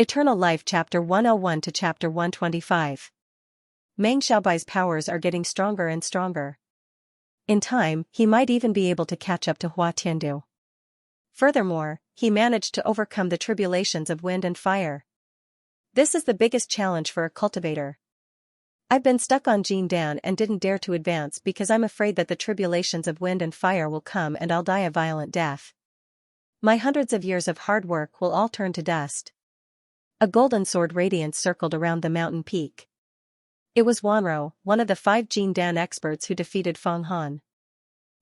Eternal Life Chapter 101 to Chapter 125. Meng Xiaobai's powers are getting stronger and stronger. In time, he might even be able to catch up to Hua Tiandu. Furthermore, he managed to overcome the tribulations of wind and fire. This is the biggest challenge for a cultivator. I've been stuck on Jindan and didn't dare to advance because I'm afraid that the tribulations of wind and fire will come and I'll die a violent death. My hundreds of years of hard work will all turn to dust. A golden sword radiance circled around the mountain peak. It was Wanro, one of the 5 Jindan experts who defeated Feng Han.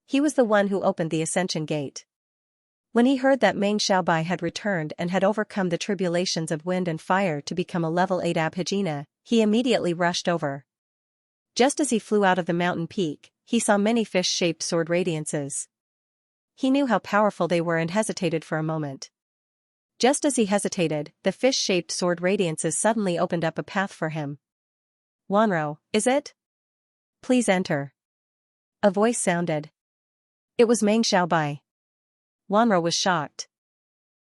He was the one who opened the Ascension Gate. When he heard that Meng Xiaobai had returned and had overcome the tribulations of wind and fire to become a level 8 Abhijina, he immediately rushed over. Just as he flew out of the mountain peak, he saw many fish-shaped sword radiances. He knew how powerful they were and hesitated for a moment. Just as he hesitated, the fish-shaped sword radiances suddenly opened up a path for him. Wanro, is it? Please enter. A voice sounded. It was Meng Xiaobai. Wanro was shocked.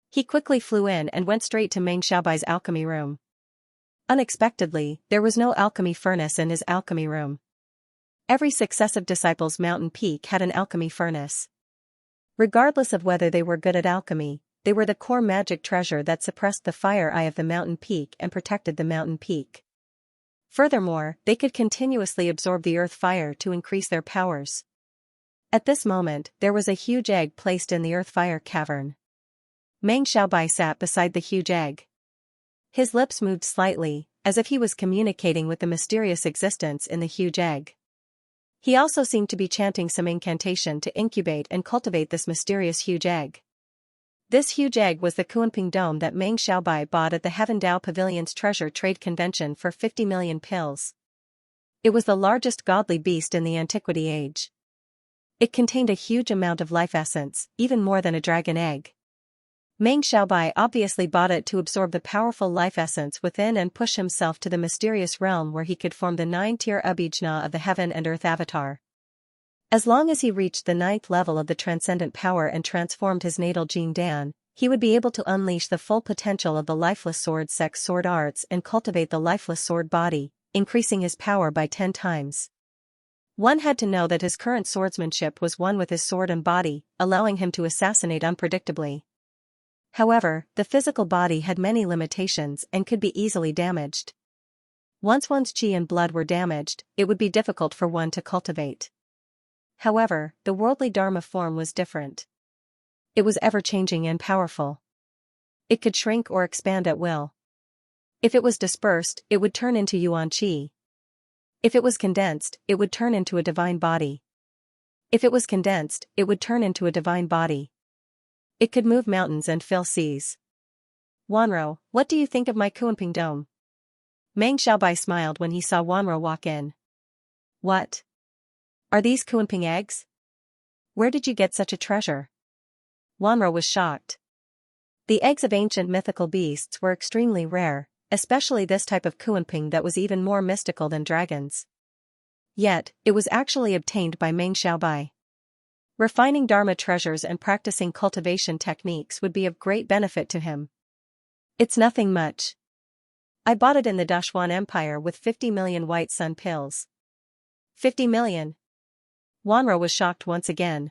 He quickly flew in and went straight to Meng Xiaobai's alchemy room. Unexpectedly, there was no alchemy furnace in his alchemy room. Every successive disciple's mountain peak had an alchemy furnace. Regardless of whether they were good at alchemy, they were the core magic treasure that suppressed the fire eye of the mountain peak and protected the mountain peak. Furthermore, they could continuously absorb the earth fire to increase their powers. At this moment, there was a huge egg placed in the earth fire cavern. Meng Xiaobai sat beside the huge egg. His lips moved slightly, as if he was communicating with the mysterious existence in the huge egg. He also seemed to be chanting some incantation to incubate and cultivate this mysterious huge egg. This huge egg was the Kuanping Dome that Meng Xiaobai bought at the Heaven Dao Pavilion's treasure trade convention for 50 million pills. It was the largest godly beast in the Antiquity Age. It contained a huge amount of life essence, even more than a dragon egg. Meng Xiaobai obviously bought it to absorb the powerful life essence within and push himself to the mysterious realm where he could form the 9-tier Abhijna of the Heaven and Earth Avatar. As long as he reached the 9th level of the transcendent power and transformed his natal Jindan, he would be able to unleash the full potential of the lifeless sword sex sword arts and cultivate the lifeless sword body, increasing his power by 10 times. One had to know that his current swordsmanship was one with his sword and body, allowing him to assassinate unpredictably. However, the physical body had many limitations and could be easily damaged. Once one's chi and blood were damaged, it would be difficult for one to cultivate. However, the worldly Dharma form was different. It was ever-changing and powerful. It could shrink or expand at will. If it was dispersed, it would turn into Yuan Qi. If it was condensed, it would turn into a divine body. If it was condensed, it would turn into a divine body. It could move mountains and fill seas. Wanro, what do you think of my Kuanping Dome? Meng Xiaobai smiled when he saw Wanro walk in. What? Are these Kuanping eggs? Where did you get such a treasure? Wanro was shocked. The eggs of ancient mythical beasts were extremely rare, especially this type of Kuanping that was even more mystical than dragons. Yet, it was actually obtained by Meng Xiaobai. Refining Dharma treasures and practicing cultivation techniques would be of great benefit to him. It's nothing much. I bought it in the Dashuan Empire with 50 million white sun pills. 50 million. Wanro was shocked once again.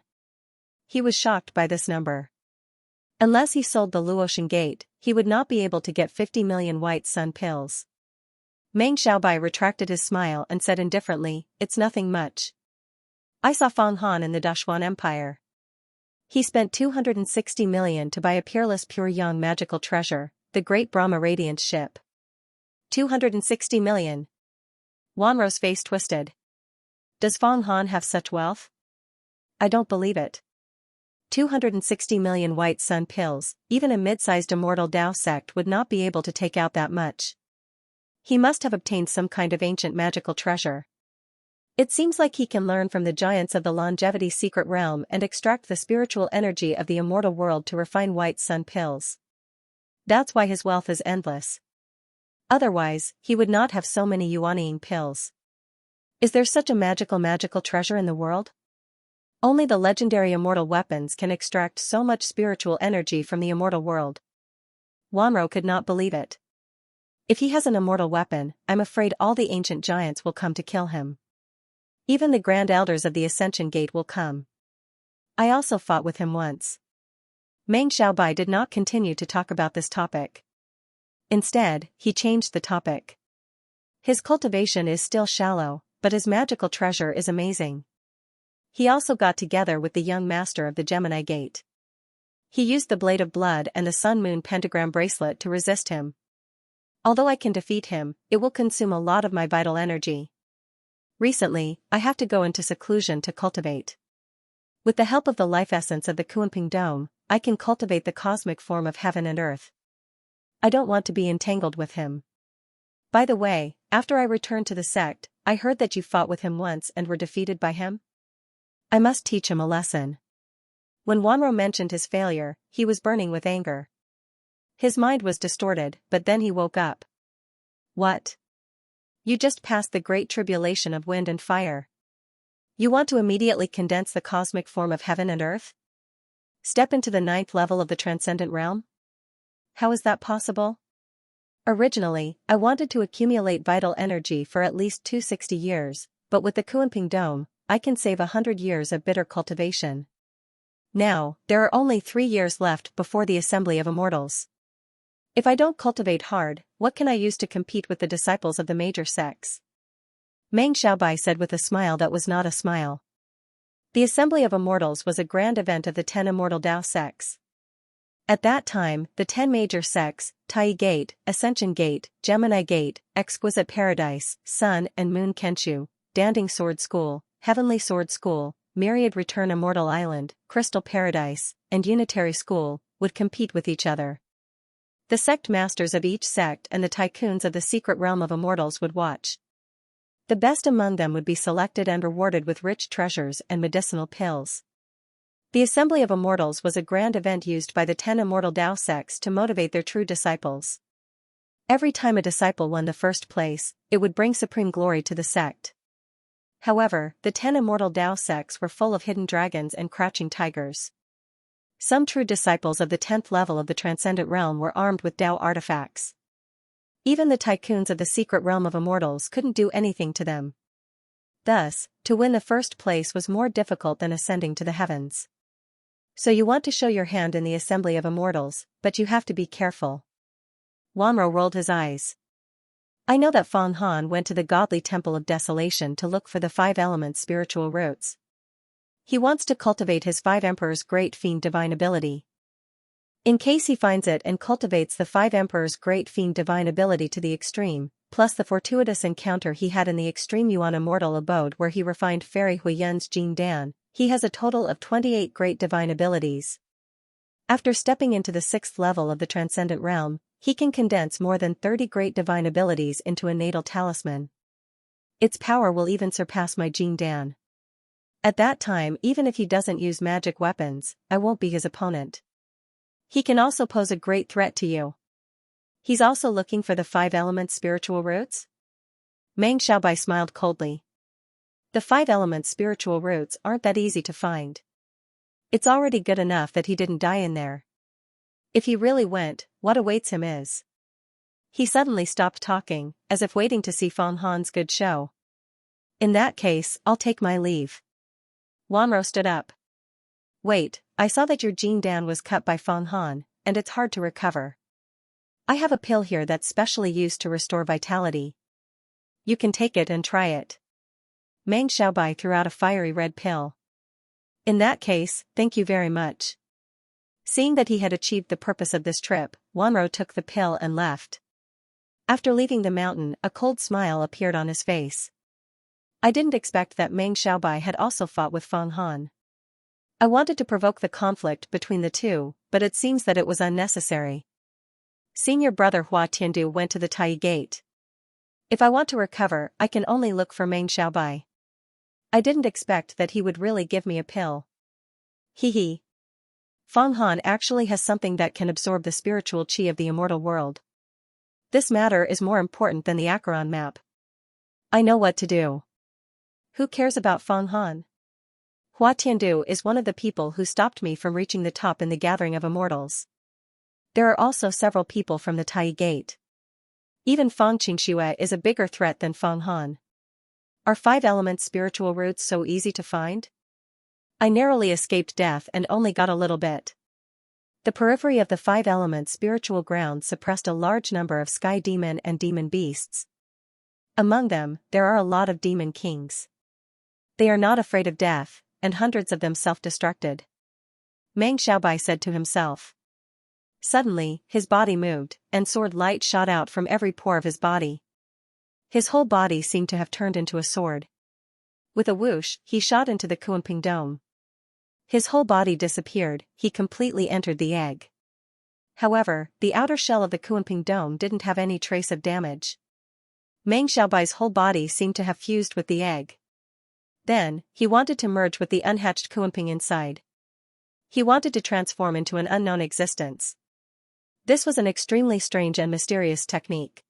He was shocked by this number. Unless he sold the Luotian Gate, he would not be able to get 50 million white sun pills. Meng Xiaobai retracted his smile and said indifferently, it's nothing much. I saw Feng Han in the Dashuan Empire. He spent 260 million to buy a peerless pure yang magical treasure, the Great Brahma Radiance ship. 260 million. Wanro's face twisted. Does Feng Han have such wealth? I don't believe it. 260 million white sun pills, even a mid-sized immortal Dao sect would not be able to take out that much. He must have obtained some kind of ancient magical treasure. It seems like he can learn from the giants of the longevity secret realm and extract the spiritual energy of the immortal world to refine white sun pills. That's why his wealth is endless. Otherwise, he would not have so many Yuanying pills. Is there such a magical treasure in the world? Only the legendary immortal weapons can extract so much spiritual energy from the immortal world. Wanro could not believe it. If he has an immortal weapon, I'm afraid all the ancient giants will come to kill him. Even the grand elders of the Ascension Gate will come. I also fought with him once. Meng Xiaobai did not continue to talk about this topic. Instead, he changed the topic. His cultivation is still shallow, but his magical treasure is amazing. He also got together with the young master of the Gemini Gate. He used the Blade of Blood and the Sun-Moon Pentagram Bracelet to resist him. Although I can defeat him, it will consume a lot of my vital energy. Recently, I have to go into seclusion to cultivate. With the help of the life essence of the Kunping Dome, I can cultivate the cosmic form of heaven and earth. I don't want to be entangled with him. By the way, after I returned to the sect, I heard that you fought with him once and were defeated by him? I must teach him a lesson. When Wanro mentioned his failure, he was burning with anger. His mind was distorted, but then he woke up. What? You just passed the great tribulation of wind and fire. You want to immediately condense the cosmic form of heaven and earth? Step into the 9th level of the transcendent realm? How is that possible? Originally, I wanted to accumulate vital energy for at least 260 years, but with the Kunping Dome, I can save 100 years of bitter cultivation. Now, there are only 3 years left before the Assembly of Immortals. If I don't cultivate hard, what can I use to compete with the disciples of the major sects? Meng Xiaobai said with a smile that was not a smile. The Assembly of Immortals was a grand event of the 10 immortal Dao sects. At that time, the 10 major sects, Tai Gate, Ascension Gate, Gemini Gate, Exquisite Paradise, Sun and Moon Kenshu, Danding Sword School, Heavenly Sword School, Myriad Return Immortal Island, Crystal Paradise, and Unitary School, would compete with each other. The sect masters of each sect and the tycoons of the secret realm of immortals would watch. The best among them would be selected and rewarded with rich treasures and medicinal pills. The Assembly of Immortals was a grand event used by the 10 immortal Dao sects to motivate their true disciples. Every time a disciple won the first place, it would bring supreme glory to the sect. However, the 10 immortal Dao sects were full of hidden dragons and crouching tigers. Some true disciples of the 10th level of the Transcendent Realm were armed with Dao artifacts. Even the tycoons of the secret realm of immortals couldn't do anything to them. Thus, to win the first place was more difficult than ascending to the heavens. So you want to show your hand in the Assembly of Immortals, but you have to be careful. Wanro rolled his eyes. I know that Fang Han went to the godly Temple of Desolation to look for the 5 elements spiritual roots. He wants to cultivate his 5 emperors' great fiend divine ability. In case he finds it and cultivates the 5 emperors' great fiend divine ability to the extreme, plus the fortuitous encounter he had in the extreme Yuan immortal abode where he refined Fairy Huiyuan's Jing Dan, he has a total of 28 great divine abilities. After stepping into the 6th level of the Transcendent Realm, he can condense more than 30 great divine abilities into a natal talisman. Its power will even surpass my Jing Dan. At that time, even if he doesn't use magic weapons, I won't be his opponent. He can also pose a great threat to you. He's also looking for the 5 elements spiritual roots? Meng Xiaobai smiled coldly. The 5 elements spiritual roots aren't that easy to find. It's already good enough that he didn't die in there. If he really went, what awaits him is. He suddenly stopped talking, as if waiting to see Fang Han's good show. In that case, I'll take my leave. Wanro stood up. Wait, I saw that your Jing Dan was cut by Fang Han, and it's hard to recover. I have a pill here that's specially used to restore vitality. You can take it and try it. Meng Xiaobai threw out a fiery red pill. In that case, thank you very much. Seeing that he had achieved the purpose of this trip, Wanro took the pill and left. After leaving the mountain, a cold smile appeared on his face. I didn't expect that Meng Xiaobai had also fought with Fang Han. I wanted to provoke the conflict between the two, but it seems that it was unnecessary. Senior brother Hua Tiandu went to the Tai Gate. If I want to recover, I can only look for Meng Xiaobai. I didn't expect that he would really give me a pill. Hee. Fang Han actually has something that can absorb the spiritual qi of the immortal world. This matter is more important than the Acheron map. I know what to do. Who cares about Fang Han? Hua Tiandu is one of the people who stopped me from reaching the top in the gathering of immortals. There are also several people from the Tai Gate. Even Feng Xianxia is a bigger threat than Feng Han. Are 5 elements spiritual roots so easy to find? I narrowly escaped death and only got a little bit. The periphery of the 5 elements spiritual ground suppressed a large number of sky demon and demon beasts. Among them, there are a lot of demon kings. They are not afraid of death, and hundreds of them self-destructed. Meng Xiaobai said to himself. Suddenly, his body moved, and sword light shot out from every pore of his body. His whole body seemed to have turned into a sword. With a whoosh, he shot into the Kunping dome. His whole body disappeared, he completely entered the egg. However, the outer shell of the Kunping dome didn't have any trace of damage. Meng Xiaobai's whole body seemed to have fused with the egg. Then, he wanted to merge with the unhatched Kunping inside. He wanted to transform into an unknown existence. This was an extremely strange and mysterious technique.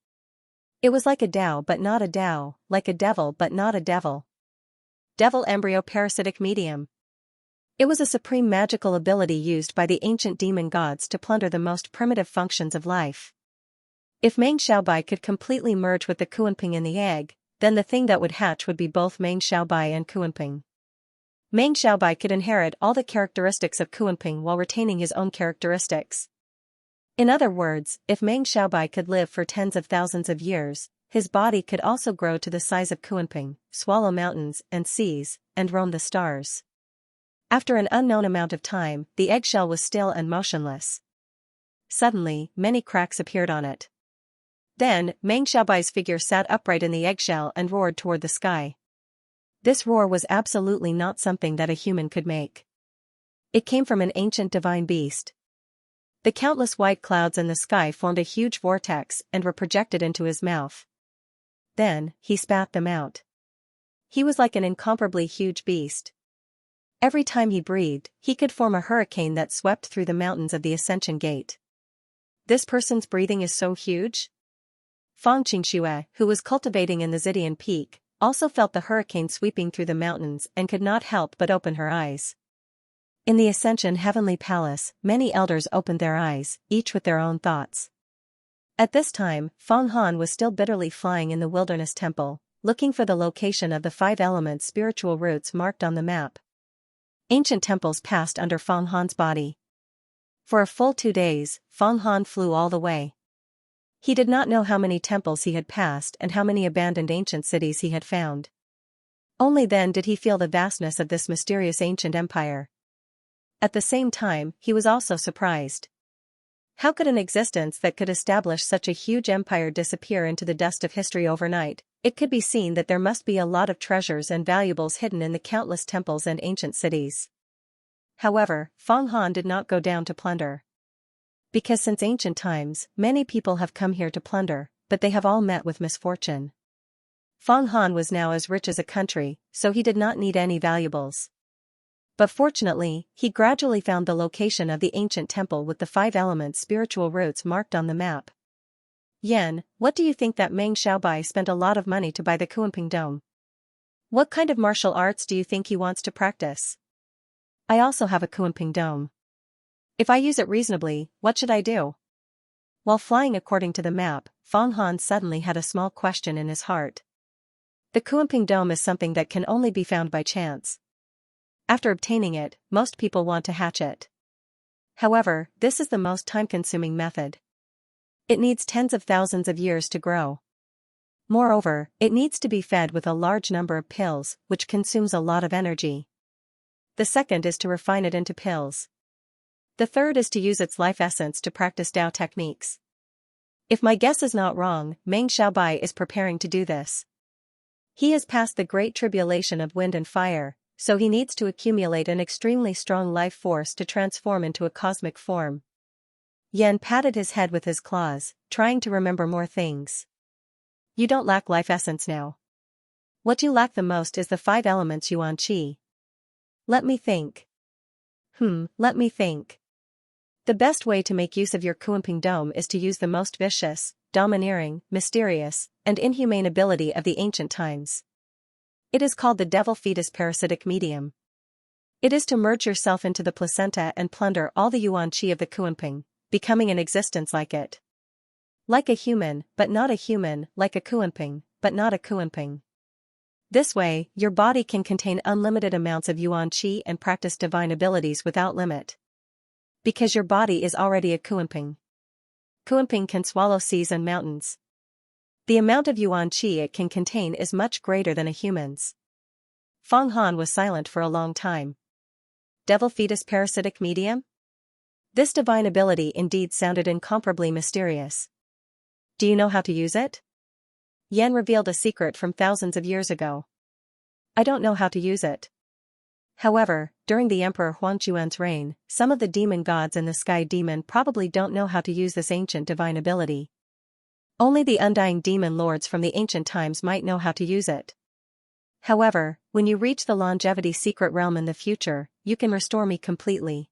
It was like a Dao but not a Dao, like a devil but not a devil. Devil embryo parasitic medium. It was a supreme magical ability used by the ancient demon gods to plunder the most primitive functions of life. If Meng Xiaobai could completely merge with the Kunping in the egg, then the thing that would hatch would be both Meng Xiaobai and Kunping. Meng Xiaobai could inherit all the characteristics of Kunping while retaining his own characteristics. In other words, if Meng Xiaobai could live for tens of thousands of years, his body could also grow to the size of Kunping, swallow mountains and seas, and roam the stars. After an unknown amount of time, the eggshell was still and motionless. Suddenly, many cracks appeared on it. Then, Meng Xiaobai's figure sat upright in the eggshell and roared toward the sky. This roar was absolutely not something that a human could make. It came from an ancient divine beast. The countless white clouds in the sky formed a huge vortex and were projected into his mouth. Then, he spat them out. He was like an incomparably huge beast. Every time he breathed, he could form a hurricane that swept through the mountains of the Ascension Gate. This person's breathing is so huge? Feng Xianxia, who was cultivating in the Zidian Peak, also felt the hurricane sweeping through the mountains and could not help but open her eyes. In the Ascension Heavenly Palace, many elders opened their eyes, each with their own thoughts. At this time, Feng Han was still bitterly flying in the Wilderness Temple, looking for the location of the 5 elements spiritual roots marked on the map. Ancient temples passed under Feng Han's body. For a full 2 days, Feng Han flew all the way. He did not know how many temples he had passed and how many abandoned ancient cities he had found. Only then did he feel the vastness of this mysterious ancient empire. At the same time, he was also surprised. How could an existence that could establish such a huge empire disappear into the dust of history overnight? It could be seen that there must be a lot of treasures and valuables hidden in the countless temples and ancient cities. However, Feng Han did not go down to plunder. Because since ancient times, many people have come here to plunder, but they have all met with misfortune. Feng Han was now as rich as a country, so he did not need any valuables. But fortunately, he gradually found the location of the ancient temple with the 5 elements spiritual roots marked on the map. Yan, what do you think that Meng Xiaobai spent a lot of money to buy the Kunping Dome? What kind of martial arts do you think he wants to practice? I also have a Kunping Dome. If I use it reasonably, what should I do? While flying according to the map, Feng Han suddenly had a small question in his heart. The Kunping Dome is something that can only be found by chance. After obtaining it, most people want to hatch it. However, this is the most time-consuming method. It needs tens of thousands of years to grow. Moreover, it needs to be fed with a large number of pills, which consumes a lot of energy. The second is to refine it into pills. The third is to use its life essence to practice Dao techniques. If my guess is not wrong, Meng Xiaobai is preparing to do this. He has passed the great tribulation of wind and fire, so he needs to accumulate an extremely strong life force to transform into a cosmic form. Yan patted his head with his claws, trying to remember more things. You don't lack life essence now. What you lack the most is the 5 elements Yuan Qi. Let me think. Let me think. The best way to make use of your Kunping Dome is to use the most vicious, domineering, mysterious, and inhumane ability of the ancient times. It is called the devil fetus parasitic medium. It is to merge yourself into the placenta and plunder all the Yuan Qi of the Kunping, becoming an existence like it. Like a human, but not a human, like a Kuanping, but not a Kuanping. This way, your body can contain unlimited amounts of yuan qi and practice divine abilities without limit. Because your body is already a Kuanping. Kuanping can swallow seas and mountains. The amount of yuan qi it can contain is much greater than a human's. Feng Han was silent for a long time. Devil fetus parasitic medium? This divine ability indeed sounded incomparably mysterious. Do you know how to use it? Yan revealed a secret from thousands of years ago. I don't know how to use it. However, during the Emperor Huangquan's reign, some of the demon gods in the sky demon probably don't know how to use this ancient divine ability. Only the undying demon lords from the ancient times might know how to use it. However, when you reach the longevity secret realm in the future, you can restore me completely.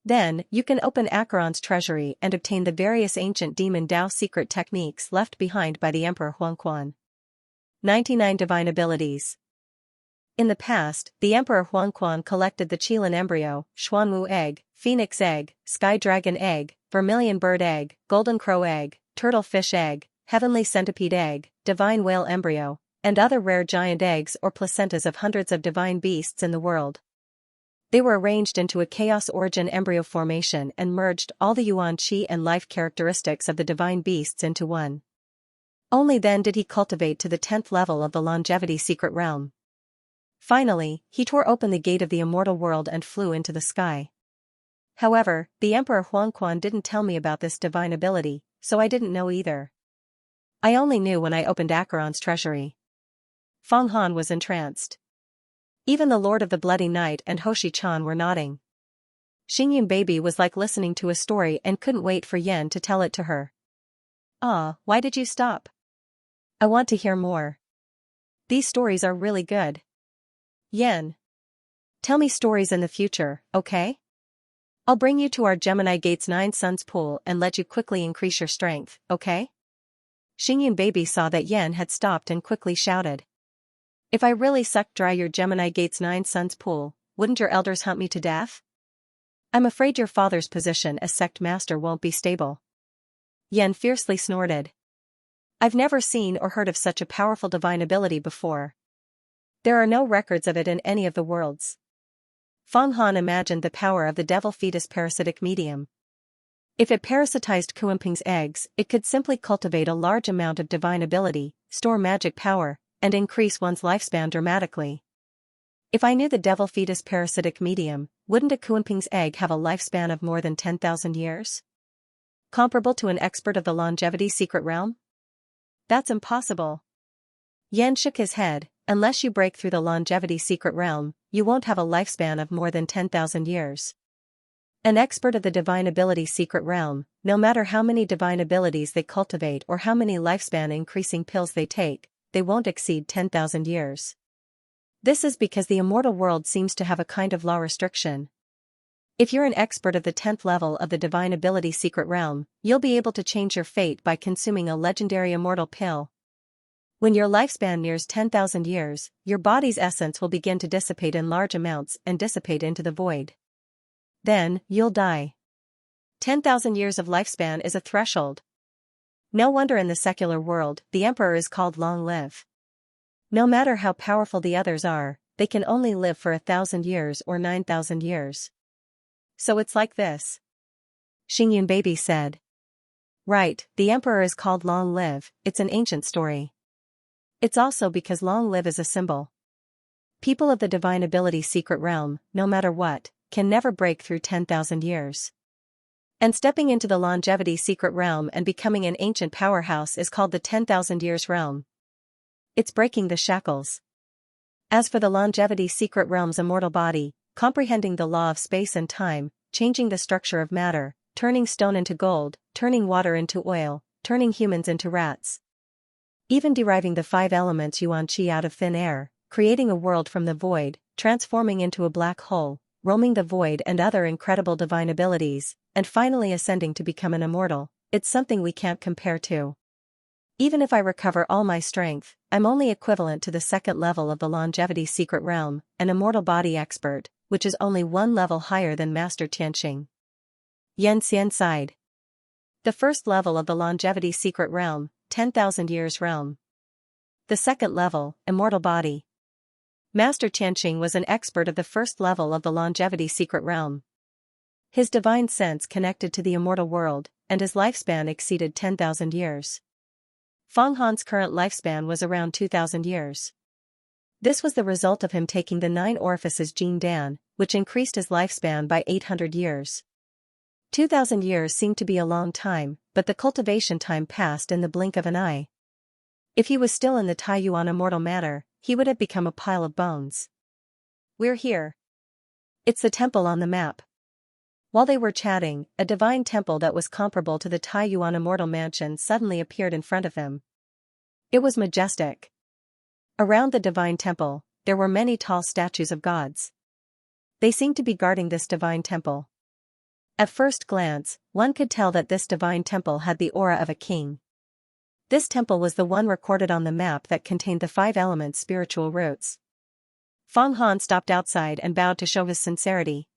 Then, you can open Acheron's treasury and obtain the various ancient demon Dao secret techniques left behind by the Emperor Huangquan. 99 Divine Abilities. In the past, the Emperor Huangquan collected the Qilin embryo, Xuanwu egg, phoenix egg, sky dragon egg, vermilion bird egg, golden crow egg, turtle fish egg, heavenly centipede egg, divine whale embryo, and other rare giant eggs or placentas of hundreds of divine beasts in the world. They were arranged into a chaos origin embryo formation and merged all the yuan qi and life characteristics of the divine beasts into one. Only then did he cultivate to the 10th level of the longevity secret realm. Finally, he tore open the gate of the immortal world and flew into the sky. However, the Emperor Huangquan didn't tell me about this divine ability, so I didn't know either. I only knew when I opened Acheron's treasury. Feng Han was entranced. Even the Lord of the Bloody Night and Hoshi Chan were nodding. Xingyun baby was like listening to a story and couldn't wait for Yen to tell it to her. Ah, why did you stop? I want to hear more. These stories are really good. Yen. Tell me stories in the future, okay? I'll bring you to our Gemini Gates 9 Suns pool and let you quickly increase your strength, okay? Xingyun baby saw that Yen had stopped and quickly shouted. If I really sucked dry your Gemini Gates 9 Suns pool, wouldn't your elders hunt me to death? I'm afraid your father's position as sect master won't be stable. Yen fiercely snorted. I've never seen or heard of such a powerful divine ability before. There are no records of it in any of the worlds. Feng Han imagined the power of the devil fetus parasitic medium. If it parasitized Kuanping's eggs, it could simply cultivate a large amount of divine ability, store magic power, and increase one's lifespan dramatically. If I knew the devil fetus parasitic medium, wouldn't a Kuanping's egg have a lifespan of more than 10,000 years? Comparable to an expert of the longevity secret realm? That's impossible. Yan shook his head. Unless you break through the longevity secret realm, you won't have a lifespan of more than 10,000 years. An expert of the divine ability secret realm, no matter how many divine abilities they cultivate or how many lifespan increasing pills they take, they won't exceed 10,000 years. This is because the immortal world seems to have a kind of law restriction. If you're an expert of the 10th level of the divine ability secret realm, you'll be able to change your fate by consuming a legendary immortal pill. When your lifespan nears 10,000 years, your body's essence will begin to dissipate in large amounts and dissipate into the void. Then, you'll die. 10,000 years of lifespan is a threshold. No wonder in the secular world, the emperor is called long-live. No matter how powerful the others are, they can only live for 1,000 years or 9,000 years. So it's like this. Xingyun baby said. Right, the emperor is called long-live, it's an ancient story. It's also because long-live is a symbol. People of the divine ability secret realm, no matter what, can never break through 10,000 years. And stepping into the longevity secret realm and becoming an ancient powerhouse is called the 10,000 years realm. It's breaking the shackles. As for the longevity secret realm's immortal body, comprehending the law of space and time, changing the structure of matter, turning stone into gold, turning water into oil, turning humans into rats. Even deriving the 5 elements yuan qi out of thin air, creating a world from the void, transforming into a black hole, roaming the void and other incredible divine abilities, and finally ascending to become an immortal, it's something we can't compare to. Even if I recover all my strength, I'm only equivalent to the 2nd level of the longevity secret realm, an immortal body expert, which is only 1 level higher than Master Tianxing. Yan Xian sighed. The first level of the longevity secret realm, 10,000 years realm. The second level, immortal body. Master Qianxia was an expert of the first level of the longevity secret realm. His divine sense connected to the immortal world, and his lifespan exceeded 10,000 years. Feng Han's current lifespan was around 2,000 years. This was the result of him taking the 9 orifices Jin Dan, which increased his lifespan by 800 years. 2,000 years seemed to be a long time, but the cultivation time passed in the blink of an eye. If he was still in the Taiyuan immortal matter, he would have become a pile of bones. We're here. It's the temple on the map. While they were chatting, a divine temple that was comparable to the Taiyuan immortal mansion suddenly appeared in front of him. It was majestic. Around the divine temple, there were many tall statues of gods. They seemed to be guarding this divine temple. At first glance, one could tell that this divine temple had the aura of a king. This temple was the one recorded on the map that contained the 5 elements' spiritual roots. Feng Han stopped outside and bowed to show his sincerity.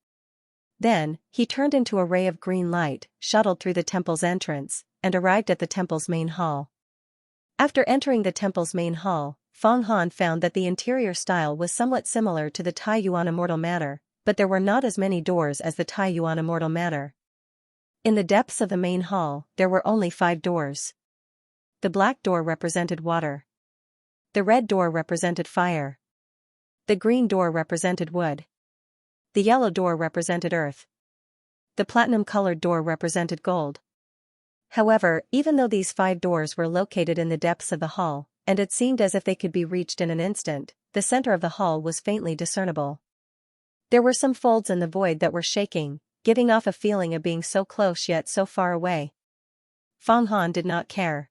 Then, he turned into a ray of green light, shuttled through the temple's entrance, and arrived at the temple's main hall. After entering the temple's main hall, Feng Han found that the interior style was somewhat similar to the Taiyuan immortal matter, but there were not as many doors as the Taiyuan immortal matter. In the depths of the main hall, there were only 5 doors. The black door represented water. The red door represented fire. The green door represented wood. The yellow door represented earth. The platinum-colored door represented gold. However, even though these 5 doors were located in the depths of the hall, and it seemed as if they could be reached in an instant, the center of the hall was faintly discernible. There were some folds in the void that were shaking, giving off a feeling of being so close yet so far away. Feng Han did not care.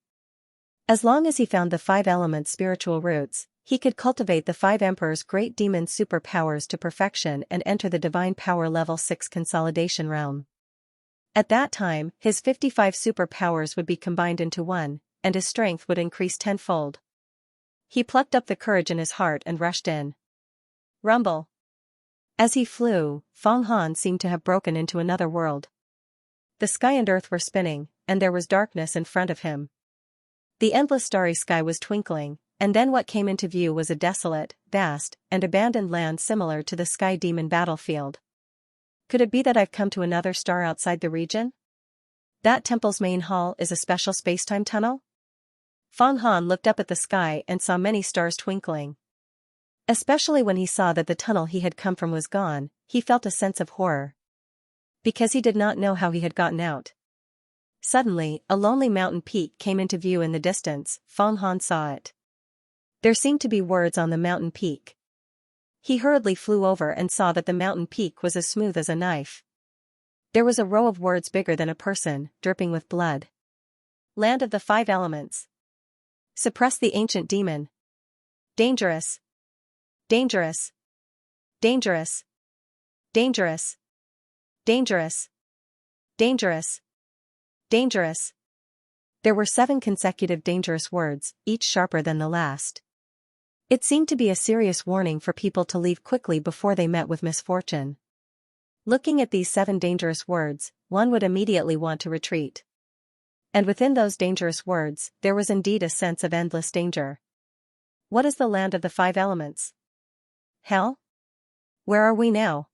As long as he found the 5 elements' spiritual roots, he could cultivate the 5 emperors' great demon superpowers to perfection and enter the divine power level 6 consolidation realm. At that time, his 55 superpowers would be combined into one, and his strength would increase tenfold. He plucked up the courage in his heart and rushed in. Rumble. As he flew, Feng Han seemed to have broken into another world. The sky and earth were spinning, and there was darkness in front of him. The endless starry sky was twinkling, and then what came into view was a desolate, vast, and abandoned land similar to the Sky Demon battlefield. Could it be that I've come to another star outside the region? That temple's main hall is a special spacetime tunnel? Feng Han looked up at the sky and saw many stars twinkling. Especially when he saw that the tunnel he had come from was gone, he felt a sense of horror. Because he did not know how he had gotten out. Suddenly, a lonely mountain peak came into view in the distance. Feng Han saw it. There seemed to be words on the mountain peak. He hurriedly flew over and saw that the mountain peak was as smooth as a knife. There was a row of words bigger than a person, dripping with blood. Land of the 5 elements. Suppress the ancient demon. Dangerous. Dangerous. Dangerous. Dangerous. Dangerous. Dangerous. Dangerous. There were 7 consecutive dangerous words, each sharper than the last. It seemed to be a serious warning for people to leave quickly before they met with misfortune. Looking at these 7 dangerous words, one would immediately want to retreat. And within those dangerous words, there was indeed a sense of endless danger. What is the land of the 5 elements? Hell? Where are we now?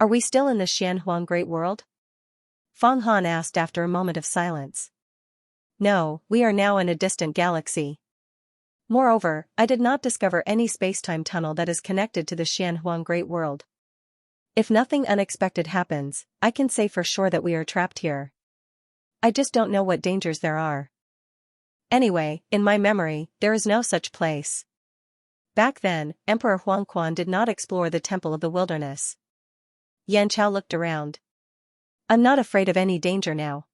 Are we still in the Xianxia Great World? Feng Han asked after a moment of silence. No, we are now in a distant galaxy. Moreover, I did not discover any spacetime tunnel that is connected to the Xianxia Great World. If nothing unexpected happens, I can say for sure that we are trapped here. I just don't know what dangers there are. Anyway, in my memory, there is no such place. Back then, Emperor Huangquan did not explore the Temple of the Wilderness. Yanchao looked around. I'm not afraid of any danger now.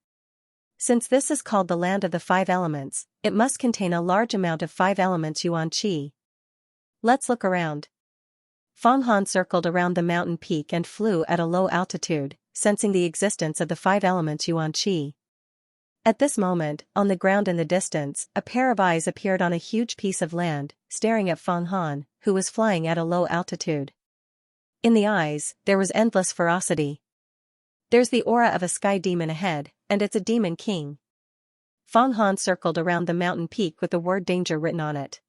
Since this is called the land of the 5 elements, it must contain a large amount of 5 elements yuan qi. Let's look around. Feng Han circled around the mountain peak and flew at a low altitude, sensing the existence of the 5 elements yuan qi. At this moment, on the ground in the distance, a pair of eyes appeared on a huge piece of land, staring at Feng Han, who was flying at a low altitude. In the eyes, there was endless ferocity. There's the aura of a sky demon ahead, and it's a demon king. Fang Han circled around the mountain peak with the word danger written on it.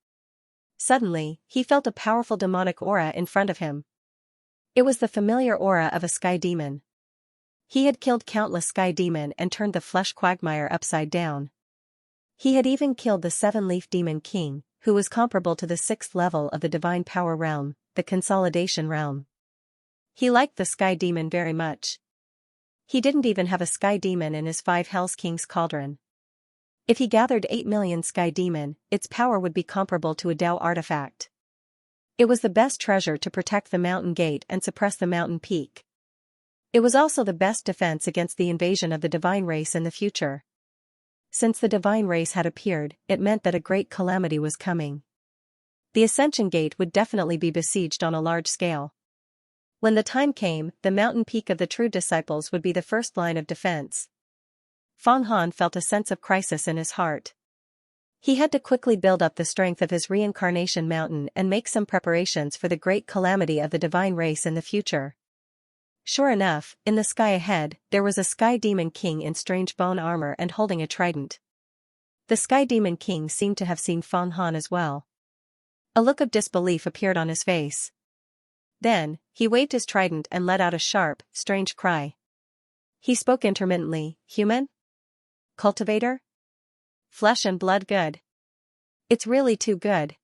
Suddenly, he felt a powerful demonic aura in front of him. It was the familiar aura of a sky demon. He had killed countless sky demon and turned the flesh quagmire upside down. He had even killed the 7-leaf demon king, who was comparable to the 6th level of the divine power realm, the consolidation realm. He liked the sky demon very much. He didn't even have a sky demon in his 5 Hells Kings cauldron. If he gathered 8 million sky demon, its power would be comparable to a Dao artifact. It was the best treasure to protect the mountain gate and suppress the mountain peak. It was also the best defense against the invasion of the divine race in the future. Since the divine race had appeared, it meant that a great calamity was coming. The Ascension Gate would definitely be besieged on a large scale. When the time came, the mountain peak of the true disciples would be the first line of defense. Fang Han felt a sense of crisis in his heart. He had to quickly build up the strength of his reincarnation mountain and make some preparations for the great calamity of the divine race in the future. Sure enough, in the sky ahead, there was a sky demon king in strange bone armor and holding a trident. The sky demon king seemed to have seen Fang Han as well. A look of disbelief appeared on his face. Then, he waved his trident and let out a sharp, strange cry. He spoke intermittently, "Human? Cultivator? Flesh and blood good. It's really too good."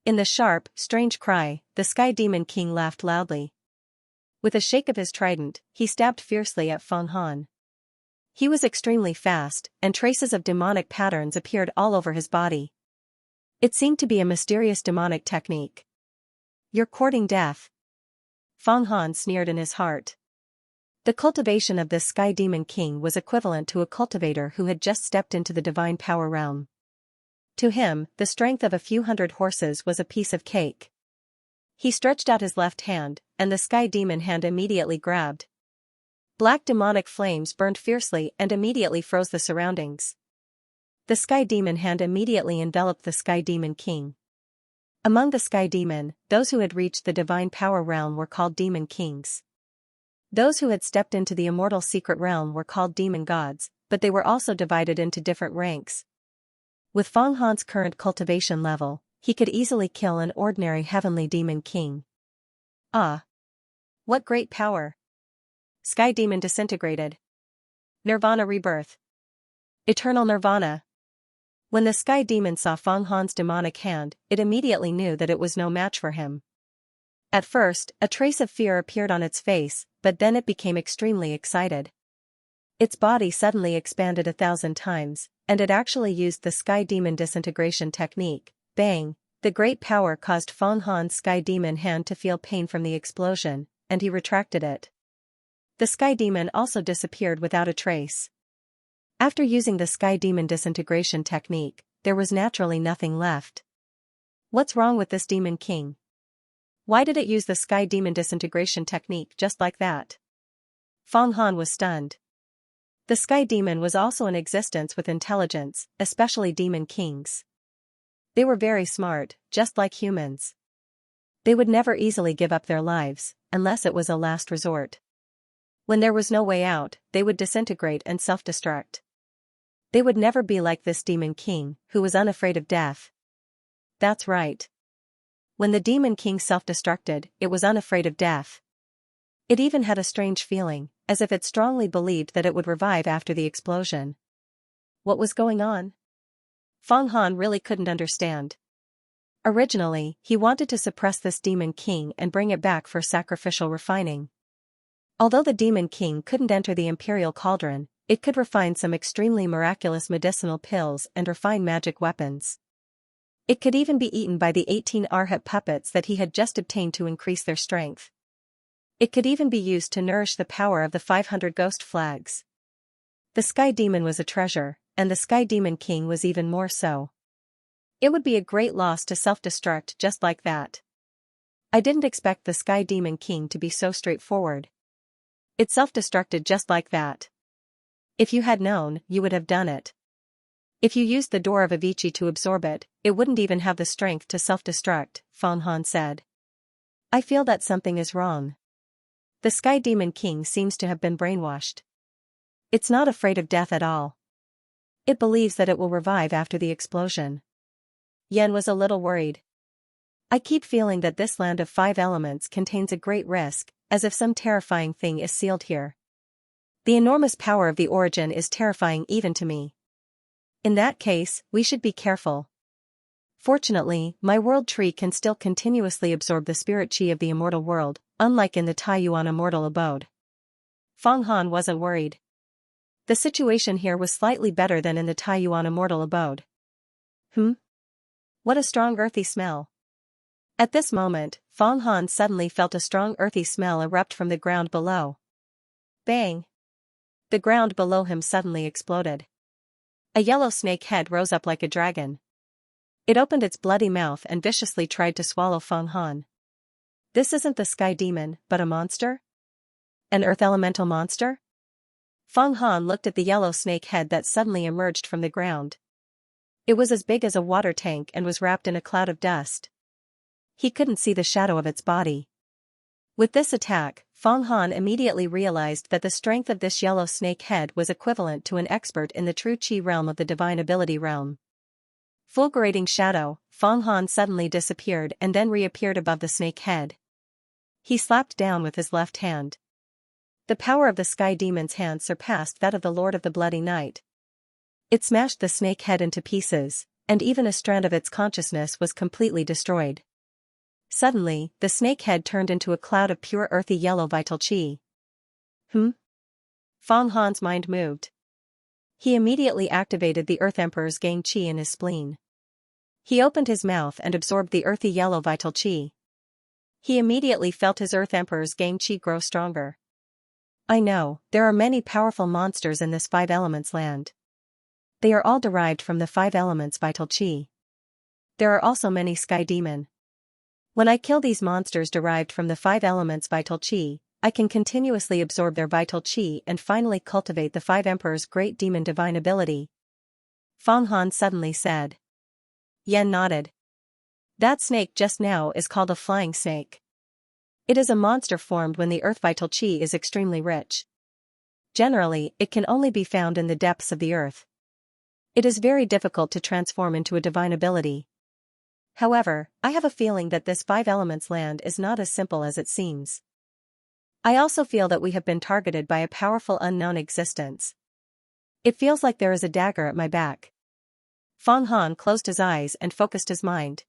In the sharp, strange cry, the sky demon king laughed loudly. With a shake of his trident, he stabbed fiercely at Fang Han. He was extremely fast, and traces of demonic patterns appeared all over his body. It seemed to be a mysterious demonic technique. "You're courting death." Fang Han sneered in his heart. The cultivation of this sky demon king was equivalent to a cultivator who had just stepped into the divine power realm. To him, the strength of a few hundred horses was a piece of cake. He stretched out his left hand, and the sky demon hand immediately grabbed. Black demonic flames burned fiercely and immediately froze the surroundings. The sky demon hand immediately enveloped the sky demon king. Among the sky demon, those who had reached the divine power realm were called demon kings. Those who had stepped into the immortal secret realm were called demon gods, but they were also divided into different ranks. With Fang Han's current cultivation level, he could easily kill an ordinary heavenly demon king. Ah! What great power! Sky demon disintegrated. Nirvana rebirth. Eternal nirvana. When the sky demon saw Fang Han's demonic hand, it immediately knew that it was no match for him. At first, a trace of fear appeared on its face, but then it became extremely excited. Its body suddenly expanded 1,000 times, and it actually used the sky demon disintegration technique. Bang! The great power caused Fang Han's sky demon hand to feel pain from the explosion, and he retracted it. The sky demon also disappeared without a trace. After using the sky demon disintegration technique, there was naturally nothing left. What's wrong with this demon king? Why did it use the sky demon disintegration technique just like that? Fang Han was stunned. The sky demon was also in existence with intelligence, especially demon kings. They were very smart, just like humans. They would never easily give up their lives, unless it was a last resort. When there was no way out, they would disintegrate and self-destruct. They would never be like this demon king, who was unafraid of death. That's right. When the demon king self-destructed, it was unafraid of death. It even had a strange feeling, as if it strongly believed that it would revive after the explosion. What was going on? Fang Han really couldn't understand. Originally, he wanted to suppress this demon king and bring it back for sacrificial refining. Although the demon king couldn't enter the imperial cauldron, it could refine some extremely miraculous medicinal pills and refine magic weapons. It could even be eaten by the 18 Arhat puppets that he had just obtained to increase their strength. It could even be used to nourish the power of the 500 ghost flags. The sky demon was a treasure, and the sky demon king was even more so. It would be a great loss to self-destruct just like that. I didn't expect the sky demon king to be so straightforward. It self-destructed just like that. If you had known, you would have done it. If you used the door of Avicii to absorb it, it wouldn't even have the strength to self-destruct, Fang Han said. I feel that something is wrong. The Sky Demon King seems to have been brainwashed. It's not afraid of death at all. It believes that it will revive after the explosion. Yan was a little worried. I keep feeling that this land of 5 elements contains a great risk, as if some terrifying thing is sealed here. The enormous power of the origin is terrifying even to me. In that case, we should be careful. Fortunately, my world tree can still continuously absorb the spirit chi of the immortal world, unlike in the Taiyuan immortal abode. Feng Han wasn't worried. The situation here was slightly better than in the Taiyuan immortal abode. What a strong earthy smell. At this moment, Feng Han suddenly felt a strong earthy smell erupt from the ground below. Bang! The ground below him suddenly exploded. A yellow snake head rose up like a dragon. It opened its bloody mouth and viciously tried to swallow Feng Han. This isn't the Sky Demon, but a monster? An earth elemental monster? Feng Han looked at the yellow snake head that suddenly emerged from the ground. It was as big as a water tank and was wrapped in a cloud of dust. He couldn't see the shadow of its body. With this attack, Feng Han immediately realized that the strength of this yellow snake head was equivalent to an expert in the true Qi realm of the divine ability realm. Fulgurating shadow, Feng Han suddenly disappeared and then reappeared above the snake head. He slapped down with his left hand. The power of the Sky Demon's hand surpassed that of the Lord of the Bloody Night. It smashed the snake head into pieces, and even a strand of its consciousness was completely destroyed. Suddenly, the snake head turned into a cloud of pure earthy yellow vital chi. Feng Han's mind moved. He immediately activated the Earth Emperor's Gang Chi in his spleen. He opened his mouth and absorbed the earthy yellow vital chi. He immediately felt his Earth Emperor's Gang Chi grow stronger. I know, there are many powerful monsters in this 5 elements land. They are all derived from the 5 elements vital chi. There are also many Sky Demon. When I kill these monsters derived from the 5 elements vital chi, I can continuously absorb their vital chi and finally cultivate the 5 Emperor's great demon divine ability. Feng Han suddenly said. Yan nodded. That snake just now is called a flying snake. It is a monster formed when the earth vital chi is extremely rich. Generally, it can only be found in the depths of the earth. It is very difficult to transform into a divine ability. However, I have a feeling that this 5 elements land is not as simple as it seems. I also feel that we have been targeted by a powerful unknown existence. It feels like there is a dagger at my back. Feng Han closed his eyes and focused his mind.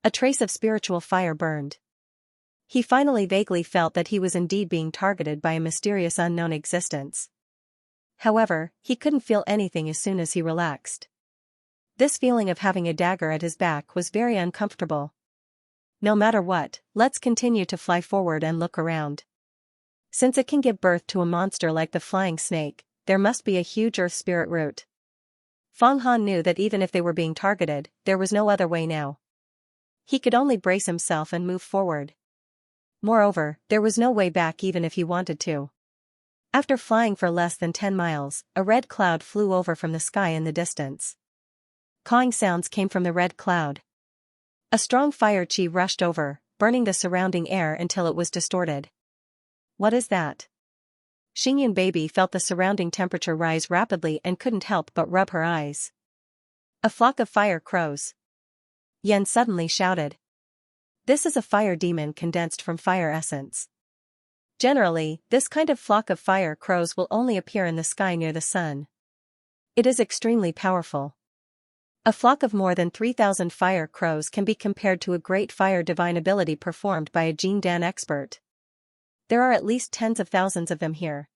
A trace of spiritual fire burned. He finally vaguely felt that he was indeed being targeted by a mysterious unknown existence. However, he couldn't feel anything as soon as he relaxed. This feeling of having a dagger at his back was very uncomfortable. No matter what, let's continue to fly forward and look around. Since it can give birth to a monster like the flying snake, there must be a huge earth spirit root. Feng Han knew that even if they were being targeted, there was no other way now. He could only brace himself and move forward. Moreover, there was no way back even if he wanted to. After flying for less than 10 miles, a red cloud flew over from the sky in the distance. Cawing sounds came from the red cloud. A strong fire chi rushed over, burning the surrounding air until it was distorted. What is that? Xingyun baby felt the surrounding temperature rise rapidly and couldn't help but rub her eyes. A flock of fire crows. Yan suddenly shouted. This is a fire demon condensed from fire essence. Generally, this kind of flock of fire crows will only appear in the sky near the sun. It is extremely powerful. A flock of more than 3,000 fire crows can be compared to a great fire divine ability performed by a Jin Dan expert. There are at least tens of thousands of them here.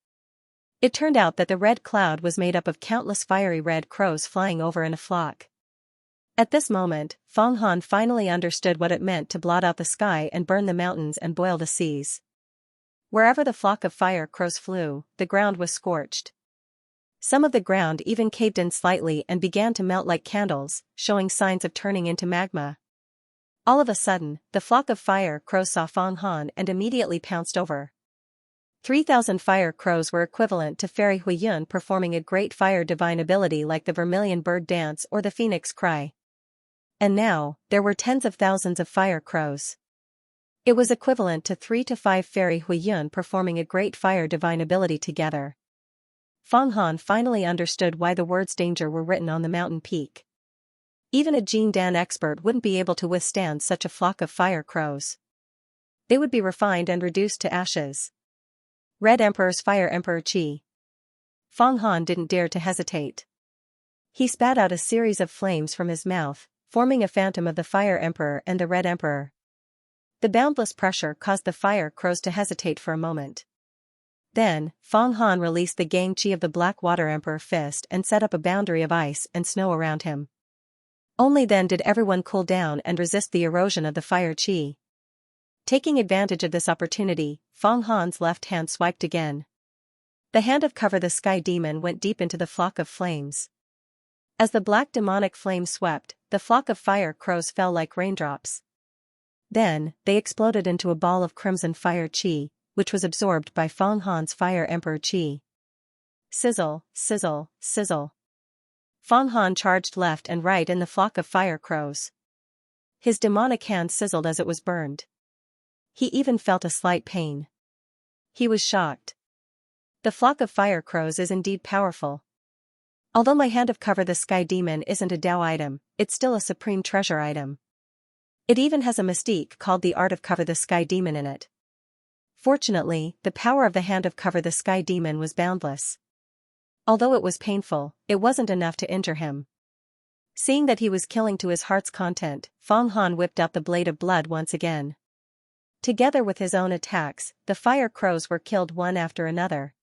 It turned out that the red cloud was made up of countless fiery red crows flying over in a flock. At this moment, Feng Han finally understood what it meant to blot out the sky and burn the mountains and boil the seas. Wherever the flock of fire crows flew, the ground was scorched. Some of the ground even caved in slightly and began to melt like candles, showing signs of turning into magma. All of a sudden, the flock of fire crows saw Feng Han and immediately pounced over. 3,000 fire crows were equivalent to Fairy Huiyun performing a great fire divine ability like the Vermilion Bird Dance or the Phoenix Cry. And now, there were tens of thousands of fire crows. It was equivalent to 3 to 5 fairy Huiyun performing a great fire divine ability together. Feng Han finally understood why the words danger were written on the mountain peak. Even a Jin Dan expert wouldn't be able to withstand such a flock of fire crows. They would be refined and reduced to ashes. Red Emperor's Fire Emperor Qi. Feng Han didn't dare to hesitate. He spat out a series of flames from his mouth, forming a phantom of the Fire Emperor and the Red Emperor. The boundless pressure caused the fire crows to hesitate for a moment. Then, Feng Han released the Gang Qi of the Black Water Emperor fist and set up a boundary of ice and snow around him. Only then did everyone cool down and resist the erosion of the fire qi. Taking advantage of this opportunity, Feng Han's left hand swiped again. The hand of Cover the Sky demon went deep into the flock of flames. As the black demonic flame swept, the flock of fire crows fell like raindrops. Then, they exploded into a ball of crimson fire qi, which was absorbed by Feng Han's Fire Emperor qi. Sizzle, sizzle, sizzle. Feng Han charged left and right in the flock of fire crows. His demonic hand sizzled as it was burned. He even felt a slight pain. He was shocked. The flock of fire crows is indeed powerful. Although my hand of Cover the Sky demon isn't a Dao item, it's still a supreme treasure item. It even has a mystique called the Art of Cover the Sky demon in it. Fortunately, the power of the hand of Cover the Sky demon was boundless. Although it was painful, it wasn't enough to injure him. Seeing that he was killing to his heart's content, Feng Han whipped out the blade of blood once again. Together with his own attacks, the fire crows were killed one after another.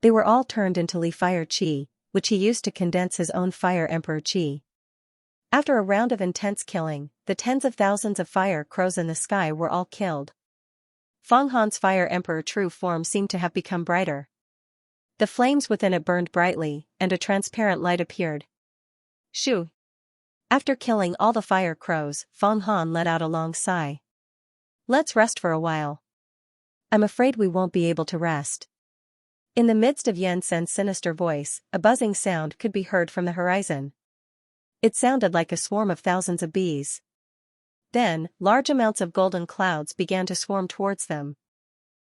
They were all turned into Li Fire Qi, which he used to condense his own Fire Emperor Qi. After a round of intense killing, the tens of thousands of fire crows in the sky were all killed. Feng Han's Fire Emperor true form seemed to have become brighter. The flames within it burned brightly, and a transparent light appeared. Shoo! After killing all the fire crows, Feng Han let out a long sigh. Let's rest for a while. I'm afraid we won't be able to rest. In the midst of Yan Sen's sinister voice, a buzzing sound could be heard from the horizon. It sounded like a swarm of thousands of bees. Then, large amounts of golden clouds began to swarm towards them.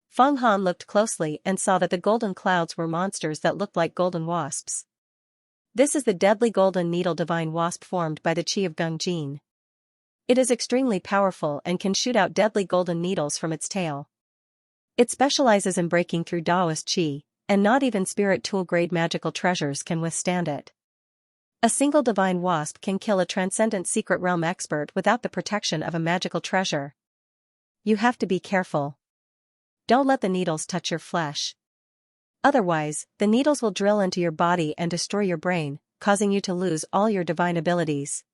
Feng Han looked closely and saw that the golden clouds were monsters that looked like golden wasps. This is the deadly golden needle divine wasp formed by the qi of Gungjin. It is extremely powerful and can shoot out deadly golden needles from its tail. It specializes in breaking through Taoist qi, and not even spirit tool-grade magical treasures can withstand it. A single divine wasp can kill a transcendent secret realm expert without the protection of a magical treasure. You have to be careful. Don't let the needles touch your flesh. Otherwise, the needles will drill into your body and destroy your brain, causing you to lose all your divine abilities.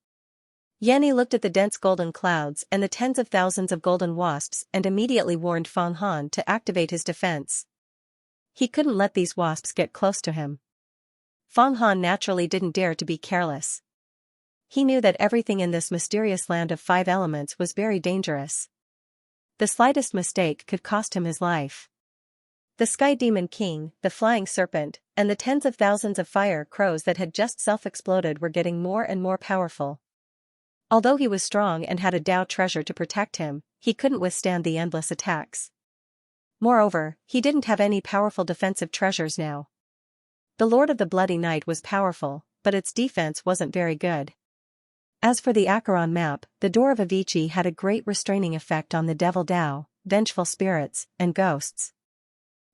Yanni looked at the dense golden clouds and the tens of thousands of golden wasps and immediately warned Feng Han to activate his defense. He couldn't let these wasps get close to him. Feng Han naturally didn't dare to be careless. He knew that everything in this mysterious land of 5 elements was very dangerous. The slightest mistake could cost him his life. The Sky Demon King, the Flying Serpent, and the tens of thousands of fire crows that had just self-exploded were getting more and more powerful. Although he was strong and had a Dao treasure to protect him, he couldn't withstand the endless attacks. Moreover, he didn't have any powerful defensive treasures now. The Lord of the Bloody Night was powerful, but its defense wasn't very good. As for the Acheron map, the Door of Avicii had a great restraining effect on the Devil Dao, vengeful spirits, and ghosts.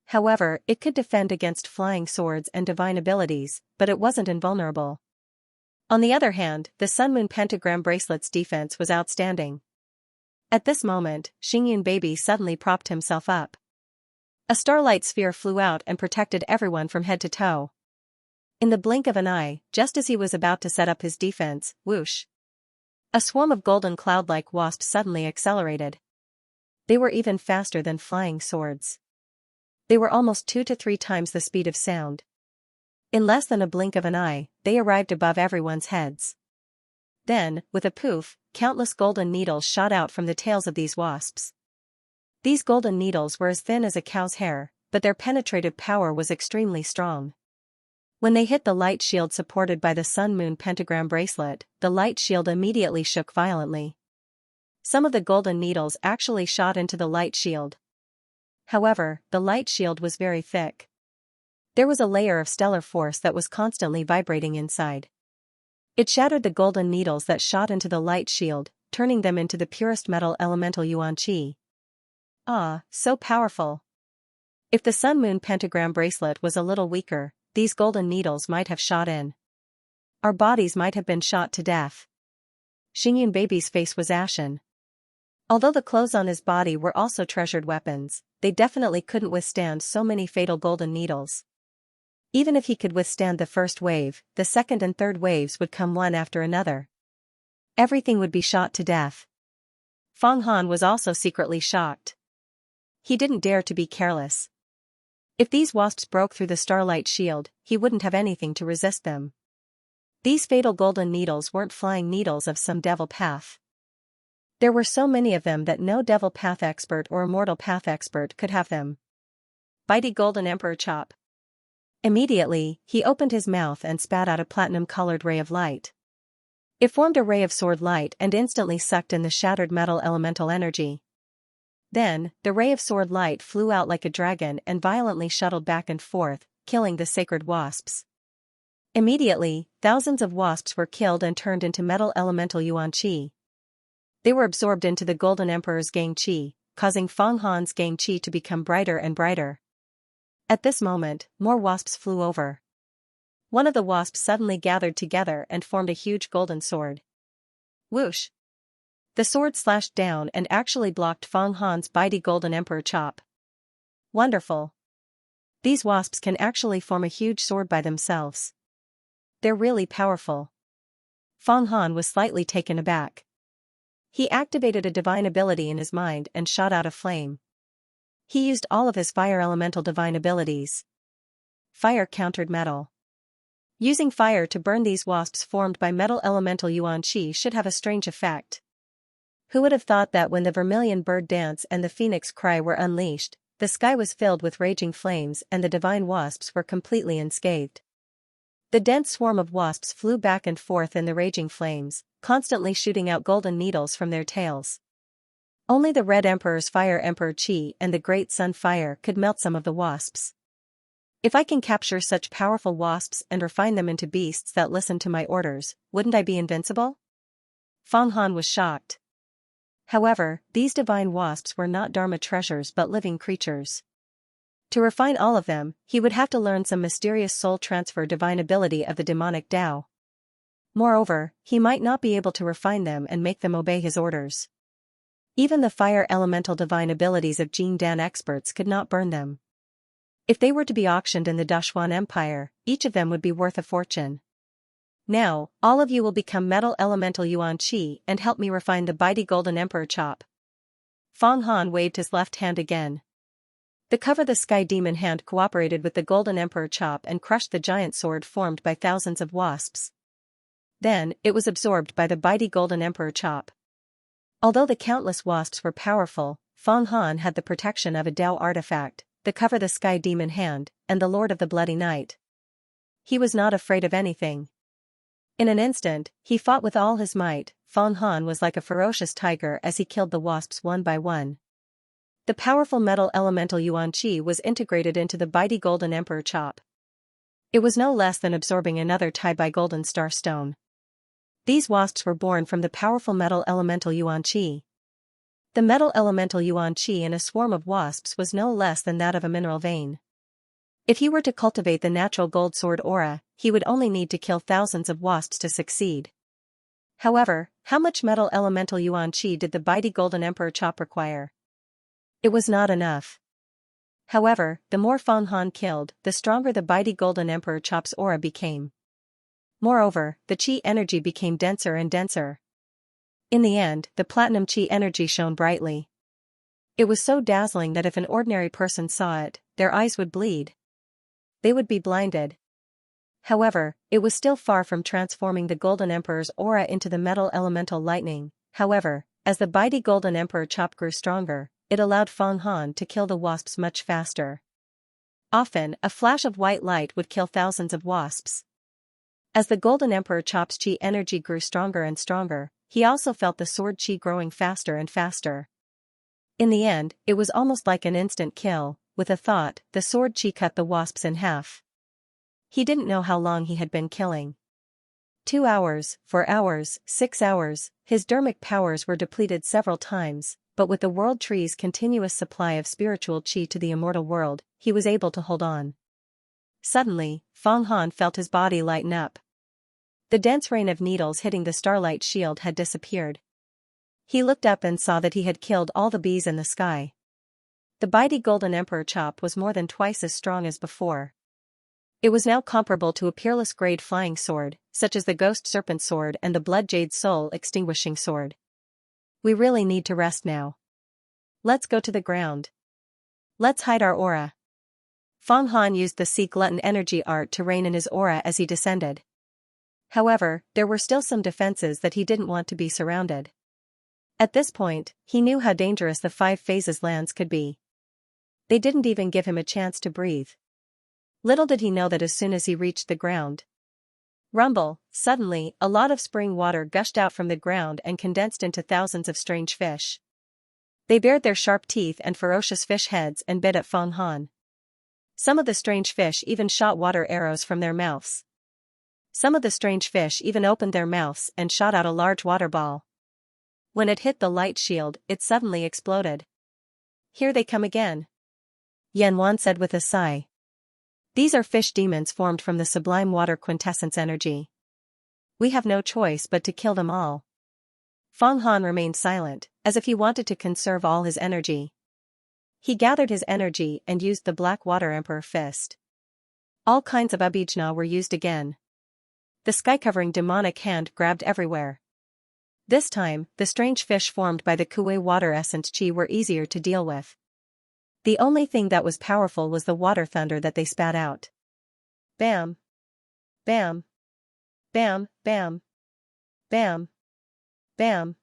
However, it could defend against flying swords and divine abilities, but it wasn't invulnerable. On the other hand, the Sun Moon Pentagram Bracelet's defense was outstanding. At this moment, Xingyun Baby suddenly propped himself up. A starlight sphere flew out and protected everyone from head to toe. In the blink of an eye, just as he was about to set up his defense, whoosh! A swarm of golden cloud-like wasps suddenly accelerated. They were even faster than flying swords. They were almost 2 to 3 times the speed of sound. In less than a blink of an eye, they arrived above everyone's heads. Then, with a poof, countless golden needles shot out from the tails of these wasps. These golden needles were as thin as a cow's hair, but their penetrative power was extremely strong. When they hit the light shield supported by the Sun Moon Pentagram Bracelet, the light shield immediately shook violently. Some of the golden needles actually shot into the light shield. However, the light shield was very thick. There was a layer of stellar force that was constantly vibrating inside. It shattered the golden needles that shot into the light shield, turning them into the purest metal elemental Xianxia. Ah, so powerful. If the sun-moon pentagram bracelet was a little weaker, these golden needles might have shot in. Our bodies might have been shot to death. Xingyun baby's face was ashen. Although the clothes on his body were also treasured weapons, they definitely couldn't withstand so many fatal golden needles. Even if he could withstand the first wave, the second and third waves would come one after another. Everything would be shot to death. Feng Han was also secretly shocked. He didn't dare to be careless. If these wasps broke through the starlight shield, he wouldn't have anything to resist them. These fatal golden needles weren't flying needles of some devil path. There were so many of them that no devil path expert or immortal path expert could have them. Bitey Golden Emperor Chop. Immediately, he opened his mouth and spat out a platinum-colored ray of light. It formed a ray of sword light and instantly sucked in the shattered metal elemental energy. Then, the ray of sword light flew out like a dragon and violently shuttled back and forth, killing the sacred wasps. Immediately, thousands of wasps were killed and turned into metal elemental Xianxia. They were absorbed into the Golden Emperor's Xianxia, causing Feng Han's Xianxia to become brighter and brighter. At this moment, more wasps flew over. One of the wasps suddenly gathered together and formed a huge golden sword. Whoosh! The sword slashed down and actually blocked Feng Han's bitey Golden Emperor Chop. Wonderful! These wasps can actually form a huge sword by themselves. They're really powerful. Feng Han was slightly taken aback. He activated a divine ability in his mind and shot out a flame. He used all of his fire elemental divine abilities. Fire countered metal. Using fire to burn these wasps formed by metal elemental Xianxia should have a strange effect. Who would have thought that when the vermilion bird dance and the phoenix cry were unleashed, the sky was filled with raging flames and the divine wasps were completely unscathed. The dense swarm of wasps flew back and forth in the raging flames, constantly shooting out golden needles from their tails. Only the Red Emperor's Fire Emperor Qi and the Great Sun Fire could melt some of the wasps. If I can capture such powerful wasps and refine them into beasts that listen to my orders, wouldn't I be invincible? Feng Han was shocked. However, these divine wasps were not Dharma treasures but living creatures. To refine all of them, he would have to learn some mysterious soul transfer divine ability of the demonic Tao. Moreover, he might not be able to refine them and make them obey his orders. Even the fire elemental divine abilities of Jin Dan experts could not burn them. If they were to be auctioned in the Dashuan Empire, each of them would be worth a fortune. Now, all of you will become metal elemental Xianxia and help me refine the bitey Golden Emperor Chop. Feng Han waved his left hand again. The Cover the Sky demon hand cooperated with the Golden Emperor Chop and crushed the giant sword formed by thousands of wasps. Then, it was absorbed by the bitey Golden Emperor Chop. Although the countless wasps were powerful, Feng Han had the protection of a Tao artifact, the Cover the Sky demon hand, and the Lord of the Bloody Night. He was not afraid of anything. In an instant, he fought with all his might. Feng Han was like a ferocious tiger as he killed the wasps one by one. The powerful metal elemental Xianxia was integrated into the bitey Golden Emperor Chop. It was no less than absorbing another Tai by Golden Star Stone. These wasps were born from the powerful metal elemental Xianxia. The metal elemental Xianxia in a swarm of wasps was no less than that of a mineral vein. If he were to cultivate the natural gold sword aura, he would only need to kill thousands of wasps to succeed. However, how much metal elemental Xianxia did the bitey Golden Emperor Chop require? It was not enough. However, the more Feng Han killed, the stronger the bitey Golden Emperor Chop's aura became. Moreover, the Qi energy became denser and denser. In the end, the platinum Qi energy shone brightly. It was so dazzling that if an ordinary person saw it, their eyes would bleed. They would be blinded. However, it was still far from transforming the Golden Emperor's aura into the metal elemental lightning. However, as the bitey Golden Emperor Chop grew stronger, it allowed Feng Han to kill the wasps much faster. Often, a flash of white light would kill thousands of wasps. As the Golden Emperor Chop's Qi energy grew stronger and stronger, he also felt the sword chi growing faster and faster. In the end, it was almost like an instant kill. With a thought, the sword chi cut the wasps in half. He didn't know how long he had been killing. 2 hours, 4 hours, 6 hours, his dermic powers were depleted several times, but with the world tree's continuous supply of spiritual chi to the immortal world, he was able to hold on. Suddenly, Fang Han felt his body lighten up. The dense rain of needles hitting the starlight shield had disappeared. He looked up and saw that he had killed all the bees in the sky. The mighty golden emperor chop was more than twice as strong as before. It was now comparable to a peerless grade flying sword, such as the ghost serpent sword and the blood jade soul extinguishing sword. We really need to rest now. Let's go to the ground. Let's hide our aura. Fang Han used the sea glutton energy art to rein in his aura as he descended. However, there were still some defenses that he didn't want to be surrounded. At this point, he knew how dangerous the 5 phases lands could be. They didn't even give him a chance to breathe. Little did he know that as soon as he reached the ground. Rumble, suddenly, a lot of spring water gushed out from the ground and condensed into thousands of strange fish. They bared their sharp teeth and ferocious fish heads and bit at Fang Han. Some of the strange fish even shot water arrows from their mouths. Some of the strange fish even opened their mouths and shot out a large water ball. When it hit the light shield, it suddenly exploded. Here they come again, Yan Wan said with a sigh. These are fish demons formed from the sublime water quintessence energy. We have no choice but to kill them all. Fang Han remained silent, as if he wanted to conserve all his energy. He gathered his energy and used the Black Water Emperor Fist. All kinds of abhijna were used again. The sky-covering demonic hand grabbed everywhere. This time, the strange fish formed by the Kuei water essence chi were easier to deal with. The only thing that was powerful was the water thunder that they spat out. Bam! Bam! Bam! Bam! Bam! Bam!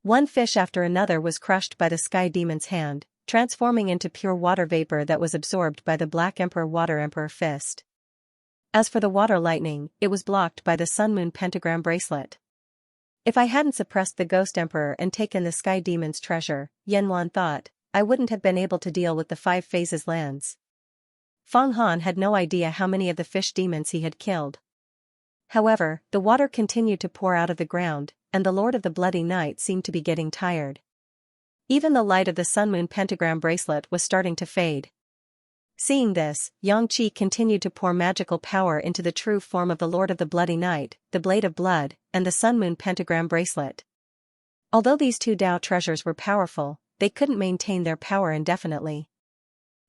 One fish after another was crushed by the sky demon's hand, transforming into pure water vapor that was absorbed by the Black Emperor Water Emperor Fist. As for the water lightning, it was blocked by the Sun Moon Pentagram Bracelet. If I hadn't suppressed the Ghost Emperor and taken the Sky Demon's treasure, Yanwan thought, I wouldn't have been able to deal with the 5 phases lands. Fang Han had no idea how many of the fish demons he had killed. However, the water continued to pour out of the ground, and the Lord of the Bloody Night seemed to be getting tired. Even the light of the Sun Moon Pentagram Bracelet was starting to fade. Seeing this, Yang Qi continued to pour magical power into the true form of the Lord of the Bloody Night, the Blade of Blood, and the Sun Moon Pentagram Bracelet. Although these 2 Dao treasures were powerful, they couldn't maintain their power indefinitely.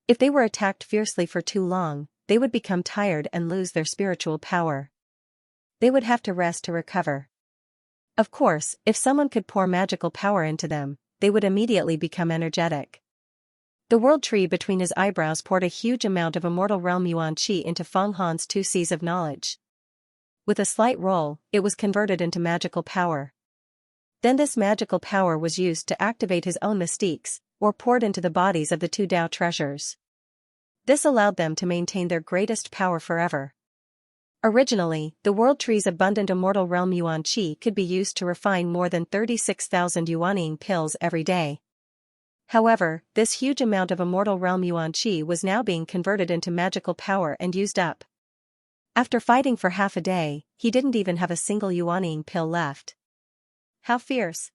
If they were attacked fiercely for too long, they would become tired and lose their spiritual power. They would have to rest to recover. Of course, if someone could pour magical power into them, they would immediately become energetic. The world tree between his eyebrows poured a huge amount of immortal realm yuan qi into Fang Han's 2 seas of knowledge. With a slight roll, it was converted into magical power. Then this magical power was used to activate his own mystiques, or poured into the bodies of the 2 Dao treasures. This allowed them to maintain their greatest power forever. Originally, the world tree's abundant immortal realm yuan qi could be used to refine more than 36,000 yuaning pills every day. However, this huge amount of immortal realm yuan qi was now being converted into magical power and used up. After fighting for half a day, he didn't even have a single yuaning pill left. How fierce!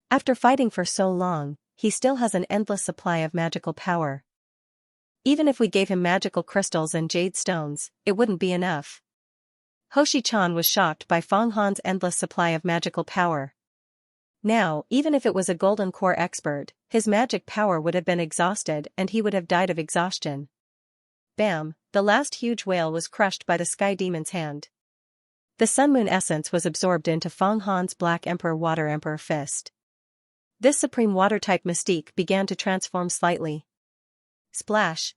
After fighting for so long, he still has an endless supply of magical power. Even if we gave him magical crystals and jade stones, it wouldn't be enough. Hoshi-chan was shocked by Fang Han's endless supply of magical power. Now, even if it was a golden core expert, his magic power would have been exhausted and he would have died of exhaustion. Bam! The last huge whale was crushed by the Sky Demon's hand. The Sun Moon essence was absorbed into Fang Han's Black Emperor Water Emperor Fist. This supreme water-type mystique began to transform slightly. Splash!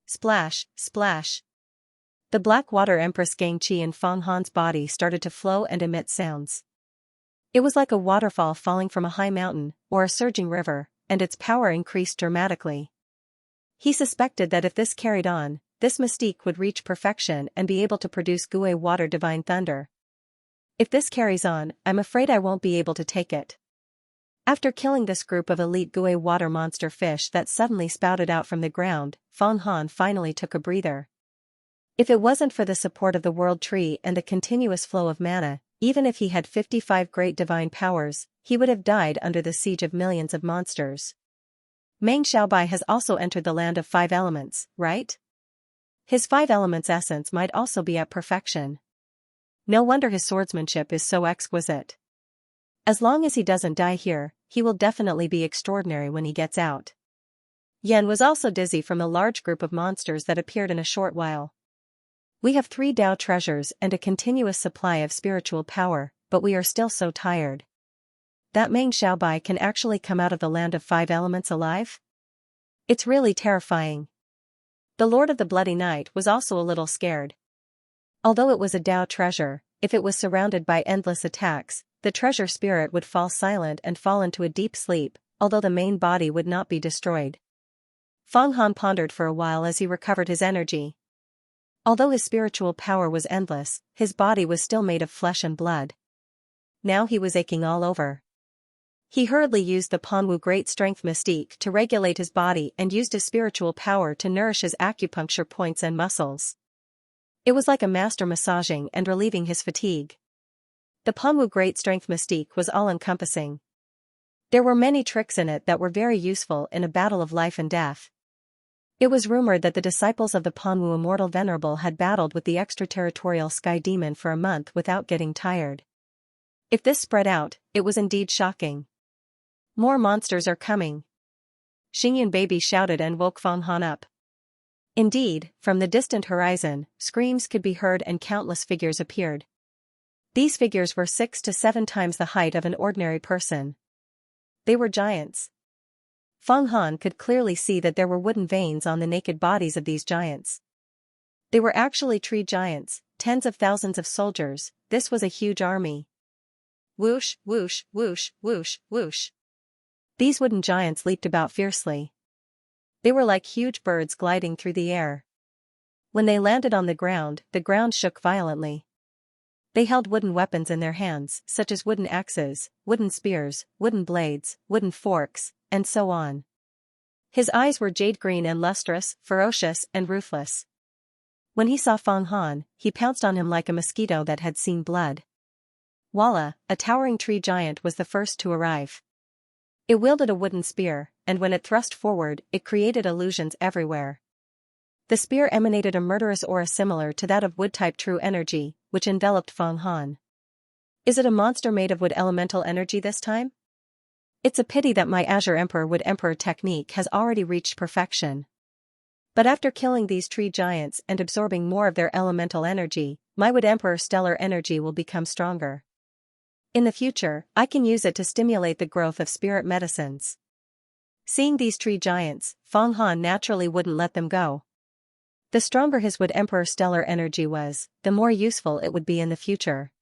Splash! Splash! The Black Water Empress Xianxia in Fang Han's body started to flow and emit sounds. It was like a waterfall falling from a high mountain, or a surging river, and its power increased dramatically. He suspected that if this carried on, this mystique would reach perfection and be able to produce Gui Water Divine Thunder. If this carries on, I'm afraid I won't be able to take it. After killing this group of elite Gui water monster fish that suddenly spouted out from the ground, Feng Han finally took a breather. If it wasn't for the support of the world tree and the continuous flow of mana, even if he had 55 great divine powers, he would have died under the siege of millions of monsters. Meng Xiaobai has also entered the land of 5 elements, right? His 5 elements essence might also be at perfection. No wonder his swordsmanship is so exquisite. As long as he doesn't die here, he will definitely be extraordinary when he gets out. Yan was also dizzy from the large group of monsters that appeared in a short while. We have 3 Dao treasures and a continuous supply of spiritual power, but we are still so tired. That Meng Xiaobai can actually come out of the land of 5 elements alive? It's really terrifying. The Lord of the Bloody Night was also a little scared. Although it was a Dao treasure, if it was surrounded by endless attacks, the treasure spirit would fall silent and fall into a deep sleep, although the main body would not be destroyed. Feng Han pondered for a while as he recovered his energy. Although his spiritual power was endless, his body was still made of flesh and blood. Now he was aching all over. He hurriedly used the Panwu Great Strength Mystique to regulate his body and used his spiritual power to nourish his acupuncture points and muscles. It was like a master massaging and relieving his fatigue. The Panwu Great Strength Mystique was all-encompassing. There were many tricks in it that were very useful in a battle of life and death. It was rumored that the disciples of the Panwu Immortal Venerable had battled with the extraterritorial Sky Demon for a month without getting tired. If this spread out, it was indeed shocking. More monsters are coming. Xingyun Baby shouted and woke Feng Han up. Indeed, from the distant horizon, screams could be heard and countless figures appeared. These figures were 6 to 7 times the height of an ordinary person. They were giants. Feng Han could clearly see that there were wooden veins on the naked bodies of these giants. They were actually tree giants, tens of thousands of soldiers. This was a huge army. Whoosh, whoosh, whoosh, whoosh, whoosh. These wooden giants leaped about fiercely. They were like huge birds gliding through the air. When they landed on the ground shook violently. They held wooden weapons in their hands, such as wooden axes, wooden spears, wooden blades, wooden forks, and so on. His eyes were jade green and lustrous, ferocious and ruthless. When he saw Feng Han, he pounced on him like a mosquito that had seen blood. Walla, a towering tree giant, was the first to arrive. It wielded a wooden spear, and when it thrust forward, it created illusions everywhere. The spear emanated a murderous aura similar to that of wood-type true energy, which enveloped Feng Han. Is it a monster made of wood elemental energy this time? It's a pity that my Azure Emperor Wood Emperor technique has already reached perfection. But after killing these tree giants and absorbing more of their elemental energy, my Wood Emperor stellar energy will become stronger. In the future, I can use it to stimulate the growth of spirit medicines. Seeing these tree giants, Feng Han naturally wouldn't let them go. The stronger his Wood Emperor stellar energy was, the more useful it would be in the future.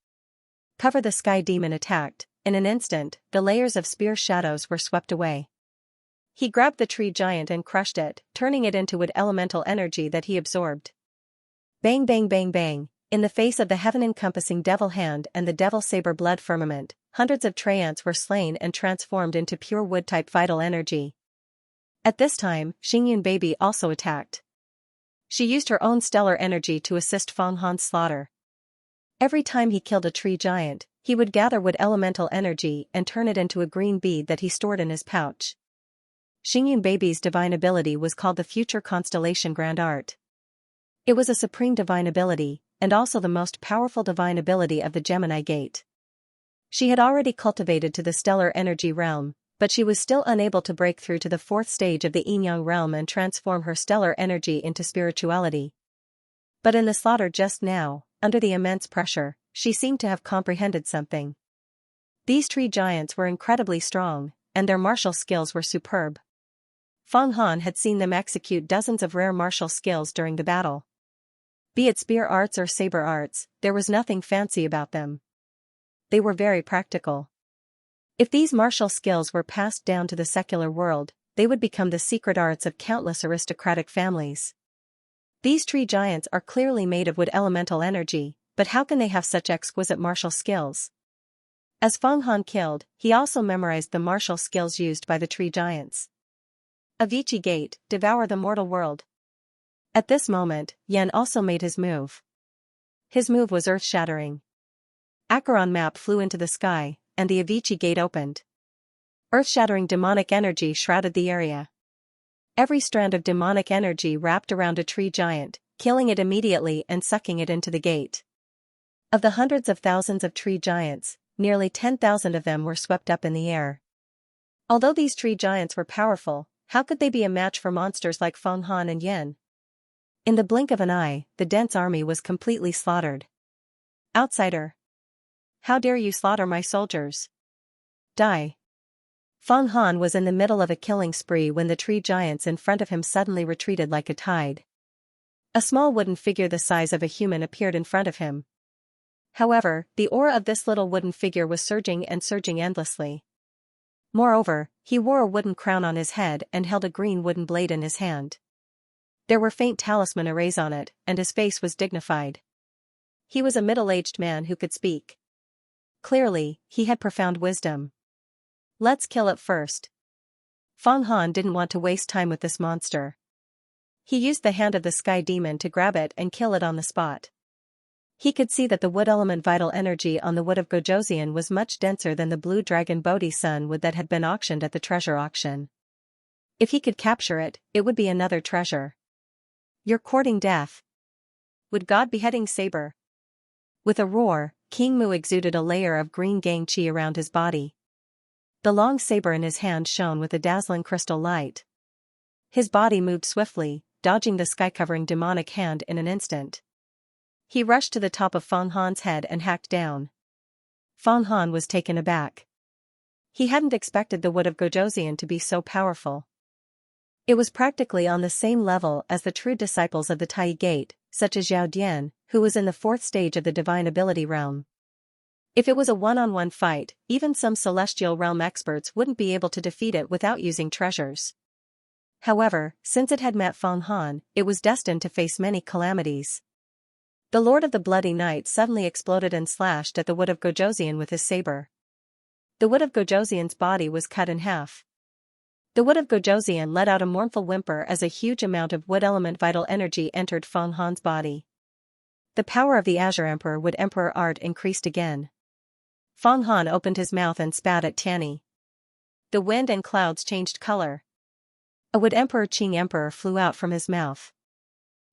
Cover the Sky Demon attacked. In an instant, the layers of spear shadows were swept away. He grabbed the tree giant and crushed it, turning it into wood elemental energy that he absorbed. Bang bang bang bang. In the face of the heaven-encompassing devil hand and the devil saber blood firmament, hundreds of Treants were slain and transformed into pure wood-type vital energy. At this time, Xingyun Baby also attacked. She used her own stellar energy to assist Feng Han's slaughter. Every time he killed a tree giant, he would gather wood elemental energy and turn it into a green bead that he stored in his pouch. Xingyun Baby's divine ability was called the Future Constellation Grand Art. It was a supreme divine ability, and also the most powerful divine ability of the Gemini Gate. She had already cultivated to the stellar energy realm, but she was still unable to break through to the 4th stage of the Yin-Yang realm and transform her stellar energy into spirituality. But in the slaughter just now, under the immense pressure, she seemed to have comprehended something. These tree giants were incredibly strong, and their martial skills were superb. Feng Han had seen them execute dozens of rare martial skills during the battle. Be it spear arts or saber arts, there was nothing fancy about them. They were very practical. If these martial skills were passed down to the secular world, they would become the secret arts of countless aristocratic families. These tree giants are clearly made of wood elemental energy, but how can they have such exquisite martial skills? As Feng Han killed, he also memorized the martial skills used by the tree giants. Avicii Gate, devour the mortal world. At this moment, Yan also made his move. His move was earth-shattering. Acheron map flew into the sky, and the Avicii Gate opened. Earth-shattering demonic energy shrouded the area. Every strand of demonic energy wrapped around a tree giant, killing it immediately and sucking it into the gate. Of the hundreds of thousands of tree giants, nearly 10,000 of them were swept up in the air. Although these tree giants were powerful, how could they be a match for monsters like Feng Han and Yan? In the blink of an eye, the dense army was completely slaughtered. Outsider! How dare you slaughter my soldiers? Die! Feng Han was in the middle of a killing spree when the tree giants in front of him suddenly retreated like a tide. A small wooden figure the size of a human appeared in front of him. However, the aura of this little wooden figure was surging and surging endlessly. Moreover, he wore a wooden crown on his head and held a green wooden blade in his hand. There were faint talisman arrays on it, and his face was dignified. He was a middle-aged man who could speak. Clearly, he had profound wisdom. Let's kill it first. Feng Han didn't want to waste time with this monster. He used the hand of the sky demon to grab it and kill it on the spot. He could see that the wood element vital energy on the wood of Gojoseon was much denser than the blue dragon Bodhi sun wood that had been auctioned at the treasure auction. If he could capture it, it would be another treasure. You're courting death. Would God beheading saber? With a roar, King Mu exuded a layer of green gang chi around his body. The long saber in his hand shone with a dazzling crystal light. His body moved swiftly, dodging the sky-covering demonic hand in an instant. He rushed to the top of Feng Han's head and hacked down. Feng Han was taken aback. He hadn't expected the wood of Gojoseon to be so powerful. It was practically on the same level as the true disciples of the Tai Gate, such as Zhao Dian, who was in the fourth stage of the divine ability realm. If it was a one-on-one fight, even some celestial realm experts wouldn't be able to defeat it without using treasures. However, since it had met Feng Han, it was destined to face many calamities. The Lord of the Bloody Night suddenly exploded and slashed at the wood of Gojoseon with his saber. The wood of Gojoseon's body was cut in half. The wood of Gojoseon let out a mournful whimper as a huge amount of wood element vital energy entered Feng Han's body. The power of the Azure Emperor Wood Emperor art increased again. Feng Han opened his mouth and spat at Tianyi. The wind and clouds changed color. A Wood Emperor Qing Emperor flew out from his mouth.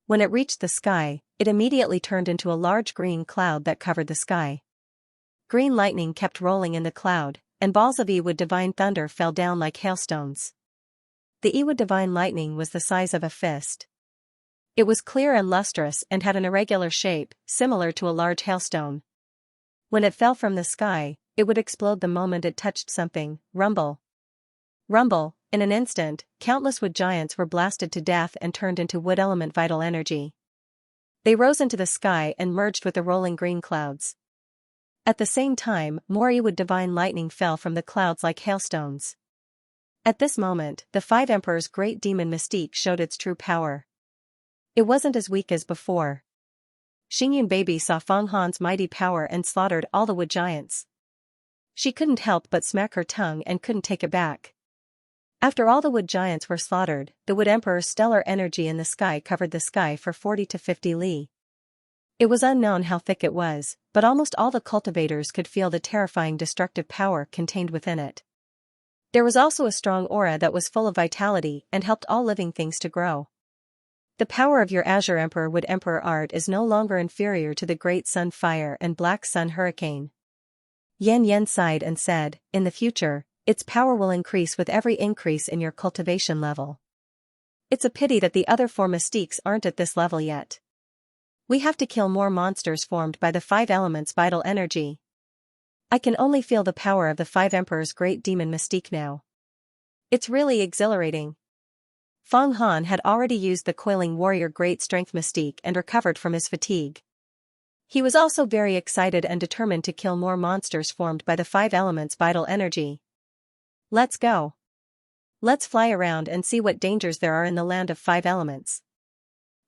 When it reached the sky, it immediately turned into a large green cloud that covered the sky. Green lightning kept rolling in the cloud, and balls of Ewood Divine Thunder fell down like hailstones. The Ewood Divine Lightning was the size of a fist. It was clear and lustrous and had an irregular shape, similar to a large hailstone. When it fell from the sky, it would explode the moment it touched something. Rumble. Rumble. In an instant, countless wood giants were blasted to death and turned into wood element vital energy. They rose into the sky and merged with the rolling green clouds. At the same time, more Ewood Divine Lightning fell from the clouds like hailstones. At this moment, the Five Emperors' great demon mystique showed its true power. It wasn't as weak as before. Xingyun Baby saw Feng Han's mighty power and slaughtered all the wood giants. She couldn't help but smack her tongue and couldn't take it back. After all the wood giants were slaughtered, the Wood Emperor's stellar energy in the sky covered the sky for 40 to 50 li. It was unknown how thick it was, but almost all the cultivators could feel the terrifying destructive power contained within it. There was also a strong aura that was full of vitality and helped all living things to grow. The power of your Azure Emperor Wood Emperor art is no longer inferior to the Great Sun Fire and Black Sun Hurricane. Yan Yan sighed and said, in the future, its power will increase with every increase in your cultivation level. It's a pity that the other four mystiques aren't at this level yet. We have to kill more monsters formed by the five elements vital energy. I can only feel the power of the Five Emperors' great demon mystique now. It's really exhilarating. Feng Han had already used the Coiling Warrior Great Strength mystique and recovered from his fatigue. He was also very excited and determined to kill more monsters formed by the five elements vital energy. Let's go. Let's fly around and see what dangers there are in the land of five elements.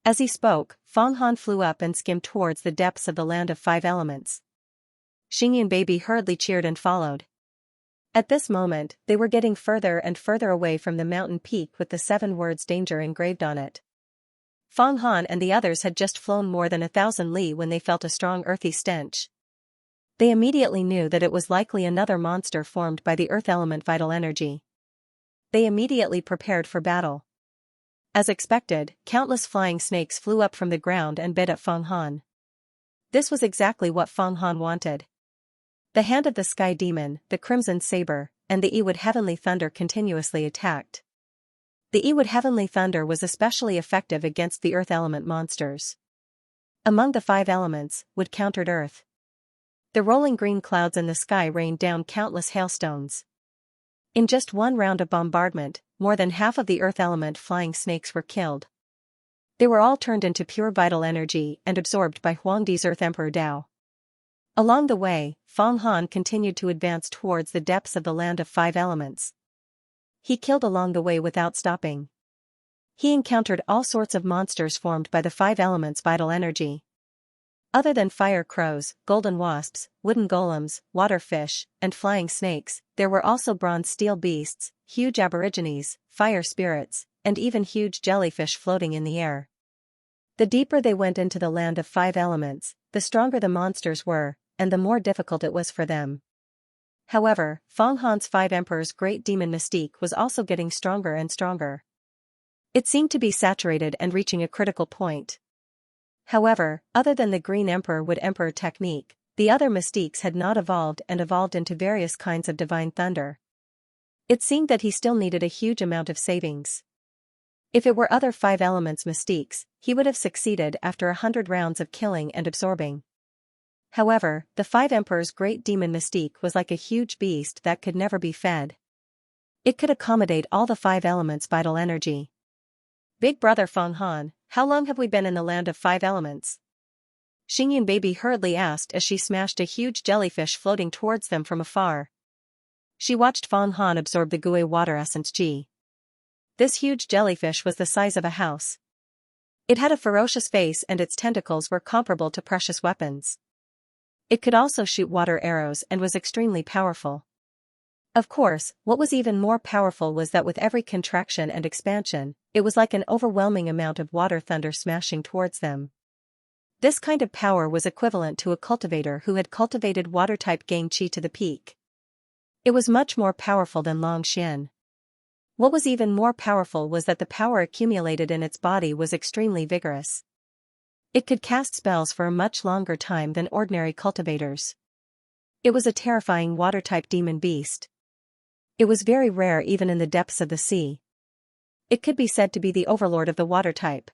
As he spoke, Fang Han flew up and skimmed towards the depths of the land of five elements. Xingyan baby hurriedly cheered and followed. At this moment, they were getting further and further away from the mountain peak with the 7 words danger engraved on it. Fang Han and the others had just flown more than 1,000 li when they felt a strong earthy stench. They immediately knew that it was likely another monster formed by the earth element vital energy. They immediately prepared for battle. As expected, countless flying snakes flew up from the ground and bit at Fang Han. This was exactly what Fang Han wanted. The hand of the sky demon, the crimson saber, and the Ewood heavenly thunder continuously attacked. The Ewood heavenly thunder was especially effective against the earth element monsters. Among the 5 elements, wood countered earth. The rolling green clouds in the sky rained down countless hailstones. In just one round of bombardment, more than half of the earth element flying snakes were killed. They were all turned into pure vital energy and absorbed by Huangdi's Earth Emperor Dao. Along the way, Fang Han continued to advance towards the depths of the land of 5 elements. He killed along the way without stopping. He encountered all sorts of monsters formed by the 5 elements vital energy. Other than fire crows, golden wasps, wooden golems, water fish, and flying snakes, there were also bronze steel beasts, huge aborigines, fire spirits, and even huge jellyfish floating in the air. The deeper they went into the land of 5 elements, the stronger the monsters were, and the more difficult it was for them. However, Fang Han's 5 emperors' great demon mystique was also getting stronger and stronger. It seemed to be saturated and reaching a critical point. However, other than the Green Emperor Wood Emperor technique, the other mystiques had not evolved and evolved into various kinds of divine thunder. It seemed that he still needed a huge amount of savings. If it were other 5 elements mystiques, he would have succeeded after 100 rounds of killing and absorbing. However, the 5 emperors' great demon mystique was like a huge beast that could never be fed. It could accommodate all the 5 elements' vital energy. Big brother Fang Han, how long have we been in the land of 5 elements? Xingyan baby hurriedly asked as she smashed a huge jellyfish floating towards them from afar. She watched Fang Han absorb the Gui water essence G. This huge jellyfish was the size of a house. It had a ferocious face and its tentacles were comparable to precious weapons. It could also shoot water arrows and was extremely powerful. Of course, what was even more powerful was that with every contraction and expansion, it was like an overwhelming amount of water thunder smashing towards them. This kind of power was equivalent to a cultivator who had cultivated water-type Gang Qi to the peak. It was much more powerful than Long Xian. What was even more powerful was that the power accumulated in its body was extremely vigorous. It could cast spells for a much longer time than ordinary cultivators. It was a terrifying water-type demon beast. It was very rare even in the depths of the sea. It could be said to be the overlord of the water type.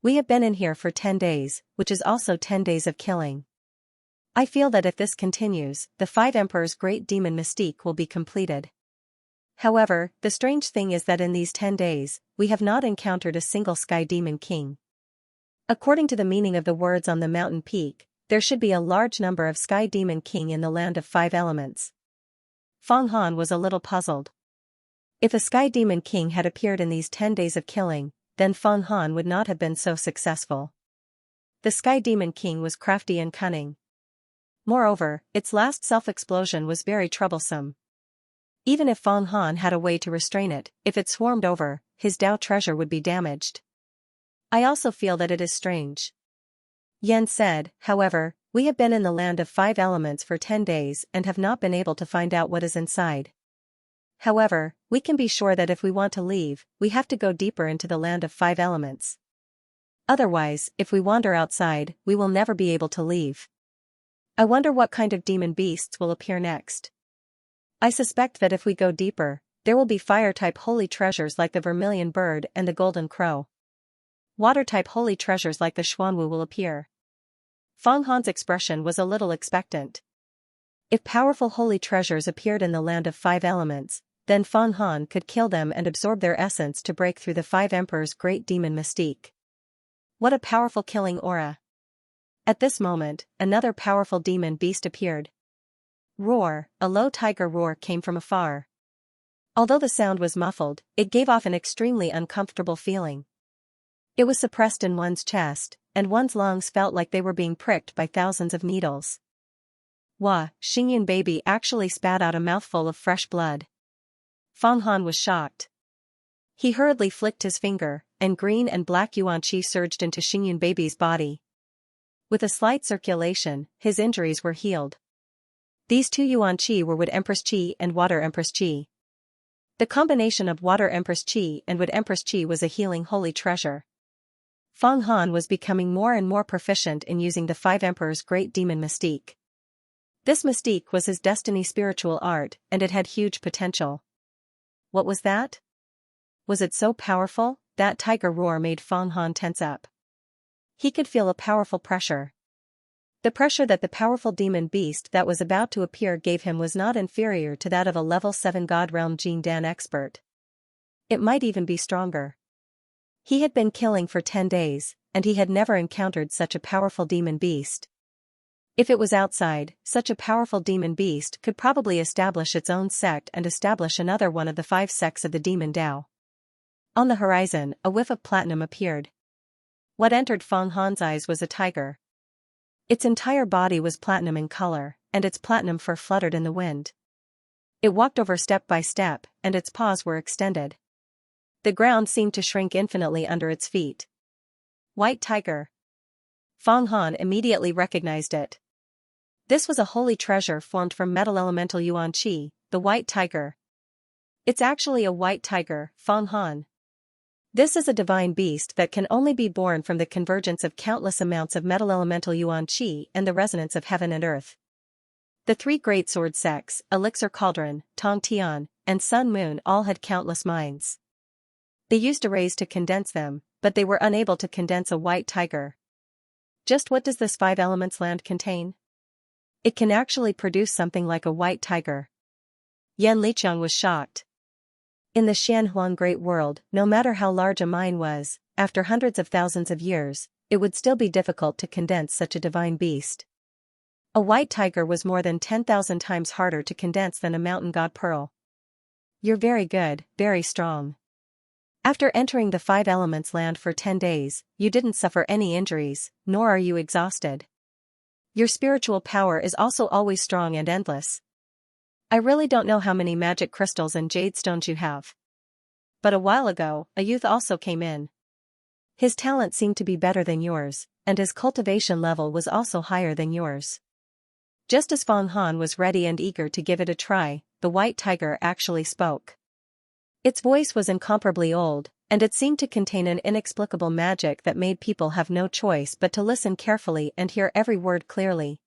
We have been in here for 10 days, which is also 10 days of killing. I feel that if this continues, the 5 emperors' great demon mystique will be completed. However, the strange thing is that in these 10 days, we have not encountered a single sky demon king. According to the meaning of the words on the mountain peak, there should be a large number of sky demon king in the land of 5 elements. Fang Han was a little puzzled. If a sky demon king had appeared in these 10 days of killing, then Fang Han would not have been so successful. The sky demon king was crafty and cunning. Moreover, its last self-explosion was very troublesome. Even if Fang Han had a way to restrain it, if it swarmed over, his Dao treasure would be damaged. I also feel that it is strange. Yan said, however, we have been in the land of 5 elements for 10 days and have not been able to find out what is inside. However, we can be sure that if we want to leave, we have to go deeper into the land of 5 elements. Otherwise, if we wander outside, we will never be able to leave. I wonder what kind of demon beasts will appear next. I suspect that if we go deeper, there will be fire-type holy treasures like the vermilion bird and the golden crow. Water-type holy treasures like the Xuanwu will appear. Fang Han's expression was a little expectant. If powerful holy treasures appeared in the land of 5 elements, then Fang Han could kill them and absorb their essence to break through the 5 emperors' great demon mystique. What a powerful killing aura. At this moment, another powerful demon beast appeared. Roar, a low tiger roar came from afar. Although the sound was muffled, it gave off an extremely uncomfortable feeling. It was suppressed in one's chest, and one's lungs felt like they were being pricked by thousands of needles. Wah, Xingyin baby actually spat out a mouthful of fresh blood. Feng Han was shocked. He hurriedly flicked his finger, and green and black yuan qi surged into Xingyin baby's body. With a slight circulation, his injuries were healed. These two yuan qi were Wood Empress qi and Water Empress qi. The combination of Water Empress qi and Wood Empress qi was a healing holy treasure. Feng Han was becoming more and more proficient in using the Five Emperors' great demon mystique. This mystique was his destiny spiritual art, and it had huge potential. What was that? Was it so powerful? That tiger roar made Feng Han tense up. He could feel a powerful pressure. The pressure that the powerful demon beast that was about to appear gave him was not inferior to that of a level 7 God Realm Jin Dan expert. It might even be stronger. He had been killing for 10 days, and he had never encountered such a powerful demon beast. If it was outside, such a powerful demon beast could probably establish its own sect and establish another one of the 5 sects of the demon Tao. On the horizon, a whiff of platinum appeared. What entered Feng Han's eyes was a tiger. Its entire body was platinum in color, and its platinum fur fluttered in the wind. It walked over step by step, and its paws were extended. The ground seemed to shrink infinitely under its feet. White tiger. Feng Han immediately recognized it. This was a holy treasure formed from metal elemental yuan qi, the white tiger. It's actually a white tiger, Feng Han. This is a divine beast that can only be born from the convergence of countless amounts of metal elemental yuan qi and the resonance of heaven and earth. The 3 great sword sects, Elixir Cauldron, Tong Tian, and Sun Moon all had countless minds. They used arrays to condense them, but they were unable to condense a white tiger. Just what does this 5 elements land contain? It can actually produce something like a white tiger. Yan Liqiang was shocked. In the Xianhuang Great World, no matter how large a mine was, after hundreds of thousands of years, it would still be difficult to condense such a divine beast. A white tiger was more than 10,000 times harder to condense than a mountain god pearl. You're very good, very strong. After entering the 5 elements land for 10 days, you didn't suffer any injuries, nor are you exhausted. Your spiritual power is also always strong and endless. I really don't know how many magic crystals and jade stones you have. But a while ago, a youth also came in. His talent seemed to be better than yours, and his cultivation level was also higher than yours. Just as Feng Han was ready and eager to give it a try, the white tiger actually spoke. Its voice was incomparably old, and it seemed to contain an inexplicable magic that made people have no choice but to listen carefully and hear every word clearly.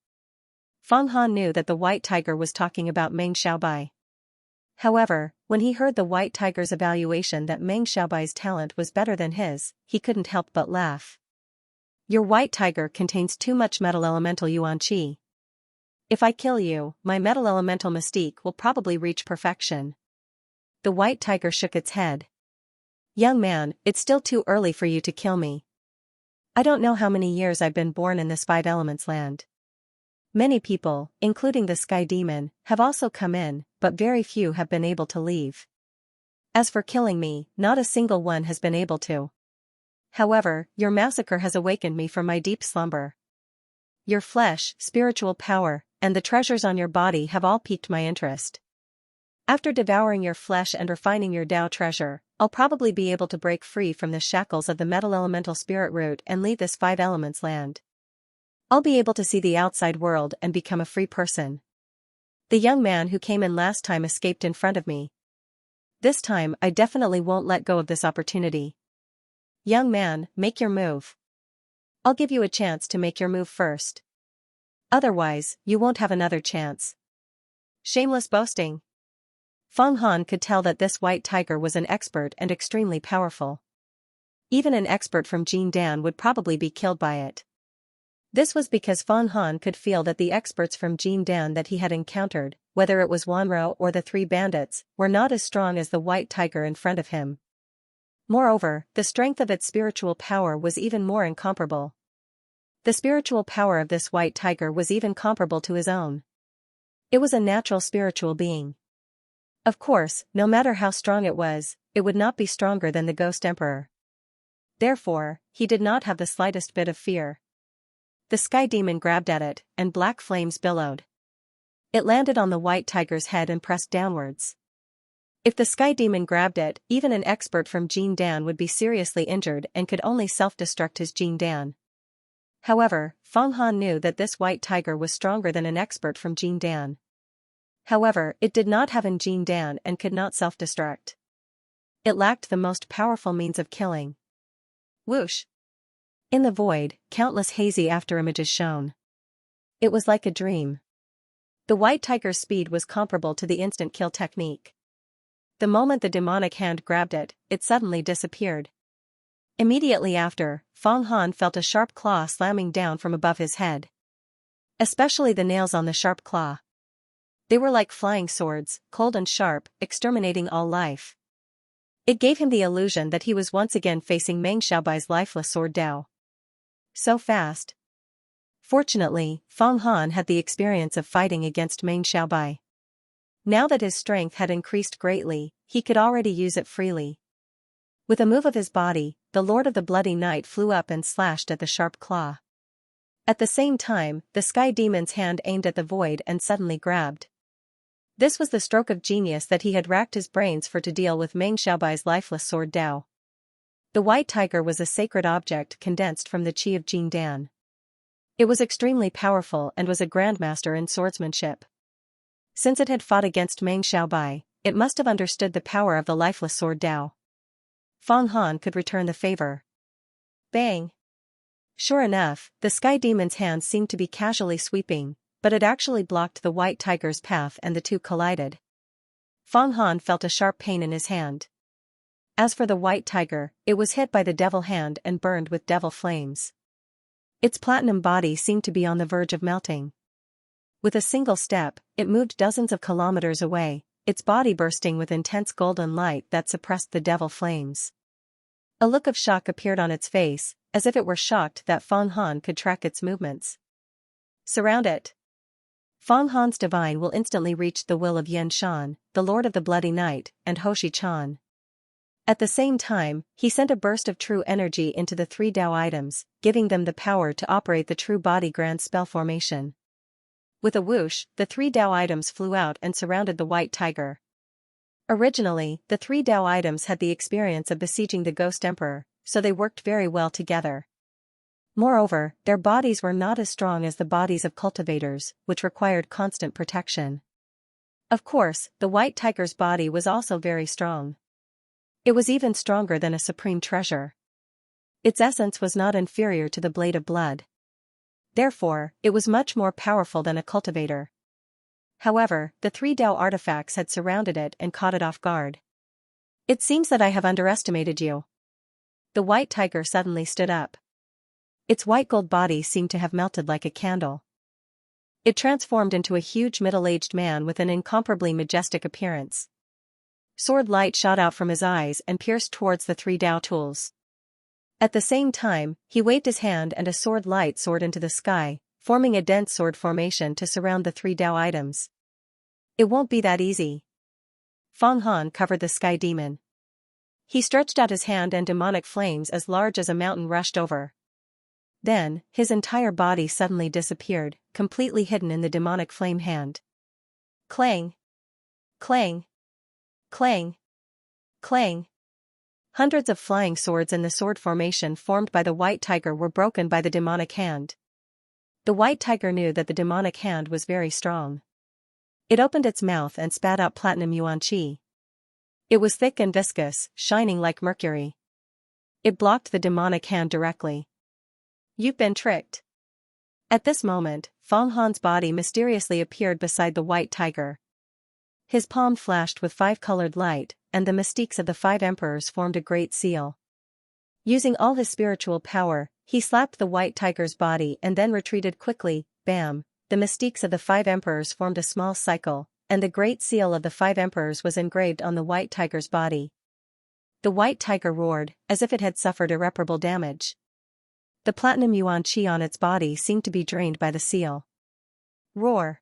Feng Han knew that the white tiger was talking about Meng Xiaobai. However, when he heard the white tiger's evaluation that Meng Xiaobai's talent was better than his, he couldn't help but laugh. Your white tiger contains too much metal elemental yuan qi. If I kill you, my metal elemental mystique will probably reach perfection. The white tiger shook its head. Young man, it's still too early for you to kill me. I don't know how many years I've been born in this 5 elements land. Many people, including the sky demon, have also come in, but very few have been able to leave. As for killing me, not a single one has been able to. However, your massacre has awakened me from my deep slumber. Your flesh, spiritual power, and the treasures on your body have all piqued my interest. After devouring your flesh and refining your Tao treasure, I'll probably be able to break free from the shackles of the metal elemental spirit root and leave this 5 elements land. I'll be able to see the outside world and become a free person. The young man who came in last time escaped in front of me. This time I definitely won't let go of this opportunity. Young man, make your move. I'll give you a chance to make your move first. Otherwise, you won't have another chance. Shameless boasting. Feng Han could tell that this white tiger was an expert and extremely powerful. Even an expert from Jin Dan would probably be killed by it. This was because Feng Han could feel that the experts from Jin Dan that he had encountered, whether it was Wanro or the 3 bandits, were not as strong as the white tiger in front of him. Moreover, the strength of its spiritual power was even more incomparable. The spiritual power of this white tiger was even comparable to his own. It was a natural spiritual being. Of course, no matter how strong it would not be stronger than the Ghost Emperor. Therefore, he did not have the slightest bit of fear. The sky demon grabbed at it, and black flames billowed. It landed on the white tiger's head and pressed downwards. If the sky demon grabbed it, even an expert from Jin Dan would be seriously injured and could only self-destruct his Jin Dan. However, Feng Han knew that this white tiger was stronger than an expert from Jin Dan. However, it did not have an Jin Dan and could not self-destruct. It lacked the most powerful means of killing. Whoosh! In the void, countless hazy afterimages shone. It was like a dream. The white tiger's speed was comparable to the instant kill technique. The moment the demonic hand grabbed it, it suddenly disappeared. Immediately after, Feng Han felt a sharp claw slamming down from above his head. Especially the nails on the sharp claw. They were like flying swords, cold and sharp, exterminating all life. It gave him the illusion that he was once again facing Meng Xiaobai's lifeless sword Dao. So fast. Fortunately, Feng Han had the experience of fighting against Meng Xiaobai. Now that his strength had increased greatly, he could already use it freely. With a move of his body, the Lord of the Bloody Night flew up and slashed at the sharp claw. At the same time, the sky demon's hand aimed at the void and suddenly grabbed. This was the stroke of genius that he had racked his brains for to deal with Meng Xiaobai's lifeless sword Dao. The white tiger was a sacred object condensed from the qi of Jin Dan. It was extremely powerful and was a grandmaster in swordsmanship. Since it had fought against Meng Xiaobai, it must have understood the power of the lifeless sword Dao. Feng Han could return the favor. Bang! Sure enough, the sky demon's hand seemed to be casually sweeping, but it actually blocked the white tiger's path and the two collided. Feng Han felt a sharp pain in his hand. As for the white tiger, it was hit by the devil hand and burned with devil flames. Its platinum body seemed to be on the verge of melting. With a single step, it moved dozens of kilometers away, its body bursting with intense golden light that suppressed the devil flames. A look of shock appeared on its face, as if it were shocked that Feng Han could track its movements. Surround it. Feng Han's divine will instantly reached the will of Yan Shan, the Lord of the Bloody Night, and Hoshi Chan. At the same time, he sent a burst of true energy into the three Dao items, giving them the power to operate the true body grand spell formation. With a whoosh, the three Dao items flew out and surrounded the white tiger. Originally, the three Dao items had the experience of besieging the Ghost Emperor, so they worked very well together. Moreover, their bodies were not as strong as the bodies of cultivators, which required constant protection. Of course, the white tiger's body was also very strong. It was even stronger than a supreme treasure. Its essence was not inferior to the blade of blood. Therefore, it was much more powerful than a cultivator. However, the three Dao artifacts had surrounded it and caught it off guard. It seems that I have underestimated you. The white tiger suddenly stood up. Its white gold body seemed to have melted like a candle. It transformed into a huge middle-aged man with an incomparably majestic appearance. Sword light shot out from his eyes and pierced towards the three Dao tools. At the same time, he waved his hand and a sword light soared into the sky, forming a dense sword formation to surround the three Dao items. It won't be that easy. Feng Han covered the sky demon. He stretched out his hand and demonic flames as large as a mountain rushed over. Then, his entire body suddenly disappeared, completely hidden in the demonic flame hand. Clang! Clang! Clang! Clang! Hundreds of flying swords in the sword formation formed by the white tiger were broken by the demonic hand. The white tiger knew that the demonic hand was very strong. It opened its mouth and spat out platinum yuan qi. It was thick and viscous, shining like mercury. It blocked the demonic hand directly. You've been tricked. At this moment, Feng Han's body mysteriously appeared beside the white tiger. His palm flashed with five-colored light, and the mystiques of the five emperors formed a great seal. Using all his spiritual power, he slapped the white tiger's body and then retreated quickly. Bam! The mystiques of the five emperors formed a small cycle, and the great seal of the five emperors was engraved on the white tiger's body. The white tiger roared, as if it had suffered irreparable damage. The platinum yuan qi on its body seemed to be drained by the seal. Roar!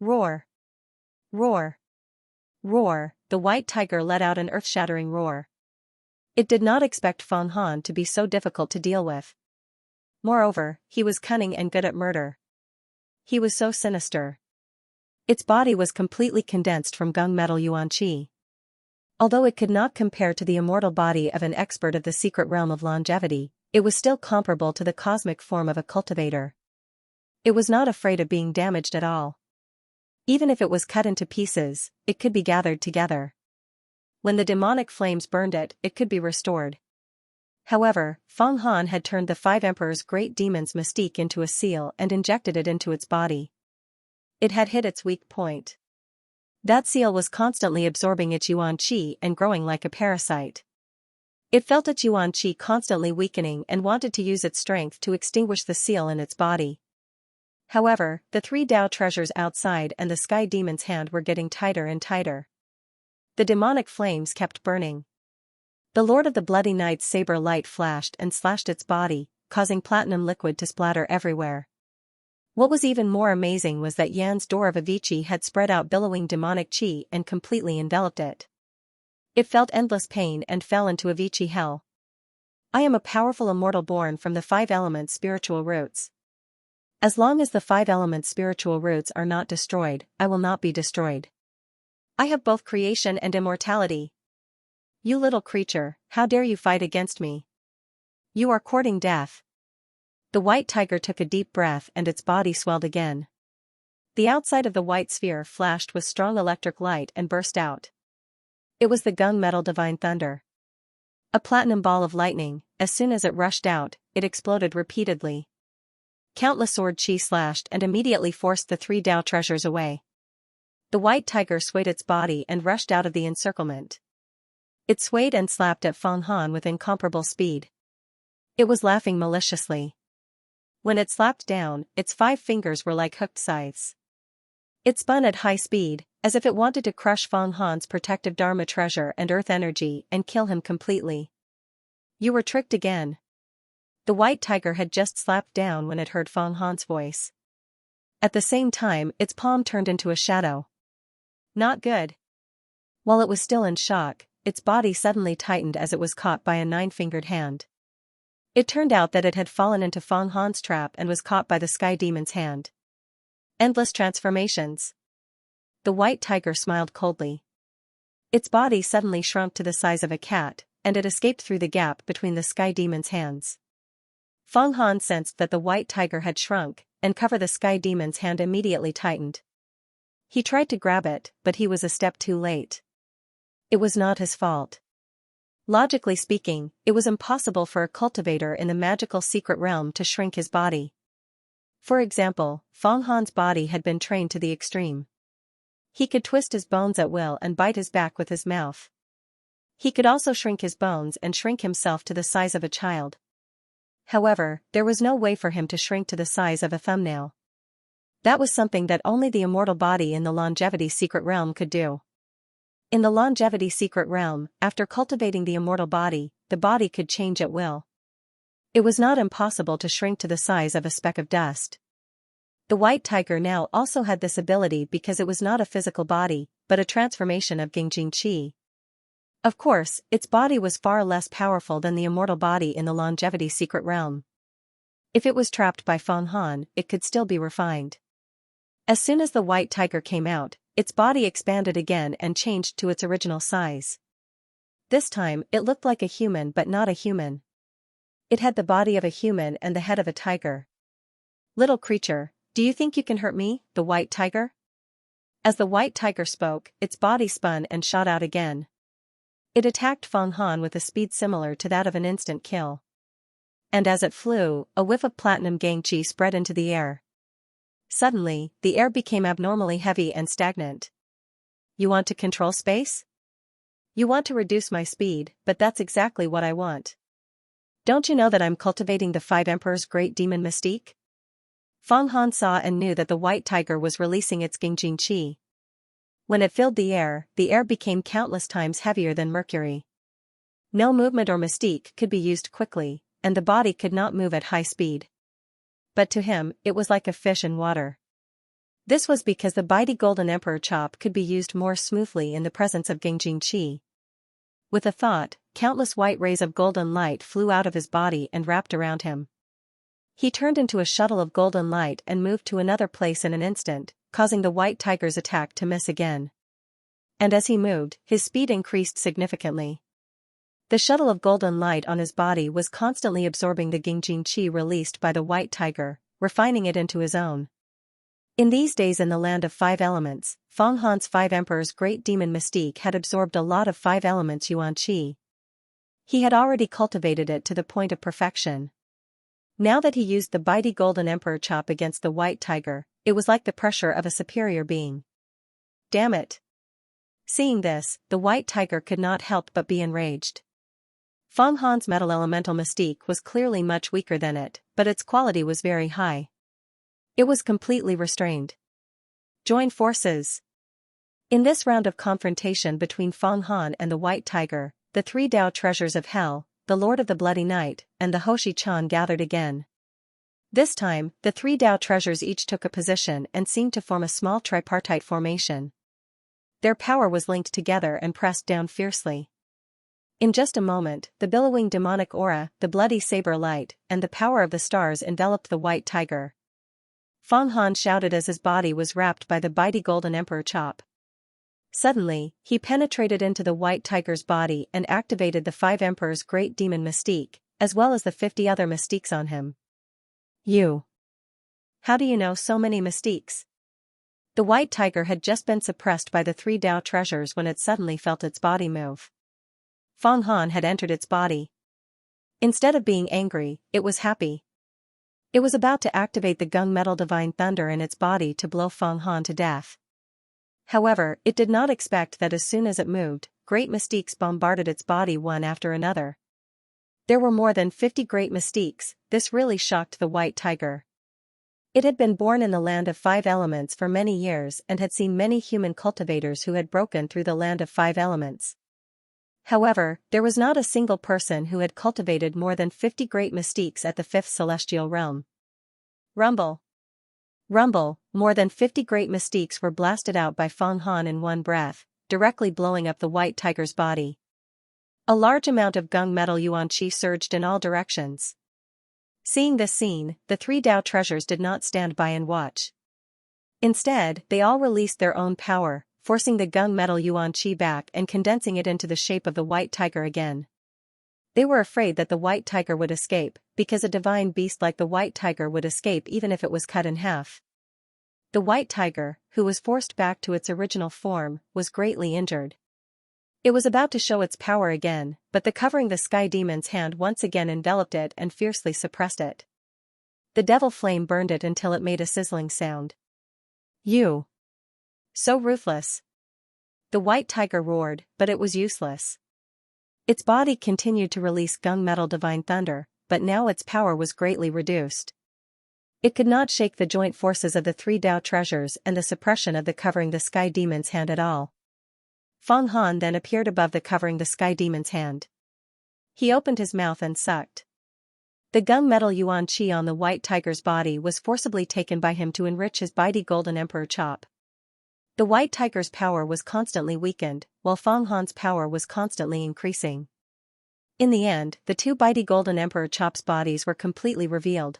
Roar! Roar! Roar! The white tiger let out an earth-shattering roar. It did not expect Feng Han to be so difficult to deal with. Moreover, he was cunning and good at murder. He was so sinister. Its body was completely condensed from gunmetal yuan qi. Although it could not compare to the immortal body of an expert of the secret realm of longevity, it was still comparable to the cosmic form of a cultivator. It was not afraid of being damaged at all. Even if it was cut into pieces, it could be gathered together. When the demonic flames burned it, it could be restored. However, Feng Han had turned the 5 Emperor's great demon's mystique into a seal and injected it into its body. It had hit its weak point. That seal was constantly absorbing its yuan qi and growing like a parasite. It felt its yuan qi constantly weakening and wanted to use its strength to extinguish the seal in its body. However, the 3 Dao treasures outside and the sky demon's hand were getting tighter and tighter. The demonic flames kept burning. The Lord of the Bloody Night's saber light flashed and slashed its body, causing platinum liquid to splatter everywhere. What was even more amazing was that Yan's door of Avicii had spread out billowing demonic qi and completely enveloped it. It felt endless pain and fell into Avicii hell. I am a powerful immortal born from the 5 elements spiritual roots. As long as the 5 elements spiritual roots are not destroyed, I will not be destroyed. I have both creation and immortality. You little creature, how dare you fight against me? You are courting death. The white tiger took a deep breath and its body swelled again. The outside of the white sphere flashed with strong electric light and burst out. It was the gunmetal divine thunder. A platinum ball of lightning. As soon as it rushed out, it exploded repeatedly. Countless sword qi slashed and immediately forced the 3 Dao treasures away. The white tiger swayed its body and rushed out of the encirclement. It swayed and slapped at Feng Han with incomparable speed. It was laughing maliciously. When it slapped down, its 5 fingers were like hooked scythes. It spun at high speed, as if it wanted to crush Feng Han's protective Dharma treasure and earth energy and kill him completely. You were tricked again. The white tiger had just slapped down when it heard Feng Han's voice. At the same time, its palm turned into a shadow. Not good. While it was still in shock, its body suddenly tightened as it was caught by a 9-fingered hand. It turned out that it had fallen into Feng Han's trap and was caught by the sky demon's hand. Endless transformations. The white tiger smiled coldly. Its body suddenly shrunk to the size of a cat, and it escaped through the gap between the sky demon's hands. Feng Han sensed that the white tiger had shrunk, and cover the sky demon's hand immediately tightened. He tried to grab it, but he was a step too late. It was not his fault. Logically speaking, it was impossible for a cultivator in the magical secret realm to shrink his body. For example, Feng Han's body had been trained to the extreme. He could twist his bones at will and bite his back with his mouth. He could also shrink his bones and shrink himself to the size of a child. However, there was no way for him to shrink to the size of a thumbnail. That was something that only the immortal body in the longevity secret realm could do. In the longevity secret realm, after cultivating the immortal body, the body could change at will. It was not impossible to shrink to the size of a speck of dust. The white tiger now also had this ability because it was not a physical body, but a transformation of Gengjing Qi. Of course, its body was far less powerful than the immortal body in the longevity secret realm. If it was trapped by Feng Han, it could still be refined. As soon as the white tiger came out, its body expanded again and changed to its original size. This time, it looked like a human but not a human. It had the body of a human and the head of a tiger. Little creature, do you think you can hurt me, the white tiger? As the white tiger spoke, its body spun and shot out again. It attacked Feng Han with a speed similar to that of an instant kill. And as it flew, a whiff of platinum Gangchi spread into the air. Suddenly, the air became abnormally heavy and stagnant. You want to control space? You want to reduce my speed, but that's exactly what I want. Don't you know that I'm cultivating the 5 Emperor's great demon mystique? Feng Han saw and knew that the white tiger was releasing its Gengjing Qi. When it filled the air became countless times heavier than mercury. No movement or mystique could be used quickly, and the body could not move at high speed. But to him, it was like a fish in water. This was because the mighty golden emperor chop could be used more smoothly in the presence of Gengjing Qi. With a thought, countless white rays of golden light flew out of his body and wrapped around him. He turned into a shuttle of golden light and moved to another place in an instant, causing the white tiger's attack to miss again. And as he moved, his speed increased significantly. The shuttle of golden light on his body was constantly absorbing the Gingjin Qi released by the white tiger, refining it into his own. In these days in the land of 5 elements, Feng Han's 5 emperors' great demon mystique had absorbed a lot of 5 elements Yuan Qi. He had already cultivated it to the point of perfection. Now that he used the mighty golden emperor chop against the white tiger, it was like the pressure of a superior being. Damn it! Seeing this, the white tiger could not help but be enraged. Feng Han's metal elemental mystique was clearly much weaker than it, but its quality was very high. It was completely restrained. Join forces. In this round of confrontation between Feng Han and the white tiger, the 3 Dao treasures of hell, the Lord of the Bloody Night, and the Hoshi Chan gathered again. This time, the 3 Dao treasures each took a position and seemed to form a small tripartite formation. Their power was linked together and pressed down fiercely. In just a moment, the billowing demonic aura, the bloody saber light, and the power of the stars enveloped the white tiger. Feng Han shouted as his body was wrapped by the mighty golden emperor chop. Suddenly, he penetrated into the white tiger's body and activated the 5 emperors' great demon mystique, as well as the 50 other mystiques on him. You. How do you know so many mystiques? The white tiger had just been suppressed by the 3 Dao treasures when it suddenly felt its body move. Feng Han had entered its body. Instead of being angry, it was happy. It was about to activate the gunmetal divine thunder in its body to blow Feng Han to death. However, it did not expect that as soon as it moved, great mystiques bombarded its body one after another. There were more than 50 great mystiques. This really shocked the white tiger. It had been born in the land of 5 elements for many years and had seen many human cultivators who had broken through the land of 5 elements. However, there was not a single person who had cultivated more than 50 great mystiques at the 5th celestial realm. Rumble. Rumble, more than 50 great mystiques were blasted out by Feng Han in one breath, directly blowing up the white tiger's body. A large amount of gunmetal Yuan Qi surged in all directions. Seeing this scene, the 3 Dao treasures did not stand by and watch. Instead, they all released their own power, forcing the gunmetal Yuan Qi back and condensing it into the shape of the white tiger again. They were afraid that the white tiger would escape, because a divine beast like the white tiger would escape even if it was cut in half. The white tiger, who was forced back to its original form, was greatly injured. It was about to show its power again, but the covering the sky demon's hand once again enveloped it and fiercely suppressed it. The devil flame burned it until it made a sizzling sound. You! So ruthless! The white tiger roared, but it was useless. Its body continued to release gunmetal divine thunder, but now its power was greatly reduced. It could not shake the joint forces of the 3 Dao treasures and the suppression of the covering the sky demon's hand at all. Feng Han then appeared above the covering the sky demon's hand. He opened his mouth and sucked. The gunmetal Yuan Qi on the white tiger's body was forcibly taken by him to enrich his mighty golden emperor chop. The white tiger's power was constantly weakened, while Feng Han's power was constantly increasing. In the end, the 2 mighty golden emperor chop's bodies were completely revealed.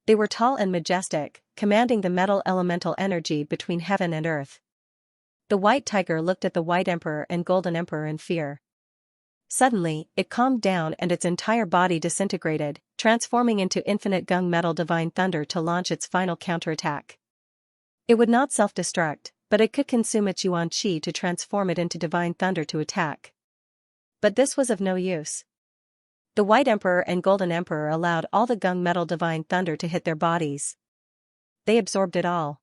They were tall and majestic, commanding the metal elemental energy between heaven and earth. The white tiger looked at the white emperor and golden emperor in fear. Suddenly, it calmed down and its entire body disintegrated, transforming into infinite gunmetal divine thunder to launch its final counterattack. It would not self-destruct, but it could consume its Yuan Qi to transform it into divine thunder to attack. But this was of no use. The white emperor and golden emperor allowed all the gunmetal divine thunder to hit their bodies. They absorbed it all.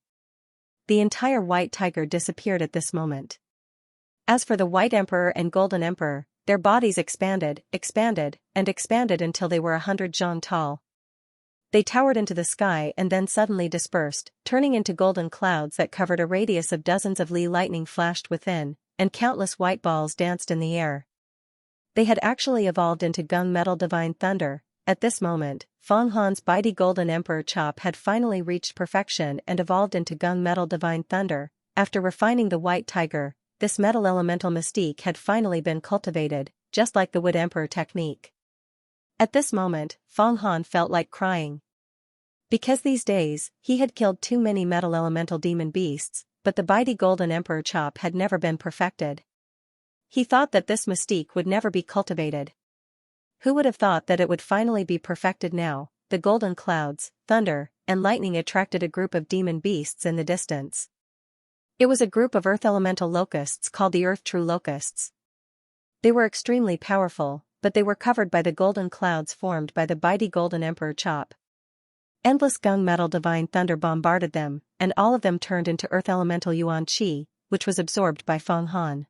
The entire white tiger disappeared at this moment. As for the white emperor and golden emperor, their bodies expanded, and expanded until they were 100 zhang tall. They towered into the sky and then suddenly dispersed, turning into golden clouds that covered a radius of dozens of li. Lightning flashed within, and countless white balls danced in the air. They had actually evolved into gunmetal divine thunder. At this moment, Feng Han's mighty golden emperor chop had finally reached perfection and evolved into gunmetal divine thunder. After refining the white tiger, this metal elemental mystique had finally been cultivated, just like the Wood Emperor technique. At this moment, Feng Han felt like crying. Because these days, he had killed too many metal elemental demon beasts, but the mighty Golden Emperor chop had never been perfected. He thought that this mystique would never be cultivated. Who would have thought that it would finally be perfected now? The golden clouds, thunder, and lightning attracted a group of demon beasts in the distance. It was a group of earth elemental locusts called the Earth True Locusts. They were extremely powerful, but they were covered by the golden clouds formed by the mighty Golden Emperor chop. Endless gunmetal divine thunder bombarded them, and all of them turned into earth elemental Yuan Qi, which was absorbed by Feng Han.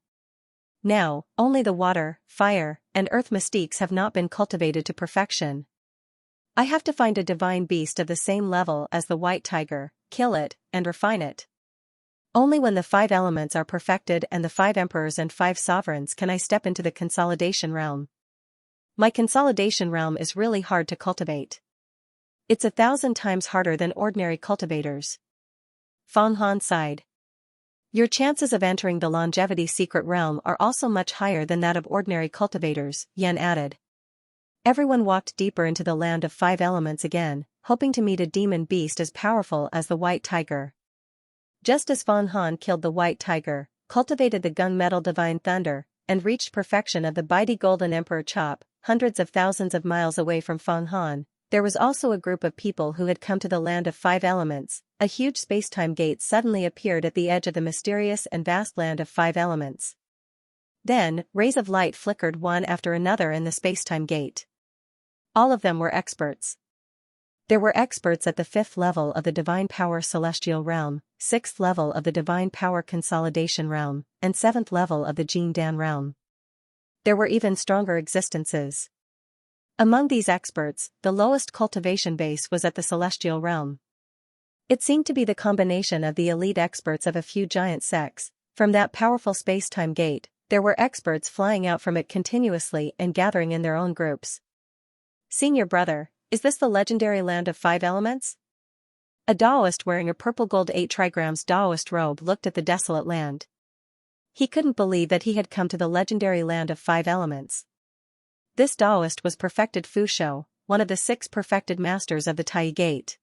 Now, only the water, fire, and earth mystiques have not been cultivated to perfection. I have to find a divine beast of the same level as the white tiger, kill it, and refine it. Only when the 5 elements are perfected and the 5 emperors and 5 sovereigns can I step into the consolidation realm. My consolidation realm is really hard to cultivate. It's 1,000 times harder than ordinary cultivators. Feng Han sighed. Your chances of entering the longevity secret realm are also much higher than that of ordinary cultivators, Yan added. Everyone walked deeper into the land of 5 elements again, hoping to meet a demon beast as powerful as the white tiger. Just as Feng Han killed the white tiger, cultivated the gunmetal divine thunder, and reached perfection of the mighty Golden Emperor chop, hundreds of thousands of miles away from Feng Han, there was also a group of people who had come to the land of 5 elements. A huge spacetime gate suddenly appeared at the edge of the mysterious and vast land of 5 elements. Then, rays of light flickered one after another in the spacetime gate. All of them were experts. There were experts at the 5th level of the Divine Power Celestial Realm, 6th level of the Divine Power Consolidation Realm, and 7th level of the Jin Dan Realm. There were even stronger existences. Among these experts, the lowest cultivation base was at the Celestial Realm. It seemed to be the combination of the elite experts of a few giant sects. From that powerful space-time gate, there were experts flying out from it continuously and gathering in their own groups. Senior brother, is this the legendary land of 5 elements? A Taoist wearing a purple gold 8 trigrams Taoist robe looked at the desolate land. He couldn't believe that he had come to the legendary land of 5 elements. This Taoist was perfected Fusho, one of the 6 perfected masters of the Tai Gate.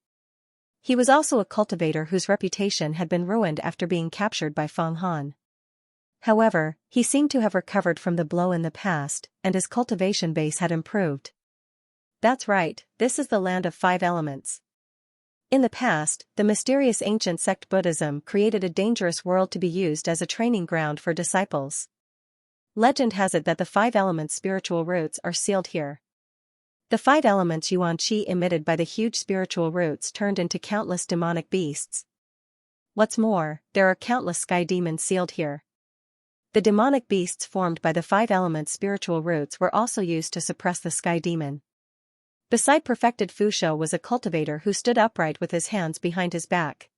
He was also a cultivator whose reputation had been ruined after being captured by Feng Han. However, he seemed to have recovered from the blow in the past, and his cultivation base had improved. That's right, this is the land of 5 elements. In the past, the mysterious ancient sect Buddhism created a dangerous world to be used as a training ground for disciples. Legend has it that the 5 elements' spiritual roots are sealed here. The 5 elements Yuan Qi emitted by the huge spiritual roots turned into countless demonic beasts. What's more, there are countless sky demons sealed here. The demonic beasts formed by the 5 elements' spiritual roots were also used to suppress the sky demon. Beside perfected Fusho was a cultivator who stood upright with his hands behind his back.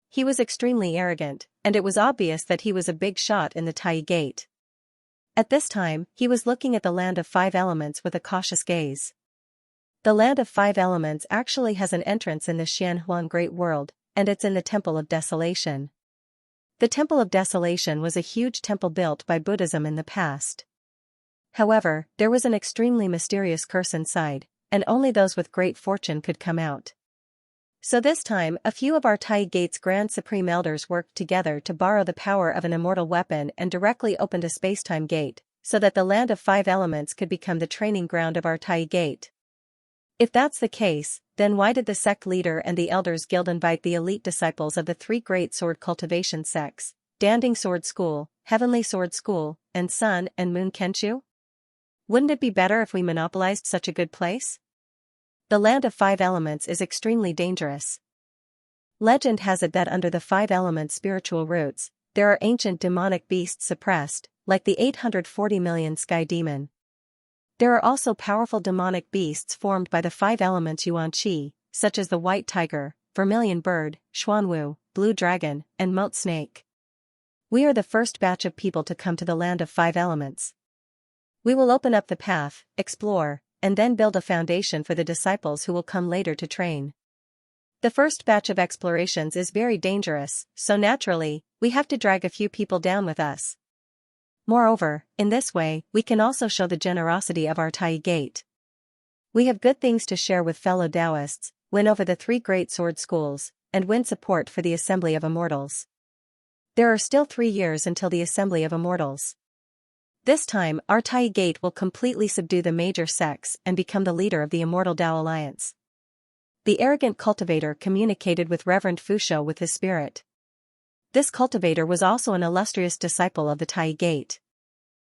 He was extremely arrogant, and it was obvious that he was a big shot in the Tai Gate. At this time, he was looking at the land of 5 elements with a cautious gaze. The land of 5 elements actually has an entrance in the Xianxia Great World, and it's in the Temple of Desolation. The Temple of Desolation was a huge temple built by Buddhism in the past. However, there was an extremely mysterious curse inside, and only those with great fortune could come out. So this time, a few of our Tai Gate's Grand Supreme Elders worked together to borrow the power of an immortal weapon and directly opened a space-time gate, so that the land of 5 elements could become the training ground of our Tai Gate. If that's the case, then why did the sect leader and the Elders Guild invite the elite disciples of the 3 great sword cultivation sects, Danding Sword School, Heavenly Sword School, and Sun and Moon Kenshu? Wouldn't it be better if we monopolized such a good place? The land of 5 elements is extremely dangerous. Legend has it that under the 5 elements' spiritual roots, there are ancient demonic beasts suppressed, like the 840 million sky demon. There are also powerful demonic beasts formed by the 5 elements Yuan Qi, such as the white tiger, vermilion bird, xuanwu, blue dragon, and moat snake. We are the first batch of people to come to the land of 5 elements. We will open up the path, explore, and then build a foundation for the disciples who will come later to train. The first batch of explorations is very dangerous, so naturally, we have to drag a few people down with us. Moreover, in this way, we can also show the generosity of our Tai Gate. We have good things to share with fellow Taoists, win over the 3 great sword schools, and win support for the Assembly of Immortals. There are still 3 years until the Assembly of Immortals. This time, our Tai Gate will completely subdue the major sects and become the leader of the Immortal Tao Alliance. The arrogant cultivator communicated with Reverend Fusho with his spirit. This cultivator was also an illustrious disciple of the Tai Gate.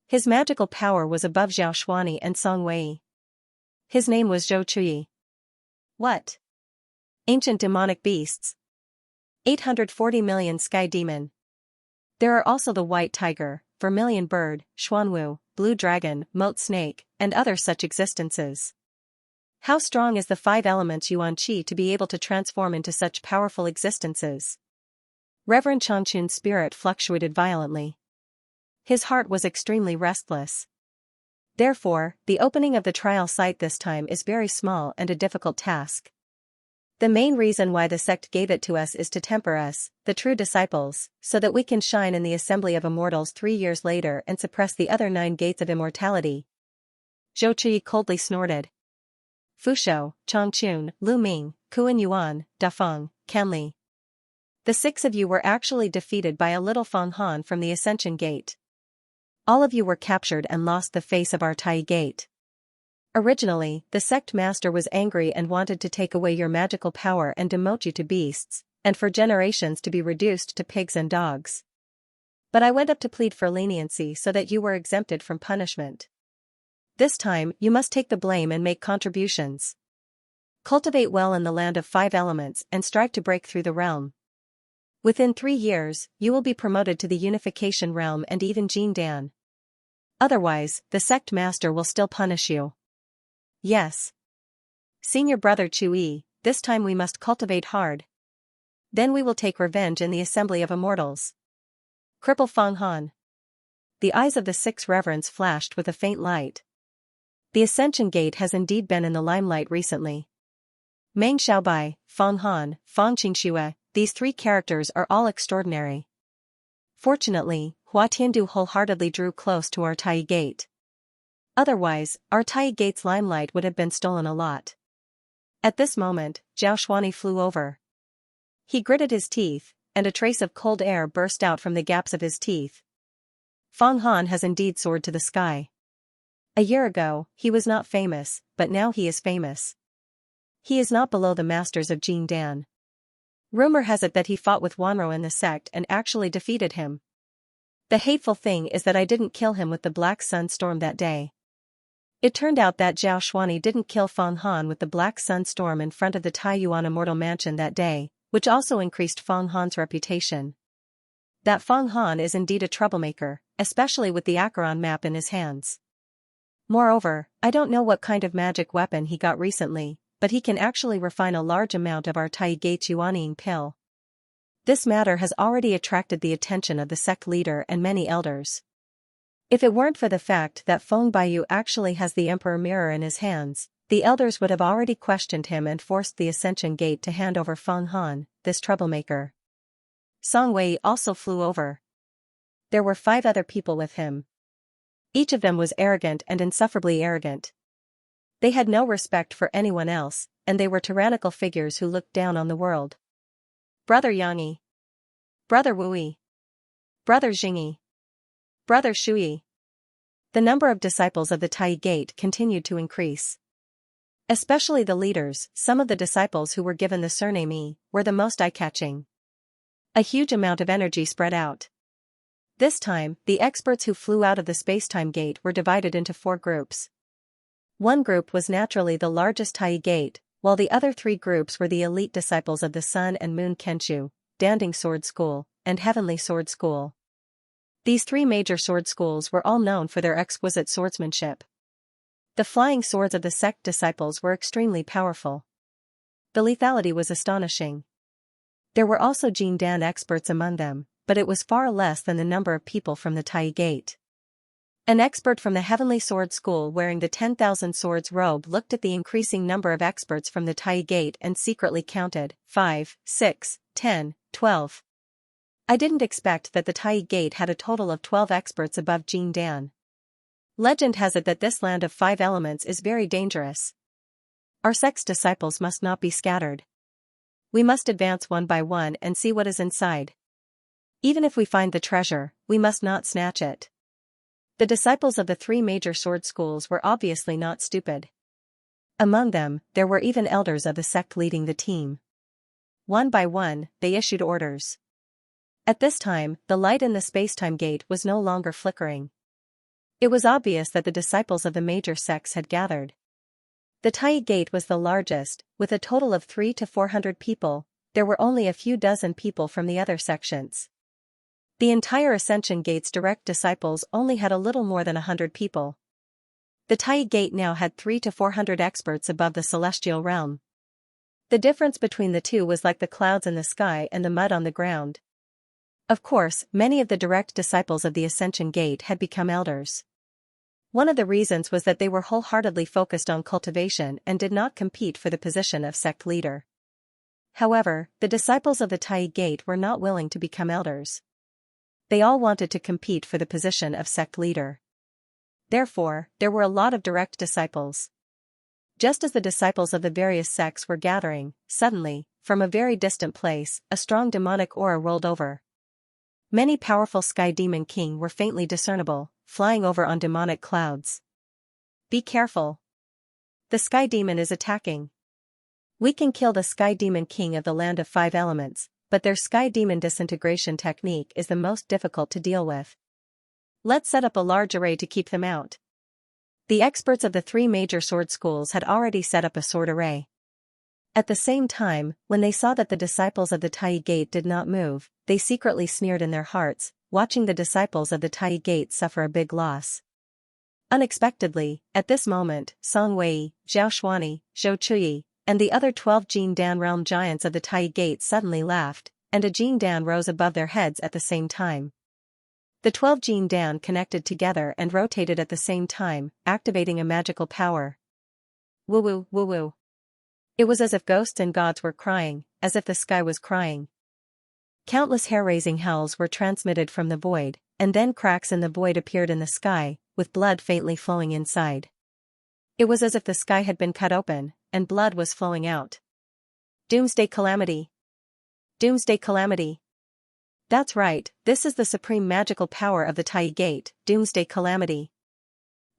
His magical power was above Zhao Xuani and Song Wei. His name was Zhou Chui. What? Ancient demonic beasts. 840 million sky demon. There are also the white tiger, vermilion bird, xuanwu, blue dragon, moat snake, and other such existences. How strong is the 5 elements Yuan Qi to be able to transform into such powerful existences? Reverend Changchun's spirit fluctuated violently. His heart was extremely restless. Therefore, the opening of the trial site this time is very small and a difficult task. The main reason why the sect gave it to us is to temper us, the true disciples, so that we can shine in the Assembly of Immortals 3 years later and suppress the other 9 gates of immortality. Zhou Qi coldly snorted. Fusho, Changchun, Lu Ming, Kuan Yuan, Dafeng, Canli. The 6 of you were actually defeated by a little Feng Han from the Ascension Gate. All of you were captured and lost the face of our Tai Gate. Originally, the sect master was angry and wanted to take away your magical power and demote you to beasts, and for generations to be reduced to pigs and dogs. But I went up to plead for leniency so that you were exempted from punishment. This time, you must take the blame and make contributions. Cultivate well in the land of 5 elements and strive to break through the realm. Within 3 years, you will be promoted to the Unification Realm and even Jin Dan. Otherwise, the sect master will still punish you. Yes. Senior brother Chui, this time we must cultivate hard. Then we will take revenge in the Assembly of Immortals. Cripple Feng Han. The eyes of the 6 reverends flashed with a faint light. The Ascension Gate has indeed been in the limelight recently. Meng Xiaobai, Feng Han, Feng Qingxue, these 3 characters are all extraordinary. Fortunately, Hua Tiandu wholeheartedly drew close to our Tai Gate. Otherwise, our Tai Gate's limelight would have been stolen a lot. At this moment, Zhao Xuani flew over. He gritted his teeth, and a trace of cold air burst out from the gaps of his teeth. Feng Han has indeed soared to the sky. A year ago, he was not famous, but now he is famous. He is not below the masters of Jin Dan. Rumor has it that he fought with Wanro in the sect and actually defeated him. The hateful thing is that I didn't kill him with the Black Sun Storm that day. It turned out that Zhao Xuani didn't kill Feng Han with the Black Sun Storm in front of the Taiyuan Immortal Mansion that day, which also increased Feng Han's reputation. That Feng Han is indeed a troublemaker, especially with the Acheron map in his hands. Moreover, I don't know what kind of magic weapon he got recently, but he can actually refine a large amount of our Tai Gate's Yuanying pill. This matter has already attracted the attention of the sect leader and many elders. If it weren't for the fact that Feng Baiyu actually has the Emperor Mirror in his hands, the elders would have already questioned him and forced the Ascension Gate to hand over Feng Han, this troublemaker. Song Wei also flew over. There were 5 other people with him. Each of them was arrogant and insufferably arrogant. They had no respect for anyone else, and they were tyrannical figures who looked down on the world. Brother Yang, Brother Wui, Brother Jingyi, Brother Shui. The number of disciples of the Tai Gate continued to increase. Especially the leaders, some of the disciples who were given the surname Yi, were the most eye-catching. A huge amount of energy spread out. This time, the experts who flew out of the space-time gate were divided into 4 groups. One group was naturally the largest Tai Gate, while the other 3 groups were the elite disciples of the Sun and Moon Kenshu, Danding Sword School, and Heavenly Sword School. These 3 major sword schools were all known for their exquisite swordsmanship. The flying swords of the sect disciples were extremely powerful. The lethality was astonishing. There were also Jin Dan experts among them, but it was far less than the number of people from the Tai Gate. An expert from the Heavenly Sword School wearing the 10,000 swords robe looked at the increasing number of experts from the Tai Gate and secretly counted 5, 6, 10, 12. I didn't expect that the Tai Gate had a total of 12 experts above Jin Dan. Legend has it that this land of 5 elements is very dangerous. Our sect's disciples must not be scattered. We must advance one by one and see what is inside. Even if we find the treasure, we must not snatch it. The disciples of the 3 major sword schools were obviously not stupid. Among them, there were even elders of the sect leading the team. One by one, they issued orders. At this time, the light in the space-time gate was no longer flickering. It was obvious that the disciples of the major sects had gathered. The Tai Gate was the largest, with a total of 300 to 400 people. There were only a few dozen people from the other sections. The entire Ascension Gate's direct disciples only had a little more than 100 people. The Tai Gate now had 300 to 400 experts above the celestial realm. The difference between the two was like the clouds in the sky and the mud on the ground. Of course, many of the direct disciples of the Ascension Gate had become elders. One of the reasons was that they were wholeheartedly focused on cultivation and did not compete for the position of sect leader. However, the disciples of the Tai Gate were not willing to become elders. They all wanted to compete for the position of sect leader. Therefore, there were a lot of direct disciples. Just as the disciples of the various sects were gathering, suddenly, from a very distant place, a strong demonic aura rolled over. Many powerful Sky Demon King were faintly discernible, flying over on demonic clouds. Be careful. The Sky Demon is attacking. We can kill the Sky Demon King of the Land of 5 Elements, but their Sky Demon disintegration technique is the most difficult to deal with. Let's set up a large array to keep them out. The experts of the 3 major sword schools had already set up a sword array. At the same time, when they saw that the disciples of the Tai Gate did not move, they secretly sneered in their hearts, watching the disciples of the Tai Gate suffer a big loss. Unexpectedly, at this moment, Song Wei, Zhao Xuani, Zhou Chuyi, and the other 12 Jin Dan realm giants of the Tai Gate suddenly laughed, and a Jin Dan rose above their heads at the same time. The 12 Jin Dan connected together and rotated at the same time, activating a magical power. Woo-woo, woo-woo. It was as if ghosts and gods were crying, as if the sky was crying. Countless hair-raising howls were transmitted from the void, and then cracks in the void appeared in the sky, with blood faintly flowing inside. It was as if the sky had been cut open, and blood was flowing out. Doomsday Calamity. Doomsday Calamity. That's right, this is the supreme magical power of the Tai Gate, Doomsday Calamity.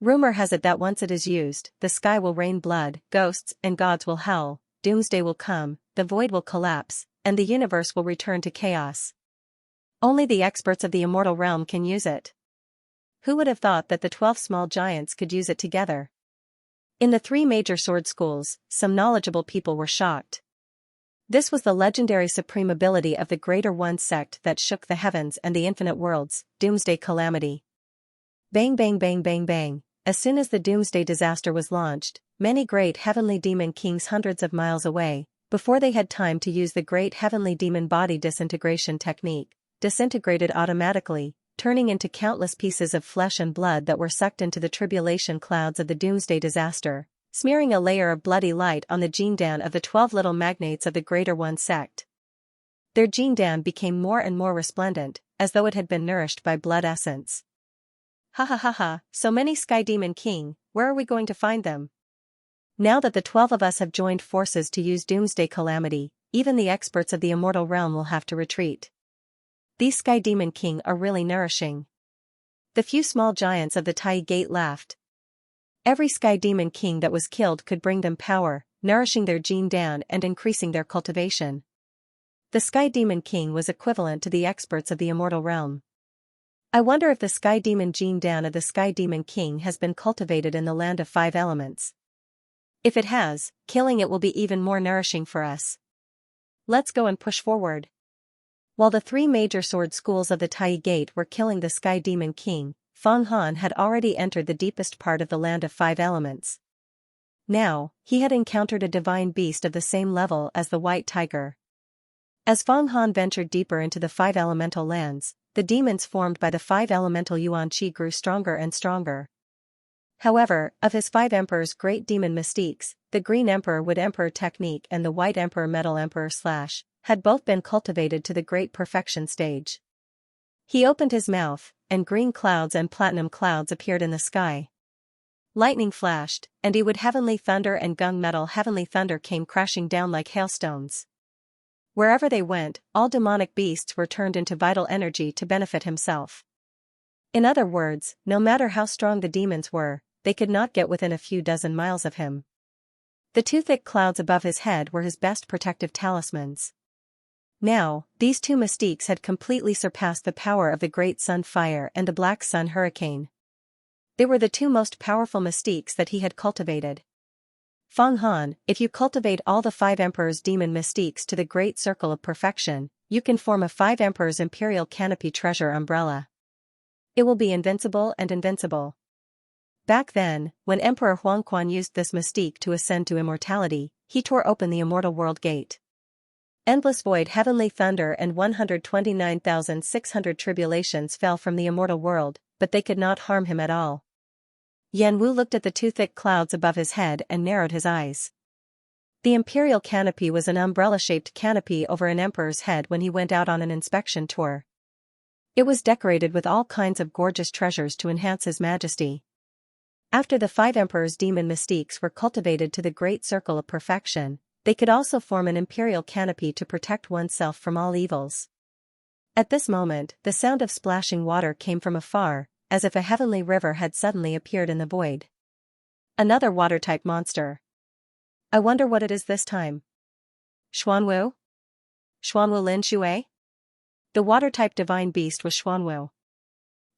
Rumor has it that once it is used, the sky will rain blood, ghosts and gods will howl, doomsday will come, the void will collapse, and the universe will return to chaos. Only the experts of the immortal realm can use it. Who would have thought that the 12 small giants could use it together? In the 3 major sword schools, some knowledgeable people were shocked. This was the legendary supreme ability of the Greater One sect that shook the heavens and the infinite worlds, Doomsday Calamity. Bang bang bang bang bang, as soon as the Doomsday disaster was launched, many great heavenly demon kings hundreds of miles away, before they had time to use the great heavenly demon body disintegration technique, disintegrated automatically, turning into countless pieces of flesh and blood that were sucked into the tribulation clouds of the Doomsday disaster, smearing a layer of bloody light on the Jindan of the 12 little magnates of the Greater One sect. Their Jindan became more and more resplendent, as though it had been nourished by blood essence. Ha ha ha ha, so many Sky Demon King, where are we going to find them? Now that the 12 of us have joined forces to use Doomsday Calamity, even the experts of the immortal realm will have to retreat. These Sky Demon King are really nourishing. The few small giants of the Tai Gate laughed. Every Sky Demon King that was killed could bring them power, nourishing their Jindan and increasing their cultivation. The Sky Demon King was equivalent to the experts of the immortal realm. I wonder if the Sky Demon Jindan of the Sky Demon King has been cultivated in the Land of 5 Elements. If it has, killing it will be even more nourishing for us. Let's go and push forward. While the 3 major sword schools of the Tai Gate were killing the Sky Demon King, Feng Han had already entered the deepest part of the Land of 5 Elements. Now, he had encountered a divine beast of the same level as the White Tiger. As Feng Han ventured deeper into the 5 elemental lands, the demons formed by the 5 elemental Yuan Qi grew stronger and stronger. However, of his 5 emperors' great demon mystiques, the Green Emperor Wood Emperor technique and the White Emperor Metal Emperor / had both been cultivated to the great perfection stage. He opened his mouth, and green clouds and platinum clouds appeared in the sky. Lightning flashed, and wood heavenly thunder and gung metal heavenly thunder came crashing down like hailstones. Wherever they went, all demonic beasts were turned into vital energy to benefit himself. In other words, no matter how strong the demons were, they could not get within a few dozen miles of him. The two thick clouds above his head were his best protective talismans. Now, these two mystiques had completely surpassed the power of the great sun fire and the black sun hurricane. They were the two most powerful mystiques that he had cultivated. Feng Han, if you cultivate all the 5 Emperor's demon mystiques to the great circle of perfection, you can form a 5 Emperor's imperial canopy treasure umbrella. It will be invincible and invincible. Back then, when Emperor Huangquan used this mystique to ascend to immortality, he tore open the immortal world gate. Endless void heavenly thunder and 129,600 tribulations fell from the immortal world, but they could not harm him at all. Yan Wu looked at the two thick clouds above his head and narrowed his eyes. The imperial canopy was an umbrella-shaped canopy over an emperor's head when he went out on an inspection tour. It was decorated with all kinds of gorgeous treasures to enhance his majesty. After the 5 Emperor's demon mystiques were cultivated to the great circle of perfection, they could also form an imperial canopy to protect oneself from all evils. At this moment, the sound of splashing water came from afar, as if a heavenly river had suddenly appeared in the void. Another water-type monster. I wonder what it is this time. Xuanwu? Xuanwu Lin Shui? The water-type divine beast was Xuanwu.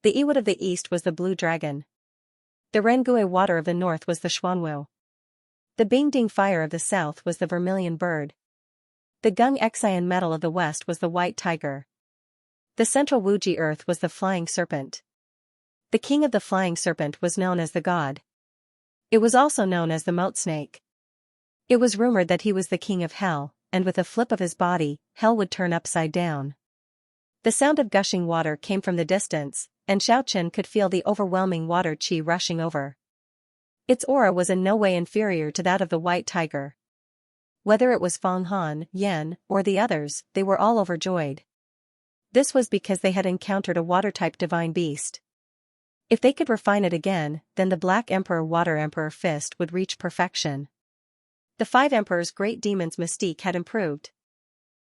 The Iwut of the east was the blue dragon. The Rengui water of the north was the Xuanwu. The Bingding fire of the south was the vermilion bird. The Gung Xian metal of the west was the white tiger. The central Wuji earth was the flying serpent. The king of the flying serpent was known as the god. It was also known as the moat snake. It was rumored that he was the king of hell, and with a flip of his body, hell would turn upside down. The sound of gushing water came from the distance, and Xiaochen could feel the overwhelming water qi rushing over. Its aura was in no way inferior to that of the white tiger. Whether it was Feng Han, Yan, or the others, they were all overjoyed. This was because they had encountered a water-type divine beast. If they could refine it again, then the Black Emperor Water Emperor Fist would reach perfection. The 5 Emperor's Great Demon's mystique had improved.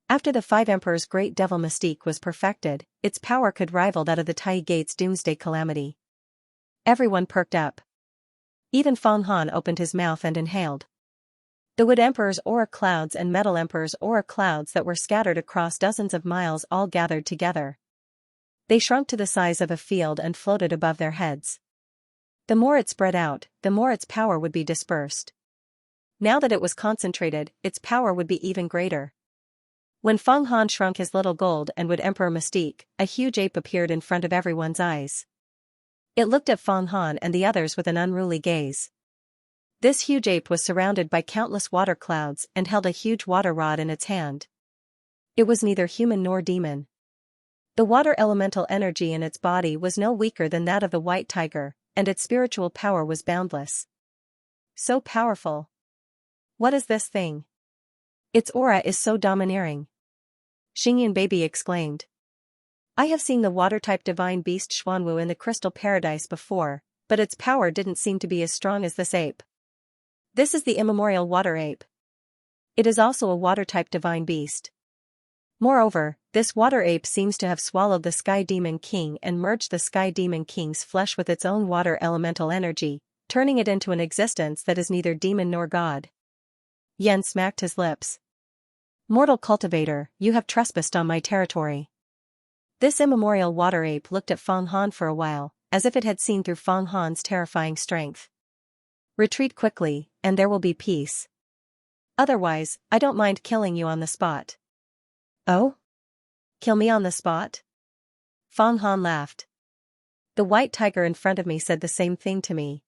After the 5 Emperor's Great Devil mystique was perfected, its power could rival that of the Tai Gate's Doomsday Calamity. Everyone perked up. Even Feng Han opened his mouth and inhaled. The Wood Emperor's aura clouds and Metal Emperor's aura clouds that were scattered across dozens of miles all gathered together. They shrunk to the size of a field and floated above their heads. The more it spread out, the more its power would be dispersed. Now that it was concentrated, its power would be even greater. When Feng Han shrunk his little gold and Wood Emperor mystique, a huge ape appeared in front of everyone's eyes. It looked at Feng Han and the others with an unruly gaze. This huge ape was surrounded by countless water clouds and held a huge water rod in its hand. It was neither human nor demon. The water elemental energy in its body was no weaker than that of the white tiger, and its spiritual power was boundless. So powerful. What is this thing? Its aura is so domineering. Xingyan baby exclaimed. I have seen the water-type divine beast Xuanwu in the Crystal Paradise before, but its power didn't seem to be as strong as this ape. This is the immemorial water ape. It is also a water-type divine beast. Moreover, this water ape seems to have swallowed the Sky Demon King and merged the Sky Demon King's flesh with its own water elemental energy, turning it into an existence that is neither demon nor god. Yan smacked his lips. Mortal cultivator, you have trespassed on my territory. This immemorial water ape looked at Feng Han for a while, as if it had seen through Feng Han's terrifying strength. Retreat quickly, and there will be peace. Otherwise, I don't mind killing you on the spot. Oh? Kill me on the spot? Feng Han laughed. The white tiger in front of me said the same thing to me.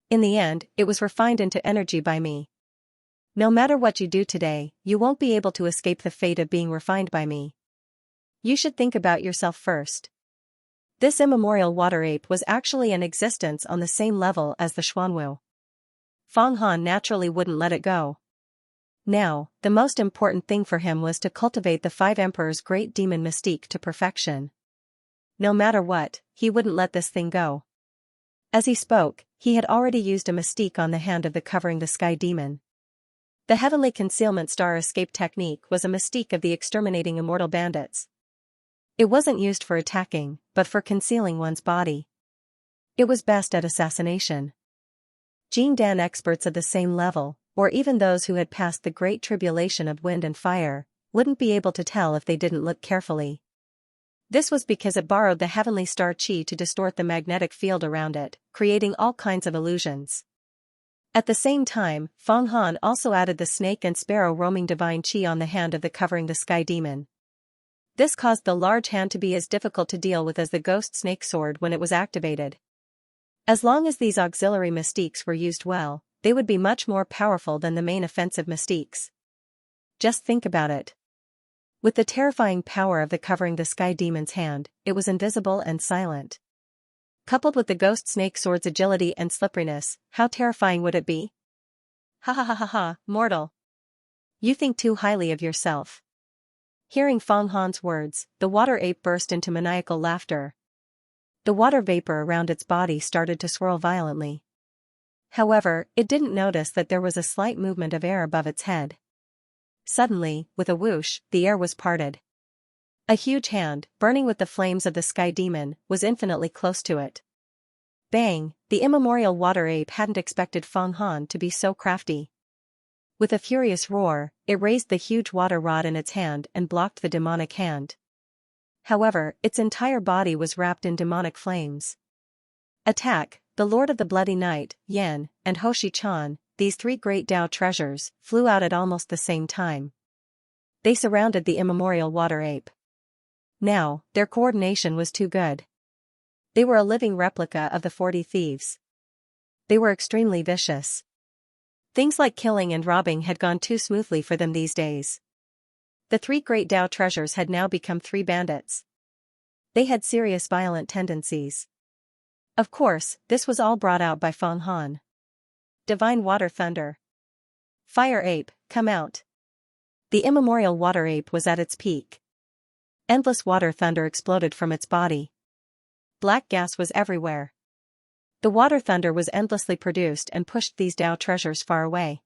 In the end, it was refined into energy by me. No matter what you do today, you won't be able to escape the fate of being refined by me. You should think about yourself first. This immemorial water ape was actually in existence on the same level as the Xuanwu. Feng Han naturally wouldn't let it go. Now, the most important thing for him was to cultivate the 5 Emperor's Great Demon mystique to perfection. no matter what, he wouldn't let this thing go. As he spoke, he had already used a mystique on the hand of the covering the sky demon. The heavenly concealment star escape technique was a mystique of the exterminating immortal bandits. It wasn't used for attacking, but for concealing one's body. It was best at assassination. Jin Dan experts at the same level, or even those who had passed the great tribulation of wind and fire, wouldn't be able to tell if they didn't look carefully. This was because it borrowed the heavenly star chi to distort the magnetic field around it, creating all kinds of illusions. At the same time, Feng Han also added the snake and sparrow roaming divine chi on the hand of the covering the sky demon. This caused the large hand to be as difficult to deal with as the ghost snake sword when it was activated. As long as these auxiliary mystiques were used well, they would be much more powerful than the main offensive mystiques. Just think about it. With the terrifying power of the covering the sky demon's hand, it was invisible and silent. Coupled with the ghost snake sword's agility and slipperiness, how terrifying would it be? Ha ha ha ha ha, mortal. You think too highly of yourself. Hearing Feng Han's words, the water ape burst into maniacal laughter. The water vapor around its body started to swirl violently. However, it didn't notice that there was a slight movement of air above its head. Suddenly, with a whoosh, the air was parted. A huge hand, burning with the flames of the sky demon, was infinitely close to it. Bang! The immemorial water ape hadn't expected Feng Han to be so crafty. With a furious roar, it raised the huge water rod in its hand and blocked the demonic hand. However, its entire body was wrapped in demonic flames. Attack! The Lord of the Bloody Night, Yan, and Hoshi Chan, these three great Tao treasures, flew out at almost the same time. They surrounded the immemorial water ape. Now, their coordination was too good. They were a living replica of the 40 thieves. They were extremely vicious. Things like killing and robbing had gone too smoothly for them these days. The three great Tao treasures had now become three bandits. They had serious violent tendencies. Of course, this was all brought out by Feng Han. Divine Water Thunder. Fire Ape, come out. The immemorial water ape was at its peak. Endless water thunder exploded from its body. Black gas was everywhere. The water thunder was endlessly produced and pushed these Tao treasures far away.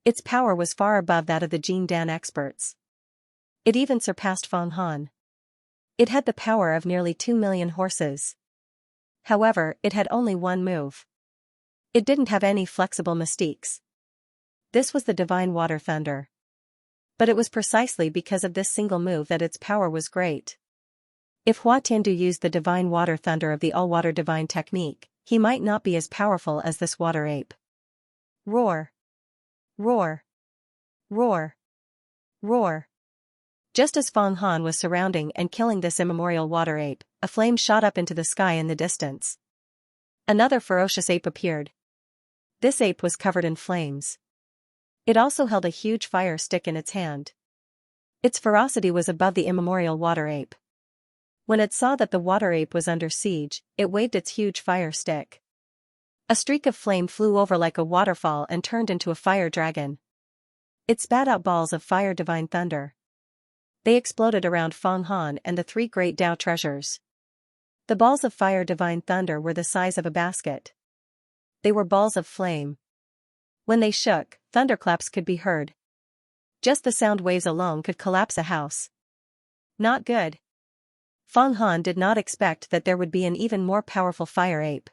Its power was far above that of the Jin Dan experts. It even surpassed Feng Han. It had the power of nearly 2 million horses. However, it had only one move. It didn't have any flexible mystiques. This was the divine water thunder. But it was precisely because of this single move that its power was great. If Hua Tiandu used the divine water thunder of the all-water divine technique, he might not be as powerful as this water ape. Roar! Roar! Roar! Roar! Just as Feng Han was surrounding and killing this immemorial water ape, a flame shot up into the sky in the distance. Another ferocious ape appeared. This ape was covered in flames. It also held a huge fire stick in its hand. Its ferocity was above the immemorial water ape. When it saw that the water ape was under siege, it waved its huge fire stick. A streak of flame flew over like a waterfall and turned into a fire dragon. It spat out balls of fire divine thunder. They exploded around Feng Han and the three great Tao treasures. The balls of fire divine thunder were the size of a basket. They were balls of flame. When they shook, thunderclaps could be heard. Just the sound waves alone could collapse a house. Not good. Feng Han did not expect that there would be an even more powerful fire ape.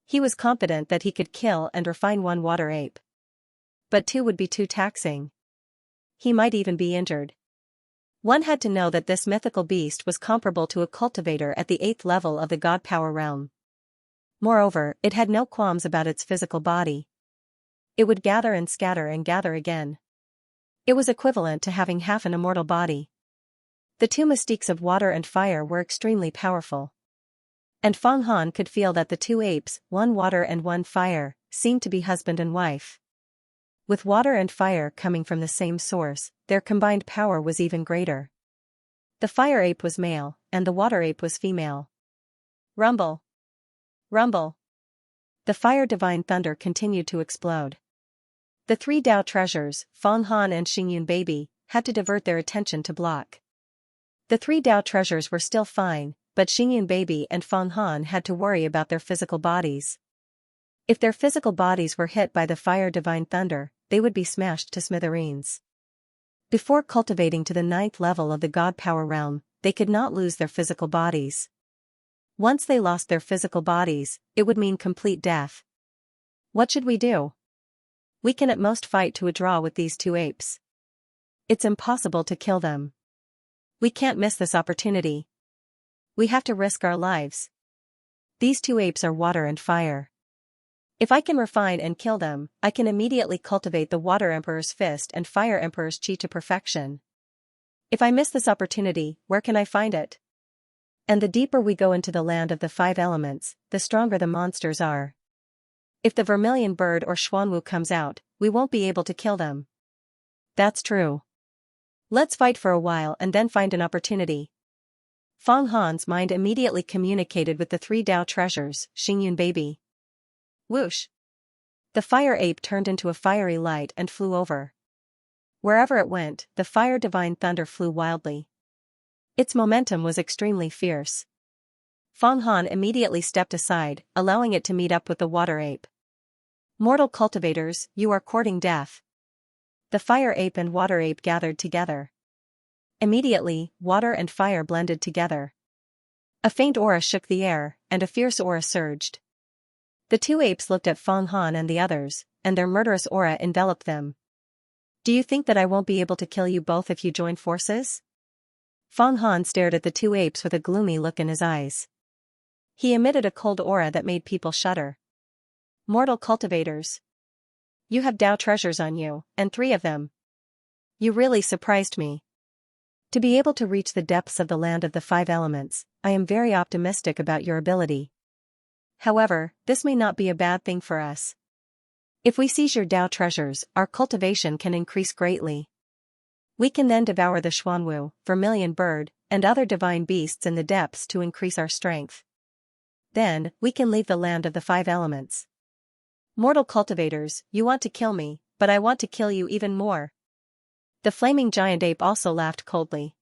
He was confident that he could kill and refine one water ape. But two would be too taxing. He might even be injured. One had to know that this mythical beast was comparable to a cultivator at the 8th level of the god power realm. Moreover, it had no qualms about its physical body. It would gather and scatter and gather again. It was equivalent to having half an immortal body. The two mystiques of water and fire were extremely powerful. And Feng Han could feel that the two apes, one water and one fire, seemed to be husband and wife. With water and fire coming from the same source, their combined power was even greater. The fire ape was male, and the water ape was female. Rumble! Rumble! The fire divine thunder continued to explode. The three Tao treasures, Feng Han and Xingyun Baby, had to divert their attention to block. The three Tao treasures were still fine, but Xingyun Baby and Feng Han had to worry about their physical bodies. If their physical bodies were hit by the fire divine thunder, they would be smashed to smithereens. Before cultivating to the 9th level of the God Power realm, they could not lose their physical bodies. Once they lost their physical bodies, it would mean complete death. What should we do? We can at most fight to a draw with these two apes. It's impossible to kill them. We can't miss this opportunity. We have to risk our lives. These two apes are water and fire. If I can refine and kill them, I can immediately cultivate the Water Emperor's fist and Fire Emperor's chi to perfection. If I miss this opportunity, where can I find it? And the deeper we go into the land of the 5 elements, the stronger the monsters are. If the vermilion bird or Xuanwu comes out, we won't be able to kill them. That's true. Let's fight for a while and then find an opportunity. Feng Han's mind immediately communicated with the 3 Dao treasures, Xingyun Baby. Whoosh! The fire ape turned into a fiery light and flew over. Wherever it went, the fire divine thunder flew wildly. Its momentum was extremely fierce. Feng Han immediately stepped aside, allowing it to meet up with the water ape. Mortal cultivators, you are courting death. The fire ape and water ape gathered together. Immediately, water and fire blended together. A faint aura shook the air, and a fierce aura surged. The 2 apes looked at Feng Han and the others, and their murderous aura enveloped them. Do you think that I won't be able to kill you both if you join forces? Feng Han stared at the 2 apes with a gloomy look in his eyes. He emitted a cold aura that made people shudder. Mortal cultivators. You have Dao treasures on you, and 3 of them. You really surprised me. To be able to reach the depths of the land of the 5 elements, I am very optimistic about your ability. However, this may not be a bad thing for us. If we seize your Dao treasures, our cultivation can increase greatly. We can then devour the Xuanwu, vermilion bird, and other divine beasts in the depths to increase our strength. Then, we can leave the land of the 5 elements. Mortal cultivators, you want to kill me, but I want to kill you even more. The flaming giant ape also laughed coldly.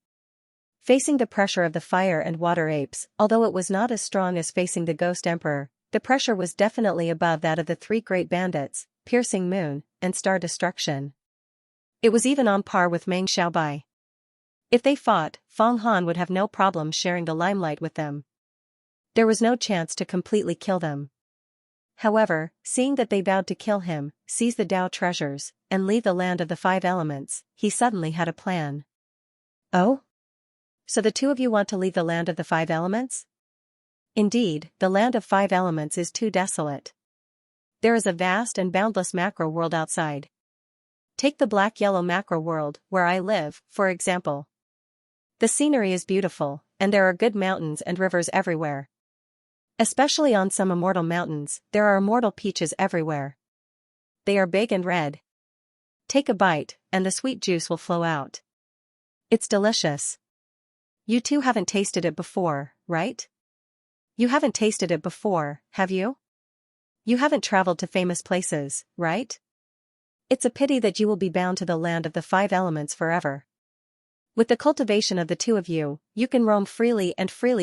Facing the pressure of the fire and water apes, although it was not as strong as facing the Ghost Emperor, the pressure was definitely above that of the 3 great bandits, Piercing Moon, and Star Destruction. It was even on par with Meng Xiaobai. If they fought, Feng Han would have no problem sharing the limelight with them. There was no chance to completely kill them. However, seeing that they vowed to kill him, seize the Dao treasures, and leave the land of the 5 elements, he suddenly had a plan. Oh? So the 2 of you want to leave the land of the 5 elements? Indeed, the land of 5 elements is too desolate. There is a vast and boundless macro world outside. Take the black-yellow macro world, where I live, for example. The scenery is beautiful, and there are good mountains and rivers everywhere. Especially on some immortal mountains, there are immortal peaches everywhere. They are big and red. Take a bite, and the sweet juice will flow out. It's delicious. You 2 haven't tasted it before, right? You haven't tasted it before, have you? You haven't traveled to famous places, right? It's a pity that you will be bound to the land of the 5 elements forever. With the cultivation of the 2 of you, you can roam freely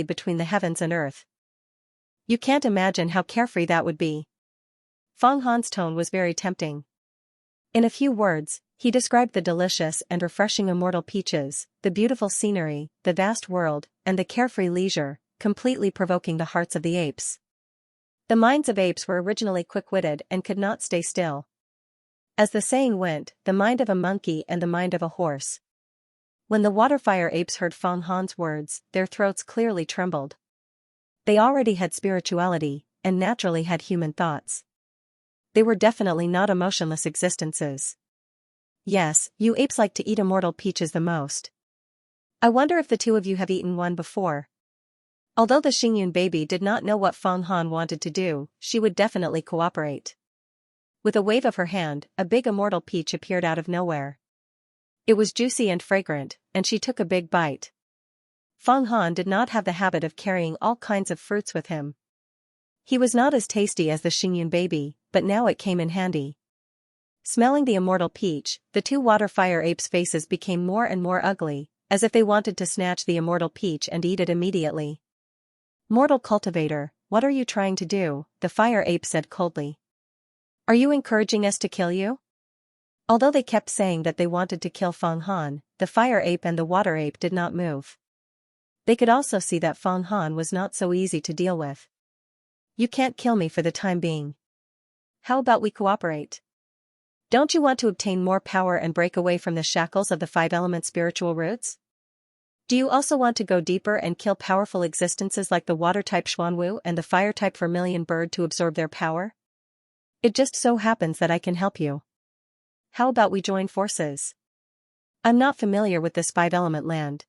between the heavens and earth. You can't imagine how carefree that would be. Feng Han's tone was very tempting. In a few words, he described the delicious and refreshing immortal peaches, the beautiful scenery, the vast world, and the carefree leisure, completely provoking the hearts of the apes. The minds of apes were originally quick-witted and could not stay still. As the saying went, the mind of a monkey and the mind of a horse. When the water-fire apes heard Feng Han's words, their throats clearly trembled. They already had spirituality, and naturally had human thoughts. They were definitely not emotionless existences. Yes, you apes like to eat immortal peaches the most. I wonder if the 2 of you have eaten one before. Although the Xingyun Baby did not know what Feng Han wanted to do, she would definitely cooperate. With a wave of her hand, a big immortal peach appeared out of nowhere. It was juicy and fragrant, and she took a big bite. Feng Han did not have the habit of carrying all kinds of fruits with him. He was not as tasty as the Xingyun Baby, but now it came in handy. Smelling the immortal peach, the 2 water-fire apes' faces became more and more ugly, as if they wanted to snatch the immortal peach and eat it immediately. Mortal cultivator, what are you trying to do? The fire ape said coldly. Are you encouraging us to kill you? Although they kept saying that they wanted to kill Feng Han, the fire ape and the water ape did not move. They could also see that Feng Han was not so easy to deal with. You can't kill me for the time being. How about we cooperate? Don't you want to obtain more power and break away from the shackles of the five-element spiritual roots? Do you also want to go deeper and kill powerful existences like the water-type Xuanwu and the fire-type vermilion bird to absorb their power? It just so happens that I can help you. How about we join forces? I'm not familiar with this five-element land.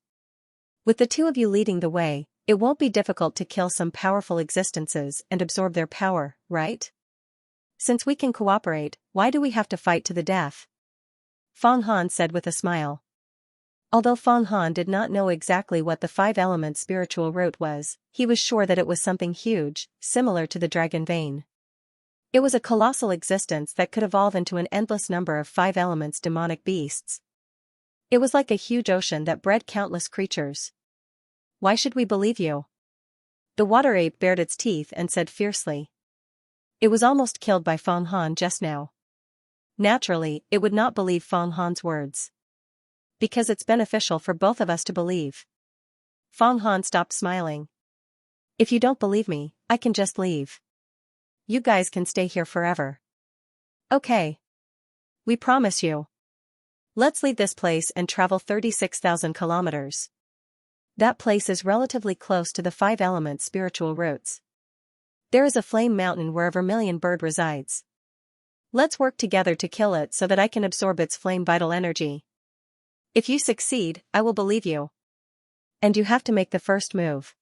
With the two of you leading the way, it won't be difficult to kill some powerful existences and absorb their power, right? Since we can cooperate, why do we have to fight to the death? Feng Han said with a smile. Although Feng Han did not know exactly what the five-element spiritual root was, he was sure that it was something huge, similar to the dragon vein. It was a colossal existence that could evolve into an endless number of five elements demonic beasts. It was like a huge ocean that bred countless creatures. Why should we believe you? The water ape bared its teeth and said fiercely. It was almost killed by Feng Han just now. Naturally, it would not believe Feng Han's words. Because it's beneficial for both of us to believe. Feng Han stopped smiling. If you don't believe me, I can just leave. You guys can stay here forever. Okay. We promise you. Let's leave this place and travel 36,000 kilometers. That place is relatively close to the five-element spiritual roots. There is a flame mountain where a vermilion bird resides. Let's work together to kill it so that I can absorb its flame vital energy. If you succeed, I will believe you. And you have to make the first move.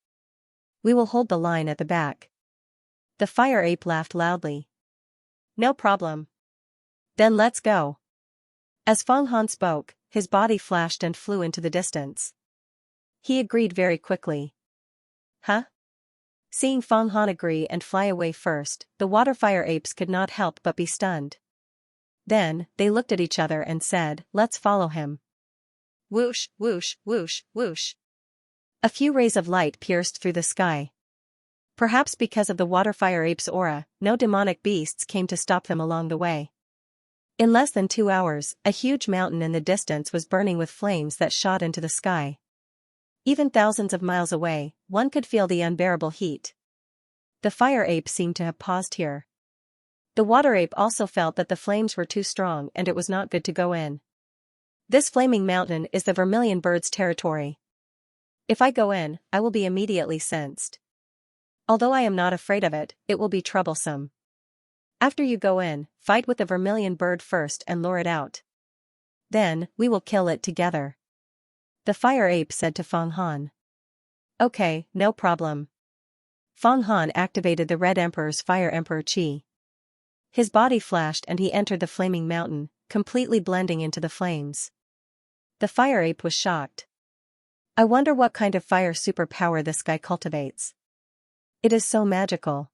We will hold the line at the back. The fire ape laughed loudly. No problem. Then let's go. As Feng Han spoke, his body flashed and flew into the distance. He agreed very quickly. Huh? Seeing Feng Han agree and fly away first, the water fire apes could not help but be stunned. Then, they looked at each other and said, let's follow him. Whoosh, whoosh, whoosh, whoosh. A few rays of light pierced through the sky. Perhaps because of the water fire ape's aura, no demonic beasts came to stop them along the way. In less than 2 hours, a huge mountain in the distance was burning with flames that shot into the sky. Even thousands of miles away, one could feel the unbearable heat. The fire ape seemed to have paused here. The water ape also felt that the flames were too strong and it was not good to go in. This flaming mountain is the vermilion bird's territory. If I go in, I will be immediately sensed. Although I am not afraid of it, it will be troublesome. After you go in, fight with the vermilion bird first and lure it out. Then, we will kill it together. The fire ape said to Feng Han. Okay, no problem. Feng Han activated the Red Emperor's Fire Emperor Qi. His body flashed and he entered the flaming mountain, completely blending into the flames. The fire ape was shocked. I wonder what kind of fire superpower this guy cultivates. It is so magical.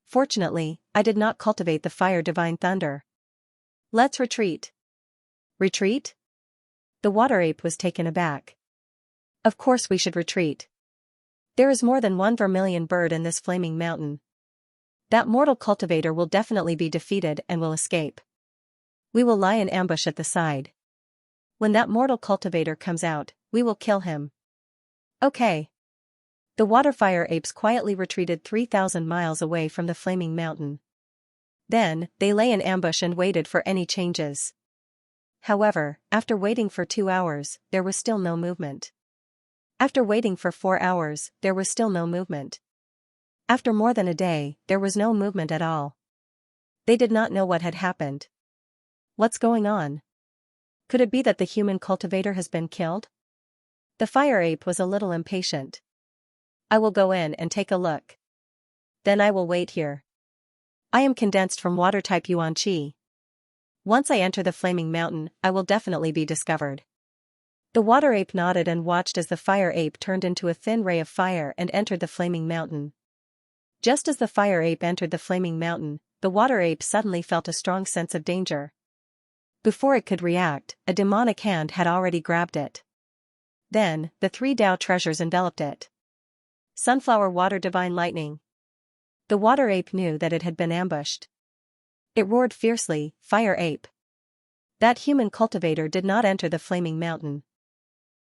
Fortunately, I did not cultivate the fire divine thunder. Let's retreat. Retreat? The water ape was taken aback. Of course we should retreat. There is more than one vermilion bird in this flaming mountain. That mortal cultivator will definitely be defeated and will escape. We will lie in ambush at the side. When that mortal cultivator comes out, we will kill him. Okay. The water fire apes quietly retreated 3,000 miles away from the flaming mountain. Then, they lay in ambush and waited for any changes. However, after waiting for 2 hours, there was still no movement. After waiting for 4 hours, there was still no movement. After more than a day, there was no movement at all. They did not know what had happened. What's going on? Could it be that the human cultivator has been killed? The fire ape was a little impatient. I will go in and take a look. Then I will wait here. I am condensed from water-type Yuan Qi. Once I enter the flaming mountain, I will definitely be discovered. The water ape nodded and watched as the fire ape turned into a thin ray of fire and entered the flaming mountain. Just as the fire ape entered the flaming mountain, the water ape suddenly felt a strong sense of danger. Before it could react, a demonic hand had already grabbed it. Then, the 3 Dao treasures enveloped it. Sunflower water divine lightning. The water ape knew that it had been ambushed. It roared fiercely, "Fire ape! That human cultivator did not enter the flaming mountain.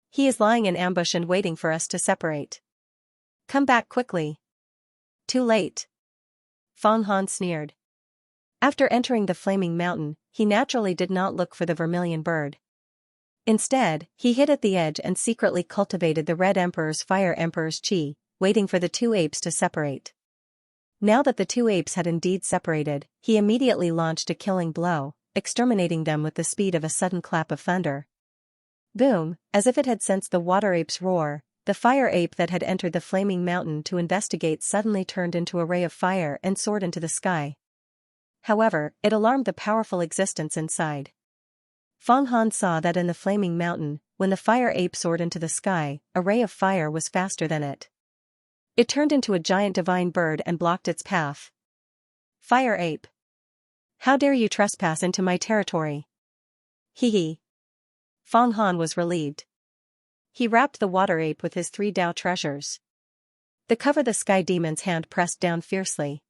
He is lying in ambush and waiting for us to separate. Come back quickly." Too late. Fang Han sneered. After entering the flaming mountain, he naturally did not look for the vermilion bird. Instead, he hid at the edge and secretly cultivated the Red Emperor's Fire Emperor's chi, waiting for the two apes to separate. Now that the two apes had indeed separated, he immediately launched a killing blow, exterminating them with the speed of a sudden clap of thunder. Boom, as if it had sensed the water ape's roar, the fire ape that had entered the flaming mountain to investigate suddenly turned into a ray of fire and soared into the sky. However, it alarmed the powerful existence inside. Fang Han saw that in the flaming mountain, when the fire ape soared into the sky, a ray of fire was faster than it. It turned into a giant divine bird and blocked its path. Fire ape! How dare you trespass into my territory? Hee hee. Fang Han was relieved. He wrapped the water ape with his 3 Dao treasures. The cover the sky demon's hand pressed down fiercely.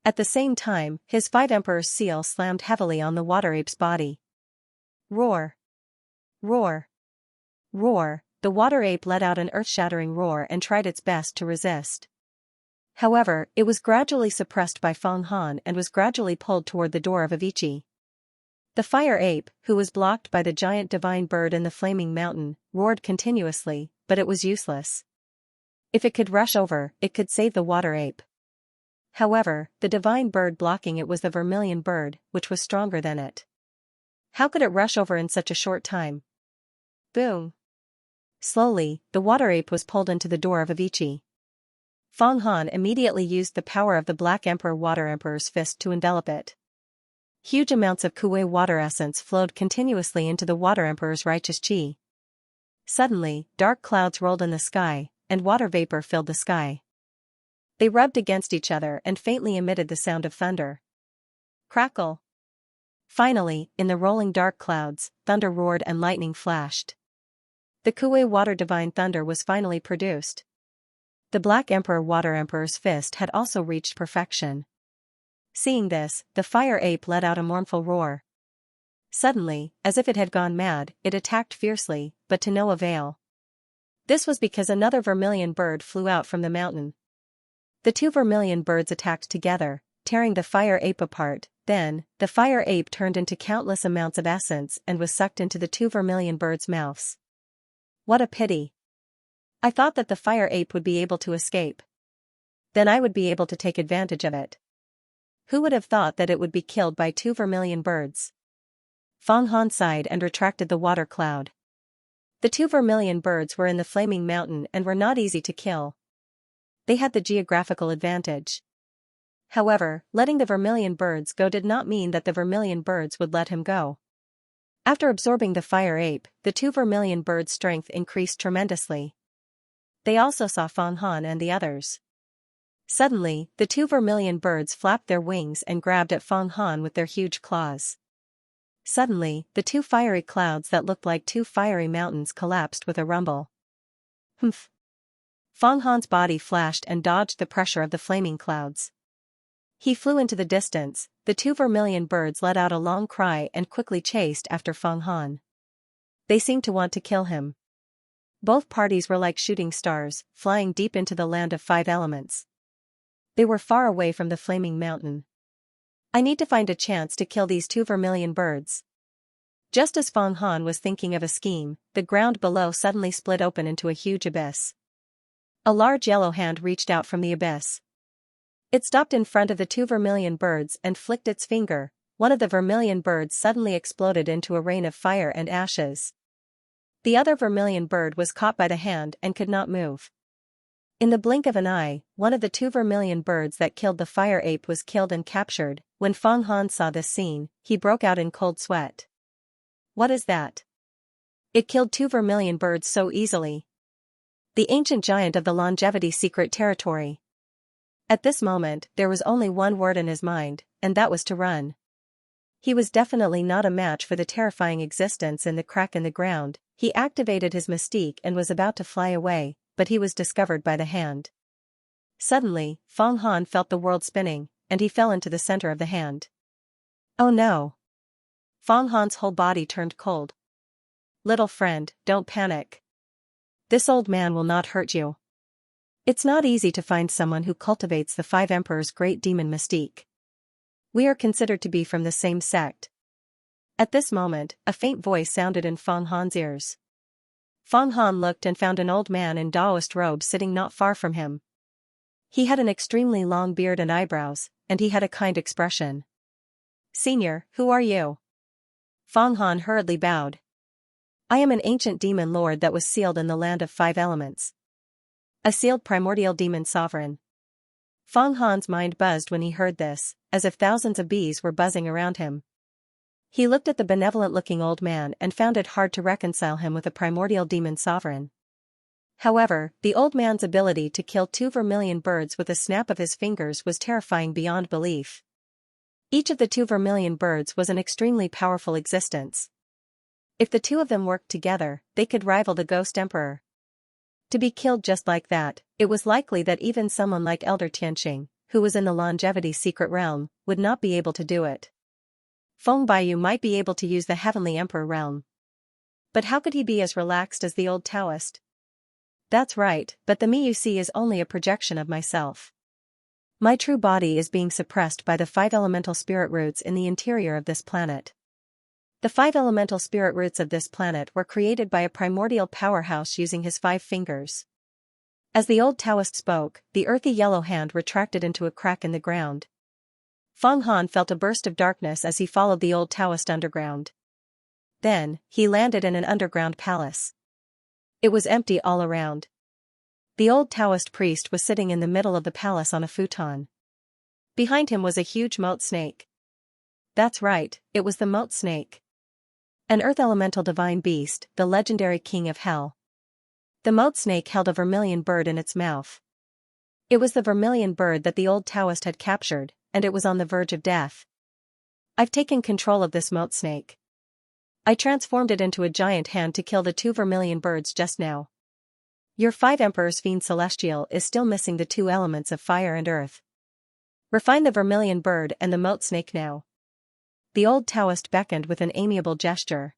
At the same time, his 5 Emperor's seal slammed heavily on the water ape's body. Roar! Roar! Roar! The water ape let out an earth-shattering roar and tried its best to resist. However, it was gradually suppressed by Fang Han and was gradually pulled toward the door of Avicii. The fire ape, who was blocked by the giant divine bird in the flaming mountain, roared continuously, but it was useless. If it could rush over, it could save the water ape. However, the divine bird blocking it was the vermilion bird, which was stronger than it. How could it rush over in such a short time? Boom! Slowly, the water ape was pulled into the door of Avicii. Fang Han immediately used the power of the Black Emperor Water Emperor's fist to envelop it. Huge amounts of Kuei water essence flowed continuously into the Water Emperor's righteous chi. Suddenly, dark clouds rolled in the sky, and water vapor filled the sky. They rubbed against each other and faintly emitted the sound of thunder. Crackle! Finally, in the rolling dark clouds, thunder roared and lightning flashed. The Kuei water divine thunder was finally produced. The Black Emperor Water Emperor's fist had also reached perfection. Seeing this, the fire ape let out a mournful roar. Suddenly, as if it had gone mad, it attacked fiercely, but to no avail. This was because another vermilion bird flew out from the mountain. The 2 vermilion birds attacked together, tearing the fire ape apart. Then, the fire ape turned into countless amounts of essence and was sucked into the 2 vermilion birds' mouths. What a pity. I thought that the fire ape would be able to escape. Then I would be able to take advantage of it. Who would have thought that it would be killed by 2 vermilion birds? Fang Han sighed and retracted the water cloud. The 2 vermilion birds were in the flaming mountain and were not easy to kill. They had the geographical advantage. However, letting the vermilion birds go did not mean that the vermilion birds would let him go. After absorbing the fire ape, the 2 vermilion birds' strength increased tremendously. They also saw Fang Han and the others. Suddenly, the 2 vermilion birds flapped their wings and grabbed at Fang Han with their huge claws. Suddenly, the 2 fiery clouds that looked like 2 fiery mountains collapsed with a rumble. Humph! Fang Han's body flashed and dodged the pressure of the flaming clouds. He flew into the distance. The 2 vermilion birds let out a long cry and quickly chased after Fang Han. They seemed to want to kill him. Both parties were like shooting stars, flying deep into the land of 5 elements. They were far away from the flaming mountain. I need to find a chance to kill these 2 vermilion birds. Just as Fang Han was thinking of a scheme, the ground below suddenly split open into a huge abyss. A large yellow hand reached out from the abyss. It stopped in front of the 2 vermilion birds and flicked its finger. One of the vermilion birds suddenly exploded into a rain of fire and ashes. The other vermilion bird was caught by the hand and could not move. In the blink of an eye, one of the 2 vermilion birds that killed the fire ape was killed and captured. When Fang Han saw this scene, he broke out in cold sweat. What is that? It killed 2 vermilion birds so easily. The ancient giant of the longevity secret territory. At this moment, there was only one word in his mind, and that was to run. He was definitely not a match for the terrifying existence in the crack in the ground. He activated his mystique and was about to fly away, but he was discovered by the hand. Suddenly, Feng Han felt the world spinning, and he fell into the center of the hand. Oh no! Feng Han's whole body turned cold. Little friend, don't panic. This old man will not hurt you. It's not easy to find someone who cultivates the five emperors' great demon mystique. We are considered to be from the same sect. At this moment, a faint voice sounded in Feng Han's ears. Feng Han looked and found an old man in Taoist robes sitting not far from him. He had an extremely long beard and eyebrows, and he had a kind expression. Senior, who are you? Feng Han hurriedly bowed. I am an ancient demon lord that was sealed in the land of five elements. A sealed primordial demon sovereign. Feng Han's mind buzzed when he heard this, as if thousands of bees were buzzing around him. He looked at the benevolent-looking old man and found it hard to reconcile him with a primordial demon sovereign. However, the old man's ability to kill 2 vermilion birds with a snap of his fingers was terrifying beyond belief. Each of the 2 vermilion birds was an extremely powerful existence. If the 2 of them worked together, they could rival the Ghost Emperor. To be killed just like that, it was likely that even someone like Elder Xianxia, who was in the longevity secret realm, would not be able to do it. Feng Baiyu might be able to use the Heavenly Emperor realm. But how could he be as relaxed as the old Taoist? That's right, but the me you see is only a projection of myself. My true body is being suppressed by the 5 elemental spirit roots in the interior of this planet. The 5 elemental spirit roots of this planet were created by a primordial powerhouse using his 5 fingers. As the old Taoist spoke, the earthy yellow hand retracted into a crack in the ground. Feng Han felt a burst of darkness as he followed the old Taoist underground. Then, he landed in an underground palace. It was empty all around. The old Taoist priest was sitting in the middle of the palace on a futon. Behind him was a huge moat snake. That's right, it was the moat snake. An earth elemental divine beast, the legendary king of hell. The moat snake held a vermilion bird in its mouth. It was the vermilion bird that the old Taoist had captured, and it was on the verge of death. I've taken control of this moat snake. I transformed it into a giant hand to kill the 2 vermilion birds just now. Your 5 Emperor's Fiend Celestial is still missing the 2 elements of fire and earth. Refine the vermilion bird and the moat snake now. The old Taoist beckoned with an amiable gesture.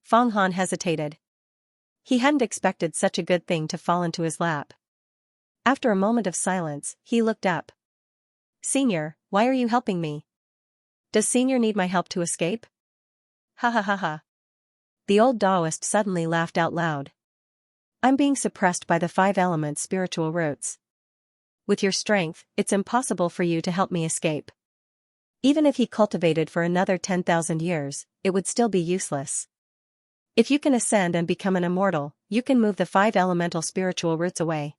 Feng Han hesitated. He hadn't expected such a good thing to fall into his lap. After a moment of silence, he looked up. Senior, why are you helping me? Does Senior need my help to escape? Ha ha ha ha. The old Taoist suddenly laughed out loud. I'm being suppressed by the 5 elements spiritual roots. With your strength, it's impossible for you to help me escape. Even if he cultivated for another 10,000 years, it would still be useless. If you can ascend and become an immortal, you can move the 5 elemental spiritual roots away.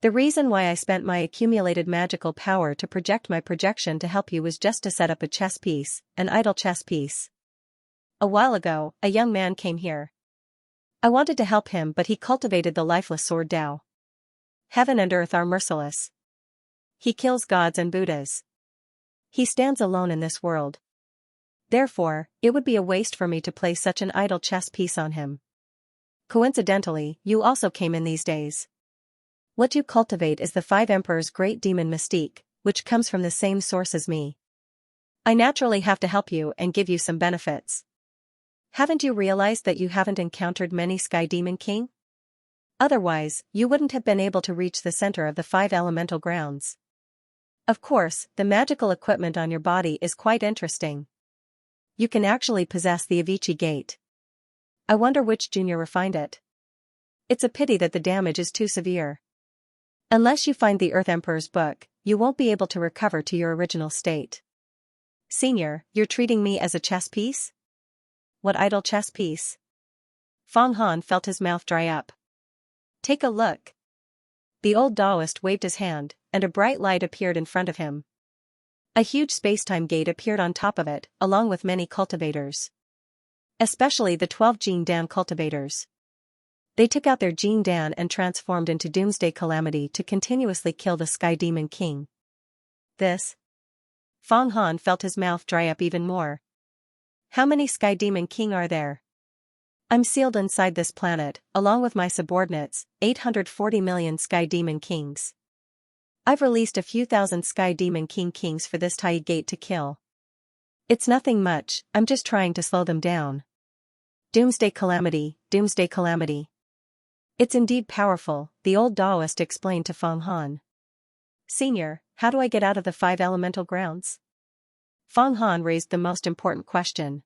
The reason why I spent my accumulated magical power to project my projection to help you was just to set up a chess piece, an idle chess piece. A while ago, a young man came here. I wanted to help him, but he cultivated the lifeless sword Tao. Heaven and earth are merciless. He kills gods and Buddhas. He stands alone in this world. Therefore, it would be a waste for me to place such an idle chess piece on him. Coincidentally, you also came in these days. What you cultivate is the 5 Emperors' great demon mystique, which comes from the same source as me. I naturally have to help you and give you some benefits. Haven't you realized that you haven't encountered many Sky Demon King? Otherwise, you wouldn't have been able to reach the center of the 5 elemental grounds. Of course, the magical equipment on your body is quite interesting. You can actually possess the Avicii Gate. I wonder which junior refined it. It's a pity that the damage is too severe. Unless you find the Earth Emperor's book, you won't be able to recover to your original state. Senior, you're treating me as a chess piece? What idle chess piece? Feng Han felt his mouth dry up. Take a look. The old Taoist waved his hand, and a bright light appeared in front of him. A huge spacetime gate appeared on top of it, along with many cultivators. Especially the 12 Jin Dan cultivators. They took out their Jin Dan and transformed into Doomsday Calamity to continuously kill the Sky Demon King. Feng Han felt his mouth dry up even more. How many Sky Demon King are there? I'm sealed inside this planet, along with my subordinates, 840 million Sky Demon Kings. I've released a few thousand Sky Demon Kings for this Tai Gate to kill. It's nothing much, I'm just trying to slow them down. Doomsday Calamity, Doomsday Calamity. It's indeed powerful, the old Taoist explained to Feng Han. Senior, how do I get out of the 5 elemental grounds? Feng Han raised the most important question.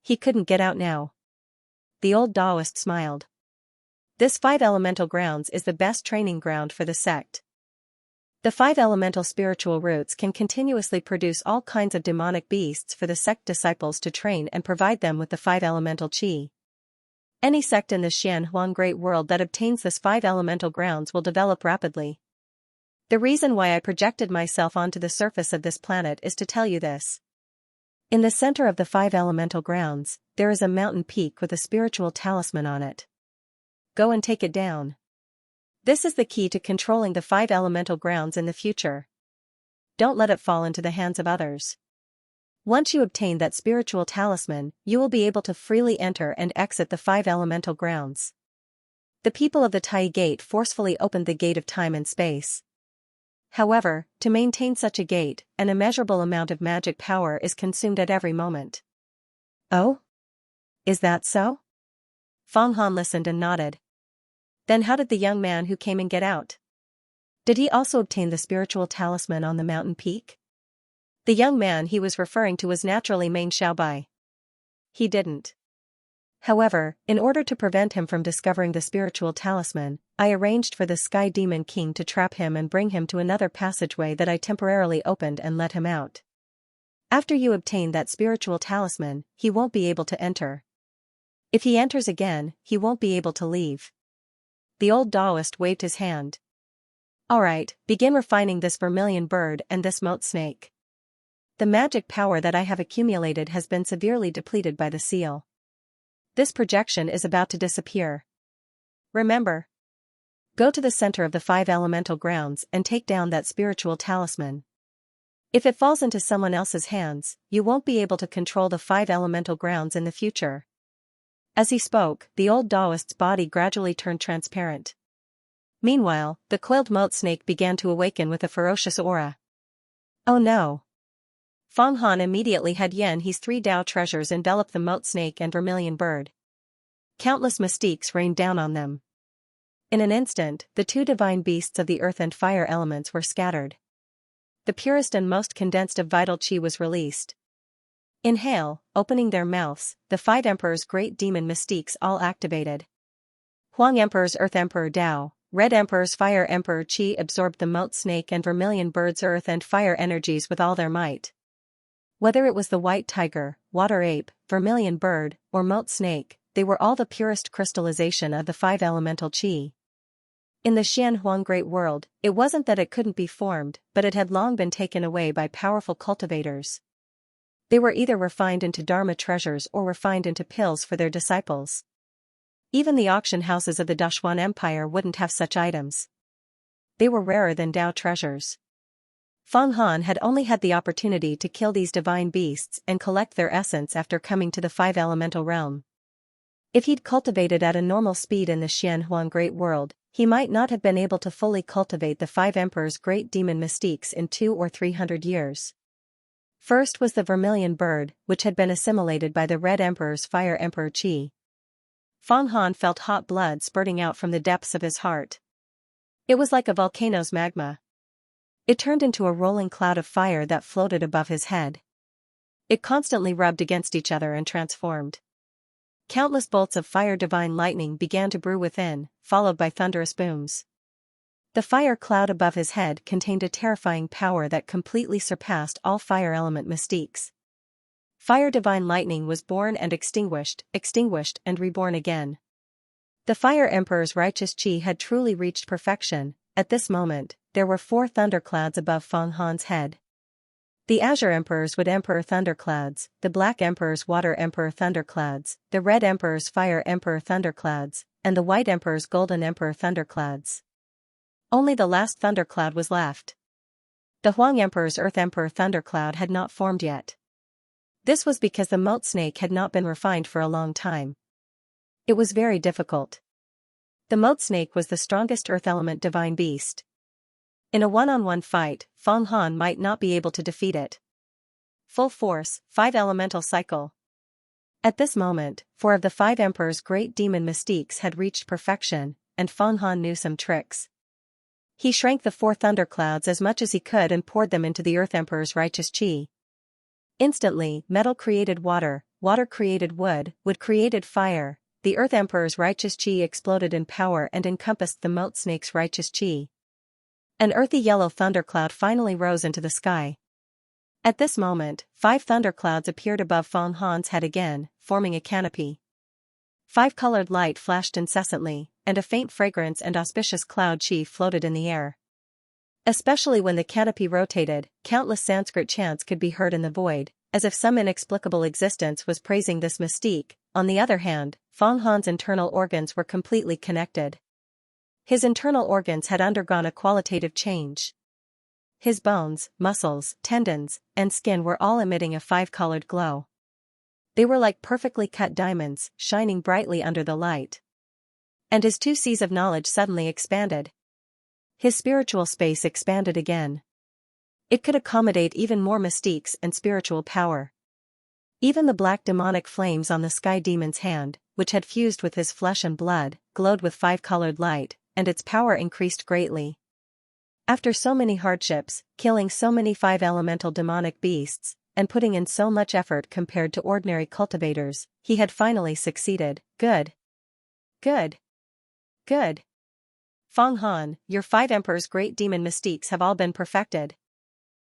He couldn't get out now. The old Taoist smiled. This 5 elemental grounds is the best training ground for the sect. The 5 elemental spiritual roots can continuously produce all kinds of demonic beasts for the sect disciples to train and provide them with the 5 elemental qi. Any sect in the Xianxia great world that obtains this 5 elemental grounds will develop rapidly. The reason why I projected myself onto the surface of this planet is to tell you this. In the center of the 5 elemental grounds, there is a mountain peak with a spiritual talisman on it. Go and take it down. This is the key to controlling the 5 elemental grounds in the future. Don't let it fall into the hands of others. Once you obtain that spiritual talisman, you will be able to freely enter and exit the 5 elemental grounds. The people of the Tai Gate forcefully opened the gate of time and space. However, to maintain such a gate, an immeasurable amount of magic power is consumed at every moment. Oh? Is that so? Feng Han listened and nodded. Then how did the young man who came in get out? Did he also obtain the spiritual talisman on the mountain peak? The young man he was referring to was naturally Meng Xiaobai. He didn't. However, in order to prevent him from discovering the spiritual talisman, I arranged for the Sky Demon King to trap him and bring him to another passageway that I temporarily opened and let him out. After you obtain that spiritual talisman, he won't be able to enter. If he enters again, he won't be able to leave. The old Taoist waved his hand. Alright, begin refining this vermilion bird and this moat snake. The magic power that I have accumulated has been severely depleted by the seal. This projection is about to disappear. Remember. Go to the center of the 5 elemental grounds and take down that spiritual talisman. If it falls into someone else's hands, you won't be able to control the 5 elemental grounds in the future. As he spoke, the old Taoist's body gradually turned transparent. Meanwhile, the coiled moat snake began to awaken with a ferocious aura. Oh no! Feng Han immediately had He's 3 Dao treasures envelop the moat snake and vermilion bird. Countless mystiques rained down on them. In an instant, the 2 divine beasts of the earth and fire elements were scattered. The purest and most condensed of vital qi was released. Inhale, opening their mouths, the 5 Emperor's great demon mystiques all activated. Huang Emperor's Earth Emperor Dao, Red Emperor's Fire Emperor Qi absorbed the moat snake and vermilion bird's earth and fire energies with all their might. Whether it was the white tiger, water ape, vermilion bird, or moat snake, they were all the purest crystallization of the 5 elemental qi. In the Xianxia great world, it wasn't that it couldn't be formed, but it had long been taken away by powerful cultivators. They were either refined into Dharma treasures or refined into pills for their disciples. Even the auction houses of the Dashuan Empire wouldn't have such items. They were rarer than Dao treasures. Feng Han had only had the opportunity to kill these divine beasts and collect their essence after coming to the 5 elemental realm. If he'd cultivated at a normal speed in the Xianxia great world, he might not have been able to fully cultivate the 5 Emperor's great demon mystiques in 200 or 300 years. First was the vermilion bird, which had been assimilated by the Red Emperor's Fire Emperor Qi. Feng Han felt hot blood spurting out from the depths of his heart. It was like a volcano's magma. It turned into a rolling cloud of fire that floated above his head. It constantly rubbed against each other and transformed. Countless bolts of fire divine lightning began to brew within, followed by thunderous booms. The fire cloud above his head contained a terrifying power that completely surpassed all fire element mystiques. Fire divine lightning was born and extinguished and reborn again. The Fire Emperor's righteous qi had truly reached perfection. At this moment, there were 4 thunderclouds above Feng Han's head. The Azure Emperor's Wood Emperor thunderclouds, the Black Emperor's Water Emperor thunderclouds, the Red Emperor's Fire Emperor thunderclouds, and the White Emperor's Golden Emperor thunderclouds. Only the last thundercloud was left. The Huang Emperor's Earth Emperor thundercloud had not formed yet. This was because the moat snake had not been refined for a long time. It was very difficult. The moat snake was the strongest earth element divine beast. In a one-on-one fight, Feng Han might not be able to defeat it. Full force, 5 elemental cycle. At this moment, 4 of the 5 Emperor's great demon mystiques had reached perfection, and Feng Han knew some tricks. He shrank the 4 thunderclouds as much as he could and poured them into the Earth Emperor's righteous chi. Instantly, metal created water, water created wood, wood created fire. The Earth Emperor's righteous chi exploded in power and encompassed the moat snake's righteous chi. An earthy yellow thundercloud finally rose into the sky. At this moment, 5 thunderclouds appeared above Feng Han's head again, forming a canopy. 5-colored light flashed incessantly, and a faint fragrance and auspicious cloud chi floated in the air. Especially when the canopy rotated, countless Sanskrit chants could be heard in the void, as if some inexplicable existence was praising this mystique. On the other hand, Feng Han's internal organs were completely connected. His internal organs had undergone a qualitative change. His bones, muscles, tendons, and skin were all emitting a 5-colored glow. They were like perfectly cut diamonds, shining brightly under the light. And his 2 seas of knowledge suddenly expanded. His spiritual space expanded again. It could accommodate even more mystiques and spiritual power. Even the black demonic flames on the sky demon's hand, which had fused with his flesh and blood, glowed with 5-colored light, and its power increased greatly. After so many hardships, killing so many 5 elemental demonic beasts, and putting in so much effort compared to ordinary cultivators, he had finally succeeded. Good. Good. Good. Feng Han, your 5 Emperor's great demon mystiques have all been perfected.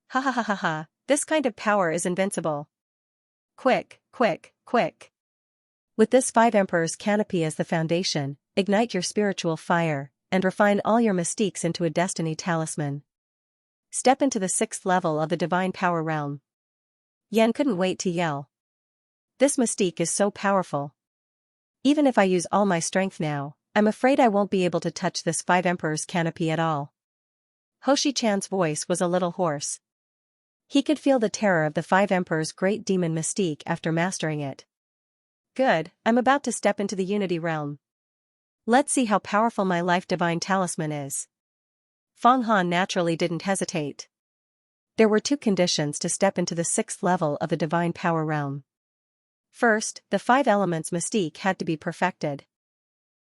Ha ha ha ha ha, this kind of power is invincible. Quick, quick, quick. With this 5 Emperor's canopy as the foundation, ignite your spiritual fire, and refine all your mystiques into a destiny talisman. Step into the 6th level of the divine power realm. Yan couldn't wait to yell. This mystique is so powerful. Even if I use all my strength now, I'm afraid I won't be able to touch this 5 Emperor's canopy at all. Hoshi Chan's voice was a little hoarse. He could feel the terror of the 5 Emperor's great demon mystique after mastering it. Good, I'm about to step into the unity realm. Let's see how powerful my life divine talisman is. Feng Han naturally didn't hesitate. There were 2 conditions to step into the 6th level of the divine power realm. First, the 5 elements mystique had to be perfected.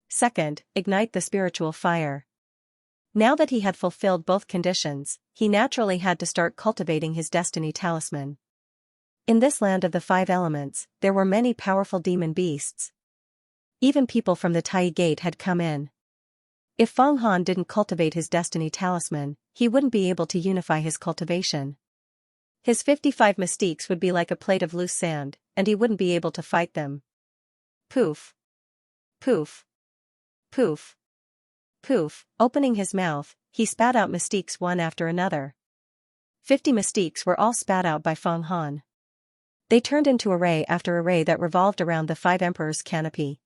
Second, ignite the spiritual fire. Now that he had fulfilled both conditions, he naturally had to start cultivating his destiny talisman. In this land of the 5 elements, there were many powerful demon beasts. Even people from the Tai Gate had come in. If Feng Han didn't cultivate his destiny talisman, he wouldn't be able to unify his cultivation. His 55 mystiques would be like a plate of loose sand, and he wouldn't be able to fight them. Poof. Poof. Poof. Poof. Opening his mouth, he spat out mystiques one after another. 50 mystiques were all spat out by Feng Han. They turned into array after array that revolved around the 5 Emperor's canopy.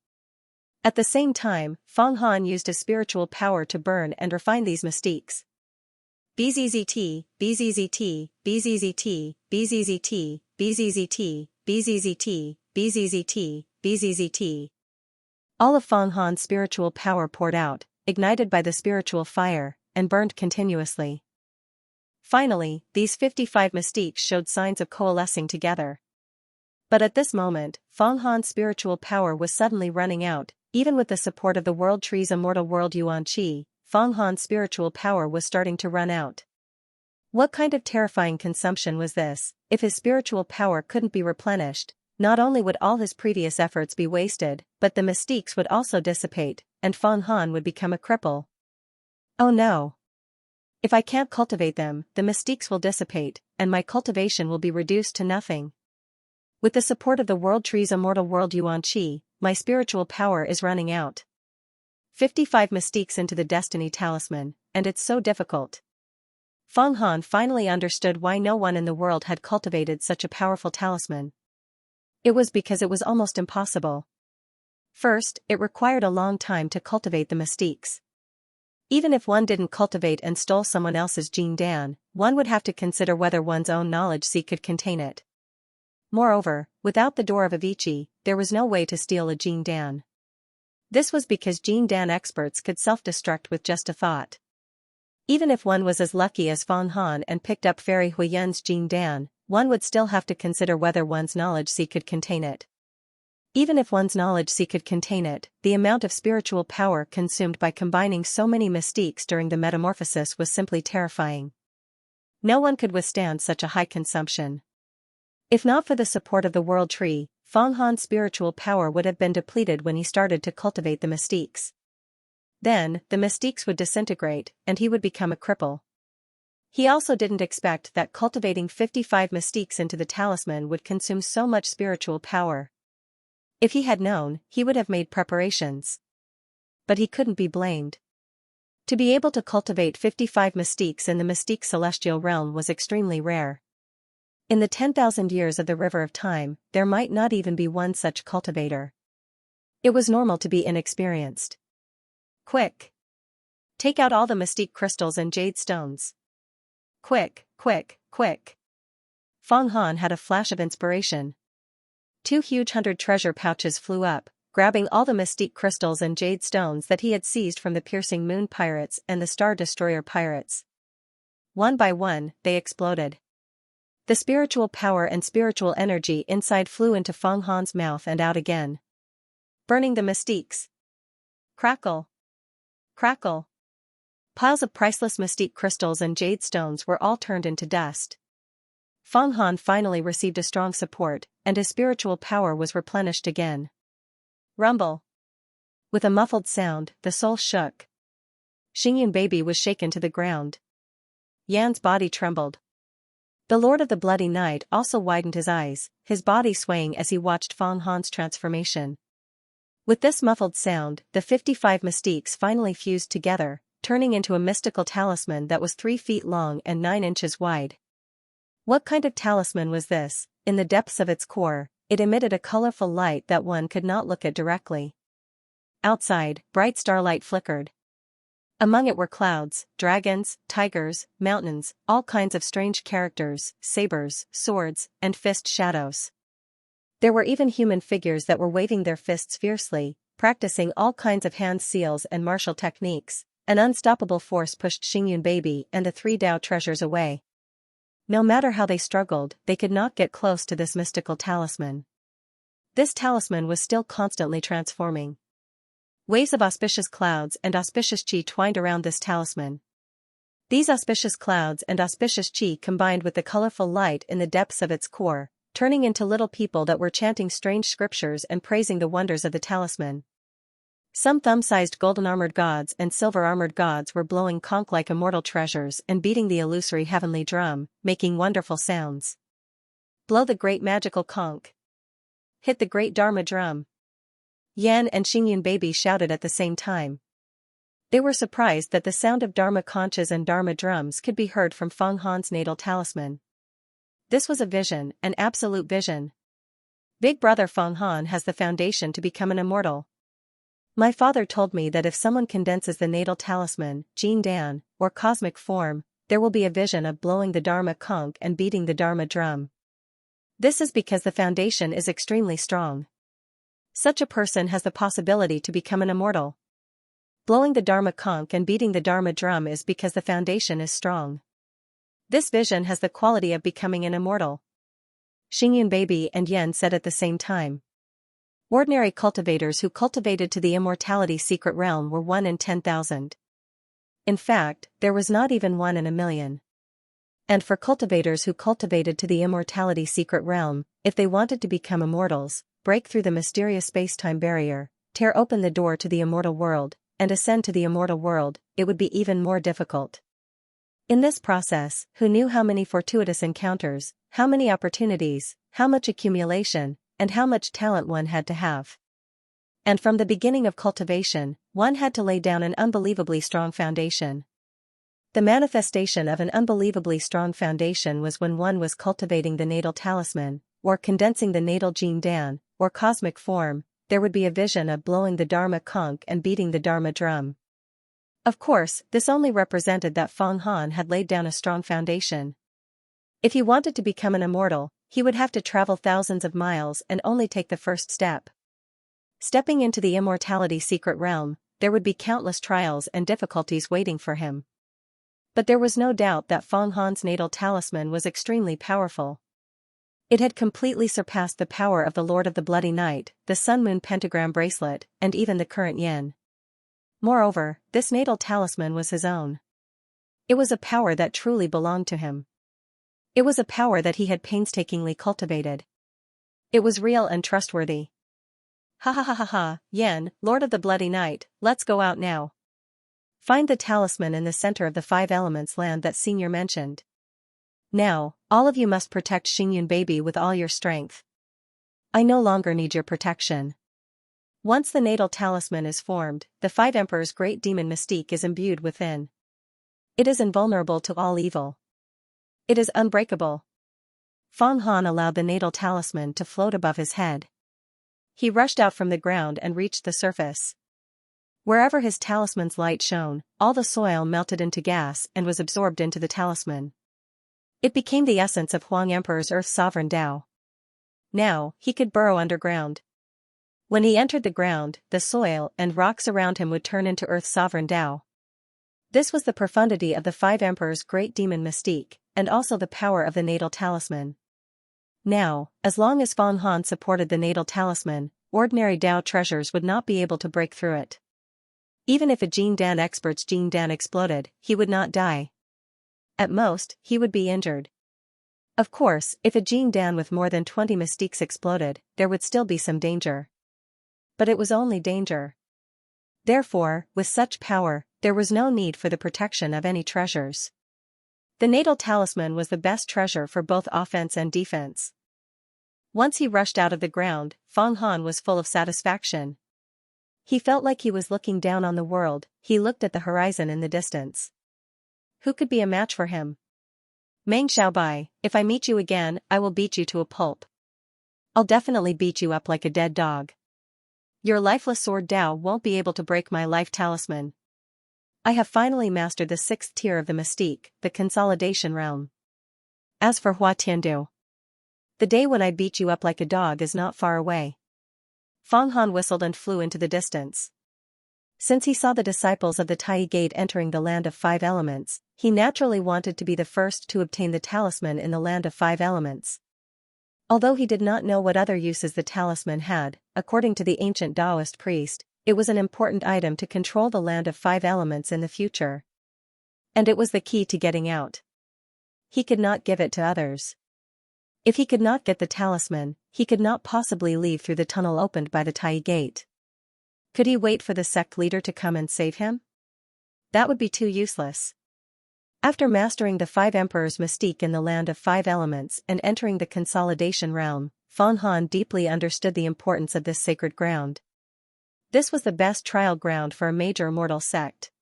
At the same time, Feng Han used his spiritual power to burn and refine these mystiques. BZZT, BZZT, BZZT, BZZT, BZZT, BZZT, BZZT, BZZT. All of Feng Han's spiritual power poured out, ignited by the spiritual fire, and burned continuously. Finally, these 55 mystiques showed signs of coalescing together. But at this moment, Feng Han's spiritual power was suddenly running out. Even with the support of the World Tree's immortal world Yuan Qi, Feng Han's spiritual power was starting to run out. What kind of terrifying consumption was this? If his spiritual power couldn't be replenished, not only would all his previous efforts be wasted, but the mystiques would also dissipate, and Feng Han would become a cripple. Oh no! If I can't cultivate them, the mystiques will dissipate, and my cultivation will be reduced to nothing. With the support of the World Tree's immortal world Yuan Qi, my spiritual power is running out. 55 mystiques into the destiny talisman, and it's so difficult. Feng Han finally understood why no one in the world had cultivated such a powerful talisman. It was because it was almost impossible. First, it required a long time to cultivate the mystiques. Even if one didn't cultivate and stole someone else's Jing Dan, one would have to consider whether one's own knowledge seed could contain it. Moreover, without the door of Avicii, there was no way to steal a Jing Dan. This was because Jing Dan experts could self-destruct with just a thought. Even if one was as lucky as Fang Han and picked up Fairy Huiyan's Jing Dan, one would still have to consider whether one's knowledge sea could contain it. Even if one's knowledge sea could contain it, the amount of spiritual power consumed by combining so many mystiques during the metamorphosis was simply terrifying. No one could withstand such a high consumption. If not for the support of the World Tree, Fang Han's spiritual power would have been depleted when he started to cultivate the mystiques. Then, the mystiques would disintegrate, and he would become a cripple. He also didn't expect that cultivating 55 mystiques into the talisman would consume so much spiritual power. If he had known, he would have made preparations. But he couldn't be blamed. To be able to cultivate 55 mystiques in the mystique celestial realm was extremely rare. In the 10,000 years of the River of Time, there might not even be one such cultivator. It was normal to be inexperienced. Quick! Take out all the mystique crystals and jade stones. Quick, quick, quick! Fang Han had a flash of inspiration. 2 huge 100 treasure pouches flew up, grabbing all the mystique crystals and jade stones that he had seized from the Piercing Moon pirates and the Star Destroyer pirates. One by one, they exploded. The spiritual power and spiritual energy inside flew into Fang Han's mouth and out again, burning the mystiques. Crackle! Crackle! Piles of priceless mystique crystals and jade stones were all turned into dust. Fang Han finally received a strong support, and his spiritual power was replenished again. Rumble! With a muffled sound, the soul shook. Xingyun baby was shaken to the ground. Yan's body trembled. The Lord of the Bloody Night also widened his eyes, his body swaying as he watched Fang Han's transformation. With this muffled sound, the 55 mystiques finally fused together, turning into a mystical talisman that was 3 feet long and 9 inches wide. What kind of talisman was this? In the depths of its core, it emitted a colorful light that one could not look at directly. Outside, bright starlight flickered. Among it were clouds, dragons, tigers, mountains, all kinds of strange characters, sabers, swords, and fist shadows. There were even human figures that were waving their fists fiercely, practicing all kinds of hand seals and martial techniques. An unstoppable force pushed Xingyun baby and the 3 Dao treasures away. No matter how they struggled, they could not get close to this mystical talisman. This talisman was still constantly transforming. Waves of auspicious clouds and auspicious qi twined around this talisman. These auspicious clouds and auspicious qi combined with the colorful light in the depths of its core, turning into little people that were chanting strange scriptures and praising the wonders of the talisman. Some thumb-sized golden-armored gods and silver-armored gods were blowing conch-like immortal treasures and beating the illusory heavenly drum, making wonderful sounds. Blow the great magical conch. Hit the great Dharma drum. Yan and Xingyun baby shouted at the same time. They were surprised that the sound of Dharma conches and Dharma drums could be heard from Fang Han's natal talisman. This was a vision, an absolute vision. Big brother Fang Han has the foundation to become an immortal. My father told me that if someone condenses the natal talisman, Jing Dan, or cosmic form, there will be a vision of blowing the Dharma conch and beating the Dharma drum. This is because the foundation is extremely strong. Such a person has the possibility to become an immortal. Blowing the Dharma conch and beating the Dharma drum is because the foundation is strong. This vision has the quality of becoming an immortal. Xingyun baby and Yan said at the same time. Ordinary cultivators who cultivated to the immortality secret realm were 1 in 10,000. In fact, there was not even 1 in a million. And for cultivators who cultivated to the immortality secret realm, if they wanted to become immortals, break through the mysterious space-time barrier, tear open the door to the immortal world, and ascend to the immortal world, it would be even more difficult. In this process, who knew how many fortuitous encounters, how many opportunities, how much accumulation, and how much talent one had to have. And from the beginning of cultivation, one had to lay down an unbelievably strong foundation. The manifestation of an unbelievably strong foundation was when one was cultivating the natal talisman, or condensing the natal Jing Dan, or cosmic form, there would be a vision of blowing the Dharma conch and beating the Dharma drum. Of course, this only represented that Fang Han had laid down a strong foundation. If he wanted to become an immortal, he would have to travel thousands of miles and only take the first step. Stepping into the immortality secret realm, there would be countless trials and difficulties waiting for him. But there was no doubt that Feng Han's natal talisman was extremely powerful. It had completely surpassed the power of the Lord of the Bloody Night, the Sun-Moon pentagram bracelet, and even the current yin. Moreover, this natal talisman was his own. It was a power that truly belonged to him. It was a power that he had painstakingly cultivated. It was real and trustworthy. Ha ha ha ha ha, Yen, Lord of the Bloody Night, let's go out now. Find the talisman in the center of the 5 elements land that Senior mentioned. Now, all of you must protect Xingyun baby with all your strength. I no longer need your protection. Once the natal talisman is formed, the 5 Emperors' great demon mystique is imbued within. It is invulnerable to all evil. It is unbreakable. Feng Han allowed the natal talisman to float above his head. He rushed out from the ground and reached the surface. Wherever his talisman's light shone, all the soil melted into gas and was absorbed into the talisman. It became the essence of Huang Emperor's Earth Sovereign Tao. Now, he could burrow underground. When he entered the ground, the soil and rocks around him would turn into Earth's Sovereign Tao. This was the profundity of the 5 Emperors' great demon mystique, and also the power of the natal talisman. Now, as long as Feng Han supported the natal talisman, ordinary Tao treasures would not be able to break through it. Even if a Jing Dan expert's Jing Dan exploded, he would not die. At most, he would be injured. Of course, if a Jing Dan with more than 20 mystiques exploded, there would still be some danger. But it was only danger. Therefore, with such power, there was no need for the protection of any treasures. The natal talisman was the best treasure for both offense and defense. Once he rushed out of the ground, Feng Han was full of satisfaction. He felt like he was looking down on the world. He looked at the horizon in the distance. Who could be a match for him? Meng Xiaobai, if I meet you again, I will beat you to a pulp. I'll definitely beat you up like a dead dog. Your lifeless sword Dao won't be able to break my life talisman. I have finally mastered the 6th tier of the mystique, the consolidation realm. As for Hua Tiandu, the day when I beat you up like a dog is not far away. Feng Han whistled and flew into the distance. Since he saw the disciples of the Tai Gate entering the land of 5 elements, he naturally wanted to be the first to obtain the talisman in the land of 5 elements. Although he did not know what other uses the talisman had, according to the ancient Taoist priest, it was an important item to control the land of 5 elements in the future. And it was the key to getting out. He could not give it to others. If he could not get the talisman, he could not possibly leave through the tunnel opened by the Tai Gate. Could he wait for the sect leader to come and save him? That would be too useless. After mastering the 5 Emperors' mystique in the land of 5 elements and entering the consolidation realm, Feng Han deeply understood the importance of this sacred ground. This was the best trial ground for a major mortal sect.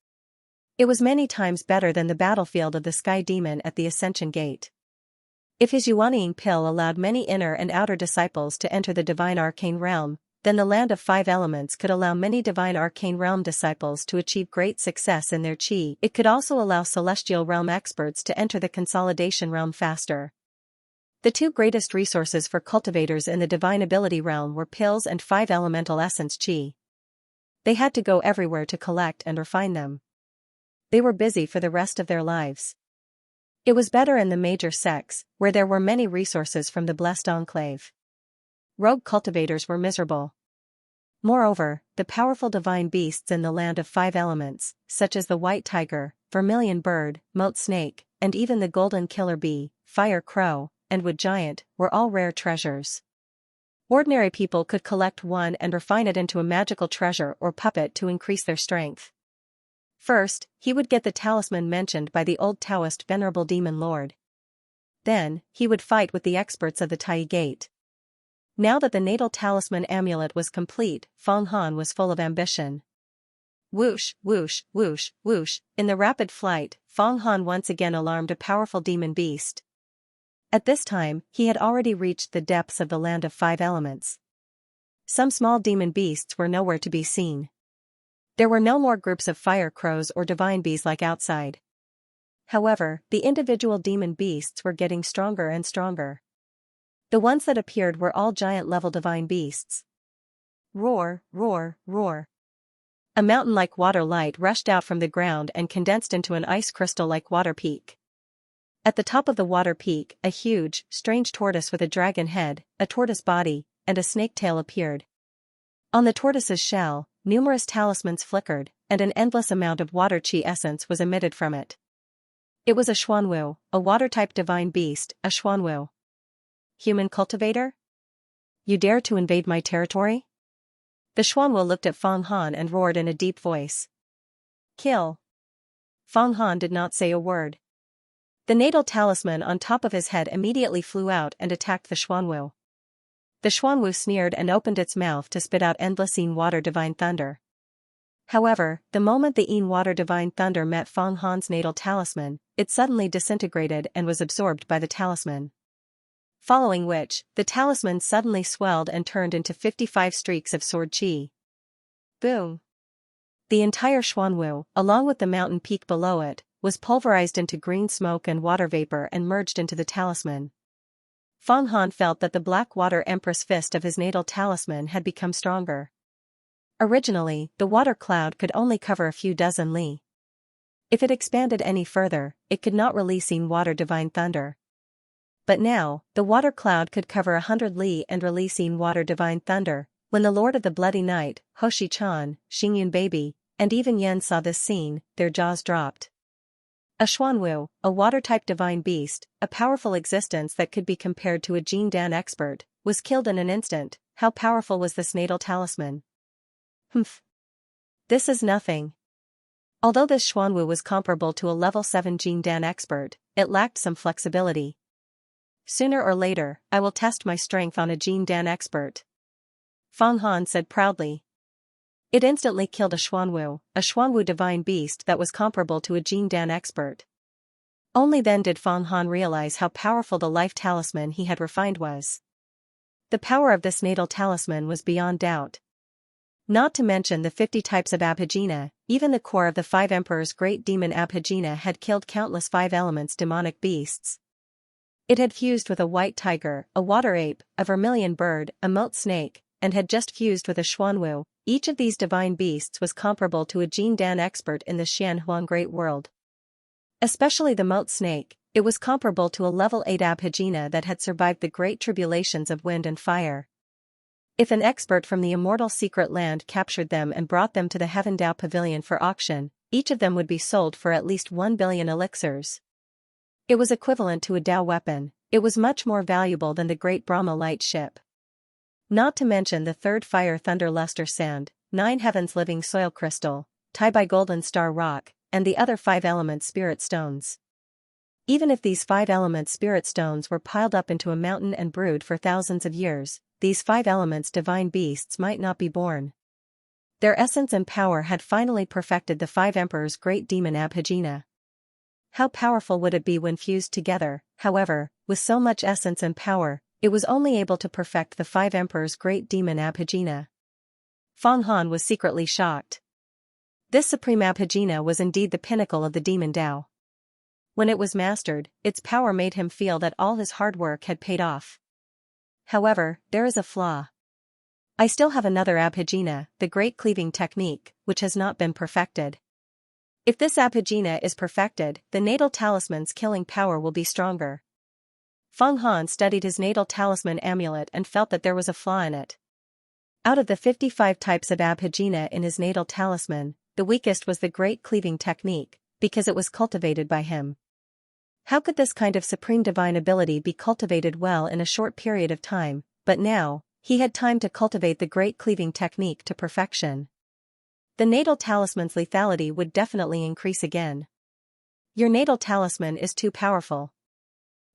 It was many times better than the battlefield of the Sky Demon at the Ascension Gate. If his Yuanying pill allowed many inner and outer disciples to enter the divine arcane realm, then the land of 5 elements could allow many divine arcane realm disciples to achieve great success in their chi. It could also allow celestial realm experts to enter the consolidation realm faster. The 2 greatest resources for cultivators in the divine ability realm were pills and 5 elemental essence chi. They had to go everywhere to collect and refine them. They were busy for the rest of their lives. It was better in the major sects, where there were many resources from the blessed enclave. Rogue cultivators were miserable. Moreover, the powerful divine beasts in the land of 5 elements, such as the white tiger, vermilion bird, moat snake, and even the golden killer bee, fire crow, and wood giant, were all rare treasures. Ordinary people could collect one and refine it into a magical treasure or puppet to increase their strength. First, he would get the talisman mentioned by the old Taoist Venerable Demon Lord. Then, he would fight with the experts of the Tai Gate. Now that the natal talisman amulet was complete, Feng Han was full of ambition. Whoosh, whoosh, whoosh, whoosh, in the rapid flight, Feng Han once again alarmed a powerful demon beast. At this time, he had already reached the depths of the land of 5 elements. Some small demon beasts were nowhere to be seen. There were no more groups of fire crows or divine bees like outside. However, the individual demon beasts were getting stronger and stronger. The ones that appeared were all giant-level divine beasts. Roar, roar, roar. A mountain-like water light rushed out from the ground and condensed into an ice crystal-like water peak. At the top of the water peak, a huge, strange tortoise with a dragon head, a tortoise body, and a snake tail appeared. On the tortoise's shell, numerous talismans flickered, and an endless amount of water chi essence was emitted from it. It was a Xuanwu, a water-type divine beast, a Xuanwu. Human cultivator? You dare to invade my territory? The Xuanwu looked at Feng Han and roared in a deep voice. Kill. Feng Han did not say a word. The natal talisman on top of his head immediately flew out and attacked the Xuanwu. The Xuanwu sneered and opened its mouth to spit out endless Yin water divine thunder. However, the moment the Yin water divine thunder met Feng Han's natal talisman, it suddenly disintegrated and was absorbed by the talisman. Following which, the talisman suddenly swelled and turned into 55 streaks of sword chi. Boom! The entire Xuanwu, along with the mountain peak below it, was pulverized into green smoke and water vapor and merged into the talisman. Feng Han felt that the black water empress fist of his natal talisman had become stronger. Originally, the water cloud could only cover a few dozen li. If it expanded any further, it could not release Yin water divine thunder. But now, the water cloud could cover 100 li and release Yin water divine thunder. When the Lord of the Bloody Night, Ho Shi-chan, Xingyun Baby, and even Yen saw this scene, their jaws dropped. A Xuanwu, a water-type divine beast, a powerful existence that could be compared to a Jin Dan expert, was killed in an instant. How powerful was this natal talisman? Humph. This is nothing. Although this Xuanwu was comparable to a level 7 Jin Dan expert, it lacked some flexibility. Sooner or later, I will test my strength on a Jin Dan expert. Feng Han said proudly. It instantly killed a Xuanwu divine beast that was comparable to a Jin Dan expert. Only then did Feng Han realize how powerful the life talisman he had refined was. The power of this natal talisman was beyond doubt. Not to mention the 50 types of Abhijna, even the core of the 5 emperors' great demon Abhijna had killed countless 5 elements demonic beasts. It had fused with a white tiger, a water ape, a vermilion bird, a moat snake, and had just fused with a Xuanwu. Each of these divine beasts was comparable to a Jin Dan expert in the Xianhuan Great World. Especially the moat snake, it was comparable to a level 8 Abhijna that had survived the great tribulations of wind and fire. If an expert from the immortal secret land captured them and brought them to the Heaven Dao Pavilion for auction, each of them would be sold for at least 1 billion elixirs. It was equivalent to a Dao weapon. It was much more valuable than the great Brahma light ship. Not to mention the 3rd fire thunder luster sand, 9 heavens living soil crystal, Taibai golden star rock, and the other 5 element spirit stones. Even if these 5 element spirit stones were piled up into a mountain and brewed for thousands of years, these 5 elements divine beasts might not be born. Their essence and power had finally perfected the 5 emperors' great demon Abhijna. How powerful would it be when fused together? However, with so much essence and power, it was only able to perfect the 5 emperors' great demon Abhijna. Feng Han was secretly shocked. This supreme Abhijna was indeed the pinnacle of the demon Dao. When it was mastered, its power made him feel that all his hard work had paid off. However, there is a flaw. I still have another Abhijna, the great cleaving technique, which has not been perfected. If this Abhijna is perfected, the natal talisman's killing power will be stronger. Feng Han studied his natal talisman amulet and felt that there was a flaw in it. Out of the 55 types of Abhijna in his natal talisman, the weakest was the great cleaving technique, because it was cultivated by him. How could this kind of supreme divine ability be cultivated well in a short period of time? But now, he had time to cultivate the great cleaving technique to perfection. The natal talisman's lethality would definitely increase again. Your natal talisman is too powerful.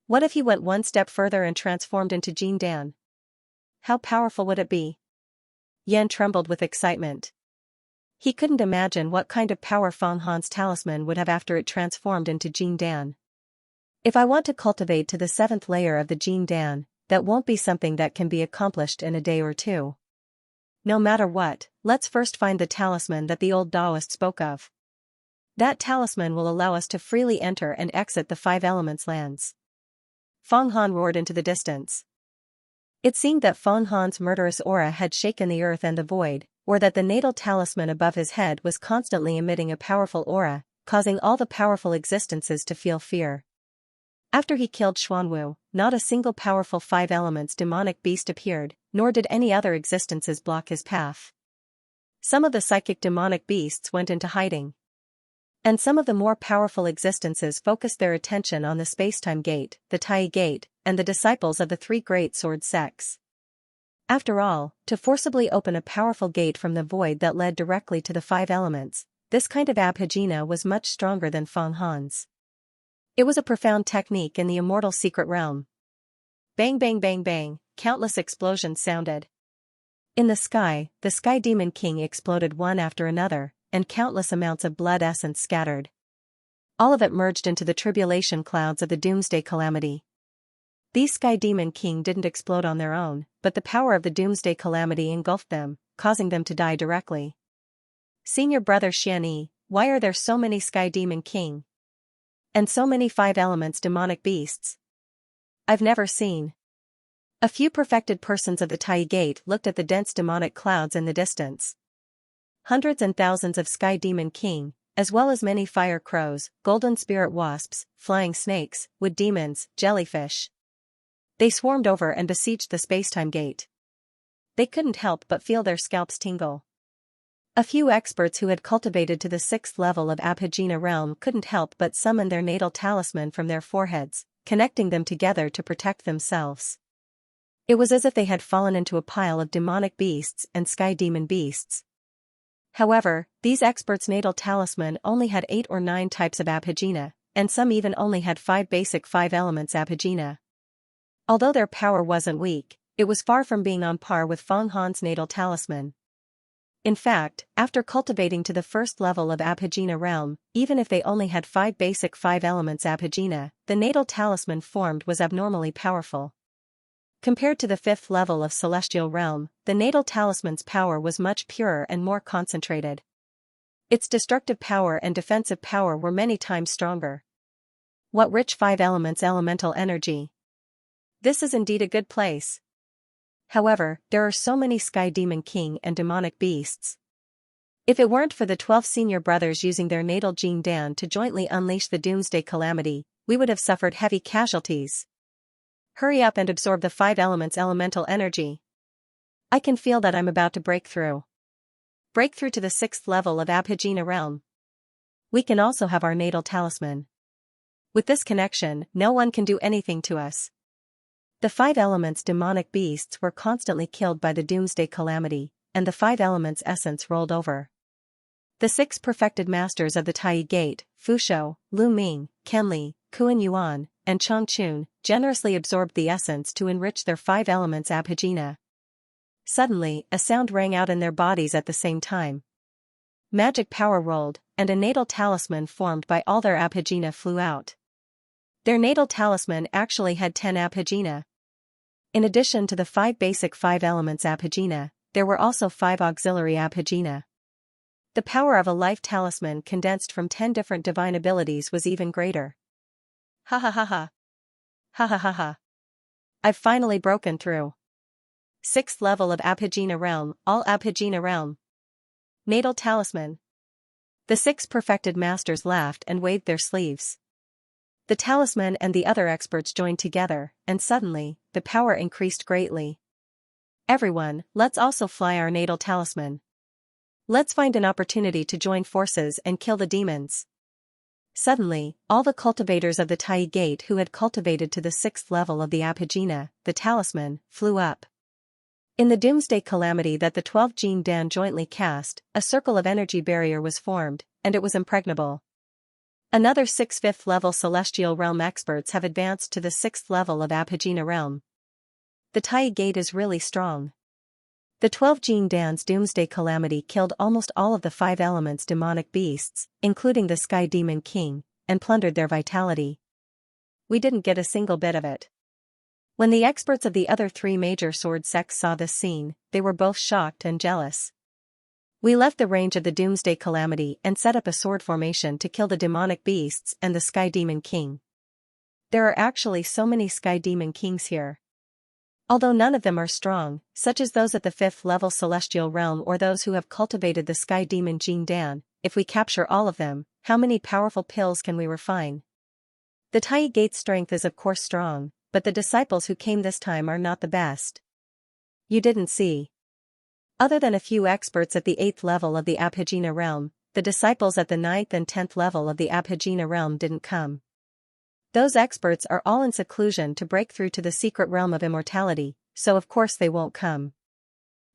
What if he went one step further and transformed into Jin Dan? How powerful would it be? Yan trembled with excitement. He couldn't imagine what kind of power Feng Han's talisman would have after it transformed into Jin Dan. If I want to cultivate to the 7th layer of the Jin Dan, that won't be something that can be accomplished in a day or two. No matter what, let's first find the talisman that the old Taoist spoke of. That talisman will allow us to freely enter and exit the 5 elements lands. Feng Han roared into the distance. It seemed that Feng Han's murderous aura had shaken the earth and the void, or that the natal talisman above his head was constantly emitting a powerful aura, causing all the powerful existences to feel fear. After he killed Xuanwu, not a single powerful five elements demonic beast appeared, nor did any other existences block his path. Some of the psychic demonic beasts went into hiding. And some of the more powerful existences focused their attention on the spacetime gate, the Tai Gate, and the disciples of the three great sword sects. After all, to forcibly open a powerful gate from the void that led directly to the five elements, this kind of abhijna was much stronger than Feng Han's. It was a profound technique in the immortal secret realm. Bang bang bang bang, countless explosions sounded. In the Sky Demon King exploded one after another, and countless amounts of blood essence scattered. All of it merged into the tribulation clouds of the doomsday calamity. These Sky Demon King didn't explode on their own, but the power of the doomsday calamity engulfed them, causing them to die directly. Senior brother Xianxia, why are there so many Sky Demon King? And so many five elements demonic beasts? I've never seen. A few perfected persons of the Tai Gate looked at the dense demonic clouds in the distance. Hundreds and thousands of Sky Demon King, as well as many fire crows, golden spirit wasps, flying snakes, wood demons, jellyfish. They swarmed over and besieged the spacetime gate. They couldn't help but feel their scalps tingle. A few experts who had cultivated to the 6th level of Abhijna realm couldn't help but summon their natal talisman from their foreheads, connecting them together to protect themselves. It was as if they had fallen into a pile of demonic beasts and sky demon beasts. However, these experts' natal talisman only had 8 or 9 types of Abhijna, and some even only had 5 basic 5 elements Abhijna. Although their power wasn't weak, it was far from being on par with Feng Han's natal talisman. In fact, after cultivating to the 1st level of Abhijna realm, even if they only had 5 basic 5 elements Abhijna, the natal talisman formed was abnormally powerful. Compared to the 5th level of celestial realm, the natal talisman's power was much purer and more concentrated. Its destructive power and defensive power were many times stronger. What rich 5 elements elemental energy! This is indeed a good place. However, there are so many Sky Demon King and demonic beasts. If it weren't for the 12 senior brothers using their natal Jing Dan to jointly unleash the doomsday calamity, we would have suffered heavy casualties. Hurry up and absorb the 5 elements elemental energy. I can feel that I'm about to break through. Break through to the 6th level of Abhijna realm. We can also have our natal talisman. With this connection, no one can do anything to us. The 5 elements demonic beasts were constantly killed by the doomsday calamity, and the 5 elements essence rolled over. The 6 perfected masters of the Tai Gate, Fushou, Lu Ming, Kenli, Kuan Yuan, and Changchun, generously absorbed the essence to enrich their 5 elements Abhijna. Suddenly, a sound rang out in their bodies at the same time. Magic power rolled, and a natal talisman formed by all their Abhijna flew out. Their natal talisman actually had 10 Abhijna. In addition to the 5 basic 5 elements Abhijna, there were also 5 auxiliary Abhijna. The power of a life talisman condensed from 10 different divine abilities was even greater. Ha ha ha ha. Ha ha ha ha. I've finally broken through. 6th level of Abhijna realm, all Abhijna realm. Natal talisman. The 6 perfected masters laughed and waved their sleeves. The talisman and the other experts joined together, and suddenly, the power increased greatly. Everyone, let's also fly our natal talisman. Let's find an opportunity to join forces and kill the demons. Suddenly, all the cultivators of the Tai Gate who had cultivated to the 6th level of the Abhijna, the talisman, flew up. In the doomsday calamity that the 12 Jing Dan jointly cast, a circle of energy barrier was formed, and it was impregnable. Another 6 5th level celestial realm experts have advanced to the 6th level of Abhijna realm. The Tai Gate is really strong. The 12 Jing Dan's doomsday calamity killed almost all of the 5 elements demonic beasts, including the Sky Demon King, and plundered their vitality. We didn't get a single bit of it. When the experts of the other 3 major sword sects saw this scene, they were both shocked and jealous. We left the range of the doomsday calamity and set up a sword formation to kill the demonic beasts and the Sky Demon King. There are actually so many Sky Demon Kings here. Although none of them are strong, such as those at the 5th level celestial realm or those who have cultivated the sky demon Jin Dan, if we capture all of them, how many powerful pills can we refine? The Tai Gate's strength is of course strong, but the disciples who came this time are not the best. You didn't see. Other than a few experts at the 8th level of the Abhijna realm, the disciples at the 9th and 10th level of the Abhijna realm didn't come. Those experts are all in seclusion to break through to the secret realm of immortality, so of course they won't come.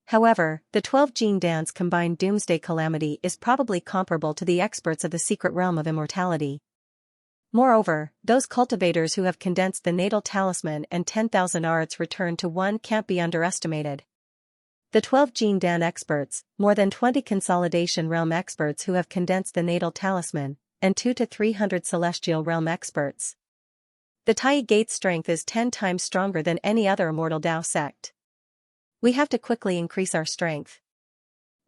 However, the 12 Jin Dan's combined doomsday calamity is probably comparable to the experts of the secret realm of immortality. Moreover, those cultivators who have condensed the natal talisman and 10,000 arts returned to one can't be underestimated. The 12 Jin Dan experts, more than 20 consolidation realm experts who have condensed the natal talisman, and 200 to 300 celestial realm experts. The Tai Gate's strength is 10 times stronger than any other immortal Dao sect. We have to quickly increase our strength.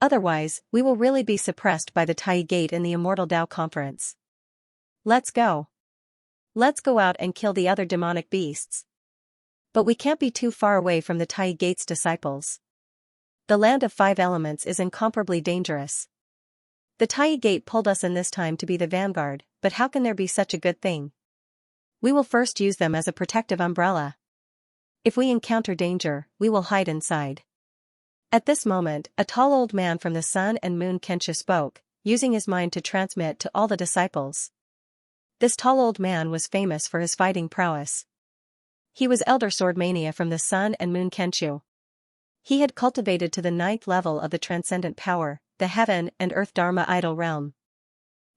Otherwise, we will really be suppressed by the Tai Gate in the Immortal Dao Conference. Let's go. Let's go out and kill the other demonic beasts. But we can't be too far away from the Tai Gate's disciples. The land of 5 elements is incomparably dangerous. The Tai Gate pulled us in this time to be the vanguard, but how can there be such a good thing? We will first use them as a protective umbrella. If we encounter danger, we will hide inside. At this moment, a tall old man from the Sun and Moon Xianxia spoke, using his mind to transmit to all the disciples. This tall old man was famous for his fighting prowess. He was Elder Sword Mania from the Sun and Moon Xianxia. He had cultivated to the 9th level of the transcendent power, the heaven and earth Dharma idol realm.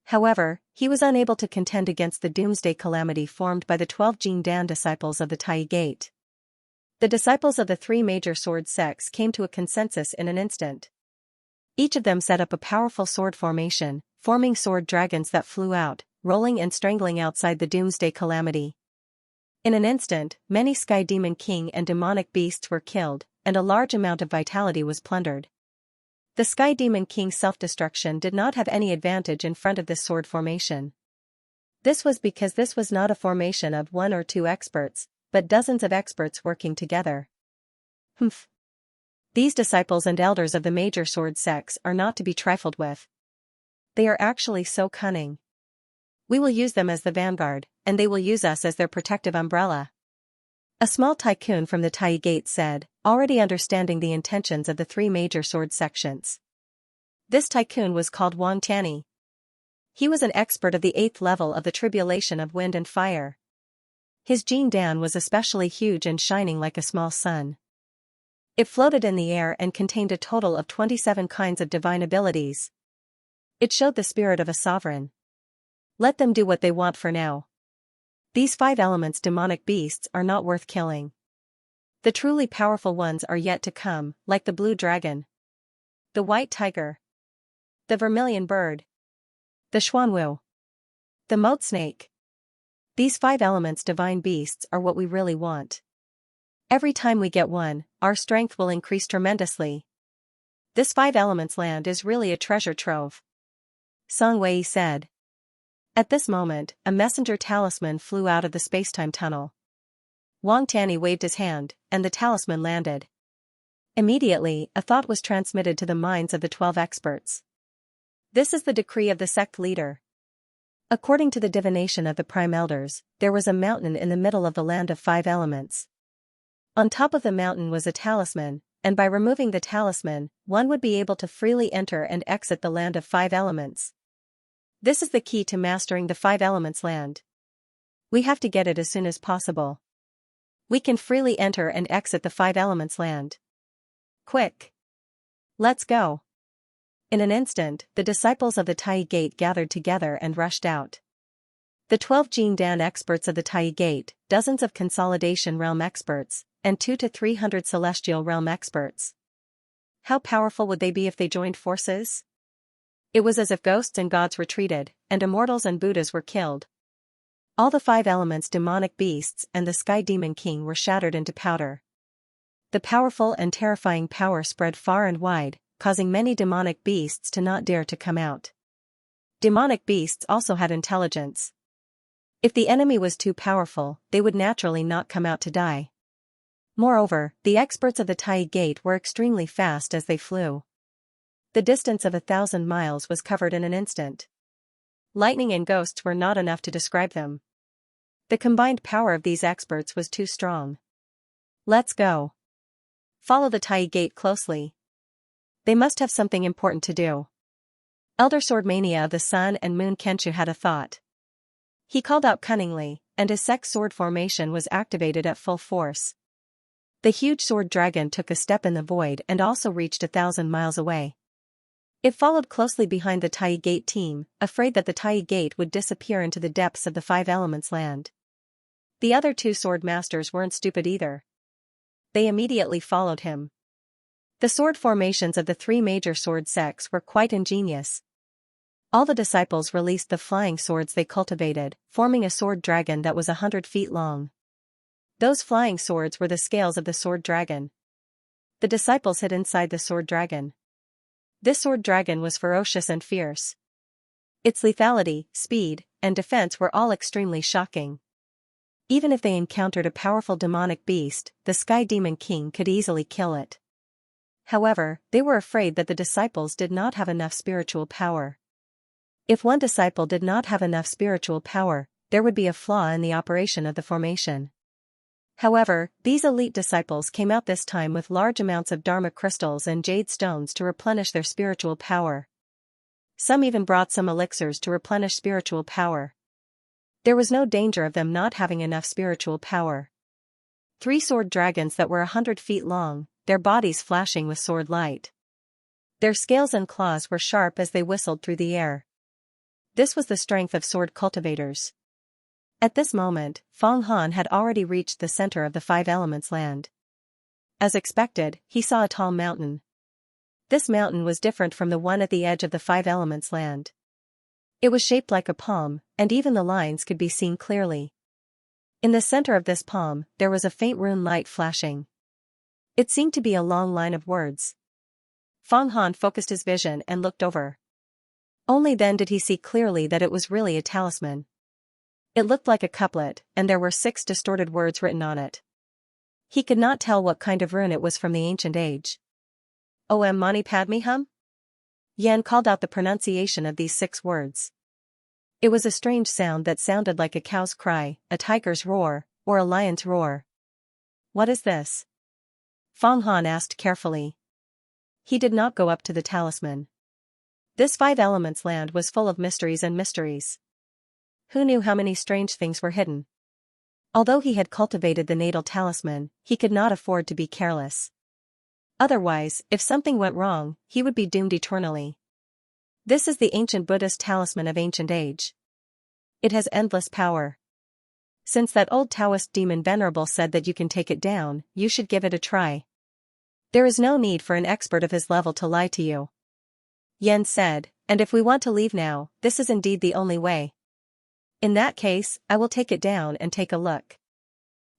However, he was unable to contend against the doomsday calamity formed by the 12 Jin Dan disciples of the Tai Gate. The disciples of the 3 major sword sects came to a consensus in an instant. Each of them set up a powerful sword formation, forming sword dragons that flew out, rolling and strangling outside the doomsday calamity. In an instant, many Sky Demon King and demonic beasts were killed, and a large amount of vitality was plundered. The Sky Demon King's self-destruction did not have any advantage in front of this sword formation. This was because this was not a formation of 1 or 2 experts, but dozens of experts working together. Humph. These disciples and elders of the major sword sects are not to be trifled with. They are actually so cunning. We will use them as the vanguard, and they will use us as their protective umbrella. A small tycoon from the Tai Gate said, already understanding the intentions of the 3 major sword sections. This tycoon was called Wang Tianyi. He was an expert of the 8th level of the tribulation of wind and fire. His Jin Dan was especially huge and shining like a small sun. It floated in the air and contained a total of 27 kinds of divine abilities. It showed the spirit of a sovereign. Let them do what they want for now. These 5 elements demonic beasts are not worth killing. The truly powerful ones are yet to come, like the blue dragon, the white tiger, the vermilion bird, the xuanwu, the moat snake. These 5 elements divine beasts are what we really want. Every time we get one, our strength will increase tremendously. This 5 elements land is really a treasure trove. Song Wei said. At this moment, a messenger talisman flew out of the spacetime tunnel. Wang Tianyi waved his hand, and the talisman landed. Immediately, a thought was transmitted to the minds of the 12 experts. This is the decree of the sect leader. According to the divination of the prime elders, there was a mountain in the middle of the land of 5 elements. On top of the mountain was a talisman, and by removing the talisman, one would be able to freely enter and exit the land of 5 elements. This is the key to mastering the 5 elements land. We have to get it as soon as possible. We can freely enter and exit the 5 elements land. Quick! Let's go! In an instant, the disciples of the Tai Gate gathered together and rushed out. The 12 Jin Dan experts of the Tai Gate, dozens of consolidation realm experts, and 200 to 300 celestial realm experts. How powerful would they be if they joined forces? It was as if ghosts and gods retreated, and immortals and Buddhas were killed. All the 5 elements demonic beasts and the Sky Demon King were shattered into powder. The powerful and terrifying power spread far and wide, causing many demonic beasts to not dare to come out. Demonic beasts also had intelligence. If the enemy was too powerful, they would naturally not come out to die. Moreover, the experts of the Tai Gate were extremely fast as they flew. The distance of 1,000 miles was covered in an instant. Lightning and ghosts were not enough to describe them. The combined power of these experts was too strong. Let's go. Follow the Tai Gate closely. They must have something important to do. Elder Sword Mania of the Sun and Moon Kenshu had a thought. He called out cunningly, and his sex sword formation was activated at full force. The huge sword dragon took a step in the void and also reached 1,000 miles away. It followed closely behind the Tai Gate team, afraid that the Tai Gate would disappear into the depths of the Five Elements land. The other two sword masters weren't stupid either. They immediately followed him. The sword formations of the three major sword sects were quite ingenious. All the disciples released the flying swords they cultivated, forming a sword dragon that was 100 feet long. Those flying swords were the scales of the sword dragon. The disciples hid inside the sword dragon. This sword dragon was ferocious and fierce. Its lethality, speed, and defense were all extremely shocking. Even if they encountered a powerful demonic beast, the Sky Demon King could easily kill it. However, they were afraid that the disciples did not have enough spiritual power. If one disciple did not have enough spiritual power, there would be a flaw in the operation of the formation. However, these elite disciples came out this time with large amounts of Dharma crystals and jade stones to replenish their spiritual power. Some even brought some elixirs to replenish spiritual power. There was no danger of them not having enough spiritual power. 3 sword dragons that were 100 feet long, their bodies flashing with sword light. Their scales and claws were sharp as they whistled through the air. This was the strength of sword cultivators. At this moment, Feng Han had already reached the center of the Five Elements land. As expected, he saw a tall mountain. This mountain was different from the one at the edge of the Five Elements land. It was shaped like a palm, and even the lines could be seen clearly. In the center of this palm, there was a faint rune light flashing. It seemed to be a long line of words. Feng Han focused his vision and looked over. Only then did he see clearly that it was really a talisman. It looked like a couplet, and there were 6 distorted words written on it. He could not tell what kind of rune it was from the ancient age. Om Mani Padme Hum? Yan called out the pronunciation of these 6 words. It was a strange sound that sounded like a cow's cry, a tiger's roar, or a lion's roar. What is this? Feng Han asked carefully. He did not go up to the talisman. This Five Elements land was full of mysteries and mysteries. Who knew how many strange things were hidden? Although he had cultivated the natal talisman, he could not afford to be careless. Otherwise, if something went wrong, he would be doomed eternally. This is the ancient Buddhist talisman of ancient age. It has endless power. Since that old Taoist demon Venerable said that you can take it down, you should give it a try. There is no need for an expert of his level to lie to you. Yen said, and if we want to leave now, this is indeed the only way. In that case, I will take it down and take a look.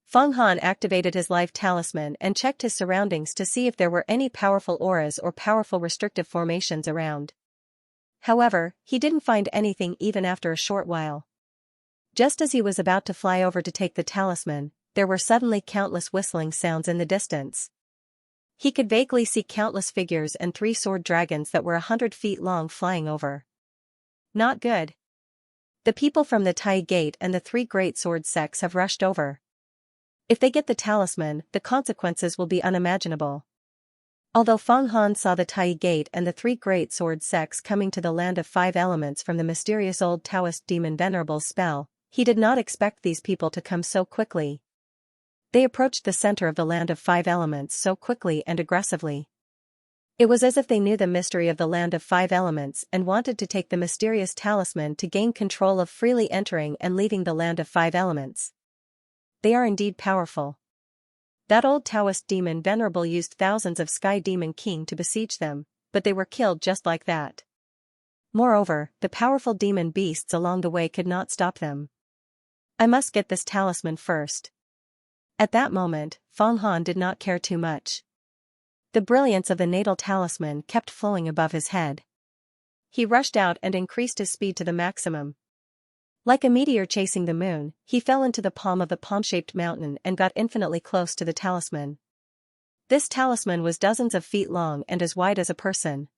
Feng Han activated his life talisman and checked his surroundings to see if there were any powerful auras or powerful restrictive formations around. However, he didn't find anything even after a short while. Just as he was about to fly over to take the talisman, there were suddenly countless whistling sounds in the distance. He could vaguely see countless figures and 3 sword dragons that were 100 feet long flying over. Not good. The people from the Tai Gate and the 3 great sword sects have rushed over. If they get the talisman, the consequences will be unimaginable. Although Feng Han saw the Tai Gate and the 3 great sword sects coming to the land of 5 elements from the mysterious old Taoist demon Venerable's spell, he did not expect these people to come so quickly. They approached the center of the land of 5 elements so quickly and aggressively. It was as if they knew the mystery of the land of 5 elements and wanted to take the mysterious talisman to gain control of freely entering and leaving the land of 5 elements. They are indeed powerful. That old Taoist demon Venerable used thousands of Sky Demon King to besiege them, but they were killed just like that. Moreover, the powerful demon beasts along the way could not stop them. I must get this talisman first. At that moment, Feng Han did not care too much. The brilliance of the natal talisman kept flowing above his head. He rushed out and increased his speed to the maximum. Like a meteor chasing the moon, he fell into the palm of the palm-shaped mountain and got infinitely close to the talisman. This talisman was dozens of feet long and as wide as a person.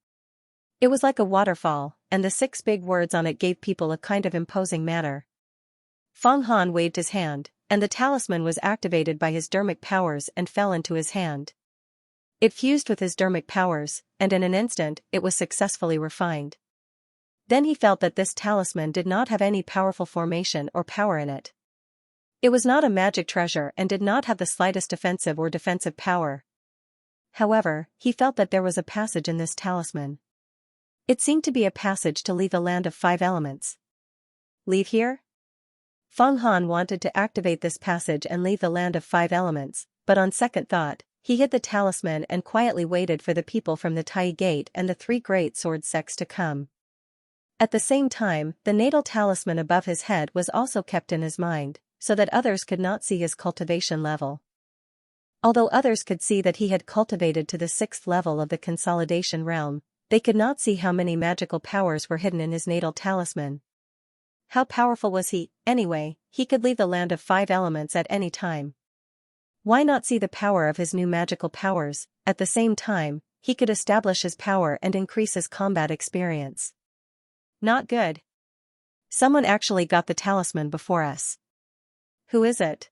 It was like a waterfall, and the 6 big words on it gave people a kind of imposing manner. Feng Han waved his hand, and the talisman was activated by his dermic powers and fell into his hand. It fused with his dermic powers, and in an instant it was successfully refined. Then he felt that this talisman did not have any powerful formation or power in it. It was not a magic treasure and did not have the slightest offensive or defensive power. However, he felt that there was a passage in this talisman. It seemed to be a passage to leave the land of 5 elements. Leave here? Feng Han wanted to activate this passage and leave the land of 5 elements, but on second thought, he hid the talisman and quietly waited for the people from the Tai Gate and the 3 great sword sects to come. At the same time, the natal talisman above his head was also kept in his mind, so that others could not see his cultivation level. Although others could see that he had cultivated to the 6th level of the consolidation realm, they could not see how many magical powers were hidden in his natal talisman. How powerful was he, anyway? He could leave the land of 5 elements at any time. Why not see the power of his new magical powers? At the same time, he could establish his power and increase his combat experience. Not good. Someone actually got the talisman before us. Who is it?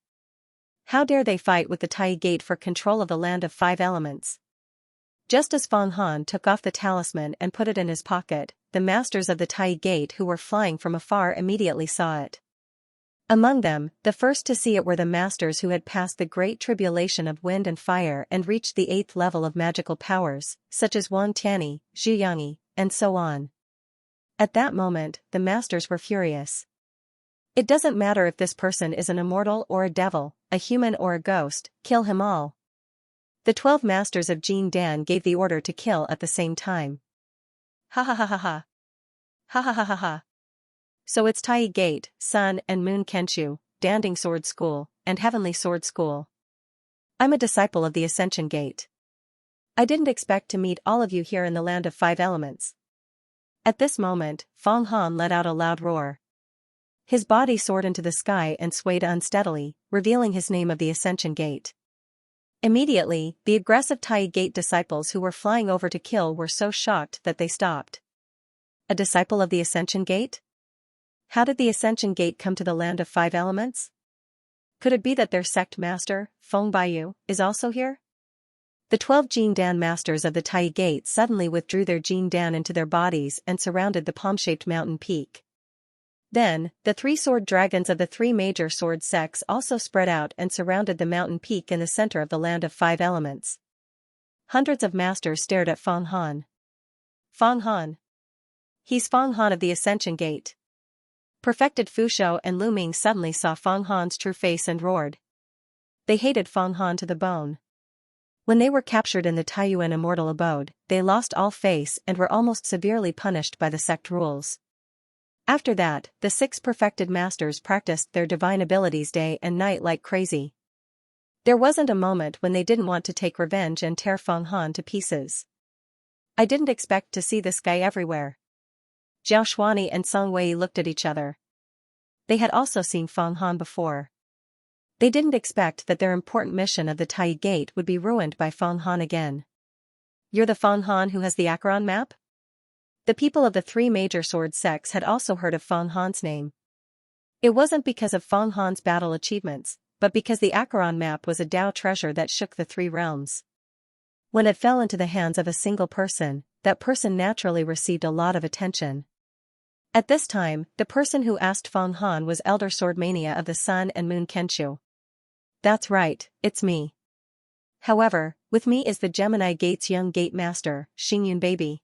How dare they fight with the Tai Gate for control of the land of 5 elements? Just as Feng Han took off the talisman and put it in his pocket, the masters of the Tai Gate who were flying from afar immediately saw it. Among them, the first to see it were the masters who had passed the great tribulation of wind and fire and reached the 8th level of magical powers, such as Wang Tianyi, Xianxia, and so on. At that moment, the masters were furious. It doesn't matter if this person is an immortal or a devil, a human or a ghost, kill him all. The 12 masters of Jin Dan gave the order to kill at the same time. Ha ha ha ha ha. Ha ha ha ha ha. So it's Tai Gate, Sun and Moon Kenshu, Danding Sword School, and Heavenly Sword School. I'm a disciple of the Ascension Gate. I didn't expect to meet all of you here in the land of 5 elements. At this moment, Feng Han let out a loud roar. His body soared into the sky and swayed unsteadily, revealing his name of the Ascension Gate. Immediately, the aggressive Tai Gate disciples who were flying over to kill were so shocked that they stopped. A disciple of the Ascension Gate? How did the Ascension Gate come to the land of 5 elements? Could it be that their sect master, Feng Baiyu, is also here? The 12 Jin Dan masters of the Tai Gate suddenly withdrew their Jin Dan into their bodies and surrounded the palm-shaped mountain peak. Then, the 3 sword dragons of the 3 major sword sects also spread out and surrounded the mountain peak in the center of the land of 5 elements. Hundreds of masters stared at Feng Han. Feng Han. He's Feng Han of the Ascension Gate. Perfected Fushou and Lu Ming suddenly saw Feng Han's true face and roared. They hated Feng Han to the bone. When they were captured in the Taiyuan immortal abode, they lost all face and were almost severely punished by the sect rules. After that, the 6 perfected masters practiced their divine abilities day and night like crazy. There wasn't a moment when they didn't want to take revenge and tear Feng Han to pieces. I didn't expect to see this guy everywhere. Zhao Shuani and Song Wei looked at each other. They had also seen Feng Han before. They didn't expect that their important mission of the Tai Gate would be ruined by Feng Han again. You're the Feng Han who has the Acheron map? The people of the 3 major sword sects had also heard of Feng Han's name. It wasn't because of Feng Han's battle achievements, but because the Acheron map was a Dao treasure that shook the 3 realms. When it fell into the hands of a single person, that person naturally received a lot of attention. At this time, the person who asked Feng Han was Elder Swordmania of the Sun and Moon Kenshu. That's right, it's me. However, with me is the Gemini Gate's young gate master, Xingyun Baby.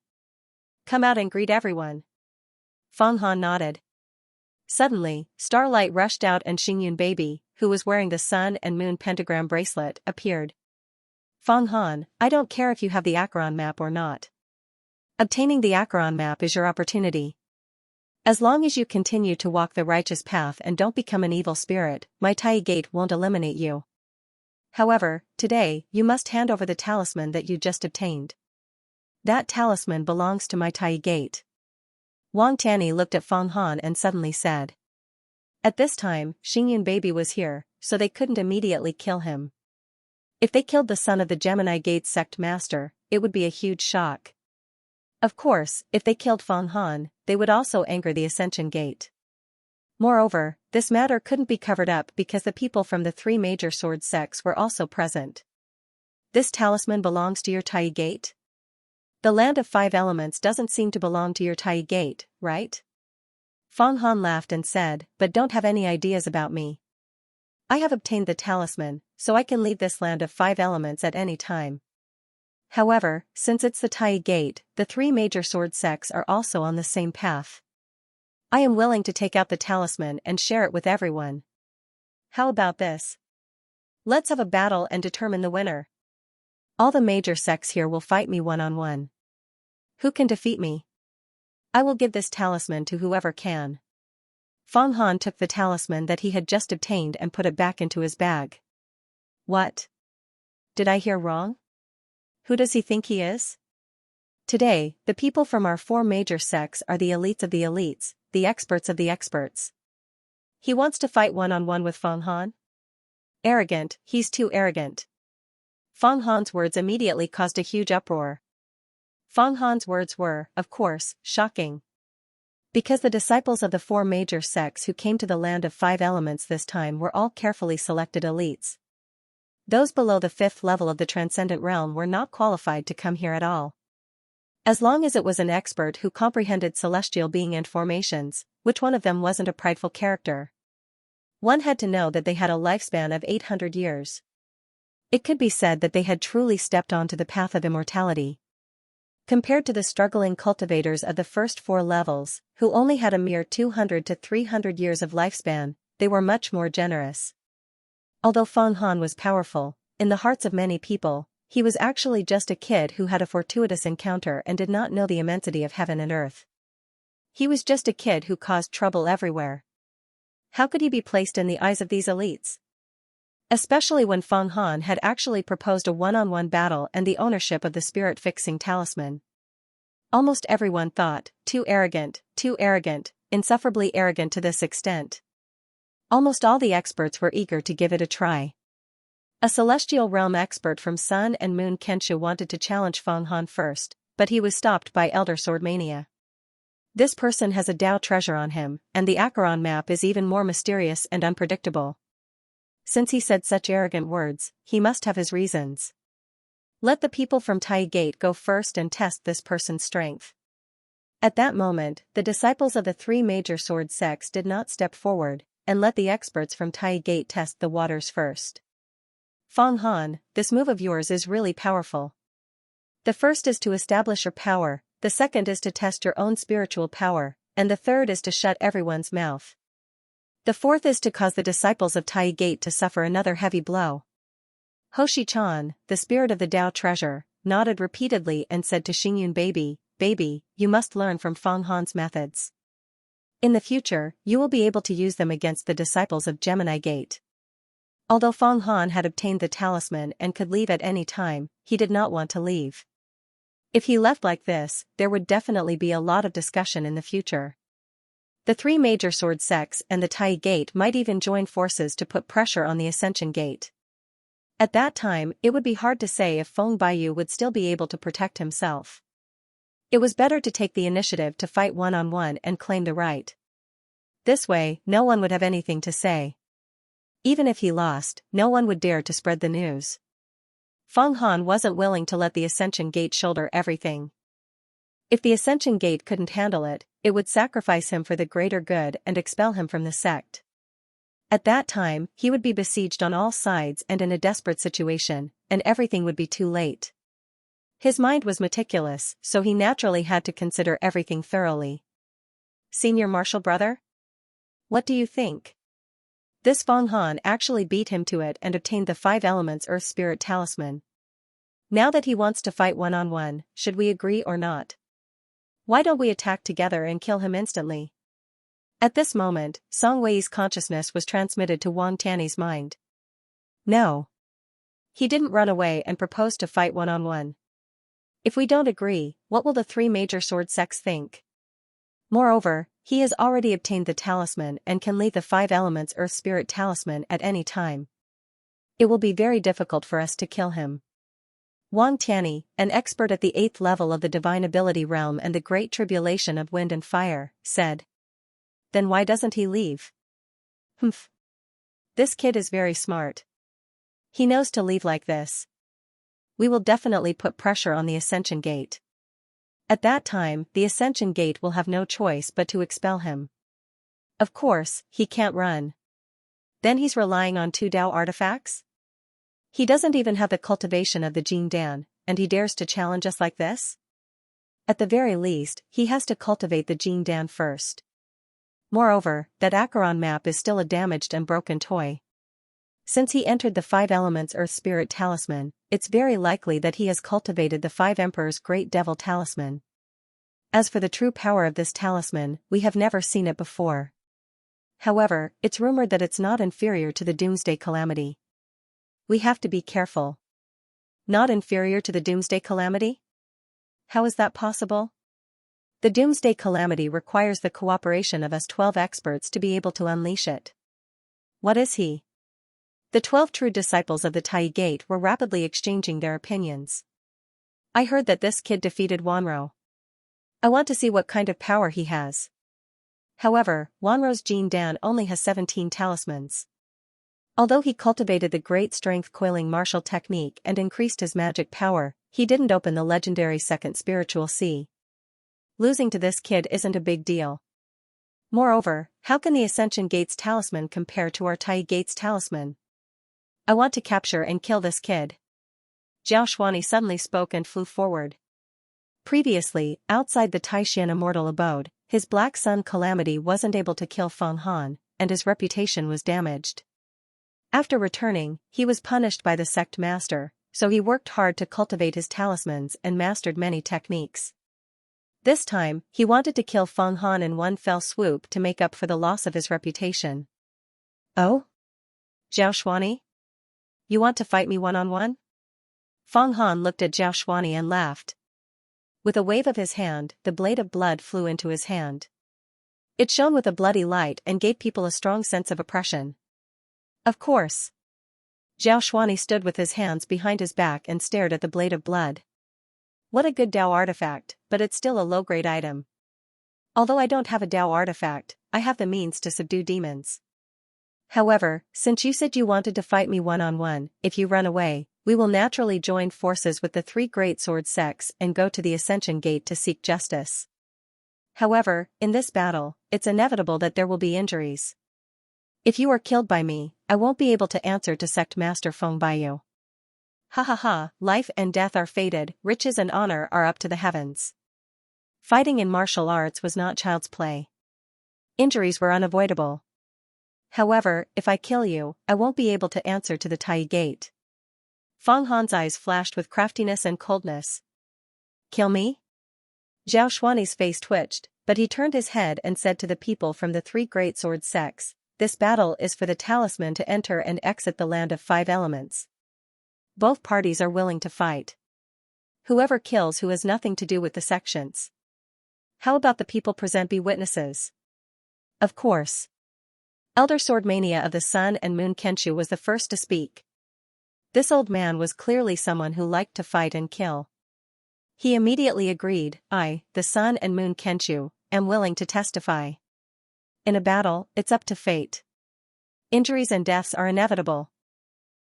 Come out and greet everyone. Feng Han nodded. Suddenly, starlight rushed out and Xingyun Baby, who was wearing the Sun and Moon pentagram bracelet, appeared. Feng Han, I don't care if you have the Acheron map or not. Obtaining the Acheron map is your opportunity. As long as you continue to walk the righteous path and don't become an evil spirit, my Tai Gate won't eliminate you. However, today, you must hand over the talisman that you just obtained. That talisman belongs to my Tai Gate. Wang Tianyi looked at Feng Han and suddenly said. At this time, Xingyun baby was here, so they couldn't immediately kill him. If they killed the son of the Gemini Gate sect master, it would be a huge shock. Of course, if they killed Feng Han, they would also anger the Ascension Gate. Moreover, this matter couldn't be covered up because the people from the three major sword sects were also present. This talisman belongs to your Tai Gate? The land of 5 elements doesn't seem to belong to your Tai Gate, right? Feng Han laughed and said, but don't have any ideas about me. I have obtained the talisman, so I can leave this land of 5 elements at any time. However, since it's the Tai Gate, the 3 major sword sects are also on the same path. I am willing to take out the talisman and share it with everyone. How about this? Let's have a battle and determine the winner. All the major sects here will fight me one-on-one. Who can defeat me? I will give this talisman to whoever can. Feng Han took the talisman that he had just obtained and put it back into his bag. What? Did I hear wrong? Who does he think he is? Today, the people from our 4 major sects are the elites of the elites, the experts of the experts. He wants to fight one-on-one with Feng Han? Arrogant, he's too arrogant. Feng Han's words immediately caused a huge uproar. Feng Han's words were, of course, shocking. Because the disciples of the 4 major sects who came to the land of 5 elements this time were all carefully selected elites. Those below the 5th level of the transcendent realm were not qualified to come here at all. As long as it was an expert who comprehended celestial being and formations, which one of them wasn't a prideful character? One had to know that they had a lifespan of 800 years. It could be said that they had truly stepped onto the path of immortality. Compared to the struggling cultivators of the first 4 levels, who only had a mere 200 to 300 years of lifespan, they were much more generous. Although Feng Han was powerful, in the hearts of many people, he was actually just a kid who had a fortuitous encounter and did not know the immensity of heaven and earth. He was just a kid who caused trouble everywhere. How could he be placed in the eyes of these elites? Especially when Feng Han had actually proposed a one-on-one battle and the ownership of the spirit-fixing talisman. Almost everyone thought, too arrogant, insufferably arrogant to this extent. Almost all the experts were eager to give it a try. A celestial realm expert from Sun and Moon Kenshu wanted to challenge Feng Han first, but he was stopped by Elder Sword Mania. This person has a Dao treasure on him, and the Acheron map is even more mysterious and unpredictable. Since he said such arrogant words, he must have his reasons. Let the people from Tai Gate go first and test this person's strength. At that moment, the disciples of the 3 major sword sects did not step forward, and let the experts from Tai Gate test the waters first. Feng Han, this move of yours is really powerful. The first is to establish your power, the second is to test your own spiritual power, and the third is to shut everyone's mouth. The fourth is to cause the disciples of Tai Gate to suffer another heavy blow. Hoshi Chan, the spirit of the Dao treasure, nodded repeatedly and said to Xingyun baby, you must learn from Feng Han's methods. In the future, you will be able to use them against the disciples of Gemini Gate. Although Feng Han had obtained the talisman and could leave at any time, he did not want to leave. If he left like this, there would definitely be a lot of discussion in the future. The 3 major sword sects and the Tai Gate might even join forces to put pressure on the Ascension Gate. At that time, it would be hard to say if Feng Baiyu would still be able to protect himself. It was better to take the initiative to fight one-on-one and claim the right. This way, no one would have anything to say. Even if he lost, no one would dare to spread the news. Feng Han wasn't willing to let the Ascension Gate shoulder everything. If the Ascension Gate couldn't handle it, it would sacrifice him for the greater good and expel him from the sect. At that time, he would be besieged on all sides and in a desperate situation, and everything would be too late. His mind was meticulous, so he naturally had to consider everything thoroughly. Senior Marshal Brother? What do you think? This Feng Han actually beat him to it and obtained the 5 elements Earth Spirit Talisman. Now that he wants to fight one-on-one, should we agree or not? Why don't we attack together and kill him instantly? At this moment, Song Wei's consciousness was transmitted to Wang Tiany's mind. No. He didn't run away and propose to fight one-on-one. If we don't agree, what will the 3 major sword sects think? Moreover, he has already obtained the talisman and can leave the 5 elements Earth Spirit talisman at any time. It will be very difficult for us to kill him. Wang Tianyi, an expert at the 8th level of the Divine Ability realm and the Great Tribulation of Wind and Fire, said. Then why doesn't he leave? Humph. This kid is very smart. He knows to leave like this. We will definitely put pressure on the Ascension Gate. At that time, the Ascension Gate will have no choice but to expel him. Of course, he can't run. Then he's relying on 2 Dao artifacts? He doesn't even have the cultivation of the Jing Dan, and he dares to challenge us like this? At the very least, he has to cultivate the Jing Dan first. Moreover, that Acheron map is still a damaged and broken toy. Since he entered the 5 elements Earth Spirit talisman, it's very likely that he has cultivated the 5 Emperors Great Devil talisman. As for the true power of this talisman, we have never seen it before. However, it's rumored that it's not inferior to the Doomsday Calamity. We have to be careful. Not inferior to the Doomsday Calamity? How is that possible? The Doomsday Calamity requires the cooperation of us 12 experts to be able to unleash it. What is he? The 12 true disciples of the Tai Gate were rapidly exchanging their opinions. I heard that this kid defeated Wanro. I want to see what kind of power he has. However, Wanro's Jing Dan only has 17 talismans. Although he cultivated the great strength coiling martial technique and increased his magic power, he didn't open the legendary second spiritual sea. Losing to this kid isn't a big deal. Moreover, how can the Ascension Gate's talisman compare to our Tai Gate's talisman? I want to capture and kill this kid. Zhao Xuani suddenly spoke and flew forward. Previously, outside the Taishan immortal abode, his Black Sun calamity wasn't able to kill Feng Han, and his reputation was damaged. After returning, he was punished by the sect master, so he worked hard to cultivate his talismans and mastered many techniques. This time, he wanted to kill Feng Han in one fell swoop to make up for the loss of his reputation. Oh? Zhao Xuani? You want to fight me one-on-one? Feng Han looked at Zhao Xuani and laughed. With a wave of his hand, the blade of blood flew into his hand. It shone with a bloody light and gave people a strong sense of oppression. Of course. Zhao Xuani stood with his hands behind his back and stared at the blade of blood. What a good Dao artifact, but it's still a low-grade item. Although I don't have a Dao artifact, I have the means to subdue demons. However, since you said you wanted to fight me one-on-one, if you run away, we will naturally join forces with the 3 great sword sects and go to the Ascension Gate to seek justice. However, in this battle, it's inevitable that there will be injuries. If you are killed by me, I won't be able to answer to Sect Master Feng Baiyu. Ha ha ha, life and death are fated, riches and honor are up to the heavens. Fighting in martial arts was not child's play. Injuries were unavoidable. However, if I kill you, I won't be able to answer to the Tai Gate. Feng Han's eyes flashed with craftiness and coldness. Kill me? Zhao Xuani's face twitched, but he turned his head and said to the people from the 3 great sword sects, this battle is for the talisman to enter and exit the land of 5 elements. Both parties are willing to fight. Whoever kills who has nothing to do with the sections. How about the people present be witnesses? Of course. Elder Sword Mania of the Sun and Moon Kenshu was the first to speak. This old man was clearly someone who liked to fight and kill. He immediately agreed, I, the Sun and Moon Kenshu, am willing to testify. In a battle, it's up to fate. Injuries and deaths are inevitable.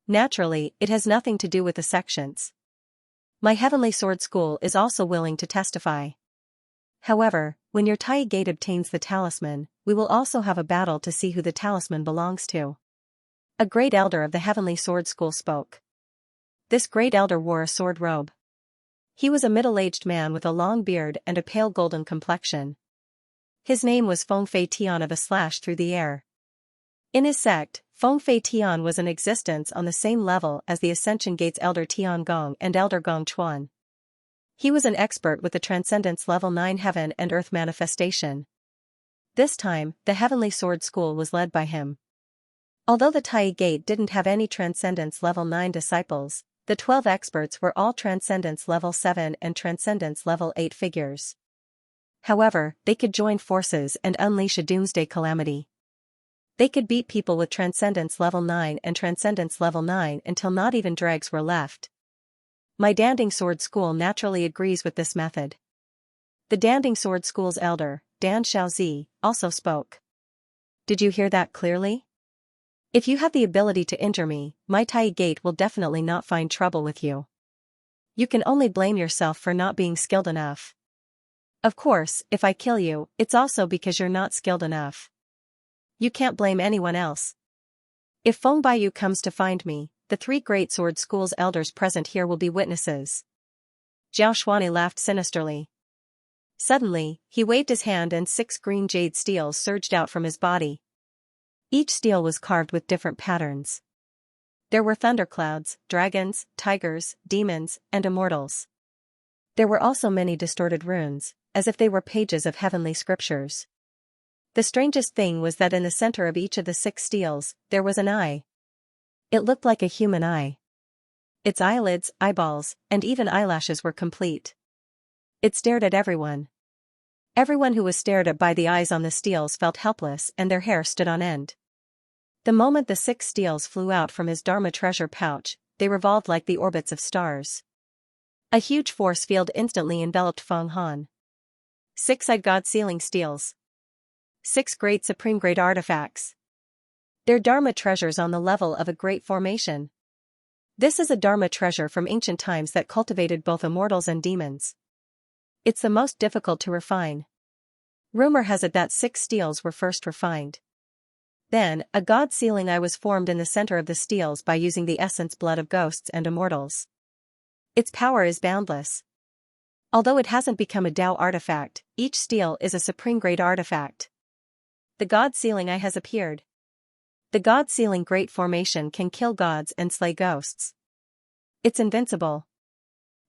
Naturally, it has nothing to do with the sections. My Heavenly Sword School is also willing to testify. However, when your Tai Gate obtains the talisman, we will also have a battle to see who the talisman belongs to. A great elder of the Heavenly Sword School spoke. This great elder wore a sword robe. He was a middle-aged man with a long beard and a pale golden complexion. His name was Feng Fei Tian of a slash through the air. In his sect, Feng Fei Tian was in existence on the same level as the Ascension Gate's Elder Tian Gong and Elder Gong Chuan. He was an expert with the Transcendence Level 9 Heaven and Earth manifestation. This time, the Heavenly Sword School was led by him. Although the Tai Gate didn't have any Transcendence Level 9 disciples, the 12 experts were all Transcendence Level 7 and Transcendence Level 8 figures. However, they could join forces and unleash a doomsday calamity. They could beat people with Transcendence Level 9 and Transcendence Level 9 until not even dregs were left. My Danding Sword School naturally agrees with this method. The Danding Sword School's elder, Dan Xiaozi, also spoke. Did you hear that clearly? If you have the ability to injure me, my Tai Gate will definitely not find trouble with you. You can only blame yourself for not being skilled enough. Of course, if I kill you, it's also because you're not skilled enough. You can't blame anyone else. If Feng Baiyu comes to find me, the 3 Great Sword School's elders present here will be witnesses. Zhao Xuani laughed sinisterly. Suddenly, he waved his hand and 6 green jade steels surged out from his body. Each steel was carved with different patterns. There were thunderclouds, dragons, tigers, demons, and immortals. There were also many distorted runes, as if they were pages of heavenly scriptures. The strangest thing was that in the center of each of the 6 steels, there was an eye. It looked like a human eye. Its eyelids, eyeballs, and even eyelashes were complete. It stared at everyone. Everyone who was stared at by the eyes on the steels felt helpless and their hair stood on end. The moment the 6 steels flew out from his Dharma treasure pouch, they revolved like the orbits of stars. A huge force field instantly enveloped Feng Han. 6-eyed God sealing steels. 6 great supreme grade artifacts. They're Dharma treasures on the level of a great formation. This is a Dharma treasure from ancient times that cultivated both immortals and demons. It's the most difficult to refine. Rumor has it that 6 steels were first refined. Then, a god sealing eye was formed in the center of the steels by using the essence blood of ghosts and immortals. Its power is boundless. Although it hasn't become a Dao artifact, each steel is a supreme grade artifact. The god sealing eye has appeared. The god sealing great formation can kill gods and slay ghosts. It's invincible.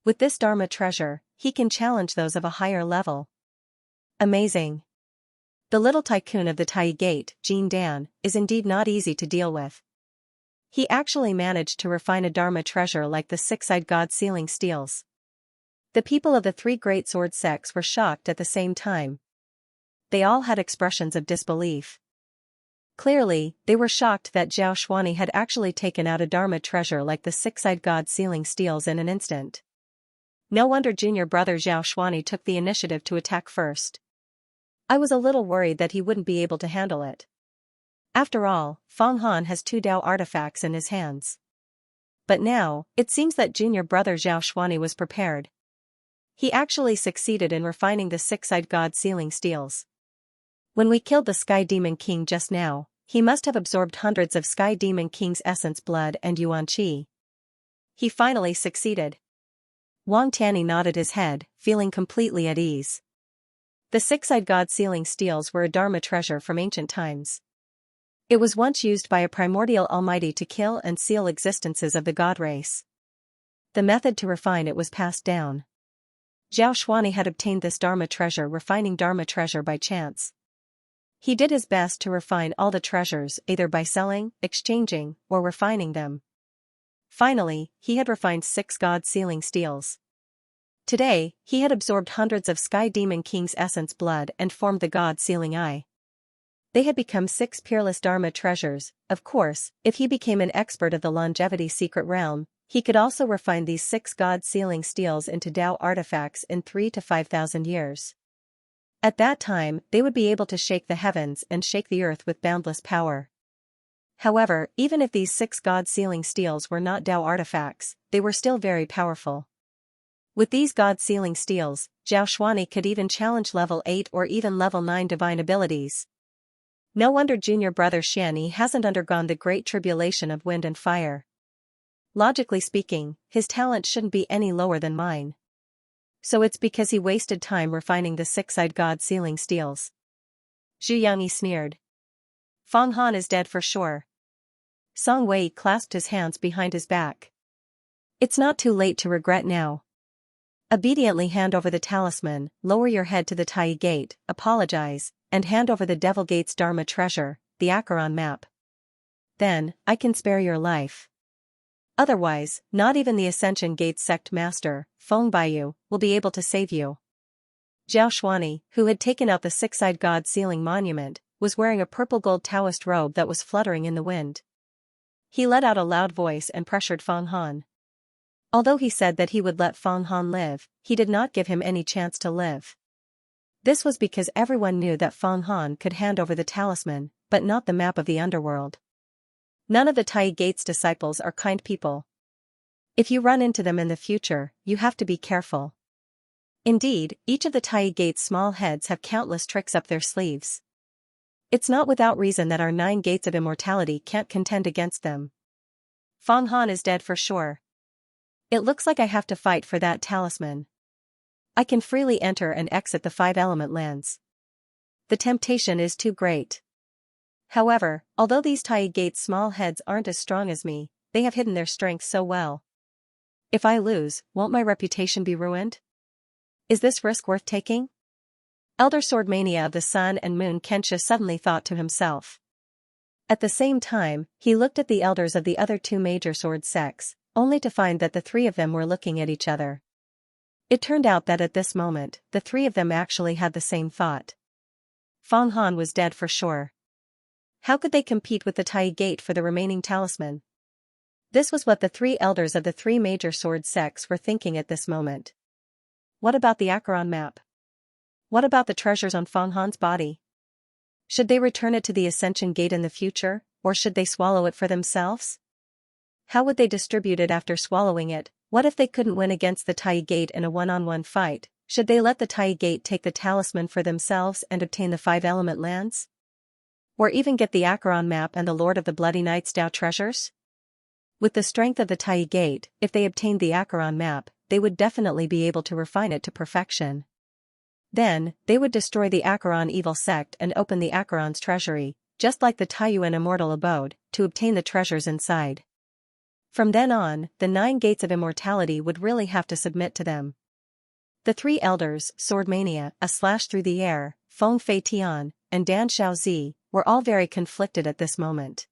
With this Dharma treasure, he can challenge those of a higher level. Amazing. The little tycoon of the Tai Gate, Jin Dan, is indeed not easy to deal with. He actually managed to refine a Dharma treasure like the 6-eyed god sealing steels. The people of the 3 great sword sects were shocked at the same time. They all had expressions of disbelief. Clearly, they were shocked that Zhao Xuani had actually taken out a Dharma treasure like the 6-eyed god sealing steels in an instant. No wonder junior brother Zhao Xuani took the initiative to attack first. I was a little worried that he wouldn't be able to handle it. After all, Feng Han has 2 Dao artifacts in his hands. But now, it seems that junior brother Zhao Xuani was prepared. He actually succeeded in refining the 6-eyed god sealing steels. When we killed the Sky Demon King just now, he must have absorbed hundreds of Sky Demon King's essence blood and Yuan Qi. He finally succeeded. Wang Tianyi nodded his head, feeling completely at ease. The 6-eyed god sealing steels were a Dharma treasure from ancient times. It was once used by a primordial almighty to kill and seal existences of the god race. The method to refine it was passed down. Zhao Xuani had obtained this Dharma treasure refining Dharma treasure by chance. He did his best to refine all the treasures either by selling, exchanging, or refining them. Finally, he had refined 6 god sealing steels. Today, he had absorbed hundreds of Sky Demon King's essence blood and formed the god sealing eye. They had become 6 peerless Dharma treasures. Of course, if he became an expert of the longevity secret realm, he could also refine these 6 god sealing steels into Dao artifacts in 3 to 5,000 years. At that time, they would be able to shake the heavens and shake the earth with boundless power. However, even if these 6 god sealing steels were not Dao artifacts, they were still very powerful. With these god sealing steels, Zhao Xuani could even challenge level 8 or even level 9 divine abilities. No wonder junior brother Xianxia hasn't undergone the great tribulation of wind and fire. Logically speaking, his talent shouldn't be any lower than mine. So it's because he wasted time refining the 6-eyed god sealing steels. Zhu Yangyi sneered. Feng Han is dead for sure. Song Wei clasped his hands behind his back. It's not too late to regret now. Obediently hand over the talisman, lower your head to the Tai Gate, apologize, and hand over the Devil Gate's Dharma treasure, the Acheron map. Then, I can spare your life. Otherwise, not even the Ascension Gate's sect master, Feng Baiyu, will be able to save you. Zhao Xuani, who had taken out the six-eyed god sealing monument, was wearing a purple-gold Taoist robe that was fluttering in the wind. He let out a loud voice and pressured Feng Han. Although he said that he would let Feng Han live, he did not give him any chance to live. This was because everyone knew that Feng Han could hand over the talisman, but not the map of the underworld. None of the Tai Gate's disciples are kind people. If you run into them in the future, you have to be careful. Indeed, each of the Tai Gate's small heads have countless tricks up their sleeves. It's not without reason that our 9 gates of immortality can't contend against them. Feng Han is dead for sure. It looks like I have to fight for that talisman. I can freely enter and exit the 5-element lands. The temptation is too great. However, although these Tai Gate's small heads aren't as strong as me, they have hidden their strength so well. If I lose, won't my reputation be ruined? Is this risk worth taking? Elder Sword Mania of the Sun and Moon Xianxia suddenly thought to himself. At the same time, he looked at the elders of the other 2 major sword sects, only to find that the 3 of them were looking at each other. It turned out that at this moment, the 3 of them actually had the same thought. Feng Han was dead for sure. How could they compete with the Tai Gate for the remaining talisman? This was what the 3 elders of the 3 major sword sects were thinking at this moment. What about the Acheron map? What about the treasures on Feng Han's body? Should they return it to the Ascension Gate in the future, or should they swallow it for themselves? How would they distribute it after swallowing it? What if they couldn't win against the Tai Gate in a one-on-one fight? Should they let the Tai Gate take the talisman for themselves and obtain the 5-element lands? Or even get the Acheron map and the Lord of the Bloody Knight's Dao treasures? With the strength of the Tai Gate, if they obtained the Acheron map, they would definitely be able to refine it to perfection. Then, they would destroy the Acheron evil sect and open the Acheron's treasury, just like the Taiyuan immortal abode, to obtain the treasures inside. From then on, the 9 gates of immortality would really have to submit to them. The 3 elders, Sword Mania, a slash through the air, Feng Fei Tian, and Dan Xiaozi, were all very conflicted at this moment.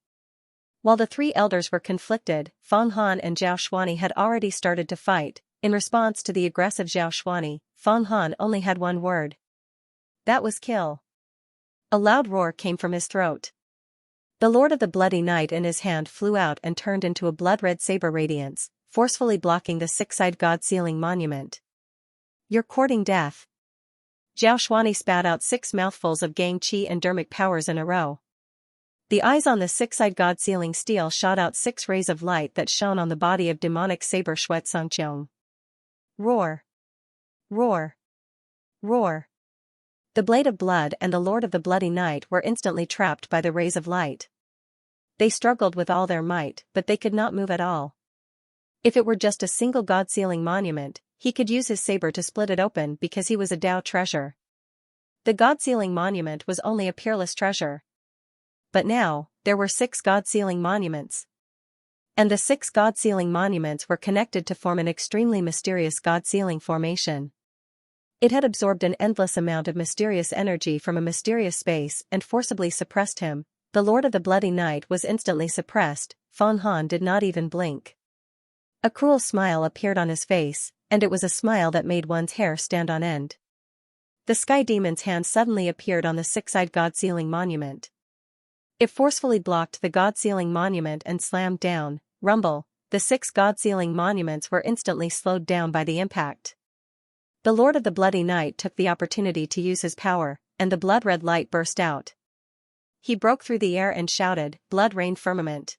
While the 3 elders were conflicted, Feng Han and Zhao Xuani had already started to fight. In response to the aggressive Zhao Xuani, Feng Han only had one word. That was kill. A loud roar came from his throat. The Lord of the Bloody Knight in his hand flew out and turned into a blood-red saber radiance, forcefully blocking the 6-eyed god sealing monument. You're courting death. Zhao Xuani spat out 6 mouthfuls of Gang Qi and Dermic powers in a row. The eyes on the 6-eyed god sealing steel shot out 6 rays of light that shone on the body of demonic saber Shuet Sangqiong. Roar. Roar. Roar. The Blade of Blood and the Lord of the Bloody Knight were instantly trapped by the rays of light. They struggled with all their might, but they could not move at all. If it were just a single god-sealing monument, he could use his saber to split it open because he was a Dao treasure. The god-sealing monument was only a peerless treasure. But now, there were 6 god-sealing monuments. And the 6 god-sealing monuments were connected to form an extremely mysterious god-sealing formation. It had absorbed an endless amount of mysterious energy from a mysterious space and forcibly suppressed him. The Lord of the Bloody Knight was instantly suppressed. Feng Han did not even blink. A cruel smile appeared on his face, and it was a smile that made one's hair stand on end. The Sky Demon's hand suddenly appeared on the 6-eyed god-sealing monument. It forcefully blocked the god-sealing monument and slammed down. Rumble, the 6 god-sealing monuments were instantly slowed down by the impact. The Lord of the Bloody Knight took the opportunity to use his power, and the blood-red light burst out. He broke through the air and shouted, "Blood rain firmament."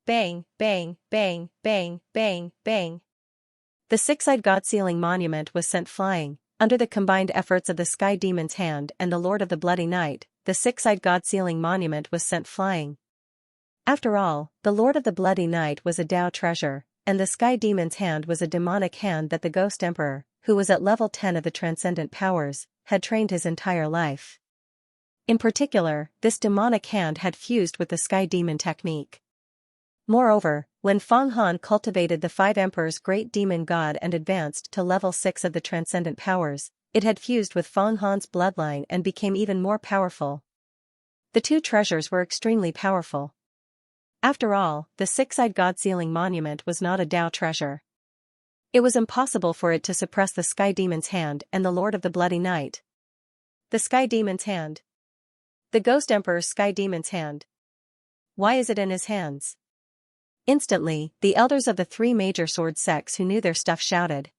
Bang, bang, bang, bang, bang, bang. The 6-eyed god-sealing monument was sent flying. Under the combined efforts of the Sky Demon's hand and the Lord of the Bloody Knight, the 6-eyed god-sealing monument was sent flying. After all, the Lord of the Bloody Knight was a Dao treasure, and the Sky Demon's hand was a demonic hand that the Ghost Emperor, who was at level 10 of the Transcendent Powers, had trained his entire life. In particular, this demonic hand had fused with the Sky Demon technique. Moreover, when Feng Han cultivated the 5 Emperor's Great Demon God and advanced to level 6 of the Transcendent Powers, it had fused with Feng Han's bloodline and became even more powerful. The 2 treasures were extremely powerful. After all, the 6-eyed god-sealing monument was not a Dao treasure. It was impossible for it to suppress the Sky Demon's hand and the Lord of the Bloody Night. The Sky Demon's hand. The Ghost Emperor's Sky Demon's hand. Why is it in his hands? Instantly, the elders of the three major sword sects who knew their stuff shouted.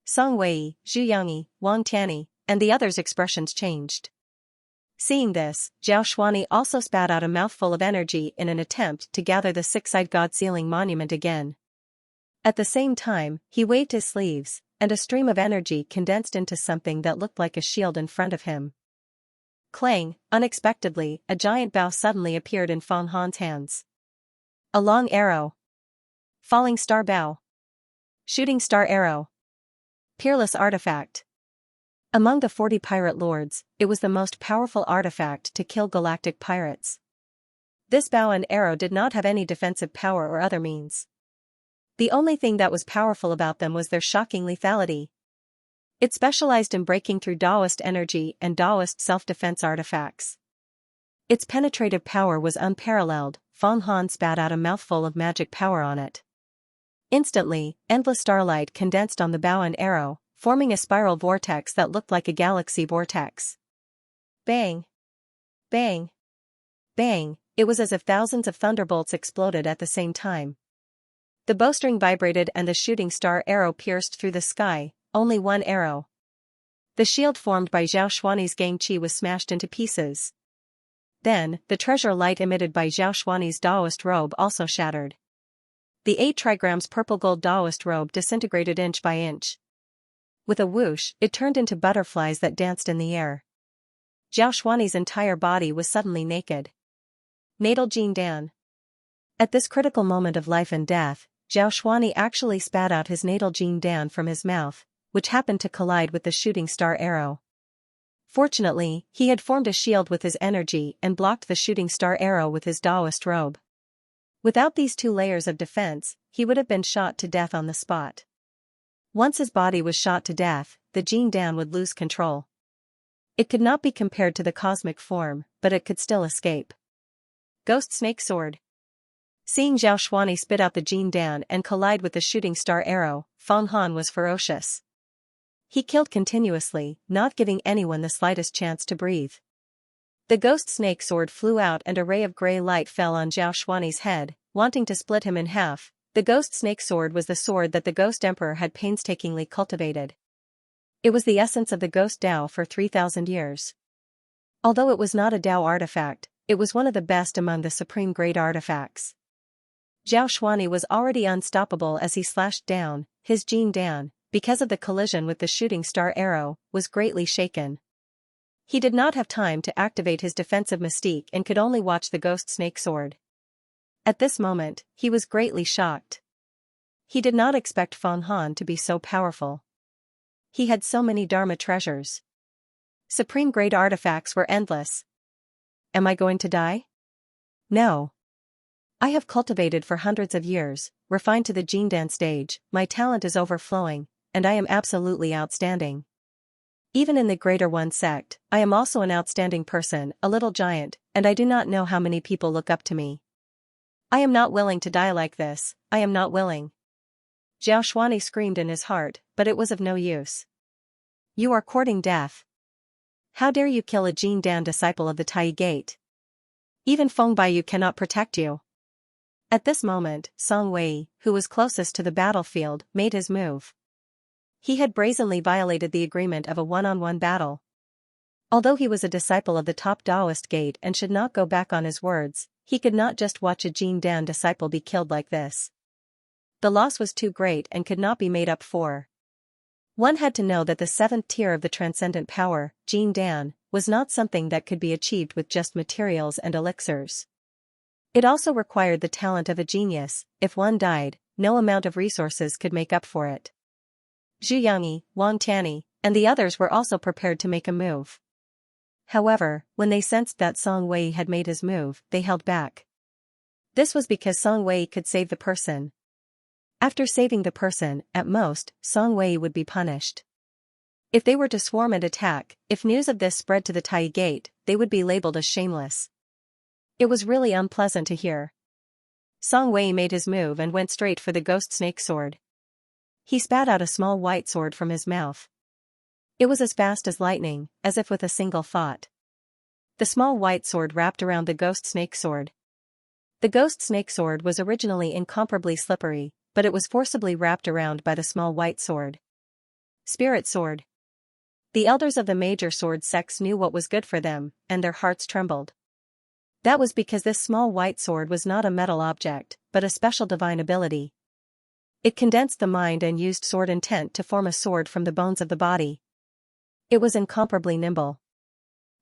Song Wei, Zhu Yangyi, Wang Tianyi, and the others' expressions changed. Seeing this, Zhao Xuanyi also spat out a mouthful of energy in an attempt to gather the six-eyed god sealing monument again. At the same time, he waved his sleeves, and a stream of energy condensed into something that looked like a shield in front of him. Clang, unexpectedly, a giant bow suddenly appeared in Feng Han's hands. A long arrow. Falling star bow. Shooting star arrow. Peerless artifact. Among the 40 pirate lords, it was the most powerful artifact to kill galactic pirates. This bow and arrow did not have any defensive power or other means. The only thing that was powerful about them was their shocking lethality. It specialized in breaking through Daoist energy and Daoist self-defense artifacts. Its penetrative power was unparalleled. Feng Han spat out a mouthful of magic power on it. Instantly, endless starlight condensed on the bow and arrow, forming a spiral vortex that looked like a galaxy vortex. Bang! Bang! Bang! It was as if thousands of thunderbolts exploded at the same time. The bowstring vibrated and the shooting star arrow pierced through the sky, only one arrow. The shield formed by Zhao Xuanyi's Gangqi was smashed into pieces. Then, the treasure light emitted by Zhao Xuanyi's Daoist robe also shattered. The 8 trigrams purple gold Daoist robe disintegrated inch by inch. With a whoosh, it turned into butterflies that danced in the air. Zhao Xuanyi's entire body was suddenly naked. Natal Jin Dan. At this critical moment of life and death, Zhao Xuanyi actually spat out his natal Jin Dan from his mouth, which happened to collide with the shooting star arrow. Fortunately, he had formed a shield with his energy and blocked the shooting star arrow with his Daoist robe. Without these 2 layers of defense, he would have been shot to death on the spot. Once his body was shot to death, the Jin Dan would lose control. It could not be compared to the cosmic form, but it could still escape. Ghost Snake Sword. Seeing Zhao Xuanyi spit out the Jin Dan and collide with the shooting star arrow, Feng Han was ferocious. He killed continuously, not giving anyone the slightest chance to breathe. The ghost snake sword flew out and a ray of gray light fell on Zhao Xuanyi's head, wanting to split him in half. The ghost snake sword was the sword that the Ghost Emperor had painstakingly cultivated. It was the essence of the Ghost Dao for 3,000 years. Although it was not a Dao artifact, it was one of the best among the supreme grade artifacts. Zhao Xuanyi was already unstoppable as he slashed down. His Jin Dan, because of the collision with the shooting star arrow, was greatly shaken. He did not have time to activate his defensive mystique and could only watch the ghost snake sword. At this moment, he was greatly shocked. He did not expect Feng Han to be so powerful. He had so many Dharma treasures. Supreme grade artifacts were endless. Am I going to die? No. I have cultivated for hundreds of years, refined to the Jindan stage, my talent is overflowing, and I am absolutely outstanding. Even in the Greater One sect, I am also an outstanding person, a little giant, and I do not know how many people look up to me. I am not willing to die like this, I am not willing. Zhao Xuanyi screamed in his heart, but it was of no use. You are courting death. How dare you kill a Jin Dan disciple of the Tai Gate? Even Feng Baiyu cannot protect you. At this moment, Song Wei, who was closest to the battlefield, made his move. He had brazenly violated the agreement of a one-on-one battle. Although he was a disciple of the top Taoist gate and should not go back on his words, he could not just watch a Jin Dan disciple be killed like this. The loss was too great and could not be made up for. One had to know that the 7th tier of the transcendent power, Jin Dan, was not something that could be achieved with just materials and elixirs. It also required the talent of a genius. If one died, no amount of resources could make up for it. Zhu Yangyi, Wang Tianyi, and the others were also prepared to make a move. However, when they sensed that Song Wei had made his move, they held back. This was because Song Wei could save the person. After saving the person, at most, Song Wei would be punished. If they were to swarm and attack, if news of this spread to the Tai Gate, they would be labeled as shameless. It was really unpleasant to hear. Song Wei made his move and went straight for the ghost snake sword. He spat out a small white sword from his mouth. It was as fast as lightning, as if with a single thought. The small white sword wrapped around the ghost snake sword. The ghost snake sword was originally incomparably slippery, but it was forcibly wrapped around by the small white sword. Spirit sword. The elders of the major sword sects knew what was good for them, and their hearts trembled. That was because this small white sword was not a metal object, but a special divine ability. It condensed the mind and used sword intent to form a sword from the bones of the body. It was incomparably nimble.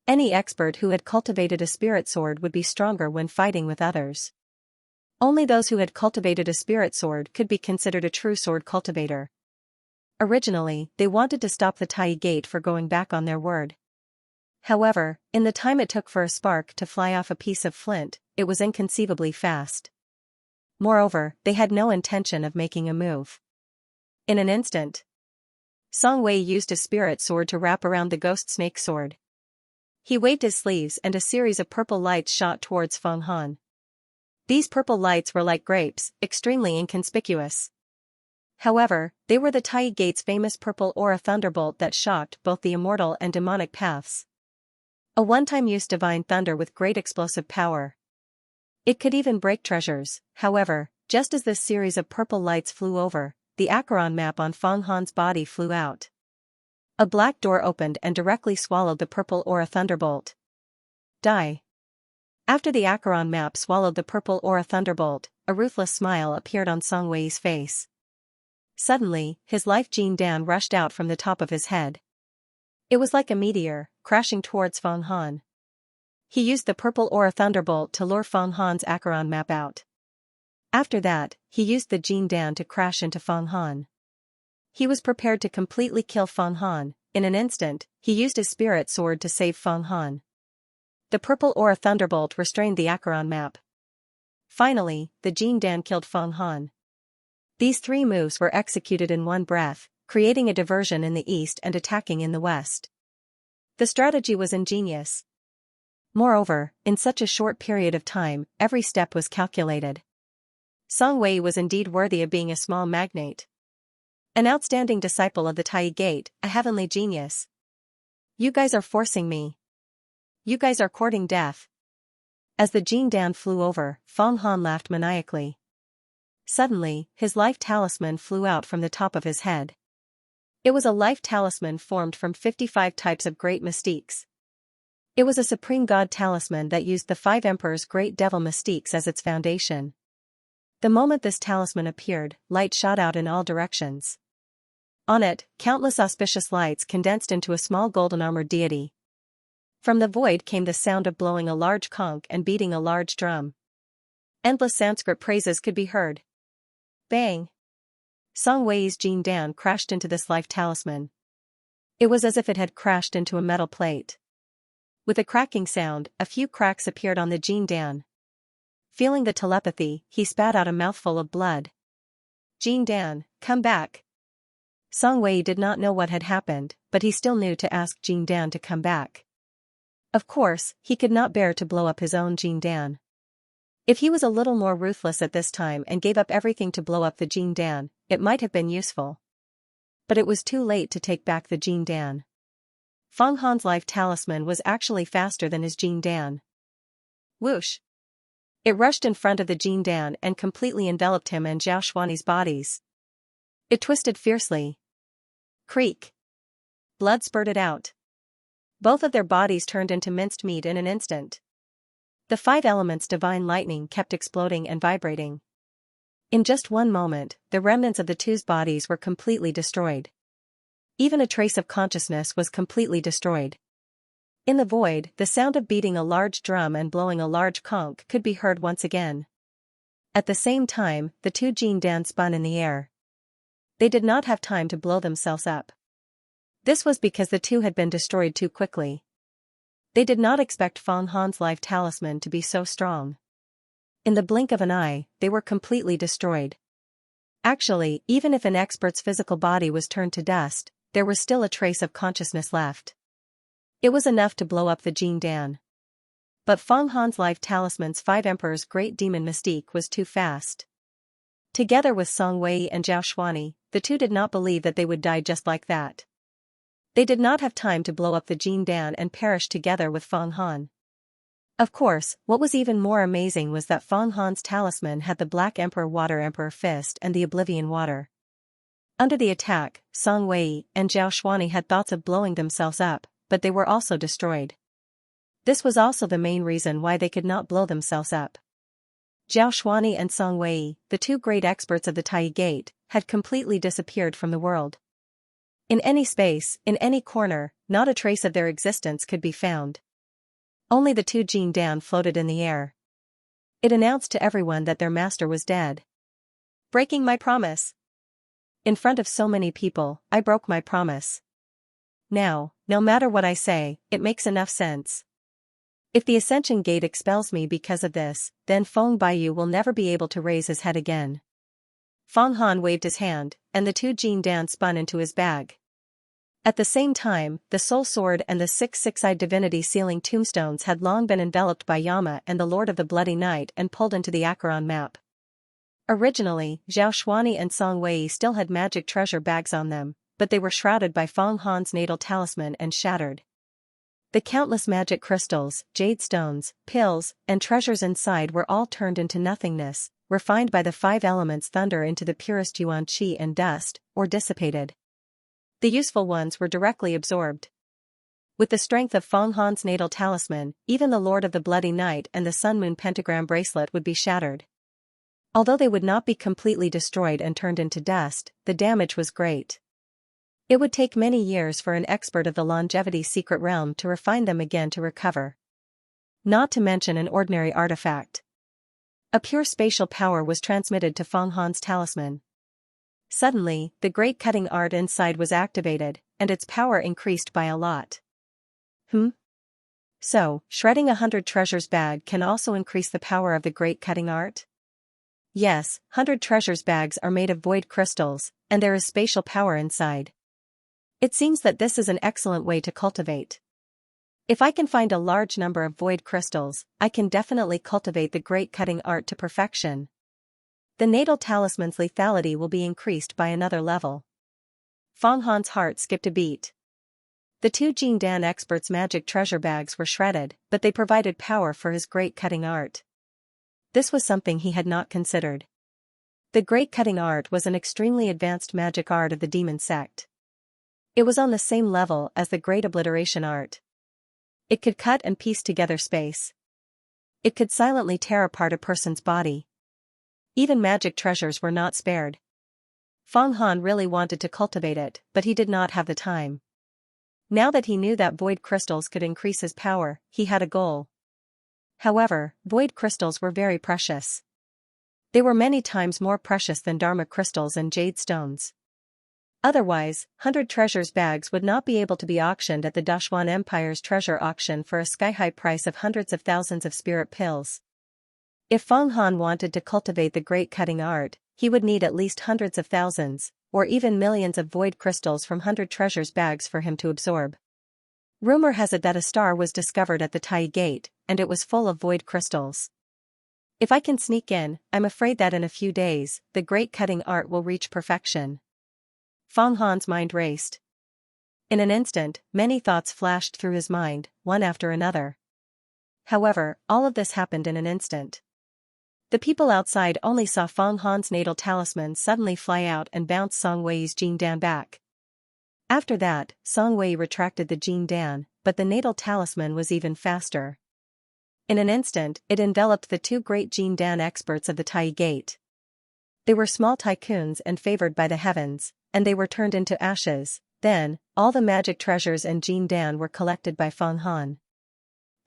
Any expert who had cultivated a spirit sword would be stronger when fighting with others. Only those who had cultivated a spirit sword could be considered a true sword cultivator. Originally, they wanted to stop the Tai Gate for going back on their word. However, in the time it took for a spark to fly off a piece of flint, it was inconceivably fast. Moreover, they had no intention of making a move. In an instant, Song Wei used a spirit sword to wrap around the ghost snake sword. He waved his sleeves and a series of purple lights shot towards Feng Han. These purple lights were like grapes, extremely inconspicuous. However, they were the Tai Gate's famous purple aura thunderbolt that shocked both the immortal and demonic paths. A one-time use divine thunder with great explosive power. It could even break treasures. However, just as this series of purple lights flew over, the Acheron map on Feng Han's body flew out. A black door opened and directly swallowed the purple aura thunderbolt. Die. After the Acheron map swallowed the purple aura thunderbolt, a ruthless smile appeared on Song Wei's face. Suddenly, his life Jin Dan rushed out from the top of his head. It was like a meteor, crashing towards Feng Han. He used the purple aura thunderbolt to lure Feng Han's Acheron map out. After that, he used the Jin Dan to crash into Feng Han. He was prepared to completely kill Feng Han. In an instant, he used his spirit sword to save Feng Han. The purple aura thunderbolt restrained the Acheron map. Finally, the Jin Dan killed Feng Han. These three moves were executed in one breath, creating a diversion in the east and attacking in the west. The strategy was ingenious. Moreover, in such a short period of time, every step was calculated. Song Wei was indeed worthy of being a small magnate. An outstanding disciple of the Tai Gate, a heavenly genius. You guys are forcing me. You guys are courting death. As the Jin Dan flew over, Feng Han laughed maniacally. Suddenly, his life talisman flew out from the top of his head. It was a life talisman formed from 55 types of great mystiques. It was a supreme god talisman that used the 5 emperors' great devil mystiques as its foundation. The moment this talisman appeared, light shot out in all directions. On it, countless auspicious lights condensed into a small golden-armored deity. From the void came the sound of blowing a large conch and beating a large drum. Endless Sanskrit praises could be heard. Bang! Song Wei's Jin Dan crashed into this life talisman. It was as if it had crashed into a metal plate. With a cracking sound, a few cracks appeared on the Jin Dan. Feeling the telepathy, he spat out a mouthful of blood. Jin Dan, come back. Song Wei did not know what had happened, but he still knew to ask Jin Dan to come back. Of course, he could not bear to blow up his own Jin Dan. If he was a little more ruthless at this time and gave up everything to blow up the Jin Dan, it might have been useful. But it was too late to take back the Jin Dan. Feng Han's life talisman was actually faster than his Jin Dan. Whoosh! It rushed in front of the Jin Dan and completely enveloped him and Zhao Xuani's bodies. It twisted fiercely. Creak! Blood spurted out. Both of their bodies turned into minced meat in an instant. The 5 elements' divine lightning kept exploding and vibrating. In just one moment, the remnants of the two's bodies were completely destroyed. Even a trace of consciousness was completely destroyed. In the void, the sound of beating a large drum and blowing a large conch could be heard once again. At the same time, the 2 Jin Dan spun in the air. They did not have time to blow themselves up. This was because the 2 had been destroyed too quickly. They did not expect Feng Han's life talisman to be so strong. In the blink of an eye, they were completely destroyed. Actually, even if an expert's physical body was turned to dust, there was still a trace of consciousness left. It was enough to blow up the Jin Dan. But Feng Han's life talisman's 5 emperors' great demon mystique was too fast. Together with Song Wei and Zhao Xuani, the two did not believe that they would die just like that. They did not have time to blow up the Jin Dan and perish together with Feng Han. Of course, what was even more amazing was that Feng Han's talisman had the Black Emperor Water Emperor Fist and the Oblivion Water. Under the attack, Song Wei and Zhao Xuani had thoughts of blowing themselves up, but they were also destroyed. This was also the main reason why they could not blow themselves up. Zhao Xuani and Song Wei, the two great experts of the Tai Gate, had completely disappeared from the world. In any space, in any corner, not a trace of their existence could be found. Only the two Jin Dan floated in the air. It announced to everyone that their master was dead. Breaking my promise. In front of so many people, I broke my promise. Now, no matter what I say, it makes enough sense. If the Ascension Gate expels me because of this, then Feng Baiyu will never be able to raise his head again. Feng Han waved his hand, and the two Jin Dan spun into his bag. At the same time, the Soul Sword and the six-eyed divinity sealing tombstones had long been enveloped by Yama and the Lord of the Bloody Night and pulled into the Acheron map. Originally, Zhao Xuani and Song Wei still had magic treasure bags on them, but they were shrouded by Feng Han's natal talisman and shattered. The countless magic crystals, jade stones, pills, and treasures inside were all turned into nothingness, refined by the five elements thunder into the purest yuan qi and dust, or dissipated. The useful ones were directly absorbed. With the strength of Feng Han's natal talisman, even the Lord of the Bloody Night and the Sun-Moon pentagram bracelet would be shattered. Although they would not be completely destroyed and turned into dust, the damage was great. It would take many years for an expert of the longevity secret realm to refine them again to recover. Not to mention an ordinary artifact. A pure spatial power was transmitted to Feng Han's talisman. Suddenly, the great cutting art inside was activated, and its power increased by a lot. So, shredding 100 treasures bag can also increase the power of the great cutting art? Yes, 100 treasures bags are made of void crystals, and there is spatial power inside. It seems that this is an excellent way to cultivate. If I can find a large number of void crystals, I can definitely cultivate the great cutting art to perfection. The natal talisman's lethality will be increased by another level. Feng Han's heart skipped a beat. The two Jin Dan experts' magic treasure bags were shredded, but they provided power for his great cutting art. This was something he had not considered. The great cutting art was an extremely advanced magic art of the demon sect. It was on the same level as the great obliteration art. It could cut and piece together space. It could silently tear apart a person's body. Even magic treasures were not spared. Feng Han really wanted to cultivate it, but he did not have the time. Now that he knew that void crystals could increase his power, he had a goal. However, void crystals were very precious. They were many times more precious than Dharma crystals and jade stones. Otherwise, 100 treasures bags would not be able to be auctioned at the Dashuan Empire's treasure auction for a sky-high price of hundreds of thousands of spirit pills. If Feng Han wanted to cultivate the great cutting art, he would need at least hundreds of thousands, or even millions of void crystals from 100 treasures bags for him to absorb. Rumor has it that a star was discovered at the Tai Gate, and it was full of void crystals. If I can sneak in, I'm afraid that in a few days, the great cutting art will reach perfection. Feng Han's mind raced. In an instant, many thoughts flashed through his mind, one after another. However, all of this happened in an instant. The people outside only saw Feng Han's natal talisman suddenly fly out and bounce Song Wei's Jin Dan back. After that, Song Wei retracted the Jin Dan, but the natal talisman was even faster. In an instant, it enveloped the two great Jin Dan experts of the Tai Gate. They were small tycoons and favored by the heavens, and they were turned into ashes. Then, all the magic treasures and Jin Dan were collected by Feng Han.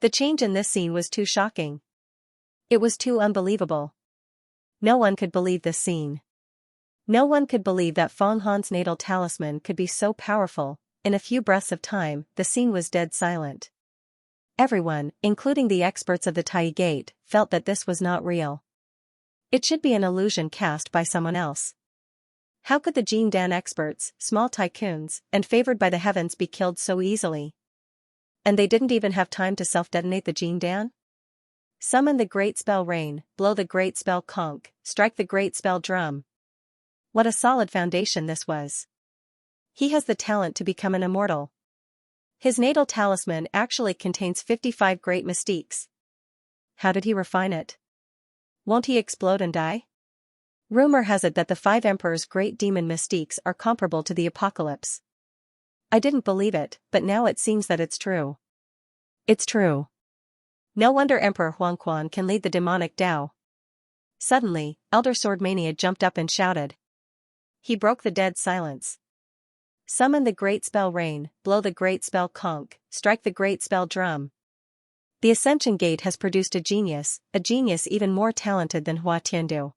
The change in this scene was too shocking. It was too unbelievable. No one could believe this scene. No one could believe that Feng Han's natal talisman could be so powerful. In a few breaths of time, the scene was dead silent. Everyone, including the experts of the Tai Gate, felt that this was not real. It should be an illusion cast by someone else. How could the Jin Dan experts, small tycoons, and favored by the heavens be killed so easily? And they didn't even have time to self-detonate the Jin Dan? Summon the great spell rain, blow the great spell conch, strike the great spell drum. What a solid foundation this was. He has the talent to become an immortal. His natal talisman actually contains 55 great mystiques. How did he refine it? Won't he explode and die? Rumor has it that the 5 emperors' great demon mystiques are comparable to the apocalypse. I didn't believe it, but now it seems that it's true. It's true. No wonder Emperor Huangquan can lead the demonic Tao. Suddenly, Elder Sword Mania jumped up and shouted. He broke the dead silence. Summon the great spell rain, blow the great spell conch, strike the great spell drum. The Ascension Gate has produced a genius even more talented than Hua Tiandu.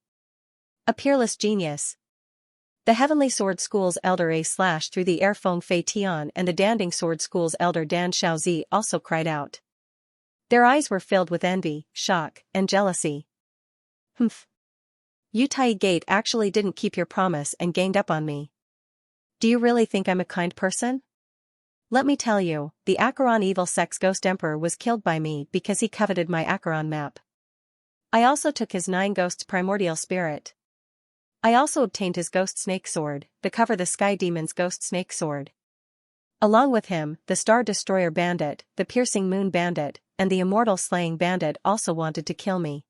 A peerless genius. The Heavenly Sword School's Elder A slashed through the air. Feng Fei Tian and the Danding Sword School's Elder Dan Shaozi also cried out. Their eyes were filled with envy, shock, and jealousy. Humph. You Tai Gate actually didn't keep your promise and ganged up on me. Do you really think I'm a kind person? Let me tell you, the Acheron Evil Sex Ghost Emperor was killed by me because he coveted my Acheron map. I also took his 9 ghosts' primordial spirit. I also obtained his ghost snake sword, the Cover the Sky Demon's ghost snake sword. Along with him, the Star Destroyer Bandit, the Piercing Moon Bandit, and the Immortal Slaying Bandit also wanted to kill me.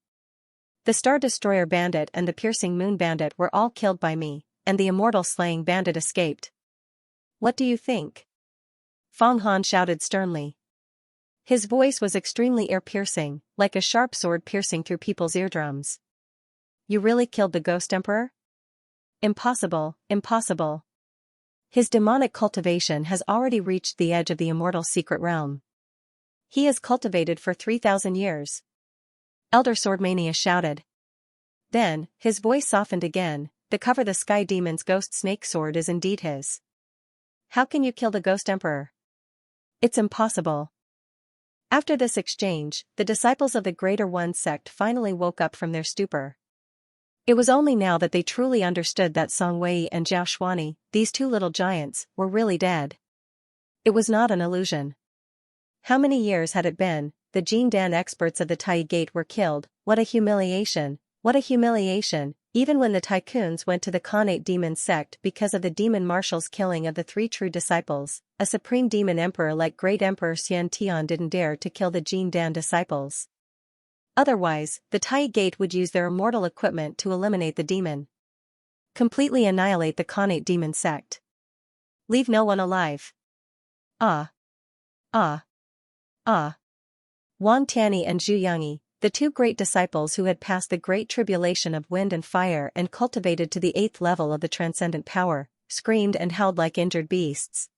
The Star Destroyer Bandit and the Piercing Moon Bandit were all killed by me, and the Immortal Slaying Bandit escaped. What do you think? Feng Han shouted sternly. His voice was extremely ear-piercing, like a sharp sword piercing through people's eardrums. You really killed the Ghost Emperor? Impossible, impossible. His demonic cultivation has already reached the edge of the immortal secret realm. He has cultivated for 3,000 years. Elder Swordmania shouted. Then, his voice softened again. The Cover the Sky Demon's ghost snake sword is indeed his. How can you kill the Ghost Emperor? It's impossible. After this exchange, the disciples of the Greater One sect finally woke up from their stupor. It was only now that they truly understood that Song Wei and Zhao Xuani, these 2 little giants, were really dead. It was not an illusion. How many years had it been? The Jin Dan experts of the Tai Gate were killed. What a humiliation, what a humiliation, even when the tycoons went to the Khanate demon sect because of the demon marshal's killing of the 3 true disciples, a supreme demon emperor like Great Emperor Xianxia didn't dare to kill the Jin Dan disciples. Otherwise, the Tai Gate would use their immortal equipment to eliminate the demon. Completely annihilate the Khanate demon sect. Leave no one alive. Ah. Ah. Ah. Wang Tianyi and Zhu Yangyi, the 2 great disciples who had passed the great tribulation of wind and fire and cultivated to the 8th level of the transcendent power, screamed and howled like injured beasts.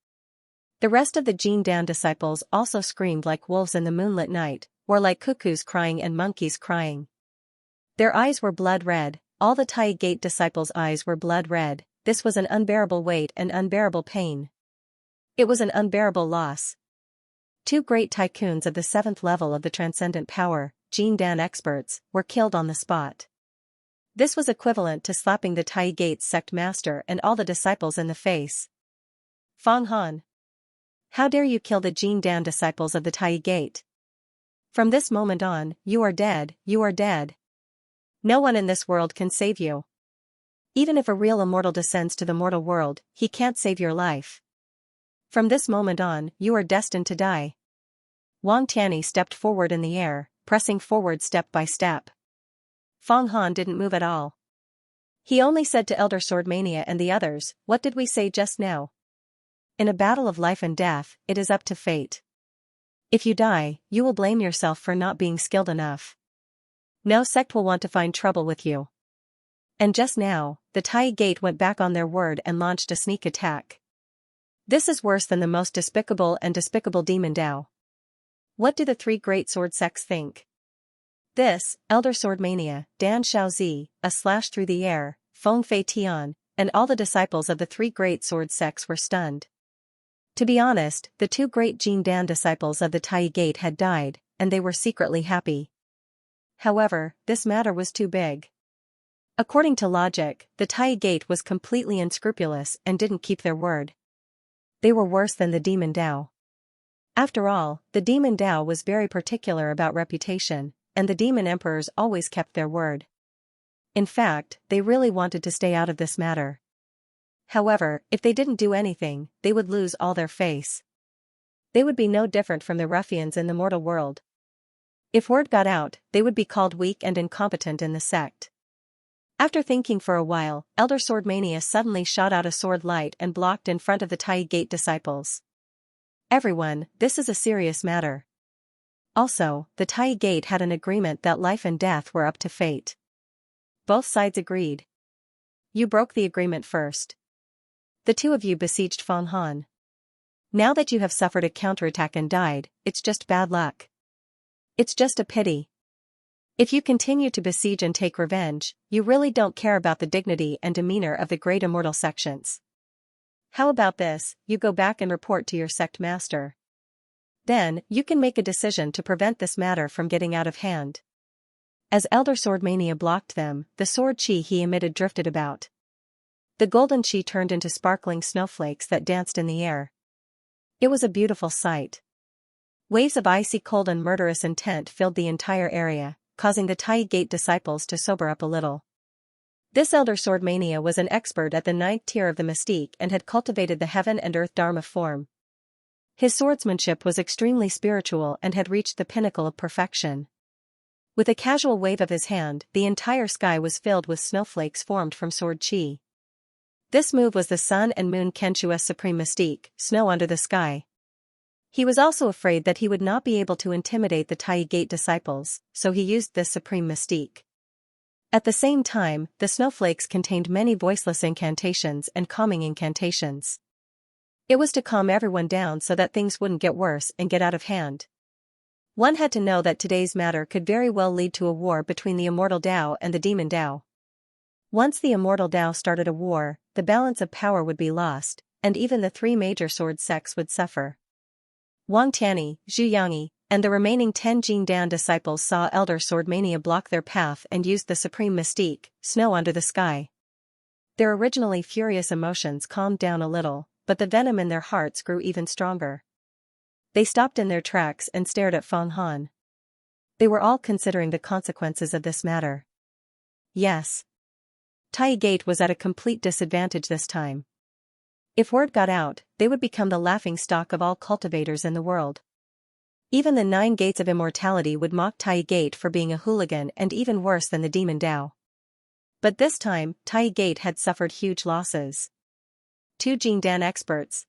The rest of the Jin Dan disciples also screamed like wolves in the moonlit night, or like cuckoos crying and monkeys crying. Their eyes were blood red, all the Tai Gate disciples' eyes were blood red. This was an unbearable weight and unbearable pain. It was an unbearable loss. 2 great tycoons of the 7th level of the transcendent power, Jin Dan experts, were killed on the spot. This was equivalent to slapping the Tai Gate's sect master and all the disciples in the face. Feng Han. How dare you kill the Jin Dan disciples of the Tai Gate? From this moment on, you are dead, you are dead. No one in this world can save you. Even if a real immortal descends to the mortal world, he can't save your life. From this moment on, you are destined to die. Wang Tianyi stepped forward in the air, pressing forward step by step. Feng Han didn't move at all. He only said to Elder Swordmania and the others, what did we say just now? In a battle of life and death, it is up to fate. If you die, you will blame yourself for not being skilled enough. No sect will want to find trouble with you. And just now, the Tai Gate went back on their word and launched a sneak attack. This is worse than the most despicable and despicable demon Dao. What do the 3 great sword sects think? This, Elder Swordmania, Dan Shaozi, a slash through the air, Feng Fei Tian, and all the disciples of the 3 great sword sects were stunned. To be honest, the 2 great Jin Dan disciples of the Tai Gate had died, and they were secretly happy. However, this matter was too big. According to logic, the Tai Gate was completely unscrupulous and didn't keep their word. They were worse than the demon Dao. After all, the demon Dao was very particular about reputation. and the demon emperors always kept their word. In fact, they really wanted to stay out of this matter. However, if they didn't do anything, they would lose all their face. They would be no different from the ruffians in the mortal world. If word got out, they would be called weak and incompetent in the sect. After thinking for a while, Elder Swordmania suddenly shot out a sword light and blocked in front of the Tai Gate disciples. Everyone, this is a serious matter. Also, the Tai Gate had an agreement that life and death were up to fate. Both sides agreed. You broke the agreement first. The two of you besieged Feng Han. Now that you have suffered a counterattack and died, it's just bad luck. It's just a pity. If you continue to besiege and take revenge, you really don't care about the dignity and demeanor of the great immortal sections. How about this, you go back and report to your sect master. Then, you can make a decision to prevent this matter from getting out of hand. As Elder Swordmania blocked them, the sword chi he emitted drifted about. The golden chi turned into sparkling snowflakes that danced in the air. It was a beautiful sight. Waves of icy cold and murderous intent filled the entire area, causing the Tai Gate disciples to sober up a little. This Elder Swordmania was an expert at the 9th tier of the mystique and had cultivated the heaven and earth dharma form. His swordsmanship was extremely spiritual and had reached the pinnacle of perfection. With a casual wave of his hand, the entire sky was filled with snowflakes formed from sword chi. This move was the Sun and Moon Kenshu's supreme mystique, snow under the sky. He was also afraid that he would not be able to intimidate the Tai Gate disciples, so he used this supreme mystique. At the same time, the snowflakes contained many voiceless incantations and calming incantations. It was to calm everyone down so that things wouldn't get worse and get out of hand. One had to know that today's matter could very well lead to a war between the immortal Dao and the demon Dao. Once the immortal Dao started a war, the balance of power would be lost, and even the three major sword sects would suffer. Wang Tianyi, Zhu Yangyi, and the remaining 10 Jin Dan disciples saw Elder Swordmania block their path and used the supreme mystique, snow under the sky. Their originally furious emotions calmed down a little, but the venom in their hearts grew even stronger. They stopped in their tracks and stared at Feng Han. They were all considering the consequences of this matter. Yes. Tai Gate was at a complete disadvantage this time. If word got out, they would become the laughingstock of all cultivators in the world. Even the 9 gates of immortality would mock Tai Gate for being a hooligan and even worse than the demon Dao. But this time, Tai Gate had suffered huge losses. 2 Jin Dan experts.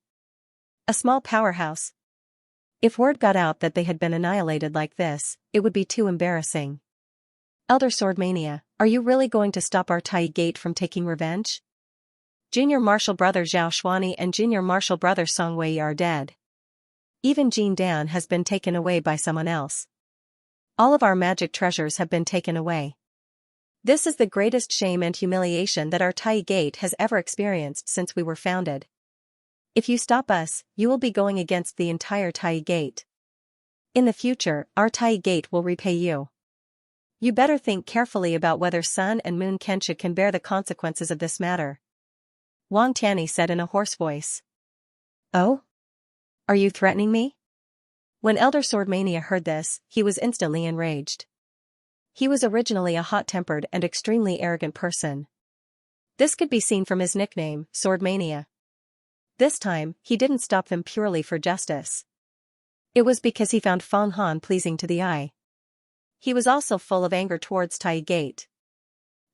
A small powerhouse. If word got out that they had been annihilated like this, it would be too embarrassing. Elder Swordmania, are you really going to stop our Tai Gate from taking revenge? Junior Marshal Brother Zhao Xuani and Junior Marshal Brother Song Wei are dead. Even Jin Dan has been taken away by someone else. All of our magic treasures have been taken away. This is the greatest shame and humiliation that our Tai Gate has ever experienced since we were founded. If you stop us, you will be going against the entire Tai Gate. In the future, our Tai Gate will repay you. You better think carefully about whether Sun and Moon Kenshu can bear the consequences of this matter. Wang Tianyi said in a hoarse voice. Oh? Are you threatening me? When Elder Swordmania heard this, he was instantly enraged. He was originally a hot-tempered and extremely arrogant person. This could be seen from his nickname, Swordmania. This time, he didn't stop them purely for justice. It was because he found Feng Han pleasing to the eye. He was also full of anger towards Tai Gate.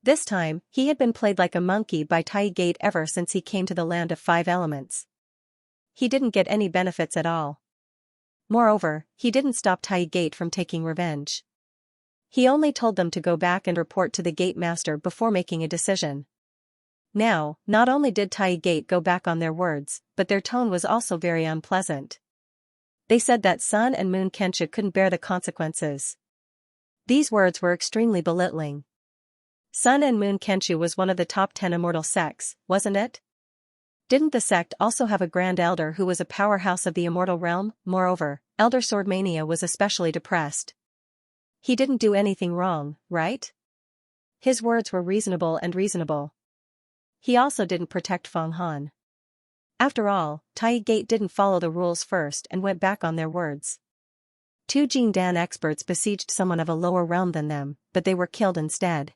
This time, he had been played like a monkey by Tai Gate ever since he came to the land of 5 elements. He didn't get any benefits at all. Moreover, he didn't stop Tai Gate from taking revenge. He only told them to go back and report to the Gate Master before making a decision. Now, not only did Tai Gate go back on their words, but their tone was also very unpleasant. They said that Sun and Moon Kenshu couldn't bear the consequences. These words were extremely belittling. Sun and Moon Kenshu was one of the top 10 immortal sects, wasn't it? Didn't the sect also have a Grand Elder who was a powerhouse of the immortal realm? Moreover, Elder Swordmania was especially depressed. He didn't do anything wrong, right? His words were reasonable. He also didn't protect Feng Han. After all, Tai Gate didn't follow the rules first and went back on their words. Two Jing Dan experts besieged someone of a lower realm than them, but they were killed instead.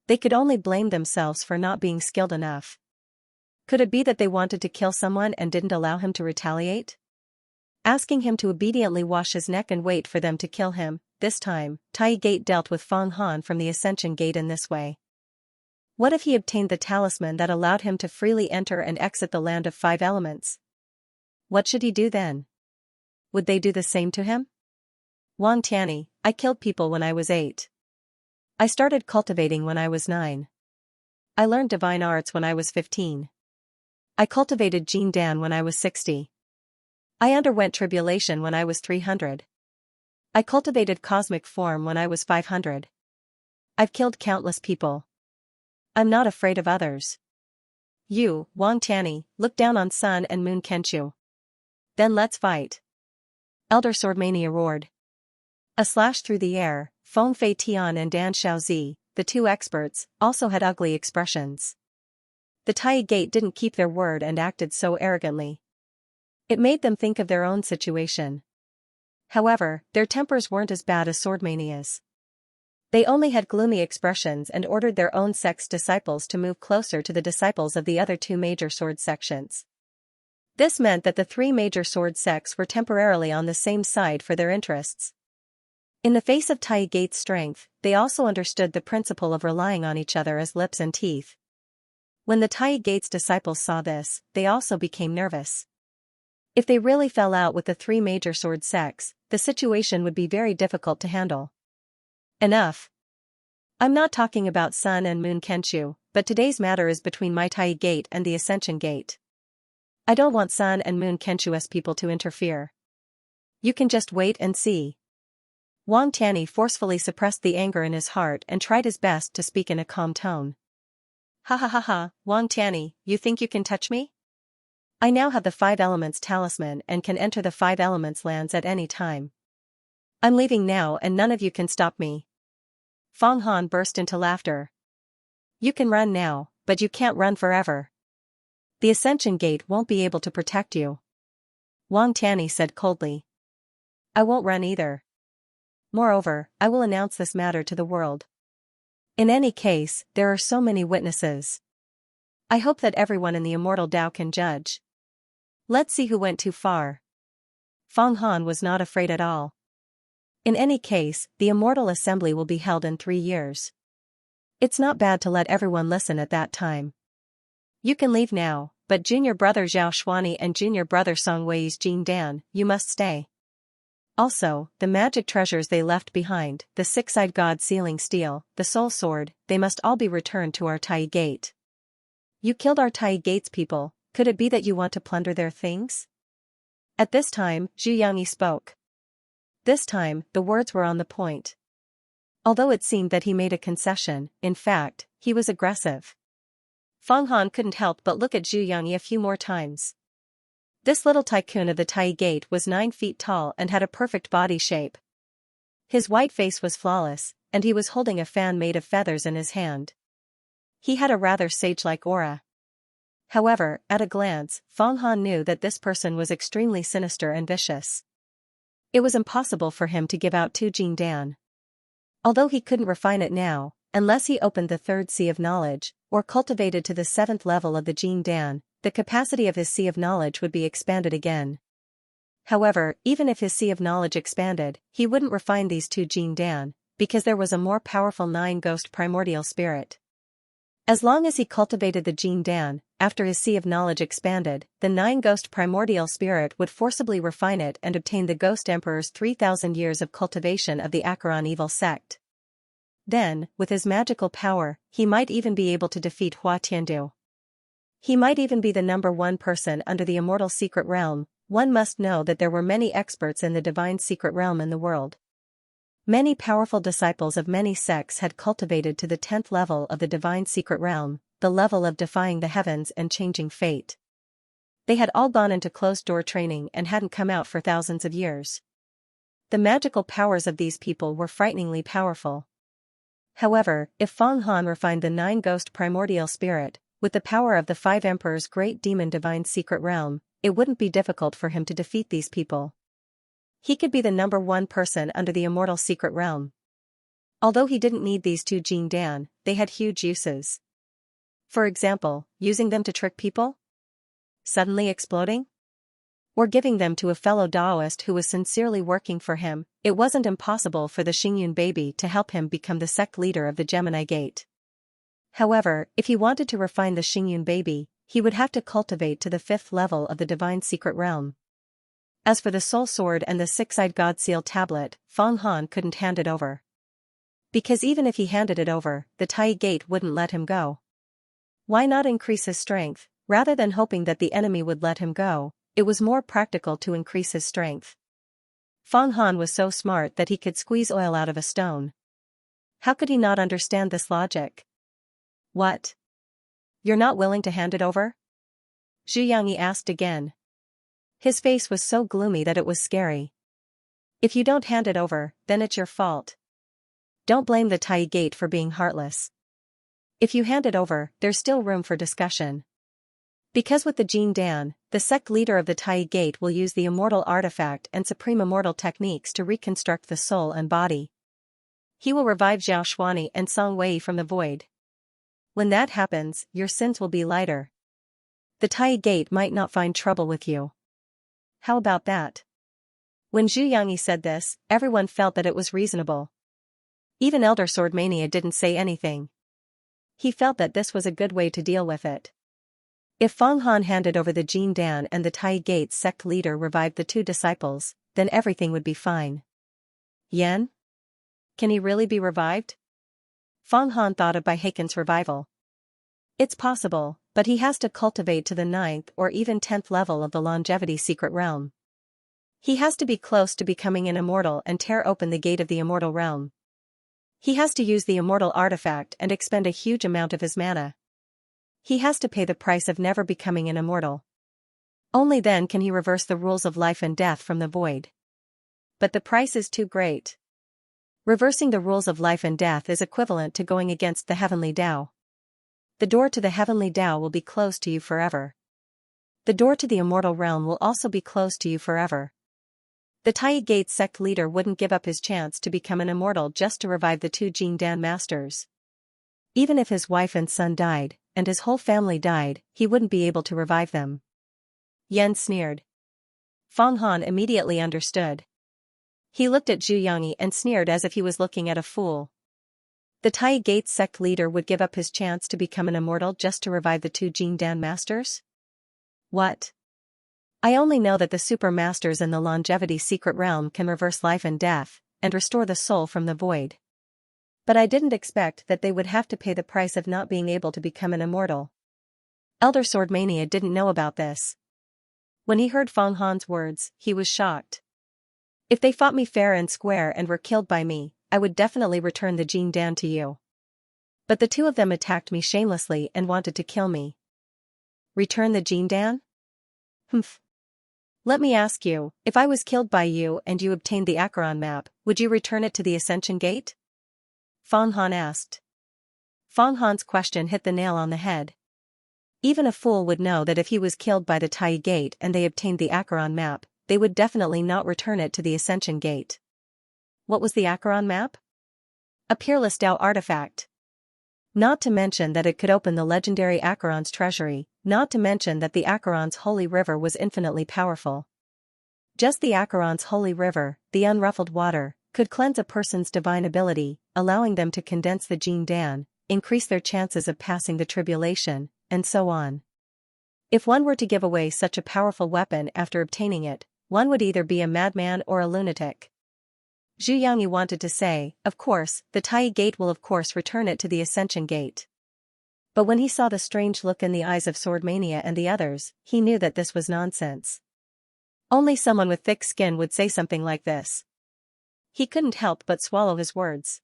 They could only blame themselves for not being skilled enough. Could it be that they wanted to kill someone and didn't allow him to retaliate? Asking him to obediently wash his neck and wait for them to kill him, this time, Tai Gate dealt with Fang Han from the Ascension Gate in this way. What if he obtained the talisman that allowed him to freely enter and exit the land of 5 elements? What should he do then? Would they do the same to him? Wang Tianyi, I killed people when I was 8. I started cultivating when I was 9. I learned divine arts when I was 15. I cultivated Jing Dan when I was 60. I underwent tribulation when I was 300. I cultivated cosmic form when I was 500. I've killed countless people. I'm not afraid of others. You, Wang Tianyi, look down on Sun and Moon Kenshu. Then let's fight. Elder Swordmania roared. A slash through the air, Feng Fei Tian and Dan Xiaozi, the 2 experts, also had ugly expressions. The Tai Gate didn't keep their word and acted so arrogantly. It made them think of their own situation. However, their tempers weren't as bad as Swordmania's. They only had gloomy expressions and ordered their own sect's disciples to move closer to the disciples of the other 2 major sword sections. This meant that the 3 major sword sects were temporarily on the same side for their interests. In the face of Tai Gate's strength, they also understood the principle of relying on each other as lips and teeth. When the Tai Gate's disciples saw this, they also became nervous. If they really fell out with the 3 major sword sects, the situation would be very difficult to handle. Enough. I'm not talking about Sun and Moon Kenshu, but today's matter is between my Tai Gate and the Ascension Gate. I don't want Sun and Moon Kenshu's people to interfere. You can just wait and see. Wang Tianyi forcefully suppressed the anger in his heart and tried his best to speak in a calm tone. Ha ha ha ha, Wang Tianyi, you think you can touch me? I now have the 5 elements talisman and can enter the 5 elements lands at any time. I'm leaving now and none of you can stop me. Fang Han burst into laughter. You can run now, but you can't run forever. The Ascension Gate won't be able to protect you. Wang Tianyi said coldly. I won't run either. Moreover, I will announce this matter to the world. In any case, there are so many witnesses. I hope that everyone in the immortal Tao can judge. Let's see who went too far. Fang Han was not afraid at all. In any case, the immortal assembly will be held in 3 years. It's not bad to let everyone listen at that time. You can leave now, but junior brother Zhao Shuani and junior brother Song Wei's Jing Dan, you must stay. Also, the magic treasures they left behind, the 6-eyed god sealing steel, the soul sword, they must all be returned to our Tai Gate. You killed our Tai Gate's people, could it be that you want to plunder their things? At this time, Zhu Yangyi spoke. This time, the words were on the point. Although it seemed that he made a concession, in fact, he was aggressive. Fang Han couldn't help but look at Zhu Yangyi a few more times. This little tycoon of the Tai Gate was 9 feet tall and had a perfect body shape. His white face was flawless, and he was holding a fan made of feathers in his hand. He had a rather sage-like aura. However, at a glance, Fang Han knew that this person was extremely sinister and vicious. It was impossible for him to give out 2 Jing Dan. Although he couldn't refine it now, unless he opened the 3rd Sea of Knowledge, or cultivated to the 7th level of the Jing Dan, the capacity of his Sea of Knowledge would be expanded again. However, even if his Sea of Knowledge expanded, he wouldn't refine these 2 Jing Dan, because there was a more powerful 9-ghost primordial spirit. As long as he cultivated the Jing Dan, after his Sea of Knowledge expanded, the 9-ghost primordial spirit would forcibly refine it and obtain the Ghost Emperor's 3,000 years of cultivation of the Acheron evil sect. Then, with his magical power, he might even be able to defeat Hua Tiandu. He might even be the number 1 person under the immortal secret realm. One must know that there were many experts in the divine secret realm in the world. Many powerful disciples of many sects had cultivated to the 10th level of the divine secret realm, the level of defying the heavens and changing fate. They had all gone into closed-door training and hadn't come out for thousands of years. The magical powers of these people were frighteningly powerful. However, if Fang Han refined the 9-ghost primordial spirit, with the power of the 5 emperors' great demon divine secret realm, it wouldn't be difficult for him to defeat these people. He could be the #1 person under the immortal secret realm. Although he didn't need these two Jin Dan, they had huge uses. For example, using them to trick people? Suddenly exploding? Or giving them to a fellow Taoist who was sincerely working for him. It wasn't impossible for the Xingyun baby to help him become the sect leader of the Gemini Gate. However, if he wanted to refine the Xingyun baby, he would have to cultivate to the 5th level of the divine secret realm. As for the soul sword and the 6-eyed god seal tablet, Fang Han couldn't hand it over. Because even if he handed it over, the Tai Gate wouldn't let him go. Why not increase his strength? Rather than hoping that the enemy would let him go, it was more practical to increase his strength. Fang Han was so smart that he could squeeze oil out of a stone. How could he not understand this logic? What? You're not willing to hand it over? Xianxia asked again. His face was so gloomy that it was scary. If you don't hand it over, then it's your fault. Don't blame the Tai Gate for being heartless. If you hand it over, there's still room for discussion. Because with the Jin Dan, the sect leader of the Tai Gate will use the immortal artifact and supreme immortal techniques to reconstruct the soul and body. He will revive Zhao Xuani and Song Wei from the void. When that happens, your sins will be lighter. The Tai Gate might not find trouble with you. How about that? When Zhu Yangyi said this, everyone felt that it was reasonable. Even Elder Sword Mania didn't say anything. He felt that this was a good way to deal with it. If Fang Han handed over the Jin Dan and the Tai Gate sect leader revived the two disciples, then everything would be fine. Yan? Can he really be revived? Fang Han thought of Bai Heiken's revival. It's possible, but he has to cultivate to the 9th or even 10th level of the longevity secret realm. He has to be close to becoming an immortal and tear open the gate of the immortal realm. He has to use the immortal artifact and expend a huge amount of his mana. He has to pay the price of never becoming an immortal. Only then can he reverse the rules of life and death from the void. But the price is too great. Reversing the rules of life and death is equivalent to going against the heavenly Tao. The door to the heavenly Tao will be closed to you forever. The door to the immortal realm will also be closed to you forever. The Tai Gate sect leader wouldn't give up his chance to become an immortal just to revive the two Jin Dan masters. Even if his wife and son died, and his whole family died, he wouldn't be able to revive them. Yan sneered. Fang Han immediately understood. He looked at Zhu Yangyi and sneered as if he was looking at a fool. The Tai Gate sect leader would give up his chance to become an immortal just to revive the two Jin Dan masters? What? I only know that the super masters in the longevity secret realm can reverse life and death, and restore the soul from the void. But I didn't expect that they would have to pay the price of not being able to become an immortal. Elder Sword Mania didn't know about this. When he heard Fang Han's words, he was shocked. If they fought me fair and square and were killed by me, I would definitely return the Jin Dan to you. But the two of them attacked me shamelessly and wanted to kill me. Return the Jin Dan? Humph. Let me ask you, if I was killed by you and you obtained the Acheron map, would you return it to the Ascension Gate? Fang Han asked. Fang Han's question hit the nail on the head. Even a fool would know that if he was killed by the Tai Gate and they obtained the Acheron map, they would definitely not return it to the Ascension Gate. What was the Acheron map? A peerless Tao artifact. Not to mention that it could open the legendary Acheron's treasury, not to mention that the Acheron's holy river was infinitely powerful. Just the Acheron's holy river, the unruffled water, could cleanse a person's divine ability, allowing them to condense the Jin Dan, increase their chances of passing the tribulation, and so on. If one were to give away such a powerful weapon after obtaining it, one would either be a madman or a lunatic. Zhu Yangyi wanted to say, of course, the Tai Gate will of course return it to the Ascension Gate. But when he saw the strange look in the eyes of Sword Mania and the others, he knew that this was nonsense. Only someone with thick skin would say something like this. He couldn't help but swallow his words.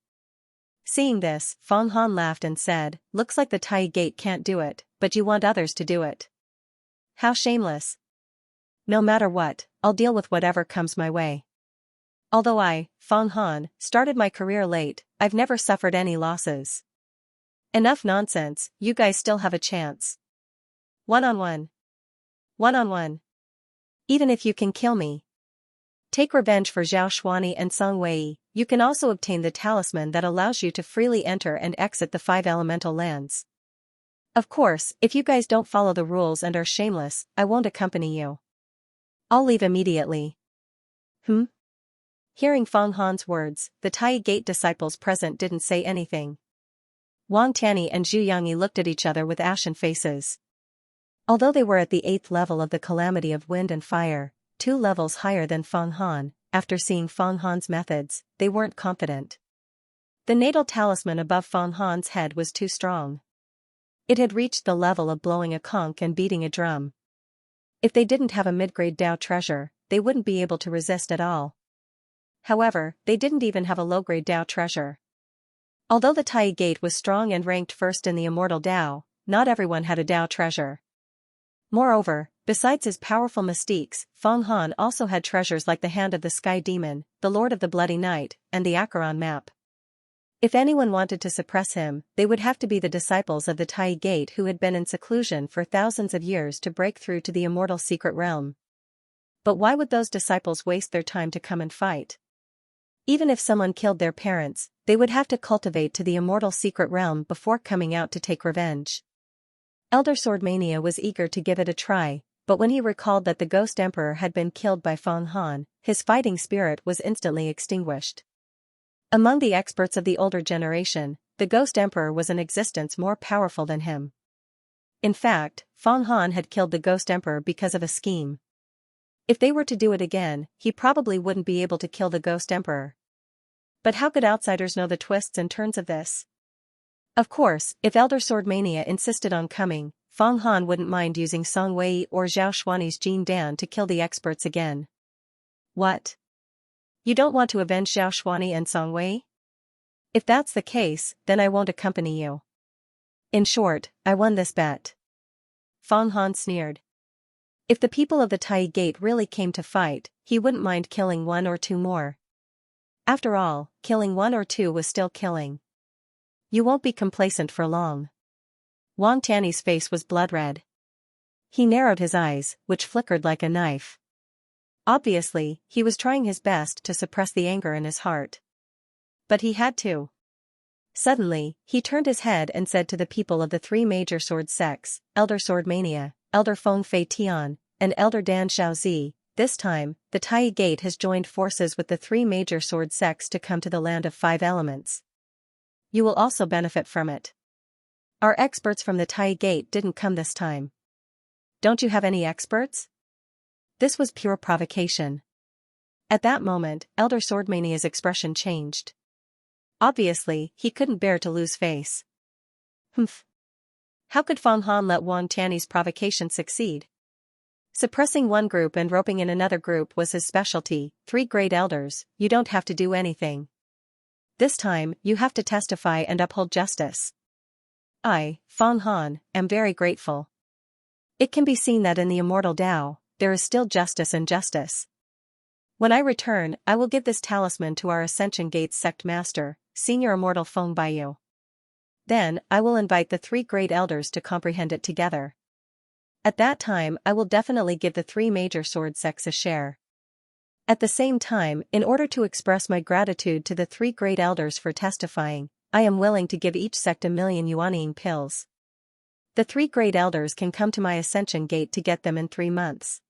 Seeing this, Fang Han laughed and said, looks like the Tai Gate can't do it, but you want others to do it. How shameless. No matter what, I'll deal with whatever comes my way. Although I, Fang Han, started my career late, I've never suffered any losses. Enough nonsense, you guys still have a chance. One-on-one. One-on-one. Even if you can kill me. Take revenge for Zhao Xuani and Song Wei. You can also obtain the talisman that allows you to freely enter and exit the 5 elemental lands. Of course, if you guys don't follow the rules and are shameless, I won't accompany you. I'll leave immediately. Hearing Fang Han's words, the Tai Gate disciples present didn't say anything. Wang Tianyi and Zhu Yangyi looked at each other with ashen faces. Although they were at the 8th level of the calamity of wind and fire, 2 levels higher than Fang Han, after seeing Fang Han's methods, they weren't confident. The natal talisman above Fang Han's head was too strong. It had reached the level of blowing a conch and beating a drum. If they didn't have a mid-grade Dao treasure, they wouldn't be able to resist at all. However, they didn't even have a low-grade Dao treasure. Although the Tai Gate was strong and ranked first in the immortal Dao, not everyone had a Dao treasure. Moreover, besides his powerful mystiques, Fang Han also had treasures like the Hand of the Sky Demon, the Lord of the Bloody Night, and the Acheron map. If anyone wanted to suppress him, they would have to be the disciples of the Tai Gate who had been in seclusion for thousands of years to break through to the immortal secret realm. But why would those disciples waste their time to come and fight? Even if someone killed their parents, they would have to cultivate to the immortal secret realm before coming out to take revenge. Elder Swordmania was eager to give it a try, but when he recalled that the Ghost Emperor had been killed by Fang Han, his fighting spirit was instantly extinguished. Among the experts of the older generation, the Ghost Emperor was in existence more powerful than him. In fact, Fang Han had killed the Ghost Emperor because of a scheme. If they were to do it again, he probably wouldn't be able to kill the Ghost Emperor. But how could outsiders know the twists and turns of this? Of course, if Elder Swordmania insisted on coming, Fang Han wouldn't mind using Song Wei or Zhao Xuani's Jin Dan to kill the experts again. What? You don't want to avenge Zhao Xuani and Song Wei? If that's the case, then I won't accompany you. In short, I won this bet. Fang Han sneered. If the people of the Tai Gate really came to fight, he wouldn't mind killing 1 or 2 more. After all, killing 1 or 2 was still killing. You won't be complacent for long. Wang Tianyi's face was blood red. He narrowed his eyes, which flickered like a knife. Obviously, he was trying his best to suppress the anger in his heart. But he had to. Suddenly, he turned his head and said to the people of the 3 major sword sects, Elder Swordmania, Elder Feng Fei Tian, and Elder Dan Xiaozi, this time, the Tai Gate has joined forces with the 3 major sword sects to come to the land of 5 elements. You will also benefit from it. Our experts from the Tai Gate didn't come this time. Don't you have any experts? This was pure provocation. At that moment, Elder Swordmania's expression changed. Obviously, he couldn't bear to lose face. How could Fang Han let Wang Tianyi's provocation succeed? Suppressing one group and roping in another group was his specialty. 3 great elders, you don't have to do anything. This time, you have to testify and uphold justice. I, Fang Han, am very grateful. It can be seen that in the immortal Dao, there is still justice and justice. When I return, I will give this talisman to our Ascension Gates sect master, Senior Immortal Feng Baiyu. Then, I will invite the 3 great elders to comprehend it together. At that time, I will definitely give the 3 major sword sects a share. At the same time, in order to express my gratitude to the 3 great elders for testifying, I am willing to give each sect 1,000,000 yuanying pills. The 3 great elders can come to my Ascension Gate to get them in 3 months.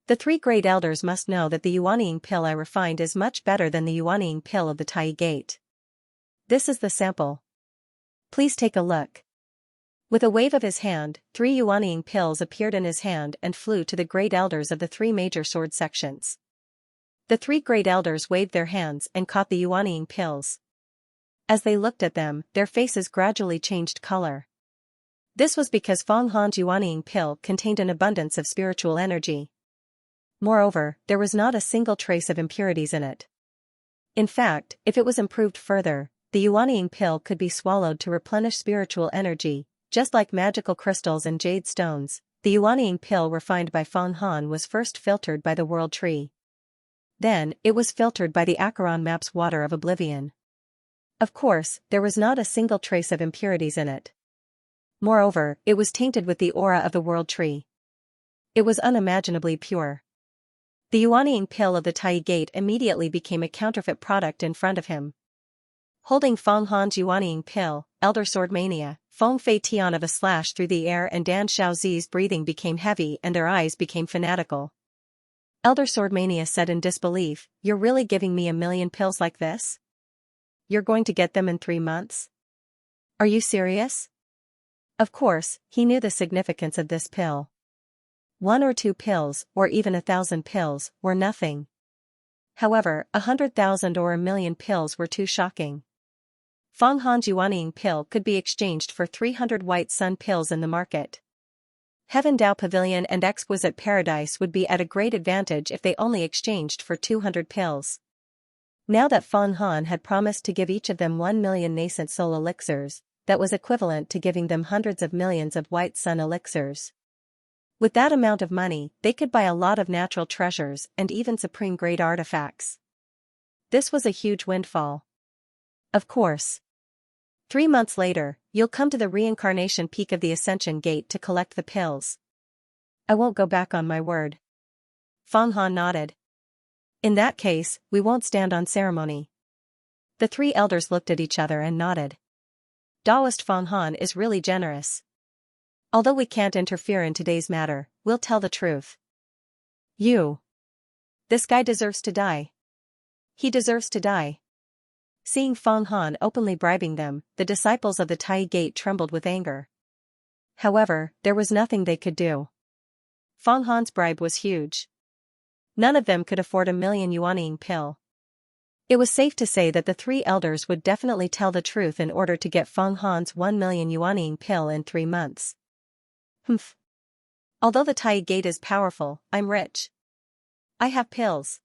The 3 great elders must know that the yuanying pill I refined is much better than the yuanying pill of the Tai Gate. This is the sample. Please take a look. With a wave of his hand, 3 yuanying pills appeared in his hand and flew to the great elders of the 3 major sword sections. The 3 great elders waved their hands and caught the yuanying pills. As they looked at them, their faces gradually changed color. This was because Fang Han's yuanying pill contained an abundance of spiritual energy. Moreover, there was not a single trace of impurities in it. In fact, if it was improved further, the yuanying pill could be swallowed to replenish spiritual energy, just like magical crystals and jade stones. The yuanying pill refined by Fang Han was first filtered by the World Tree. Then, it was filtered by the Acheron map's water of oblivion. Of course, there was not a single trace of impurities in it. Moreover, it was tainted with the aura of the World Tree. It was unimaginably pure. The yuanying pill of the Tai Gate immediately became a counterfeit product in front of him. Holding Feng Han's yuanying pill, Elder Sword Mania, Feng Fei Tian of a slash through the air and Dan Xiaozi's breathing became heavy and their eyes became fanatical. Elder Sword Mania said in disbelief, "You're really giving me 1,000,000 pills like this? You're going to get them in 3 months? Are you serious?" Of course, he knew the significance of this pill. 1 or 2 pills, or even 1,000 pills, were nothing. However, 100,000 or 1,000,000 pills were too shocking. Feng Han's yuanying pill could be exchanged for 300 white sun pills in the market. Heaven Dao Pavilion and Exquisite Paradise would be at a great advantage if they only exchanged for 200 pills. Now that Feng Han had promised to give each of them 1,000,000 nascent soul elixirs, that was equivalent to giving them hundreds of millions of white sun elixirs. With that amount of money, they could buy a lot of natural treasures and even supreme-grade artifacts. This was a huge windfall. Of course. 3 months later, you'll come to the reincarnation peak of the Ascension Gate to collect the pills. I won't go back on my word. Feng Han nodded. In that case, we won't stand on ceremony. The 3 elders looked at each other and nodded. Taoist Feng Han is really generous. Although we can't interfere in today's matter, we'll tell the truth. This guy deserves to die. He deserves to die. Seeing Feng Han openly bribing them, the disciples of the Tai Gate trembled with anger. However, there was nothing they could do. Feng Han's bribe was huge. None of them could afford 1,000,000 yuanying pill. It was safe to say that the 3 elders would definitely tell the truth in order to get Feng Han's 1,000,000 yuanying pill in 3 months. Humph. Although the Tai Gate is powerful, I'm rich. I have pills.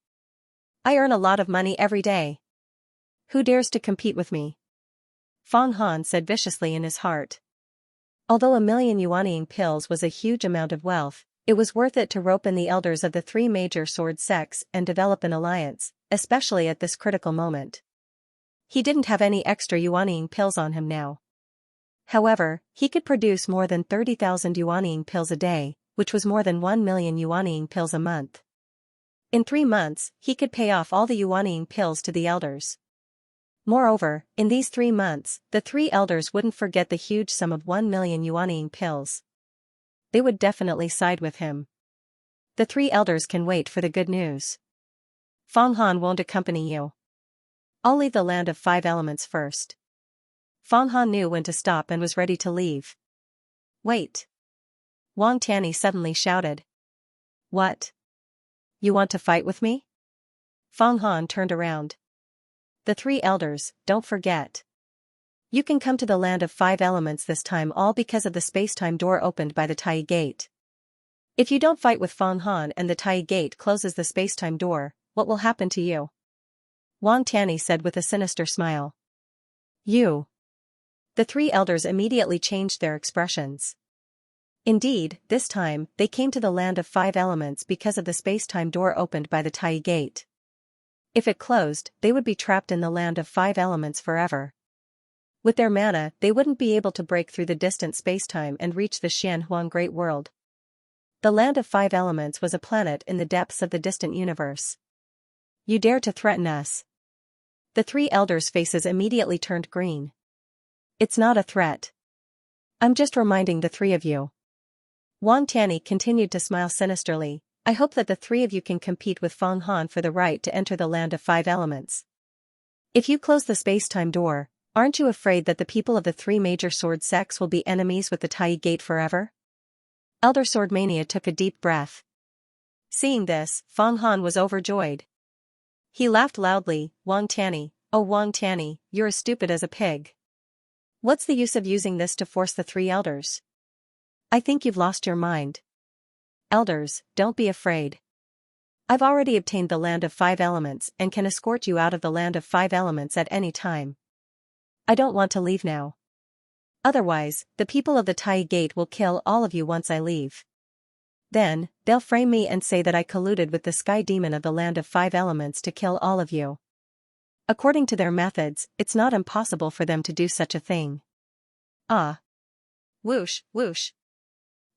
I earn a lot of money every day. Who dares to compete with me? Feng Han said viciously in his heart. Although 1,000,000 yuanying pills was a huge amount of wealth, it was worth it to rope in the elders of the 3 major sword sects and develop an alliance, especially at this critical moment. He didn't have any extra yuanying pills on him now. However, he could produce more than 30,000 yuanying pills a day, which was more than 1,000,000 yuanying pills a month. In 3 months, he could pay off all the yuanying pills to the elders. Moreover, in these 3 months, the 3 elders wouldn't forget the huge sum of 1,000,000 yuanying pills. They would definitely side with him. The 3 elders can wait for the good news. Feng Han won't accompany you. I'll leave the land of 5 elements first. Feng Han knew when to stop and was ready to leave. Wait. Wang Tianyi suddenly shouted. What? You want to fight with me? Feng Han turned around. The 3 elders, don't forget. You can come to the land of 5 elements this time, all because of the space-time door opened by the Tai Gate. If you don't fight with Feng Han and the Tai Gate closes the space-time door, what will happen to you? Wang Tianyi said with a sinister smile. You. The 3 elders immediately changed their expressions. Indeed, this time, they came to the land of 5 elements because of the space-time door opened by the Tai Gate. If it closed, they would be trapped in the land of 5 elements forever. With their mana, they wouldn't be able to break through the distant space-time and reach the Xianxia Great World. The land of 5 elements was a planet in the depths of the distant universe. You dare to threaten us? The 3 elders' faces immediately turned green. It's not a threat. I'm just reminding the 3 of you. Wang Tianyi continued to smile sinisterly. I hope that the 3 of you can compete with Feng Han for the right to enter the land of 5 elements. If you close the space-time door, aren't you afraid that the people of the 3 major sword sects will be enemies with the Tai Gate forever? Elder Sword Mania took a deep breath. Seeing this, Feng Han was overjoyed. He laughed loudly. Wang Tianyi, oh Wang Tianyi, you're as stupid as a pig. What's the use of using this to force the 3 elders? I think you've lost your mind. Elders, don't be afraid. I've already obtained the land of 5 elements and can escort you out of the land of 5 elements at any time. I don't want to leave now. Otherwise, the people of the Tai Gate will kill all of you once I leave. Then, they'll frame me and say that I colluded with the sky demon of the land of 5 elements to kill all of you. According to their methods, it's not impossible for them to do such a thing. Ah. Whoosh, whoosh.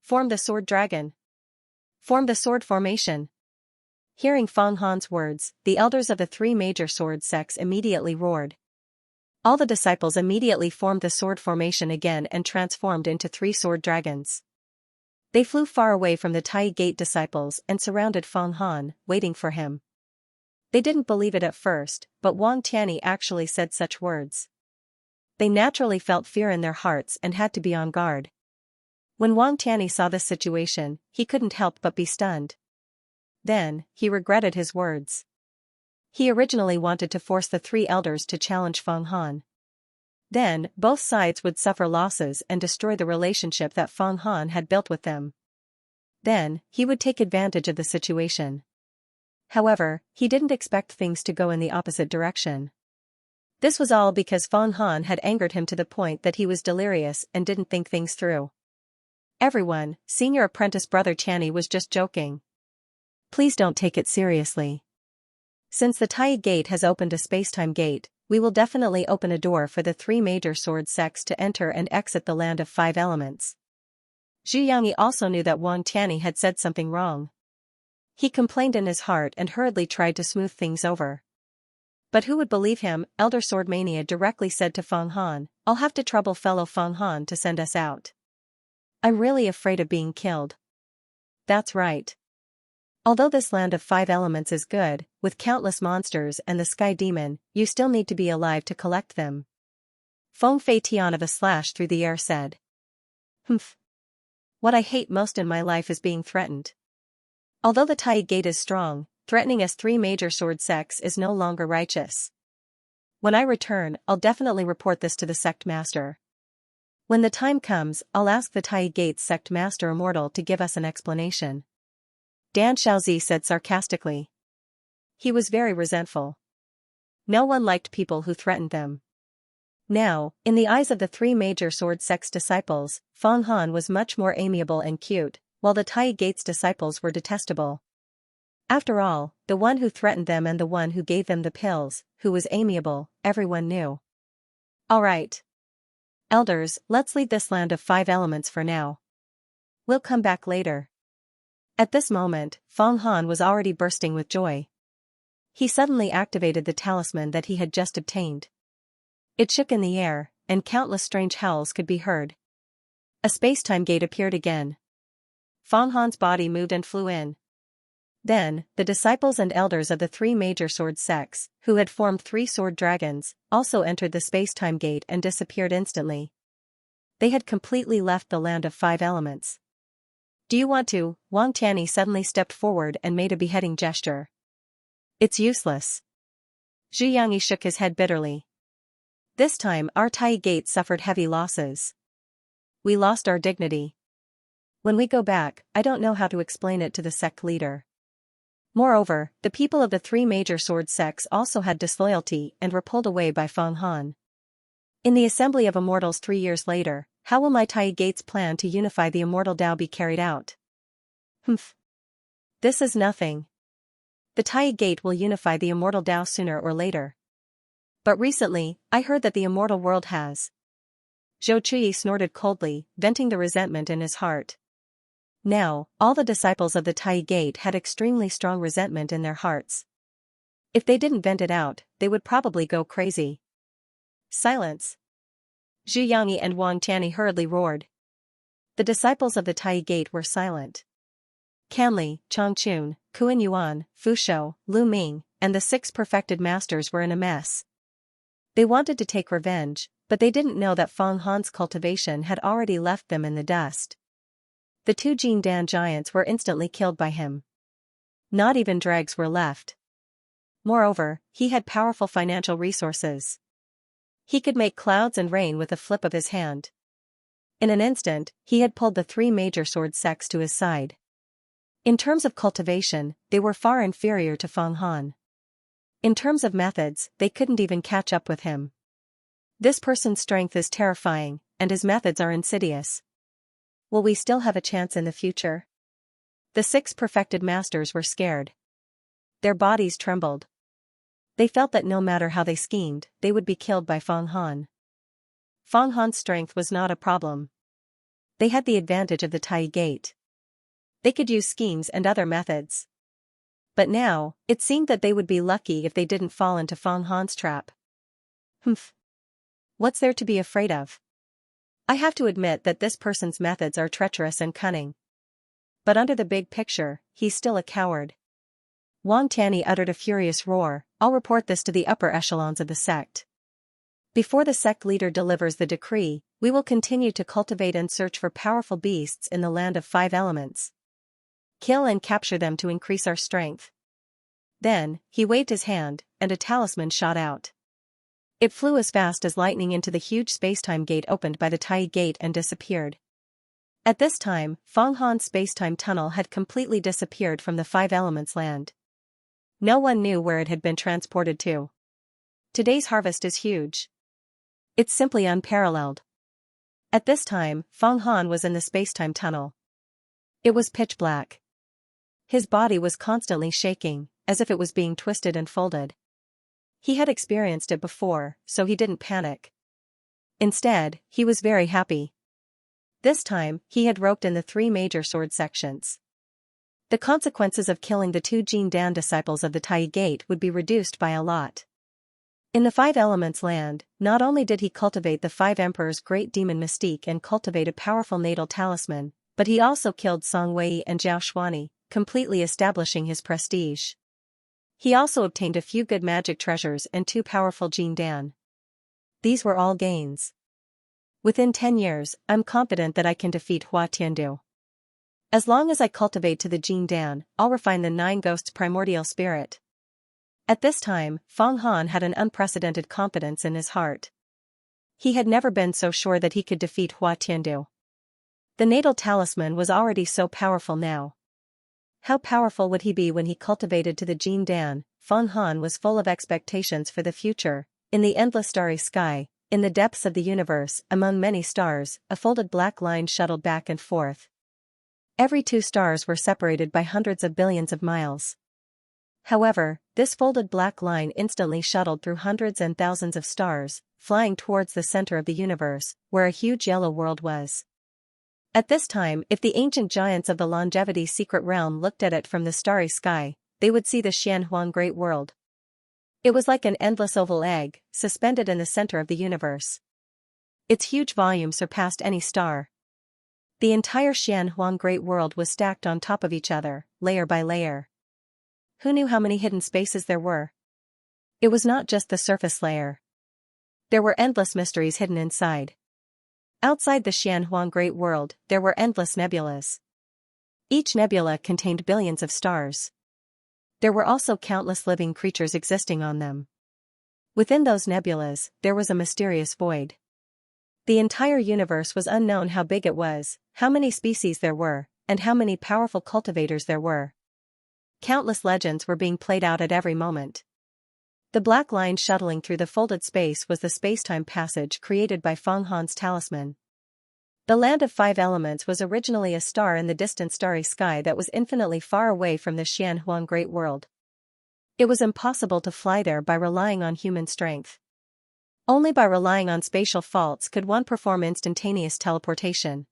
Form the sword dragon. Form the sword formation. Hearing Feng Han's words, the elders of the three major sword sects immediately roared. All the disciples immediately formed the sword formation again and transformed into three sword dragons. They flew far away from the Tai Gate disciples and surrounded Feng Han, waiting for him. They didn't believe it at first, but Wang Tianyi actually said such words. They naturally felt fear in their hearts and had to be on guard. When Wang Tianyi saw this situation, he couldn't help but be stunned. Then, he regretted his words. He originally wanted to force the three elders to challenge Feng Han. Then, both sides would suffer losses and destroy the relationship that Feng Han had built with them. Then, he would take advantage of the situation. However, he didn't expect things to go in the opposite direction. This was all because Feng Han had angered him to the point that he was delirious and didn't think things through. Everyone, senior apprentice brother Tianyi was just joking. Please don't take it seriously. Since the Tai Gate has opened a spacetime gate, we will definitely open a door for the three major sword sects to enter and exit the land of five elements. Xianxia also knew that Wang Tianyi had said something wrong. He complained in his heart and hurriedly tried to smooth things over. But who would believe him? Elder Sword Mania directly said to Feng Han, "I'll have to trouble fellow Feng Han to send us out. I'm really afraid of being killed." That's right. Although this land of five elements is good, with countless monsters and the sky demon, you still need to be alive to collect them. Feng Fei Tian of a slash through the air said. Humph. What I hate most in my life is being threatened. Although the Tai Gate is strong, threatening us three major sword sects is no longer righteous. When I return, I'll definitely report this to the sect master. When the time comes, I'll ask the Tai Gate's sect master immortal to give us an explanation. Dan Xiaozi said sarcastically. He was very resentful. No one liked people who threatened them. Now, in the eyes of the three major sword sects disciples, Feng Han was much more amiable and cute, while the Tai Gate's disciples were detestable. After all, the one who threatened them and the one who gave them the pills, who was amiable, everyone knew. All right. Elders, let's leave this land of five elements for now. We'll come back later. At this moment, Feng Han was already bursting with joy. He suddenly activated the talisman that he had just obtained. It shook in the air, and countless strange howls could be heard. A spacetime gate appeared again. Feng Han's body moved and flew in. Then, the disciples and elders of the three major sword sects, who had formed three sword dragons, also entered the spacetime gate and disappeared instantly. They had completely left the land of five elements. Do you want to? Wang Tianyi suddenly stepped forward and made a beheading gesture. It's useless. Xianxia shook his head bitterly. This time our Tai Gate suffered heavy losses. We lost our dignity. When we go back, I don't know how to explain it to the sect leader. Moreover, the people of the three major sword sects also had disloyalty and were pulled away by Feng Han. In the Assembly of Immortals 3 years later, how will my Tai Gate's plan to unify the immortal Tao be carried out? Humph. This is nothing. The Tai Gate will unify the immortal Tao sooner or later. But recently, I heard that the immortal world has. Zhou Chuyi snorted coldly, venting the resentment in his heart. Now, all the disciples of the Tai Gate had extremely strong resentment in their hearts. If they didn't vent it out, they would probably go crazy. Silence. Zhu Yangyi and Wang Tianyi hurriedly roared. The disciples of the Tai Gate were silent. Canli, Changchun, Kuan Yuan, Fu Shou, Lu Ming, and the 6 perfected masters were in a mess. They wanted to take revenge, but they didn't know that Feng Han's cultivation had already left them in the dust. The 2 Jin Dan giants were instantly killed by him. Not even dregs were left. Moreover, he had powerful financial resources. He could make clouds and rain with a flip of his hand. In an instant, he had pulled the 3 major sword sects to his side. In terms of cultivation, they were far inferior to Feng Han. In terms of methods, they couldn't even catch up with him. This person's strength is terrifying, and his methods are insidious. Will we still have a chance in the future? The 6 perfected masters were scared. Their bodies trembled. They felt that no matter how they schemed, they would be killed by Feng Han. Feng Han's strength was not a problem. They had the advantage of the Tai Gate. They could use schemes and other methods. But now, it seemed that they would be lucky if they didn't fall into Feng Han's trap. Humph. What's there to be afraid of? I have to admit that this person's methods are treacherous and cunning. But under the big picture, he's still a coward. Wang Tianyi uttered a furious roar. I'll report this to the upper echelons of the sect. Before the sect leader delivers the decree, we will continue to cultivate and search for powerful beasts in the land of 5 elements. Kill and capture them to increase our strength. Then, he waved his hand, and a talisman shot out. It flew as fast as lightning into the huge spacetime gate opened by the Tai Gate and disappeared. At this time, Feng Han's spacetime tunnel had completely disappeared from the 5 elements land. No one knew where it had been transported to. Today's harvest is huge. It's simply unparalleled. At this time, Feng Han was in the spacetime tunnel. It was pitch black. His body was constantly shaking, as if it was being twisted and folded. He had experienced it before, so he didn't panic. Instead, he was very happy. This time, he had roped in the 3 major sword sections. The consequences of killing the 2 Jin Dan disciples of the Tai Gate would be reduced by a lot. In the 5 elements land, not only did he cultivate the 5 emperors' great demon mystique and cultivate a powerful natal talisman, but he also killed Song Wei and Zhao Xuani, completely establishing his prestige. He also obtained a few good magic treasures and 2 powerful Jin Dan. These were all gains. Within 10 years, I'm confident that I can defeat Hua Tiandu. As long as I cultivate to the Jin Dan, I'll refine the 9 ghosts' primordial spirit. At this time, Feng Han had an unprecedented confidence in his heart. He had never been so sure that he could defeat Hua Tiandu. The natal talisman was already so powerful now. How powerful would he be when he cultivated to the Jin Dan? Feng Han was full of expectations for the future. In the endless starry sky, in the depths of the universe, among many stars, a folded black line shuttled back and forth. Every 2 stars were separated by hundreds of billions of miles. However, this folded black line instantly shuttled through hundreds and thousands of stars, flying towards the center of the universe, where a huge yellow world was. At this time, if the ancient giants of the longevity secret realm looked at it from the starry sky, they would see the Xianxia Great World. It was like an endless oval egg, suspended in the center of the universe. Its huge volume surpassed any star. The entire Xianxia Great World was stacked on top of each other, layer by layer. Who knew how many hidden spaces there were? It was not just the surface layer. There were endless mysteries hidden inside. Outside the Xianxia Great World, there were endless nebulas. Each nebula contained billions of stars. There were also countless living creatures existing on them. Within those nebulas, there was a mysterious void. The entire universe was unknown how big it was, how many species there were, and how many powerful cultivators there were. Countless legends were being played out at every moment. The black line shuttling through the folded space was the spacetime passage created by Feng Han's talisman. The land of 5 elements was originally a star in the distant starry sky that was infinitely far away from the Xianxia Great World. It was impossible to fly there by relying on human strength. Only by relying on spatial faults could one perform instantaneous teleportation.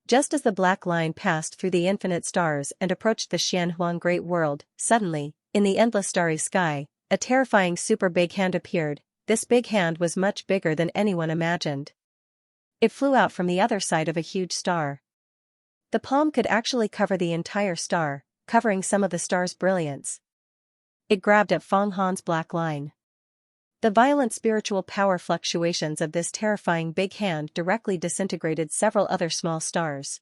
Just as the black line passed through the infinite stars and approached the Xianxia Great World, suddenly, in the endless starry sky, a terrifying super big hand appeared. This big hand was much bigger than anyone imagined. It flew out from the other side of a huge star. The palm could actually cover the entire star, covering some of the star's brilliance. It grabbed at Feng Han's black line. The violent spiritual power fluctuations of this terrifying big hand directly disintegrated several other small stars.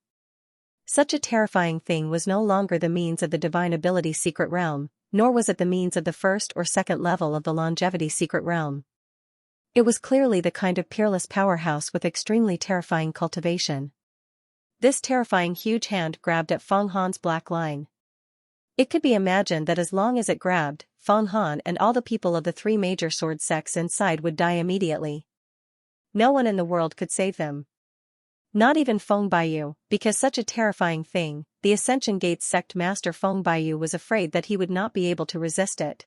Such a terrifying thing was no longer the means of the divine ability secret realm, nor was it the means of the 1st or 2nd level of the longevity secret realm. It was clearly the kind of peerless powerhouse with extremely terrifying cultivation. This terrifying huge hand grabbed at Feng Han's black line. It could be imagined that as long as it grabbed, Feng Han and all the people of the 3 major sword sects inside would die immediately. No one in the world could save them. Not even Feng Baiyu, because such a terrifying thing, the Ascension Gate's sect master Feng Baiyu was afraid that he would not be able to resist it.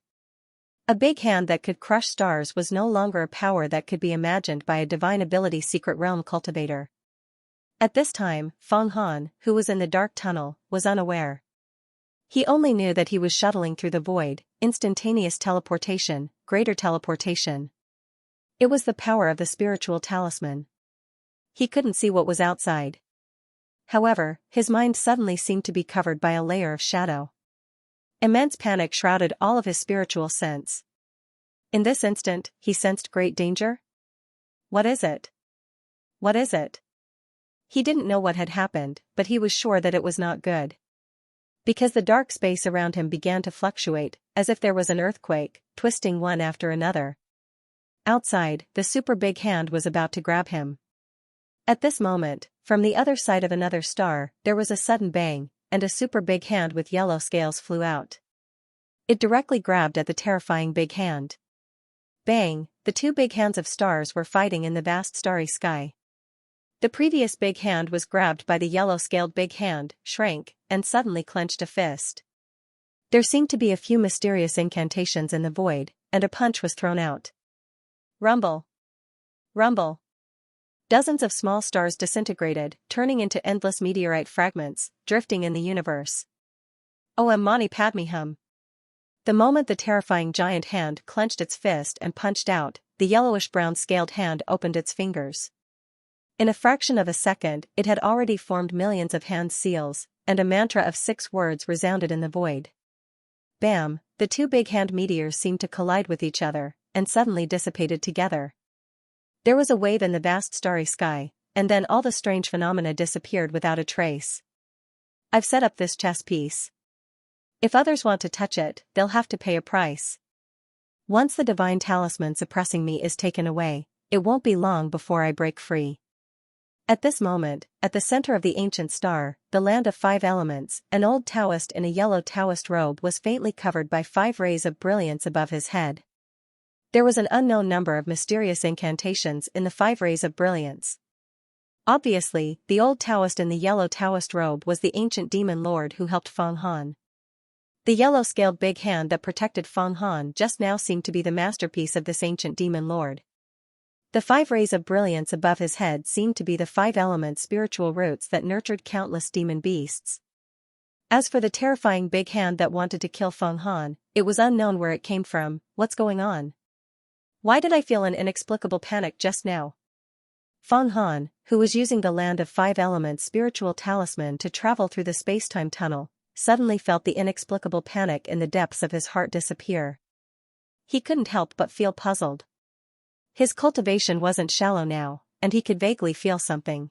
A big hand that could crush stars was no longer a power that could be imagined by a divine ability secret realm cultivator. At this time, Feng Han, who was in the dark tunnel, was unaware. He only knew that he was shuttling through the void, instantaneous teleportation, greater teleportation. It was the power of the spiritual talisman. He couldn't see what was outside. However, his mind suddenly seemed to be covered by a layer of shadow. Immense panic shrouded all of his spiritual sense. In this instant, he sensed great danger. What is it? What is it? He didn't know what had happened, but he was sure that it was not good. Because the dark space around him began to fluctuate, as if there was an earthquake, twisting one after another. Outside, the super big hand was about to grab him. At this moment, from the other side of another star, there was a sudden bang, and a super big hand with yellow scales flew out. It directly grabbed at the terrifying big hand. Bang, the two big hands of stars were fighting in the vast starry sky. The previous big hand was grabbed by the yellow-scaled big hand, shrank, and suddenly clenched a fist. There seemed to be a few mysterious incantations in the void, and a punch was thrown out. Rumble! Rumble! Dozens of small stars disintegrated, turning into endless meteorite fragments, drifting in the universe. Om Mani Padme Hum. The moment the terrifying giant hand clenched its fist and punched out, the yellowish-brown scaled hand opened its fingers. In a fraction of a second, it had already formed millions of hand seals, and a mantra of 6 words resounded in the void. Bam! The two big hand meteors seemed to collide with each other, and suddenly dissipated together. There was a wave in the vast starry sky, and then all the strange phenomena disappeared without a trace. I've set up this chess piece. If others want to touch it, they'll have to pay a price. Once the divine talisman suppressing me is taken away, it won't be long before I break free. At this moment, at the center of the ancient star, the land of 5 elements, an old Taoist in a yellow Taoist robe was faintly covered by 5 rays of brilliance above his head. There was an unknown number of mysterious incantations in the 5 rays of brilliance. Obviously, the old Taoist in the yellow Taoist robe was the ancient demon lord who helped Feng Han. The yellow-scaled big hand that protected Feng Han just now seemed to be the masterpiece of this ancient demon lord. The 5 rays of brilliance above his head seemed to be the 5 element spiritual roots that nurtured countless demon beasts. As for the terrifying big hand that wanted to kill Feng Han, it was unknown where it came from. What's going on? Why did I feel an inexplicable panic just now? Feng Han, who was using the land of 5 elements spiritual talisman to travel through the space-time tunnel, suddenly felt the inexplicable panic in the depths of his heart disappear. He couldn't help but feel puzzled. His cultivation wasn't shallow now, and he could vaguely feel something.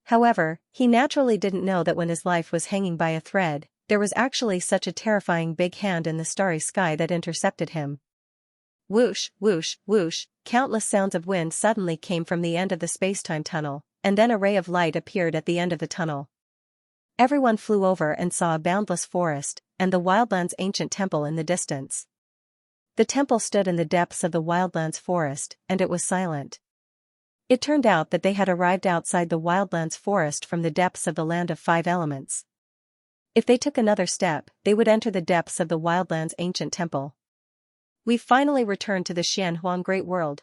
However, he naturally didn't know that when his life was hanging by a thread, there was actually such a terrifying big hand in the starry sky that intercepted him. Whoosh, whoosh, whoosh, countless sounds of wind suddenly came from the end of the space-time tunnel, and then a ray of light appeared at the end of the tunnel. Everyone flew over and saw a boundless forest, and the wildland's ancient temple in the distance. The temple stood in the depths of the wildland's forest, and it was silent. It turned out that they had arrived outside the wildland's forest from the depths of the land of 5 elements. If they took another step, they would enter the depths of the wildland's ancient temple. We've finally returned to the Xianxia Great World.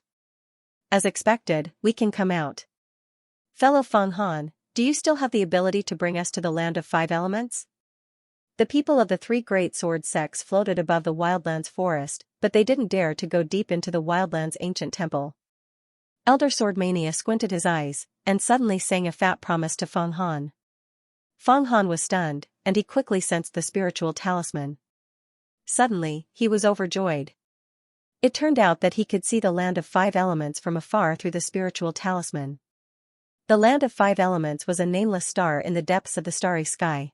As expected, we can come out. Fellow Feng Han, do you still have the ability to bring us to the land of 5 elements? The people of the 3 great sword sects floated above the wildland's forest, but they didn't dare to go deep into the wildland's ancient temple. Elder Swordmania squinted his eyes, and suddenly sang a fat promise to Feng Han. Feng Han was stunned, and he quickly sensed the spiritual talisman. Suddenly, he was overjoyed. It turned out that he could see the land of 5 elements from afar through the spiritual talisman. The land of 5 elements was a nameless star in the depths of the starry sky.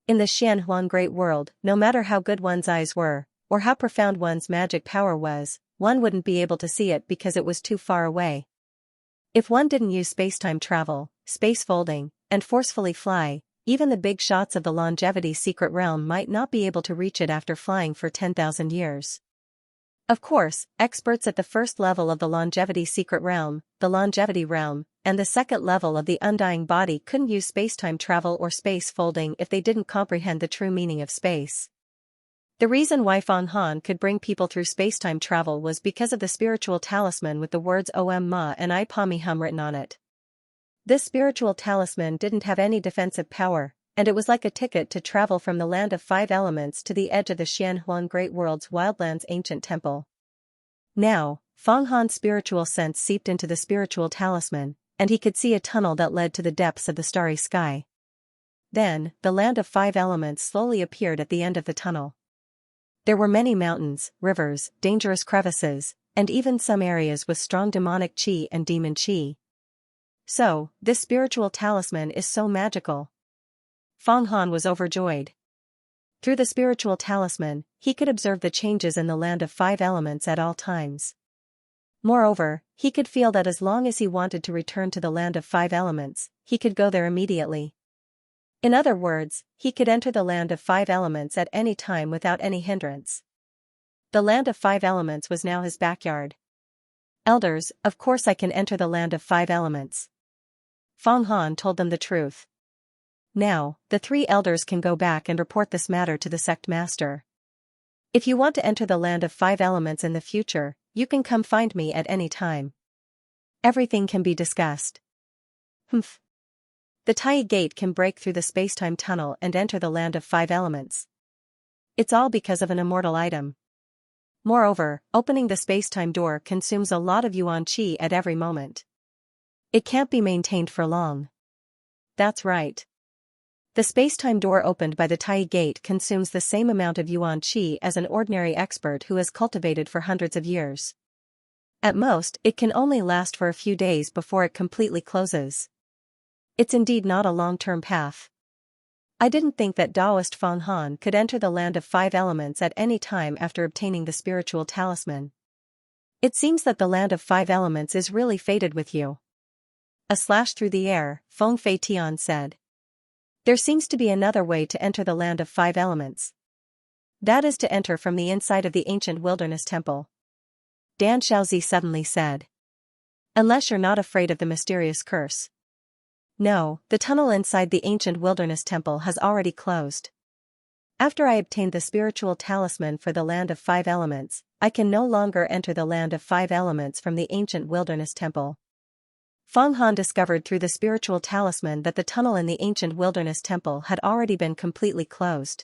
In the Xianxia Great World, no matter how good one's eyes were, or how profound one's magic power was, one wouldn't be able to see it because it was too far away. If one didn't use space-time travel, space folding, and forcefully fly, even the big shots of the longevity secret realm might not be able to reach it after flying for 10,000 years. Of course, experts at the first level of the longevity secret realm, the longevity realm, and the second level of the undying body couldn't use space-time travel or space folding if they didn't comprehend the true meaning of space. The reason why Feng Han could bring people through space-time travel was because of the spiritual talisman with the words Om Ma and I Pami Hum written on it. This spiritual talisman didn't have any defensive power, and it was like a ticket to travel from the land of five elements to the edge of the Xianxia Great World's wildlands ancient temple. Now, Feng Han's spiritual sense seeped into the spiritual talisman, and he could see a tunnel that led to the depths of the starry sky. Then, the land of five elements slowly appeared at the end of the tunnel. There were many mountains, rivers, dangerous crevices, and even some areas with strong demonic chi and demon chi. So, this spiritual talisman is so magical. Feng Han was overjoyed. Through the spiritual talisman, he could observe the changes in the land of five elements at all times. Moreover, he could feel that as long as he wanted to return to the land of five elements, he could go there immediately. In other words, he could enter the land of five elements at any time without any hindrance. The land of five elements was now his backyard. Elders, of course I can enter the land of five elements. Feng Han told them the truth. Now, the three elders can go back and report this matter to the sect master. If you want to enter the land of five elements in the future, you can come find me at any time. Everything can be discussed. Humph. The Tai Gate can break through the space-time tunnel and enter the land of five elements. It's all because of an immortal item. Moreover, opening the space-time door consumes a lot of yuan qi at every moment. It can't be maintained for long. That's right. The space-time door opened by the Tai Gate consumes the same amount of yuan qi as an ordinary expert who has cultivated for hundreds of years. At most, it can only last for a few days before it completely closes. It's indeed not a long-term path. I didn't think that Taoist Feng Han could enter the land of five elements at any time after obtaining the spiritual talisman. It seems that the land of five elements is really fated with you. A slash through the air, Feng Fei Tian said. There seems to be another way to enter the land of five elements. That is to enter from the inside of the ancient wilderness temple. Dan Xiaozi suddenly said. Unless you're not afraid of the mysterious curse. No, the tunnel inside the ancient wilderness temple has already closed. After I obtained the spiritual talisman for the land of five elements, I can no longer enter the land of five elements from the ancient wilderness temple. Feng Han discovered through the spiritual talisman that the tunnel in the ancient wilderness temple had already been completely closed.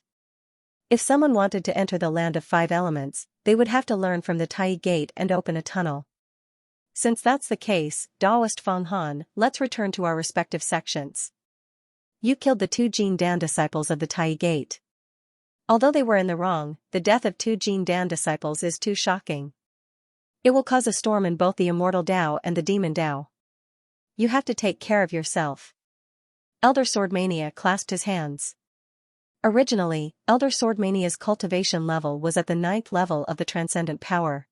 If someone wanted to enter the land of five elements, they would have to learn from the Tai Gate and open a tunnel. Since that's the case, Taoist Feng Han, let's return to our respective sections. You killed the two Jin Dan disciples of the Tai Gate. Although they were in the wrong, the death of two Jin Dan disciples is too shocking. It will cause a storm in both the immortal Tao and the demon Tao. You have to take care of yourself. Elder Swordmania clasped his hands. Originally, Elder Swordmania's cultivation level was at the 9th level of the transcendent power.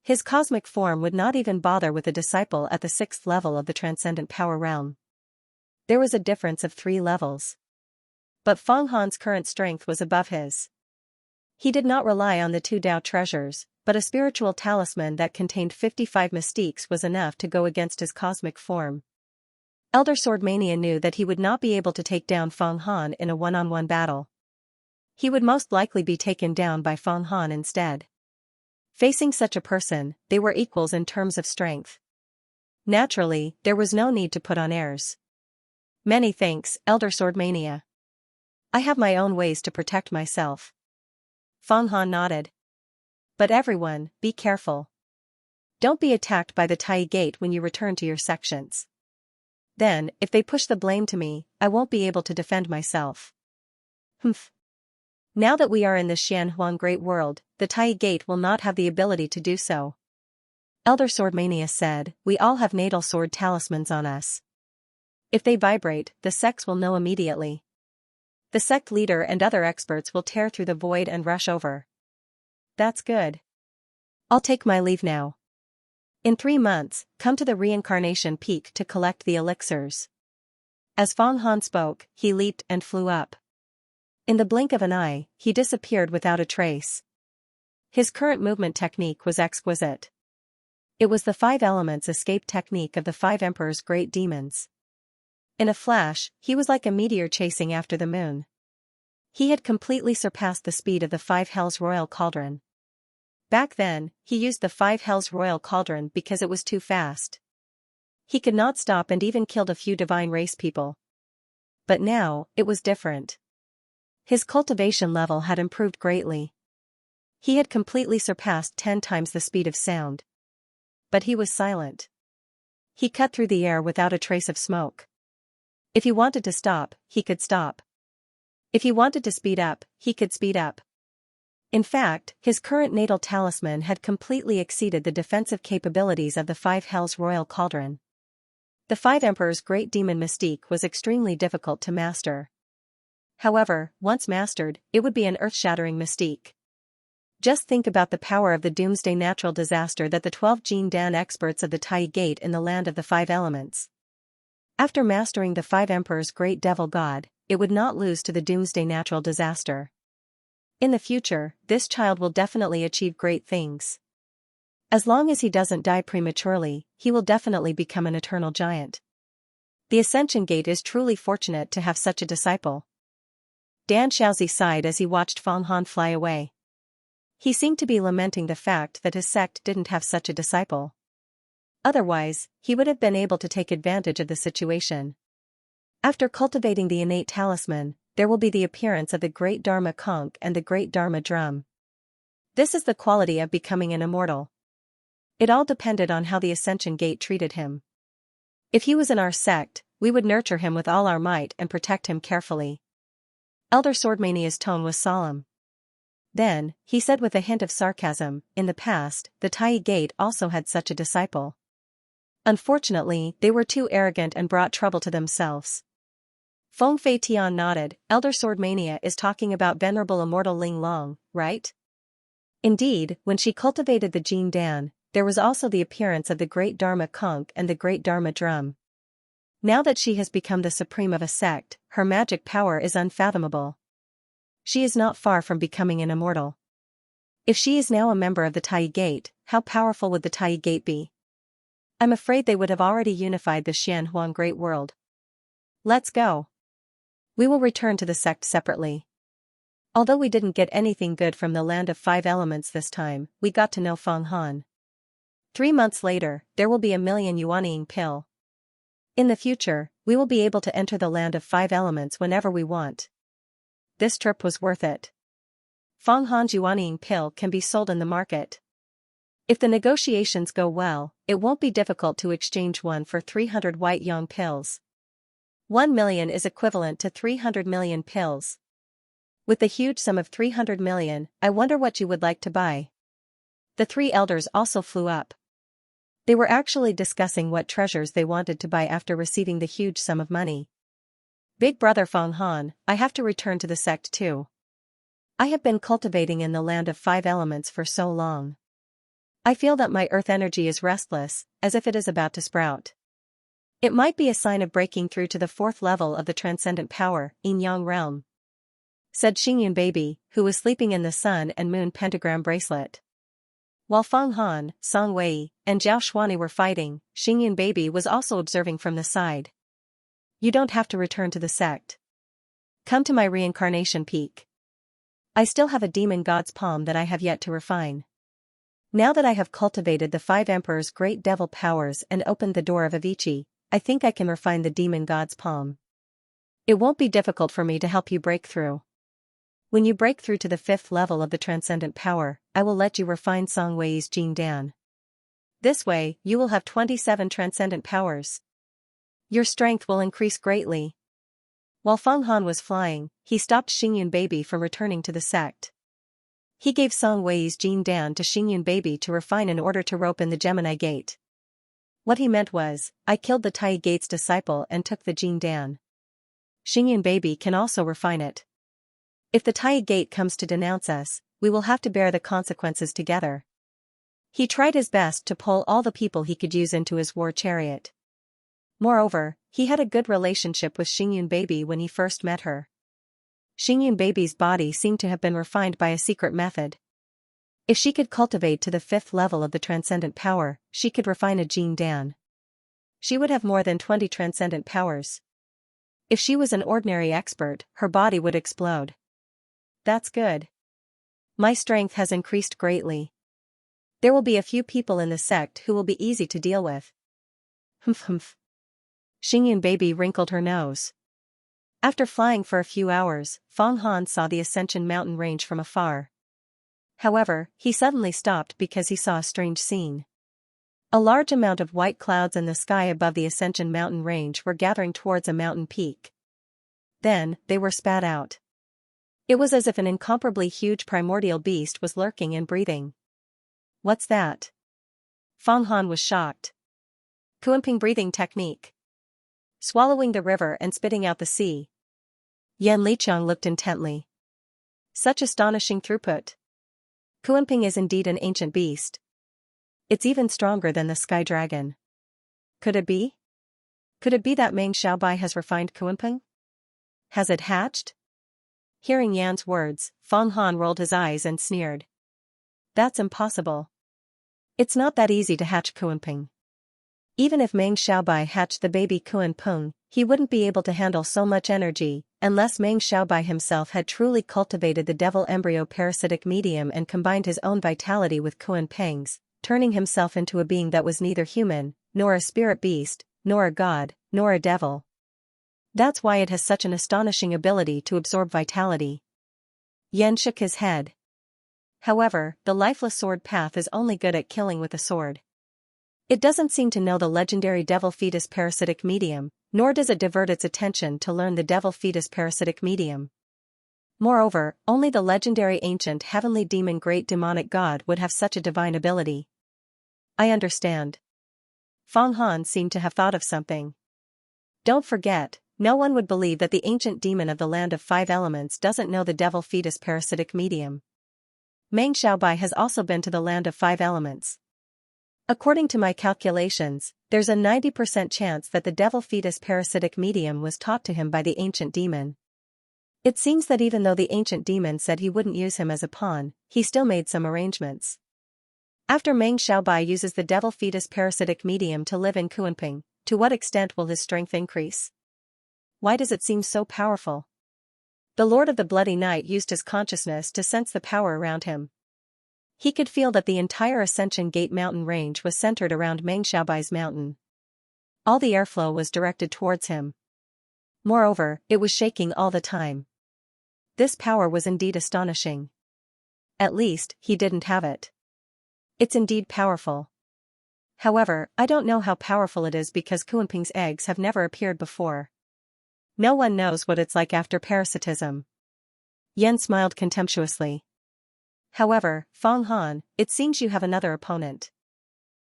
His cosmic form would not even bother with a disciple at the 6th level of the transcendent power realm. There was a difference of 3 levels. But Feng Han's current strength was above his. He did not rely on the 2 Tao treasures, but a spiritual talisman that contained 55 mystiques was enough to go against his cosmic form. Elder Swordmania knew that he would not be able to take down Feng Han in a one-on-one battle. He would most likely be taken down by Feng Han instead. Facing such a person, they were equals in terms of strength. Naturally, there was no need to put on airs. Many thanks, Elder Swordmania. I have my own ways to protect myself. Feng Han nodded. But everyone, be careful. Don't be attacked by the Tai Gate when you return to your sections. Then, if they push the blame to me, I won't be able to defend myself. Humph. Now that we are in the Xianxia Great World, the Tai Gate will not have the ability to do so. Elder Swordmania said, we all have natal sword talismans on us. If they vibrate, the sects will know immediately. The sect leader and other experts will tear through the void and rush over. That's good. I'll take my leave now. In 3 months, come to the reincarnation peak to collect the elixirs. As Feng Han spoke, he leaped and flew up. In the blink of an eye, he disappeared without a trace. His current movement technique was exquisite. It was the 5 elements escape technique of the 5 emperor's great demons. In a flash, he was like a meteor chasing after the moon. He had completely surpassed the speed of the 5 Hells Royal Cauldron. Back then, he used the 5 Hells Royal Cauldron because it was too fast. He could not stop and even killed a few divine race people. But now, it was different. His cultivation level had improved greatly. He had completely surpassed 10 times the speed of sound. But he was silent. He cut through the air without a trace of smoke. If he wanted to stop, he could stop. If he wanted to speed up, he could speed up. In fact, his current natal talisman had completely exceeded the defensive capabilities of the Five Hells Royal Cauldron. The Five Emperors' Great Demon Mystique was extremely difficult to master. However, once mastered, it would be an earth-shattering mystique. Just think about the power of the doomsday natural disaster that the 12 Jin Dan experts of the Tai Gate in the land of the Five Elements. After mastering the Five Emperors' Great Devil God, it would not lose to the doomsday natural disaster. In the future, this child will definitely achieve great things. As long as he doesn't die prematurely, he will definitely become an eternal giant. The Ascension Gate is truly fortunate to have such a disciple. Dan Xiaozi sighed as he watched Fang Han fly away. He seemed to be lamenting the fact that his sect didn't have such a disciple. Otherwise, he would have been able to take advantage of the situation. After cultivating the innate talisman, there will be the appearance of the Great Dharma Conch and the Great Dharma Drum. This is the quality of becoming an immortal. It all depended on how the Ascension Gate treated him. If he was in our sect, we would nurture him with all our might and protect him carefully. Elder Swordmania's tone was solemn. Then, he said with a hint of sarcasm, in the past, the Tai Gate also had such a disciple. Unfortunately, they were too arrogant and brought trouble to themselves. Feng Fei Tian nodded. Elder Swordmania is talking about Venerable Immortal Ling Long, right? Indeed, when she cultivated the Jin Dan, there was also the appearance of the Great Dharma Conch and the Great Dharma Drum. Now that she has become the supreme of a sect, her magic power is unfathomable. She is not far from becoming an immortal. If she is now a member of the Tai Gate, how powerful would the Tai Gate be? I'm afraid they would have already unified the Xianhuang Great World. Let's go. We will return to the sect separately. Although we didn't get anything good from the Land of Five Elements this time, we got to know Fang Han. 3 months later, there will be a million yuanying pill. In the future, we will be able to enter the Land of Five Elements whenever we want. This trip was worth it. Fang Han's yuanying pill can be sold in the market. If the negotiations go well, it won't be difficult to exchange one for 300 white yang pills. 1 million is equivalent to 300 million pills. With the huge sum of 300 million, I wonder what you would like to buy. The 3 elders also flew up. They were actually discussing what treasures they wanted to buy after receiving the huge sum of money. Big brother Fang Han, I have to return to the sect too. I have been cultivating in the Land of Five Elements for so long. I feel that my earth energy is restless, as if it is about to sprout. It might be a sign of breaking through to the 4th level of the transcendent power, Yin Yang realm, said Xingyun Baby, who was sleeping in the sun and moon pentagram bracelet. While Fang Han, Song Wei, and Zhao Xuani were fighting, Xingyun Baby was also observing from the side. You don't have to return to the sect. Come to my reincarnation peak. I still have a demon god's palm that I have yet to refine. Now that I have cultivated the 5 emperors' great devil powers and opened the door of Avicii, I think I can refine the demon god's palm. It won't be difficult for me to help you break through. When you break through to the 5th level of the transcendent power, I will let you refine Song Wei's Jin Dan. This way, you will have 27 transcendent powers. Your strength will increase greatly. While Fang Han was flying, he stopped Xingyun Baby from returning to the sect. He gave Song Wei's Jin Dan to Xingyun Baby to refine in order to rope in the Gemini Gate. What he meant was, I killed the Tai Gate's disciple and took the Jin Dan. Xingyun Baby can also refine it. If the Tai Gate comes to denounce us, we will have to bear the consequences together. He tried his best to pull all the people he could use into his war chariot. Moreover, he had a good relationship with Xingyun Baby when he first met her. Xingyun Baby's body seemed to have been refined by a secret method. If she could cultivate to the 5th level of the transcendent power, she could refine a Jin Dan. She would have more than 20 transcendent powers. If she was an ordinary expert, her body would explode. That's good. My strength has increased greatly. There will be a few people in the sect who will be easy to deal with. Humph. Xingyun Baby wrinkled her nose. After flying for a few hours, Feng Han saw the Ascension mountain range from afar. However, he suddenly stopped because he saw a strange scene. A large amount of white clouds in the sky above the Ascension mountain range were gathering towards a mountain peak. Then, they were spat out. It was as if an incomparably huge primordial beast was lurking and breathing. What's that? Feng Han was shocked. Kuanping breathing technique. Swallowing the river and spitting out the sea. Yan Liqiang looked intently. Such astonishing throughput. Kuanping is indeed an ancient beast. It's even stronger than the sky dragon. Could it be? Could it be that Meng Xiaobai has refined Kuanping? Has it hatched? Hearing Yan's words, Feng Han rolled his eyes and sneered. That's impossible. It's not that easy to hatch Kuanping. Even if Meng Xiaobai hatched the baby Kuanping, he wouldn't be able to handle so much energy, unless Meng Xiaobai himself had truly cultivated the devil embryo parasitic medium and combined his own vitality with Kuanping's, turning himself into a being that was neither human, nor a spirit beast, nor a god, nor a devil. That's why it has such an astonishing ability to absorb vitality. Yan shook his head. However, the lifeless sword path is only good at killing with a sword. It doesn't seem to know the legendary devil fetus parasitic medium, nor does it divert its attention to learn the devil fetus parasitic medium. Moreover, only the legendary ancient heavenly demon great demonic god would have such a divine ability. I understand. Feng Han seemed to have thought of something. Don't forget, no one would believe that the ancient demon of the land of 5 elements doesn't know the devil fetus parasitic medium. Meng Xiaobai has also been to the land of 5 elements. According to my calculations, there's a 90% chance that the devil fetus parasitic medium was taught to him by the ancient demon. It seems that even though the ancient demon said he wouldn't use him as a pawn, he still made some arrangements. After Meng Xiaobai uses the devil fetus parasitic medium to live in Kuanping, to what extent will his strength increase? Why does it seem so powerful? The Lord of the Bloody Night used his consciousness to sense the power around him. He could feel that the entire Ascension Gate mountain range was centered around Meng Xiaobai's mountain. All the airflow was directed towards him. Moreover, it was shaking all the time. This power was indeed astonishing. At least, he didn't have it. It's indeed powerful. However, I don't know how powerful it is because Kuanping's eggs have never appeared before. No one knows what it's like after parasitism. Yan smiled contemptuously. However, Feng Han, it seems you have another opponent.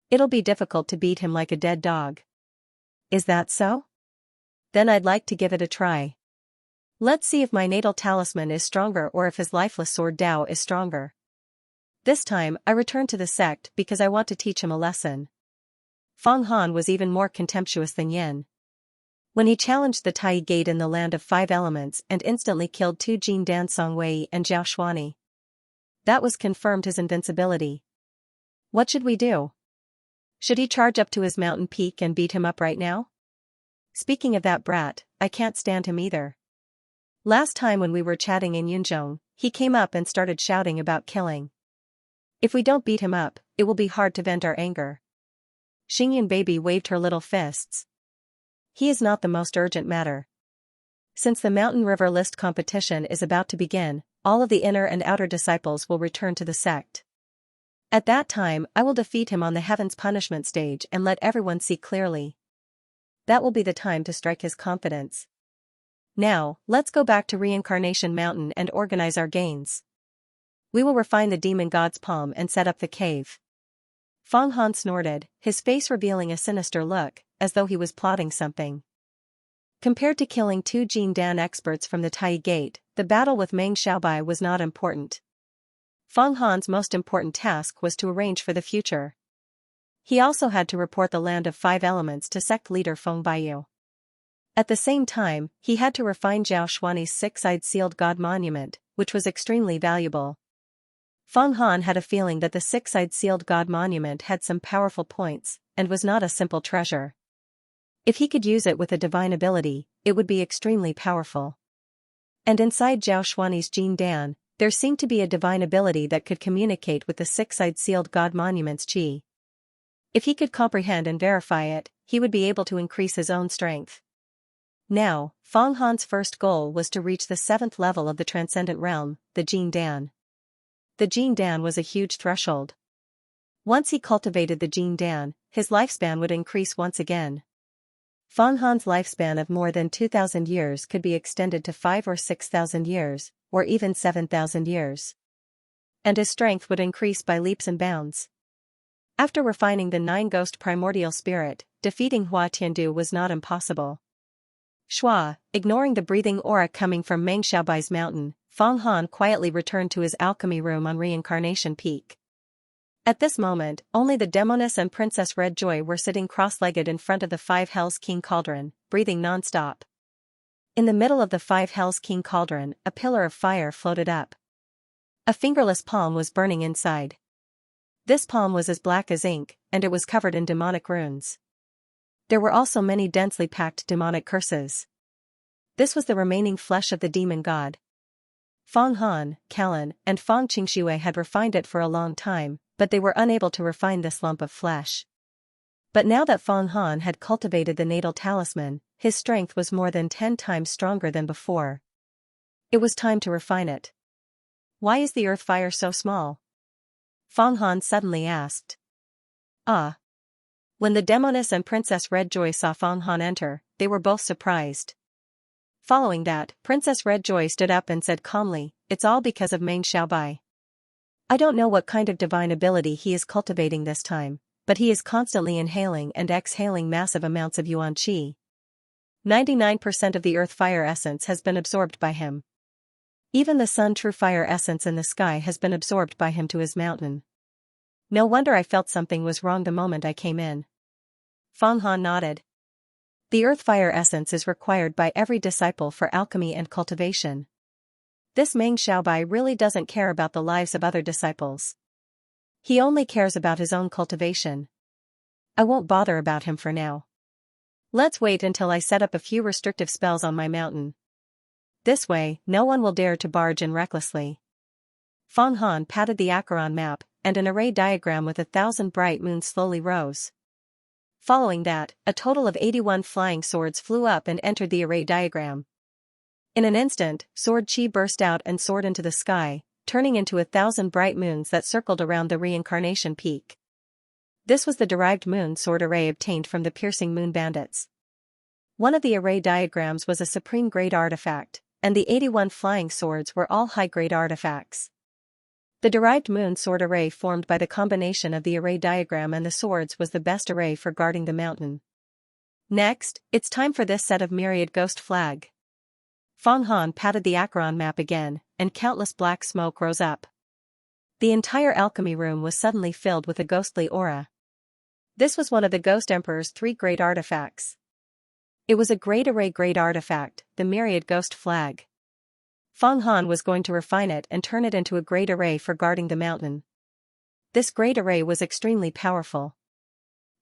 It'll be difficult to beat him like a dead dog. Is that so? Then I'd like to give it a try. Let's see if my natal talisman is stronger or if his lifeless sword Dao is stronger. This time, I return to the sect because I want to teach him a lesson. Feng Han was even more contemptuous than Yan. When he challenged the Tai Gate in the land of 5 elements and instantly killed 2 Jin Dan Songwei and Zhao Xuani. That was confirmed his invincibility. What should we do? Should he charge up to his mountain peak and beat him up right now? Speaking of that brat, I can't stand him either. Last time when we were chatting in Yunzhong, he came up and started shouting about killing. If we don't beat him up, it will be hard to vent our anger. Xingyun baby waved her little fists. He is not the most urgent matter. Since the Mountain River List competition is about to begin, all of the inner and outer disciples will return to the sect. At that time, I will defeat him on the Heaven's Punishment stage and let everyone see clearly. That will be the time to strike his confidence. Now, let's go back to Reincarnation Mountain and organize our gains. We will refine the demon god's palm and set up the cave. Feng Han snorted, his face revealing a sinister look, as though he was plotting something. Compared to killing 2 Jin Dan experts from the Tai Gate, the battle with Meng Xiaobai was not important. Feng Han's most important task was to arrange for the future. He also had to report the land of 5 elements to sect leader Feng Baiyu. At the same time, he had to refine Zhao Xuani's 6-eyed sealed god monument, which was extremely valuable. Feng Han had a feeling that the 6-eyed sealed god monument had some powerful points, and was not a simple treasure. If he could use it with a divine ability, it would be extremely powerful. And inside Zhao Xuani's Jin Dan, there seemed to be a divine ability that could communicate with the 6-eyed sealed god monument's qi. If he could comprehend and verify it, he would be able to increase his own strength. Now, Feng Han's first goal was to reach the 7th level of the transcendent realm, the Jin Dan. The Jin Dan was a huge threshold. Once he cultivated the Jin Dan, his lifespan would increase once again. Feng Han's lifespan of more than 2,000 years could be extended to 5 or 6,000 years, or even 7,000 years. And his strength would increase by leaps and bounds. After refining the 9-ghost primordial spirit, defeating Hua Tiandu was not impossible. Shua, ignoring the breathing aura coming from Meng Xiaobai's mountain, Feng Han quietly returned to his alchemy room on Reincarnation Peak. At this moment, only the Demoness and Princess Red Joy were sitting cross-legged in front of the 5 Hells King Cauldron, breathing non-stop. In the middle of the 5 Hells King Cauldron, a pillar of fire floated up. A fingerless palm was burning inside. This palm was as black as ink, and it was covered in demonic runes. There were also many densely packed demonic curses. This was the remaining flesh of the demon god. Feng Han, Callan, and Feng Qingshui had refined it for a long time, but they were unable to refine this lump of flesh. But now that Feng Han had cultivated the natal talisman, his strength was more than 10 times stronger than before. It was time to refine it. Why is the earth fire so small? Feng Han suddenly asked. Ah. When the Demoness and Princess Red Joy saw Feng Han enter, they were both surprised. Following that, Princess Red Joy stood up and said calmly, "It's all because of Meng Xiaobai. I don't know what kind of divine ability he is cultivating this time, but he is constantly inhaling and exhaling massive amounts of yuan qi. 99% of the earth fire essence has been absorbed by him. Even the sun true fire essence in the sky has been absorbed by him to his mountain. No wonder I felt something was wrong the moment I came in." Feng Han nodded. The earth fire essence is required by every disciple for alchemy and cultivation. This Meng Xiaobai really doesn't care about the lives of other disciples. He only cares about his own cultivation. I won't bother about him for now. Let's wait until I set up a few restrictive spells on my mountain. This way, no one will dare to barge in recklessly. Feng Han patted the Acheron map, and an array diagram with 1,000 bright moons slowly rose. Following that, a total of 81 flying swords flew up and entered the array diagram. In an instant, sword chi burst out and soared into the sky, turning into 1,000 bright moons that circled around the Reincarnation Peak. This was the derived moon sword array obtained from the piercing moon bandits. One of the array diagrams was a supreme-grade artifact, and the 81 flying swords were all high-grade artifacts. The derived moon sword array formed by the combination of the array diagram and the swords was the best array for guarding the mountain. Next, it's time for this set of myriad ghost flag. Feng Han patted the Acheron map again, and countless black smoke rose up. The entire alchemy room was suddenly filled with a ghostly aura. This was one of the Ghost Emperor's 3 great artifacts. It was a great array great artifact, the myriad ghost flag. Feng Han was going to refine it and turn it into a great array for guarding the mountain. This great array was extremely powerful.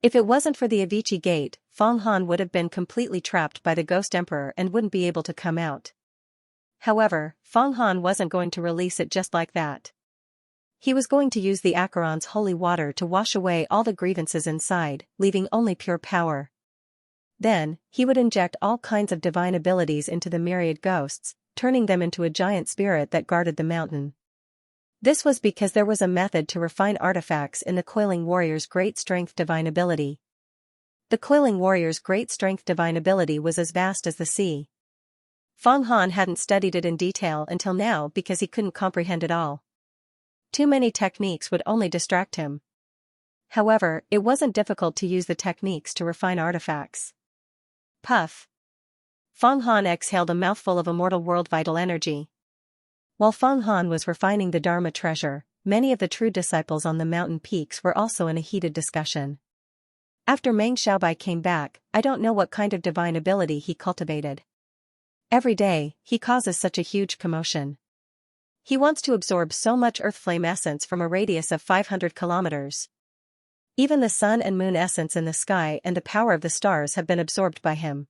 If it wasn't for the Avicii Gate, Feng Han would have been completely trapped by the Ghost Emperor and wouldn't be able to come out. However, Feng Han wasn't going to release it just like that. He was going to use the Acheron's holy water to wash away all the grievances inside, leaving only pure power. Then, he would inject all kinds of divine abilities into the myriad ghosts, turning them into a giant spirit that guarded the mountain. This was because there was a method to refine artifacts in the Coiling Warrior's Great Strength Divine Ability. The Coiling Warrior's Great Strength Divine Ability was as vast as the sea. Feng Han hadn't studied it in detail until now because he couldn't comprehend it all. Too many techniques would only distract him. However, it wasn't difficult to use the techniques to refine artifacts. Puff. Feng Han exhaled a mouthful of immortal world vital energy. While Feng Han was refining the Dharma treasure, many of the true disciples on the mountain peaks were also in a heated discussion. After Meng Xiaobai came back, I don't know what kind of divine ability he cultivated. Every day, he causes such a huge commotion. He wants to absorb so much earth flame essence from a radius of 500 kilometers. Even the sun and moon essence in the sky and the power of the stars have been absorbed by him.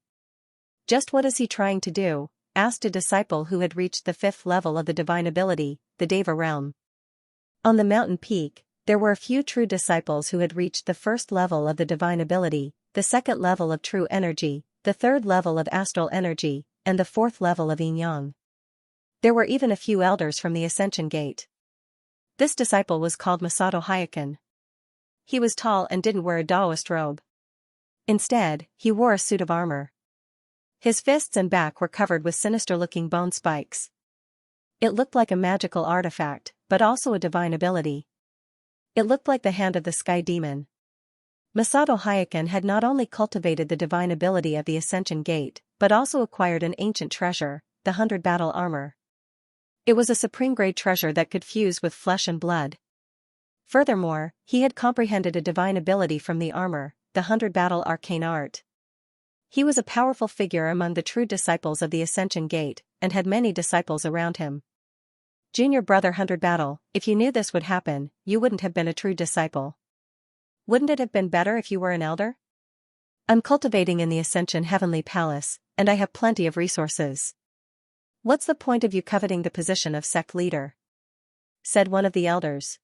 Just what is he trying to do? Asked a disciple who had reached the 5th level of the divine ability, the Deva realm. On the mountain peak, there were a few true disciples who had reached the 1st level of the divine ability, the 2nd level of true energy, the third level of astral energy, and the fourth level of yin-yang. There were even a few elders from the Ascension Gate. This disciple was called Masato Hyakuin. He was tall and didn't wear a Taoist robe. Instead, he wore a suit of armor. His fists and back were covered with sinister-looking bone spikes. It looked like a magical artifact, but also a divine ability. It looked like the hand of the sky demon. Masato Hyakuin had not only cultivated the divine ability of the Ascension Gate, but also acquired an ancient treasure, the 100 battle armor. It was a supreme-grade treasure that could fuse with flesh and blood. Furthermore, he had comprehended a divine ability from the armor, the 100 battle arcane art. He was a powerful figure among the true disciples of the Ascension Gate, and had many disciples around him. Junior brother 100 battle, if you knew this would happen, you wouldn't have been a true disciple. Wouldn't it have been better if you were an elder? I'm cultivating in the Ascension Heavenly Palace, and I have plenty of resources. What's the point of you coveting the position of sect leader? Said one of the elders.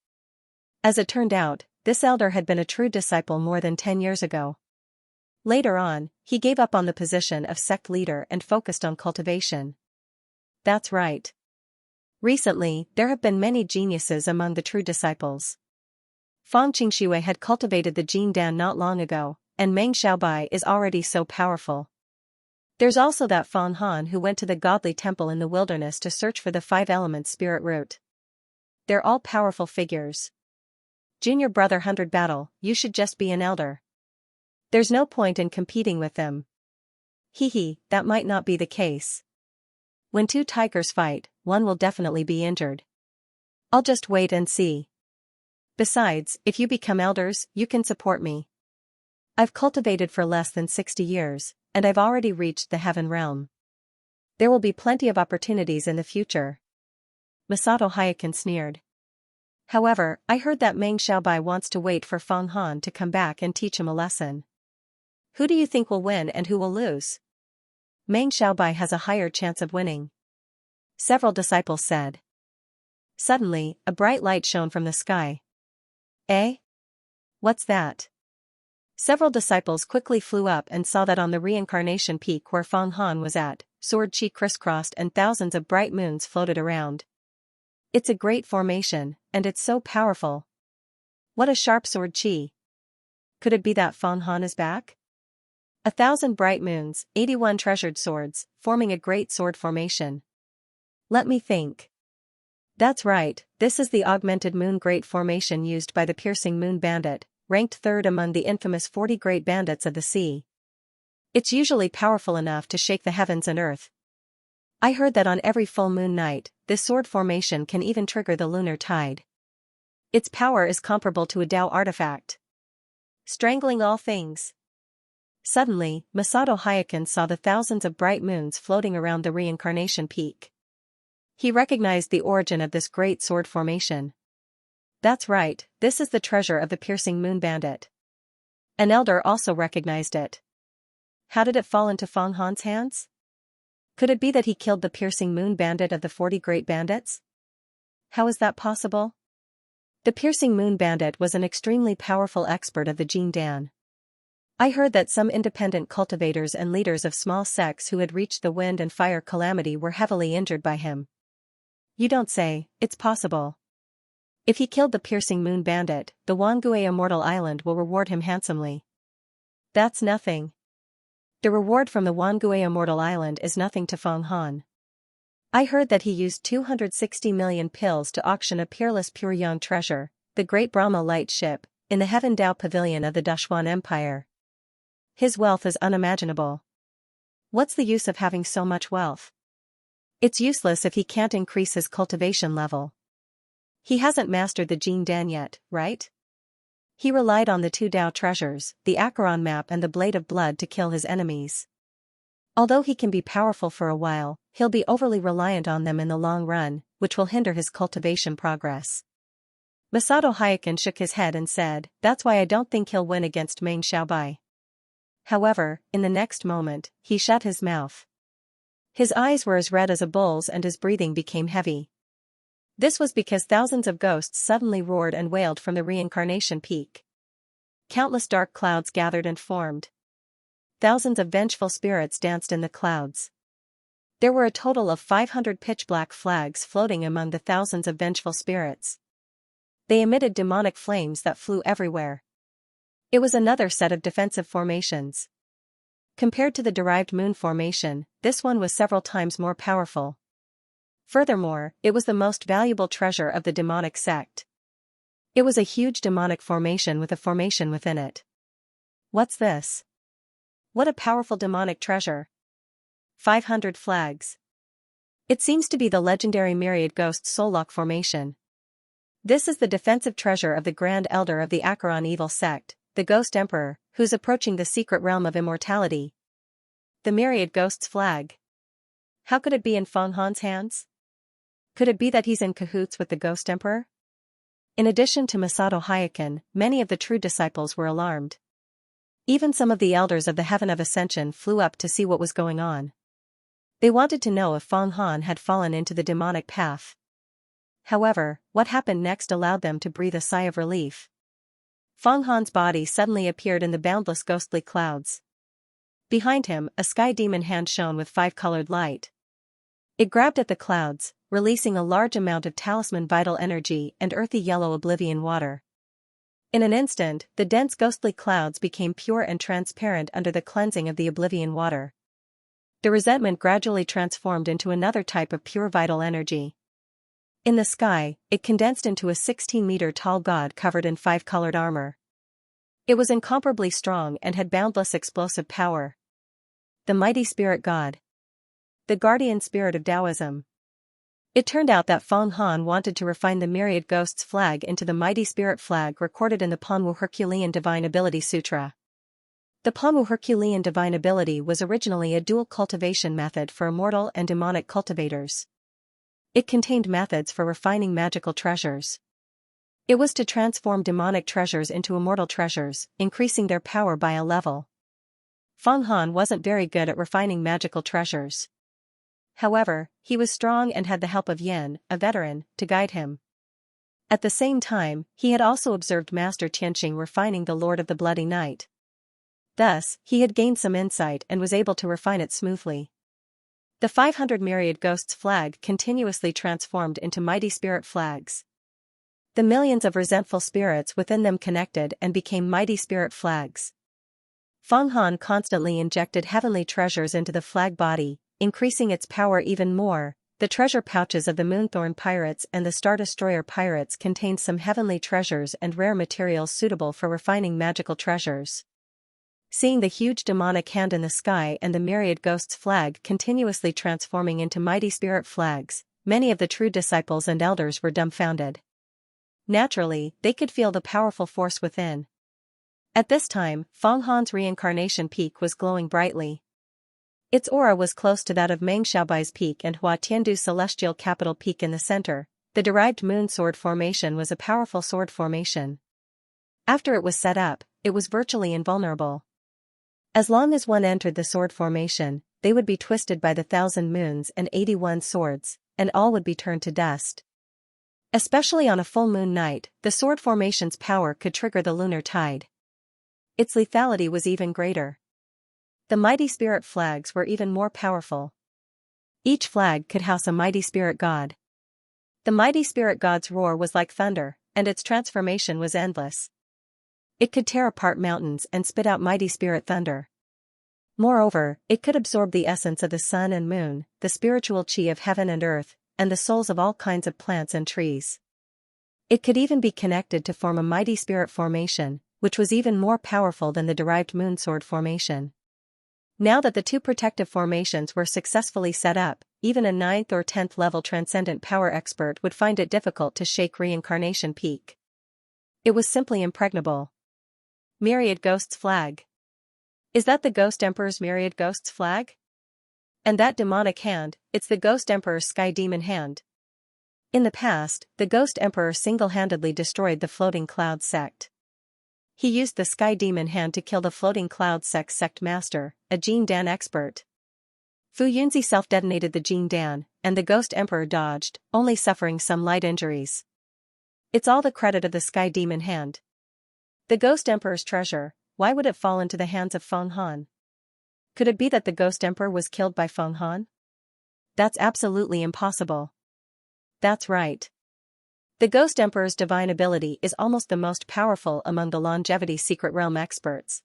As it turned out, this elder had been a true disciple more than 10 years ago. Later on, he gave up on the position of sect leader and focused on cultivation. That's right. Recently, there have been many geniuses among the true disciples. Fang Qingshui had cultivated the Jin Dan not long ago, and Meng Xiaobai is already so powerful. There's also that Fang Han who went to the godly temple in the wilderness to search for the 5-element spirit root. They're all powerful figures. Junior brother 100 battle, you should just be an elder. There's no point in competing with them. That might not be the case. When two tigers fight, one will definitely be injured. I'll just wait and see. Besides, if you become elders, you can support me. I've cultivated for less than 60 years, and I've already reached the heaven realm. There will be plenty of opportunities in the future. Masato Hyakuin sneered. However, I heard that Meng Xiaobai wants to wait for Fang Han to come back and teach him a lesson. Who do you think will win and who will lose? Meng Xiaobai has a higher chance of winning. Several disciples said. Suddenly, a bright light shone from the sky. Eh? What's that? Several disciples quickly flew up and saw that on the reincarnation peak where Fang Han was at, sword chi crisscrossed and thousands of bright moons floated around. It's a great formation, and it's so powerful. What a sharp sword chi. Could it be that Fang Han is back? 1,000 bright moons, 81 treasured swords, forming a great sword formation. Let me think. That's right, this is the augmented moon great formation used by the piercing moon bandit, ranked third among the infamous 40 great bandits of the sea. It's usually powerful enough to shake the heavens and earth. I heard that on every full moon night, this sword formation can even trigger the lunar tide. Its power is comparable to a Tao artifact. Strangling all things. Suddenly, Masato Hyakuin saw the thousands of bright moons floating around the reincarnation peak. He recognized the origin of this great sword formation. That's right, this is the treasure of the piercing moon bandit. An elder also recognized it. How did it fall into Fang Han's hands? Could it be that he killed the piercing moon bandit of the 40 great bandits? How is that possible? The piercing moon bandit was an extremely powerful expert of the Jin Dan. I heard that some independent cultivators and leaders of small sects who had reached the wind and fire calamity were heavily injured by him. You don't say, it's possible. If he killed the piercing moon bandit, the Wangue Immortal Island will reward him handsomely. That's nothing. The reward from the Wangue Immortal Island is nothing to Fang Han. I heard that he used 260 million pills to auction a peerless pure yang treasure, the Great Brahma Light Ship, in the Heaven Dao Pavilion of the Dashuan Empire. His wealth is unimaginable. What's the use of having so much wealth? It's useless if he can't increase his cultivation level. He hasn't mastered the Jin Dan yet, right? He relied on the 2 Dao treasures, the Acheron map and the Blade of Blood to kill his enemies. Although he can be powerful for a while, he'll be overly reliant on them in the long run, which will hinder his cultivation progress. Masato Hyakuin shook his head and said, that's why I don't think he'll win against Meng Xiaobai. However, in the next moment, he shut his mouth. His eyes were as red as a bull's and his breathing became heavy. This was because thousands of ghosts suddenly roared and wailed from the reincarnation peak. Countless dark clouds gathered and formed. thousands of vengeful spirits danced in the clouds. There were a total of 500 pitch-black flags floating among the thousands of vengeful spirits. They emitted demonic flames that flew everywhere. It was another set of defensive formations. Compared to the derived moon formation, this one was several times more powerful. Furthermore, it was the most valuable treasure of the demonic sect. It was a huge demonic formation with a formation within it. What's this? What a powerful demonic treasure. 500 flags. It seems to be the legendary myriad ghost Solok formation. This is the defensive treasure of the Grand Elder of the Acheron evil sect, the Ghost Emperor, who's approaching the secret realm of immortality. The myriad ghost's flag. How could it be in Feng Han's hands? Could it be that he's in cahoots with the Ghost Emperor? In addition to Masato Hyakin, many of the true disciples were alarmed. Even some of the elders of the Heaven of Ascension flew up to see what was going on. They wanted to know if Feng Han had fallen into the demonic path. However, what happened next allowed them to breathe a sigh of relief. Feng Han's body suddenly appeared in the boundless ghostly clouds. Behind him, a sky demon hand shone with 5-colored light. It grabbed at the clouds, releasing a large amount of talisman vital energy and earthy yellow oblivion water. In an instant, the dense ghostly clouds became pure and transparent under the cleansing of the oblivion water. The resentment gradually transformed into another type of pure vital energy. In the sky, it condensed into a 16-meter-tall god covered in 5-colored armor. It was incomparably strong and had boundless explosive power. The mighty spirit god. The guardian spirit of Taoism. It turned out that Feng Han wanted to refine the myriad ghost's flag into the mighty spirit flag recorded in the Panwu Herculean Divine Ability Sutra. The Panwu Herculean Divine Ability was originally a dual cultivation method for immortal and demonic cultivators. It contained methods for refining magical treasures. It was to transform demonic treasures into immortal treasures, increasing their power by a level. Feng Han wasn't very good at refining magical treasures. However, he was strong and had the help of Yin, a veteran, to guide him. At the same time, he had also observed Master Xianxia refining the Lord of the Bloody Night. Thus, he had gained some insight and was able to refine it smoothly. The 500 myriad ghosts flag continuously transformed into mighty spirit flags. The millions of resentful spirits within them connected and became mighty spirit flags. Feng Han constantly injected heavenly treasures into the flag body, increasing its power even more. The treasure pouches of the Moonthorn Pirates and the Star Destroyer Pirates contained some heavenly treasures and rare materials suitable for refining magical treasures. Seeing the huge demonic hand in the sky and the myriad ghosts flag continuously transforming into mighty spirit flags, many of the true disciples and elders were dumbfounded. Naturally, they could feel the powerful force within. At this time, Feng Han's reincarnation peak was glowing brightly. Its aura was close to that of Meng Xiaobai's peak and Hua Tiandu's celestial capital peak in the center. The derived moon sword formation was a powerful sword formation. After it was set up, it was virtually invulnerable. As long as one entered the sword formation, they would be twisted by the 1,000 moons and 81 swords, and all would be turned to dust. Especially on a full moon night, the sword formation's power could trigger the lunar tide. Its lethality was even greater. The mighty spirit flags were even more powerful. Each flag could house a mighty spirit god. The mighty spirit god's roar was like thunder, and its transformation was endless. It could tear apart mountains and spit out mighty spirit thunder. Moreover, it could absorb the essence of the sun and moon, the spiritual chi of heaven and earth, and the souls of all kinds of plants and trees. It could even be connected to form a mighty spirit formation, which was even more powerful than the derived moon sword formation. Now that the two protective formations were successfully set up, even a 9th or 10th level transcendent power expert would find it difficult to shake reincarnation peak. It was simply impregnable. Myriad Ghosts flag. Is that the Ghost Emperor's Myriad Ghosts flag? And that demonic hand, it's the Ghost Emperor's Sky Demon hand. In the past, the Ghost Emperor single-handedly destroyed the Floating Cloud sect. He used the Sky Demon hand to kill the Floating Cloud sect master, a Jin Dan expert. Fu Yunzi self-detonated the Jin Dan, and the Ghost Emperor dodged, only suffering some light injuries. It's all the credit of the Sky Demon hand. The Ghost Emperor's treasure, why would it fall into the hands of Feng Han? Could it be that the Ghost Emperor was killed by Feng Han? That's absolutely impossible. That's right. The Ghost Emperor's divine ability is almost the most powerful among the longevity secret realm experts.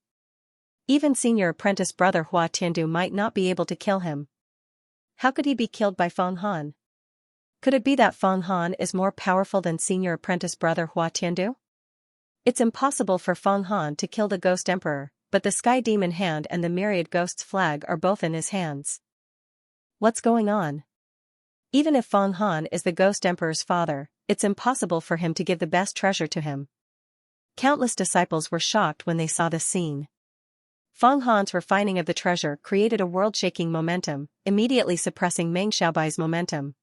Even senior apprentice brother Hua Tiandu might not be able to kill him. How could he be killed by Feng Han? Could it be that Feng Han is more powerful than senior apprentice brother Hua Tiandu? It's impossible for Feng Han to kill the Ghost Emperor, but the Sky Demon Hand and the Myriad Ghosts flag are both in his hands. What's going on? Even if Feng Han is the Ghost Emperor's father, it's impossible for him to give the best treasure to him. Countless disciples were shocked when they saw this scene. Feng Han's refining of the treasure created a world-shaking momentum, immediately suppressing Meng Xiaobai's momentum.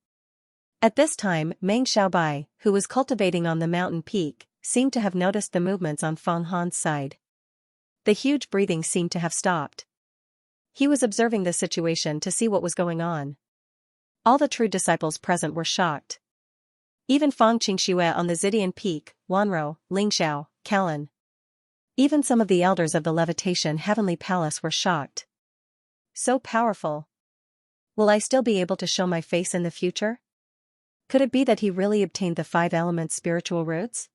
At this time, Meng Xiaobai, who was cultivating on the mountain peak, seemed to have noticed the movements on Feng Han's side. The huge breathing seemed to have stopped. He was observing the situation to see what was going on. All the true disciples present were shocked. Even Feng Qingxue on the Zidian peak, Wanrou, Lingxiao, Callan. Even some of the elders of the Levitation Heavenly Palace were shocked. So powerful. Will I still be able to show my face in the future? Could it be that he really obtained the 5 elements spiritual roots?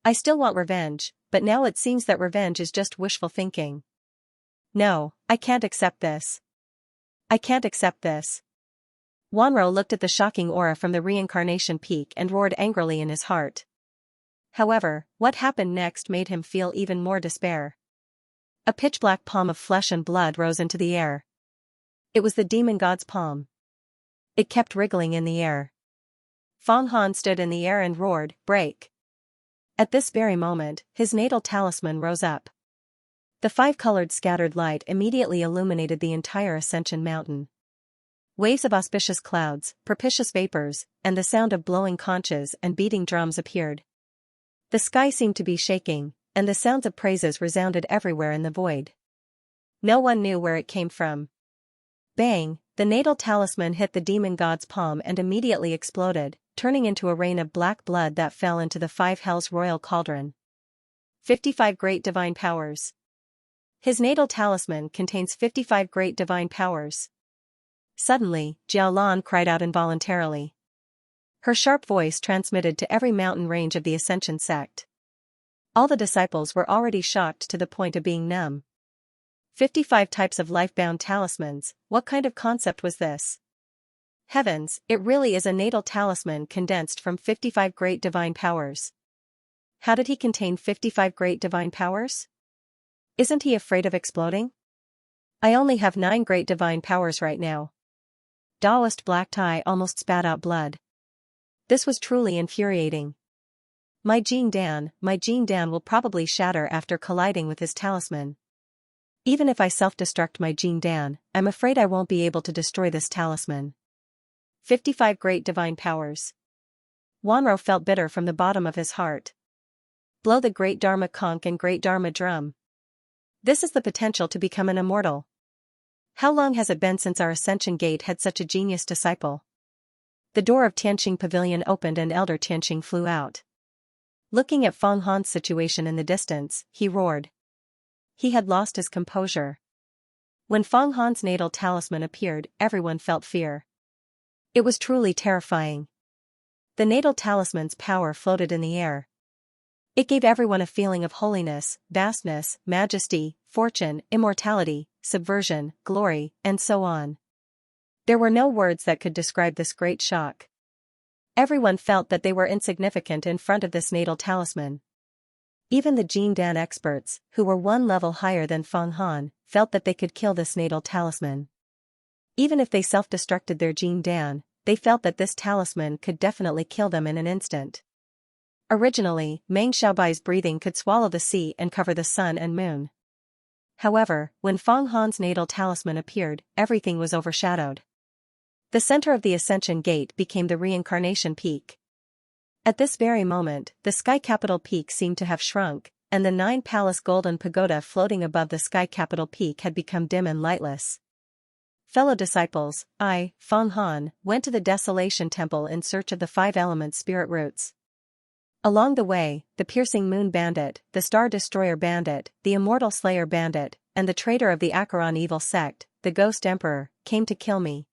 I still want revenge, but now it seems that revenge is just wishful thinking. No, I can't accept this. I can't accept this. Wanrou looked at the shocking aura from the reincarnation peak and roared angrily in his heart. However, what happened next made him feel even more despair. A pitch-black palm of flesh and blood rose into the air. It was the demon god's palm. It kept wriggling in the air. Feng Han stood in the air and roared, "Break!" At this very moment, his natal talisman rose up. The 5-colored scattered light immediately illuminated the entire Ascension Mountain. Waves of auspicious clouds, propitious vapors, and the sound of blowing conches and beating drums appeared. The sky seemed to be shaking, and the sounds of praises resounded everywhere in the void. No one knew where it came from. Bang! The natal talisman hit the demon god's palm and immediately exploded, turning into a rain of black blood that fell into the 5 hells royal cauldron. 55 great divine powers. His natal talisman contains 55 great divine powers. Suddenly, Jiaolan cried out involuntarily. Her sharp voice transmitted to every mountain range of the Ascension sect. All the disciples were already shocked to the point of being numb. 55 types of life-bound talismans, what kind of concept was this? Heavens, it really is a natal talisman condensed from 55 great divine powers. How did he contain 55 great divine powers? Isn't he afraid of exploding? I only have 9 great divine powers right now. Daoist Black Tai almost spat out blood. This was truly infuriating. My Jing Dan will probably shatter after colliding with his talisman. Even if I self-destruct my Jing Dan, I'm afraid I won't be able to destroy this talisman. 55 great divine powers. Wanrou felt bitter from the bottom of his heart. Blow the great Dharma conch and great Dharma drum. This is the potential to become an immortal. How long has it been since our Ascension Gate had such a genius disciple? The door of Tianqing Pavilion opened and Elder Tianqing flew out. Looking at Feng Han's situation in the distance, he roared. He had lost his composure. When Feng Han's natal talisman appeared, everyone felt fear. It was truly terrifying. The natal talisman's power floated in the air. It gave everyone a feeling of holiness, vastness, majesty, fortune, immortality, subversion, glory, and so on. There were no words that could describe this great shock. Everyone felt that they were insignificant in front of this natal talisman. Even the Jing Dan experts, who were 1 level higher than Feng Han, felt that they could kill this natal talisman. Even if they self-destructed their Jing Dan, they felt that this talisman could definitely kill them in an instant. Originally, Meng Xiaobai's breathing could swallow the sea and cover the sun and moon. However, when Feng Han's natal talisman appeared, everything was overshadowed. The center of the Ascension Gate became the reincarnation peak. At this very moment, the sky capital peak seemed to have shrunk, and the 9-palace golden pagoda floating above the sky capital peak had become dim and lightless. Fellow disciples, I, Feng Han, went to the Desolation Temple in search of the 5 element spirit roots. Along the way, the Piercing Moon Bandit, the Star Destroyer Bandit, the Immortal Slayer Bandit, and the traitor of the Acheron evil sect, the Ghost Emperor, came to kill me.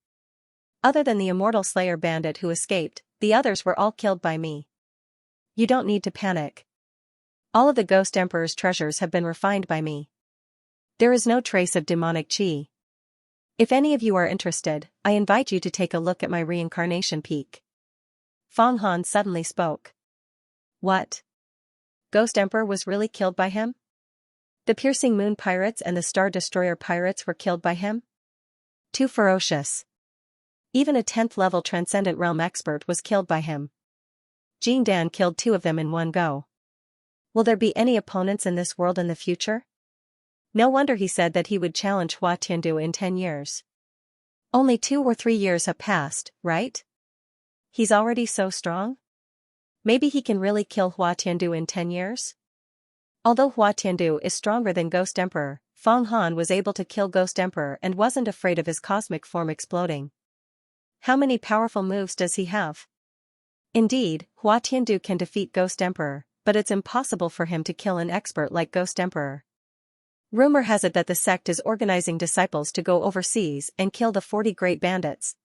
Other than the Immortal Slayer Bandit who escaped, the others were all killed by me. You don't need to panic. All of the Ghost Emperor's treasures have been refined by me. There is no trace of demonic chi. If any of you are interested, I invite you to take a look at my reincarnation peak. Fang Han suddenly spoke. What? Ghost Emperor was really killed by him? The Piercing Moon Pirates and the Star Destroyer Pirates were killed by him? Too ferocious. Even a 10th level Transcendent Realm expert was killed by him. Jin Dan killed 2 of them in one go. Will there be any opponents in this world in the future? No wonder he said that he would challenge Hua Tiandu in 10 years. Only 2 or 3 years have passed, right? He's already so strong? Maybe he can really kill Hua Tiandu in 10 years? Although Hua Tiandu is stronger than Ghost Emperor, Fang Han was able to kill Ghost Emperor and wasn't afraid of his cosmic form exploding. How many powerful moves does he have? Indeed, Hua Tiandu can defeat Ghost Emperor, but it's impossible for him to kill an expert like Ghost Emperor. Rumor has it that the sect is organizing disciples to go overseas and kill the 40 great bandits.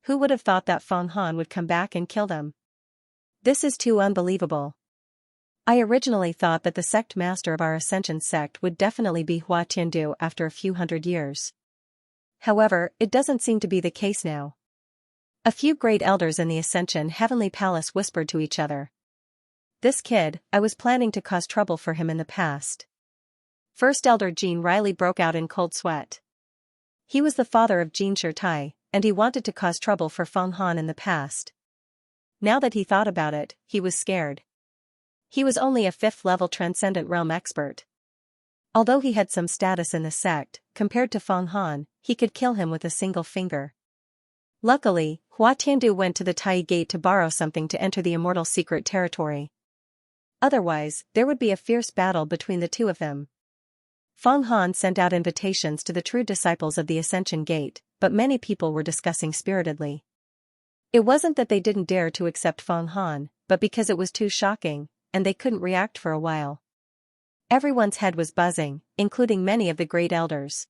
Who would have thought that Fang Han would come back and kill them? This is too unbelievable. I originally thought that the sect master of our Ascension sect would definitely be Hua Tiandu after a few hundred years. However, it doesn't seem to be the case now. A few great elders in the Ascension Heavenly Palace whispered to each other. This kid, I was planning to cause trouble for him in the past. First Elder Jean Riley broke out in cold sweat. He was the father of Jean Shirtai, and he wanted to cause trouble for Fang Han in the past. Now that he thought about it, he was scared. He was only a 5th level Transcendent Realm expert. Although he had some status in the sect, compared to Fang Han, he could kill him with a single finger. Luckily, Hua Tiandu went to the Tai Gate to borrow something to enter the Immortal Secret Territory. Otherwise, there would be a fierce battle between the 2 of them. Fang Han sent out invitations to the true disciples of the Ascension Gate, but many people were discussing spiritedly. It wasn't that they didn't dare to accept Fang Han, but because it was too shocking, and they couldn't react for a while. Everyone's head was buzzing, including many of the great elders.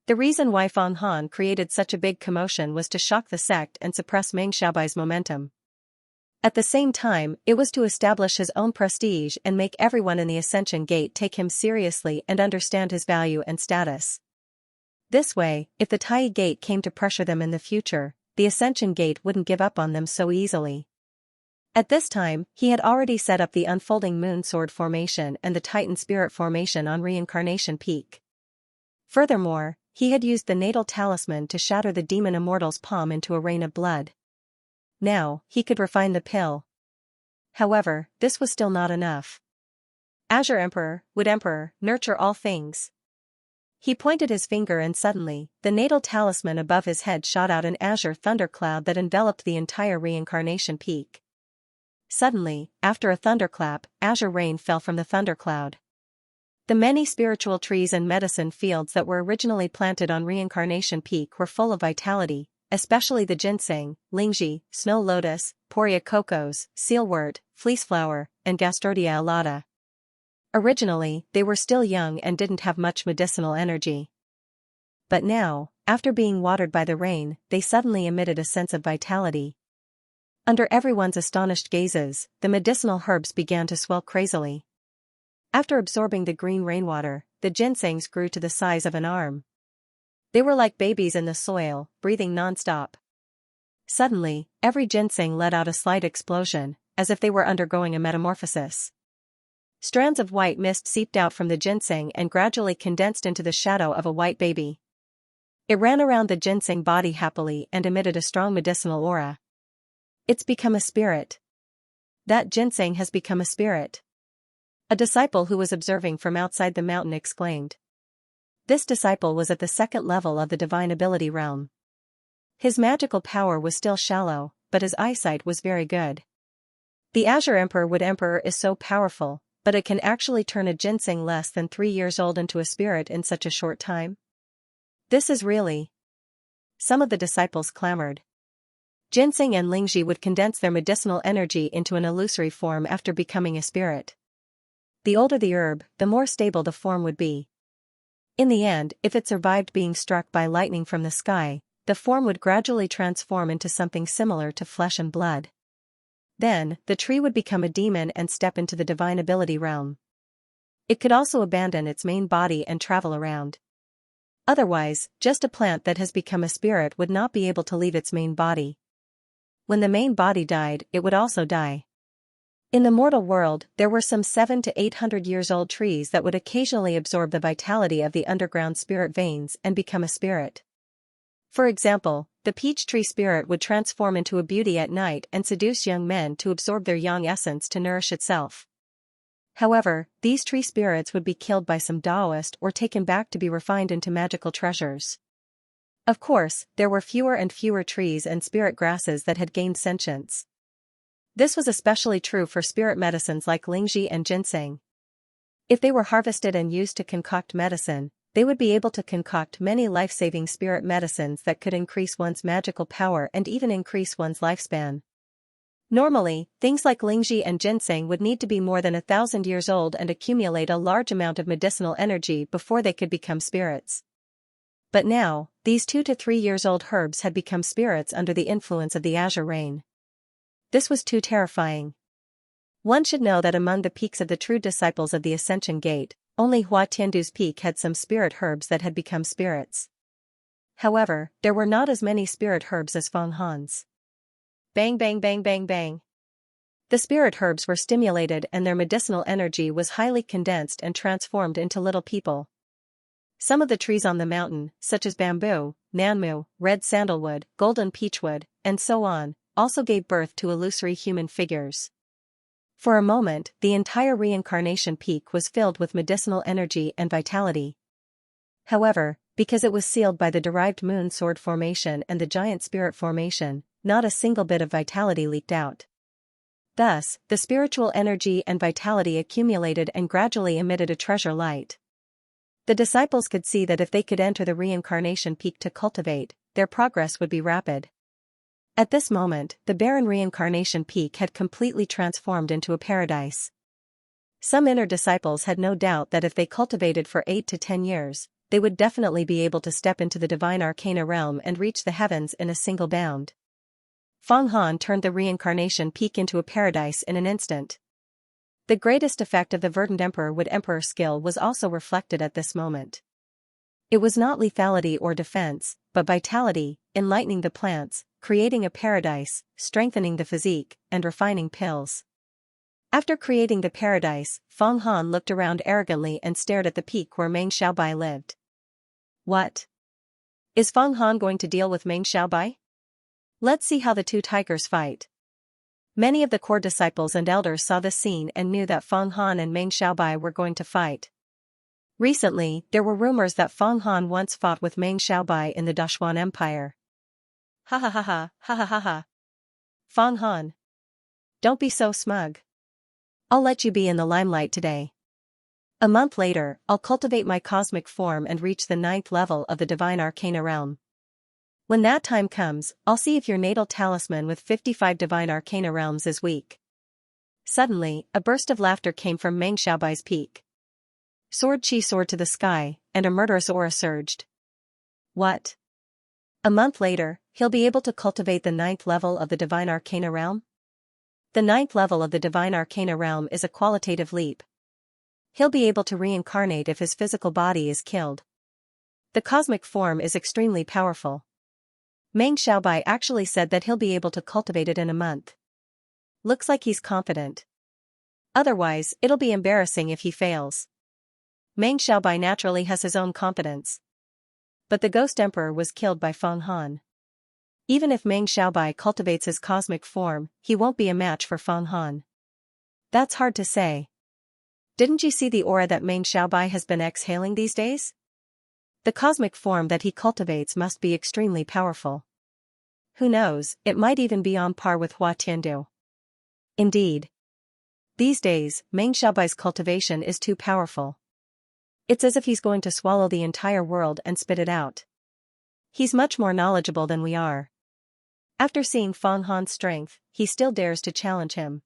The reason why Fang Han created such a big commotion was to shock the sect and suppress Meng Xiaobai's momentum. At the same time, it was to establish his own prestige and make everyone in the Ascension Gate take him seriously and understand his value and status. This way, if the Tai Gate came to pressure them in the future, the Ascension Gate wouldn't give up on them so easily. At this time, he had already set up the Unfolding Moon Sword Formation and the Titan Spirit Formation on Reincarnation Peak. Furthermore, he had used the Natal Talisman to shatter the Demon Immortal's palm into a rain of blood. Now, he could refine the pill. However, this was still not enough. Azure Emperor, Wood Emperor, nurture all things. He pointed his finger and suddenly, the Natal Talisman above his head shot out an azure thundercloud that enveloped the entire Reincarnation Peak. Suddenly, after a thunderclap, azure rain fell from the thundercloud. The many spiritual trees and medicine fields that were originally planted on Reincarnation Peak were full of vitality, especially the ginseng, lingzhi, snow lotus, poria cocos, sealwort, fleeceflower, and Gastrodia alata. Originally, they were still young and didn't have much medicinal energy. But now, after being watered by the rain, they suddenly emitted a sense of vitality. Under everyone's astonished gazes, the medicinal herbs began to swell crazily. After absorbing the green rainwater, the ginsengs grew to the size of an arm. They were like babies in the soil, breathing non-stop. Suddenly, every ginseng let out a slight explosion, as if they were undergoing a metamorphosis. Strands of white mist seeped out from the ginseng and gradually condensed into the shadow of a white baby. It ran around the ginseng body happily and emitted a strong medicinal aura. It's become a spirit. That ginseng has become a spirit. A disciple who was observing from outside the mountain exclaimed. This disciple was at the 2nd level of the divine ability realm. His magical power was still shallow, but his eyesight was very good. The Azure Emperor Wood Emperor is so powerful, but it can actually turn a ginseng less than 3 years old into a spirit in such a short time? This is really... Some of the disciples clamored. Ginseng and Lingji would condense their medicinal energy into an illusory form after becoming a spirit. The older the herb, the more stable the form would be. In the end, if it survived being struck by lightning from the sky, the form would gradually transform into something similar to flesh and blood. Then, the tree would become a demon and step into the divine ability realm. It could also abandon its main body and travel around. Otherwise, just a plant that has become a spirit would not be able to leave its main body. When the main body died, it would also die. In the mortal world, there were some 700 to 800 years old trees that would occasionally absorb the vitality of the underground spirit veins and become a spirit. For example, the peach tree spirit would transform into a beauty at night and seduce young men to absorb their yang essence to nourish itself. However, these tree spirits would be killed by some Taoist or taken back to be refined into magical treasures. Of course, there were fewer and fewer trees and spirit grasses that had gained sentience. This was especially true for spirit medicines like Lingji and ginseng. If they were harvested and used to concoct medicine, they would be able to concoct many life-saving spirit medicines that could increase one's magical power and even increase one's lifespan. Normally, things like Lingji and ginseng would need to be more than 1,000 years old and accumulate a large amount of medicinal energy before they could become spirits. But now, these 2 to 3 years old herbs had become spirits under the influence of the azure rain. This was too terrifying. One should know that among the peaks of the true disciples of the Ascension Gate, only Hua Tiandu's peak had some spirit herbs that had become spirits. However, there were not as many spirit herbs as Feng Han's. Bang bang bang bang bang. The spirit herbs were stimulated and their medicinal energy was highly condensed and transformed into little people. Some of the trees on the mountain, such as bamboo, nanmu, red sandalwood, golden peachwood, and so on, also gave birth to illusory human figures. For a moment, the entire reincarnation peak was filled with medicinal energy and vitality. However, because it was sealed by the derived moon sword formation and the giant spirit formation, not a single bit of vitality leaked out. Thus, the spiritual energy and vitality accumulated and gradually emitted a treasure light. The disciples could see that if they could enter the reincarnation peak to cultivate, their progress would be rapid. At this moment, the barren reincarnation peak had completely transformed into a paradise. Some inner disciples had no doubt that if they cultivated for 8 to 10 years, they would definitely be able to step into the divine arcana realm and reach the heavens in a single bound. Feng Han turned the reincarnation peak into a paradise in an instant. The greatest effect of the verdant emperor skill was also reflected at this moment. It was not lethality or defense, but vitality, enlightening the plants, creating a paradise, strengthening the physique, and refining pills. After creating the paradise, Feng Han looked around arrogantly and stared at the peak where Meng Xiaobai lived. What? Is Feng Han going to deal with Meng Xiaobai? Let's see how the two tigers fight. Many of the core disciples and elders saw this scene and knew that Feng Han and Meng Xiaobai were going to fight. Recently, there were rumors that Feng Han once fought with Meng Xiaobai in the Dashuan Empire. Ha ha ha ha, ha ha ha ha. Feng Han. Don't be so smug. I'll let you be in the limelight today. A month later, I'll cultivate my cosmic form and reach the 9th level of the divine arcana realm. When that time comes, I'll see if your natal talisman with 55 divine arcana realms is weak. Suddenly, a burst of laughter came from Meng Xiaobai's peak. Sword Qi soared to the sky, and a murderous aura surged. What? A month later, he'll be able to cultivate the 9th level of the divine arcana realm? The 9th level of the divine arcana realm is a qualitative leap. He'll be able to reincarnate if his physical body is killed. The cosmic form is extremely powerful. Meng Xiaobai actually said that he'll be able to cultivate it in a month. Looks like he's confident. Otherwise, it'll be embarrassing if he fails. Meng Xiaobai naturally has his own confidence. But the Ghost Emperor was killed by Feng Han. Even if Meng Xiaobai cultivates his cosmic form, he won't be a match for Feng Han. That's hard to say. Didn't you see the aura that Meng Xiaobai has been exhaling these days? The cosmic form that he cultivates must be extremely powerful. Who knows, it might even be on par with Hua Tiandu. Indeed. These days, Meng Xiaobai's cultivation is too powerful. It's as if he's going to swallow the entire world and spit it out. He's much more knowledgeable than we are. After seeing Fang Han's strength, he still dares to challenge him.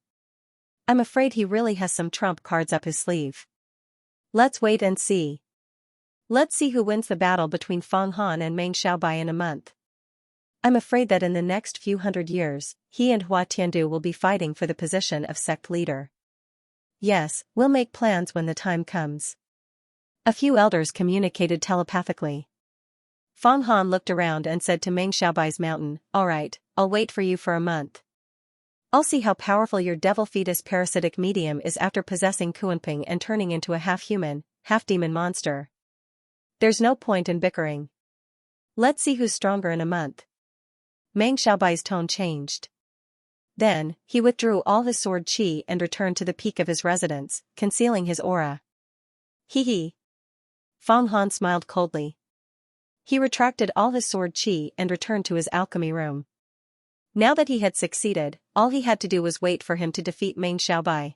I'm afraid he really has some trump cards up his sleeve. Let's wait and see. Let's see who wins the battle between Fang Han and Meng Xiaobai in a month. I'm afraid that in the next few hundred years, he and Hua Tiandu will be fighting for the position of sect leader. Yes, we'll make plans when the time comes. A few elders communicated telepathically. Fang Han looked around and said to Meng Xiaobai's mountain, "All right, I'll wait for you for a month. I'll see how powerful your devil fetus parasitic medium is after possessing Kuanping and turning into a half-human, half-demon monster. There's no point in bickering. Let's see who's stronger in a month." Meng Xiaobai's tone changed. Then, he withdrew all his sword qi and returned to the peak of his residence, concealing his aura. Hee hee. Fang Han smiled coldly. He retracted all his sword qi and returned to his alchemy room. Now that he had succeeded, all he had to do was wait for him to defeat Meng Xiaobai.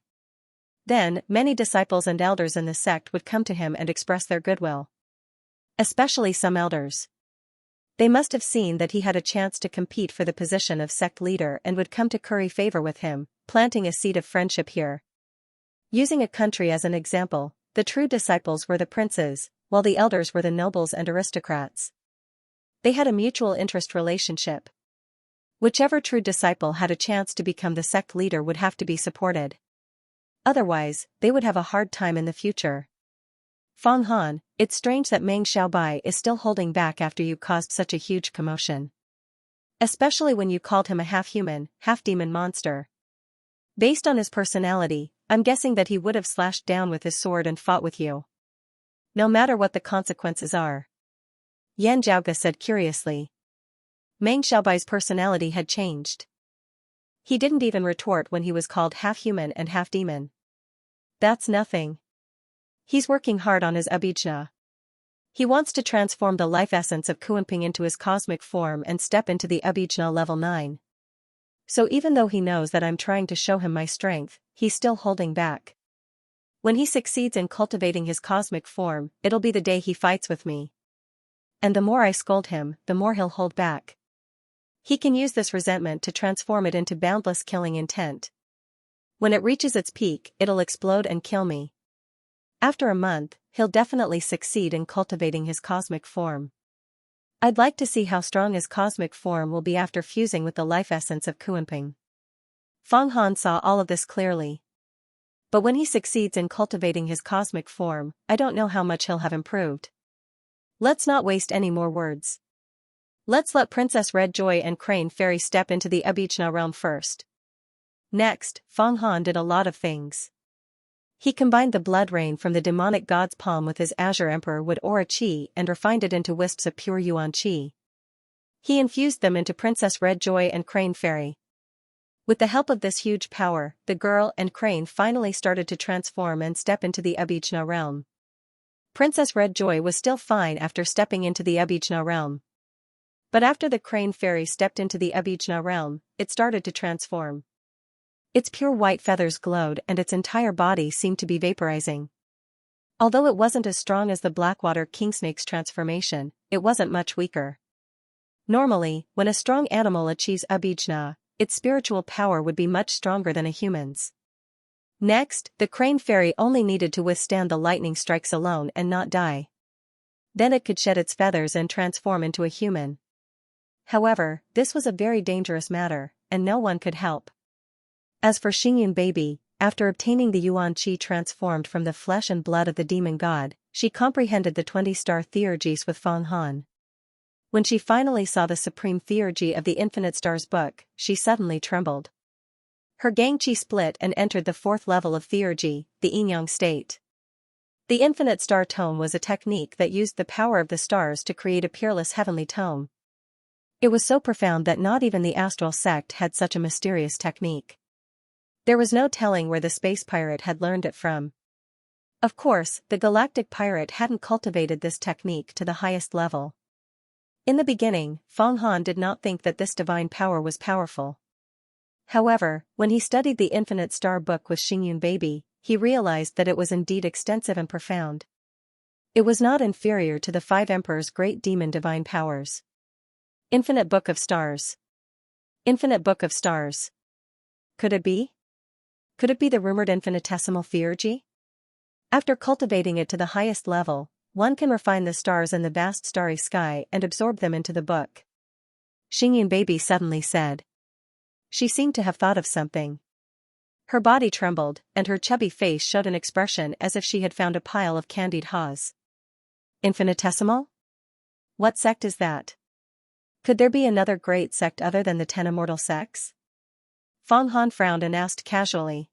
Then, many disciples and elders in the sect would come to him and express their goodwill. Especially some elders. They must have seen that he had a chance to compete for the position of sect leader and would come to curry favor with him, planting a seed of friendship here. Using a country as an example, the true disciples were the princes, while the elders were the nobles and aristocrats. They had a mutual interest relationship. Whichever true disciple had a chance to become the sect leader would have to be supported. Otherwise, they would have a hard time in the future. Fang Han, it's strange that Meng Xiaobai is still holding back after you caused such a huge commotion. Especially when you called him a half-human, half-demon monster. Based on his personality, I'm guessing that he would have slashed down with his sword and fought with you. No matter what the consequences are. Yan Zhaoge said curiously. Meng Xiaobai's personality had changed. He didn't even retort when he was called half-human and half-demon. That's nothing. He's working hard on his abhijna. He wants to transform the life essence of Kuanping into his cosmic form and step into the abhijna level 9. So even though he knows that I'm trying to show him my strength, he's still holding back. When he succeeds in cultivating his cosmic form, it'll be the day he fights with me. And the more I scold him, the more he'll hold back. He can use this resentment to transform it into boundless killing intent. When it reaches its peak, it'll explode and kill me. After a month, he'll definitely succeed in cultivating his cosmic form. I'd like to see how strong his cosmic form will be after fusing with the life essence of Kuanping. Fang Han saw all of this clearly. But when he succeeds in cultivating his cosmic form, I don't know how much he'll have improved. Let's not waste any more words. Let's let Princess Red Joy and Crane Fairy step into the abhijna realm first. Next, Fang Han did a lot of things. He combined the blood rain from the demonic god's palm with his Azure Emperor Wood Aura Qi and refined it into wisps of pure Yuan Qi. He infused them into Princess Red Joy and Crane Fairy. With the help of this huge power, the girl and Crane finally started to transform and step into the abhijna realm. Princess Red Joy was still fine after stepping into the abhijna realm. But after the Crane Fairy stepped into the abhijna realm, it started to transform. Its pure white feathers glowed and its entire body seemed to be vaporizing. Although it wasn't as strong as the Blackwater Kingsnake's transformation, it wasn't much weaker. Normally, when a strong animal achieves abhijna, its spiritual power would be much stronger than a human's. Next, the Crane Fairy only needed to withstand the lightning strikes alone and not die. Then it could shed its feathers and transform into a human. However, this was a very dangerous matter, and no one could help. As for Xingyun Baby, after obtaining the Yuan Qi transformed from the flesh and blood of the demon god, she comprehended the 20-star theurgies with Fang Han. When she finally saw the supreme theurgy of the Infinite Stars book, she suddenly trembled. Her Gangqi split and entered the 4th level of theurgy, the Yin-Yang state. The Infinite Star Tone was a technique that used the power of the stars to create a peerless heavenly tone. It was so profound that not even the astral sect had such a mysterious technique. There was no telling where the space pirate had learned it from. Of course, the galactic pirate hadn't cultivated this technique to the highest level. In the beginning, Fang Han did not think that this divine power was powerful. However, when he studied the Infinite Star book with Xingyun Baby, he realized that it was indeed extensive and profound. It was not inferior to the 5 Emperors' great demon divine powers. Infinite Book of Stars. Infinite book of stars. Could it be? Could it be the rumored infinitesimal theurgy? After cultivating it to the highest level, one can refine the stars in the vast starry sky and absorb them into the book. Xianxia baby suddenly said. She seemed to have thought of something. Her body trembled, and her chubby face showed an expression as if she had found a pile of candied haws. Infinitesimal? What sect is that? Could there be another great sect other than the 10 immortal sects? Fang Han frowned and asked casually.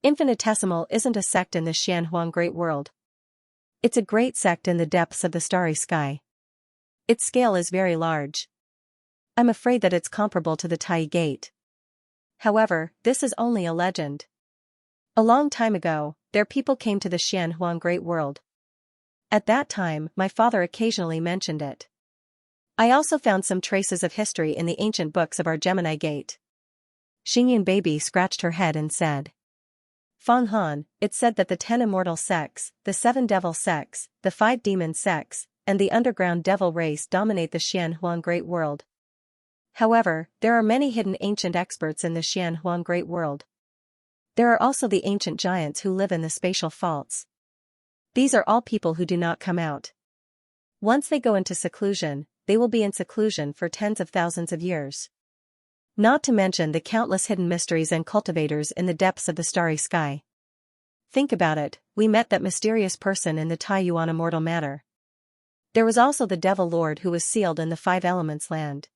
Infinitesimal isn't a sect in the Xianhuang great world. It's a great sect in the depths of the starry sky. Its scale is very large. I'm afraid that it's comparable to the Tai Gate. However, this is only a legend. A long time ago, their people came to the Xianhuang great world. At that time, my father occasionally mentioned it. I also found some traces of history in the ancient books of our Gemini Gate. Xianxia baby scratched her head and said. Fang Han, it said that the 10 immortal sects, the 7 devil sects, the 5 demon sects, and the underground devil race dominate the Xianhuang great world. However, there are many hidden ancient experts in the Xianhuang great world. There are also the ancient giants who live in the spatial faults. These are all people who do not come out. Once they go into seclusion, they will be in seclusion for tens of thousands of years. Not to mention the countless hidden mysteries and cultivators in the depths of the starry sky. Think about it, we met that mysterious person in the Taiyuan immortal matter. There was also the Devil Lord who was sealed in the 5 elements land.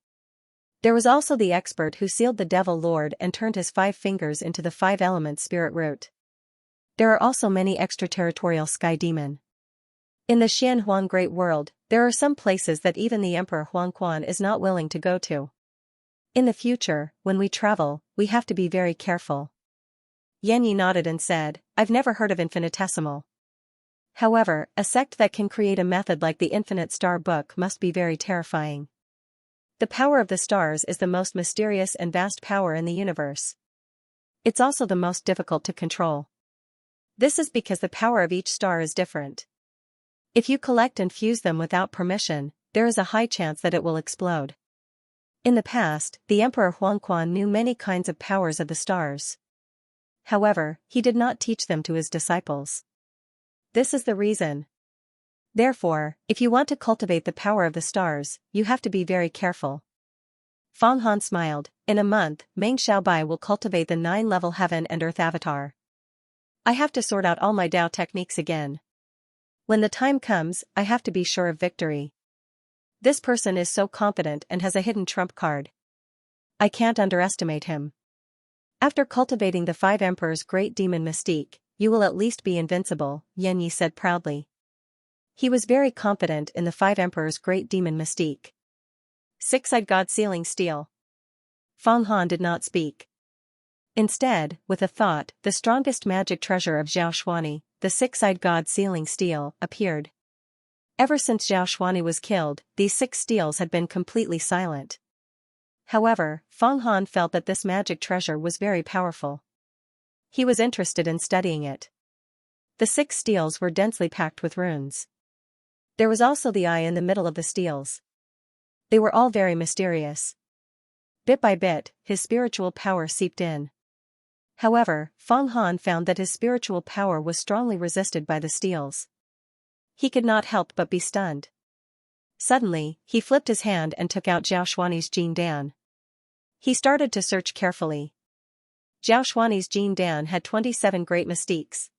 There was also the expert who sealed the Devil Lord and turned his 5 fingers into the 5 elements spirit root. There are also many extraterritorial sky demon. In the Xianhuang great world, there are some places that even the Emperor Huangquan is not willing to go to. In the future, when we travel, we have to be very careful. Yanyi nodded and said, I've never heard of infinitesimal. However, a sect that can create a method like the Infinite Star Book must be very terrifying. The power of the stars is the most mysterious and vast power in the universe. It's also the most difficult to control. This is because the power of each star is different. If you collect and fuse them without permission, there is a high chance that it will explode. In the past, the Emperor Huangquan knew many kinds of powers of the stars. However, he did not teach them to his disciples. This is the reason. Therefore, if you want to cultivate the power of the stars, you have to be very careful. Fang Han smiled. In a month, Meng Xiaobai will cultivate the 9-level heaven and earth avatar. I have to sort out all my Dao techniques again. When the time comes, I have to be sure of victory. This person is so confident and has a hidden trump card. I can't underestimate him. After cultivating the 5 emperors' great demon mystique, you will at least be invincible, Yanyi said proudly. He was very confident in the 5 emperors' great demon mystique. 6-eyed god sealing steel. Fang Han did not speak. Instead, with a thought, the strongest magic treasure of Zhao Xuani, the 6-eyed god sealing steel, appeared. Ever since Zhao Xuani was killed, these 6 steels had been completely silent. However, Fang Han felt that this magic treasure was very powerful. He was interested in studying it. The 6 steels were densely packed with runes. There was also the eye in the middle of the steels. They were all very mysterious. Bit by bit, his spiritual power seeped in. However, Fang Han found that his spiritual power was strongly resisted by the steels. He could not help but be stunned. Suddenly, he flipped his hand and took out Zhao Xuani's Jin Dan. He started to search carefully. Zhao Xuani's Jin Dan had 27 great mystiques.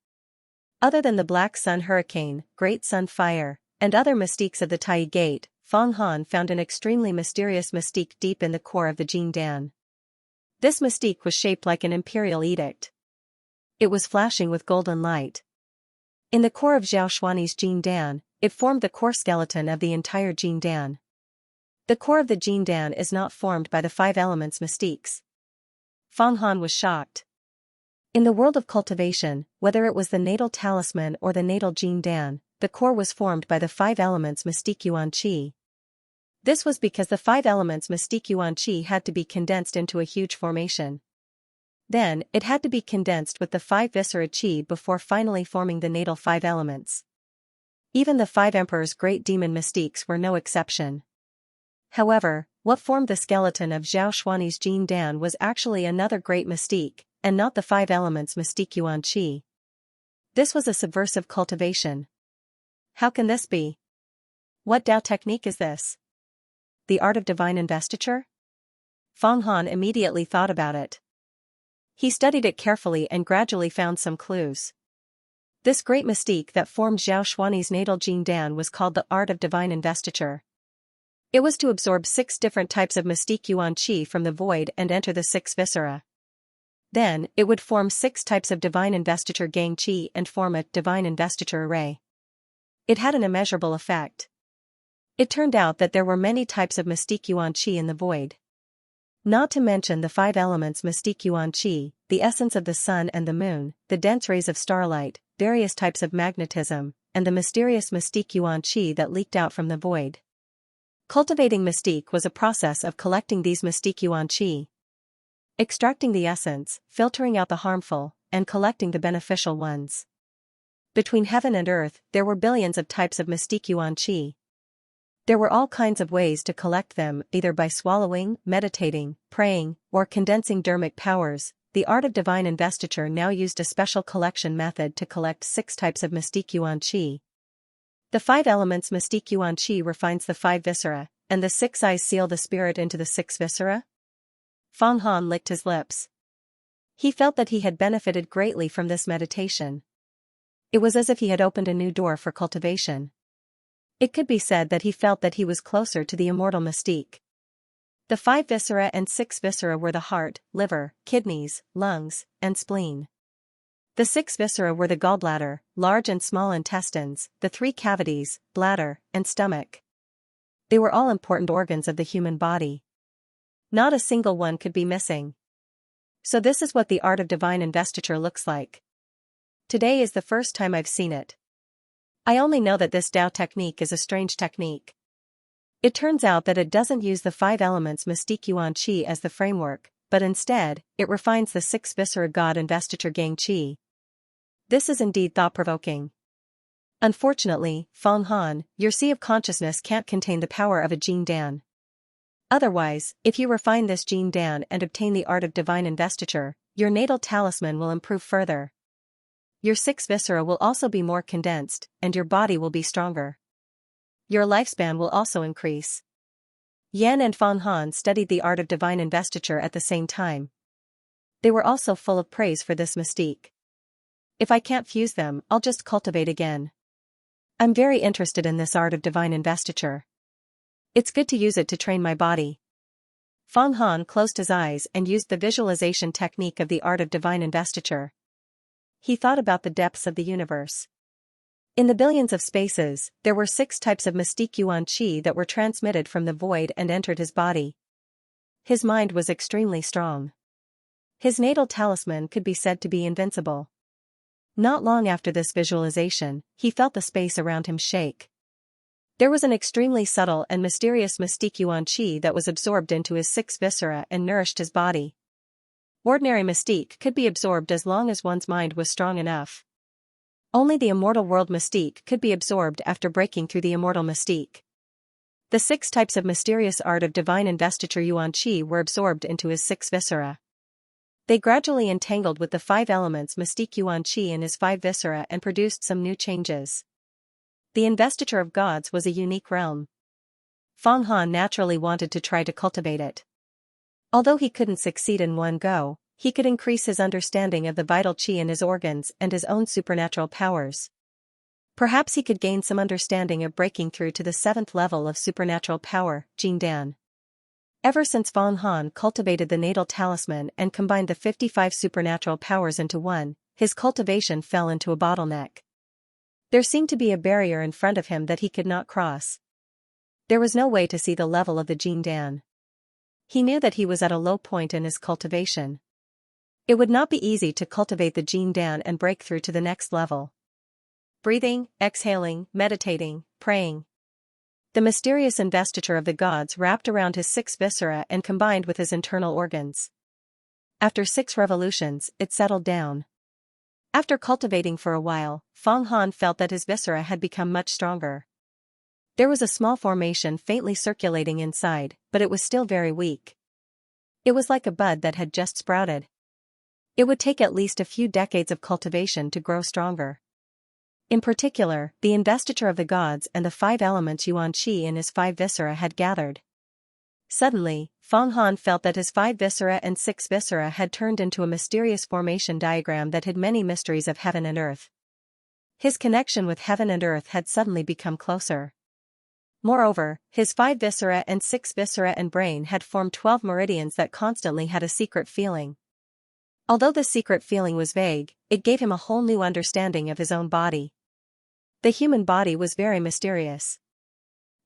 Other than the Black Sun Hurricane, Great Sun Fire, and other mystiques of the Tai Gate, Fang Han found an extremely mysterious mystique deep in the core of the Jin Dan. This mystique was shaped like an imperial edict. It was flashing with golden light. In the core of Zhao Xuani's Jin Dan, it formed the core skeleton of the entire Jin Dan. The core of the Jin Dan is not formed by the 5 elements mystiques. Fang Han was shocked. In the world of cultivation, whether it was the natal talisman or the natal Jin Dan, the core was formed by the 5 elements mystique Yuan Qi. This was because the 5 elements mystique Yuan Qi had to be condensed into a huge formation. Then, it had to be condensed with the 5 viscera Qi before finally forming the natal 5 elements. Even the 5 emperors' great demon mystiques were no exception. However, What formed the skeleton of Zhao Xuani's Jin Dan was actually another great mystique, and not the five elements mystique Yuan Qi. This was a subversive cultivation. How can this be? What Dao technique is this? The art of divine investiture? Fang Han immediately thought about it. He studied it carefully and gradually found some clues. This great mystique that formed Zhao Xuani's natal Jin Dan was called the art of divine investiture. It was to absorb 6 different types of mystique Yuan Qi from the void and enter the 6 viscera. Then, it would form 6 types of divine investiture Gang Qi and form a divine investiture array. It had an immeasurable effect. It turned out that there were many types of mystique Yuan Qi in the void. Not to mention the 5 elements mystique Yuan Qi, the essence of the sun and the moon, the dense rays of starlight, various types of magnetism, and the mysterious mystique Yuan Qi that leaked out from the void. Cultivating mystique was a process of collecting these mystique Yuan Qi, extracting the essence, filtering out the harmful, and collecting the beneficial ones. Between heaven and earth, there were billions of types of mystique Yuan Qi. There were all kinds of ways to collect them, either by swallowing, meditating, praying, or condensing dermic powers. The art of divine investiture now used a special collection method to collect 6 types of mystique Yuan Qi. The 5 elements mystique Yuan Qi refines the 5 viscera, and the 6 eyes seal the spirit into the 6 viscera. Fang Han licked his lips. He felt that he had benefited greatly from this meditation. It was as if he had opened a new door for cultivation. It could be said that he felt that he was closer to the immortal mystique. The 5 viscera and 6 viscera were the heart, liver, kidneys, lungs, and spleen. The 6 viscera were the gallbladder, large and small intestines, the 3 cavities, bladder, and stomach. They were all important organs of the human body. Not a single one could be missing. So this is what the art of divine investiture looks like. Today is the first time I've seen it. I only know that this Dao technique is a strange technique. It turns out that it doesn't use the 5 elements mystique Yuan Qi as the framework, but instead, it refines the 6 viscera God investiture Gang Qi. This is indeed thought-provoking. Unfortunately, Fang Han, your sea of consciousness can't contain the power of a Jin Dan. Otherwise, if you refine this Jin Dan and obtain the art of divine investiture, your natal talisman will improve further. Your 6 viscera will also be more condensed, and your body will be stronger. Your lifespan will also increase. Yan and Fang Han studied the art of divine investiture at the same time. They were also full of praise for this mystique. If I can't fuse them, I'll just cultivate again. I'm very interested in this art of divine investiture. It's good to use it to train my body. Fang Han closed his eyes and used the visualization technique of the art of divine investiture. He thought about the depths of the universe. In the billions of spaces, there were 6 types of mystique Yuan Qi that were transmitted from the void and entered his body. His mind was extremely strong. His natal talisman could be said to be invincible. Not long after this visualization, he felt the space around him shake. There was an extremely subtle and mysterious mystique Yuan Qi that was absorbed into his 6 viscera and nourished his body. Ordinary mystique could be absorbed as long as one's mind was strong enough. Only the immortal world mystique could be absorbed after breaking through the immortal mystique. The 6 types of mysterious art of divine investiture Yuan Qi were absorbed into his 6 viscera. They gradually entangled with the 5 elements mystique Yuan Qi in his 5 viscera and produced some new changes. The investiture of gods was a unique realm. Fang Han naturally wanted to try to cultivate it. Although he couldn't succeed in one go, he could increase his understanding of the vital qi in his organs and his own supernatural powers. Perhaps he could gain some understanding of breaking through to the 7th level of supernatural power, Jin Dan. Ever since Fang Han cultivated the natal talisman and combined the 55 supernatural powers into one, his cultivation fell into a bottleneck. There seemed to be a barrier in front of him that he could not cross. There was no way to see the level of the Jin Dan. He knew that he was at a low point in his cultivation. It would not be easy to cultivate the Jin Dan and break through to the next level. Breathing, exhaling, meditating, praying. The mysterious investiture of the gods wrapped around his 6 viscera and combined with his internal organs. After 6 revolutions, it settled down. After cultivating for a while, Fang Han felt that his viscera had become much stronger. There was a small formation faintly circulating inside, but it was still very weak. It was like a bud that had just sprouted. It would take at least a few decades of cultivation to grow stronger. In particular, the investiture of the gods and the 5 elements Yuan Qi in his 5 viscera had gathered. Suddenly, Feng Han felt that his 5 viscera and 6 viscera had turned into a mysterious formation diagram that hid many mysteries of heaven and earth. His connection with heaven and earth had suddenly become closer. Moreover, his 5 viscera and 6 viscera and brain had formed 12 meridians that constantly had a secret feeling. Although the secret feeling was vague, it gave him a whole new understanding of his own body. The human body was very mysterious.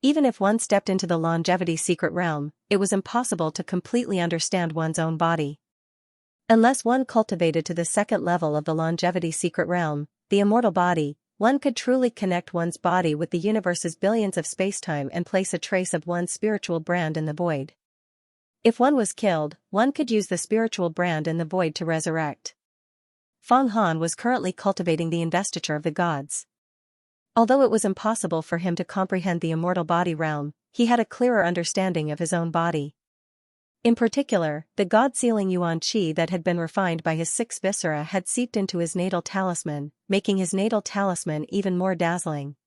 Even if one stepped into the longevity secret realm, it was impossible to completely understand one's own body. Unless one cultivated to the 2nd level of the longevity secret realm, the immortal body, one could truly connect one's body with the universe's billions of spacetime and place a trace of one's spiritual brand in the void. If one was killed, one could use the spiritual brand in the void to resurrect. Feng Han was currently cultivating the investiture of the gods. Although it was impossible for him to comprehend the immortal body realm, he had a clearer understanding of his own body. In particular, the god-sealing Yuan Qi that had been refined by his 6 viscera had seeped into his natal talisman, making his natal talisman even more dazzling.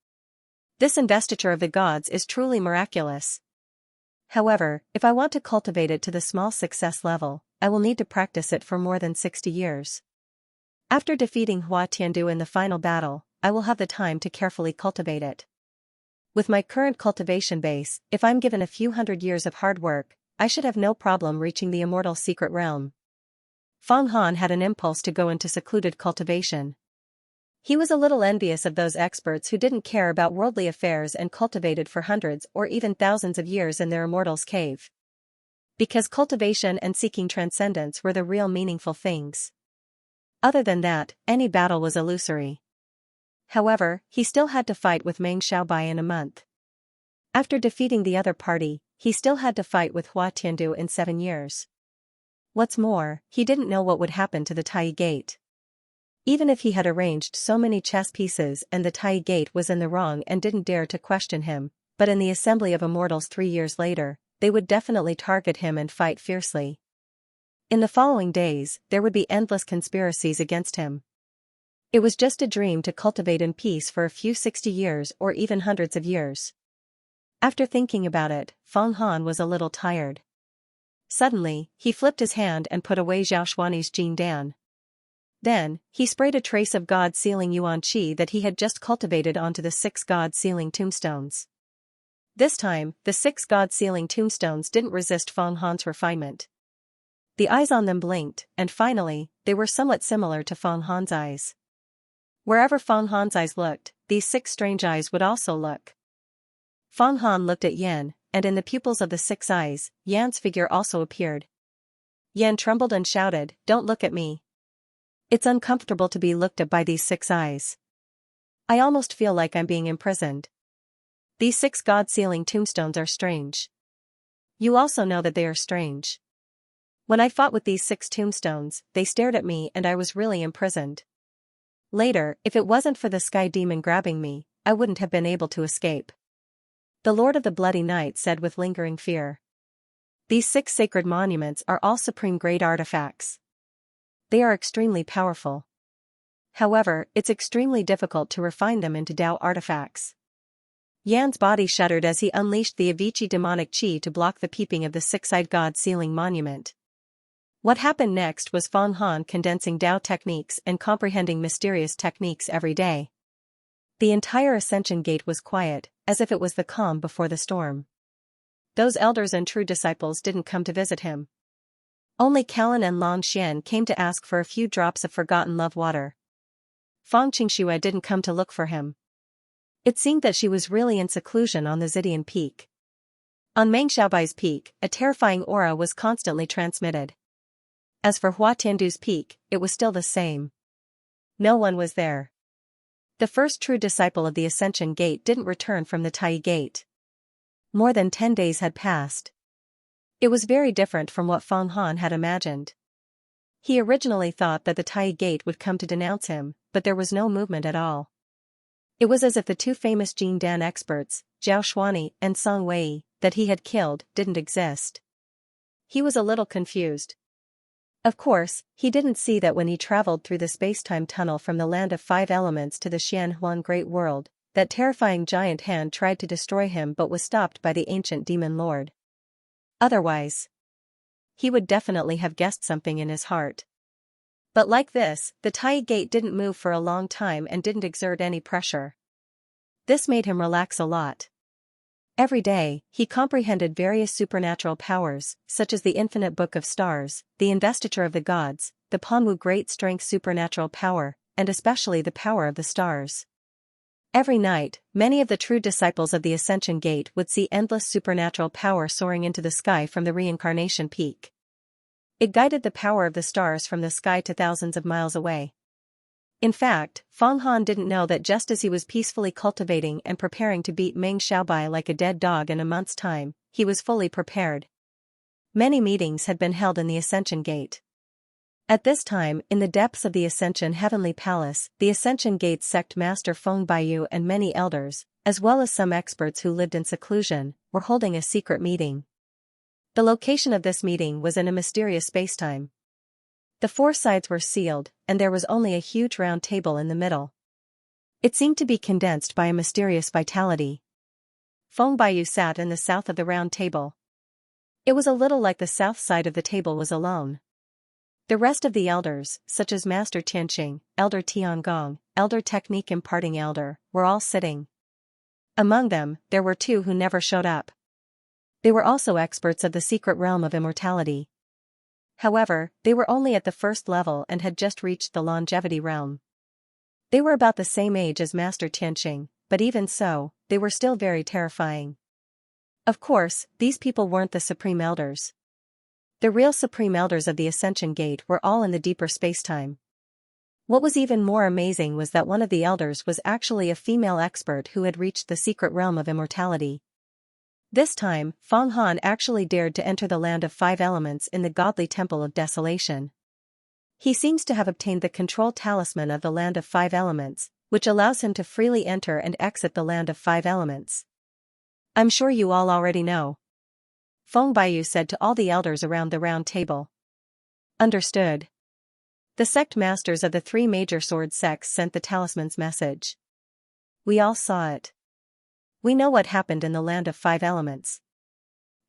This investiture of the gods is truly miraculous. However, if I want to cultivate it to the small success level, I will need to practice it for more than 60 years. After defeating Hua Tiandu in the final battle, I will have the time to carefully cultivate it. With my current cultivation base, if I'm given a few hundred years of hard work, I should have no problem reaching the immortal secret realm. Feng Han had an impulse to go into secluded cultivation. He was a little envious of those experts who didn't care about worldly affairs and cultivated for hundreds or even thousands of years in their immortal's cave. Because cultivation and seeking transcendence were the real meaningful things. Other than that, any battle was illusory. However, he still had to fight with Meng Xiaobai in a month. After defeating the other party, he still had to fight with Hua Tiandu in 7 years. What's more, he didn't know what would happen to the Tai Gate. Even if he had arranged so many chess pieces and the Tai Gate was in the wrong and didn't dare to question him, but in the Assembly of Immortals 3 years later, they would definitely target him and fight fiercely. In the following days, there would be endless conspiracies against him. It was just a dream to cultivate in peace for a few 60 years or even hundreds of years. After thinking about it, Feng Han was a little tired. Suddenly, he flipped his hand and put away Zhao Xuani's Jin Dan. Then, he sprayed a trace of god-sealing Yuan Qi that he had just cultivated onto the 6 god-sealing tombstones. This time, the 6 god-sealing tombstones didn't resist Feng Han's refinement. The eyes on them blinked, and finally, they were somewhat similar to Feng Han's eyes. Wherever Feng Han's eyes looked, these 6 strange eyes would also look. Feng Han looked at Yan, and in the pupils of the 6 eyes, Yan's figure also appeared. Yan trembled and shouted, "Don't look at me. It's uncomfortable to be looked at by these 6 eyes. I almost feel like I'm being imprisoned. These 6 god-sealing tombstones are strange. You also know that they are strange. When I fought with these 6 tombstones, they stared at me and I was really imprisoned. Later, if it wasn't for the sky demon grabbing me, I wouldn't have been able to escape." The Lord of the Bloody Night said with lingering fear. These 6 sacred monuments are all supreme-grade artifacts. They are extremely powerful. However, it's extremely difficult to refine them into Dao artifacts. Yan's body shuddered as he unleashed the Avicii demonic chi to block the peeping of the 6-eyed god-sealing monument. What happened next was Feng Han condensing Dao techniques and comprehending mysterious techniques every day. The entire Ascension Gate was quiet, as if it was the calm before the storm. Those elders and true disciples didn't come to visit him. Only Callan and Lan Xian came to ask for a few drops of forgotten love water. Fang Qingxue didn't come to look for him. It seemed that she was really in seclusion on the Zidian Peak. On Meng Xiaobai's peak, a terrifying aura was constantly transmitted. As for Hua Tiandu's peak, it was still the same. No one was there. The first true disciple of the Ascension Gate didn't return from the Tai Gate. More than 10 days had passed. It was very different from what Feng Han had imagined. He originally thought that the Tai Gate would come to denounce him, but there was no movement at all. It was as if the 2 famous Jin Dan experts, Zhao Xuani and Song Wei, that he had killed, didn't exist. He was a little confused. Of course, he didn't see that when he traveled through the space-time tunnel from the Land of Five Elements to the Xianxia Great World, that terrifying giant hand tried to destroy him but was stopped by the ancient demon lord. Otherwise, he would definitely have guessed something in his heart. But like this, the Tai gate didn't move for a long time and didn't exert any pressure. This made him relax a lot. Every day, he comprehended various supernatural powers, such as the infinite book of stars, the investiture of the gods, the Panwu great strength supernatural power, and especially the power of the stars. Every night, many of the true disciples of the Ascension Gate would see endless supernatural power soaring into the sky from the Reincarnation Peak. It guided the power of the stars from the sky to thousands of miles away. In fact, Feng Han didn't know that just as he was peacefully cultivating and preparing to beat Meng Xiaobai like a dead dog in a month's time, he was fully prepared. Many meetings had been held in the Ascension Gate. At this time, in the depths of the Ascension Heavenly Palace, the Ascension Gate's sect master Feng Baiyu and many elders, as well as some experts who lived in seclusion, were holding a secret meeting. The location of this meeting was in a mysterious spacetime. The four sides were sealed, and there was only a huge round table in the middle. It seemed to be condensed by a mysterious vitality. Feng Baiyu sat in the south of the round table. It was a little like the south side of the table was alone. The rest of the elders, such as Master Qianxia, Elder Tiangong, Elder Technique Imparting Elder, were all sitting. Among them, there were two who never showed up. They were also experts of the secret realm of immortality. However, they were only at the first level and had just reached the longevity realm. They were about the same age as Master Qianxia, but even so, they were still very terrifying. Of course, these people weren't the Supreme Elders. The real Supreme Elders of the Ascension Gate were all in the deeper spacetime. What was even more amazing was that one of the elders was actually a female expert who had reached the secret realm of immortality. This time, Feng Han actually dared to enter the Land of Five Elements in the godly Temple of Desolation. He seems to have obtained the control talisman of the Land of Five Elements, which allows him to freely enter and exit the Land of Five Elements. I'm sure you all already know. Feng Baiyu said to all the elders around the round table. Understood. The sect masters of the three major sword sects sent the talisman's message. We all saw it. We know what happened in the Land of Five Elements.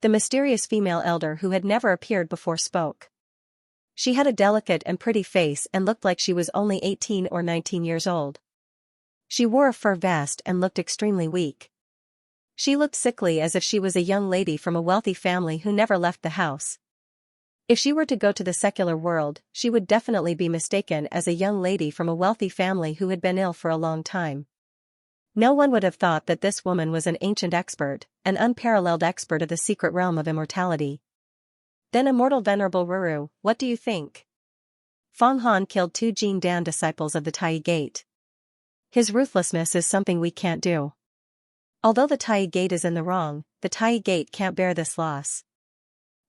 The mysterious female elder who had never appeared before spoke. She had a delicate and pretty face and looked like she was only 18 or 19 years old. She wore a fur vest and looked extremely weak. She looked sickly as if she was a young lady from a wealthy family who never left the house. If she were to go to the secular world, she would definitely be mistaken as a young lady from a wealthy family who had been ill for a long time. No one would have thought that this woman was an ancient expert, an unparalleled expert of the secret realm of immortality. Then Immortal Venerable Ruru, what do you think? Feng Han killed 2 Jin Dan disciples of the Tai Gate. His ruthlessness is something we can't do. Although the Tai Gate is in the wrong, the Tai Gate can't bear this loss.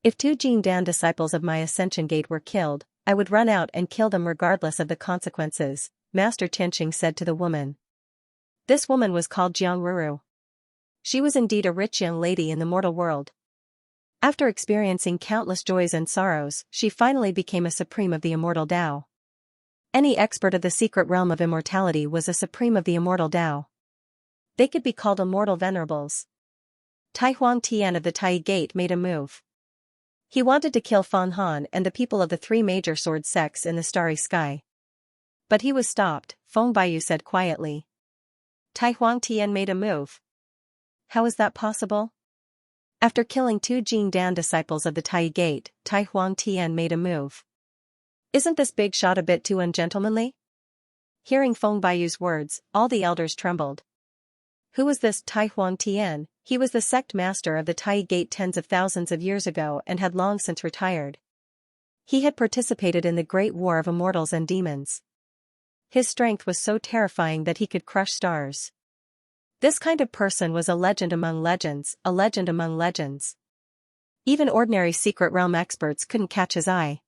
If 2 Jin Dan disciples of my Ascension Gate were killed, I would run out and kill them regardless of the consequences, Master Qianxia said to the woman. This woman was called Jiang Ruru. She was indeed a rich young lady in the mortal world. After experiencing countless joys and sorrows, she finally became a supreme of the immortal Tao. Any expert of the secret realm of immortality was a supreme of the immortal Tao. They could be called immortal venerables. Tai Huang Tian of the Tai Gate made a move. He wanted to kill Feng Han and the people of the three major sword sects in the starry sky. But he was stopped, Feng Baiyu said quietly. Tai Huang Tian made a move. How is that possible? After killing 2 Jin Dan disciples of the Tai Gate, Tai Huang Tian made a move. Isn't this big shot a bit too ungentlemanly? Hearing Feng Baiyu's words, all the elders trembled. Who was this Tai Huang Tian? He was the sect master of the Tai Gate tens of thousands of years ago and had long since retired. He had participated in the great war of immortals and demons. His strength was so terrifying that he could crush stars. This kind of person was a legend among legends, a legend among legends. Even ordinary secret realm experts couldn't catch his eye.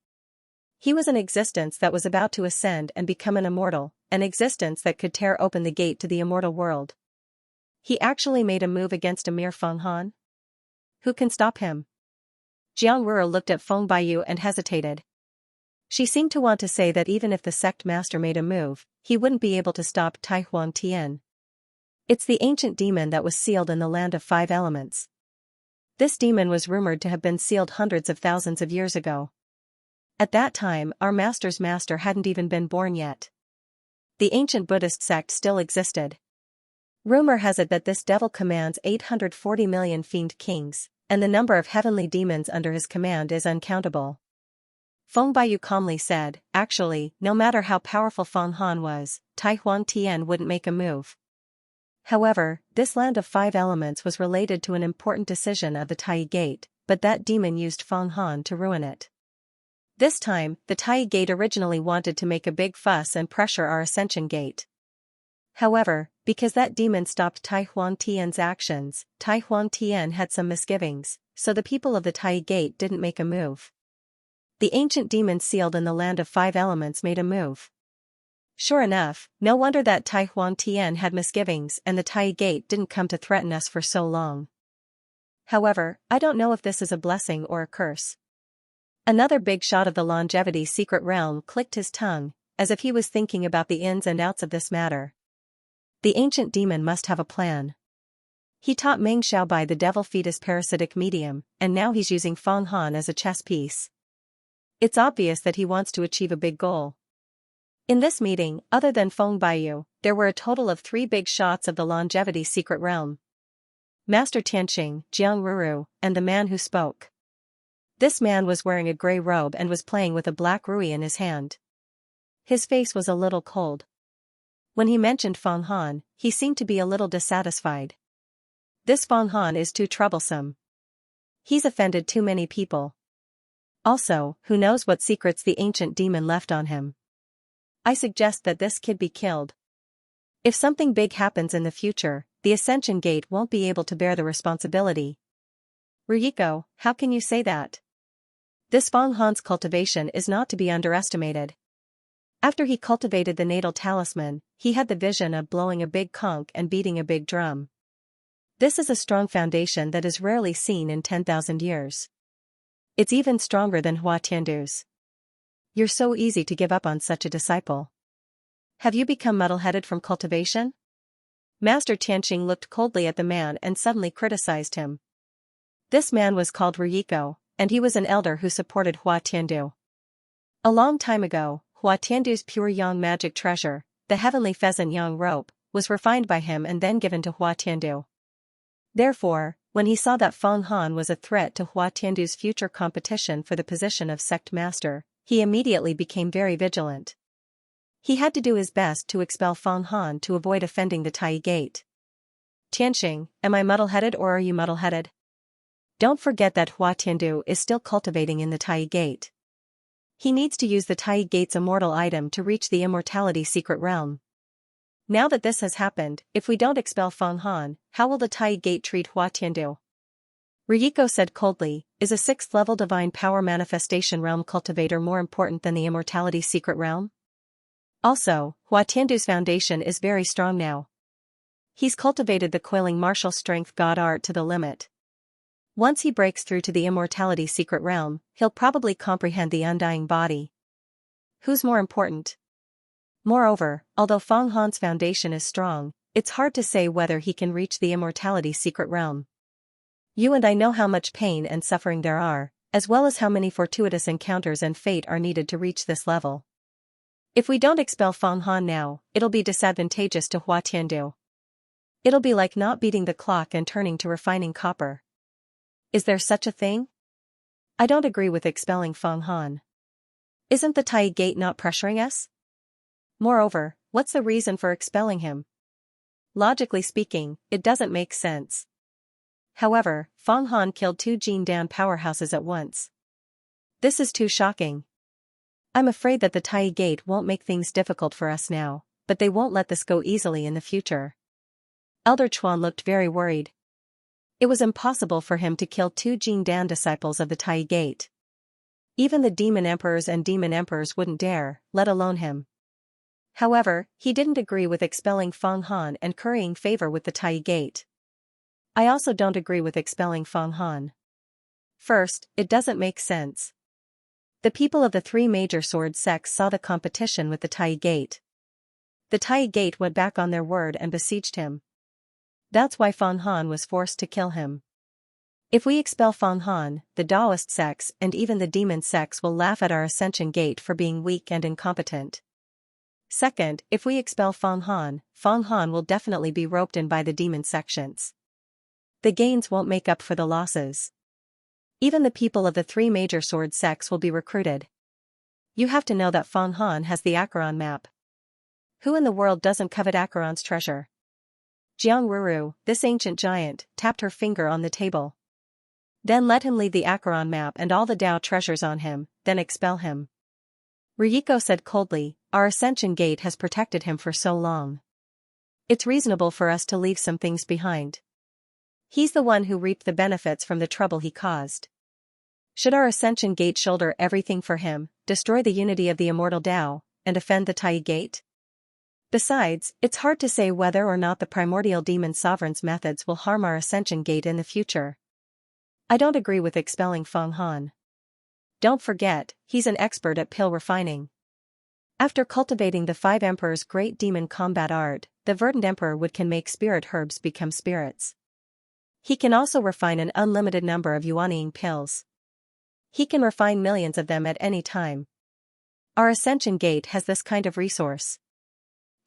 He was an existence that was about to ascend and become an immortal, an existence that could tear open the gate to the immortal world. He actually made a move against a mere Feng Han? Who can stop him? Jiang Ruo looked at Feng Baiyu and hesitated. She seemed to want to say that even if the sect master made a move, he wouldn't be able to stop Tai Huang Tian. It's the ancient demon that was sealed in the land of 5 elements. This demon was rumored to have been sealed hundreds of thousands of years ago. At that time, our master's master hadn't even been born yet. The ancient Buddhist sect still existed. Rumor has it that this devil commands 840 million fiend kings, and the number of heavenly demons under his command is uncountable. Feng Baiyu calmly said, actually, no matter how powerful Feng Han was, Tai Huang Tian wouldn't make a move. However, this land of 5 elements was related to an important decision of the Tai Gate, but that demon used Feng Han to ruin it. This time, the Tai Gate originally wanted to make a big fuss and pressure our Ascension Gate. However, because that demon stopped Tai Huang Tian's actions, Tai Huang Tian had some misgivings, so the people of the Tai Gate didn't make a move. The ancient demon sealed in the land of 5 elements made a move. Sure enough, no wonder that Tai Huang Tian had misgivings and the Tai Gate didn't come to threaten us for so long. However, I don't know if this is a blessing or a curse. Another big shot of the longevity secret realm clicked his tongue, as if he was thinking about the ins and outs of this matter. The ancient demon must have a plan. He taught Meng Xiaobai the devil fetus parasitic medium, and now he's using Feng Han as a chess piece. It's obvious that he wants to achieve a big goal. In this meeting, other than Feng Baiyu, there were a total of 3 big shots of the longevity secret realm. Master Tianqing, Jiang Ruru, and the man who spoke. This man was wearing a grey robe and was playing with a black rui in his hand. His face was a little cold. When he mentioned Feng Han, he seemed to be a little dissatisfied. This Feng Han is too troublesome. He's offended too many people. Also, who knows what secrets the ancient demon left on him. I suggest that this kid be killed. If something big happens in the future, the Ascension Gate won't be able to bear the responsibility. Ryuko, how can you say that? This Feng Han's cultivation is not to be underestimated. After he cultivated the natal talisman, he had the vision of blowing a big conch and beating a big drum. This is a strong foundation that is rarely seen in 10,000 years. It's even stronger than Hua Tiandu's. You're so easy to give up on such a disciple. Have you become muddle-headed from cultivation? Master Tianqing looked coldly at the man and suddenly criticized him. This man was called Ryuko, and he was an elder who supported Hua Tiandu. A long time ago, Hua Tiandu's pure yang magic treasure, the heavenly pheasant yang rope, was refined by him and then given to Hua Tiandu. Therefore, when he saw that Feng Han was a threat to Hua Tiandu's future competition for the position of sect master, he immediately became very vigilant. He had to do his best to expel Feng Han to avoid offending the Tai Gate. Tianqing, am I muddle-headed or are you muddle-headed? Don't forget that Hua Tiandu is still cultivating in the Tai Gate. He needs to use the Tai Gate's immortal item to reach the immortality secret realm. Now that this has happened, if we don't expel Feng Han, how will the Tai Gate treat Hua Tiandu? Ryuko said coldly, is a 6th-level divine power manifestation realm cultivator more important than the immortality secret realm? Also, Hua Tiandu's foundation is very strong now. He's cultivated the coiling martial strength god art to the limit. Once he breaks through to the immortality secret realm, he'll probably comprehend the undying body. Who's more important? Moreover, although Feng Han's foundation is strong, it's hard to say whether he can reach the immortality secret realm. You and I know how much pain and suffering there are, as well as how many fortuitous encounters and fate are needed to reach this level. If we don't expel Feng Han now, it'll be disadvantageous to Hua Tiandu. It'll be like not beating the clock and turning to refining copper. Is there such a thing? I don't agree with expelling Feng Han. Isn't the Tai Gate not pressuring us? Moreover, what's the reason for expelling him? Logically speaking, it doesn't make sense. However, Feng Han killed 2 Jindan powerhouses at once. This is too shocking. I'm afraid that the Tai Gate won't make things difficult for us now, but they won't let this go easily in the future. Elder Chuan looked very worried. It was impossible for him to kill 2 Jindan disciples of the Tai Gate. Even the demon emperors and demon emperors wouldn't dare, let alone him. However, he didn't agree with expelling Feng Han and currying favor with the Tai Gate. I also don't agree with expelling Feng Han. First, it doesn't make sense. The people of the three major sword sects saw the competition with the Tai Gate. The Tai Gate went back on their word and besieged him. That's why Feng Han was forced to kill him. If we expel Feng Han, the Taoist sects and even the demon sects will laugh at our Ascension Gate for being weak and incompetent. Second, if we expel Feng Han will definitely be roped in by the demon sections. The gains won't make up for the losses. Even the people of the three major sword sects will be recruited. You have to know that Feng Han has the Acheron map. Who in the world doesn't covet Acheron's treasure? Jiang Ruru, this ancient giant, tapped her finger on the table. Then let him leave the Acheron map and all the Tao treasures on him, then expel him. Ryuko said coldly, our Ascension Gate has protected him for so long. It's reasonable for us to leave some things behind. He's the one who reaped the benefits from the trouble he caused. Should our Ascension Gate shoulder everything for him, destroy the unity of the immortal Tao, and offend the Tai Gate? Besides, it's hard to say whether or not the primordial demon sovereign's methods will harm our Ascension Gate in the future. I don't agree with expelling Feng Han. Don't forget, he's an expert at pill refining. After cultivating the five emperors' great demon combat art, the verdant emperor can make spirit herbs become spirits. He can also refine an unlimited number of yuanying pills. He can refine millions of them at any time. Our Ascension Gate has this kind of resource.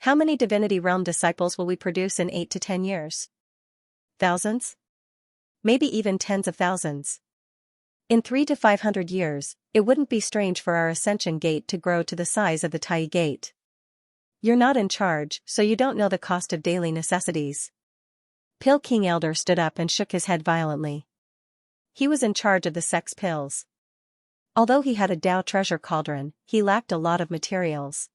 How many Divinity Realm disciples will we produce in 8 to 10 years? Thousands? Maybe even tens of thousands. In 300 to 500 years, it wouldn't be strange for our Ascension Gate to grow to the size of the Tai Gate. You're not in charge, so you don't know the cost of daily necessities. Pill King Elder stood up and shook his head violently. He was in charge of the sect's pills. Although he had a Tao treasure cauldron, he lacked a lot of materials.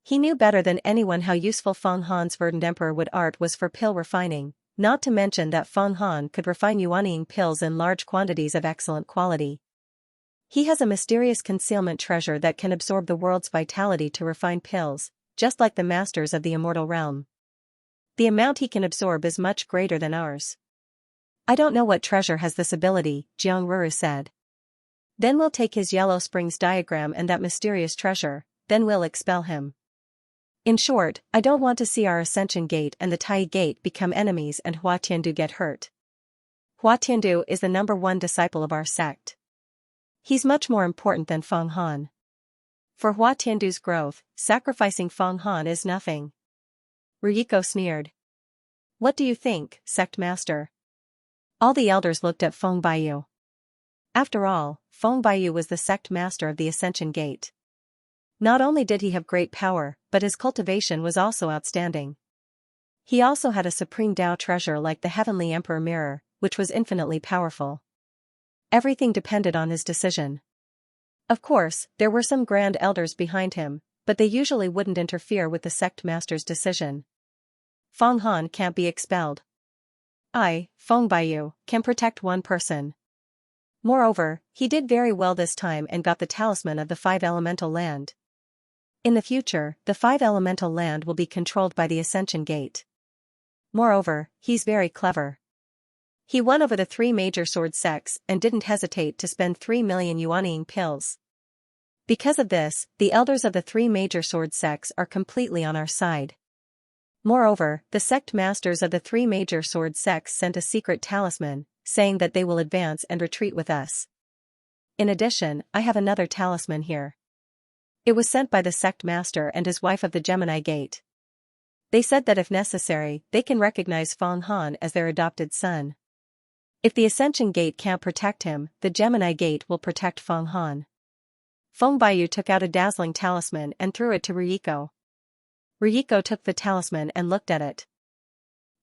He knew better than anyone how useful Feng Han's verdant emperor would art was for pill refining, not to mention that Feng Han could refine yuanying pills in large quantities of excellent quality. He has a mysterious concealment treasure that can absorb the world's vitality to refine pills, just like the masters of the immortal realm. The amount he can absorb is much greater than ours. I don't know what treasure has this ability, Jiang Ruru said. Then we'll take his Yellow Springs diagram and that mysterious treasure, then we'll expel him. In short, I don't want to see our Ascension Gate and the Tai Gate become enemies and Hua Tiandu get hurt. Hua Tiandu is the #1 disciple of our sect. He's much more important than Feng Han. For Hua Tiandu's growth, sacrificing Feng Han is nothing. Ryuko sneered. What do you think, sect master? All the elders looked at Feng Baiyu. After all, Feng Baiyu was the sect master of the Ascension Gate. Not only did he have great power, but his cultivation was also outstanding. He also had a supreme Tao treasure like the Heavenly Emperor Mirror, which was infinitely powerful. Everything depended on his decision. Of course, there were some grand elders behind him, but they usually wouldn't interfere with the sect master's decision. Feng Han can't be expelled. I, Feng Baiyu, can protect one person. Moreover, he did very well this time and got the talisman of the 5 elemental land. In the future, the 5 elemental land will be controlled by the Ascension Gate. Moreover, he's very clever. He won over the 3 major sword sects and didn't hesitate to spend 3 million yuanying pills. Because of this, the elders of the 3 major sword sects are completely on our side. Moreover, the sect masters of the 3 major sword sects sent a secret talisman, saying that they will advance and retreat with us. In addition, I have another talisman here. It was sent by the sect master and his wife of the Gemini Gate. They said that if necessary, they can recognize Feng Han as their adopted son. If the Ascension Gate can't protect him, the Gemini Gate will protect Feng Han. Feng Baiyu took out a dazzling talisman and threw it to Ryuko. Ryuko took the talisman and looked at it.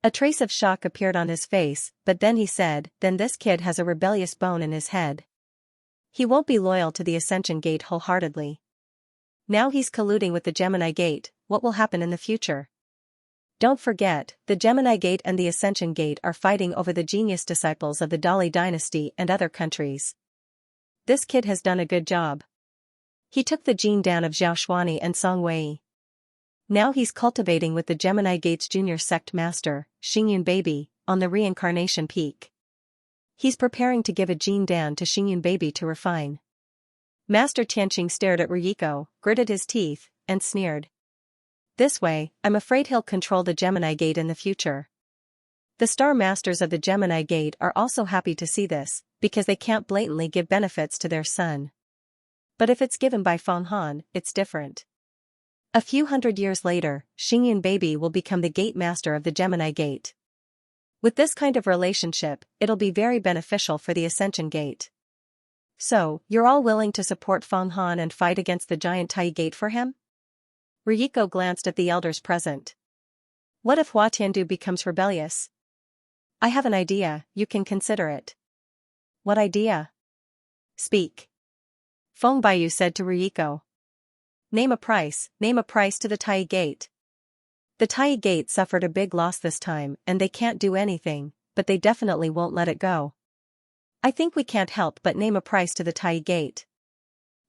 A trace of shock appeared on his face, but then he said, then this kid has a rebellious bone in his head. He won't be loyal to the Ascension Gate wholeheartedly. Now he's colluding with the Gemini Gate. What will happen in the future? Don't forget, the Gemini Gate and the Ascension Gate are fighting over the genius disciples of the Dali dynasty and other countries. This kid has done a good job. He took the gene down of Zhao Shuani and Song Wei. Now he's cultivating with the Gemini Gate's junior sect master, Xingyun Baby, on the reincarnation peak. He's preparing to give a gene Dan to Xingyun baby to refine. Master Tianqing stared at Ryuko, gritted his teeth, and sneered. This way, I'm afraid he'll control the Gemini Gate in the future. The Star Masters of the Gemini Gate are also happy to see this, because they can't blatantly give benefits to their son. But if it's given by Feng Han, it's different. A few hundred years later, Xingyun baby will become the Gate Master of the Gemini Gate. With this kind of relationship, it'll be very beneficial for the Ascension Gate. So, you're all willing to support Feng Han and fight against the giant Tai Gate for him? Ryuko glanced at the elders present. What if Hua Tiandu becomes rebellious? I have an idea, you can consider it. What idea? Speak. Feng Baiyu said to Ryuko. Name a price to the Tai Gate. The Tai Gate suffered a big loss this time and they can't do anything, but they definitely won't let it go. I think we can't help but name a price to the Tai Gate.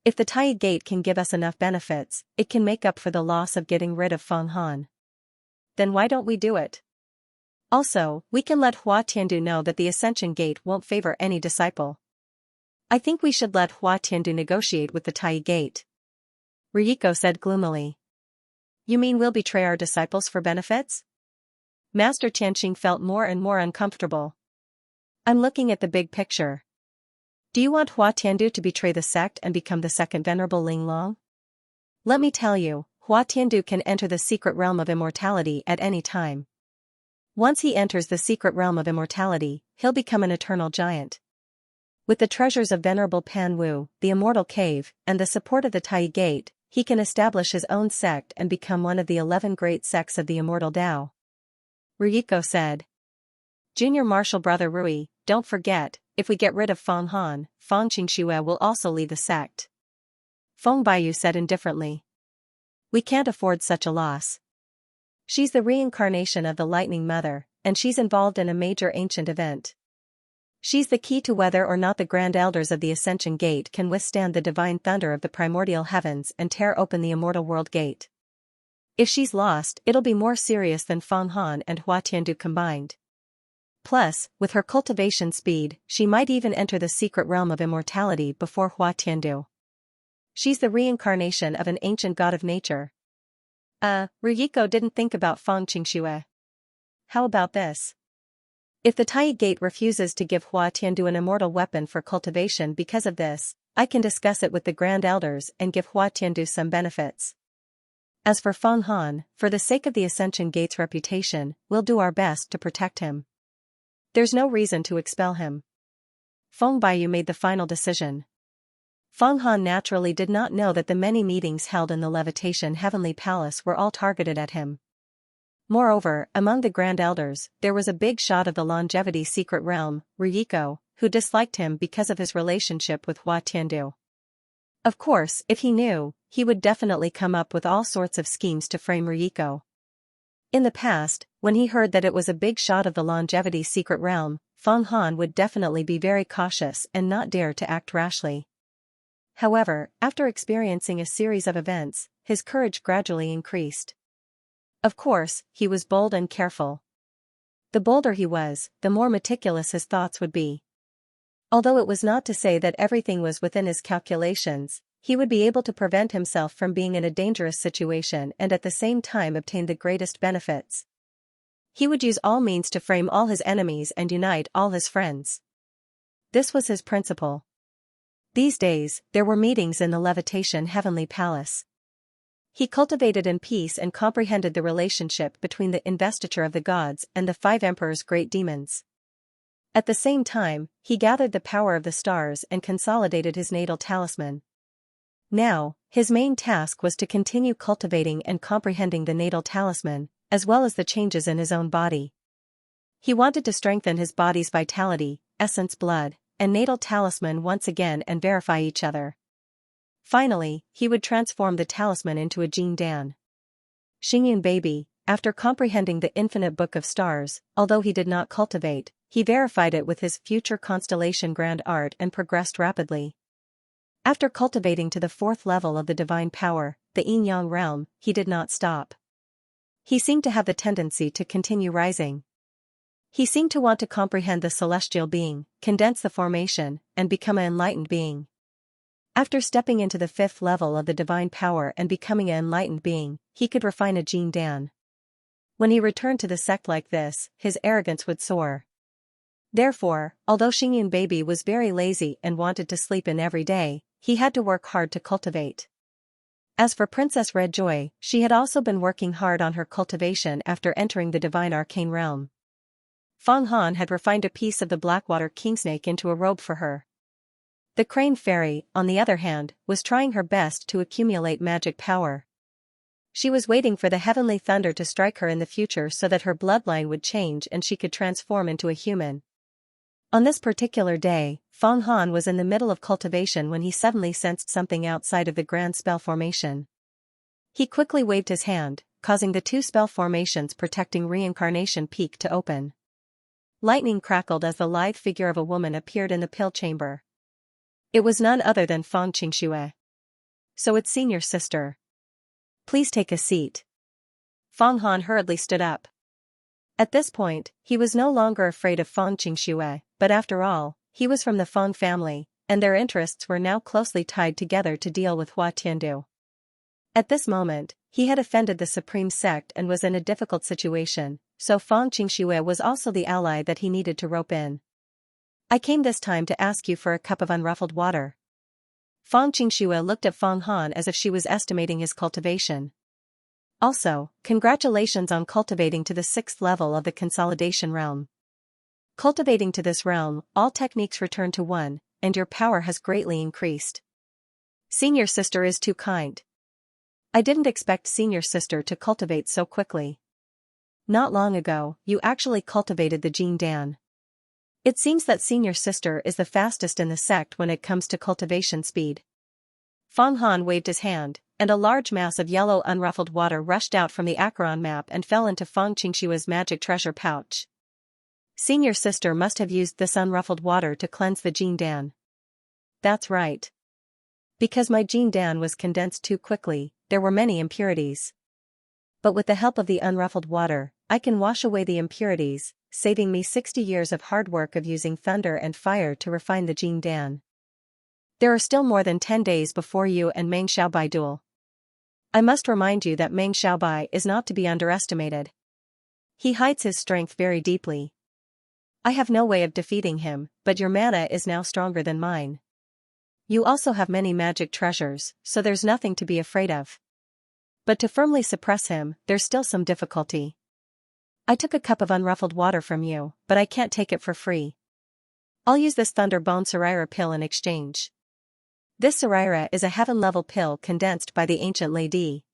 If the Tai Gate can give us enough benefits, it can make up for the loss of getting rid of Feng Han. Then why don't we do it? Also, we can let Hua Tiandu know that the Ascension Gate won't favor any disciple. I think we should let Hua Tiandu negotiate with the Tai Gate. Ryuko said gloomily. You mean we'll betray our disciples for benefits? Master Tianqing felt more and more uncomfortable. I'm looking at the big picture. Do you want Hua Tiandu to betray the sect and become the second Venerable Ling Long? Let me tell you, Hua Tiandu can enter the secret realm of immortality at any time. Once he enters the secret realm of immortality, he'll become an eternal giant. With the treasures of Venerable Pan Wu, the Immortal Cave, and the support of the Tai Gate, he can establish his own sect and become one of the 11 great sects of the Immortal Tao. Ryuko said. Junior Marshal Brother Rui, don't forget, if we get rid of Feng Han, Feng Qingxue will also leave the sect. Feng Baiyu said indifferently. We can't afford such a loss. She's the reincarnation of the Lightning Mother, and she's involved in a major ancient event. She's the key to whether or not the Grand Elders of the Ascension Gate can withstand the divine thunder of the primordial heavens and tear open the immortal world gate. If she's lost, it'll be more serious than Feng Han and Hua Tiandu combined. Plus, with her cultivation speed, she might even enter the secret realm of immortality before Hua Tiandu. She's the reincarnation of an ancient god of nature. Ryuko didn't think about Feng Qingxue. How about this? If the Tai Gate refuses to give Hua Tiandu an immortal weapon for cultivation because of this, I can discuss it with the Grand Elders and give Hua Tiandu some benefits. As for Feng Han, for the sake of the Ascension Gate's reputation, we'll do our best to protect him. There's no reason to expel him. Feng Baiyu made the final decision. Feng Han naturally did not know that the many meetings held in the Levitation Heavenly Palace were all targeted at him. Moreover, among the Grand Elders, there was a big shot of the Longevity Secret Realm, Ryuko, who disliked him because of his relationship with Hua Tiandu. Of course, if he knew, he would definitely come up with all sorts of schemes to frame Ryuko. In the past, when he heard that it was a big shot of the Longevity Secret Realm, Feng Han would definitely be very cautious and not dare to act rashly. However, after experiencing a series of events, his courage gradually increased. Of course, he was bold and careful. The bolder he was, the more meticulous his thoughts would be. Although it was not to say that everything was within his calculations, he would be able to prevent himself from being in a dangerous situation and at the same time obtain the greatest benefits. He would use all means to frame all his enemies and unite all his friends. This was his principle. These days, there were meetings in the Levitation Heavenly Palace. He cultivated in peace and comprehended the relationship between the investiture of the gods and the 5 emperors' great demons. At the same time, he gathered the power of the stars and consolidated his natal talisman. Now, his main task was to continue cultivating and comprehending the natal talisman, as well as the changes in his own body. He wanted to strengthen his body's vitality, essence blood, and natal talisman once again and verify each other. Finally, he would transform the talisman into a Jin Dan. Xingyun baby, after comprehending the infinite book of stars, although he did not cultivate, he verified it with his future constellation grand art and progressed rapidly. After cultivating to the 4th level of the divine power, the yin-yang realm, he did not stop. He seemed to have the tendency to continue rising. He seemed to want to comprehend the celestial being, condense the formation, and become an enlightened being. After stepping into the 5th level of the divine power and becoming an enlightened being, he could refine a Jin Dan. When he returned to the sect like this, his arrogance would soar. Therefore, although Xingyin baby was very lazy and wanted to sleep in every day, he had to work hard to cultivate. As for Princess Red Joy, she had also been working hard on her cultivation after entering the divine arcane realm. Feng Han had refined a piece of the Blackwater Kingsnake into a robe for her. The Crane Fairy, on the other hand, was trying her best to accumulate magic power. She was waiting for the heavenly thunder to strike her in the future so that her bloodline would change and she could transform into a human. On this particular day, Feng Han was in the middle of cultivation when he suddenly sensed something outside of the grand spell formation. He quickly waved his hand, causing the 2 spell formations protecting Reincarnation Peak to open. Lightning crackled as the lithe figure of a woman appeared in the pill chamber. It was none other than Feng Qingxue. So it's senior sister. Please take a seat. Feng Han hurriedly stood up. At this point, he was no longer afraid of Feng Qingxue, but after all, he was from the Feng family, and their interests were now closely tied together to deal with Hua Tiandu. At this moment, he had offended the Supreme Sect and was in a difficult situation, so Feng Qingxue was also the ally that he needed to rope in. I came this time to ask you for a cup of unruffled water. Feng Qingxue looked at Feng Han as if she was estimating his cultivation. Also, congratulations on cultivating to the 6th level of the consolidation realm. Cultivating to this realm, all techniques return to 1, and your power has greatly increased. Senior sister is too kind. I didn't expect senior sister to cultivate so quickly. Not long ago, you actually cultivated the Jin Dan. It seems that senior sister is the fastest in the sect when it comes to cultivation speed. Feng Han waved his hand, and a large mass of yellow unruffled water rushed out from the Acheron map and fell into Feng Qingxue's magic treasure pouch. Senior sister must have used this unruffled water to cleanse the Jin Dan. That's right. Because my Jin Dan was condensed too quickly, there were many impurities. But with the help of the unruffled water, I can wash away the impurities, saving me 60 years of hard work of using thunder and fire to refine the Jin Dan. There are still more than 10 days before you and Meng Xiaobai duel. I must remind you that Meng Xiaobai is not to be underestimated. He hides his strength very deeply. I have no way of defeating him, but your mana is now stronger than mine. You also have many magic treasures, so there's nothing to be afraid of. But to firmly suppress him, there's still some difficulty. I took a cup of unruffled water from you, but I can't take it for free. I'll use this Thunder Bone Saraira pill in exchange. This Saraira is a heaven-level pill condensed by the ancient Lady.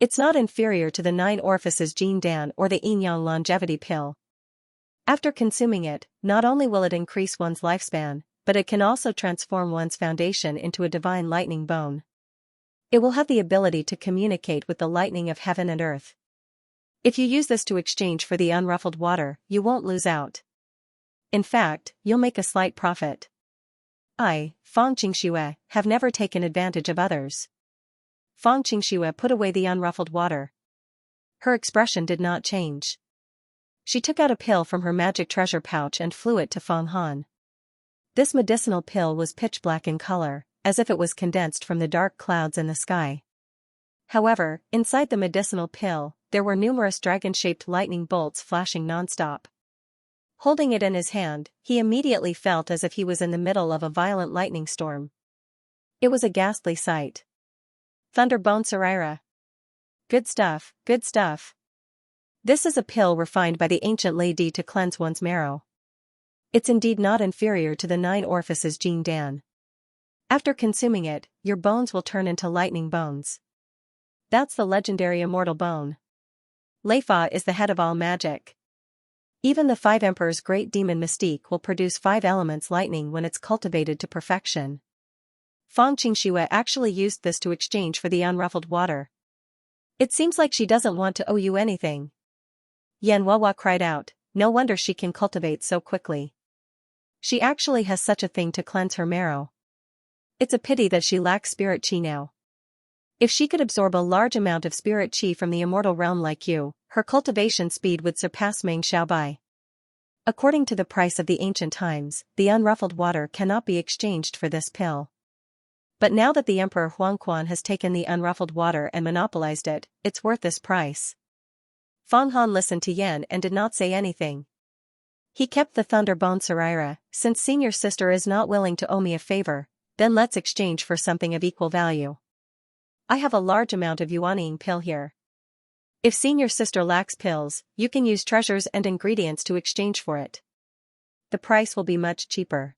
It's not inferior to the 9 orifices Jin Dan or the Yin Yang longevity pill. After consuming it, not only will it increase one's lifespan, but it can also transform one's foundation into a divine lightning bone. It will have the ability to communicate with the lightning of heaven and earth. If you use this to exchange for the unruffled water, you won't lose out. In fact, you'll make a slight profit. I, Feng Qingxue, have never taken advantage of others. Feng Qingxue put away the unruffled water. Her expression did not change. She took out a pill from her magic treasure pouch and flew it to Feng Han. This medicinal pill was pitch black in color, as if it was condensed from the dark clouds in the sky. However, inside the medicinal pill, there were numerous dragon-shaped lightning bolts flashing non-stop. Holding it in his hand, he immediately felt as if he was in the middle of a violent lightning storm. It was a ghastly sight. Thunder Bone Saraira. Good stuff, good stuff. This is a pill refined by the ancient Lady to cleanse one's marrow. It's indeed not inferior to the 9 orifices Jin Dan. After consuming it, your bones will turn into lightning bones. That's the legendary immortal bone. Leifa is the head of all magic. Even the 5 Emperor's great demon Mystique will produce 5 elements lightning when it's cultivated to perfection. Feng Qingxue actually used this to exchange for the unruffled water. It seems like she doesn't want to owe you anything. Yan Wawa cried out, no wonder she can cultivate so quickly. She actually has such a thing to cleanse her marrow. It's a pity that she lacks spirit chi now. If she could absorb a large amount of spirit chi from the immortal realm like you, her cultivation speed would surpass Meng Xiaobai. According to the price of the ancient times, the unruffled water cannot be exchanged for this pill. But now that the Emperor Huangquan has taken the unruffled water and monopolized it, it's worth this price. Feng Han listened to Yan and did not say anything. He kept the Thunderbone Saraira. Since senior sister is not willing to owe me a favor, then let's exchange for something of equal value. I have a large amount of Yuanying pill here. If senior sister lacks pills, you can use treasures and ingredients to exchange for it. The price will be much cheaper.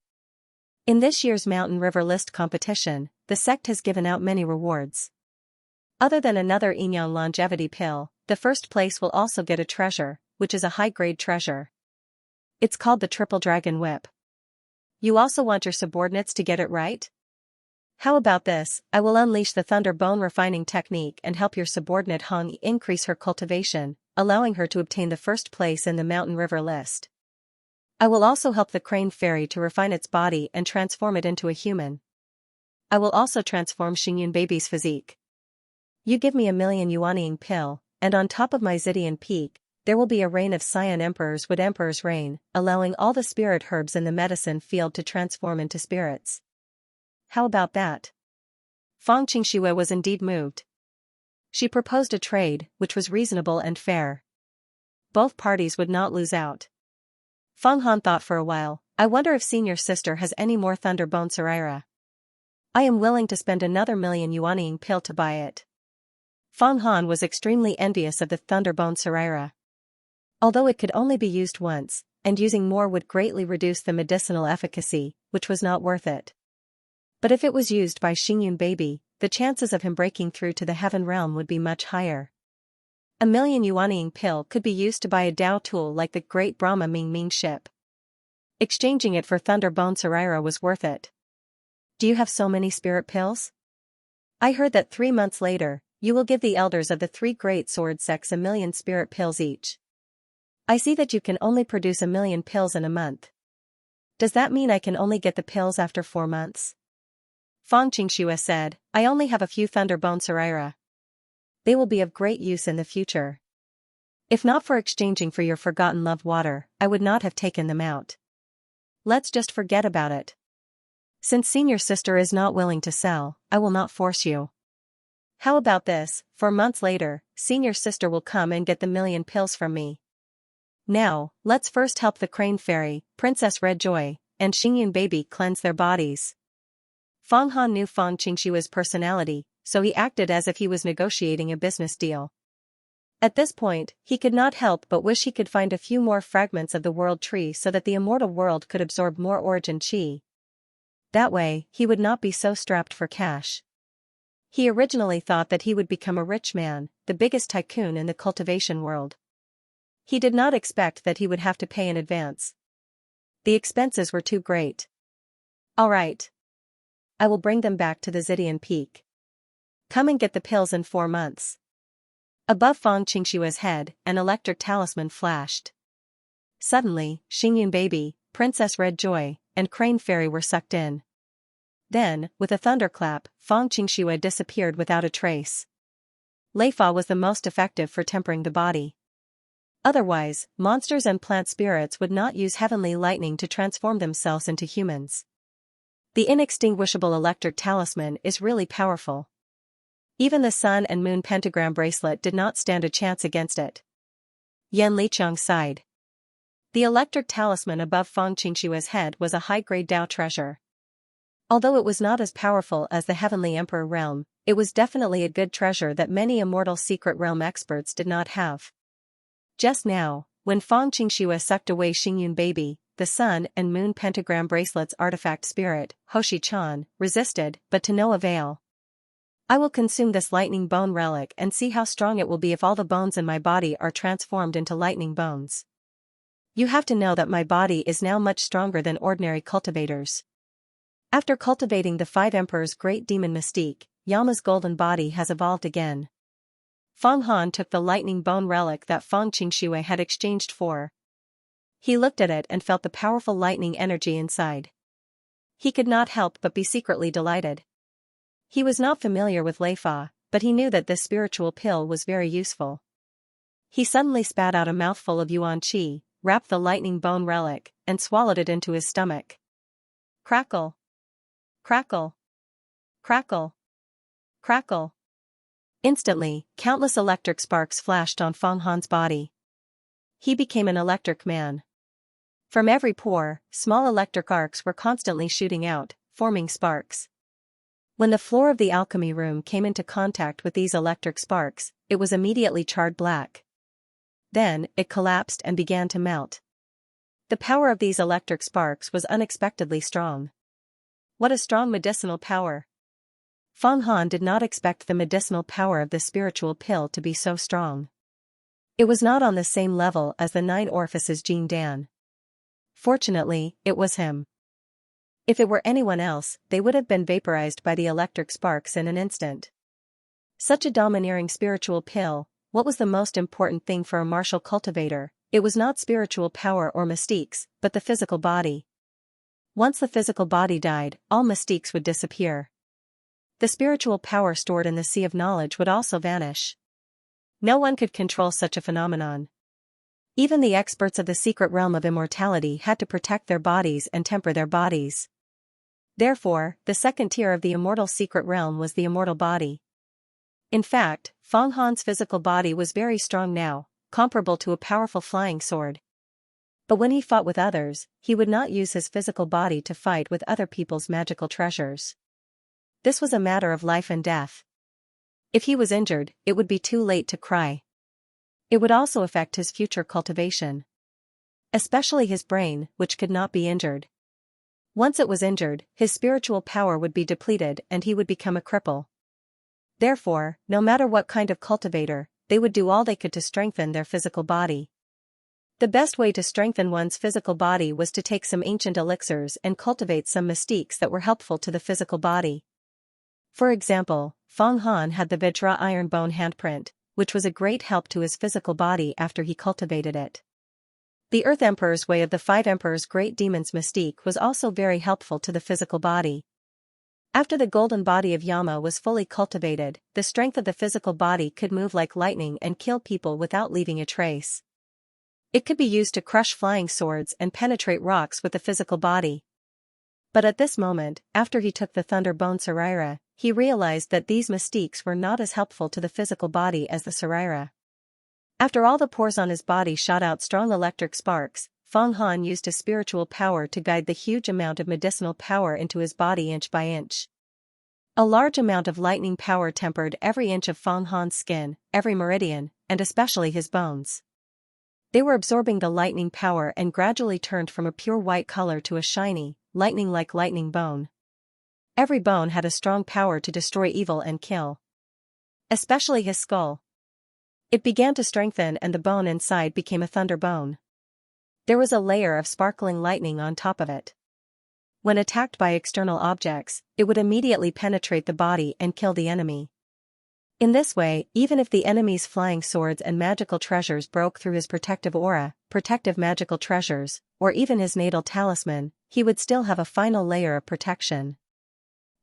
In this year's Mountain River List competition, the sect has given out many rewards. Other than another Yinyang longevity pill, the first place will also get a treasure, which is a high-grade treasure. It's called the Triple Dragon Whip. You also want your subordinates to get it right? How about this? I will unleash the Thunder Bone refining technique and help your subordinate Hong increase her cultivation, allowing her to obtain the first place in the Mountain River List. I will also help the Crane Fairy to refine its body and transform it into a human. I will also transform Xingyun Baby's physique. You give me 1,000,000 Yuanying pill, and on top of my Zidian Peak, there will be a reign of Scion Emperors with Emperor's reign, allowing all the spirit herbs in the medicine field to transform into spirits. How about that? Fang Qingxue was indeed moved. She proposed a trade, which was reasonable and fair. Both parties would not lose out. Feng Han thought for a while. I wonder if senior sister has any more Thunderbone Saraira. I am willing to spend another 1,000,000 Yuanying pill to buy it. Feng Han was extremely envious of the Thunderbone Saraira. Although it could only be used once, and using more would greatly reduce the medicinal efficacy, which was not worth it. But if it was used by Xingyun Baby, the chances of him breaking through to the heaven realm would be much higher. 1,000,000 Yuanying pill could be used to buy a Dao tool like the Great Brahma Ming ship. Exchanging it for Thunderbone Saraira was worth it. Do you have so many spirit pills? I heard that 3 months later, you will give the elders of the 3 great sword sects 1,000,000 spirit pills each. I see that you can only produce 1,000,000 pills in a month. Does that mean I can only get the pills after 4 months? Fang Qingxue said, I only have a few Thunderbone Saraira. They will be of great use in the future. If not for exchanging for your forgotten love water, I would not have taken them out. Let's just forget about it. Since senior sister is not willing to sell, I will not force you. How about this? 4 months later, senior sister will come and get the 1,000,000 pills from me. Now, let's first help the Crane Fairy, Princess Red Joy, and Xingyun Baby cleanse their bodies. Feng Han knew Fang Qingxue's personality, so he acted as if he was negotiating a business deal. At this point, he could not help but wish he could find a few more fragments of the world tree so that the immortal world could absorb more origin chi. That way, he would not be so strapped for cash. He originally thought that he would become a rich man, the biggest tycoon in the cultivation world. He did not expect that he would have to pay in advance. The expenses were too great. All right. I will bring them back to the Zidian Peak. Come and get the pills in 4 months. Above Fang Qingxue's head, an electric talisman flashed. Suddenly, Xingyun Baby, Princess Red Joy, and Crane Fairy were sucked in. Then, with a thunderclap, Fang Qingxue disappeared without a trace. Leifa was the most effective for tempering the body. Otherwise, monsters and plant spirits would not use heavenly lightning to transform themselves into humans. The inextinguishable electric talisman is really powerful. Even the Sun and Moon pentagram bracelet did not stand a chance against it. Yan Liqiang sighed. The electric talisman above Fang Qingxue's head was a high-grade Dao treasure. Although it was not as powerful as the Heavenly Emperor realm, it was definitely a good treasure that many immortal secret realm experts did not have. Just now, when Fang Qingxue sucked away Xingyun Baby, the Sun and Moon pentagram bracelet's artifact spirit, Hoshi Chan, resisted, but to no avail. I will consume this lightning bone relic and see how strong it will be if all the bones in my body are transformed into lightning bones. You have to know that my body is now much stronger than ordinary cultivators. After cultivating the 5 emperors' great demon mystique, Yama's golden body has evolved again. Feng Han took the lightning bone relic that Fang Qingxue had exchanged for. He looked at it and felt the powerful lightning energy inside. He could not help but be secretly delighted. He was not familiar with Leifa, but he knew that this spiritual pill was very useful. He suddenly spat out a mouthful of yuan qi, wrapped the lightning bone relic, and swallowed it into his stomach. Crackle! Crackle! Crackle! Crackle! Instantly, countless electric sparks flashed on Feng Han's body. He became an electric man. From every pore, small electric arcs were constantly shooting out, forming sparks. When the floor of the alchemy room came into contact with these electric sparks, it was immediately charred black. Then, it collapsed and began to melt. The power of these electric sparks was unexpectedly strong. What a strong medicinal power! Feng Han did not expect the medicinal power of the spiritual pill to be so strong. It was not on the same level as the 9 orifices Jin Dan. Fortunately, it was him. If it were anyone else, they would have been vaporized by the electric sparks in an instant. Such a domineering spiritual pill, what was the most important thing for a martial cultivator? It was not spiritual power or mystiques, but the physical body. Once the physical body died, all mystiques would disappear. The spiritual power stored in the sea of knowledge would also vanish. No one could control such a phenomenon. Even the experts of the secret realm of immortality had to protect their bodies and temper their bodies. Therefore, the second tier of the immortal secret realm was the immortal body. In fact, Feng Han's physical body was very strong now, comparable to a powerful flying sword. But when he fought with others, he would not use his physical body to fight with other people's magical treasures. This was a matter of life and death. If he was injured, it would be too late to cry. It would also affect his future cultivation. Especially his brain, which could not be injured. Once it was injured, his spiritual power would be depleted and he would become a cripple. Therefore, no matter what kind of cultivator, they would do all they could to strengthen their physical body. The best way to strengthen one's physical body was to take some ancient elixirs and cultivate some mystiques that were helpful to the physical body. For example, Feng Han had the Vajra iron bone handprint, which was a great help to his physical body after he cultivated it. The Earth Emperor's Way of the 5 Emperors' Great Demon's Mystique was also very helpful to the physical body. After the golden body of Yama was fully cultivated, the strength of the physical body could move like lightning and kill people without leaving a trace. It could be used to crush flying swords and penetrate rocks with the physical body. But at this moment, after he took the Thunder Bone Saraira, he realized that these mystiques were not as helpful to the physical body as the Saraira. After all the pores on his body shot out strong electric sparks, Feng Han used his spiritual power to guide the huge amount of medicinal power into his body inch by inch. A large amount of lightning power tempered every inch of Feng Han's skin, every meridian, and especially his bones. They were absorbing the lightning power and gradually turned from a pure white color to a shiny, lightning-like lightning bone. Every bone had a strong power to destroy evil and kill. Especially his skull. It began to strengthen and the bone inside became a thunder bone. There was a layer of sparkling lightning on top of it. When attacked by external objects, it would immediately penetrate the body and kill the enemy. In this way, even if the enemy's flying swords and magical treasures broke through his protective aura, protective magical treasures, or even his natal talisman, he would still have a final layer of protection.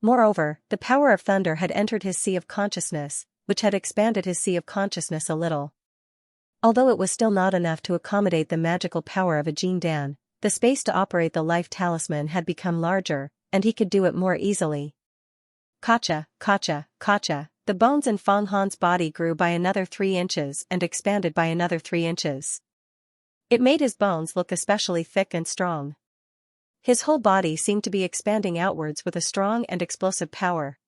Moreover, the power of thunder had entered his sea of consciousness, which had expanded his sea of consciousness a little. Although it was still not enough to accommodate the magical power of a Jin Dan, the space to operate the life talisman had become larger, and he could do it more easily. Kacha, kacha, kacha, the bones in Feng Han's body grew by another 3 inches and expanded by another 3 inches. It made his bones look especially thick and strong. His whole body seemed to be expanding outwards with a strong and explosive power.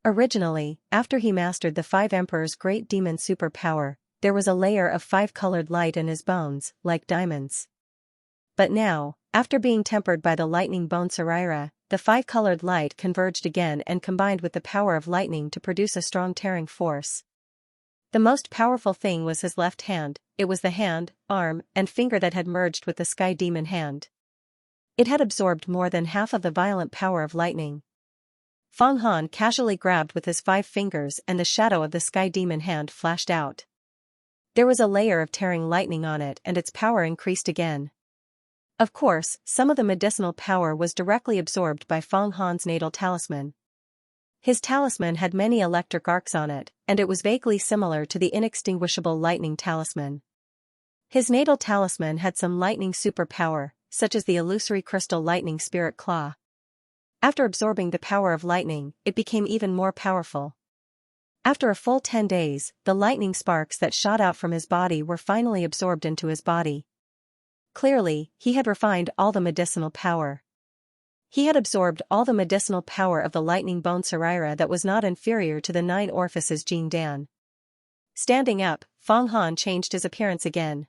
Originally, after he mastered the 5 Emperors' Great Demon superpower, there was a layer of 5-colored light in his bones, like diamonds. But now, after being tempered by the lightning bone Saraira, the 5-colored light converged again and combined with the power of lightning to produce a strong tearing force. The most powerful thing was his left hand. It was the hand, arm, and finger that had merged with the sky demon hand. It had absorbed more than half of the violent power of lightning. Feng Han casually grabbed with his 5 fingers and the shadow of the sky demon hand flashed out. There was a layer of tearing lightning on it and its power increased again. Of course, some of the medicinal power was directly absorbed by Feng Han's natal talisman. His talisman had many electric arcs on it, and it was vaguely similar to the inextinguishable lightning talisman. His natal talisman had some lightning superpower, such as the illusory crystal lightning spirit claw. After absorbing the power of lightning, it became even more powerful. After a full 10 days, the lightning sparks that shot out from his body were finally absorbed into his body. Clearly, he had refined all the medicinal power. He had absorbed all the medicinal power of the lightning bone Saraira that was not inferior to the 9 orifices Jing Dan. Standing up, Fang Han changed his appearance again.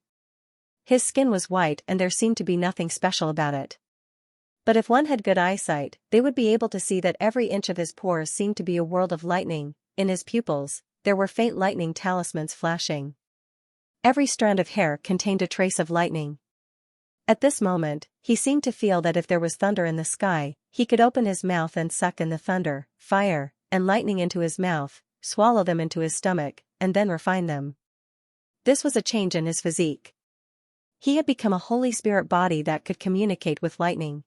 His skin was white and there seemed to be nothing special about it. But if one had good eyesight, they would be able to see that every inch of his pores seemed to be a world of lightning. In his pupils, there were faint lightning talismans flashing. Every strand of hair contained a trace of lightning. At this moment, he seemed to feel that if there was thunder in the sky, he could open his mouth and suck in the thunder, fire, and lightning into his mouth, swallow them into his stomach, and then refine them. This was a change in his physique. He had become a Holy Spirit body that could communicate with lightning.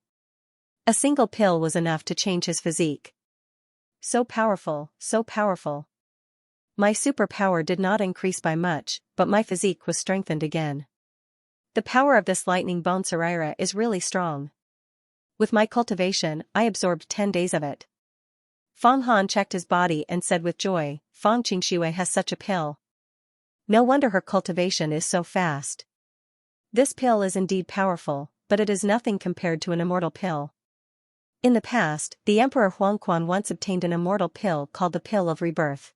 A single pill was enough to change his physique. So powerful, so powerful. My superpower did not increase by much, but my physique was strengthened again. The power of this lightning bone Saraira is really strong. With my cultivation, I absorbed 10 days of it. Fang Han checked his body and said with joy, Fang Qingshui has such a pill. No wonder her cultivation is so fast. This pill is indeed powerful, but it is nothing compared to an immortal pill. In the past, the Emperor Huangquan once obtained an immortal pill called the Pill of Rebirth.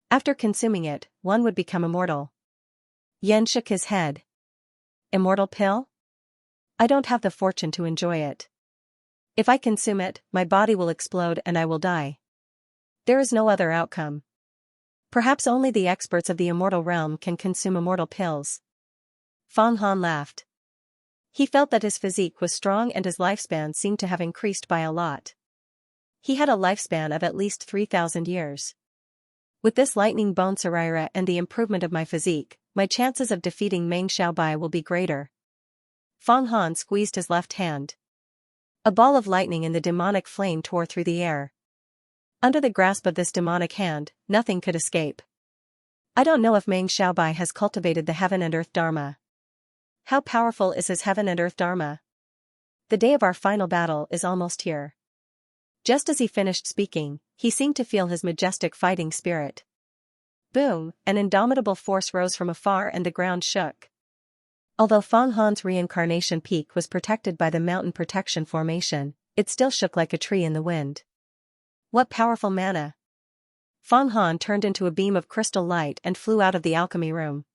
After consuming it, one would become immortal. Yan shook his head. Immortal pill? I don't have the fortune to enjoy it. If I consume it, my body will explode and I will die. There is no other outcome. Perhaps only the experts of the immortal realm can consume immortal pills. Fang Han laughed. He felt that his physique was strong and his lifespan seemed to have increased by a lot. He had a lifespan of at least 3,000 years. With this lightning bone Saraira and the improvement of my physique, my chances of defeating Meng Xiaobai will be greater. Fang Han squeezed his left hand. A ball of lightning in the demonic flame tore through the air. Under the grasp of this demonic hand, nothing could escape. I don't know if Meng Xiaobai has cultivated the heaven and earth dharma. How powerful is his heaven and earth dharma? The day of our final battle is almost here. Just as he finished speaking, he seemed to feel his majestic fighting spirit. Boom, an indomitable force rose from afar and the ground shook. Although Fang Han's reincarnation peak was protected by the mountain protection formation, it still shook like a tree in the wind. What powerful mana! Fang Han turned into a beam of crystal light and flew out of the alchemy room.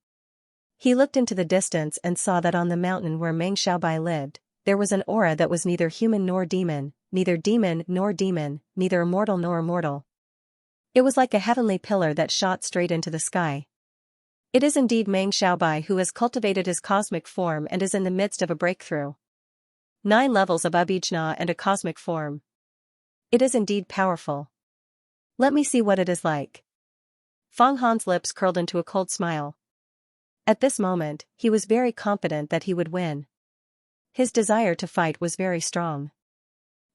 He looked into the distance and saw that on the mountain where Meng Xiaobai lived, there was an aura that was neither human nor demon, neither demon nor demon, neither immortal nor immortal. It was like a heavenly pillar that shot straight into the sky. It is indeed Meng Xiaobai who has cultivated his cosmic form and is in the midst of a breakthrough. 9 levels of Abhijna and a cosmic form. It is indeed powerful. Let me see what it is like. Fang Han's lips curled into a cold smile. At this moment, he was very confident that he would win. His desire to fight was very strong.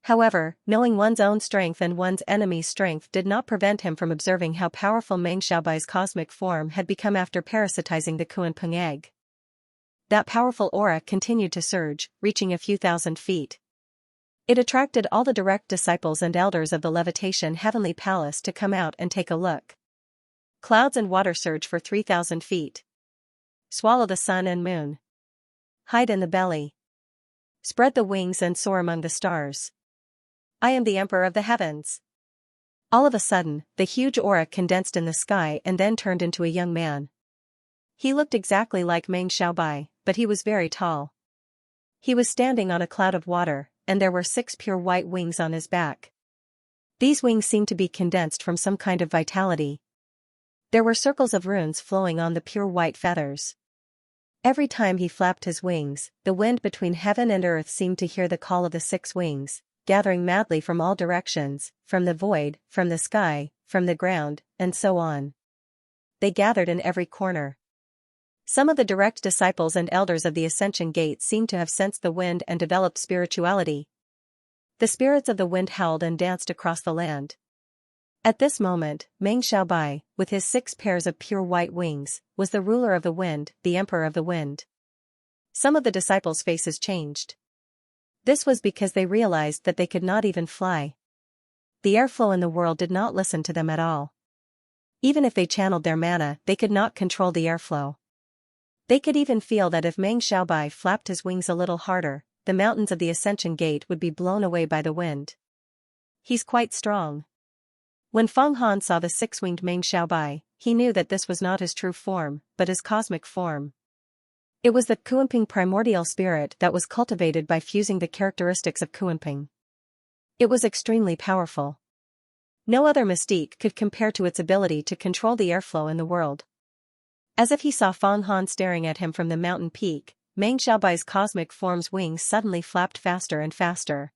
However, knowing one's own strength and one's enemy's strength did not prevent him from observing how powerful Meng Xiaobai's cosmic form had become after parasitizing the Kuan-Peng egg. That powerful aura continued to surge, reaching a few thousand feet. It attracted all the direct disciples and elders of the Levitation Heavenly Palace to come out and take a look. Clouds and water surge for 3,000 feet. Swallow the sun and moon. Hide in the belly. Spread the wings and soar among the stars. I am the Emperor of the Heavens. All of a sudden, the huge aura condensed in the sky and then turned into a young man. He looked exactly like Meng Xiaobai, but he was very tall. He was standing on a cloud of water, and there were 6 pure white wings on his back. These wings seemed to be condensed from some kind of vitality. There were circles of runes flowing on the pure white feathers. Every time he flapped his wings, the wind between heaven and earth seemed to hear the call of the 6 wings, gathering madly from all directions, from the void, from the sky, from the ground, and so on. They gathered in every corner. Some of the direct disciples and elders of the Ascension Gate seemed to have sensed the wind and developed spirituality. The spirits of the wind howled and danced across the land. At this moment, Meng Xiaobai, with his 6 pairs of pure white wings, was the ruler of the wind, the emperor of the wind. Some of the disciples' faces changed. This was because they realized that they could not even fly. The airflow in the world did not listen to them at all. Even if they channeled their mana, they could not control the airflow. They could even feel that if Meng Xiaobai flapped his wings a little harder, the mountains of the Ascension Gate would be blown away by the wind. He's quite strong. When Feng Han saw the 6-winged Meng Xiaobai, he knew that this was not his true form, but his cosmic form. It was the Kuanping primordial spirit that was cultivated by fusing the characteristics of Kuanping. It was extremely powerful. No other mystique could compare to its ability to control the airflow in the world. As if he saw Feng Han staring at him from the mountain peak, Meng Xiaobai's cosmic form's wings suddenly flapped faster and faster.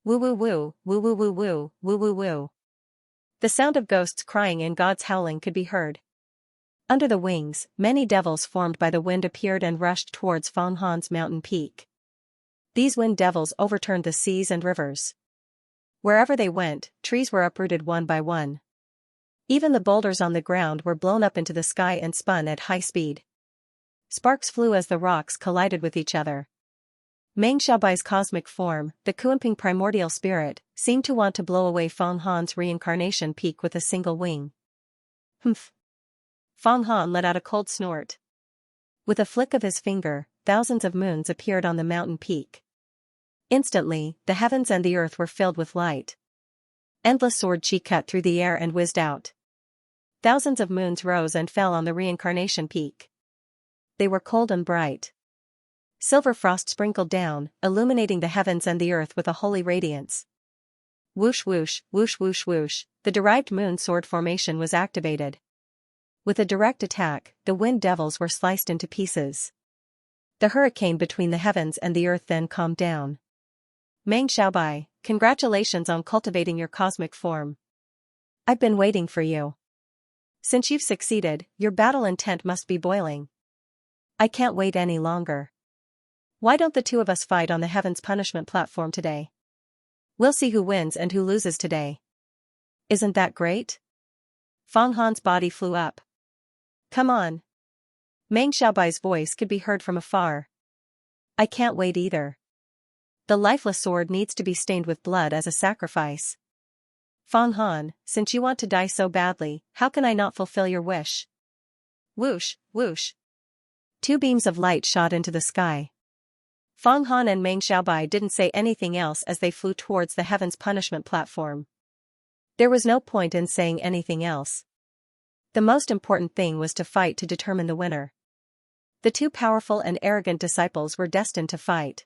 Woo woo woo, woo woo woo woo, woo woo woo. The sound of ghosts crying and gods howling could be heard. Under the wings, many devils formed by the wind appeared and rushed towards Feng Han's mountain peak. These wind devils overturned the seas and rivers. Wherever they went, trees were uprooted one by one. Even the boulders on the ground were blown up into the sky and spun at high speed. Sparks flew as the rocks collided with each other. Meng Xiaobai's cosmic form, the Kuanping primordial spirit, seemed to want to blow away Feng Han's reincarnation peak with a single wing. Humph! Feng Han let out a cold snort. With a flick of his finger, thousands of moons appeared on the mountain peak. Instantly, the heavens and the earth were filled with light. Endless sword chi cut through the air and whizzed out. Thousands of moons rose and fell on the reincarnation peak. They were cold and bright. Silver frost sprinkled down, illuminating the heavens and the earth with a holy radiance. Whoosh whoosh, whoosh whoosh whoosh, the derived moon sword formation was activated. With a direct attack, the wind devils were sliced into pieces. The hurricane between the heavens and the earth then calmed down. Meng Xiaobai, congratulations on cultivating your cosmic form. I've been waiting for you. Since you've succeeded, your battle intent must be boiling. I can't wait any longer. Why don't the two of us fight on the Heaven's Punishment platform today? We'll see who wins and who loses today. Isn't that great? Feng Han's body flew up. Come on. Meng Xiaobai's voice could be heard from afar. I can't wait either. The lifeless sword needs to be stained with blood as a sacrifice. Feng Han, since you want to die so badly, how can I not fulfill your wish? Whoosh, whoosh. 2 beams of light shot into the sky. Feng Han and Meng Xiaobai didn't say anything else as they flew towards the Heaven's Punishment platform. There was no point in saying anything else. The most important thing was to fight to determine the winner. The 2 powerful and arrogant disciples were destined to fight.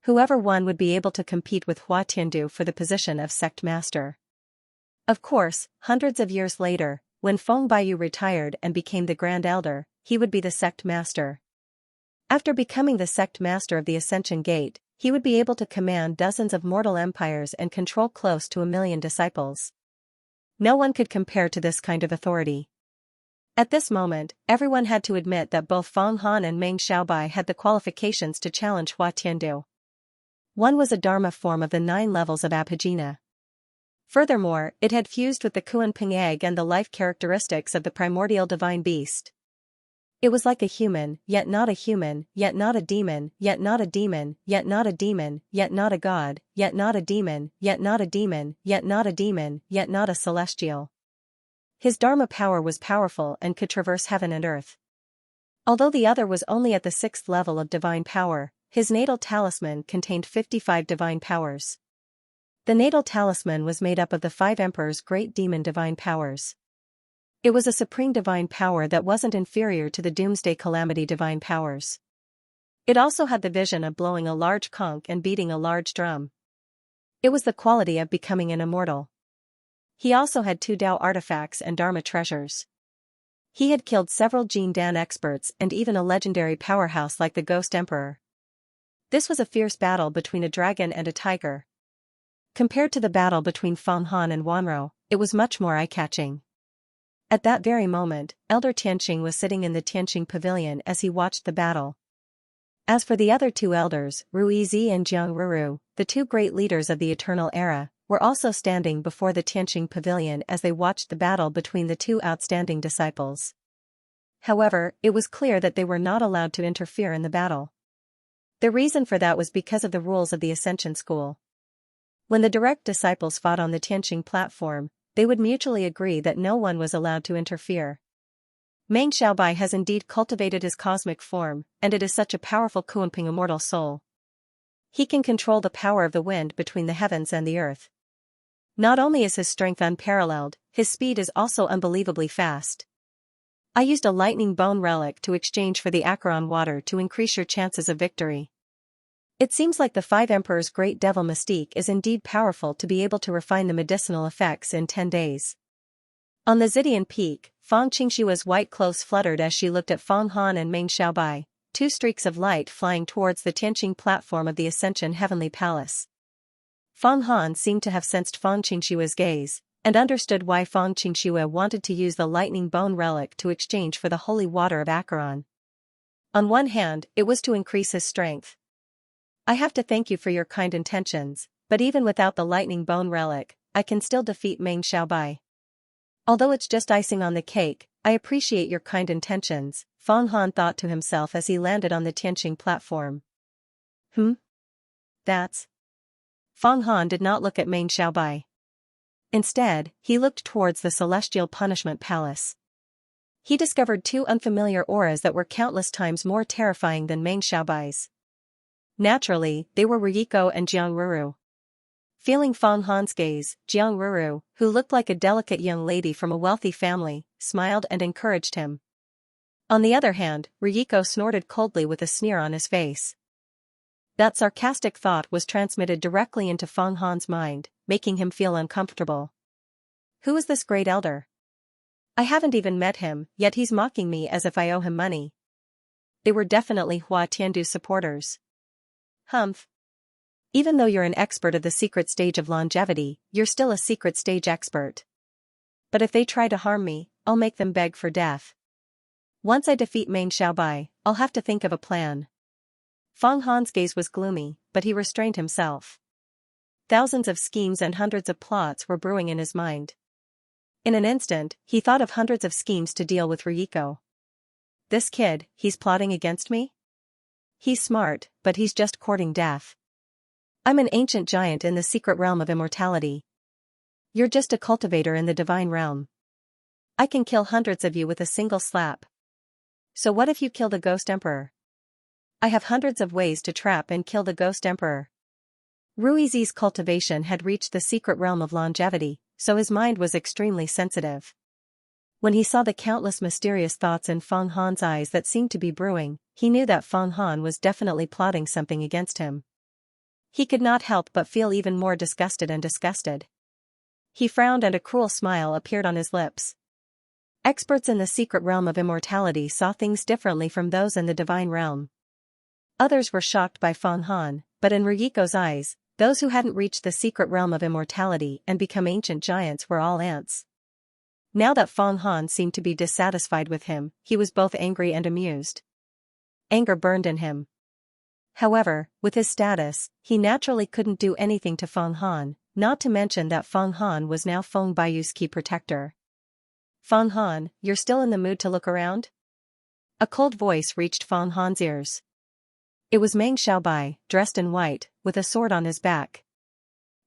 Whoever won would be able to compete with Hua Tiandu for the position of sect master. Of course, hundreds of years later, when Feng Baiyu retired and became the Grand Elder, he would be the sect master. After becoming the sect master of the Ascension Gate, he would be able to command dozens of mortal empires and control close to 1 million disciples. No one could compare to this kind of authority. At this moment, everyone had to admit that both Feng Han and Meng Xiaobai had the qualifications to challenge Hua Tiandu. One was a Dharma form of the 9 levels of Apogena. Furthermore, it had fused with the Kuanping egg and the life characteristics of the primordial divine beast. It was like a human, yet not a human, yet not a demon, yet not a demon, yet not a demon, yet not a god, yet not a demon, yet not a demon, yet not a demon, yet not a celestial. His Dharma power was powerful and could traverse heaven and earth. Although the other was only at the 6th level of divine power, his natal talisman contained 55 divine powers. The natal talisman was made up of the 5 emperors' great demon divine powers. It was a supreme divine power that wasn't inferior to the Doomsday Calamity divine powers. It also had the vision of blowing a large conch and beating a large drum. It was the quality of becoming an immortal. He also had 2 Dao artifacts and Dharma treasures. He had killed several Jin Dan experts and even a legendary powerhouse like the Ghost Emperor. This was a fierce battle between a dragon and a tiger. Compared to the battle between Feng Han and Wanro, it was much more eye-catching. At that very moment, Elder Tianqing was sitting in the Tianqing Pavilion as he watched the battle. As for the other 2 elders, Ruizi and Jiang Ruru, the 2 great leaders of the Eternal Era, were also standing before the Tianqing pavilion as they watched the battle between the two outstanding disciples. However, it was clear that they were not allowed to interfere in the battle. The reason for that was because of the rules of the Ascension School. When the direct disciples fought on the Tianqing platform, they would mutually agree that no one was allowed to interfere. Meng Xiaobai has indeed cultivated his cosmic form, and it is such a powerful Kuanping immortal soul. He can control the power of the wind between the heavens and the earth. Not only is his strength unparalleled, his speed is also unbelievably fast. I used a lightning bone relic to exchange for the Acheron water to increase your chances of victory. It seems like the Five Emperors' great devil mystique is indeed powerful to be able to refine the medicinal effects in 10 days. On the Zidian peak, Fang Qingshua's white clothes fluttered as she looked at Fang Han and Meng Xiaobai, two streaks of light flying towards the Tianqing platform of the Ascension Heavenly Palace. Fang Han seemed to have sensed Fang Qingshua's gaze, and understood why Fang Qingxue wanted to use the lightning bone relic to exchange for the holy water of Acheron. On one hand, it was to increase his strength. I have to thank you for your kind intentions, but even without the lightning bone relic, I can still defeat Meng Xiaobai. Although it's just icing on the cake, I appreciate your kind intentions, Fang Han thought to himself as he landed on the Tianqing platform. That's... Fang Han did not look at Meng Xiaobai. Instead, he looked towards the Celestial Punishment Palace. He discovered two unfamiliar auras that were countless times more terrifying than Meng Xiaobai's. Naturally, they were Ryiko and Jiang Ruru. Feeling Fang Han's gaze, Jiang Ruru, who looked like a delicate young lady from a wealthy family, smiled and encouraged him. On the other hand, Ryiko snorted coldly with a sneer on his face. That sarcastic thought was transmitted directly into Fang Han's mind, making him feel uncomfortable. Who is this great elder? I haven't even met him, yet he's mocking me as if I owe him money. They were definitely Hua Tiandu's supporters. Humph. Even though you're an expert of the secret stage of longevity, you're still a secret stage expert. But if they try to harm me, I'll make them beg for death. Once I defeat Meng Xiaobai, I'll have to think of a plan. Fang Han's gaze was gloomy, but he restrained himself. Thousands of schemes and hundreds of plots were brewing in his mind. In an instant, he thought of hundreds of schemes to deal with Ryiko. This kid, he's plotting against me? He's smart, but he's just courting death. I'm an ancient giant in the secret realm of immortality. You're just a cultivator in the divine realm. I can kill hundreds of you with a single slap. So what if you kill the Ghost Emperor? I have hundreds of ways to trap and kill the Ghost Emperor. Ruizi's cultivation had reached the secret realm of longevity, so his mind was extremely sensitive. When he saw the countless mysterious thoughts in Fang Han's eyes that seemed to be brewing, he knew that Fang Han was definitely plotting something against him. He could not help but feel even more disgusted and disgusted. He frowned and a cruel smile appeared on his lips. Experts in the secret realm of immortality saw things differently from those in the divine realm. Others were shocked by Fang Han, but in Ryiko's eyes, those who hadn't reached the secret realm of immortality and become ancient giants were all ants. Now that Fang Han seemed to be dissatisfied with him, he was both angry and amused. Anger burned in him. However, with his status, he naturally couldn't do anything to Fang Han, not to mention that Fang Han was now Feng Baiyu's key protector. Fang Han, you're still in the mood to look around? A cold voice reached Fang Han's ears. It was Meng Xiaobai, dressed in white, with a sword on his back.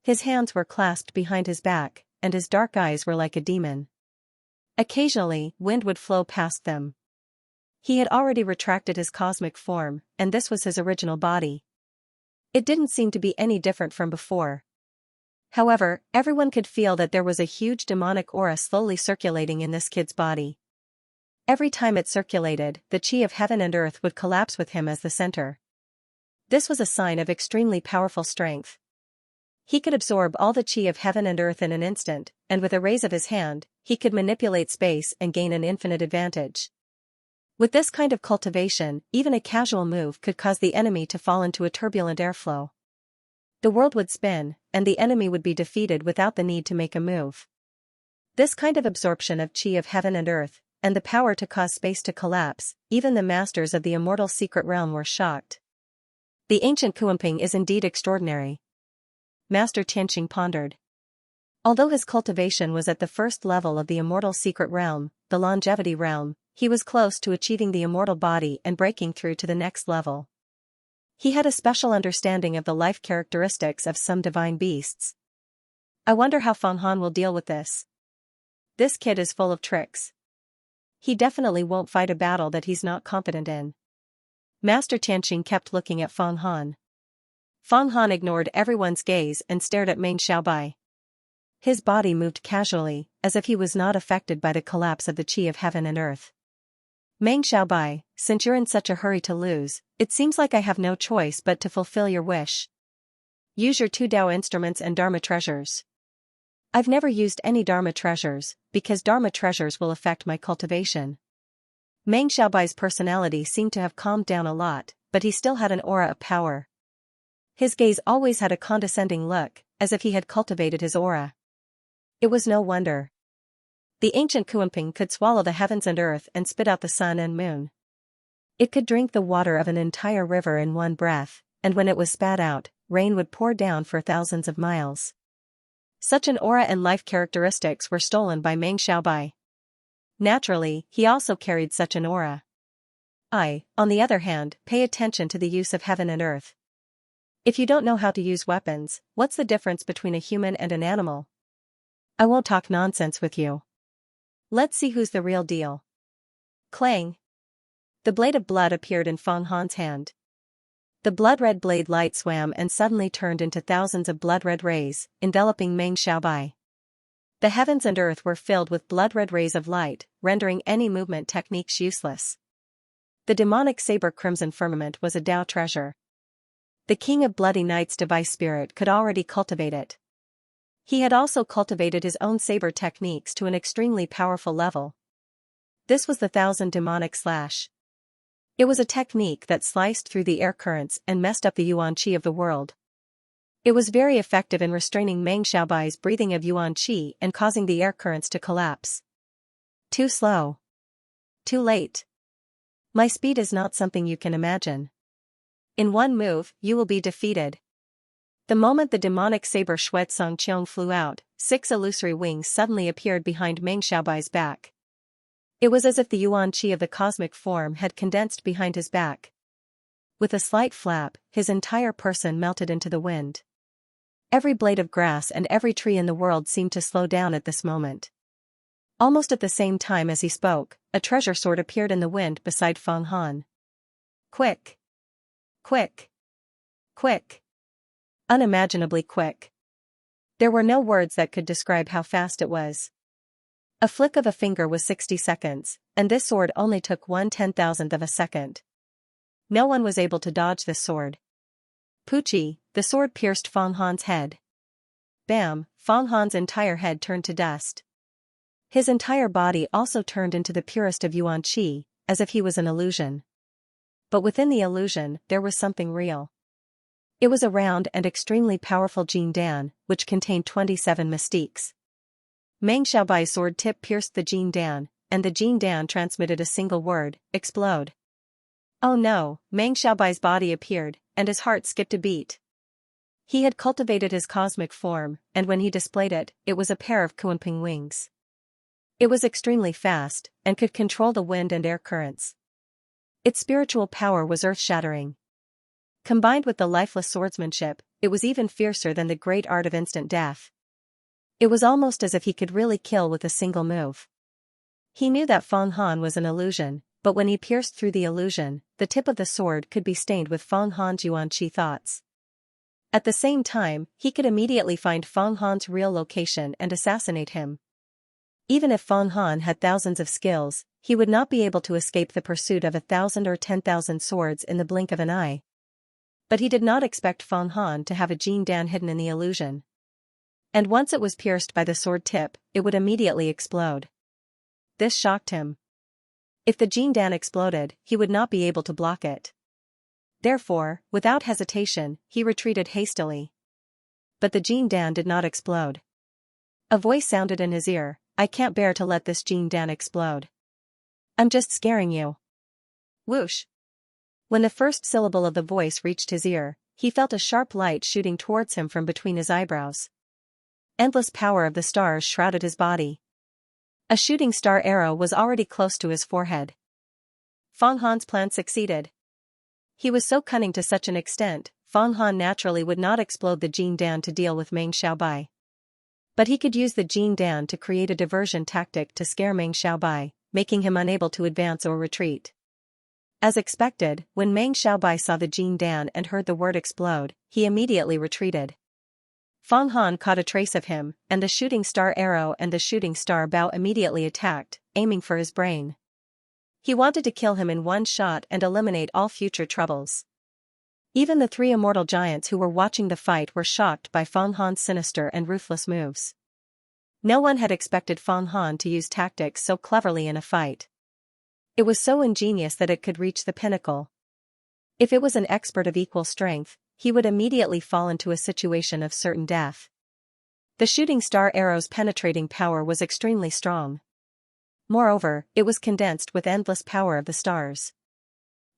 His hands were clasped behind his back, and his dark eyes were like a demon. Occasionally, wind would flow past them. He had already retracted his cosmic form, and this was his original body. It didn't seem to be any different from before. However, everyone could feel that there was a huge demonic aura slowly circulating in this kid's body. Every time it circulated, the chi of heaven and earth would collapse with him as the center. This was a sign of extremely powerful strength. He could absorb all the chi of heaven and earth in an instant, and with a raise of his hand, he could manipulate space and gain an infinite advantage. With this kind of cultivation, even a casual move could cause the enemy to fall into a turbulent airflow. The world would spin, and the enemy would be defeated without the need to make a move. This kind of absorption of chi of heaven and earth, and the power to cause space to collapse, even the masters of the immortal secret realm were shocked. The ancient Kuanping is indeed extraordinary. Master Tianqing pondered. Although his cultivation was at the first level of the immortal secret realm, the longevity realm, he was close to achieving the immortal body and breaking through to the next level. He had a special understanding of the life characteristics of some divine beasts. I wonder how Feng Han will deal with this. This kid is full of tricks. He definitely won't fight a battle that he's not confident in. Master Qianxia kept looking at Feng Han. Feng Han ignored everyone's gaze and stared at Meng Xiaobai. His body moved casually, as if he was not affected by the collapse of the qi of heaven and earth. Meng Xiaobai, since you're in such a hurry to lose, it seems like I have no choice but to fulfill your wish. Use your 2 Dao instruments and Dharma treasures. I've never used any Dharma treasures, because Dharma treasures will affect my cultivation. Meng Xiaobai's personality seemed to have calmed down a lot, but he still had an aura of power. His gaze always had a condescending look, as if he had cultivated his aura. It was no wonder. The ancient Kuanping could swallow the heavens and earth and spit out the sun and moon. It could drink the water of an entire river in one breath, and when it was spat out, rain would pour down for thousands of miles. Such an aura and life characteristics were stolen by Meng Xiaobai. Naturally, he also carried such an aura. I, on the other hand, pay attention to the use of heaven and earth. If you don't know how to use weapons, what's the difference between a human and an animal? I won't talk nonsense with you. Let's see who's the real deal. Clang. The blade of blood appeared in Feng Han's hand. The blood-red blade light swam and suddenly turned into thousands of blood-red rays, enveloping Meng Xiaobai. The heavens and earth were filled with blood-red rays of light, rendering any movement techniques useless. The demonic saber crimson firmament was a Dao treasure. The king of bloody knight's device spirit could already cultivate it. He had also cultivated his own saber techniques to an extremely powerful level. This was the 1000 demonic slash. It was a technique that sliced through the air currents and messed up the yuan qi of the world. It was very effective in restraining Meng Xiaobai's breathing of yuan qi and causing the air currents to collapse. Too slow. Too late. My speed is not something you can imagine. In one move, you will be defeated. The moment the demonic saber Shuetsong Qiong flew out, 6 illusory wings suddenly appeared behind Meng Xiaobai's back. It was as if the yuan qi of the cosmic form had condensed behind his back. With a slight flap, his entire person melted into the wind. Every blade of grass and every tree in the world seemed to slow down at this moment. Almost at the same time as he spoke, a treasure sword appeared in the wind beside Feng Han. Quick! Quick! Quick! Unimaginably quick. There were no words that could describe how fast it was. A flick of a finger was 60 seconds, and this sword only took 1/10,000th of a second. No one was able to dodge this sword. Pucci, the sword pierced Feng Han's head. Bam, Feng Han's entire head turned to dust. His entire body also turned into the purest of yuan qi, as if he was an illusion. But within the illusion, there was something real. It was a round and extremely powerful Jin Dan, which contained 27 mystiques. Meng Xiaobai's sword tip pierced the Jin Dan, and the Jin Dan transmitted a single word: explode. Oh no, Meng Xiaobai's body appeared, and his heart skipped a beat. He had cultivated his cosmic form, and when he displayed it, it was a pair of Kuanping wings. It was extremely fast, and could control the wind and air currents. Its spiritual power was earth-shattering. Combined with the lifeless swordsmanship, it was even fiercer than the great art of instant death. It was almost as if he could really kill with a single move. He knew that Feng Han was an illusion, but when he pierced through the illusion, the tip of the sword could be stained with Feng Han's yuan qi thoughts. At the same time, he could immediately find Feng Han's real location and assassinate him. Even if Feng Han had thousands of skills, he would not be able to escape the pursuit of 1,000 or 10,000 swords in the blink of an eye. But he did not expect Feng Han to have a Jin Dan hidden in the illusion. And once it was pierced by the sword tip, it would immediately explode. This shocked him. If the Jin Dan exploded, he would not be able to block it. Therefore, without hesitation, he retreated hastily. But the Jin Dan did not explode. A voice sounded in his ear: I can't bear to let this Jin Dan explode. I'm just scaring you. Whoosh. When the first syllable of the voice reached his ear, he felt a sharp light shooting towards him from between his eyebrows. Endless power of the stars shrouded his body. A shooting star arrow was already close to his forehead. Feng Han's plan succeeded. He was so cunning to such an extent, Feng Han naturally would not explode the Jin Dan to deal with Meng Xiaobai. But he could use the Jin Dan to create a diversion tactic to scare Meng Xiaobai, making him unable to advance or retreat. As expected, when Meng Xiaobai saw the Jin Dan and heard the word explode, he immediately retreated. Feng Han caught a trace of him, and the shooting star arrow and the shooting star bow immediately attacked, aiming for his brain. He wanted to kill him in one shot and eliminate all future troubles. Even the three immortal giants who were watching the fight were shocked by Feng Han's sinister and ruthless moves. No one had expected Feng Han to use tactics so cleverly in a fight. It was so ingenious that it could reach the pinnacle. If it was an expert of equal strength, he would immediately fall into a situation of certain death. The shooting star arrow's penetrating power was extremely strong. Moreover, it was condensed with endless power of the stars.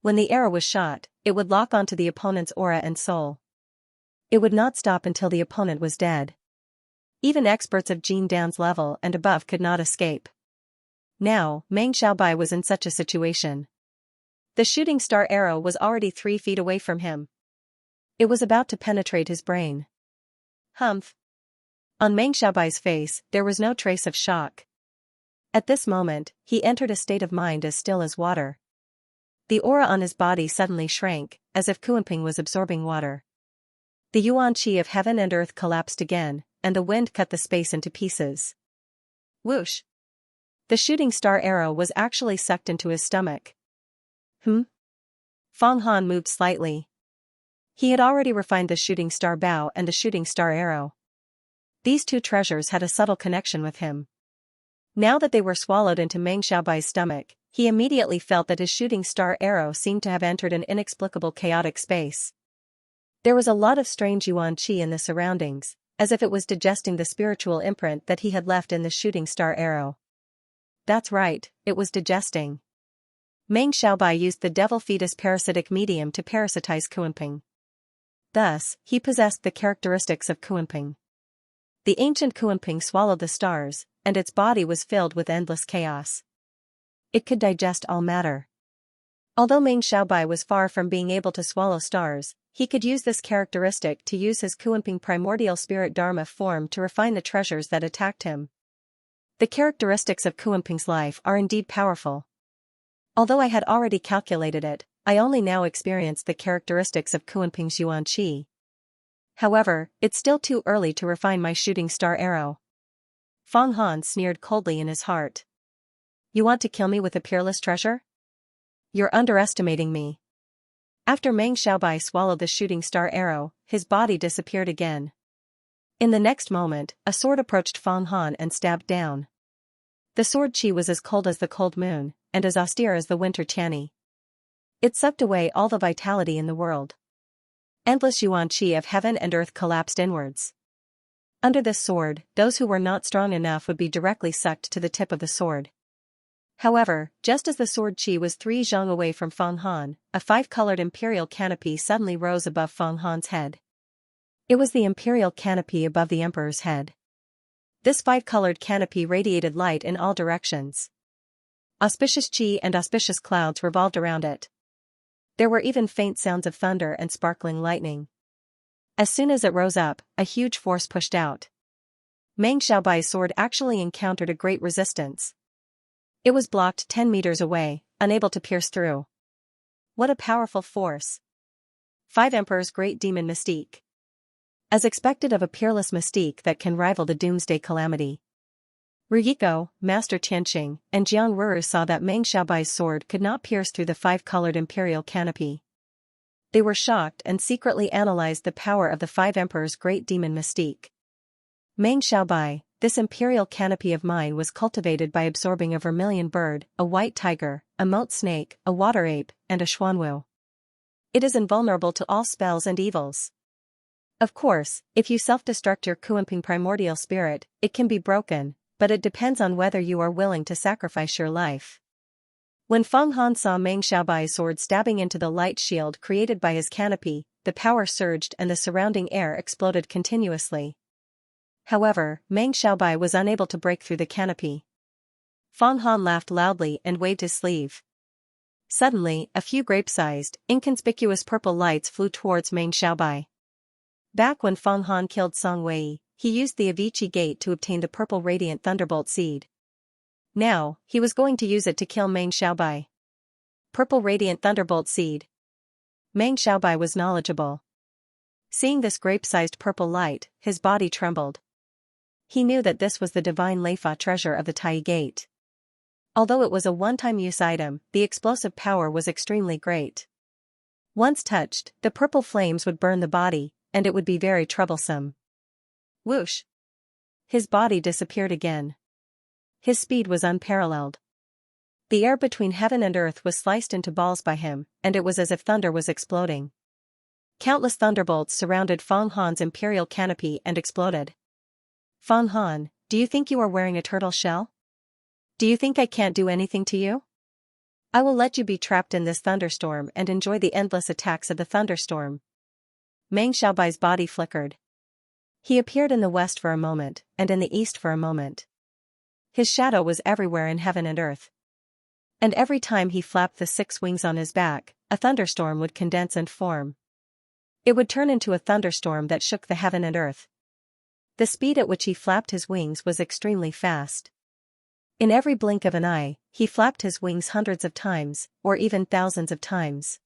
When the arrow was shot, it would lock onto the opponent's aura and soul. It would not stop until the opponent was dead. Even experts of Jin Dan's level and above could not escape. Now, Meng Xiaobai was in such a situation. The shooting star arrow was already 3 feet away from him. It was about to penetrate his brain. Humph! On Meng Xiaobai's face, there was no trace of shock. At this moment, he entered a state of mind as still as water. The aura on his body suddenly shrank, as if Kunping was absorbing water. The yuan qi of heaven and earth collapsed again, and the wind cut the space into pieces. Whoosh! The shooting star arrow was actually sucked into his stomach. Feng Han moved slightly. He had already refined the shooting star bow and the shooting star arrow. These two treasures had a subtle connection with him. Now that they were swallowed into Meng Xiaobai's stomach, he immediately felt that his shooting star arrow seemed to have entered an inexplicable chaotic space. There was a lot of strange yuan qi in the surroundings, as if it was digesting the spiritual imprint that he had left in the shooting star arrow. That's right, it was digesting. Meng Xiaobai used the devil fetus parasitic medium to parasitize Kunping. Thus, he possessed the characteristics of Kunping. The ancient Kunping swallowed the stars, and its body was filled with endless chaos. It could digest all matter. Although Meng Xiaobai was far from being able to swallow stars, he could use this characteristic to use his Kunping primordial spirit dharma form to refine the treasures that attacked him. The characteristics of Kunping's life are indeed powerful. Although I had already calculated it, I only now experienced the characteristics of Kunping's yuan qi. However, it's still too early to refine my shooting star arrow. Feng Han sneered coldly in his heart. You want to kill me with a peerless treasure? You're underestimating me. After Meng Xiaobai swallowed the shooting star arrow, his body disappeared again. In the next moment, a sword approached Feng Han and stabbed down. The sword qi was as cold as the cold moon, and as austere as the winter Tianyi. It sucked away all the vitality in the world. Endless yuan qi of heaven and earth collapsed inwards. Under this sword, those who were not strong enough would be directly sucked to the tip of the sword. However, just as the sword qi was 3 zhang away from Feng Han, a 5-colored imperial canopy suddenly rose above Feng Han's head. It was the imperial canopy above the emperor's head. This 5-colored canopy radiated light in all directions. Auspicious qi and auspicious clouds revolved around it. There were even faint sounds of thunder and sparkling lightning. As soon as it rose up, a huge force pushed out. Meng Xiaobai's sword actually encountered a great resistance. It was blocked 10 meters away, unable to pierce through. What a powerful force! 5 Emperor's Great Demon Mystique. As expected of a peerless mystique that can rival the doomsday calamity. Ruyiko, Master Qianxing, and Jiang Ruru saw that Meng Xiaobai's sword could not pierce through the 5-colored imperial canopy. They were shocked and secretly analyzed the power of the 5 Emperor's Great Demon Mystique. Meng Xiaobai, this imperial canopy of mine was cultivated by absorbing a vermilion bird, a white tiger, a moat snake, a water ape, and a xuanwu. It is invulnerable to all spells and evils. Of course, if you self-destruct your Kunping primordial spirit, it can be broken, but it depends on whether you are willing to sacrifice your life. When Feng Han saw Meng Xiaobai's sword stabbing into the light shield created by his canopy, the power surged and the surrounding air exploded continuously. However, Meng Xiaobai was unable to break through the canopy. Fang Han laughed loudly and waved his sleeve. Suddenly, a few grape-sized, inconspicuous purple lights flew towards Meng Xiaobai. Back when Fang Han killed Song Wei, he used the Avicii Gate to obtain the purple radiant thunderbolt seed. Now, he was going to use it to kill Meng Xiaobai. Purple radiant thunderbolt seed. Meng Xiaobai was knowledgeable. Seeing this grape-sized purple light, his body trembled. He knew that this was the divine Leifa treasure of the Tai Gate. Although it was a one-time use item, the explosive power was extremely great. Once touched, the purple flames would burn the body, and it would be very troublesome. Whoosh! His body disappeared again. His speed was unparalleled. The air between heaven and earth was sliced into balls by him, and it was as if thunder was exploding. Countless thunderbolts surrounded Fang Han's imperial canopy and exploded. Fang Han, do you think you are wearing a turtle shell? Do you think I can't do anything to you? I will let you be trapped in this thunderstorm and enjoy the endless attacks of the thunderstorm. Meng Xiaobai's body flickered. He appeared in the west for a moment, and in the east for a moment. His shadow was everywhere in heaven and earth. And every time he flapped the 6 wings on his back, a thunderstorm would condense and form. It would turn into a thunderstorm that shook the heaven and earth. The speed at which he flapped his wings was extremely fast. In every blink of an eye, he flapped his wings hundreds of times, or even thousands of times.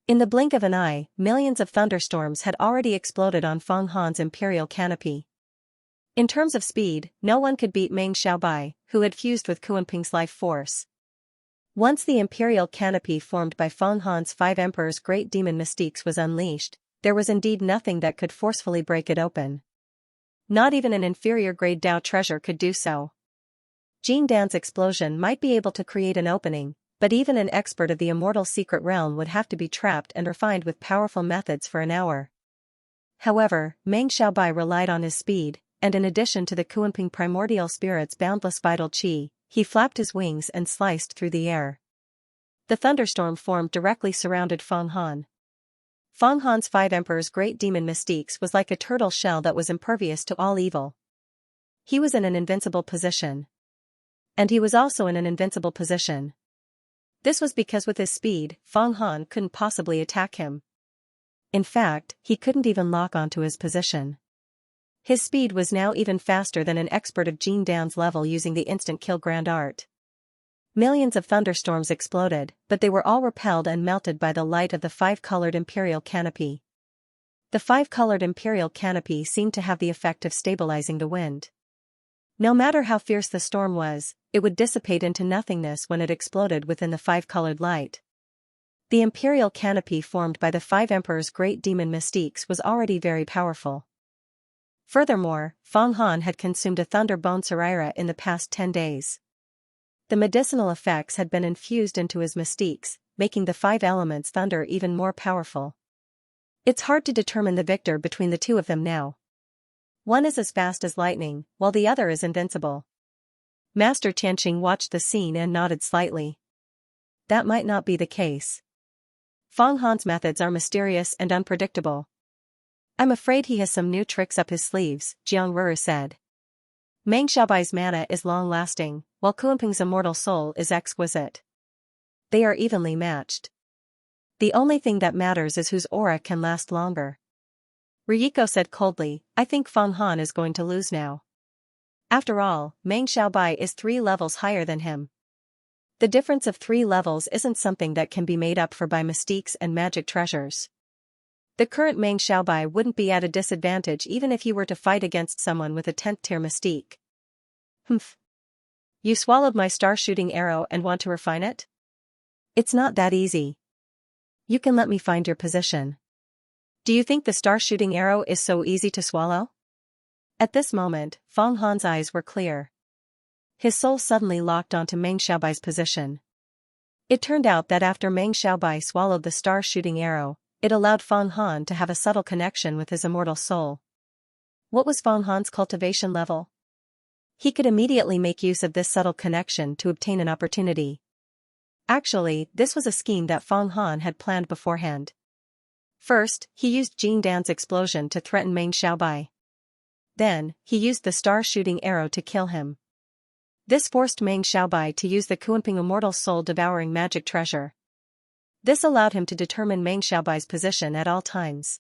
In the blink of an eye, millions of thunderstorms had already exploded on Fang Han's imperial canopy. In terms of speed, no one could beat Meng Xiaobai, who had fused with Kuanping's life force. Once the imperial canopy formed by Fang Han's 5 emperors' great demon mystiques was unleashed, there was indeed nothing that could forcefully break it open. Not even an inferior-grade Dao treasure could do so. Jing Dan's explosion might be able to create an opening, but even an expert of the immortal secret realm would have to be trapped and refined with powerful methods for an hour. However, Meng Xiaobai relied on his speed, and in addition to the Kuanping primordial spirit's boundless vital qi, he flapped his wings and sliced through the air. The thunderstorm formed directly surrounded Fang Han. Fang Han's 5 emperors' great demon mystiques was like a turtle shell that was impervious to all evil. He was in an invincible position. And he was also in an invincible position. This was because with his speed, Fang Han couldn't possibly attack him. In fact, he couldn't even lock onto his position. His speed was now even faster than an expert of Jing Dan's level using the instant kill grand art. Millions of thunderstorms exploded, but they were all repelled and melted by the light of the 5-colored imperial canopy. The 5-colored imperial canopy seemed to have the effect of stabilizing the wind. No matter how fierce the storm was, it would dissipate into nothingness when it exploded within the 5-colored light. The imperial canopy formed by the 5 emperors' great demon mystiques was already very powerful. Furthermore, Fang Han had consumed a thunder bone Saraira in the past 10 days. The medicinal effects had been infused into his mystiques, making the 5 elements thunder even more powerful. It's hard to determine the victor between the 2 of them now. One is as fast as lightning, while the other is invincible. Master Tianqing watched the scene and nodded slightly. That might not be the case. Fang Han's methods are mysterious and unpredictable. I'm afraid he has some new tricks up his sleeves, Jiang Ruru said. Meng Xiaobai's mana is long-lasting, while Kuanping's immortal soul is exquisite. They are evenly matched. The only thing that matters is whose aura can last longer. Ryiko said coldly, I think Fang Han is going to lose now. After all, Meng Xiaobai is 3 levels higher than him. The difference of 3 levels isn't something that can be made up for by mystiques and magic treasures. The current Meng Xiaobai wouldn't be at a disadvantage even if he were to fight against someone with a 10th tier mystique. Humph. You swallowed my star-shooting arrow and want to refine it? It's not that easy. You can let me find your position. Do you think the star-shooting arrow is so easy to swallow? At this moment, Fang Han's eyes were clear. His soul suddenly locked onto Meng Xiaobai's position. It turned out that after Meng Xiaobai swallowed the star-shooting arrow, it allowed Fang Han to have a subtle connection with his immortal soul. What was Fang Han's cultivation level? He could immediately make use of this subtle connection to obtain an opportunity. Actually, this was a scheme that Fang Han had planned beforehand. First, he used Jing Dan's explosion to threaten Meng Xiaobai. Then, he used the star-shooting arrow to kill him. This forced Meng Xiaobai to use the Kuanping immortal soul-devouring magic treasure. This allowed him to determine Meng Xiaobai's position at all times.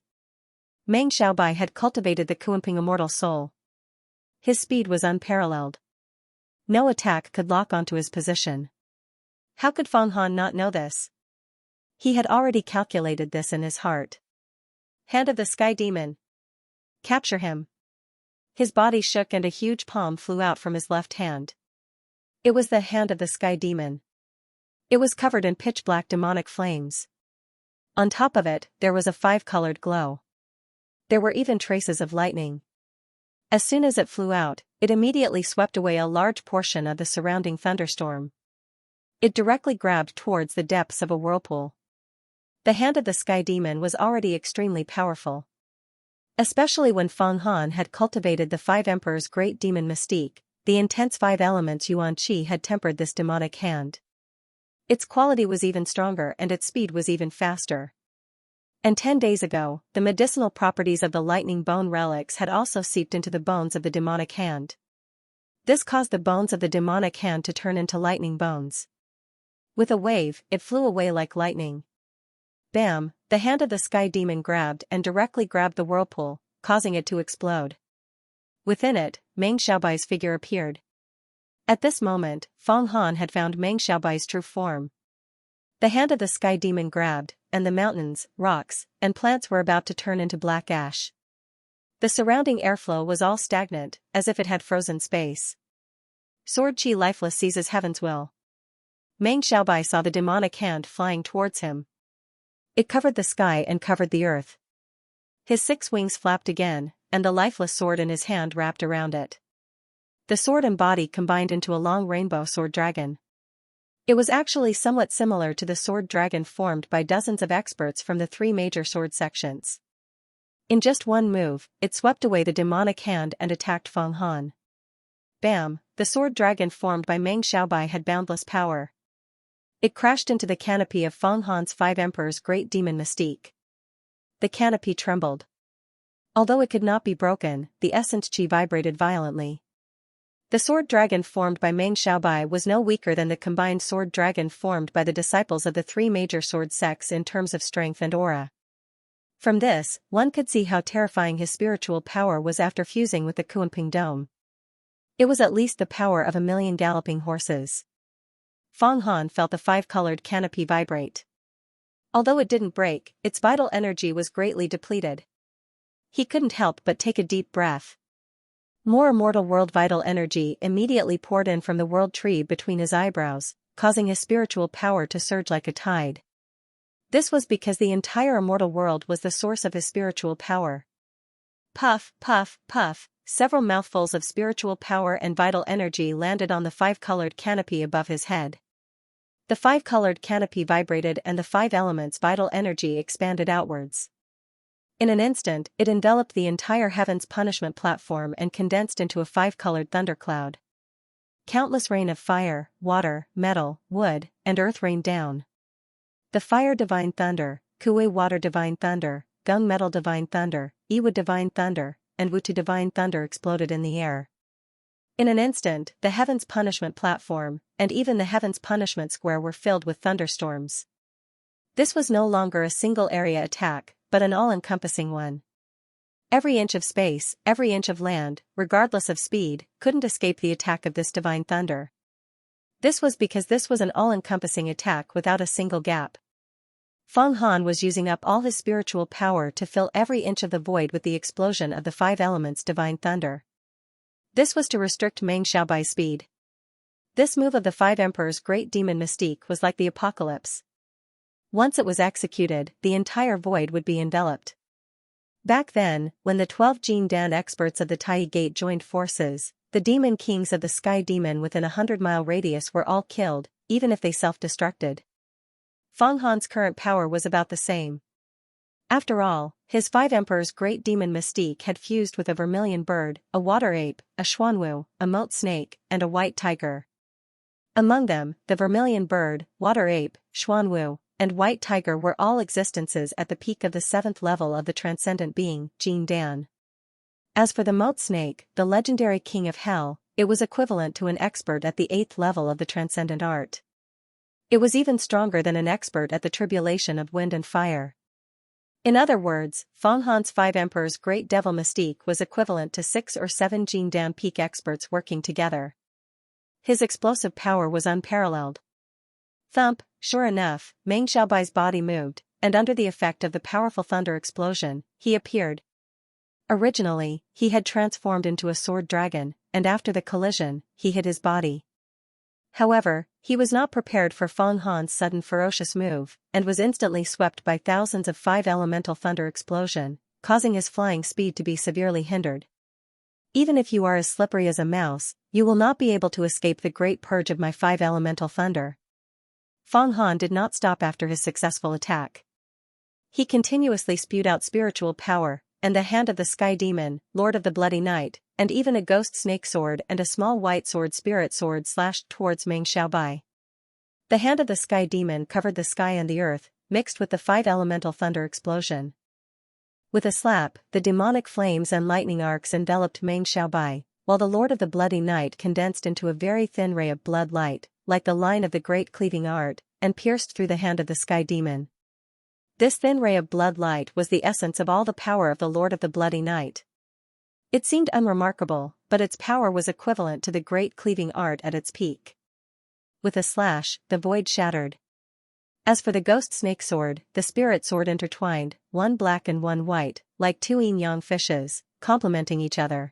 Meng Xiaobai had cultivated the Kuanping immortal soul. His speed was unparalleled. No attack could lock onto his position. How could Fang Han not know this? He had already calculated this in his heart. Hand of the Sky Demon. Capture him. His body shook and a huge palm flew out from his left hand. It was the hand of the Sky Demon. It was covered in pitch-black demonic flames. On top of it, there was a five-colored glow. There were even traces of lightning. As soon as it flew out, it immediately swept away a large portion of the surrounding thunderstorm. It directly grabbed towards the depths of a whirlpool. The hand of the Sky Demon was already extremely powerful. Especially when Fang Han had cultivated the Five Emperor's great demon mystique, the intense five elements Yuan Qi had tempered this demonic hand. Its quality was even stronger and its speed was even faster. And 10 days ago, the medicinal properties of the lightning bone relics had also seeped into the bones of the demonic hand. This caused the bones of the demonic hand to turn into lightning bones. With a wave, it flew away like lightning. Bam! The hand of the Sky Demon grabbed and directly grabbed the whirlpool, causing it to explode. Within it, Meng Xiaobai's figure appeared. At this moment, Fang Han had found Meng Xiaobai's true form. The hand of the Sky Demon grabbed, and the mountains, rocks, and plants were about to turn into black ash. The surrounding airflow was all stagnant, as if it had frozen space. Sword Qi lifeless seizes heaven's will. Meng Xiaobai saw the demonic hand flying towards him. It covered the sky and covered the earth. His 6 wings flapped again, and the lifeless sword in his hand wrapped around it. The sword and body combined into a long rainbow sword dragon. It was actually somewhat similar to the sword dragon formed by dozens of experts from the 3 major sword sections. In just one move, it swept away the demonic hand and attacked Fang Han. Bam! The sword dragon formed by Meng Xiaobai had boundless power. It crashed into the canopy of Fang Han's 5 Emperor's great demon mystique. The canopy trembled. Although it could not be broken, the essence Qi vibrated violently. The sword dragon formed by Meng Xiaobai was no weaker than the combined sword dragon formed by the disciples of the 3 major sword sects in terms of strength and aura. From this, one could see how terrifying his spiritual power was after fusing with the Kuanping Dome. It was at least the power of 1,000,000 galloping horses. Fang Han felt the 5-colored canopy vibrate. Although it didn't break, its vital energy was greatly depleted. He couldn't help but take a deep breath. More immortal world vital energy immediately poured in from the world tree between his eyebrows, causing his spiritual power to surge like a tide. This was because the entire immortal world was the source of his spiritual power. Puff, puff, puff, several mouthfuls of spiritual power and vital energy landed on the 5-colored canopy above his head. The 5-colored canopy vibrated and the 5 elements' vital energy expanded outwards. In an instant, it enveloped the entire heaven's punishment platform and condensed into a 5-colored thundercloud. Countless rain of fire, water, metal, wood, and earth rained down. The fire divine thunder, Kuei water divine thunder, Gung metal divine thunder, Iwa divine thunder, and Wutu divine thunder exploded in the air. In an instant, the heaven's punishment platform, and even the heaven's punishment square were filled with thunderstorms. This was no longer a single area attack, but an all-encompassing one. Every inch of space, every inch of land, regardless of speed, couldn't escape the attack of this divine thunder. This was because this was an all-encompassing attack without a single gap. Fang Han was using up all his spiritual power to fill every inch of the void with the explosion of the 5 elements divine thunder. This was to restrict Meng Xiaobai's speed. This move of the 5 Emperor's great demon mystique was like the apocalypse. Once it was executed, the entire void would be enveloped. Back then, when the 12 Jin Dan experts of the Tai Gate joined forces, the demon kings of the Sky Demon within a 100-mile radius were all killed, even if they self-destructed. Fang Han's current power was about the same. After all, his 5 Emperor's great demon mystique had fused with a vermilion bird, a water ape, a xuanwu, a moat snake, and a white tiger. Among them, the vermilion bird, water ape, xuanwu, and white tiger were all existences at the peak of the 7th level of the transcendent being, Jin Dan. As for the moat snake, the legendary king of hell, it was equivalent to an expert at the 8th level of the transcendent art. It was even stronger than an expert at the tribulation of wind and fire. In other words, Feng Han's 5 emperors' great devil mystique was equivalent to 6 or 7 Jin Dan peak experts working together. His explosive power was unparalleled. Thump, sure enough, Meng Xiaobai's body moved, and under the effect of the powerful thunder explosion, he appeared. Originally, he had transformed into a sword dragon, and after the collision, he hid his body. However, he was not prepared for Feng Han's sudden ferocious move, and was instantly swept by thousands of 5-elemental thunder explosion, causing his flying speed to be severely hindered. Even if you are as slippery as a mouse, you will not be able to escape the great purge of my 5-elemental thunder. Feng Han did not stop after his successful attack. He continuously spewed out spiritual power, and the hand of the Sky Demon, Lord of the Bloody Night, and even a ghost snake sword and a small white sword spirit sword slashed towards Meng Xiaobai. The hand of the Sky Demon covered the sky and the earth, mixed with the 5-elemental thunder explosion. With a slap, the demonic flames and lightning arcs enveloped Meng Xiaobai, while the Lord of the Bloody Night condensed into a very thin ray of blood light, like the line of the great cleaving art, and pierced through the hand of the Sky Demon. This thin ray of blood light was the essence of all the power of the Lord of the Bloody Night. It seemed unremarkable, but its power was equivalent to the great cleaving art at its peak. With a slash, the void shattered. As for the ghost snake sword, the spirit sword intertwined, one black and one white, like 2 yin-yang fishes, complementing each other.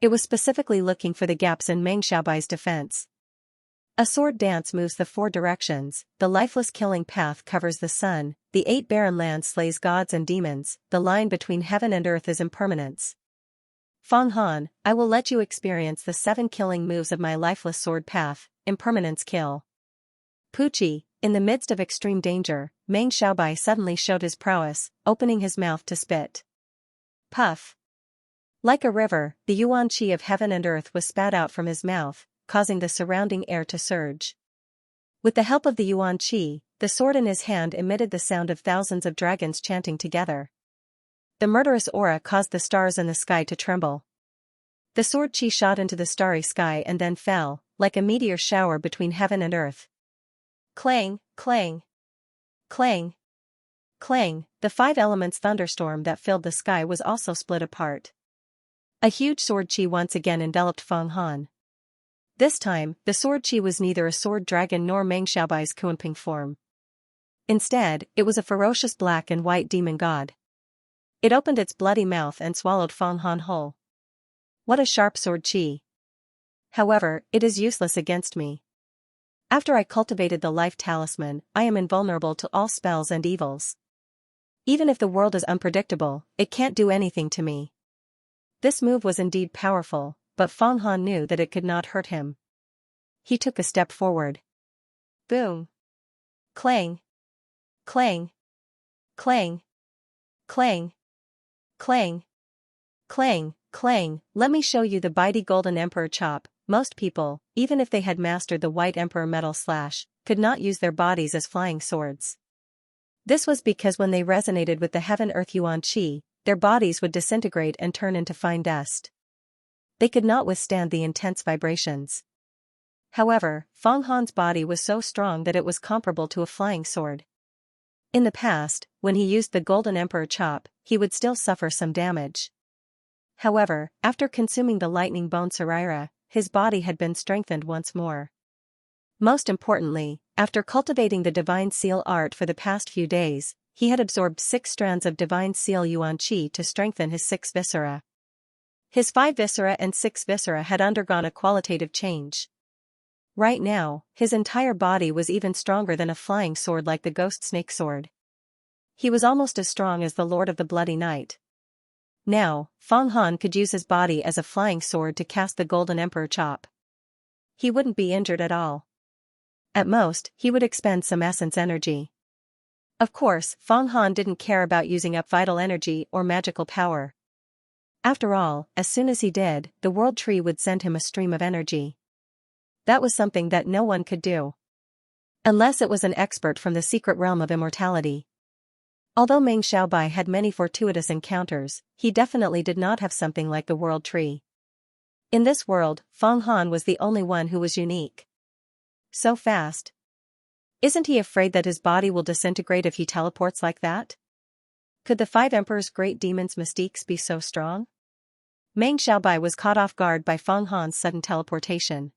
It was specifically looking for the gaps in Meng Xiaobai's defense. A sword dance moves the 4 directions, the lifeless killing path covers the sun, the 8 barren lands slays gods and demons, the line between heaven and earth is impermanence. Feng Han, I will let you experience the 7 killing moves of my lifeless sword path, impermanence kill. Pucci, in the midst of extreme danger, Meng Xiaobai suddenly showed his prowess, opening his mouth to spit. Puff. Like a river, the yuan qi of heaven and earth was spat out from his mouth, causing the surrounding air to surge. With the help of the yuan qi, the sword in his hand emitted the sound of thousands of dragons chanting together. The murderous aura caused the stars in the sky to tremble. The sword qi shot into the starry sky and then fell, like a meteor shower between heaven and earth. Clang, clang. Clang. Clang, the 5 elements thunderstorm that filled the sky was also split apart. A huge sword qi once again enveloped Feng Han. This time, the sword qi was neither a sword dragon nor Meng Xiaobai's Kunping form. Instead, it was a ferocious black and white demon god. It opened its bloody mouth and swallowed Feng Han whole. What a sharp sword qi. However, it is useless against me. After I cultivated the life talisman, I am invulnerable to all spells and evils. Even if the world is unpredictable, it can't do anything to me. This move was indeed powerful, but Feng Han knew that it could not hurt him. He took a step forward. Boom. Clang. Clang. Clang. Clang. Clang. Clang, clang, let me show you the mighty Golden Emperor chop. Most people, even if they had mastered the White Emperor metal slash, could not use their bodies as flying swords. This was because when they resonated with the Heaven-Earth Yuan Qi, their bodies would disintegrate and turn into fine dust. They could not withstand the intense vibrations. However, Feng Han's body was so strong that it was comparable to a flying sword. In the past, when he used the Golden Emperor chop, he would still suffer some damage. However, after consuming the lightning bone Saraira, his body had been strengthened once more. Most importantly, after cultivating the Divine Seal art for the past few days, he had absorbed 6 strands of Divine Seal Yuan Qi to strengthen his 6 viscera. His 5 viscera and 6 viscera had undergone a qualitative change. Right now, his entire body was even stronger than a flying sword like the Ghost Snake Sword. He was almost as strong as the Lord of the Bloody Night. Now, Feng Han could use his body as a flying sword to cast the Golden Emperor chop. He wouldn't be injured at all. At most, he would expend some essence energy. Of course, Feng Han didn't care about using up vital energy or magical power. After all, as soon as he did, the World Tree would send him a stream of energy. That was something that no one could do. Unless it was an expert from the secret realm of immortality. Although Meng Xiaobai had many fortuitous encounters, he definitely did not have something like the World Tree. In this world, Feng Han was the only one who was unique. So fast. Isn't he afraid that his body will disintegrate if he teleports like that? Could the five emperors' great demons' mystiques be so strong? Meng Xiaobai was caught off guard by Feng Han's sudden teleportation.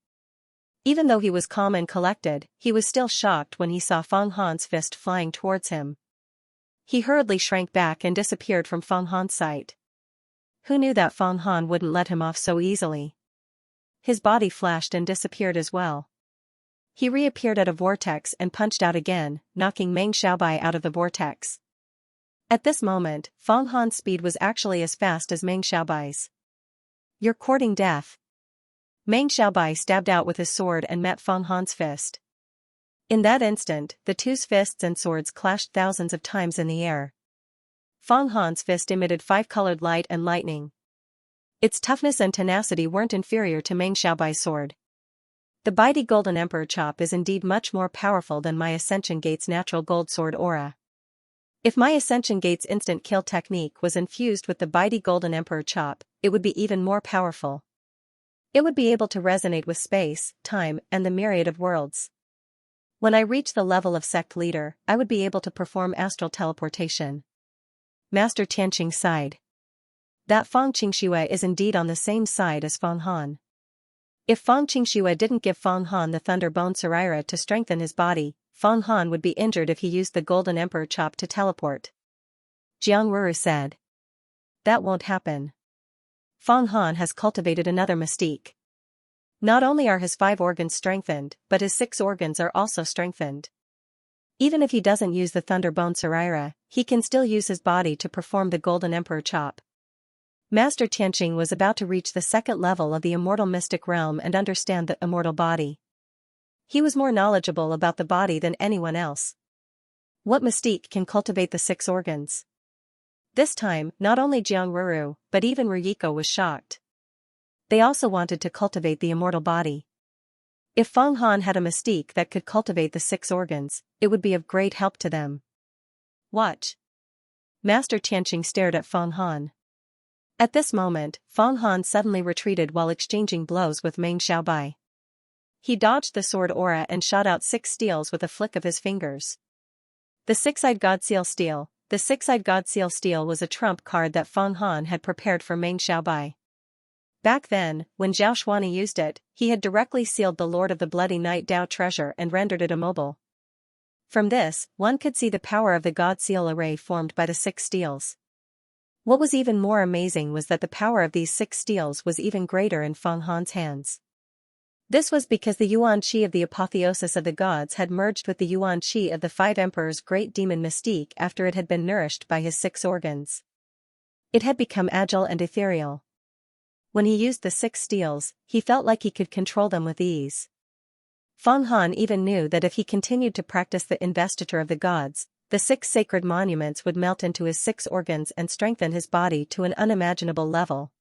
Even though he was calm and collected, he was still shocked when he saw Feng Han's fist flying towards him. He hurriedly shrank back and disappeared from Feng Han's sight. Who knew that Feng Han wouldn't let him off so easily? His body flashed and disappeared as well. He reappeared at a vortex and punched out again, knocking Meng Xiaobai out of the vortex. At this moment, Feng Han's speed was actually as fast as Meng Xiaobai's. "You're courting death." Meng Xiaobai stabbed out with his sword and met Feng Han's fist. In that instant, the two's fists and swords clashed thousands of times in the air. Feng Han's fist emitted five-colored light and lightning. Its toughness and tenacity weren't inferior to Meng Xiaobai's sword. The mighty Golden Emperor Chop is indeed much more powerful than my Ascension Gate's natural gold sword aura. If my Ascension Gate's instant kill technique was infused with the mighty Golden Emperor Chop, it would be even more powerful. It would be able to resonate with space, time, and the myriad of worlds. When I reach the level of sect leader, I would be able to perform astral teleportation. Master Tianqing sighed. That Feng Qingshui is indeed on the same side as Feng Han. If Feng Qingshui didn't give Feng Han the Thunder Bone Saraira to strengthen his body, Feng Han would be injured if he used the Golden Emperor Chop to teleport. Jiang Ruru said. That won't happen. Feng Han has cultivated another mystique. Not only are his 5 organs strengthened, but his 6 organs are also strengthened. Even if he doesn't use the Thunder Bone Saraira, he can still use his body to perform the Golden Emperor Chop. Master Tianqing was about to reach the second level of the immortal mystic realm and understand the immortal body. He was more knowledgeable about the body than anyone else. What mystique can cultivate the 6 organs? This time, not only Jiang Ruru, but even Ryiko was shocked. They also wanted to cultivate the immortal body. If Feng Han had a mystique that could cultivate the 6 organs, it would be of great help to them. Watch. Master Tianqing stared at Feng Han. At this moment, Feng Han suddenly retreated while exchanging blows with Meng Xiaobai. He dodged the sword aura and shot out 6 steels with a flick of his fingers. The 6-eyed God Seal Steel. The 6-eyed God Seal Steel was a trump card that Feng Han had prepared for Meng Xiaobai. Back then, when Zhao Xuani used it, he had directly sealed the Lord of the Bloody Night Dao treasure and rendered it immobile. From this, one could see the power of the God Seal array formed by the 6 steels. What was even more amazing was that the power of these 6 steels was even greater in Feng Han's hands. This was because the Yuan Qi of the apotheosis of the gods had merged with the Yuan Qi of the 5 emperors' great demon mystique after it had been nourished by his 6 organs. It had become agile and ethereal. When he used the 6 steels, he felt like he could control them with ease. Feng Han even knew that if he continued to practice the investiture of the gods, the 6 sacred monuments would melt into his 6 organs and strengthen his body to an unimaginable level.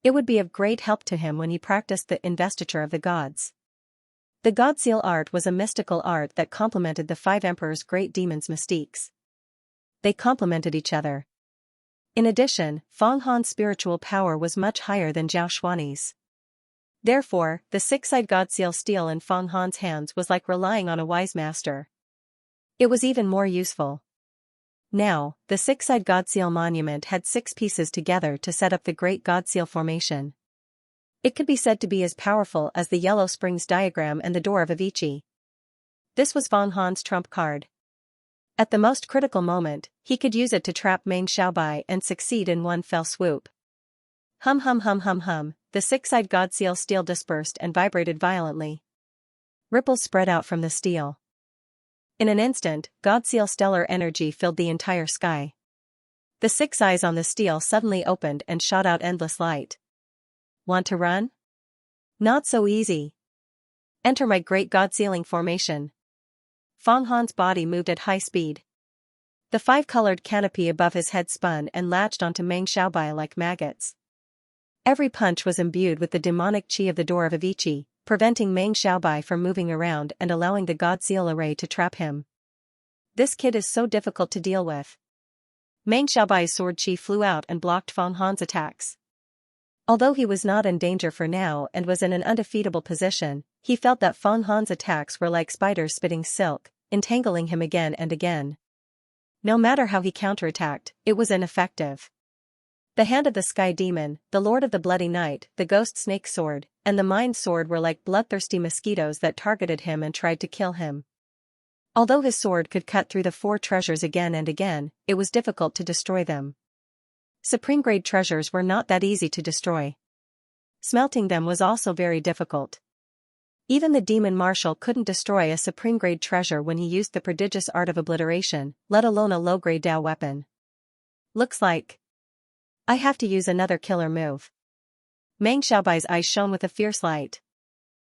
It would be of great help to him when he practiced the investiture of the gods. The God Seal art was a mystical art that complemented the 5 emperors' great demons' mystiques. They complemented each other. In addition, Feng Han's spiritual power was much higher than Zhao Xuani's. Therefore, the 6-eyed God Seal Steel in Feng Han's hands was like relying on a wise master. It was even more useful. Now, the 6-eyed God Seal monument had 6 pieces together to set up the Great God Seal formation. It could be said to be as powerful as the Yellow Springs diagram and the Door of Avicii. This was Feng Han's trump card. At the most critical moment, he could use it to trap Meng Xiaobai and succeed in one fell swoop. Hum hum hum hum hum, the 6-eyed God Seal steel dispersed and vibrated violently. Ripples spread out from the steel. In an instant, God Seal stellar energy filled the entire sky. The 6 eyes on the steel suddenly opened and shot out endless light. Want to run? Not so easy. Enter my great God Sealing formation. Feng Han's body moved at high speed. The 5-colored canopy above his head spun and latched onto Meng Xiaobai like maggots. Every punch was imbued with the demonic qi of the Door of Avicii, preventing Meng Xiaobai from moving around and allowing the God Seal array to trap him. This kid is so difficult to deal with. Meng Xiaobai's sword chi flew out and blocked Feng Han's attacks. Although he was not in danger for now and was in an undefeatable position, he felt that Feng Han's attacks were like spiders spitting silk, entangling him again and again. No matter how he counterattacked, it was ineffective. The hand of the Sky Demon, the Lord of the Bloody Night, the Ghost Snake Sword, and the Mind Sword were like bloodthirsty mosquitoes that targeted him and tried to kill him. Although his sword could cut through the four treasures again and again, it was difficult to destroy them. Supreme-grade treasures were not that easy to destroy. Smelting them was also very difficult. Even the demon marshal couldn't destroy a supreme-grade treasure when he used the prodigious art of obliteration, let alone a low-grade Dao weapon. Looks like I have to use another killer move. Meng Xiaobai's eyes shone with a fierce light.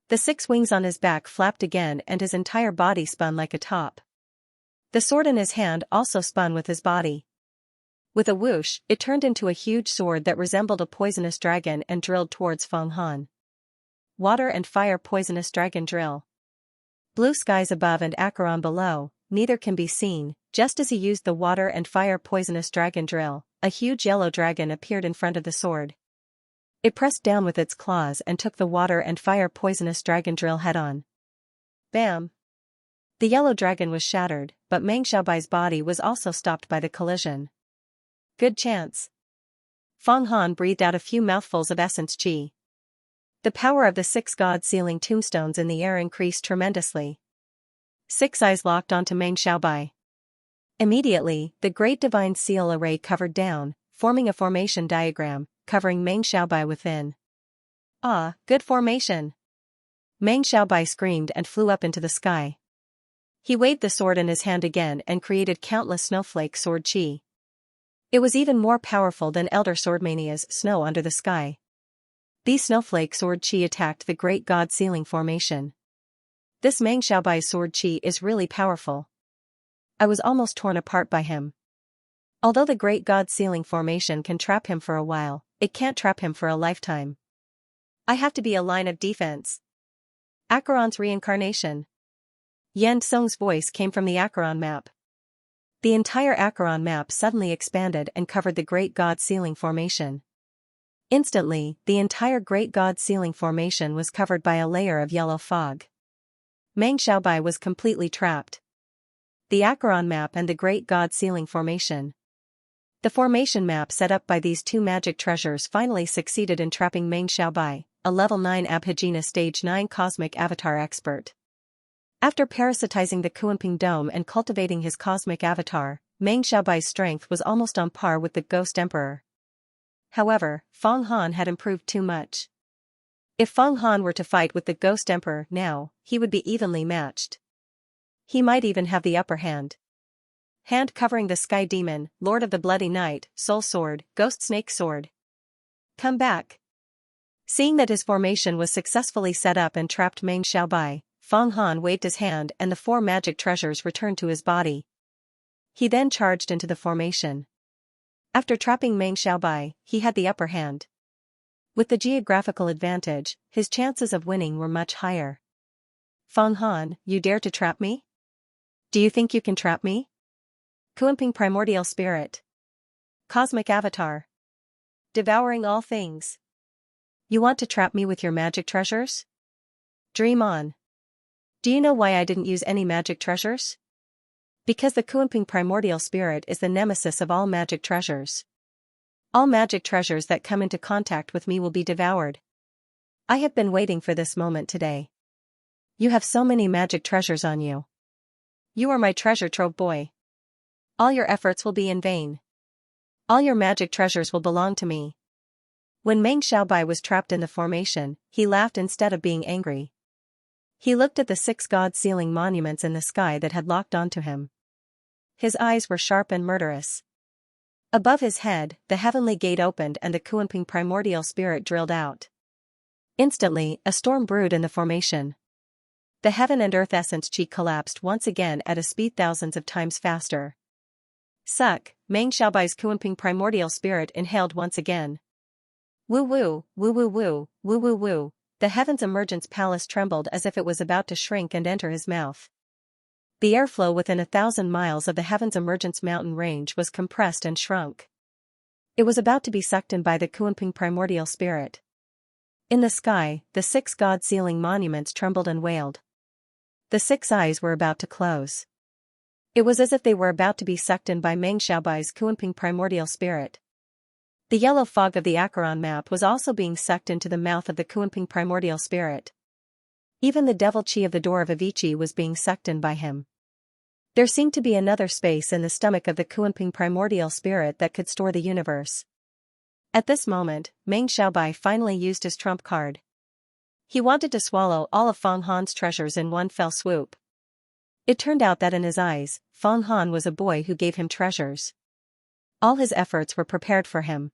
The 6 wings on his back flapped again and his entire body spun like a top. The sword in his hand also spun with his body. With a whoosh, it turned into a huge sword that resembled a poisonous dragon and drilled towards Feng Han. Water and fire poisonous dragon drill. Blue skies above and Acheron below, neither can be seen. Just as he used the water and fire poisonous dragon drill, a huge yellow dragon appeared in front of the sword. It pressed down with its claws and took the water and fire poisonous dragon drill head-on. Bam! The yellow dragon was shattered, but Meng Xiaobai's body was also stopped by the collision. Good chance. Feng Han breathed out a few mouthfuls of essence qi. The power of the 6 god-sealing tombstones in the air increased tremendously. 6 eyes locked onto Meng Xiaobai. Immediately, the great divine seal array covered down, forming a formation diagram, covering Meng Xiaobai within. Ah, good formation! Meng Xiaobai screamed and flew up into the sky. He waved the sword in his hand again and created countless snowflake sword chi. It was even more powerful than Elder Swordmania's snow under the sky. These snowflake sword chi attacked the great god-sealing formation. This Meng Xiaobai's sword chi is really powerful. I was almost torn apart by him. Although the great god-sealing formation can trap him for a while, it can't trap him for a lifetime. I have to be a line of defense. Acheron's reincarnation. Yan Tsung's voice came from the Acheron map. The entire Acheron map suddenly expanded and covered the great god-sealing formation. Instantly, the entire great god-sealing formation was covered by a layer of yellow fog. Meng Xiaobai was completely trapped. The Acheron map and the great god-sealing formation. The formation map set up by these 2 magic treasures finally succeeded in trapping Meng Xiaobai, a level 9 Abhijina stage 9 cosmic avatar expert. After parasitizing the Kuanping Dome and cultivating his cosmic avatar, Meng Xiaobai's strength was almost on par with the Ghost Emperor. However, Feng Han had improved too much. If Feng Han were to fight with the Ghost Emperor now, he would be evenly matched. He might even have the upper hand. Hand covering the Sky Demon, Lord of the Bloody Night, Soul Sword, Ghost Snake Sword. Come back. Seeing that his formation was successfully set up and trapped Meng Xiaobai, Feng Han waved his hand and the 4 magic treasures returned to his body. He then charged into the formation. After trapping Meng Xiaobai, he had the upper hand. With the geographical advantage, his chances of winning were much higher. Feng Han, you dare to trap me? Do you think you can trap me? Kuanping Primordial Spirit. Cosmic Avatar. Devouring all things. You want to trap me with your magic treasures? Dream on. Do you know why I didn't use any magic treasures? Because the Kuanping Primordial Spirit is the nemesis of all magic treasures. All magic treasures that come into contact with me will be devoured. I have been waiting for this moment today. You have so many magic treasures on you. You are my treasure trove boy. All your efforts will be in vain. All your magic treasures will belong to me. When Meng Xiaobai was trapped in the formation, he laughed instead of being angry. He looked at the 6 god-sealing monuments in the sky that had locked onto him. His eyes were sharp and murderous. Above his head, the heavenly gate opened and the Kuanping Primordial Spirit drilled out. Instantly, a storm brewed in the formation. The heaven and earth essence chi collapsed once again at a speed thousands of times faster. Suck, Meng Xiaobai's Kuanping Primordial Spirit inhaled once again. Woo woo, woo woo woo, woo woo woo, the heaven's emergence palace trembled as if it was about to shrink and enter his mouth. The airflow within 1,000 miles of the Heaven's Emergence mountain range was compressed and shrunk. It was about to be sucked in by the Kunping primordial spirit. In the sky, the 6 god-sealing monuments trembled and wailed. The 6 eyes were about to close. It was as if they were about to be sucked in by Meng Xiaobai's Kunping primordial spirit. The yellow fog of the Acheron map was also being sucked into the mouth of the Kunping primordial spirit. Even the devil chi of the door of Avicii was being sucked in by him. There seemed to be another space in the stomach of the Kunping primordial spirit that could store the universe. At this moment, Meng Xiaobai finally used his trump card. He wanted to swallow all of Feng Han's treasures in one fell swoop. It turned out that in his eyes, Feng Han was a boy who gave him treasures. All his efforts were prepared for him.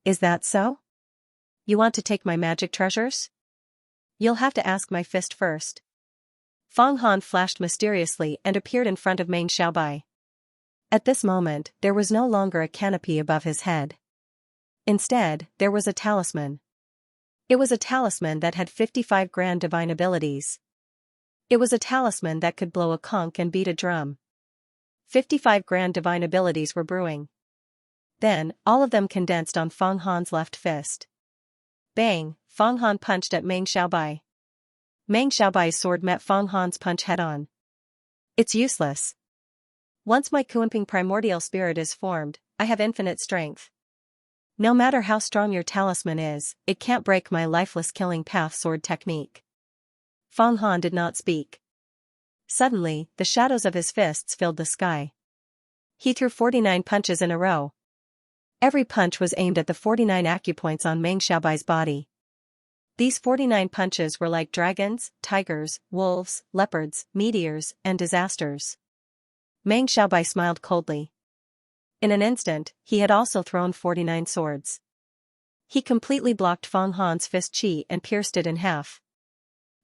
Is that so? You want to take my magic treasures? You'll have to ask my fist first. Feng Han flashed mysteriously and appeared in front of Meng Xiaobai. At this moment, there was no longer a canopy above his head. Instead, there was a talisman. It was a talisman that had 55 grand divine abilities. It was a talisman that could blow a conch and beat a drum. 55 grand divine abilities were brewing. Then, all of them condensed on Feng Han's left fist. Bang! Feng Han punched at Meng Xiaobai. Meng Xiaobai's sword met Feng Han's punch head-on. It's useless. Once my Kunping primordial spirit is formed, I have infinite strength. No matter how strong your talisman is, it can't break my lifeless killing path sword technique. Feng Han did not speak. Suddenly, the shadows of his fists filled the sky. He threw 49 punches in a row. Every punch was aimed at the 49 acupoints on Meng Xiaobai's body. These 49 punches were like dragons, tigers, wolves, leopards, meteors, and disasters. Meng Xiaobai smiled coldly. In an instant, he had also thrown 49 swords. He completely blocked Feng Han's fist chi and pierced it in half.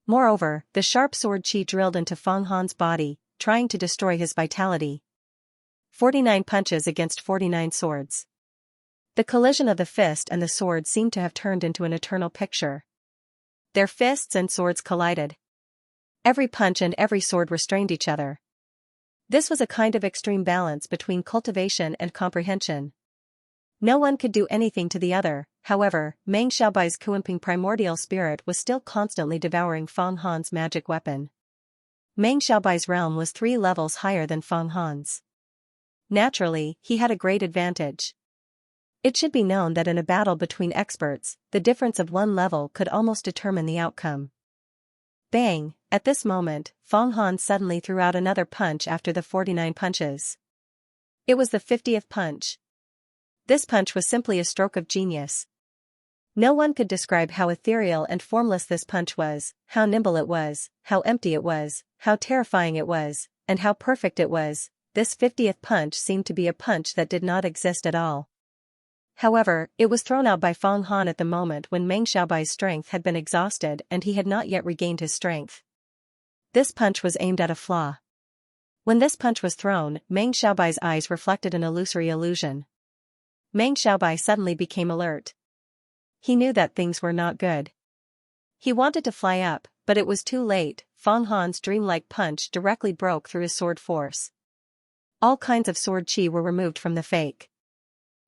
Moreover, the sharp sword chi drilled into Feng Han's body, trying to destroy his vitality. 49 punches against 49 swords. The collision of the fist and the sword seemed to have turned into an eternal picture. Their fists and swords collided. Every punch and every sword restrained each other. This was a kind of extreme balance between cultivation and comprehension. No one could do anything to the other. However, Meng Xiaobai's Kunping primordial spirit was still constantly devouring Feng Han's magic weapon. Meng Xiaobai's realm was 3 levels higher than Feng Han's. Naturally, he had a great advantage. It should be known that in a battle between experts, the difference of 1 level could almost determine the outcome. Bang! At this moment, Feng Han suddenly threw out another punch after the 49 punches. It was the 50th punch. This punch was simply a stroke of genius. No one could describe how ethereal and formless this punch was, how nimble it was, how empty it was, how terrifying it was, and how perfect it was. This 50th punch seemed to be a punch that did not exist at all. However, it was thrown out by Feng Han at the moment when Meng Xiaobai's strength had been exhausted and he had not yet regained his strength. This punch was aimed at a flaw. When this punch was thrown, Meng Xiaobai's eyes reflected an illusory illusion. Meng Xiaobai suddenly became alert. He knew that things were not good. He wanted to fly up, but it was too late. Feng Han's dreamlike punch directly broke through his sword force. All kinds of sword chi were removed from the fake.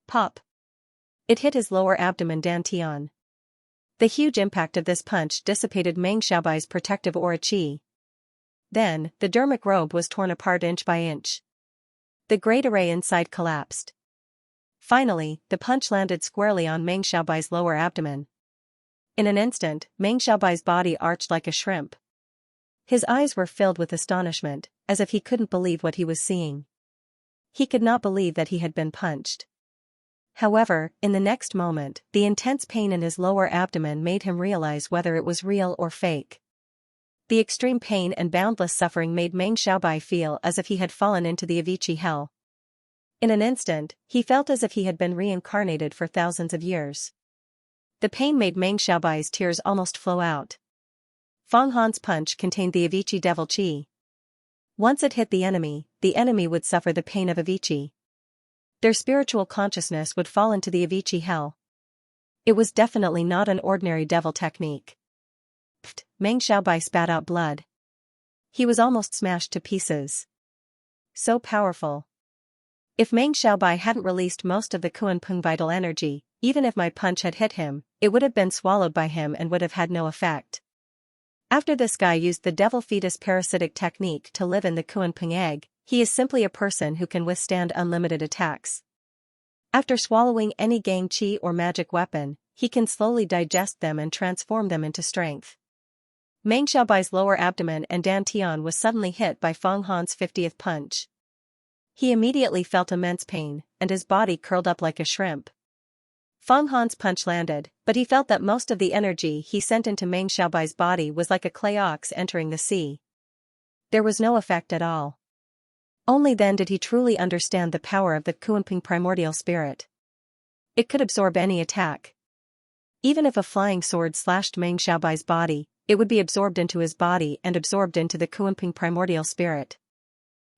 Pop! It hit his lower abdomen dantian. The huge impact of this punch dissipated Meng Xiaobai's protective aura chi. Then, the dermic robe was torn apart inch by inch. The great array inside collapsed. Finally, the punch landed squarely on Meng Xiaobai's lower abdomen. In an instant, Meng Xiaobai's body arched like a shrimp. His eyes were filled with astonishment, as if he couldn't believe what he was seeing. He could not believe that he had been punched. However, in the next moment, the intense pain in his lower abdomen made him realize whether it was real or fake. The extreme pain and boundless suffering made Meng Xiaobai feel as if he had fallen into the Avicii hell. In an instant, he felt as if he had been reincarnated for thousands of years. The pain made Meng Xiaobai's tears almost flow out. Feng Han's punch contained the Avicii devil chi. Once it hit the enemy would suffer the pain of Avicii. Their spiritual consciousness would fall into the Avicii hell. It was definitely not an ordinary devil technique. Pfft! Meng Xiaobai spat out blood. He was almost smashed to pieces. So powerful. If Meng Xiaobai hadn't released most of the Kunpeng vital energy, even if my punch had hit him, it would have been swallowed by him and would have had no effect. After this guy used the devil fetus parasitic technique to live in the Kunpeng egg, he is simply a person who can withstand unlimited attacks. After swallowing any gang qi or magic weapon, he can slowly digest them and transform them into strength. Meng Xiaobai's lower abdomen and dantian was suddenly hit by Feng Han's 50th punch. He immediately felt immense pain, and his body curled up like a shrimp. Feng Han's punch landed, but he felt that most of the energy he sent into Meng Xiaobai's body was like a clay ox entering the sea. There was no effect at all. Only then did he truly understand the power of the Kunpeng primordial spirit. It could absorb any attack. Even if a flying sword slashed Meng Xiaobai's body, it would be absorbed into his body and absorbed into the Kunpeng primordial spirit.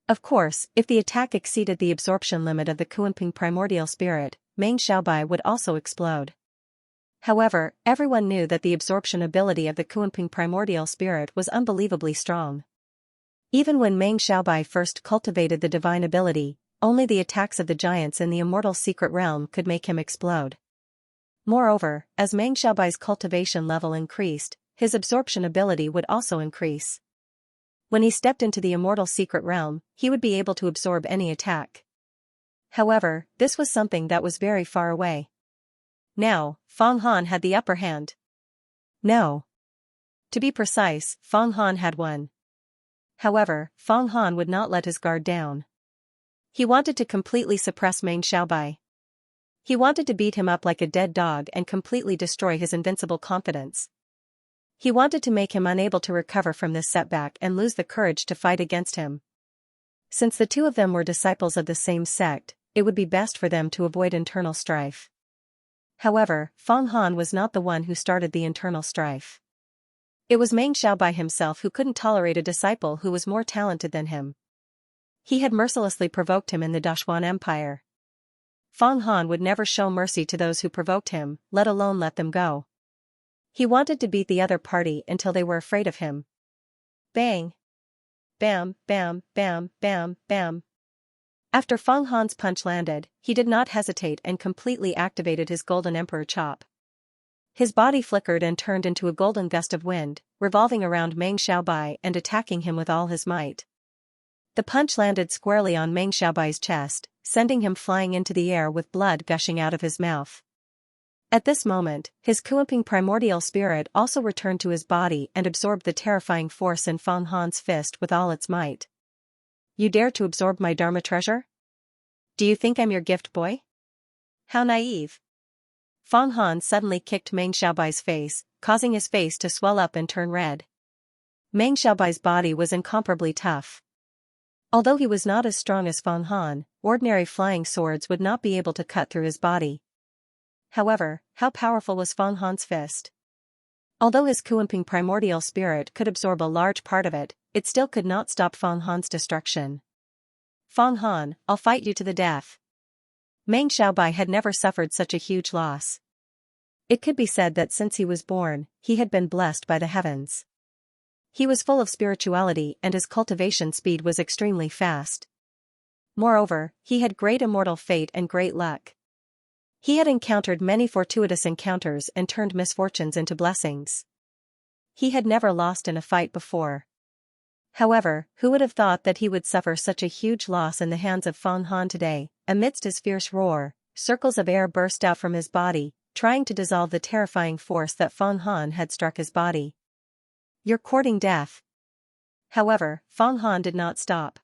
Of course, if the attack exceeded the absorption limit of the Kunpeng primordial spirit, Meng Xiaobai would also explode. However, everyone knew that the absorption ability of the Kunpeng primordial spirit was unbelievably strong. Even when Meng Xiaobai first cultivated the divine ability, only the attacks of the giants in the immortal secret realm could make him explode. Moreover, as Meng Xiaobai's cultivation level increased, his absorption ability would also increase. When he stepped into the immortal secret realm, he would be able to absorb any attack. However, this was something that was very far away. Now, Feng Han had the upper hand. No. To be precise, Feng Han had won. However, Feng Han would not let his guard down. He wanted to completely suppress Meng Xiaobai. He wanted to beat him up like a dead dog and completely destroy his invincible confidence. He wanted to make him unable to recover from this setback and lose the courage to fight against him. Since the two of them were disciples of the same sect, it would be best for them to avoid internal strife. However, Feng Han was not the one who started the internal strife. It was Meng Xiaobai himself who couldn't tolerate a disciple who was more talented than him. He had mercilessly provoked him in the Dashuan Empire. Feng Han would never show mercy to those who provoked him, let alone let them go. He wanted to beat the other party until they were afraid of him. Bang! Bam, bam, bam, bam, bam. After Feng Han's punch landed, he did not hesitate and completely activated his Golden Emperor chop. His body flickered and turned into a golden gust of wind, revolving around Meng Xiaobai and attacking him with all his might. The punch landed squarely on Meng Xiaobai's chest, sending him flying into the air with blood gushing out of his mouth. At this moment, his Kunpeng primordial spirit also returned to his body and absorbed the terrifying force in Feng Han's fist with all its might. You dare to absorb my Dharma treasure? Do you think I'm your gift boy? How naive. Feng Han suddenly kicked Meng Xiaobai's face, causing his face to swell up and turn red. Meng Xiaobai's body was incomparably tough. Although he was not as strong as Feng Han, ordinary flying swords would not be able to cut through his body. However, how powerful was Feng Han's fist? Although his Kunpeng primordial spirit could absorb a large part of it, it still could not stop Feng Han's destruction. Feng Han, I'll fight you to the death. Meng Xiaobai had never suffered such a huge loss. It could be said that since he was born, he had been blessed by the heavens. He was full of spirituality and his cultivation speed was extremely fast. Moreover, he had great immortal fate and great luck. He had encountered many fortuitous encounters and turned misfortunes into blessings. He had never lost in a fight before. However, who would have thought that he would suffer such a huge loss in the hands of Feng Han today? Amidst his fierce roar, circles of air burst out from his body, trying to dissolve the terrifying force that Feng Han had struck his body. You're courting death. However, Feng Han did not stop.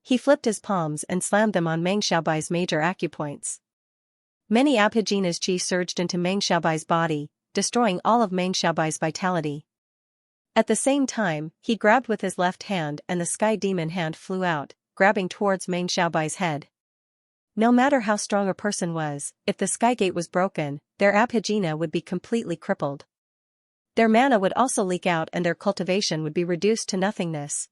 He flipped his palms and slammed them on Meng Xiaobai's major acupoints. Many Abhijina's qi surged into Meng Xiaobai's body, destroying all of Meng Xiaobai's vitality. At the same time, he grabbed with his left hand and the sky demon hand flew out, grabbing towards Meng Xiaobai's head. No matter how strong a person was, if the sky gate was broken, their Abhijina would be completely crippled. Their mana would also leak out and their cultivation would be reduced to nothingness.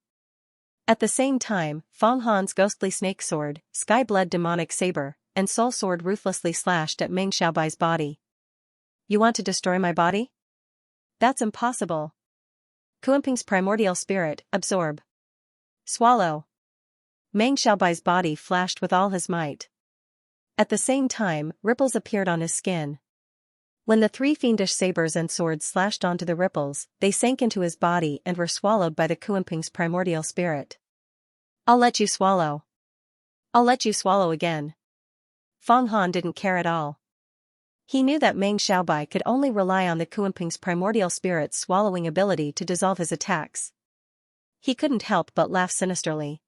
At the same time, Feng Han's ghostly snake sword, sky blood demonic saber, and soul sword ruthlessly slashed at Meng Xiaobai's body. You want to destroy my body? That's impossible. Kuanping's primordial spirit, absorb. Swallow. Meng Xiaobai's body flashed with all his might. At the same time, ripples appeared on his skin. When the three fiendish sabers and swords slashed onto the ripples, they sank into his body and were swallowed by the Kuanping's primordial spirit. I'll let you swallow. I'll let you swallow again. Fang Han didn't care at all. He knew that Meng Xiaobai could only rely on the Kuanping's primordial spirit's swallowing ability to dissolve his attacks. He couldn't help but laugh sinisterly.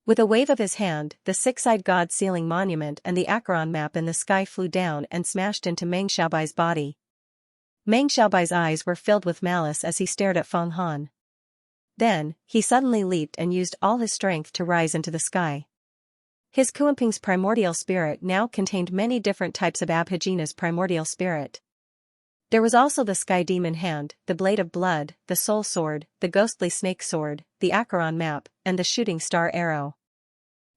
With a wave of his hand, the six-eyed god sealing monument and the Acheron map in the sky flew down and smashed into Meng Xiaobai's body. Meng Xiaobai's eyes were filled with malice as he stared at Fang Han. Then, he suddenly leaped and used all his strength to rise into the sky. His Kuanping's primordial spirit now contained many different types of Abhijina's primordial spirit. There was also the Sky Demon Hand, the Blade of Blood, the Soul Sword, the Ghostly Snake Sword, the Acheron Map, and the Shooting Star Arrow.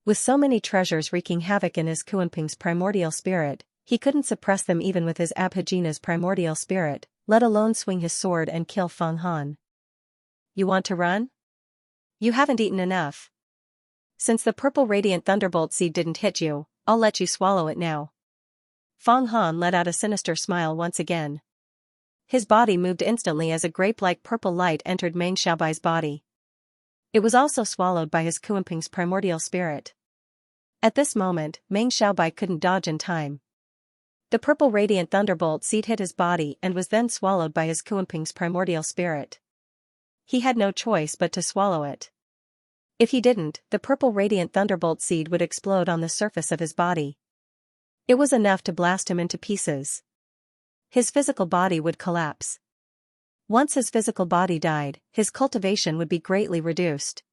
With so many treasures wreaking havoc in his Kuanping's primordial spirit, he couldn't suppress them even with his Abhijina's primordial spirit, let alone swing his sword and kill Fang Han. You want to run? You haven't eaten enough. Since the purple radiant thunderbolt seed didn't hit you, I'll let you swallow it now. Fang Han let out a sinister smile once again. His body moved instantly as a grape-like purple light entered Meng Xiaobai's body. It was also swallowed by his Kuanping's primordial spirit. At this moment, Meng Xiaobai couldn't dodge in time. The purple radiant thunderbolt seed hit his body and was then swallowed by his Kuanping's primordial spirit. He had no choice but to swallow it. If he didn't, the purple radiant thunderbolt seed would explode on the surface of his body. It was enough to blast him into pieces. His physical body would collapse. Once his physical body died, his cultivation would be greatly reduced.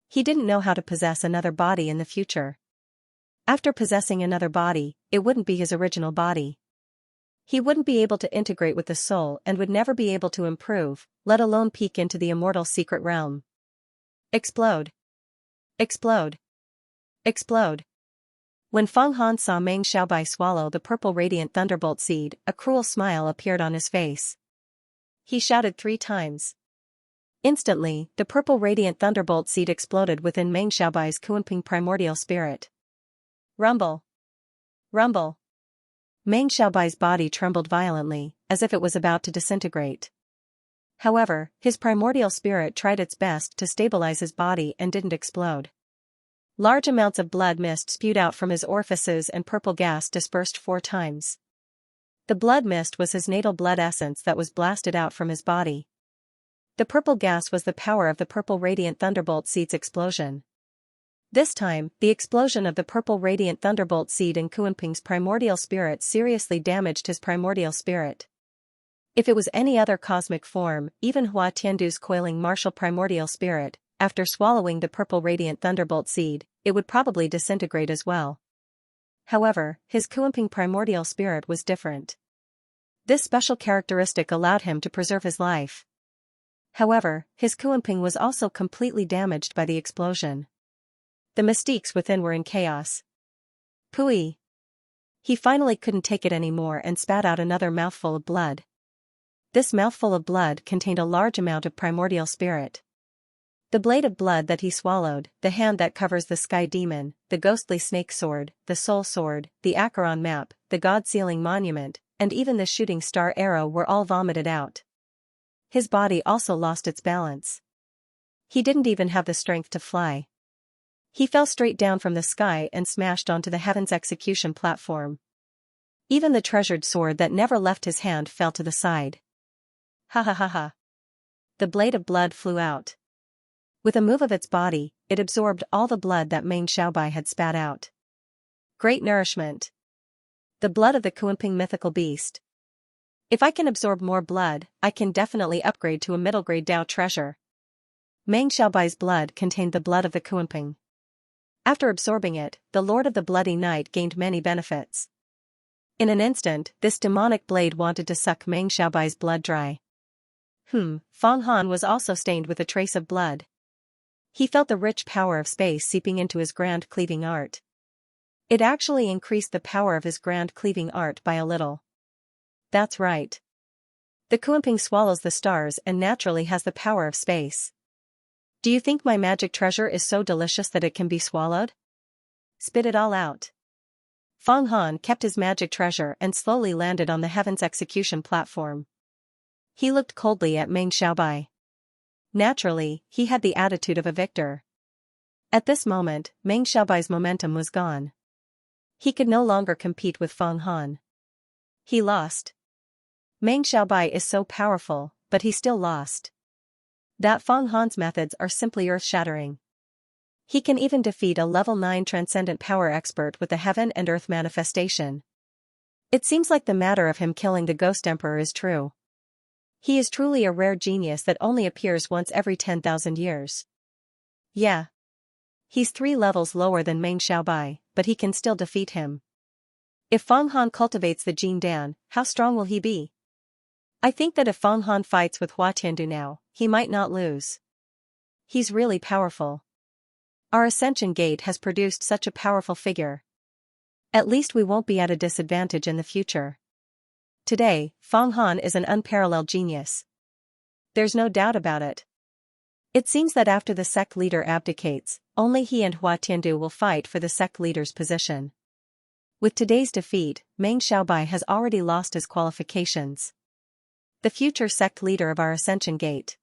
He didn't know how to possess another body in the future. After possessing another body, it wouldn't be his original body. He wouldn't be able to integrate with the soul and would never be able to improve, let alone peek into the immortal secret realm. Explode. Explode. Explode. When Fang Han saw Meng Xiaobai swallow the purple radiant thunderbolt seed, a cruel smile appeared on his face. He shouted 3 times. Instantly, the purple radiant thunderbolt seed exploded within Meng Xiaobai's Kuanping primordial spirit. Rumble. Rumble. Meng Xiaobai's body trembled violently, as if it was about to disintegrate. However, his primordial spirit tried its best to stabilize his body and didn't explode. Large amounts of blood mist spewed out from his orifices and purple gas dispersed 4 times. The blood mist was his natal blood essence that was blasted out from his body. The purple gas was the power of the purple radiant thunderbolt seed's explosion. This time, the explosion of the purple radiant thunderbolt seed in Kuanping's primordial spirit seriously damaged his primordial spirit. If it was any other cosmic form, even Hua Tiandu's coiling martial primordial spirit, after swallowing the purple radiant thunderbolt seed, it would probably disintegrate as well. However, his Kuanping primordial spirit was different. This special characteristic allowed him to preserve his life. However, his Kuanping was also completely damaged by the explosion. The mystiques within were in chaos. Pooey! He finally couldn't take it anymore and spat out another mouthful of blood. This mouthful of blood contained a large amount of primordial spirit. The blade of blood that he swallowed, the hand that covers the sky demon, the ghostly snake sword, the soul sword, the Acheron map, the god-sealing monument, and even the shooting star arrow were all vomited out. His body also lost its balance. He didn't even have the strength to fly. He fell straight down from the sky and smashed onto the heaven's execution platform. Even the treasured sword that never left his hand fell to the side. Ha ha ha ha. The blade of blood flew out. With a move of its body, it absorbed all the blood that Meng Xiaobai had spat out. Great nourishment. The blood of the Kuanping mythical beast. If I can absorb more blood, I can definitely upgrade to a middle-grade Dao treasure. Meng Xiaobai's blood contained the blood of the Kuanping. After absorbing it, the Lord of the Bloody Night gained many benefits. In an instant, this demonic blade wanted to suck Meng Xiaobai's blood dry. Fang Han was also stained with a trace of blood. He felt the rich power of space seeping into his grand cleaving art. It actually increased the power of his grand cleaving art by a little. That's right. The Kuanping swallows the stars and naturally has the power of space. Do you think my magic treasure is so delicious that it can be swallowed? Spit it all out. Feng Han kept his magic treasure and slowly landed on the heaven's execution platform. He looked coldly at Meng Xiaobai. Naturally, he had the attitude of a victor. At this moment, Meng Xiaobai's momentum was gone. He could no longer compete with Feng Han. He lost. Meng Xiaobai is so powerful, but he still lost. That Feng Han's methods are simply earth-shattering. He can even defeat a level 9 transcendent power expert with the heaven and earth manifestation. It seems like the matter of him killing the Ghost Emperor is true. He is truly a rare genius that only appears once every 10,000 years. Yeah. He's 3 levels lower than Meng Xiaobai, but he can still defeat him. If Feng Han cultivates the Jin Dan, how strong will he be? I think that if Feng Han fights with Hua Tiandu now, he might not lose. He's really powerful. Our Ascension Gate has produced such a powerful figure. At least we won't be at a disadvantage in the future. Today, Feng Han is an unparalleled genius. There's no doubt about it. It seems that after the sect leader abdicates, only he and Hua Tiandu will fight for the sect leader's position. With today's defeat, Meng Xiaobai has already lost his qualifications. The future sect leader of our Ascension Gate.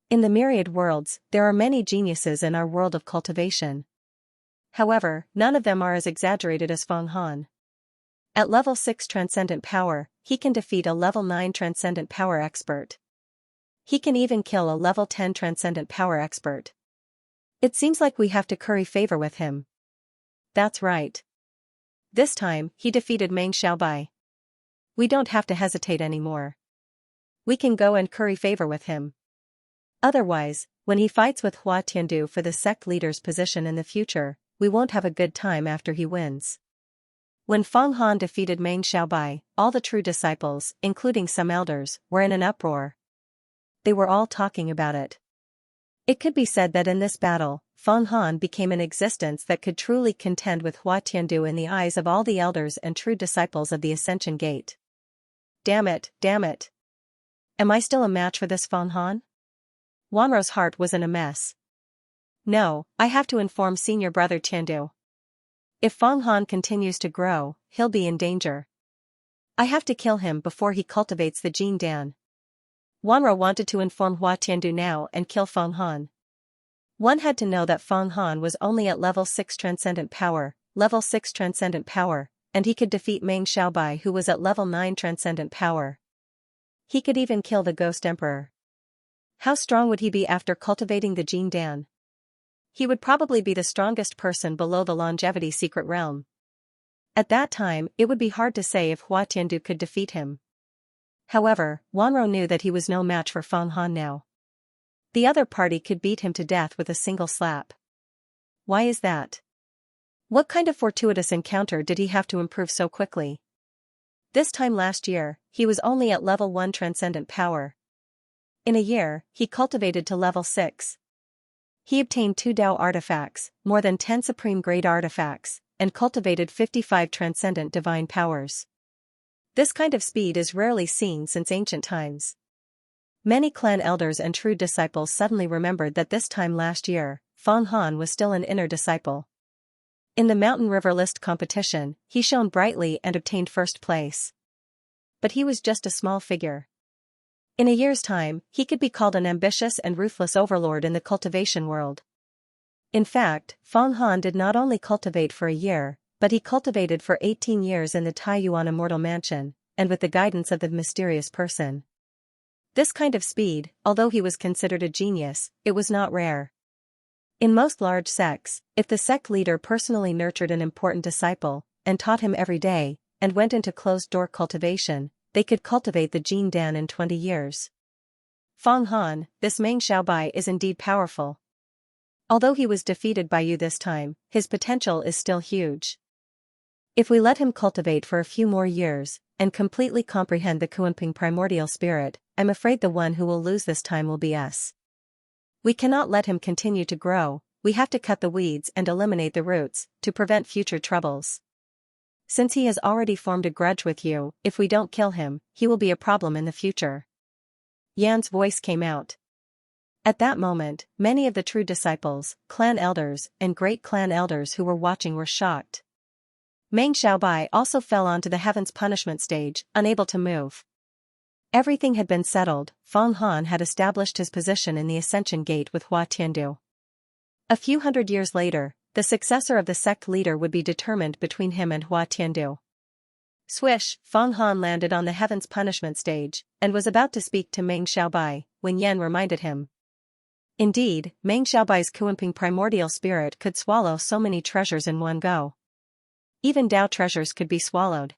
In the myriad worlds, there are many geniuses in our world of cultivation. However, none of them are as exaggerated as Feng Han. At level 6 transcendent power, he can defeat a level 9 transcendent power expert. He can even kill a level 10 transcendent power expert. It seems like we have to curry favor with him. That's right. This time, he defeated Meng Xiaobai. We don't have to hesitate anymore. We can go and curry favor with him. Otherwise, when he fights with Hua Tiandu for the sect leader's position in the future, we won't have a good time after he wins. When Feng Han defeated Meng Xiaobai, all the true disciples, including some elders, were in an uproar. They were all talking about it. It could be said that in this battle, Feng Han became an existence that could truly contend with Hua Tiandu in the eyes of all the elders and true disciples of the Ascension Gate. Damn it, damn it. Am I still a match for this Feng Han? Wanro's heart was in a mess. No, I have to inform senior brother Tiandu. If Feng Han continues to grow, he'll be in danger. I have to kill him before he cultivates the Jin Dan. Wanro wanted to inform Hua Tiandu now and kill Feng Han. One had to know that Feng Han was only at level 6 transcendent power, and he could defeat Meng Xiaobai who was at level 9 transcendent power. He could even kill the Ghost Emperor. How strong would he be after cultivating the Jin Dan? He would probably be the strongest person below the longevity secret realm. At that time, it would be hard to say if Hua Tiandu could defeat him. However, Wanro knew that he was no match for Feng Han now. The other party could beat him to death with a single slap. Why is that? What kind of fortuitous encounter did he have to improve so quickly? This time last year, he was only at level 1 transcendent power. In a year, he cultivated to level 6. He obtained 2 Dao artifacts, more than 10 supreme grade artifacts, and cultivated 55 transcendent divine powers. This kind of speed is rarely seen since ancient times. Many clan elders and true disciples suddenly remembered that this time last year, Feng Han was still an inner disciple. In the Mountain River List competition, he shone brightly and obtained first place. But he was just a small figure. In a year's time, he could be called an ambitious and ruthless overlord in the cultivation world. In fact, Feng Han did not only cultivate for a year, but he cultivated for 18 years in the Taiyuan Immortal Mansion, and with the guidance of the mysterious person. This kind of speed, although he was considered a genius, it was not rare. In most large sects, if the sect leader personally nurtured an important disciple, and taught him every day, and went into closed-door cultivation, they could cultivate the Jin Dan in 20 years. Feng Han, this Meng Xiaobai is indeed powerful. Although he was defeated by you this time, his potential is still huge. If we let him cultivate for a few more years, and completely comprehend the Kuanping primordial spirit, I'm afraid the one who will lose this time will be us. We cannot let him continue to grow, we have to cut the weeds and eliminate the roots, to prevent future troubles. Since he has already formed a grudge with you, if we don't kill him, he will be a problem in the future. Yan's voice came out. At that moment, many of the true disciples, clan elders, and great clan elders who were watching were shocked. Meng Xiaobai also fell onto the heaven's punishment stage, unable to move. Everything had been settled. Feng Han had established his position in the Ascension Gate with Hua Tiandu. A few hundred years later, the successor of the sect leader would be determined between him and Hua Tiandu. Swish, Feng Han landed on the heaven's punishment stage, and was about to speak to Meng Xiaobai, when Yan reminded him. Indeed, Meng Xiaobai's Kuanping primordial spirit could swallow so many treasures in one go. Even Dao treasures could be swallowed.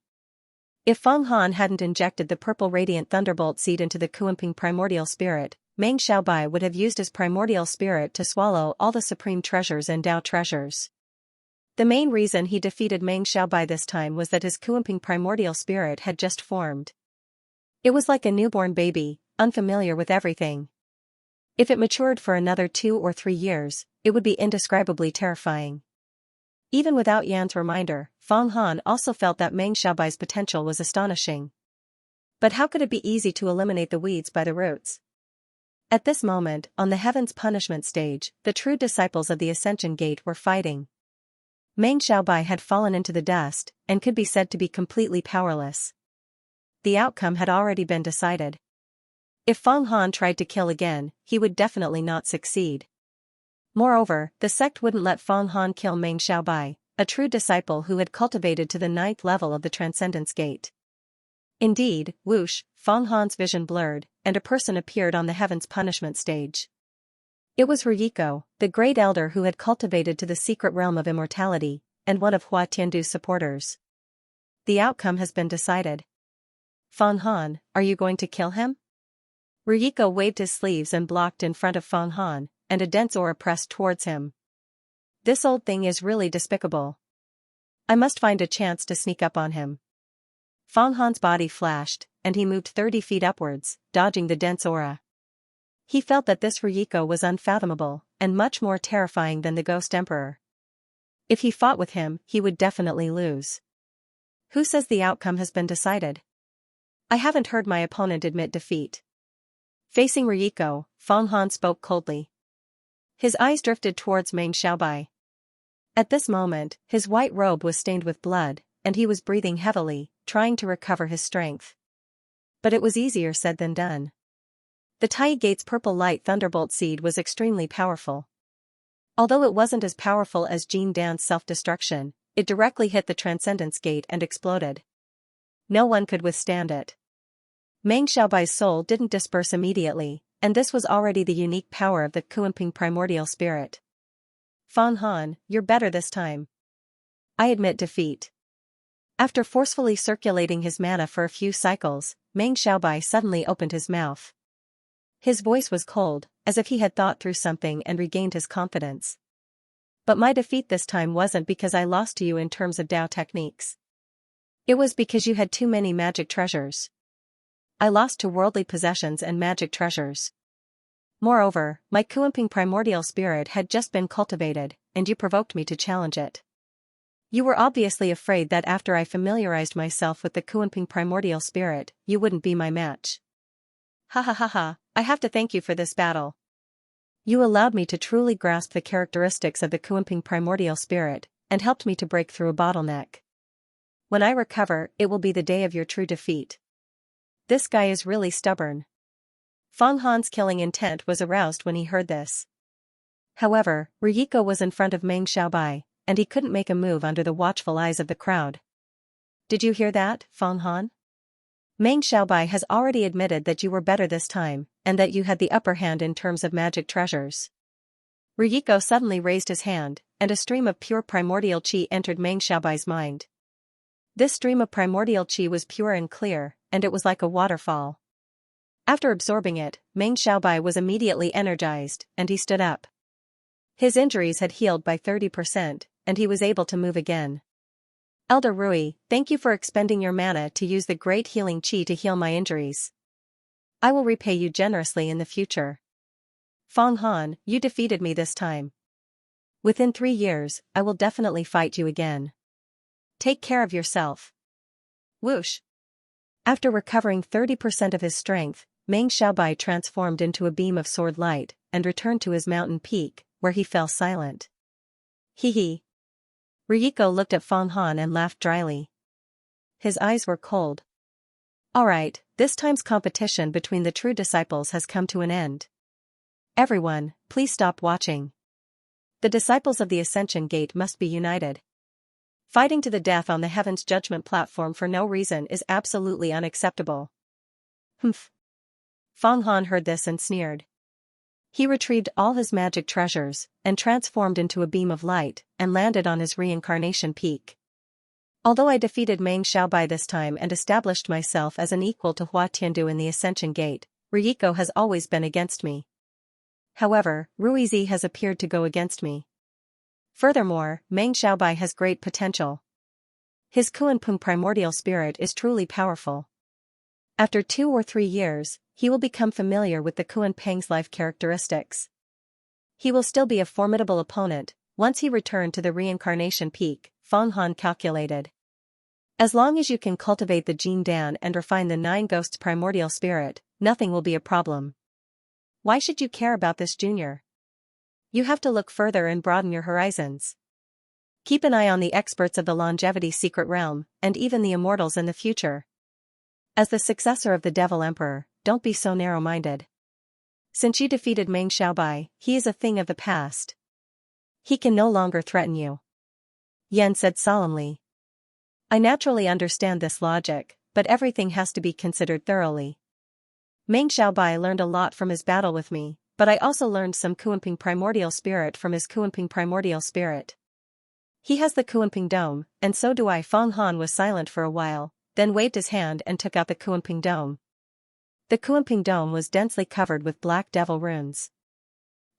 If Feng Han hadn't injected the purple radiant thunderbolt seed into the Kuanping primordial spirit, Meng Xiaobai would have used his primordial spirit to swallow all the supreme treasures and Dao treasures. The main reason he defeated Meng Xiaobai this time was that his Kuanping primordial spirit had just formed. It was like a newborn baby, unfamiliar with everything. If it matured for another 2 or 3 years, it would be indescribably terrifying. Even without Yan's reminder, Feng Han also felt that Meng Xiaobai's potential was astonishing. But how could it be easy to eliminate the weeds by the roots? At this moment, on the heaven's punishment stage, the true disciples of the Ascension Gate were fighting. Meng Xiaobai had fallen into the dust, and could be said to be completely powerless. The outcome had already been decided. If Feng Han tried to kill again, he would definitely not succeed. Moreover, the sect wouldn't let Feng Han kill Meng Xiaobai, a true disciple who had cultivated to the 9th level of the Transcendence Gate. Indeed, whoosh, Feng Han's vision blurred, and a person appeared on the heaven's punishment stage. It was Ryiko, the great elder who had cultivated to the secret realm of immortality, and one of Hua Tiandu's supporters. The outcome has been decided. Feng Han, are you going to kill him? Ryiko waved his sleeves and blocked in front of Feng Han, and a dense aura pressed towards him. This old thing is really despicable. I must find a chance to sneak up on him. Feng Han's body flashed, and he moved 30 feet upwards, dodging the dense aura. He felt that this Ryiko was unfathomable, and much more terrifying than the Ghost Emperor. If he fought with him, he would definitely lose. Who says the outcome has been decided? I haven't heard my opponent admit defeat. Facing Ryiko, Feng Han spoke coldly. His eyes drifted towards Meng Xiaobai. At this moment, his white robe was stained with blood, and he was breathing heavily, trying to recover his strength. But it was easier said than done. The Tai Gate's purple light thunderbolt seed was extremely powerful. Although it wasn't as powerful as Jin Dan's self-destruction, it directly hit the Transcendence Gate and exploded. No one could withstand it. Meng Xiaobai's soul didn't disperse immediately, and this was already the unique power of the Kuanping primordial spirit. Feng Han, you're better this time. I admit defeat. After forcefully circulating his mana for a few cycles, Meng Xiaobai suddenly opened his mouth. His voice was cold, as if he had thought through something and regained his confidence. But my defeat this time wasn't because I lost to you in terms of Dao techniques. It was because you had too many magic treasures. I lost to worldly possessions and magic treasures. Moreover, my Kuanping primordial spirit had just been cultivated, and you provoked me to challenge it. You were obviously afraid that after I familiarized myself with the Kuanping primordial spirit, you wouldn't be my match. Ha ha ha ha, I have to thank you for this battle. You allowed me to truly grasp the characteristics of the Kuanping primordial spirit, and helped me to break through a bottleneck. When I recover, it will be the day of your true defeat. This guy is really stubborn. Feng Han's killing intent was aroused when he heard this. However, Ryiko was in front of Meng Xiaobai, and he couldn't make a move under the watchful eyes of the crowd. Did you hear that, Feng Han? Meng Xiaobai has already admitted that you were better this time, and that you had the upper hand in terms of magic treasures. Ryiko suddenly raised his hand, and a stream of pure primordial qi entered Meng Xiaobai's mind. This stream of primordial qi was pure and clear, and it was like a waterfall. After absorbing it, Meng Xiaobai was immediately energized, and he stood up. His injuries had healed by 30%, and he was able to move again. Elder Rui, thank you for expending your mana to use the great healing qi to heal my injuries. I will repay you generously in the future. Feng Han, you defeated me this time. Within 3 years, I will definitely fight you again. Take care of yourself. Whoosh. After recovering 30% of his strength, Meng Xiaobai transformed into a beam of sword light and returned to his mountain peak, where he fell silent. Hee hee. Ryuko looked at Fang Han and laughed dryly. His eyes were cold. Alright, this time's competition between the true disciples has come to an end. Everyone, please stop watching. The disciples of the Ascension Gate must be united. Fighting to the death on the Heaven's Judgment platform for no reason is absolutely unacceptable. Humph. Fang Han heard this and sneered. He retrieved all his magic treasures and transformed into a beam of light and landed on his reincarnation peak. Although I defeated Meng Xiaobai this time and established myself as an equal to Hua Tiandu in the Ascension Gate, Ryuko has always been against me. However, Ruizi has appeared to go against me. Furthermore, Meng Xiaobai has great potential. His Kuanping primordial spirit is truly powerful. After 2 or 3 years, he will become familiar with the Kuanping's life characteristics. He will still be a formidable opponent once he returned to the reincarnation peak, Fang Han calculated. As long as you can cultivate the Jin Dan and refine the 9 Ghosts primordial spirit, nothing will be a problem. Why should you care about this, Junior? You have to look further and broaden your horizons. Keep an eye on the experts of the Longevity Secret Realm, and even the immortals in the future. As the successor of the Devil Emperor, don't be so narrow-minded. Since you defeated Meng Xiaobai, he is a thing of the past. He can no longer threaten you. Yan said solemnly. I naturally understand this logic, but everything has to be considered thoroughly. Meng Xiaobai learned a lot from his battle with me, but I also learned some Kuanping primordial spirit from his Kuanping primordial spirit. He has the Kuanping dome, and so do I. Fang Han was silent for a while, then waved his hand and took out the Kuanping dome. The Kuanping dome was densely covered with black devil runes.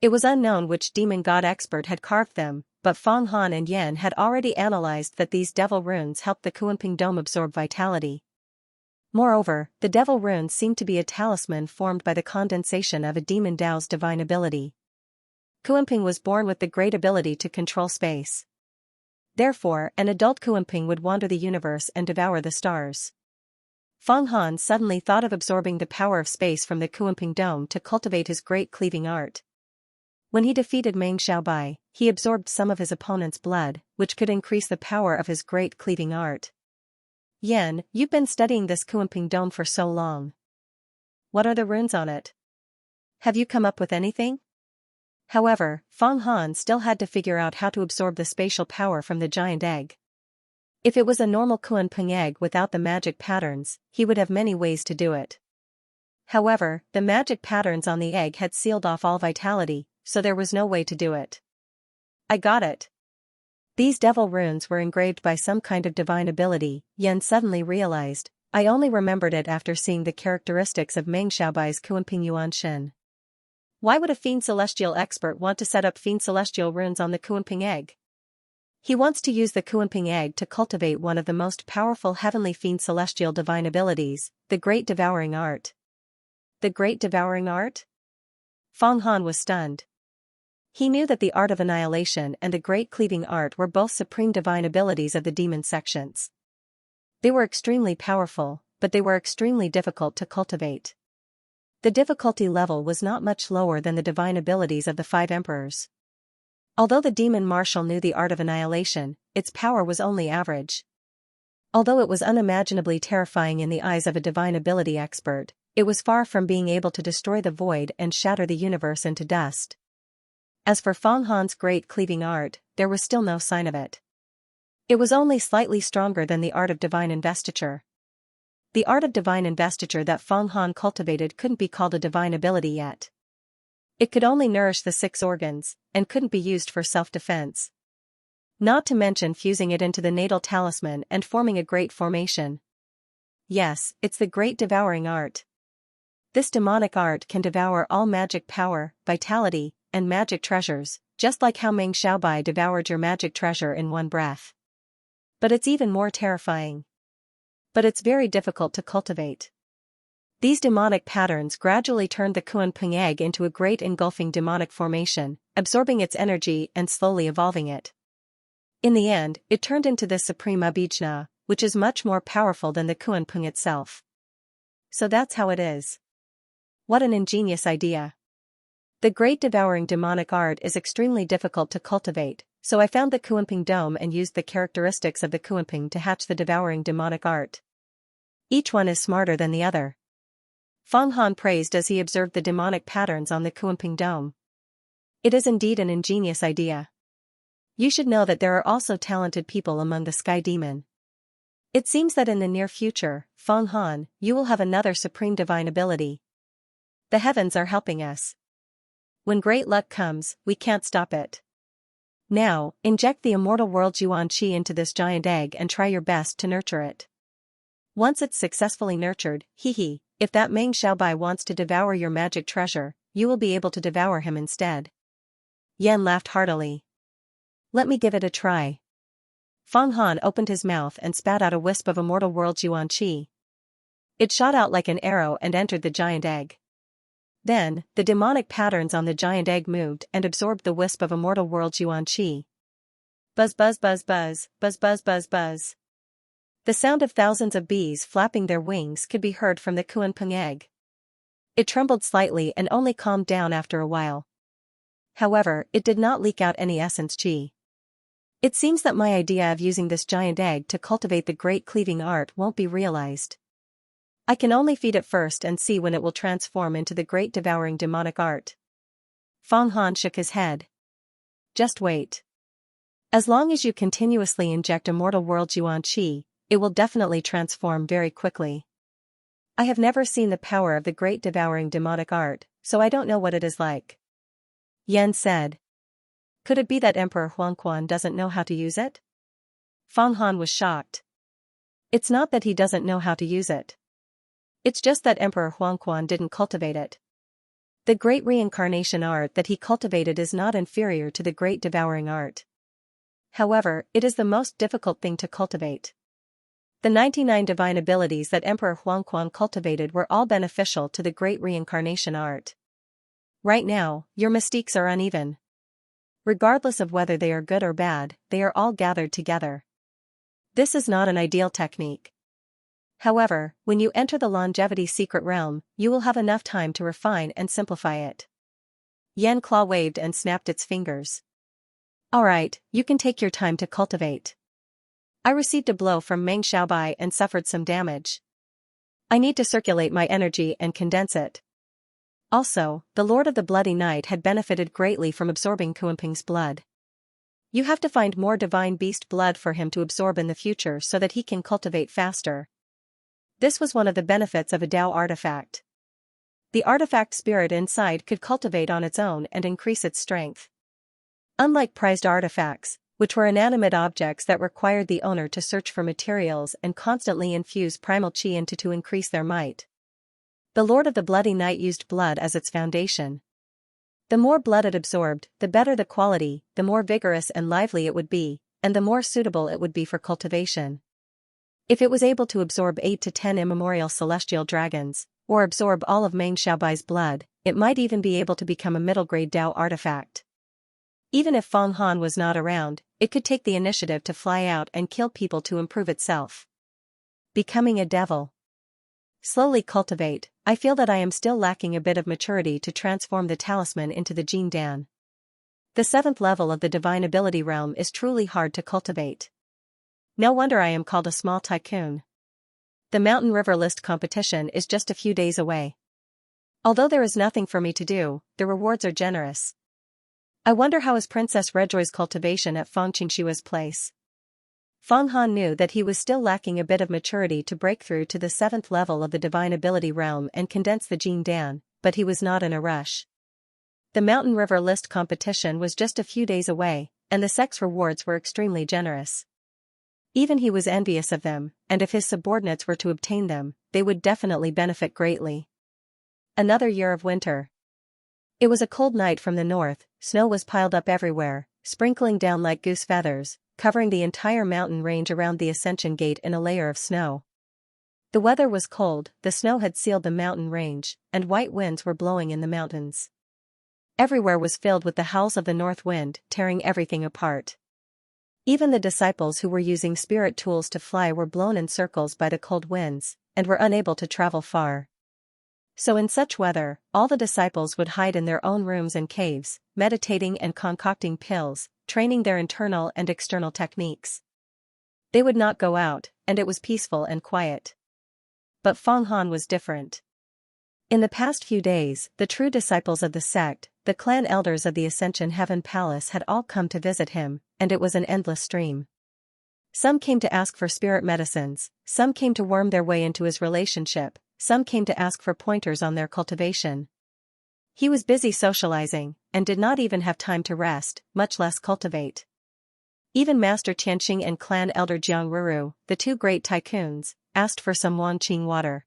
It was unknown which demon god expert had carved them, but Fang Han and Yan had already analyzed that these devil runes helped the Kuanping dome absorb vitality. Moreover, the devil runes seemed to be a talisman formed by the condensation of a demon Dao's divine ability. Kuanping was born with the great ability to control space. Therefore, an adult Kuanping would wander the universe and devour the stars. Fang Han suddenly thought of absorbing the power of space from the Kuanping dome to cultivate his great cleaving art. When he defeated Meng Xiaobai, he absorbed some of his opponent's blood, which could increase the power of his great cleaving art. Yan, you've been studying this Kuanping dome for so long. What are the runes on it? Have you come up with anything? However, Fang Han still had to figure out how to absorb the spatial power from the giant egg. If it was a normal Kuanping egg without the magic patterns, he would have many ways to do it. However, the magic patterns on the egg had sealed off all vitality, so there was no way to do it. I got it. These devil runes were engraved by some kind of divine ability, Yan suddenly realized. I only remembered it after seeing the characteristics of Meng Xiaobai's Kuanping Yuan Shen. Why would a fiend celestial expert want to set up fiend celestial runes on the Kuanping egg? He wants to use the Kuanping egg to cultivate one of the most powerful heavenly fiend celestial divine abilities, the Great Devouring Art. The Great Devouring Art? Fang Han was stunned. He knew that the Art of Annihilation and the Great Cleaving Art were both supreme divine abilities of the demon sections. They were extremely powerful, but they were extremely difficult to cultivate. The difficulty level was not much lower than the divine abilities of the 5 emperors. Although the demon marshal knew the Art of Annihilation, its power was only average. Although it was unimaginably terrifying in the eyes of a divine ability expert, it was far from being able to destroy the void and shatter the universe into dust. As for Fang Han's great cleaving art, there was still no sign of it. It was only slightly stronger than the Art of Divine Investiture. The Art of Divine Investiture that Fang Han cultivated couldn't be called a divine ability yet. It could only nourish the 6 organs, and couldn't be used for self-defense. Not to mention fusing it into the natal talisman and forming a great formation. Yes, it's the Great Devouring Art. This demonic art can devour all magic power, vitality, and magic treasures, just like how Meng Xiaobai devoured your magic treasure in one breath. But it's even more terrifying. But it's very difficult to cultivate. These demonic patterns gradually turned the Kuanping egg into a great engulfing demonic formation, absorbing its energy and slowly evolving it. In the end, it turned into this supreme abhijna, which is much more powerful than the Kuanping itself. So that's how it is. What an ingenious idea. The great devouring demonic art is extremely difficult to cultivate, so I found the Kuanping dome and used the characteristics of the Kuanping to hatch the devouring demonic art. Each one is smarter than the other. Feng Han praised as he observed the demonic patterns on the Kuanping dome. It is indeed an ingenious idea. You should know that there are also talented people among the sky demon. It seems that in the near future, Feng Han, you will have another supreme divine ability. The heavens are helping us. When great luck comes, we can't stop it. Now, inject the immortal world Yuan Qi into this giant egg and try your best to nurture it. Once it's successfully nurtured, if that Meng Xiaobai wants to devour your magic treasure, you will be able to devour him instead. Yan laughed heartily. Let me give it a try. Feng Han opened his mouth and spat out a wisp of immortal world Yuan Qi. It shot out like an arrow and entered the giant egg. Then, the demonic patterns on the giant egg moved and absorbed the wisp of immortal world Yuan Qi. Buzz buzz buzz buzz, buzz buzz buzz buzz. The sound of thousands of bees flapping their wings could be heard from the Kuanping egg. It trembled slightly and only calmed down after a while. However, it did not leak out any essence qi. It seems that my idea of using this giant egg to cultivate the great cleaving art won't be realized. I can only feed it first and see when it will transform into the great devouring demonic art. Feng Han shook his head. Just wait. As long as you continuously inject immortal world Yuan Qi, it will definitely transform very quickly. I have never seen the power of the great devouring demonic art, so I don't know what it is like. Yan said. Could it be that Emperor Huangquan doesn't know how to use it? Feng Han was shocked. It's not that he doesn't know how to use it. It's just that Emperor Huangquan didn't cultivate it. The great reincarnation art that he cultivated is not inferior to the great devouring art. However, it is the most difficult thing to cultivate. The 99 divine abilities that Emperor Huangquan cultivated were all beneficial to the great reincarnation art. Right now, your mystiques are uneven. Regardless of whether they are good or bad, they are all gathered together. This is not an ideal technique. However, when you enter the longevity secret realm, you will have enough time to refine and simplify it. Yan Claw waved and snapped its fingers. Alright, you can take your time to cultivate. I received a blow from Meng Xiaobai and suffered some damage. I need to circulate my energy and condense it. Also, the Lord of the Bloody Night had benefited greatly from absorbing Kuanping's blood. You have to find more divine beast blood for him to absorb in the future so that he can cultivate faster. This was one of the benefits of a Dao artifact. The artifact spirit inside could cultivate on its own and increase its strength. Unlike prized artifacts, which were inanimate objects that required the owner to search for materials and constantly infuse primal chi into to increase their might. The Lord of the Bloody Night used blood as its foundation. The more blood it absorbed, the better the quality, the more vigorous and lively it would be, and the more suitable it would be for cultivation. If it was able to absorb 8 to 10 immemorial celestial dragons, or absorb all of Meng Xiaobai's blood, it might even be able to become a middle-grade Dao artifact. Even if Feng Han was not around, it could take the initiative to fly out and kill people to improve itself. Becoming a devil. Slowly cultivate. I feel that I am still lacking a bit of maturity to transform the talisman into the Jin Dan. The 7th level of the divine ability realm is truly hard to cultivate. No wonder I am called a small tycoon. The Mountain River List competition is just a few days away. Although there is nothing for me to do, the rewards are generous. I wonder how is Princess Rejoi's cultivation at Feng Qingshua's place. Feng Han knew that he was still lacking a bit of maturity to break through to the 7th level of the divine ability realm and condense the Jin Dan, but he was not in a rush. The Mountain River List competition was just a few days away, and the sex rewards were extremely generous. Even he was envious of them, and if his subordinates were to obtain them, they would definitely benefit greatly. Another year of winter. It was a cold night from the north, snow was piled up everywhere, sprinkling down like goose feathers, covering the entire mountain range around the Ascension Gate in a layer of snow. The weather was cold, the snow had sealed the mountain range, and white winds were blowing in the mountains. Everywhere was filled with the howls of the north wind, tearing everything apart. Even the disciples who were using spirit tools to fly were blown in circles by the cold winds, and were unable to travel far. So in such weather, all the disciples would hide in their own rooms and caves, meditating and concocting pills, training their internal and external techniques. They would not go out, and it was peaceful and quiet. But Feng Han was different. In the past few days, the true disciples of the sect, the clan elders of the Ascension Heaven Palace had all come to visit him, and it was an endless stream. Some came to ask for spirit medicines, some came to worm their way into his relationship, some came to ask for pointers on their cultivation. He was busy socializing, and did not even have time to rest, much less cultivate. Even Master Tianxing and clan elder Jiang Ruru, the two great tycoons, asked for some Wanqing water.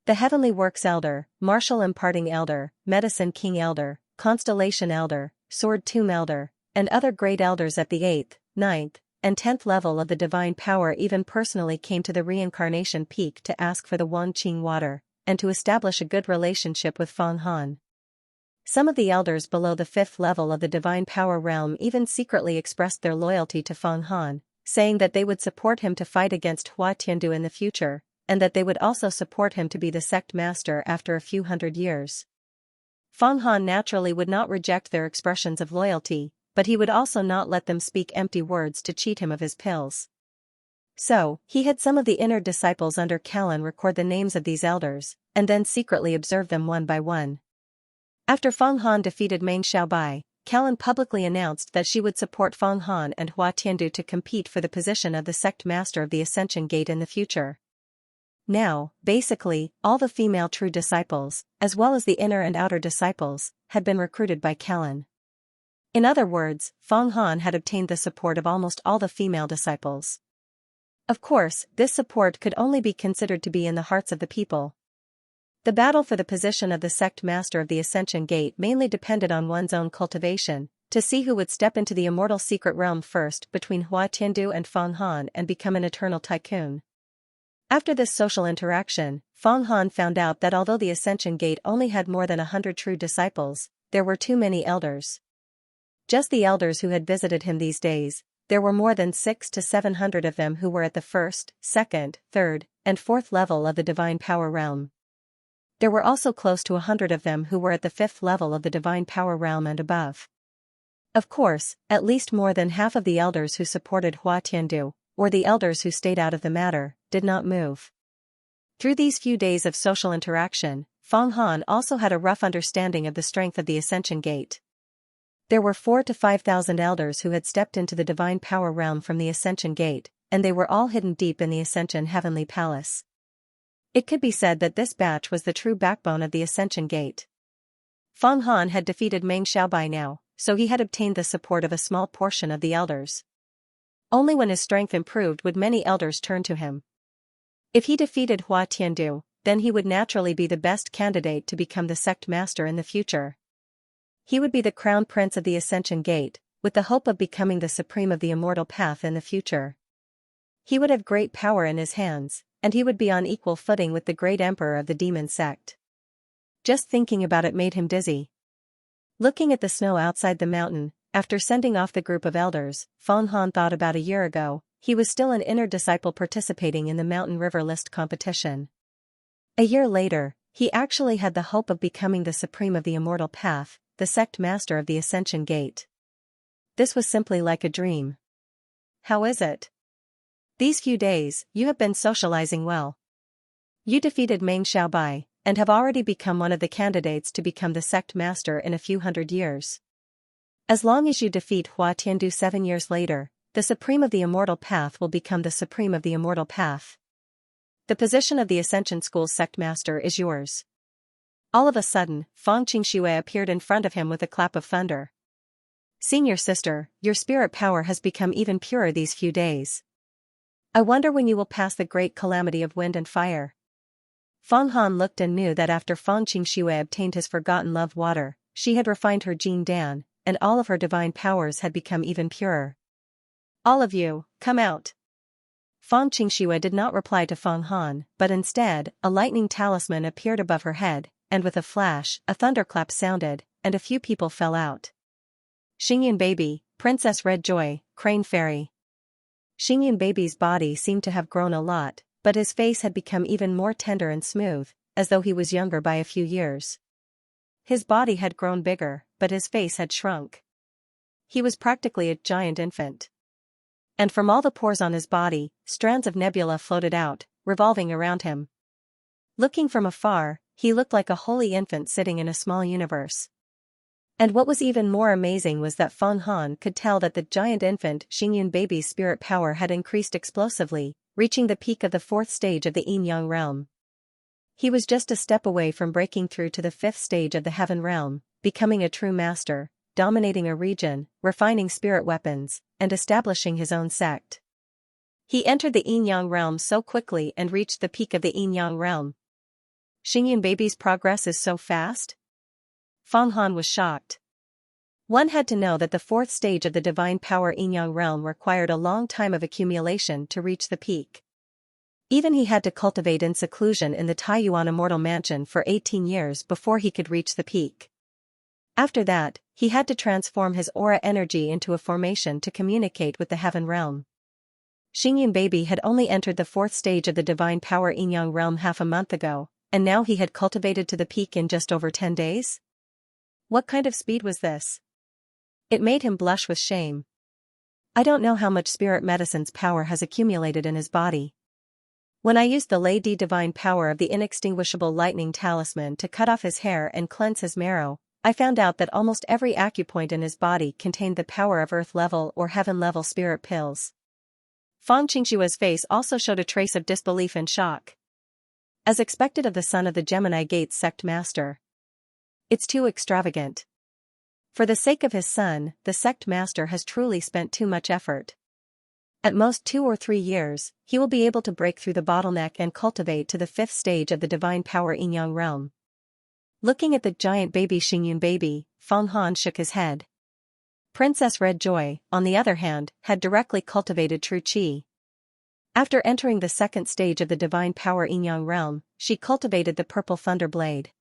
The Heavenly Works Elder, Martial Imparting Elder, Medicine King Elder, Constellation Elder, Sword Tomb Elder, and other great elders at the 8th, 9th, and 10th level of the divine power even personally came to the reincarnation peak to ask for the Wanqing water, and to establish a good relationship with Feng Han. Some of the elders below the 5th level of the divine power realm even secretly expressed their loyalty to Feng Han, saying that they would support him to fight against Hua Tiandu in the future, and that they would also support him to be the sect master after a few hundred years. Feng Han naturally would not reject their expressions of loyalty, but he would also not let them speak empty words to cheat him of his pills. So, he had some of the inner disciples under Callan record the names of these elders, and then secretly observe them one by one. After Feng Han defeated Meng Xiaobai, Callan publicly announced that she would support Feng Han and Hua Tiandu to compete for the position of the sect master of the Ascension Gate in the future. Now, basically, all the female true disciples, as well as the inner and outer disciples, had been recruited by Callan. In other words, Feng Han had obtained the support of almost all the female disciples. Of course, this support could only be considered to be in the hearts of the people. The battle for the position of the sect master of the Ascension Gate mainly depended on one's own cultivation, to see who would step into the immortal secret realm first between Hua Tiandu and Feng Han and become an eternal tycoon. After this social interaction, Feng Han found out that although the Ascension Gate only had more than 100 true disciples, there were too many elders. Just the elders who had visited him these days, there were more than 600 to 700 of them who were at the 1st, 2nd, 3rd, and 4th level of the divine power realm. There were also close to 100 of them who were at the 5th level of the divine power realm and above. Of course, at least more than half of the elders who supported Hua Tiandu, or the elders who stayed out of the matter, did not move. Through these few days of social interaction, Feng Han also had a rough understanding of the strength of the Ascension Gate. There were 4,000 to 5,000 elders who had stepped into the divine power realm from the Ascension Gate, and they were all hidden deep in the Ascension Heavenly Palace. It could be said that this batch was the true backbone of the Ascension Gate. Feng Han had defeated Meng Xiaobai now, so he had obtained the support of a small portion of the elders. Only when his strength improved would many elders turn to him. If he defeated Hua Tiandu, then he would naturally be the best candidate to become the sect master in the future. He would be the crown prince of the Ascension Gate, with the hope of becoming the supreme of the immortal path in the future. He would have great power in his hands, and he would be on equal footing with the great emperor of the demon sect. Just thinking about it made him dizzy. Looking at the snow outside the mountain, after sending off the group of elders, Feng Han thought about a year ago, he was still an inner disciple participating in the Mountain River List competition. A year later, he actually had the hope of becoming the supreme of the immortal path, the sect master of the Ascension Gate. This was simply like a dream. How is it? These few days, you have been socializing well. You defeated Meng Xiaobai, and have already become one of the candidates to become the sect master in a few hundred years. As long as you defeat Hua Tiandu 7 years later, the supreme of the immortal path will become the supreme of the immortal path. The position of the Ascension School's sect master is yours. All of a sudden, Feng Qingshui appeared in front of him with a clap of thunder. Senior sister, your spirit power has become even purer these few days. I wonder when you will pass the great calamity of wind and fire. Feng Han looked and knew that after Feng Qingshui obtained his forgotten love water, she had refined her Jing Dan, and all of her divine powers had become even purer. All of you, come out. Feng Qingshui did not reply to Feng Han, but instead, a lightning talisman appeared above her head, and with a flash, a thunderclap sounded, and a few people fell out. Xingyan baby, Princess Red Joy, Crane Fairy. Xingyun baby's body seemed to have grown a lot, but his face had become even more tender and smooth, as though he was younger by a few years. His body had grown bigger, but his face had shrunk. He was practically a giant infant. And from all the pores on his body, strands of nebula floated out, revolving around him. Looking from afar, he looked like a holy infant sitting in a small universe. And what was even more amazing was that Feng Han could tell that the giant infant Xingyun baby's spirit power had increased explosively, reaching the peak of the 4th stage of the Yin-Yang realm. He was just a step away from breaking through to the 5th stage of the Heaven realm, becoming a true master, dominating a region, refining spirit weapons, and establishing his own sect. He entered the Yin-Yang realm so quickly and reached the peak of the Yin-Yang realm. Xingyun baby's progress is so fast? Feng Han was shocked. One had to know that the 4th stage of the divine power Yin-Yang realm required a long time of accumulation to reach the peak. Even he had to cultivate in seclusion in the Taiyuan immortal mansion for 18 years before he could reach the peak. After that, he had to transform his aura energy into a formation to communicate with the Heaven realm. Xingyun baby had only entered the 4th stage of the divine power Yin-Yang realm half a month ago, and now he had cultivated to the peak in just over 10 days? What kind of speed was this? It made him blush with shame. I don't know how much spirit medicine's power has accumulated in his body. When I used the Lady divine power of the inextinguishable lightning talisman to cut off his hair and cleanse his marrow, I found out that almost every acupoint in his body contained the power of earth-level or heaven-level spirit pills. Fang Qingshua's face also showed a trace of disbelief and shock. As expected of the son of the Gemini Gate's sect master. It's too extravagant. For the sake of his son, the sect master has truly spent too much effort. At most 2 or 3 years, he will be able to break through the bottleneck and cultivate to the 5th stage of the divine power Yin-Yang realm. Looking at the giant baby Xingyun baby, Feng Han shook his head. Princess Red Joy, on the other hand, had directly cultivated true qi. After entering the 2nd stage of the divine power Yin-Yang realm, she cultivated the purple thunder blade.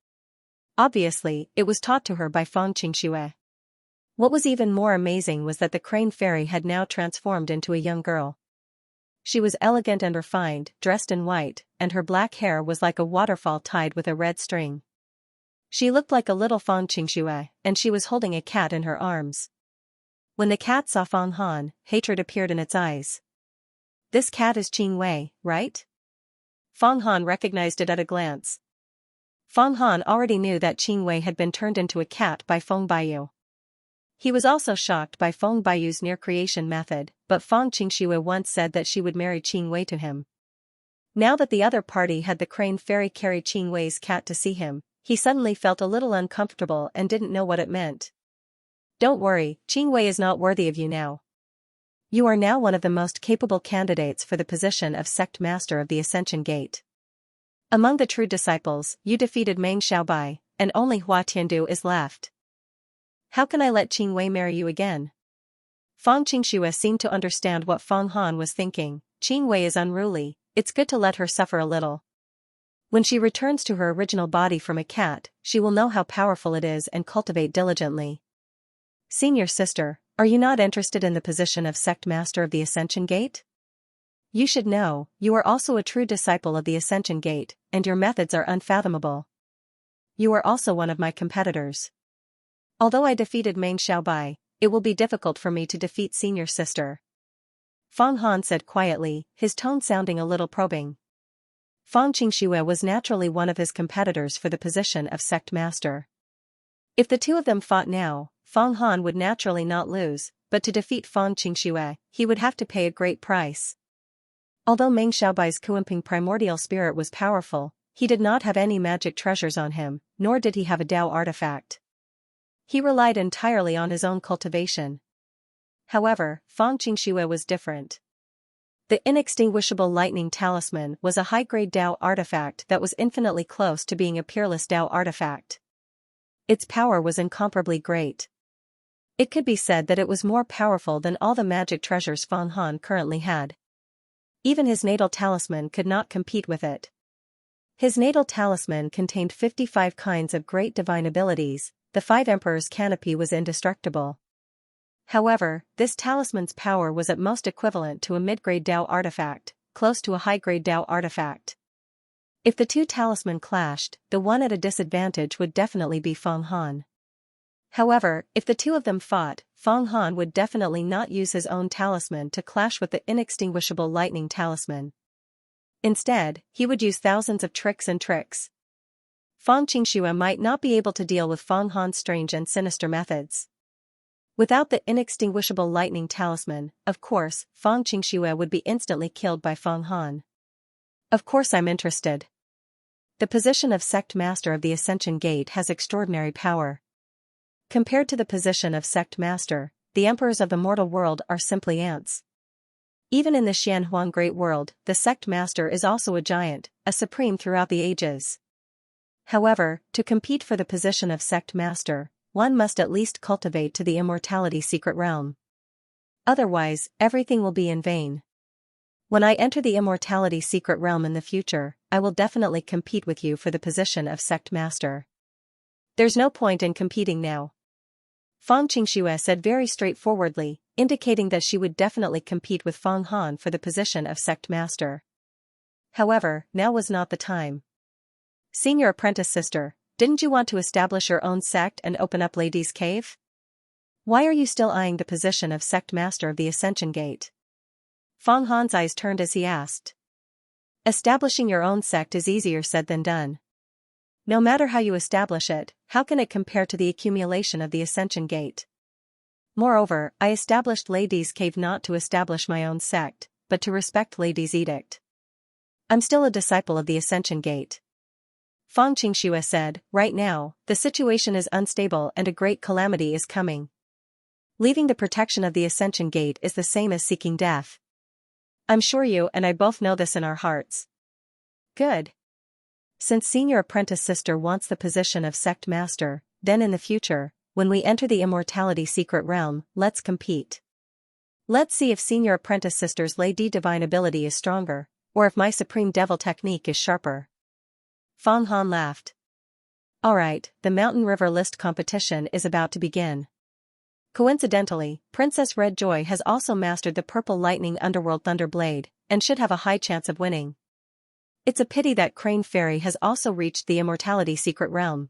Obviously, it was taught to her by Feng Qingxue. What was even more amazing was that the crane fairy had now transformed into a young girl. She was elegant and refined, dressed in white, and her black hair was like a waterfall tied with a red string. She looked like a little Feng Qingxue, and she was holding a cat in her arms. When the cat saw Feng Han, hatred appeared in its eyes. This cat is Qing Wei, right? Feng Han recognized it at a glance. Feng Han already knew that Qing Wei had been turned into a cat by Feng Baiyu. He was also shocked by Feng Baiyu's near-creation method, but Feng Qingxue once said that she would marry Qing Wei to him. Now that the other party had the crane fairy carry Qing Wei's cat to see him, he suddenly felt a little uncomfortable and didn't know what it meant. Don't worry, Qing Wei is not worthy of you now. You are now one of the most capable candidates for the position of sect master of the Ascension Gate. Among the true disciples, you defeated Meng Xiaobai, and only Hua Tiandu is left. How can I let Qing Wei marry you again? Feng Qingxue seemed to understand what Feng Han was thinking. Qing Wei is unruly, it's good to let her suffer a little. When she returns to her original body from a cat, she will know how powerful it is and cultivate diligently. Senior sister, are you not interested in the position of sect master of the Ascension Gate? You should know, you are also a true disciple of the Ascension Gate, and your methods are unfathomable. You are also one of my competitors. Although I defeated Meng Xiaobai, it will be difficult for me to defeat senior sister. Feng Han said quietly, his tone sounding a little probing. Feng Qingxue was naturally one of his competitors for the position of sect master. If the two of them fought now, Feng Han would naturally not lose, but to defeat Feng Qingxue, he would have to pay a great price. Although Meng Xiaobai's Kuanping primordial spirit was powerful, he did not have any magic treasures on him, nor did he have a Dao artifact. He relied entirely on his own cultivation. However, Feng Qingxue was different. The inextinguishable lightning talisman was a high-grade Dao artifact that was infinitely close to being a peerless Dao artifact. Its power was incomparably great. It could be said that it was more powerful than all the magic treasures Feng Han currently had. Even his natal talisman could not compete with it. His natal talisman contained 55 kinds of great divine abilities. The 5 emperors' canopy was indestructible. However, this talisman's power was at most equivalent to a mid-grade Dao artifact, close to a high-grade Dao artifact. If the two talisman clashed, the one at a disadvantage would definitely be Feng Han. However, if the two of them fought, Feng Han would definitely not use his own talisman to clash with the inextinguishable lightning talisman. Instead, he would use thousands of tricks. Xianxia might not be able to deal with Feng Han's strange and sinister methods. Without the inextinguishable lightning talisman, of course, Xianxia would be instantly killed by Feng Han. Of course I'm interested. The position of Sect Master of the Ascension Gate has extraordinary power. Compared to the position of Sect Master, the Emperors of the mortal world are simply ants. Even in the Xianhuang Great World, the Sect Master is also a giant, a supreme throughout the ages. However, to compete for the position of Sect Master, one must at least cultivate to the Immortality Secret Realm. Otherwise, everything will be in vain. When I enter the Immortality Secret Realm in the future, I will definitely compete with you for the position of Sect Master. There's no point in competing now. Xianxia said very straightforwardly, indicating that she would definitely compete with Feng Han for the position of Sect Master. However, now was not the time. Senior apprentice sister, didn't you want to establish your own sect and open up Ladies' Cave? Why are you still eyeing the position of Sect Master of the Ascension Gate? Feng Han's eyes turned as he asked. Establishing your own sect is easier said than done. No matter how you establish it, how can it compare to the accumulation of the Ascension Gate? Moreover, I established Ladies' Cave not to establish my own sect, but to respect Ladies' Edict. I'm still a disciple of the Ascension Gate. Xianxia said, right now, the situation is unstable and a great calamity is coming. Leaving the protection of the Ascension Gate is the same as seeking death. I'm sure you and I both know this in our hearts. Good. Since Senior Apprentice Sister wants the position of Sect Master, then in the future, when we enter the Immortality Secret Realm, let's compete. Let's see if Senior Apprentice Sister's Lady Divine ability is stronger, or if my Supreme Devil technique is sharper. Feng Han laughed. Alright, the Mountain River List competition is about to begin. Coincidentally, Princess Red Joy has also mastered the Purple Lightning Underworld Thunder Blade, and should have a high chance of winning. It's a pity that Crane Fairy has also reached the Immortality Secret Realm.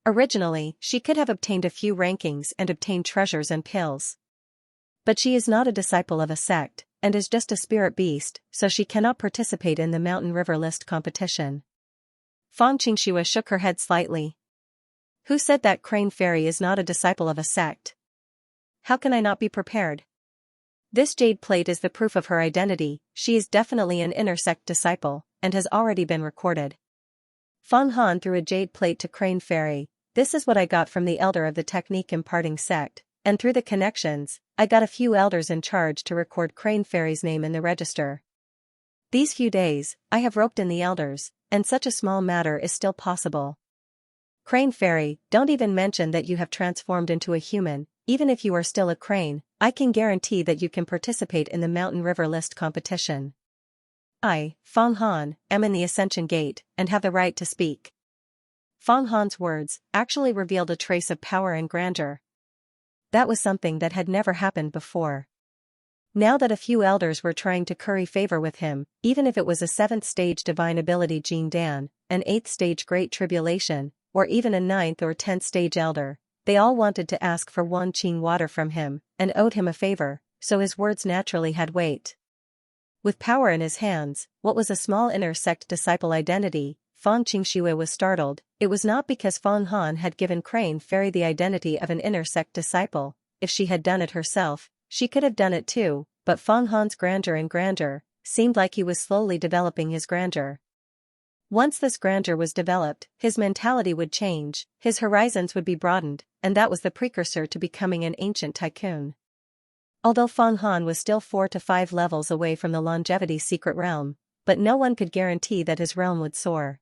Originally, she could have obtained a few rankings and obtained treasures and pills. But she is not a disciple of a sect, and is just a spirit beast, so she cannot participate in the Mountain River List competition. Xianxia shook her head slightly. Who said that Crane Fairy is not a disciple of a sect? How can I not be prepared? This jade plate is the proof of her identity, she is definitely an inner sect disciple, and has already been recorded. Feng Han threw a jade plate to Crane Fairy. This is what I got from the elder of the technique imparting sect, and through the connections, I got a few elders in charge to record Crane Fairy's name in the register. These few days, I have roped in the elders, and such a small matter is still possible. Crane Fairy, don't even mention that you have transformed into a human, even if you are still a crane, I can guarantee that you can participate in the Mountain River List competition. I, Feng Han, am in the Ascension Gate, and have the right to speak. Feng Han's words actually revealed a trace of power and grandeur. That was something that had never happened before. Now that a few elders were trying to curry favor with him, even if it was a 7th stage divine ability Jin Dan, an 8th stage Great Tribulation, or even a 9th or 10th stage elder, they all wanted to ask for one Qing water from him, and owed him a favor, so his words naturally had weight. With power in his hands, what was a small inner sect disciple identity, Xianxia was startled. It was not because Feng Han had given Crane Fairy the identity of an inner sect disciple. If she had done it herself, she could have done it too, but Feng Han's grandeur seemed like he was slowly developing his grandeur. Once this grandeur was developed, his mentality would change, his horizons would be broadened, and that was the precursor to becoming an ancient tycoon. Although Feng Han was still 4 to 5 levels away from the Longevity Secret Realm, but no one could guarantee that his realm would soar.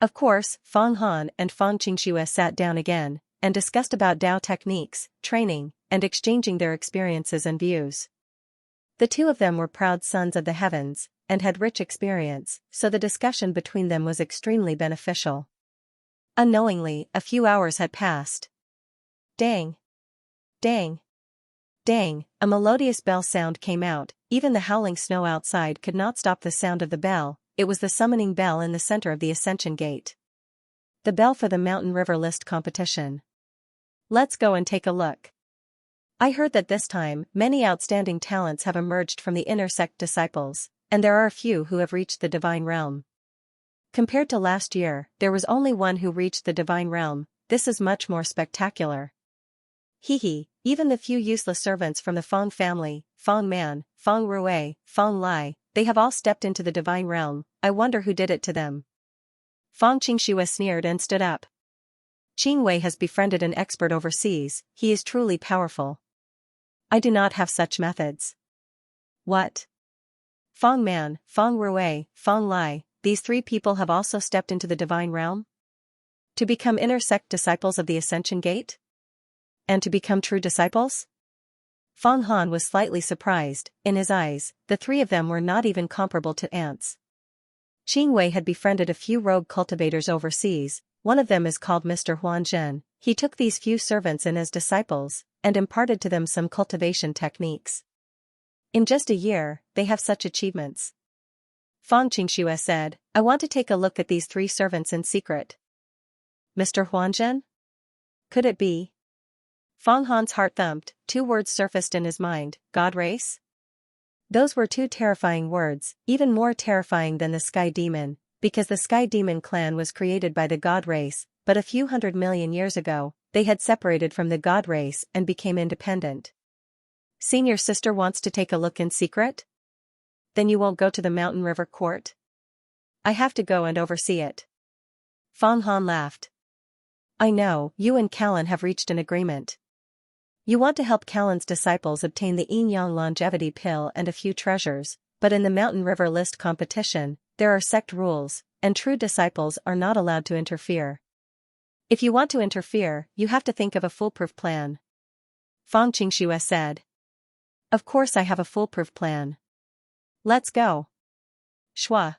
Of course, Feng Han and Xianxia sat down again, and discussed about Dao techniques, training, and exchanging their experiences and views. The two of them were proud sons of the heavens, and had rich experience, so the discussion between them was extremely beneficial. Unknowingly, a few hours had passed. Dang! Dang! Dang, a melodious bell sound came out. Even the howling snow outside could not stop the sound of the bell. It was the summoning bell in the center of the Ascension Gate. The bell for the Mountain River List competition. Let's go and take a look. I heard that this time, many outstanding talents have emerged from the inner sect disciples, and there are a few who have reached the divine realm. Compared to last year, there was only one who reached the divine realm. This is much more spectacular. Hehe, even the few useless servants from the Feng family, Feng Man, Feng Rui, Feng Lai, they have all stepped into the divine realm. I wonder who did it to them. Feng Xianxia sneered and stood up. Qing Wei has befriended an expert overseas. He is truly powerful. I do not have such methods. What? Feng Man, Feng Rui, Feng Lai, these three people have also stepped into the divine realm? To become inner sect disciples of the Ascension Gate? And to become true disciples? Feng Han was slightly surprised. In his eyes, the three of them were not even comparable to ants. Qing Wei had befriended a few rogue cultivators overseas. One of them is called Mr. Huan Zhen. He took these few servants in as disciples, and imparted to them some cultivation techniques. In just a year, they have such achievements. Feng Xianxia said, I want to take a look at these three servants in secret. Mr. Huanzhen? Could it be? Feng Han's heart thumped. Two words surfaced in his mind, God race? Those were two terrifying words, even more terrifying than the Sky Demon, because the Sky Demon clan was created by the God race, but a few 100 million years ago, they had separated from the God race and became independent. Senior sister wants to take a look in secret? Then you won't go to the Mountain River Court? I have to go and oversee it. Feng Han laughed. I know, you and Callan have reached an agreement. You want to help Callan's disciples obtain the Yin Yang longevity pill and a few treasures, but in the Mountain River List competition, there are sect rules, and true disciples are not allowed to interfere. If you want to interfere, you have to think of a foolproof plan. Feng Xianxia said. Of course I have a foolproof plan. Let's go. Shua.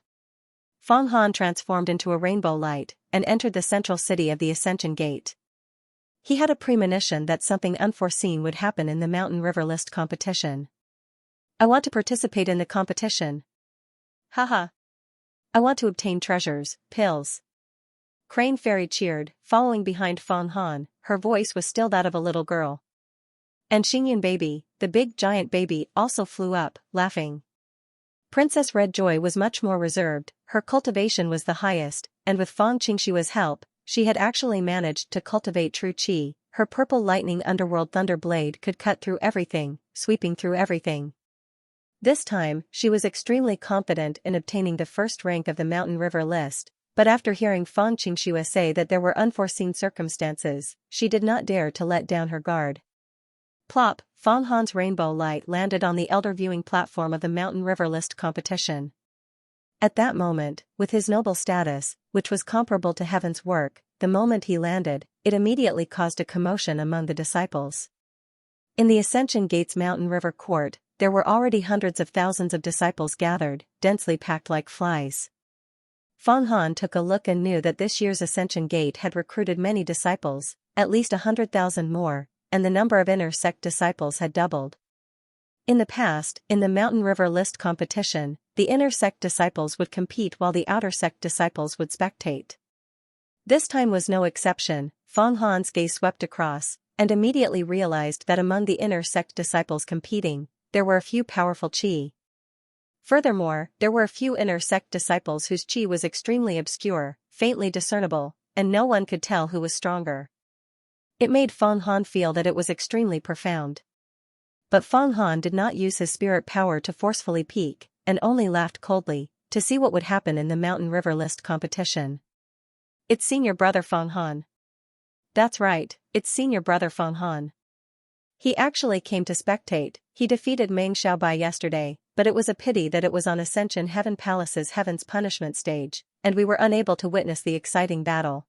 Feng Han transformed into a rainbow light, and entered the central city of the Ascension Gate. He had a premonition that something unforeseen would happen in the Mountain River List competition. I want to participate in the competition. Haha. I want to obtain treasures, pills. Crane Fairy cheered, following behind Feng Han. Her voice was still that of a little girl. And Xingyan baby, the big giant baby, also flew up, laughing. Princess Red Joy was much more reserved. Her cultivation was the highest, and with Feng Xingshua's help, she had actually managed to cultivate true qi. Her purple lightning underworld thunder blade could cut through everything, sweeping through everything. This time, she was extremely confident in obtaining the first rank of the Mountain River List, but after hearing Feng Xingshuo say that there were unforeseen circumstances, she did not dare to let down her guard. Plop, Feng Han's rainbow light landed on the elder viewing platform of the Mountain River List competition. At that moment, with his noble status, which was comparable to heaven's work, the moment he landed, it immediately caused a commotion among the disciples. In the Ascension Gate's Mountain River Court, there were already hundreds of thousands of disciples gathered, densely packed like flies. Feng Han took a look and knew that this year's Ascension Gate had recruited many disciples, at least 100,000 more, and the number of inner sect disciples had doubled. In the past, in the Mountain River List competition, the inner sect disciples would compete while the outer sect disciples would spectate. This time was no exception. Feng Han's gaze swept across, and immediately realized that among the inner sect disciples competing, there were a few powerful qi. Furthermore, there were a few inner sect disciples whose qi was extremely obscure, faintly discernible, and no one could tell who was stronger. It made Feng Han feel that it was extremely profound. But Feng Han did not use his spirit power to forcefully peek, and only laughed coldly, to see what would happen in the Mountain River List competition. It's senior brother Feng Han. That's right, it's senior brother Feng Han. He actually came to spectate. He defeated Meng Xiaobai yesterday, but it was a pity that it was on Ascension Heaven Palace's Heaven's Punishment stage, and we were unable to witness the exciting battle.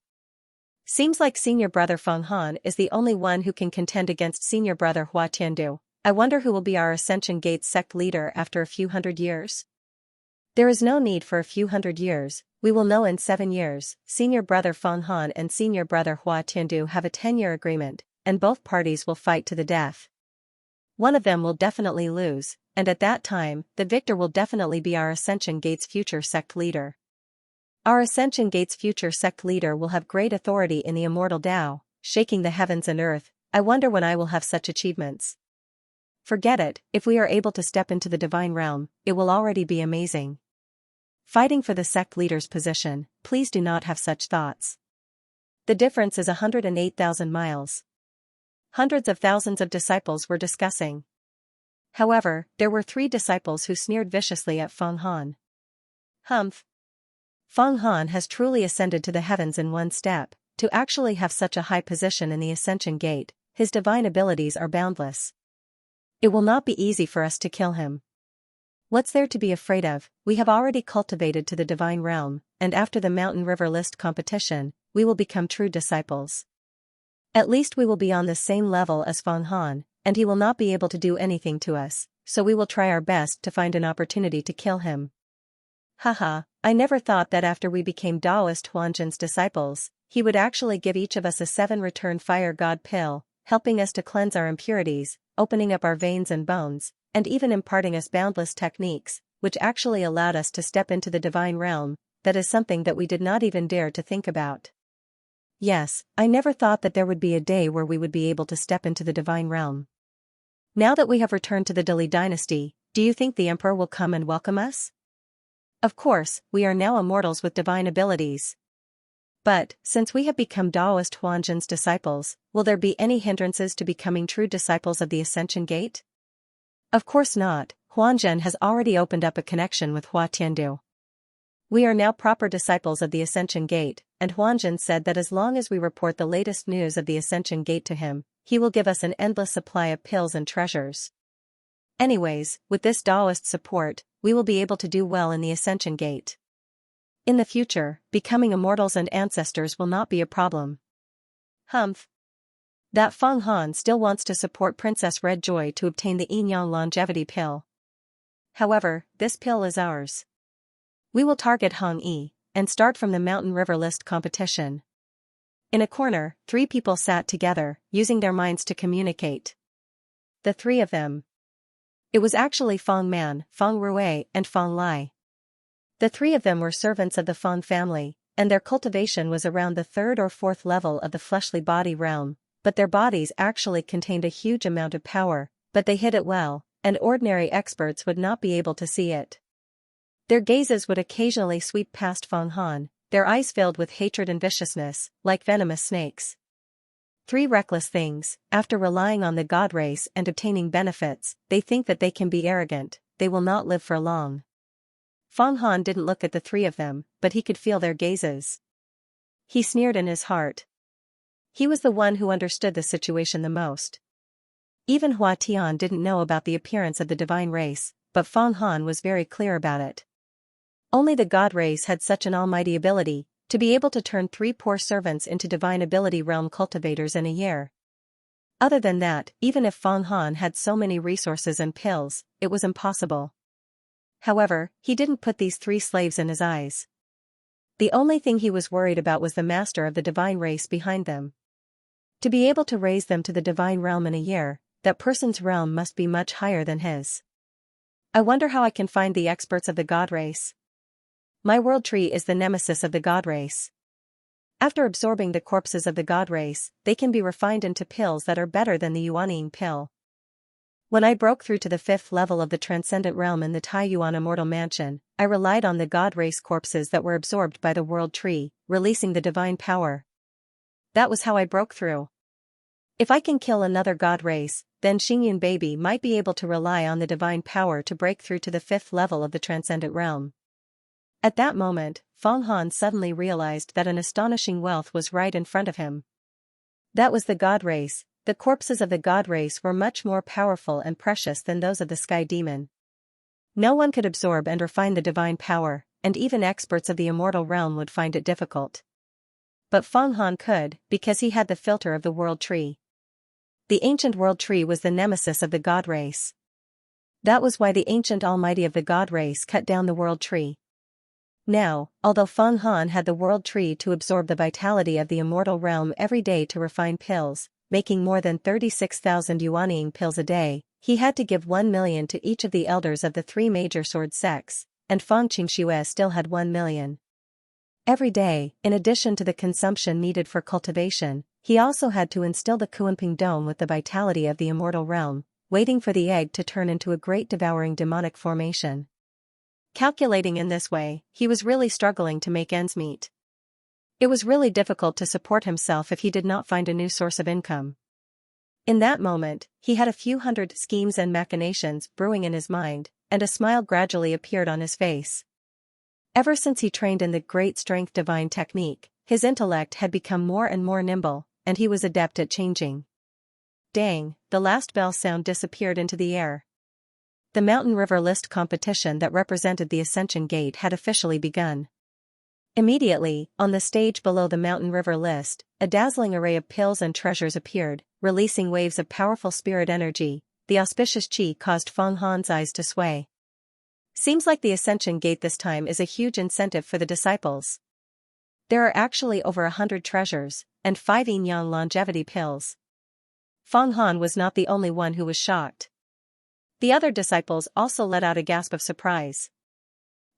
Seems like senior brother Feng Han is the only one who can contend against senior brother Hua Tiandu. I wonder who will be our Ascension Gate sect leader after a few hundred years? There is no need for a few hundred years, we will know in 7 years. Senior brother Feng Han and senior brother Hua Tiandu have a 10-year agreement, and both parties will fight to the death. One of them will definitely lose, and at that time, the victor will definitely be our Ascension Gate's future sect leader. Our Ascension Gate's future sect leader will have great authority in the immortal Tao, shaking the heavens and earth. I wonder when I will have such achievements. Forget it, if we are able to step into the divine realm, it will already be amazing. Fighting for the sect leader's position, please do not have such thoughts. The difference is 108,000 miles. Hundreds of thousands of disciples were discussing. However, there were 3 disciples who sneered viciously at Feng Han. Humph. Feng Han has truly ascended to the heavens in one step. To actually have such a high position in the Ascension Gate, his divine abilities are boundless. It will not be easy for us to kill him. What's there to be afraid of? We have already cultivated to the divine realm, and after the Mountain River List competition, we will become true disciples. At least we will be on the same level as Feng Han, and he will not be able to do anything to us, so we will try our best to find an opportunity to kill him. Haha, I never thought that after we became Taoist Huanzhen's disciples, he would actually give each of us a 7-return fire god pill, helping us to cleanse our impurities, opening up our veins and bones, and even imparting us boundless techniques, which actually allowed us to step into the divine realm. That is something that we did not even dare to think about. Yes, I never thought that there would be a day where we would be able to step into the divine realm. Now that we have returned to the Dali dynasty, do you think the emperor will come and welcome us? Of course, we are now immortals with divine abilities. But, since we have become Taoist Huanzhen's disciples, will there be any hindrances to becoming true disciples of the Ascension Gate? Of course not. Huanzhen has already opened up a connection with Hua Tiandu. We are now proper disciples of the Ascension Gate, and Huanzhen said that as long as we report the latest news of the Ascension Gate to him, he will give us an endless supply of pills and treasures. Anyways, with this Taoist support, we will be able to do well in the Ascension Gate. In the future, becoming immortals and ancestors will not be a problem. Humph. That Feng Han still wants to support Princess Red Joy to obtain the Yin Yang longevity pill. However, this pill is ours. We will target Hong Yi, and start from the Mountain River List competition. In a corner, 3 people sat together, using their minds to communicate. The 3 of them. It was actually Feng Man, Feng Rui, and Feng Lai. The 3 of them were servants of the Feng family, and their cultivation was around the 3rd or 4th level of the fleshly body realm, but their bodies actually contained a huge amount of power, but they hid it well, and ordinary experts would not be able to see it. Their gazes would occasionally sweep past Feng Han, their eyes filled with hatred and viciousness, like venomous snakes. 3 reckless things. After relying on the god race and obtaining benefits, they think that they can be arrogant. They will not live for long. Feng Han didn't look at the 3 of them, but he could feel their gazes. He sneered in his heart. He was the one who understood the situation the most. Even Hua Tian didn't know about the appearance of the divine race, but Feng Han was very clear about it. Only the god race had such an almighty ability, to be able to turn 3 poor servants into divine ability realm cultivators in a year. Other than that, even if Feng Han had so many resources and pills, it was impossible. However, he didn't put these 3 slaves in his eyes. The only thing he was worried about was the master of the divine race behind them. To be able to raise them to the divine realm in a year, that person's realm must be much higher than his. I wonder how I can find the experts of the god race. My world tree is the nemesis of the god race. After absorbing the corpses of the god race, they can be refined into pills that are better than the Yuanying pill. When I broke through to the 5th level of the transcendent realm in the Taiyuan Immortal Mansion, I relied on the god race corpses that were absorbed by the world tree, releasing the divine power. That was how I broke through. If I can kill another god race, then Xingyun baby might be able to rely on the divine power to break through to the 5th level of the transcendent realm. At that moment, Feng Han suddenly realized that an astonishing wealth was right in front of him. That was the god race. The corpses of the god race were much more powerful and precious than those of the sky demon. No one could absorb and refine the divine power, and even experts of the immortal realm would find it difficult. But Feng Han could, because he had the filter of the world tree. The ancient world tree was the nemesis of the god race. That was why the ancient almighty of the god race cut down the world tree. Now, although Feng Han had the world tree to absorb the vitality of the immortal realm every day to refine pills, making more than 36,000 Yuanying pills a day, he had to give 1 million to each of the elders of the 3 major sword sects, and Fang Xianxia still had 1 million. Every day, in addition to the consumption needed for cultivation, he also had to instill the Kuanping Dome with the vitality of the immortal realm, waiting for the egg to turn into a great devouring demonic formation. Calculating in this way, he was really struggling to make ends meet. It was really difficult to support himself if he did not find a new source of income. In that moment, he had a few hundred schemes and machinations brewing in his mind, and a smile gradually appeared on his face. Ever since he trained in the great strength divine technique, his intellect had become more and more nimble, and he was adept at changing. Dang, the last bell sound disappeared into the air. The Mountain River List competition that represented the Ascension Gate had officially begun. Immediately, on the stage below the Mountain River List, a dazzling array of pills and treasures appeared, releasing waves of powerful spirit energy. The auspicious chi caused Feng Han's eyes to sway. Seems like the Ascension Gate this time is a huge incentive for the disciples. There are actually over 100 treasures, and 5 yin-yang longevity pills. Feng Han was not the only one who was shocked. The other disciples also let out a gasp of surprise.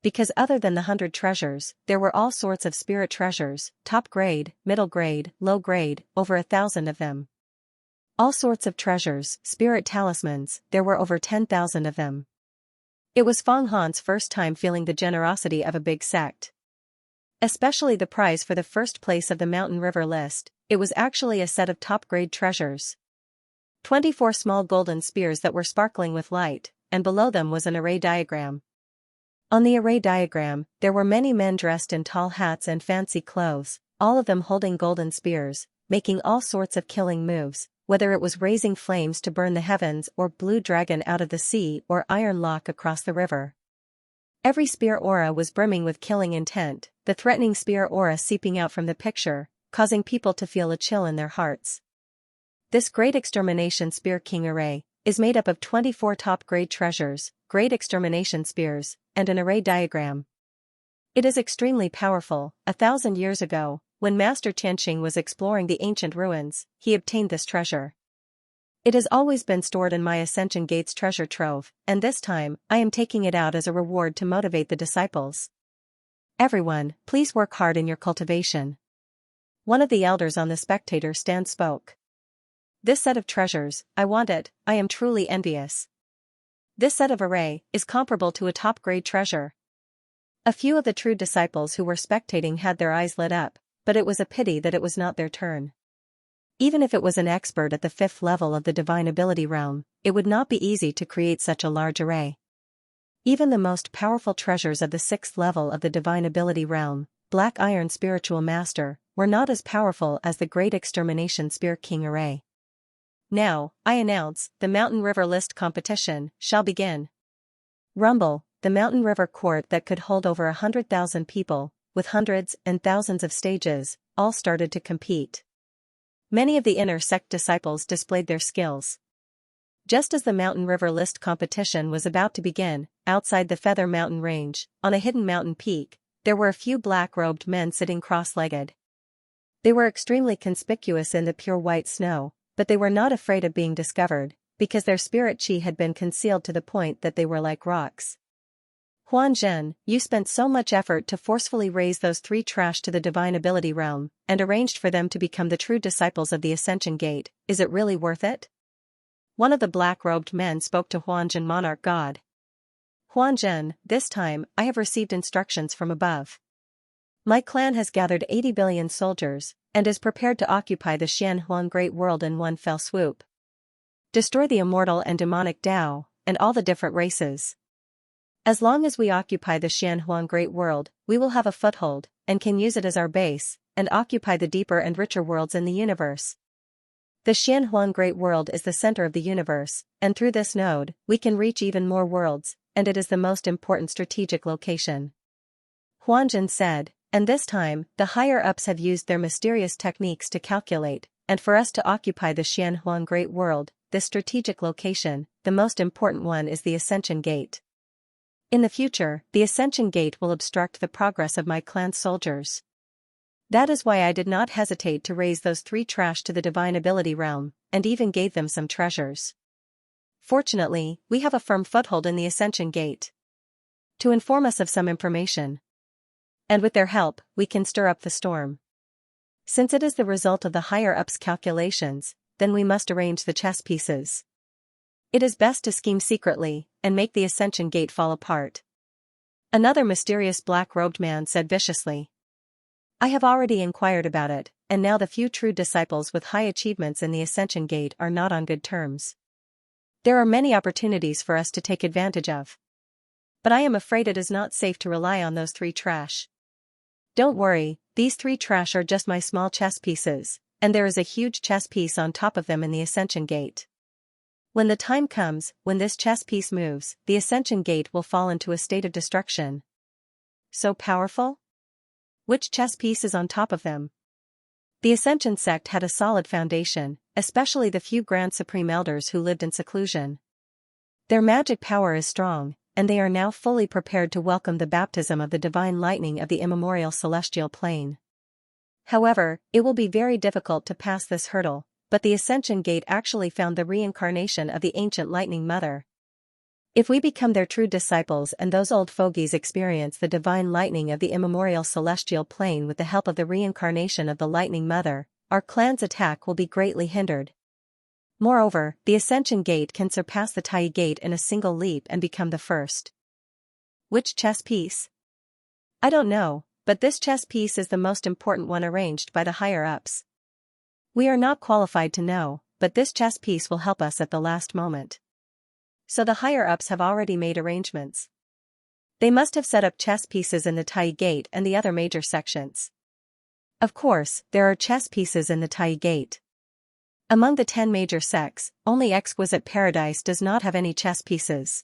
Because other than the 100 treasures, there were all sorts of spirit treasures, top grade, middle grade, low grade, over 1,000 of them. All sorts of treasures, spirit talismans, there were over 10,000 of them. It was Feng Han's first time feeling the generosity of a big sect. Especially the prize for the first place of the Mountain River List, it was actually a set of top-grade treasures. 24 small golden spears that were sparkling with light, and below them was an array diagram. On the array diagram, there were many men dressed in tall hats and fancy clothes, all of them holding golden spears, making all sorts of killing moves, whether it was raising flames to burn the heavens or blue dragon out of the sea or iron lock across the river. Every spear aura was brimming with killing intent, the threatening spear aura seeping out from the picture, causing people to feel a chill in their hearts. This Great Extermination Spear King array is made up of 24 top-grade treasures, great extermination spears, and an array diagram. It is extremely powerful. 1,000 years ago, when Master Tianxing was exploring the ancient ruins, he obtained this treasure. It has always been stored in my Ascension Gate's treasure trove, and this time, I am taking it out as a reward to motivate the disciples. Everyone, please work hard in your cultivation. One of the elders on the spectator stand spoke. This set of treasures, I want it, I am truly envious. This set of array is comparable to a top-grade treasure. A few of the true disciples who were spectating had their eyes lit up, but it was a pity that it was not their turn. Even if it was an expert at the 5th level of the divine ability realm, it would not be easy to create such a large array. Even the most powerful treasures of the 6th level of the divine ability realm, Black Iron Spiritual Master, were not as powerful as the Great Extermination Spear King array. Now, I announce, the Mountain River List competition shall begin. Rumble, the Mountain River court that could hold over 100,000 people, with hundreds and thousands of stages, all started to compete. Many of the inner sect disciples displayed their skills. Just as the Mountain River List competition was about to begin, outside the Feather Mountain Range, on a hidden mountain peak, there were a few black-robed men sitting cross-legged. They were extremely conspicuous in the pure white snow, but they were not afraid of being discovered, because their spirit chi had been concealed to the point that they were like rocks. Huan Zhen, you spent so much effort to forcefully raise those 3 trash to the divine ability realm, and arranged for them to become the true disciples of the Ascension Gate, is it really worth it? One of the black-robed men spoke to Huan Zhen, monarch god. Huan Zhen, this time, I have received instructions from above. My clan has gathered 80 billion soldiers, and is prepared to occupy the Xianxia Great World in one fell swoop. Destroy the immortal and demonic Tao, and all the different races. As long as we occupy the Xianxia Great World, we will have a foothold, and can use it as our base, and occupy the deeper and richer worlds in the universe. The Xianxia Great World is the center of the universe, and through this node, we can reach even more worlds, and it is the most important strategic location. Huanjin said, and this time, the higher-ups have used their mysterious techniques to calculate, and for us to occupy the Xianxia Great World, this strategic location, the most important one is the Ascension Gate. In the future, the Ascension Gate will obstruct the progress of my clan's soldiers. That is why I did not hesitate to raise those 3 trash to the divine ability realm, and even gave them some treasures. Fortunately, we have a firm foothold in the Ascension Gate to inform us of some information. And with their help, we can stir up the storm. Since it is the result of the higher-ups' calculations, then we must arrange the chess pieces. It is best to scheme secretly, and make the Ascension Gate fall apart. Another mysterious black-robed man said viciously. I have already inquired about it, and now the few true disciples with high achievements in the Ascension Gate are not on good terms. There are many opportunities for us to take advantage of. But I am afraid it is not safe to rely on those three trash. Don't worry, these three trash are just my small chess pieces, and there is a huge chess piece on top of them in the Ascension Gate. When the time comes, when this chess piece moves, the Ascension Gate will fall into a state of destruction. So powerful? Which chess piece is on top of them? The Ascension sect had a solid foundation, especially the few Grand Supreme Elders who lived in seclusion. Their magic power is strong, and they are now fully prepared to welcome the baptism of the divine lightning of the immemorial celestial plane. However, it will be very difficult to pass this hurdle, but the Ascension Gate actually found the reincarnation of the ancient Lightning Mother. If we become their true disciples and those old fogies experience the divine lightning of the immemorial celestial plane with the help of the reincarnation of the Lightning Mother, our clan's attack will be greatly hindered. Moreover, the Ascension Gate can surpass the Tai Gate in a single leap and become the first. Which chess piece? I don't know, but this chess piece is the most important one arranged by the higher-ups. We are not qualified to know, but this chess piece will help us at the last moment. So the higher-ups have already made arrangements. They must have set up chess pieces in the Tai Gate and the other major sections. Of course, there are chess pieces in the Tai Gate. Among the 10 major sects, only Exquisite Paradise does not have any chess pieces.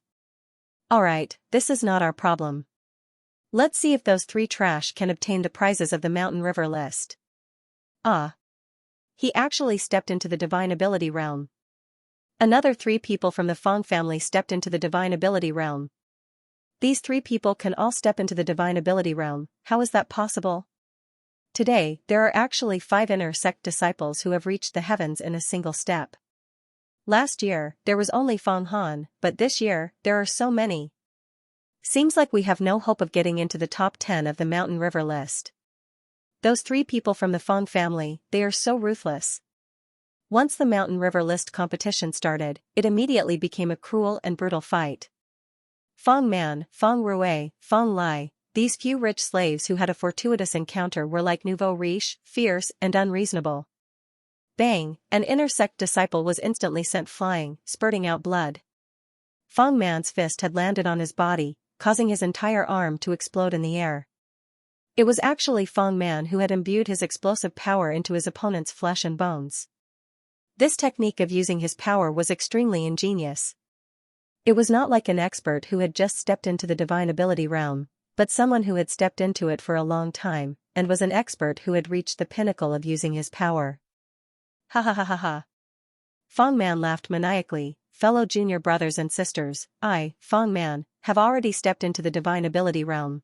Alright, this is not our problem. Let's see if those three trash can obtain the prizes of the Mountain River list. Ah. He actually stepped into the Divine Ability realm. Another 3 people from the Fong family stepped into the Divine Ability realm. These 3 people can all step into the Divine Ability realm. How is that possible? Today, there are actually 5 inner sect disciples who have reached the heavens in a single step. Last year, there was only Fong Han, but this year, there are so many. Seems like we have no hope of getting into the top 10 of the Mountain River list. Those 3 people from the Fong family, they are so ruthless. Once the Mountain River list competition started, it immediately became a cruel and brutal fight. Fong Man, Fong Rui, Fong Lai, these few rich slaves who had a fortuitous encounter were like nouveau riche, fierce and unreasonable. Bang, an inner sect disciple was instantly sent flying, spurting out blood. Fong Man's fist had landed on his body, causing his entire arm to explode in the air. It was actually Fong Man who had imbued his explosive power into his opponent's flesh and bones. This technique of using his power was extremely ingenious. It was not like an expert who had just stepped into the Divine Ability realm, but someone who had stepped into it for a long time, and was an expert who had reached the pinnacle of using his power. Ha ha ha ha ha. Fong Man laughed maniacally. Fellow junior brothers and sisters, I, Fong Man, have already stepped into the Divine Ability realm.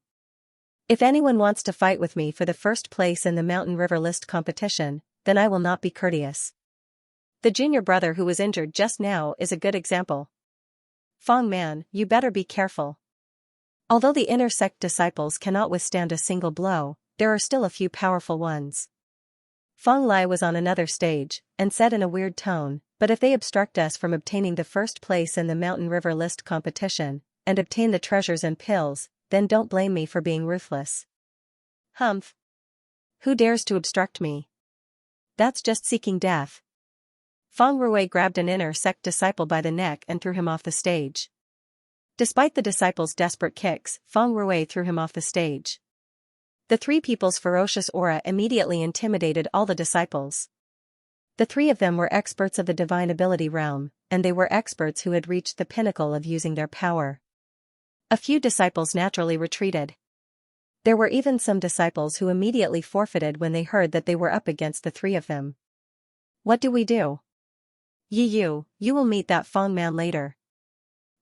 If anyone wants to fight with me for the first place in the Mountain River list competition, then I will not be courteous. The junior brother who was injured just now is a good example. Fong Man, you better be careful. Although the inner sect disciples cannot withstand a single blow, there are still a few powerful ones. Fong Lai was on another stage, and said in a weird tone, but if they obstruct us from obtaining the first place in the Mountain River list competition, and obtain the treasures and pills, then don't blame me for being ruthless. Humph. Who dares to obstruct me? That's just seeking death. Fong Rui grabbed an inner sect disciple by the neck and threw him off the stage. Despite the disciple's desperate kicks, Fong Rui threw him off the stage. The 3 people's ferocious aura immediately intimidated all the disciples. The 3 of them were experts of the Divine Ability realm, and they were experts who had reached the pinnacle of using their power. A few disciples naturally retreated. There were even some disciples who immediately forfeited when they heard that they were up against the 3 of them. What do we do? You will meet that Fong Man later.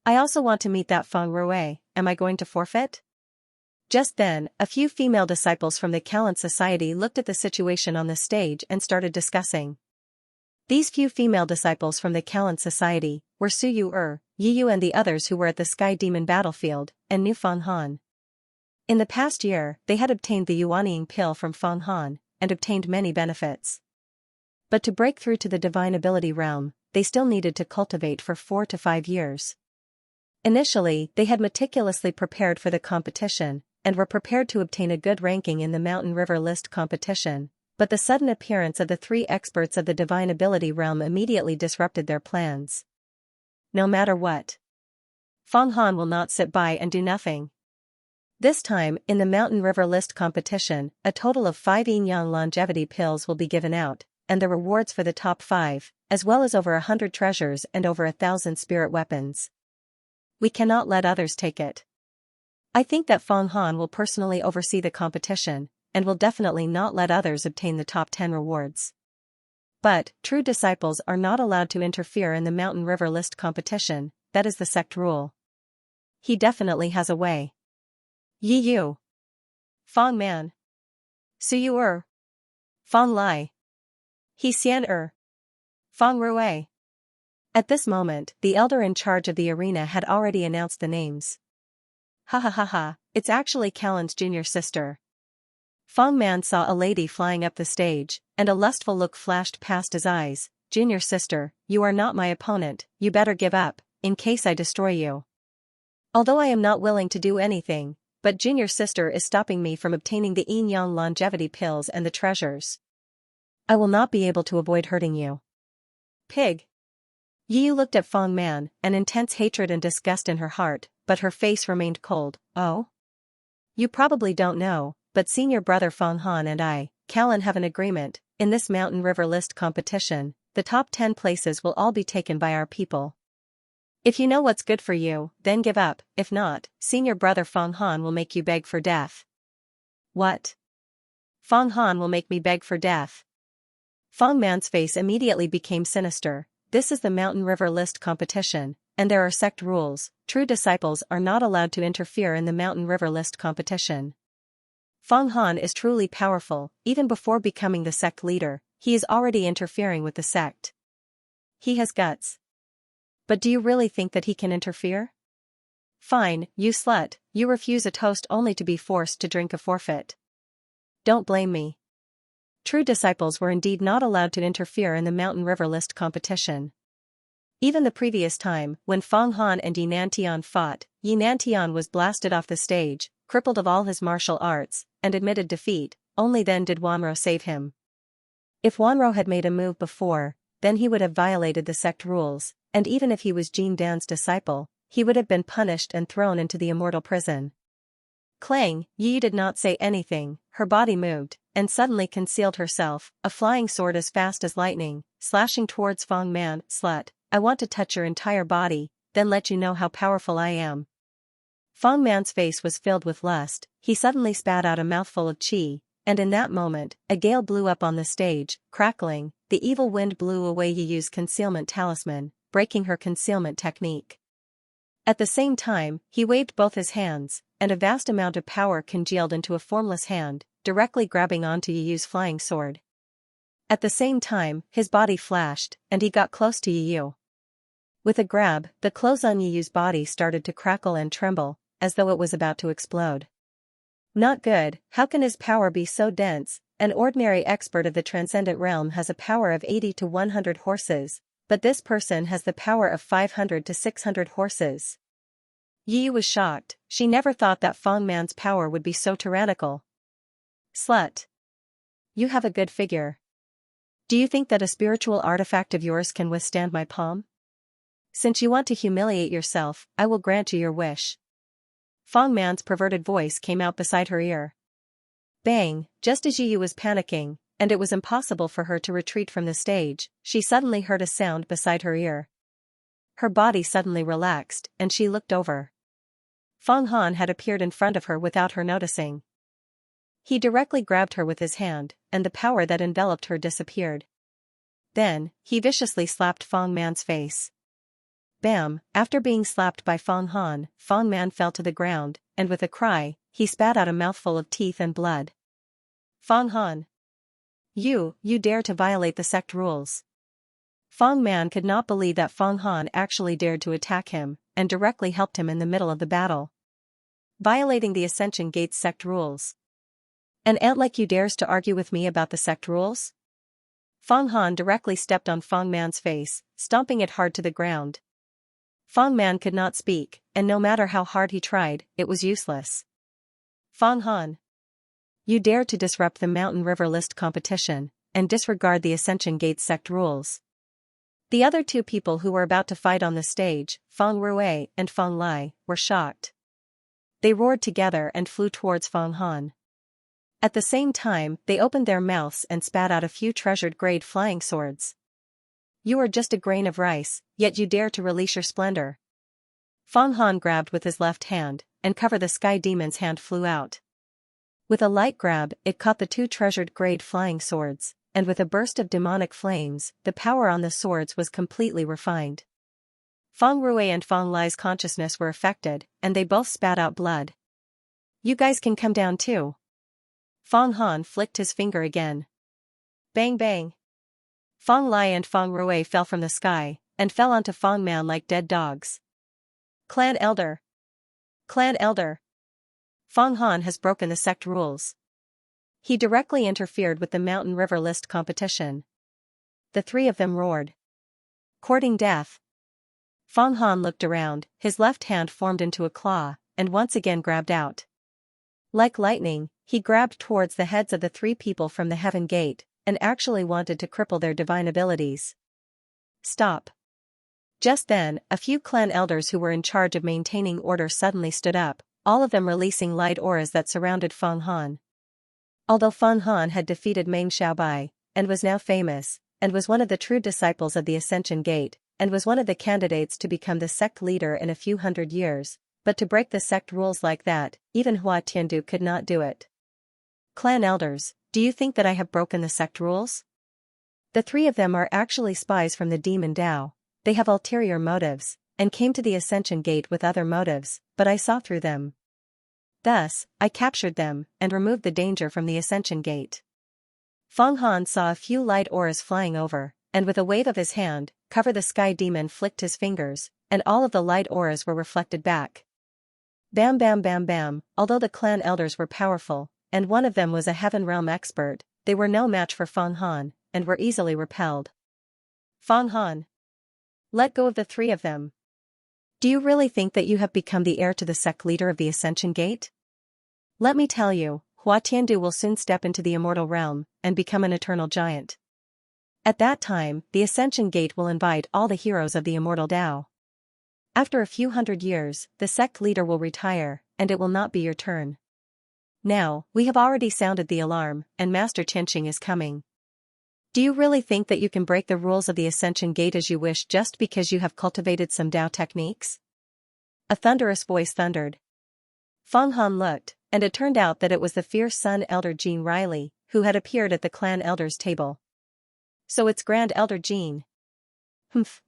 I also want to meet that Fong Rui. Am I going to forfeit? Just then, a few female disciples from the Callan Society looked at the situation on the stage and started discussing. These few female disciples from the Kalan society were Su Yu, Yi Yu and the others who were at the Sky Demon battlefield, and knew Fang Han. In the past year, they had obtained the Yuanying pill from Fang Han, and obtained many benefits. But to break through to the divine ability realm, they still needed to cultivate for 4 to 5 years. Initially, they had meticulously prepared for the competition, and were prepared to obtain a good ranking in the Mountain River List competition, but the sudden appearance of the 3 experts of the divine ability realm immediately disrupted their plans. No matter what, Fang Han will not sit by and do nothing. This time, in the Mountain River List competition, a total of 5 yin yang longevity pills will be given out, and the rewards for the top 5, as well as over 100 treasures and over 1,000 spirit weapons. We cannot let others take it. I think that Fang Han will personally oversee the competition, and will definitely not let others obtain the top 10 rewards. But, true disciples are not allowed to interfere in the Mountain River List competition, that is the sect rule. He definitely has a way. Yi Yu. Fang Man. Su Yu. Fang Lai. He Xian. Fang Rui. At this moment, the elder in charge of the arena had already announced the names. Ha ha ha ha, it's actually Kalan's junior sister. Fang Man saw a lady flying up the stage, and a lustful look flashed past his eyes. Junior sister, you are not my opponent, you better give up, in case I destroy you. Although I am not willing to do anything, but junior sister is stopping me from obtaining the yin yang longevity pills and the treasures. I will not be able to avoid hurting you. Pig. Yi Yu looked at Fang Man, an intense hatred and disgust in her heart, but her face remained cold. Oh? You probably don't know, but senior brother Fang Han and I, Kalan, have an agreement. In this Mountain River List competition, the top 10 places will all be taken by our people. If you know what's good for you, then give up. If not, senior brother Fang Han will make you beg for death. What? Fang Han will make me beg for death? Fang Man's face immediately became sinister. This is the Mountain River List competition, and there are sect rules. True disciples are not allowed to interfere in the Mountain River List competition. Fang Han is truly powerful. Even before becoming the sect leader, he is already interfering with the sect. He has guts. But do you really think that he can interfere? Fine, you slut, you refuse a toast only to be forced to drink a forfeit. Don't blame me. True disciples were indeed not allowed to interfere in the Mountain River List competition. Even the previous time, when Fang Han and Yi Nantian fought, Yi Nantian was blasted off the stage, crippled of all his martial arts, and admitted defeat. Only then did Wanro save him. If Wanro had made a move before, then he would have violated the sect rules, and even if he was Jin Dan's disciple, he would have been punished and thrown into the immortal prison. Clang, Yi did not say anything. Her body moved, and suddenly concealed herself, a flying sword as fast as lightning, slashing towards Fang Man. Slut, I want to touch your entire body, then let you know how powerful I am. Fang Man's face was filled with lust. He suddenly spat out a mouthful of qi, and in that moment, a gale blew up on the stage, crackling. The evil wind blew away Yi Yu's concealment talisman, breaking her concealment technique. At the same time, he waved both his hands, and a vast amount of power congealed into a formless hand, directly grabbing onto Yi Yu's flying sword. At the same time, his body flashed, and he got close to Yi Yu. With a grab, the clothes on Yi Yu's body started to crackle and tremble, as though it was about to explode. Not good. How can his power be so dense? An ordinary expert of the transcendent realm has a power of 80 to 100 horses, but this person has the power of 500 to 600 horses. Yi Yu was shocked. She never thought that Fang Man's power would be so tyrannical. Slut. You have a good figure. Do you think that a spiritual artifact of yours can withstand my palm? Since you want to humiliate yourself, I will grant you your wish. Fang Man's perverted voice came out beside her ear. Bang, just as Yi Yu was panicking, and it was impossible for her to retreat from the stage, she suddenly heard a sound beside her ear. Her body suddenly relaxed, and she looked over. Fang Han had appeared in front of her without her noticing. He directly grabbed her with his hand, and the power that enveloped her disappeared. Then, he viciously slapped Fang Man's face. Bam! After being slapped by Fang Han, Fang Man fell to the ground, and with a cry, he spat out a mouthful of teeth and blood. Fang Han! You dare to violate the sect rules. Fang Man could not believe that Fang Han actually dared to attack him, and directly helped him in the middle of the battle, violating the Ascension Gate's sect rules. An ant like you dares to argue with me about the sect rules? Fang Han directly stepped on Fang Man's face, stomping it hard to the ground. Fang Man could not speak, and no matter how hard he tried, it was useless. Fang Han, you dare to disrupt the Mountain River List competition, and disregard the Ascension Gate sect rules. The other two people who were about to fight on the stage, Fang Rui and Fang Lai, were shocked. They roared together and flew towards Fang Han. At the same time, they opened their mouths and spat out a few treasured-grade flying swords. You are just a grain of rice, yet you dare to release your splendor. Fang Han grabbed with his left hand, and Cover the Sky Demon's hand flew out. With a light grab, it caught the two treasured-grade flying swords, and with a burst of demonic flames, the power on the swords was completely refined. Fang Rui and Fang Lai's consciousness were affected, and they both spat out blood. You guys can come down too. Fang Han flicked his finger again. Bang bang. Fang Lai and Fang Rui fell from the sky, and fell onto Fang Man like dead dogs. Clan Elder! Clan Elder! Fang Han has broken the sect rules. He directly interfered with the Mountain River List competition. The three of them roared. Courting death. Fang Han looked around, his left hand formed into a claw, and once again grabbed out. Like lightning, he grabbed towards the heads of the three people from the Heaven Gate, and actually wanted to cripple their divine abilities. Stop. Just then, a few clan elders who were in charge of maintaining order suddenly stood up, all of them releasing light auras that surrounded Fang Han. Although Fang Han had defeated Meng Xiaobai, and was now famous, and was one of the true disciples of the Ascension Gate, and was one of the candidates to become the sect leader in a few hundred years, but to break the sect rules like that, even Hua Tiandu could not do it. Clan elders, do you think that I have broken the sect rules? The three of them are actually spies from the Demon Dao. They have ulterior motives, and came to the Ascension Gate with other motives, but I saw through them. Thus, I captured them, and removed the danger from the Ascension Gate. Fang Han saw a few light auras flying over, and with a wave of his hand, Cover the Sky Demon flicked his fingers, and all of the light auras were reflected back. Bam bam bam bam, although the clan elders were powerful, and one of them was a Heaven Realm expert, they were no match for Fang Han, and were easily repelled. Fang Han, let go of the three of them. Do you really think that you have become the heir to the sect leader of the Ascension Gate? Let me tell you, Hua Tiandu will soon step into the immortal realm, and become an eternal giant. At that time, the Ascension Gate will invite all the heroes of the immortal Dao. After a few hundred years, the sect leader will retire, and it will not be your turn. Now, we have already sounded the alarm, and Master Qianxia is coming. Do you really think that you can break the rules of the Ascension Gate as you wish just because you have cultivated some Dao techniques? A thunderous voice thundered. Fang Han looked, and it turned out that it was the fierce Sun Elder Jean Riley, who had appeared at the clan elders' table. So it's Grand Elder Jean. Humph.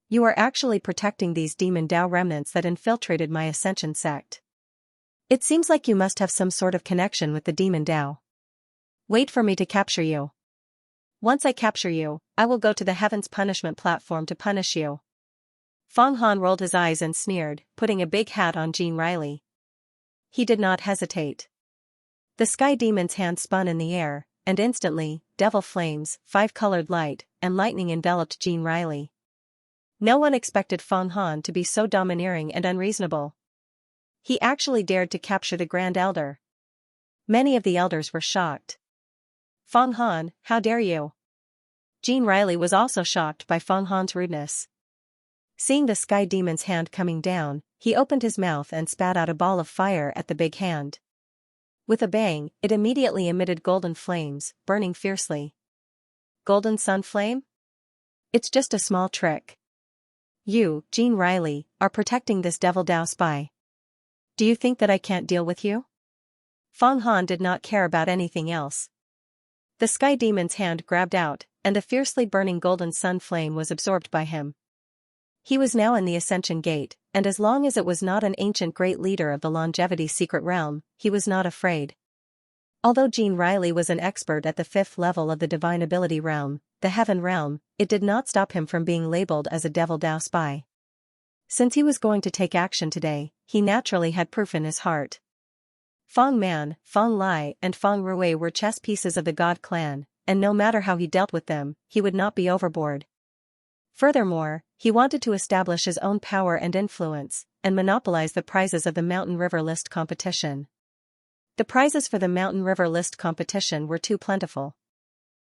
You are actually protecting these demon Dao remnants that infiltrated my Ascension sect. It seems like you must have some sort of connection with the demon Dao. Wait for me to capture you. Once I capture you, I will go to the Heaven's Punishment platform to punish you. Fang Han rolled his eyes and sneered, putting a big hat on Jean Riley. He did not hesitate. The Sky Demon's hand spun in the air, and instantly, devil flames, five-colored light, and lightning enveloped Jean Riley. No one expected Fang Han to be so domineering and unreasonable. He actually dared to capture the Grand Elder. Many of the elders were shocked. Fang Han, how dare you? Jean Riley was also shocked by Fang Han's rudeness. Seeing the Sky Demon's hand coming down, he opened his mouth and spat out a ball of fire at the big hand. With a bang, it immediately emitted golden flames, burning fiercely. Golden sun flame? It's just a small trick. You, Jean Riley, are protecting this Devil Dao spy. Do you think that I can't deal with you? Fang Han did not care about anything else. The Sky Demon's hand grabbed out, and the fiercely burning golden sun flame was absorbed by him. He was now in the Ascension Gate, and as long as it was not an ancient great leader of the Longevity Secret Realm, he was not afraid. Although Jean Riley was an expert at the 5th level of the Divine Ability Realm, the heaven realm, it did not stop him from being labeled as a Devil Dao spy. Since he was going to take action today, he naturally had proof in his heart. Feng Man, Feng Lai and Feng Rui were chess pieces of the God clan, and no matter how he dealt with them, he would not be overboard. Furthermore, he wanted to establish his own power and influence, and monopolize the prizes of the Mountain River List competition. The prizes for the Mountain River List competition were too plentiful.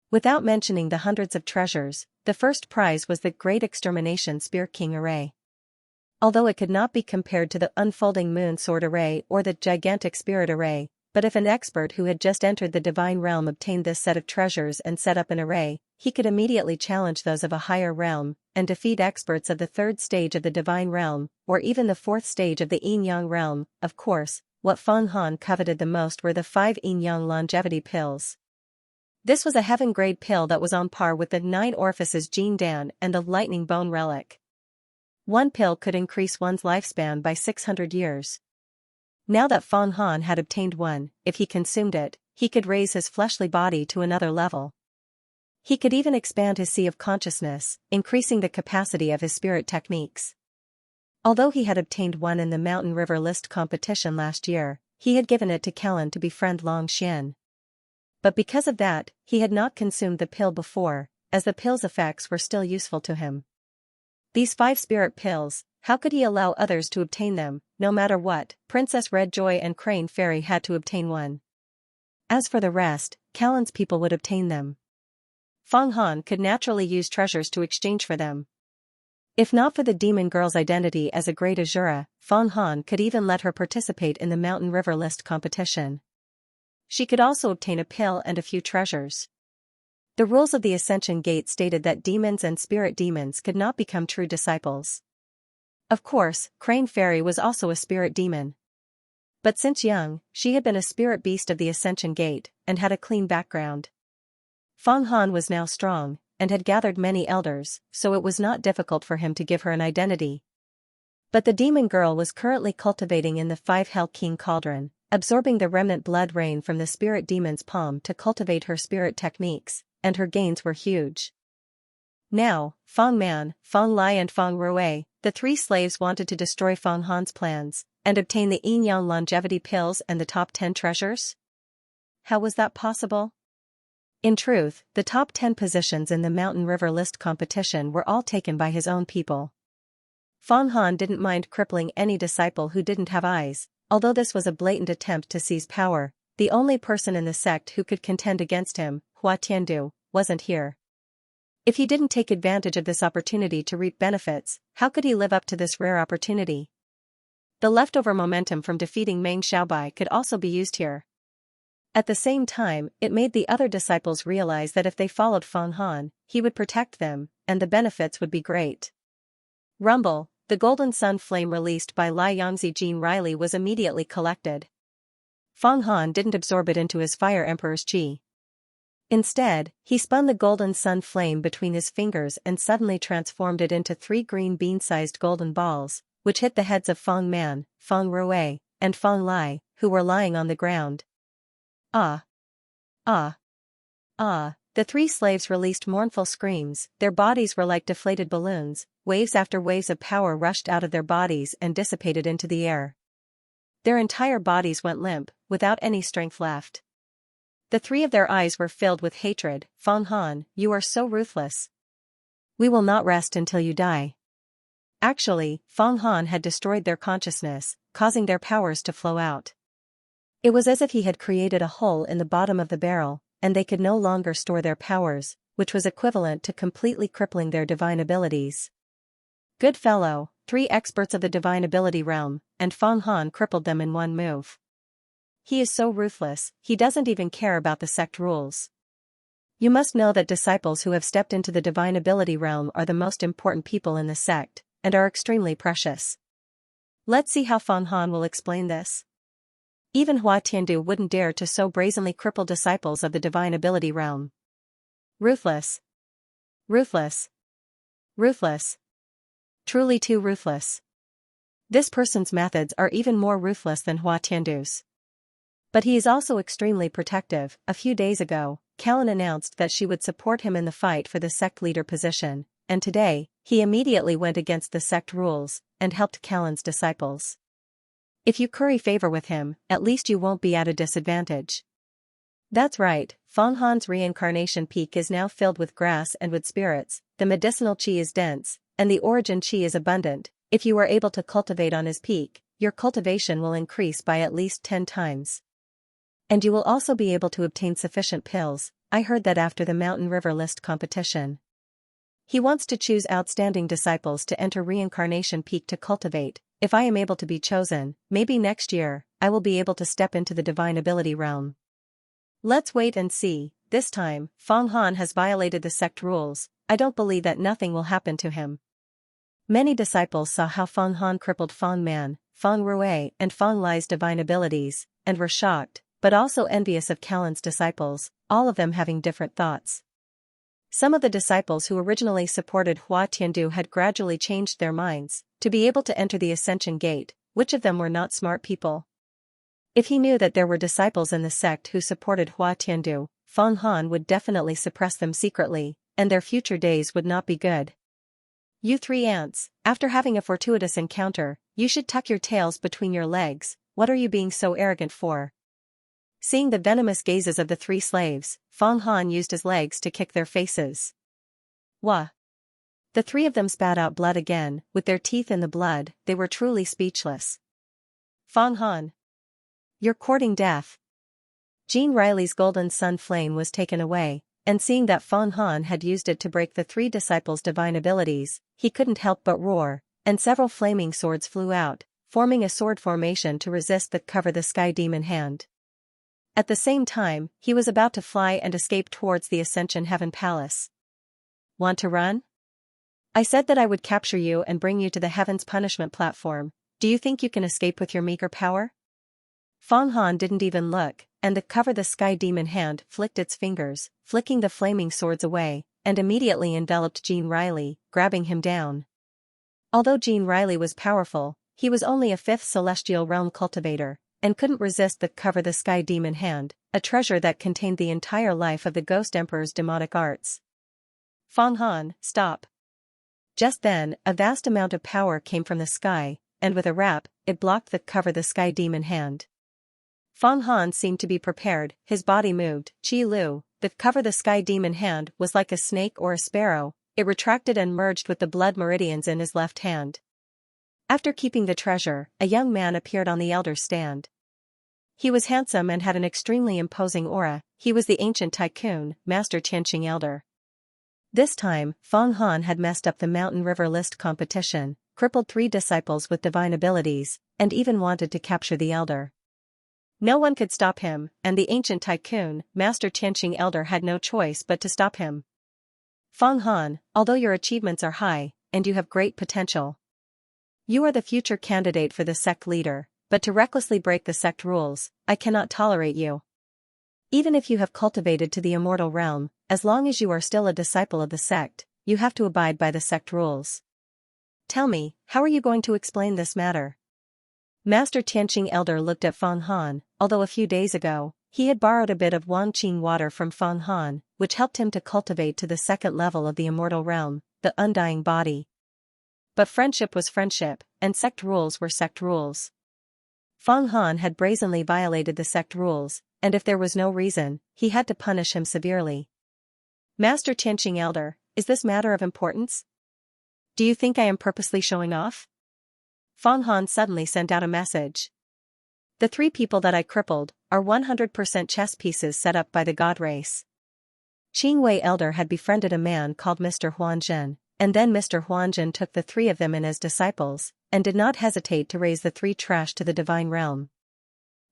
Without mentioning the hundreds of treasures, the first prize was the Great Extermination Spear King Array. Although it could not be compared to the Unfolding Moon Sword Array or the Gigantic Spirit Array, but if an expert who had just entered the Divine Realm obtained this set of treasures and set up an array, he could immediately challenge those of a higher realm, and defeat experts of the third stage of the Divine Realm, or even the fourth stage of the Yin-Yang Realm. Of course, what Feng Han coveted the most were the 5 Yin-Yang longevity pills. This was a heaven-grade pill that was on par with the 9 orifices Jin Dan and the Lightning Bone Relic. One pill could increase one's lifespan by 600 years. Now that Feng Han had obtained one, if he consumed it, he could raise his fleshly body to another level. He could even expand his sea of consciousness, increasing the capacity of his spirit techniques. Although he had obtained one in the Mountain River List competition last year, he had given it to Kellen to befriend Long Xian. But because of that, he had not consumed the pill before, as the pill's effects were still useful to him. These 5 spirit pills, how could he allow others to obtain them? No matter what, Princess Red Joy and Crane Fairy had to obtain one. As for the rest, Callan's people would obtain them. Feng Han could naturally use treasures to exchange for them. If not for the demon girl's identity as a great Azura, Feng Han could even let her participate in the Mountain River List competition. She could also obtain a pill and a few treasures. The rules of the Ascension Gate stated that demons and spirit demons could not become true disciples. Of course, Crane Fairy was also a spirit demon. But since young, she had been a spirit beast of the Ascension Gate, and had a clean background. Feng Han was now strong, and had gathered many elders, so it was not difficult for him to give her an identity. But the demon girl was currently cultivating in the 5 Hell King Cauldron, absorbing the remnant blood rain from the spirit demon's palm to cultivate her spirit techniques, and her gains were huge. Now, Feng Man, Feng Lai and Feng Rui, the 3 slaves wanted to destroy Feng Han's plans, and obtain the Yin-Yang longevity pills and the top 10 treasures? How was that possible? In truth, the top 10 positions in the Mountain River List competition were all taken by his own people. Feng Han didn't mind crippling any disciple who didn't have eyes, although this was a blatant attempt to seize power. The only person in the sect who could contend against him, Hua Tiandu, wasn't here. If he didn't take advantage of this opportunity to reap benefits, how could he live up to this rare opportunity? The leftover momentum from defeating Meng Xiaobai could also be used here. At the same time, it made the other disciples realize that if they followed Feng Han, he would protect them, and the benefits would be great. Rumble, the golden sun flame released by Lai Yangzi Jean Riley was immediately collected. Feng Han didn't absorb it into his Fire Emperor's Qi. Instead, he spun the golden sun flame between his fingers and suddenly transformed it into 3 green bean-sized golden balls, which hit the heads of Feng Man, Feng Rui, and Feng Lai, who were lying on the ground. Ah! Ah! Ah! The 3 slaves released mournful screams. Their bodies were like deflated balloons. Waves after waves of power rushed out of their bodies and dissipated into the air. Their entire bodies went limp, without any strength left. The 3 of their eyes were filled with hatred. Feng Han, you are so ruthless. We will not rest until you die. Actually, Feng Han had destroyed their consciousness, causing their powers to flow out. It was as if he had created a hole in the bottom of the barrel, and they could no longer store their powers, which was equivalent to completely crippling their divine abilities. Good fellow, 3 experts of the divine ability realm, and Feng Han crippled them in one move. He is so ruthless, he doesn't even care about the sect rules. You must know that disciples who have stepped into the divine ability realm are the most important people in the sect, and are extremely precious. Let's see how Feng Han will explain this. Even Hua Tiandu wouldn't dare to so brazenly cripple disciples of the divine ability realm. Ruthless. Ruthless. Ruthless. Truly too ruthless. This person's methods are even more ruthless than Hua Tiandu's. But he is also extremely protective. A few days ago, Callan announced that she would support him in the fight for the sect leader position, and today, he immediately went against the sect rules and helped Callan's disciples. If you curry favor with him, at least you won't be at a disadvantage. That's right, Feng Han's reincarnation peak is now filled with grass and wood spirits, the medicinal qi is dense, and the origin qi is abundant. If you are able to cultivate on his peak, your cultivation will increase by at least 10 times. And you will also be able to obtain sufficient pills. I heard that after the Mountain River List competition. He wants to choose outstanding disciples to enter reincarnation peak to cultivate. If I am able to be chosen, maybe next year, I will be able to step into the divine ability realm. Let's wait and see. This time, Feng Han has violated the sect rules. I don't believe that nothing will happen to him. Many disciples saw how Feng Han crippled Feng Man, Feng Rui and Feng Lai's divine abilities, and were shocked, but also envious of Callan's disciples, all of them having different thoughts. Some of the disciples who originally supported Hua Tiandu had gradually changed their minds, to be able to enter the Ascension Gate, which of them were not smart people? If he knew that there were disciples in the sect who supported Hua Tiandu, Feng Han would definitely suppress them secretly, and their future days would not be good. You 3 ants, after having a fortuitous encounter, you should tuck your tails between your legs. What are you being so arrogant for? Seeing the venomous gazes of the 3 slaves, Feng Han used his legs to kick their faces. Wah! The 3 of them spat out blood again, with their teeth in the blood. They were truly speechless. Feng Han, you're courting death. Jean Riley's golden sun flame was taken away, and seeing that Feng Han had used it to break the 3 disciples' divine abilities, he couldn't help but roar, and several flaming swords flew out, forming a sword formation to resist the cover the sky demon hand. At the same time, he was about to fly and escape towards the Ascension Heaven Palace. Want to run? I said that I would capture you and bring you to the Heaven's punishment platform. Do you think you can escape with your meager power? Feng Han didn't even look, and the cover the sky demon hand flicked its fingers, flicking the flaming swords away, and immediately enveloped Jean Riley, grabbing him down. Although Jean Riley was powerful, he was only a 5th celestial realm cultivator, and couldn't resist the cover the sky demon hand, a treasure that contained the entire life of the Ghost Emperor's demonic arts. Feng Han, stop. Just then, a vast amount of power came from the sky, and with a rap, it blocked the cover the sky demon hand. Feng Han seemed to be prepared, his body moved. Qi Lu, the cover the sky demon hand was like a snake or a sparrow, it retracted and merged with the blood meridians in his left hand. After keeping the treasure, a young man appeared on the elder's stand. He was handsome and had an extremely imposing aura. He was the ancient tycoon, Master Xianxia Elder. This time, Feng Han had messed up the Mountain River List competition, crippled 3 disciples with divine abilities, and even wanted to capture the elder. No one could stop him, and the ancient tycoon, Master Xianxia Elder had no choice but to stop him. Feng Han, although your achievements are high, and you have great potential, you are the future candidate for the sect leader, but to recklessly break the sect rules, I cannot tolerate you. Even if you have cultivated to the immortal realm, as long as you are still a disciple of the sect, you have to abide by the sect rules. Tell me, how are you going to explain this matter? Master Xianxia Elder looked at Feng Han. Although a few days ago, he had borrowed a bit of Wangqing water from Feng Han, which helped him to cultivate to the 2nd level of the immortal realm, the undying body. But friendship was friendship, and sect rules were sect rules. Feng Han had brazenly violated the sect rules, and if there was no reason, he had to punish him severely. Master Xianxia Elder, is this matter of importance? Do you think I am purposely showing off? Feng Han suddenly sent out a message. The 3 people that I crippled are 100% chess pieces set up by the god race. Qingwei Elder had befriended a man called Mr. Huanzhen, and then Mr. Huanzhen took the 3 of them in as disciples, and did not hesitate to raise the 3 trash to the divine realm.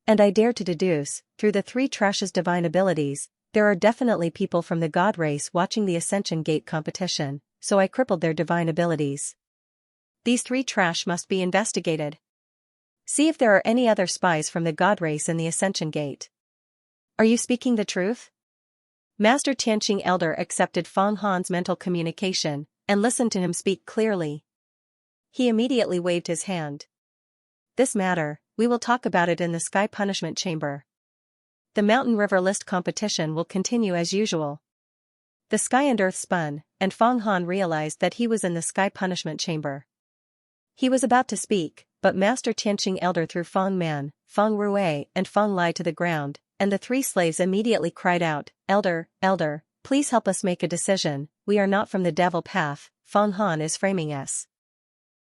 And I dare to deduce, through the 3 trash's divine abilities, there are definitely people from the god race watching the Ascension Gate competition, so I crippled their divine abilities. These 3 trash must be investigated. See if there are any other spies from the god race in the Ascension Gate. Are you speaking the truth? Master Xianxia Elder accepted Feng Han's mental communication, and listened to him speak clearly. He immediately waved his hand. This matter, we will talk about it in the Sky Punishment Chamber. The Mountain River List competition will continue as usual. The sky and earth spun, and Feng Han realized that he was in the sky punishment chamber. He was about to speak, but Master Tianqing Elder threw Feng Man, Feng Rui, and Feng Lai to the ground, and the three slaves immediately cried out, "Elder, Elder, please help us make a decision, we are not from the devil path, Feng Han is framing us."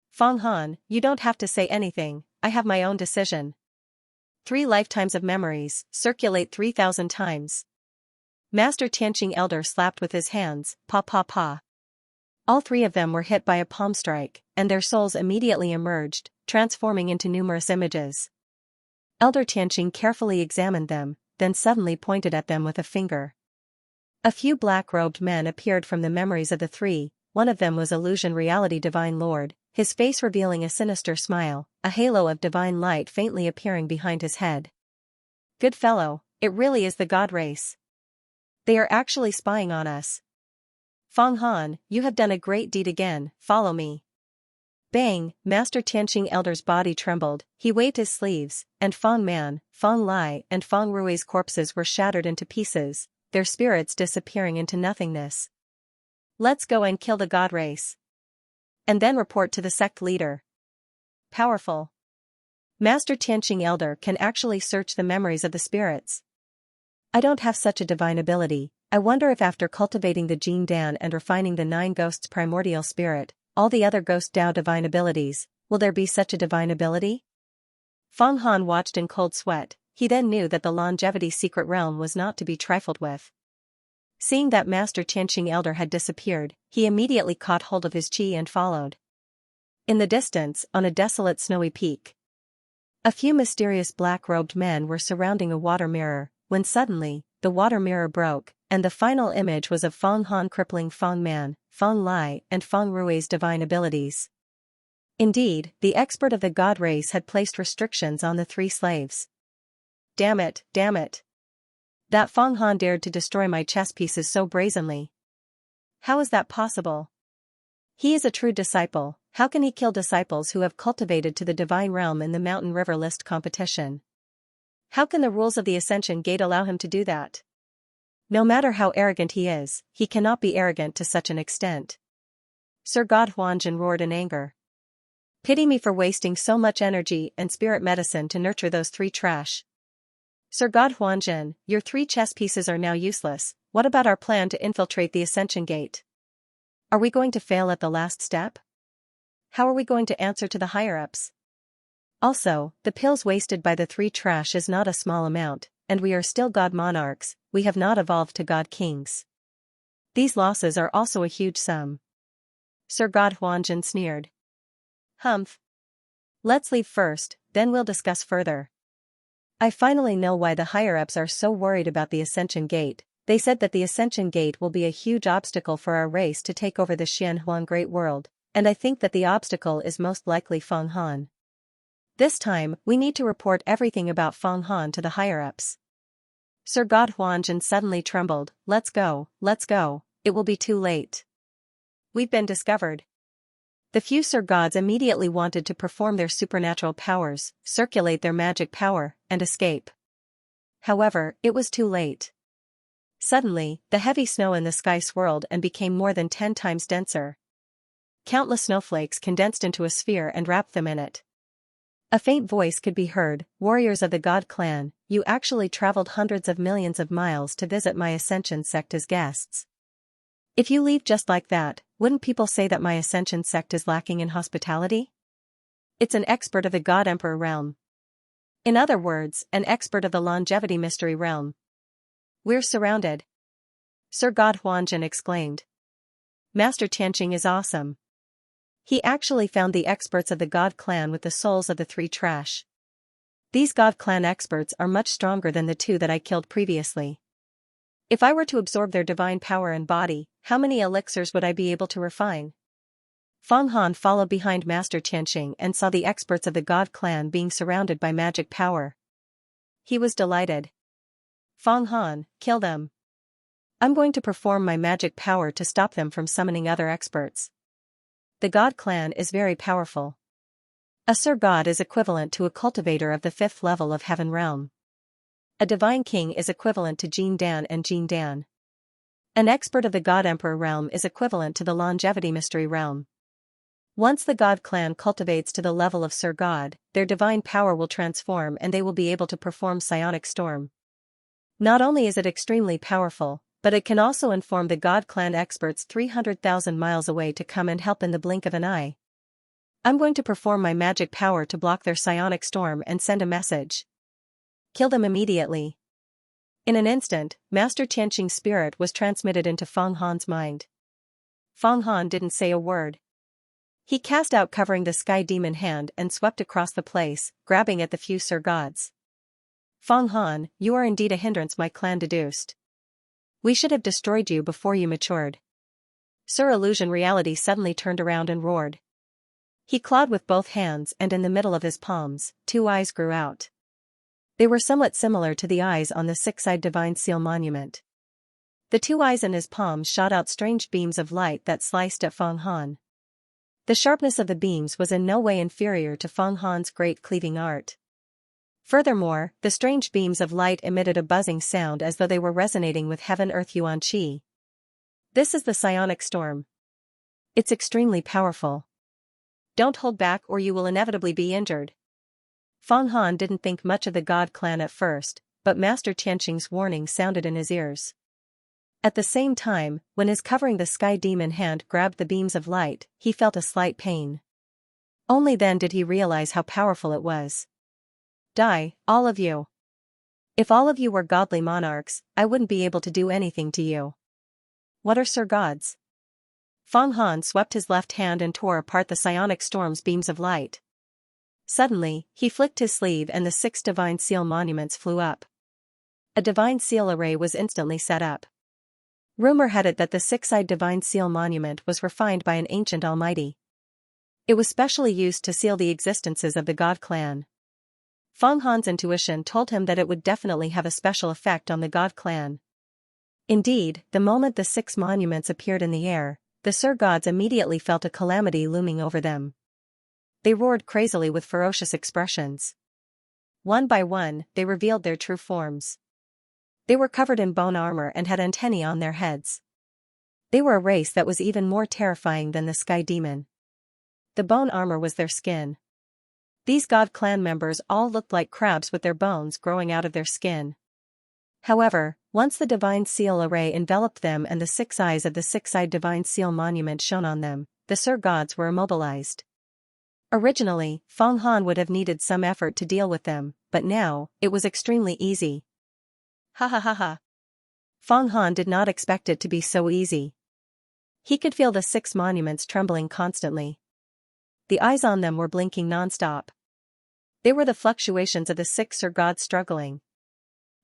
"Feng Han, you don't have to say anything, I have my own decision. 3 lifetimes of memories, circulate 3,000 times. Master Tianqing Elder slapped with his hands, pa pa pa. All 3 of them were hit by a palm strike, and their souls immediately emerged, transforming into numerous images. Elder Tianqing carefully examined them, then suddenly pointed at them with a finger. A few black-robed men appeared from the memories of the 3, one of them was Illusion Reality Divine Lord, his face revealing a sinister smile, a halo of divine light faintly appearing behind his head. "Good fellow, it really is the God race. They are actually spying on us. Feng Han, you have done a great deed again, follow me." Bang, Master Tianqing Elder's body trembled, he waved his sleeves, and Feng Man, Feng Lai and Feng Rui's corpses were shattered into pieces, their spirits disappearing into nothingness. "Let's go and kill the God race. And then report to the sect leader." Powerful. Master Tianqing Elder can actually search the memories of the spirits. I don't have such a divine ability. I wonder if after cultivating the Jin Dan and refining the 9 ghosts' primordial spirit, all the other ghost Dao divine abilities, will there be such a divine ability? Feng Han watched in cold sweat, he then knew that the longevity secret realm was not to be trifled with. Seeing that Master Tianqing Elder had disappeared, he immediately caught hold of his chi and followed. In the distance, on a desolate snowy peak, a few mysterious black-robed men were surrounding a water mirror, when suddenly, the water mirror broke, and the final image was of Feng Han crippling Feng Man, Feng Lai and Feng Rui's divine abilities. Indeed, the expert of the God race had placed restrictions on the 3 slaves. Damn it, damn it. That Feng Han dared to destroy my chess pieces so brazenly. How is that possible? He is a true disciple, how can he kill disciples who have cultivated to the divine realm in the Mountain River List competition? How can the rules of the Ascension Gate allow him to do that? No matter how arrogant he is, he cannot be arrogant to such an extent. Sir God Huanjin roared in anger. Pity me for wasting so much energy and spirit medicine to nurture those 3 trash. Sir God Huanjin, your 3 chess pieces are now useless, what about our plan to infiltrate the Ascension Gate? Are we going to fail at the last step? How are we going to answer to the higher-ups? Also, the pills wasted by the 3 trash is not a small amount, and we are still God monarchs, we have not evolved to God kings. These losses are also a huge sum. Sir God Huanjin sneered. Humph. Let's leave first, then we'll discuss further. I finally know why the higher-ups are so worried about the Ascension Gate. They said that the Ascension Gate will be a huge obstacle for our race to take over the Xianhuan Great World, and I think that the obstacle is most likely Feng Han. This time, we need to report everything about Feng Han to the higher-ups. Sir God Huanjin suddenly trembled, let's go, it will be too late. We've been discovered. The few Sir Gods immediately wanted to perform their supernatural powers, circulate their magic power, and escape. However, it was too late. Suddenly, the heavy snow in the sky swirled and became more than 10 times denser. Countless snowflakes condensed into a sphere and wrapped them in it. A faint voice could be heard, warriors of the God clan, you actually traveled hundreds of millions of miles to visit my Ascension sect as guests. If you leave just like that, wouldn't people say that my Ascension sect is lacking in hospitality? It's an expert of the God Emperor realm. In other words, an expert of the longevity mystery realm. We're surrounded. Sir God Huanjin exclaimed. Master Tianqing is awesome. He actually found the experts of the God clan with the souls of the 3 trash. These God clan experts are much stronger than the 2 that I killed previously. If I were to absorb their divine power and body, how many elixirs would I be able to refine? Feng Han followed behind Master Tianqing and saw the experts of the God clan being surrounded by magic power. He was delighted. Feng Han, kill them. I'm going to perform my magic power to stop them from summoning other experts. The God clan is very powerful. A Sir God is equivalent to a cultivator of the 5th level of Heaven realm. A divine king is equivalent to Jin Dan and Jin Dan. An expert of the God Emperor realm is equivalent to the longevity mystery realm. Once the God clan cultivates to the level of Sir God, their divine power will transform and they will be able to perform psionic storm. Not only is it extremely powerful, but it can also inform the God clan experts 300,000 miles away to come and help in the blink of an eye. I'm going to perform my magic power to block their psionic storm and send a message. Kill them immediately. In an instant, Master Xianxia's spirit was transmitted into Feng Han's mind. Feng Han didn't say a word. He cast out covering the sky demon hand and swept across the place, grabbing at the few Sir Gods. Feng Han, you are indeed a hindrance my clan deduced. We should have destroyed you before you matured. Sir Illusion Reality suddenly turned around and roared. He clawed with both hands and in the middle of his palms, 2 eyes grew out. They were somewhat similar to the eyes on the 6-eyed Divine Seal monument. The 2 eyes in his palms shot out strange beams of light that sliced at Feng Han. The sharpness of the beams was in no way inferior to Feng Han's great cleaving art. Furthermore, the strange beams of light emitted a buzzing sound as though they were resonating with heaven-earth yuan qi. This is the psionic storm. It's extremely powerful. Don't hold back or you will inevitably be injured. Feng Han didn't think much of the God clan at first, but Master Xianxia's warning sounded in his ears. At the same time, when his covering the sky demon hand grabbed the beams of light, he felt a slight pain. Only then did he realize how powerful it was. Die, all of you. If all of you were godly monarchs, I wouldn't be able to do anything to you. What are Sir Gods? Feng Han swept his left hand and tore apart the psionic storm's beams of light. Suddenly, he flicked his sleeve and the 6 divine seal monuments flew up. A divine seal array was instantly set up. Rumor had it that the 6-eyed divine seal monument was refined by an ancient almighty. It was specially used to seal the existences of the God clan. Feng Han's intuition told him that it would definitely have a special effect on the God clan. Indeed, the moment the 6 monuments appeared in the air, the Sir Gods immediately felt a calamity looming over them. They roared crazily with ferocious expressions. One by one, they revealed their true forms. They were covered in bone armor and had antennae on their heads. They were a race that was even more terrifying than the Sky Demon. The bone armor was their skin. These God clan members all looked like crabs with their bones growing out of their skin. However, once the Divine Seal array enveloped them and the 6 eyes of the 6-eyed Divine Seal monument shone on them, the Sir Gods were immobilized. Originally, Feng Han would have needed some effort to deal with them, but now, it was extremely easy. Ha ha ha ha. Feng Han did not expect it to be so easy. He could feel the 6 monuments trembling constantly. The eyes on them were blinking non-stop. They were the fluctuations of the 6 Sir Gods struggling.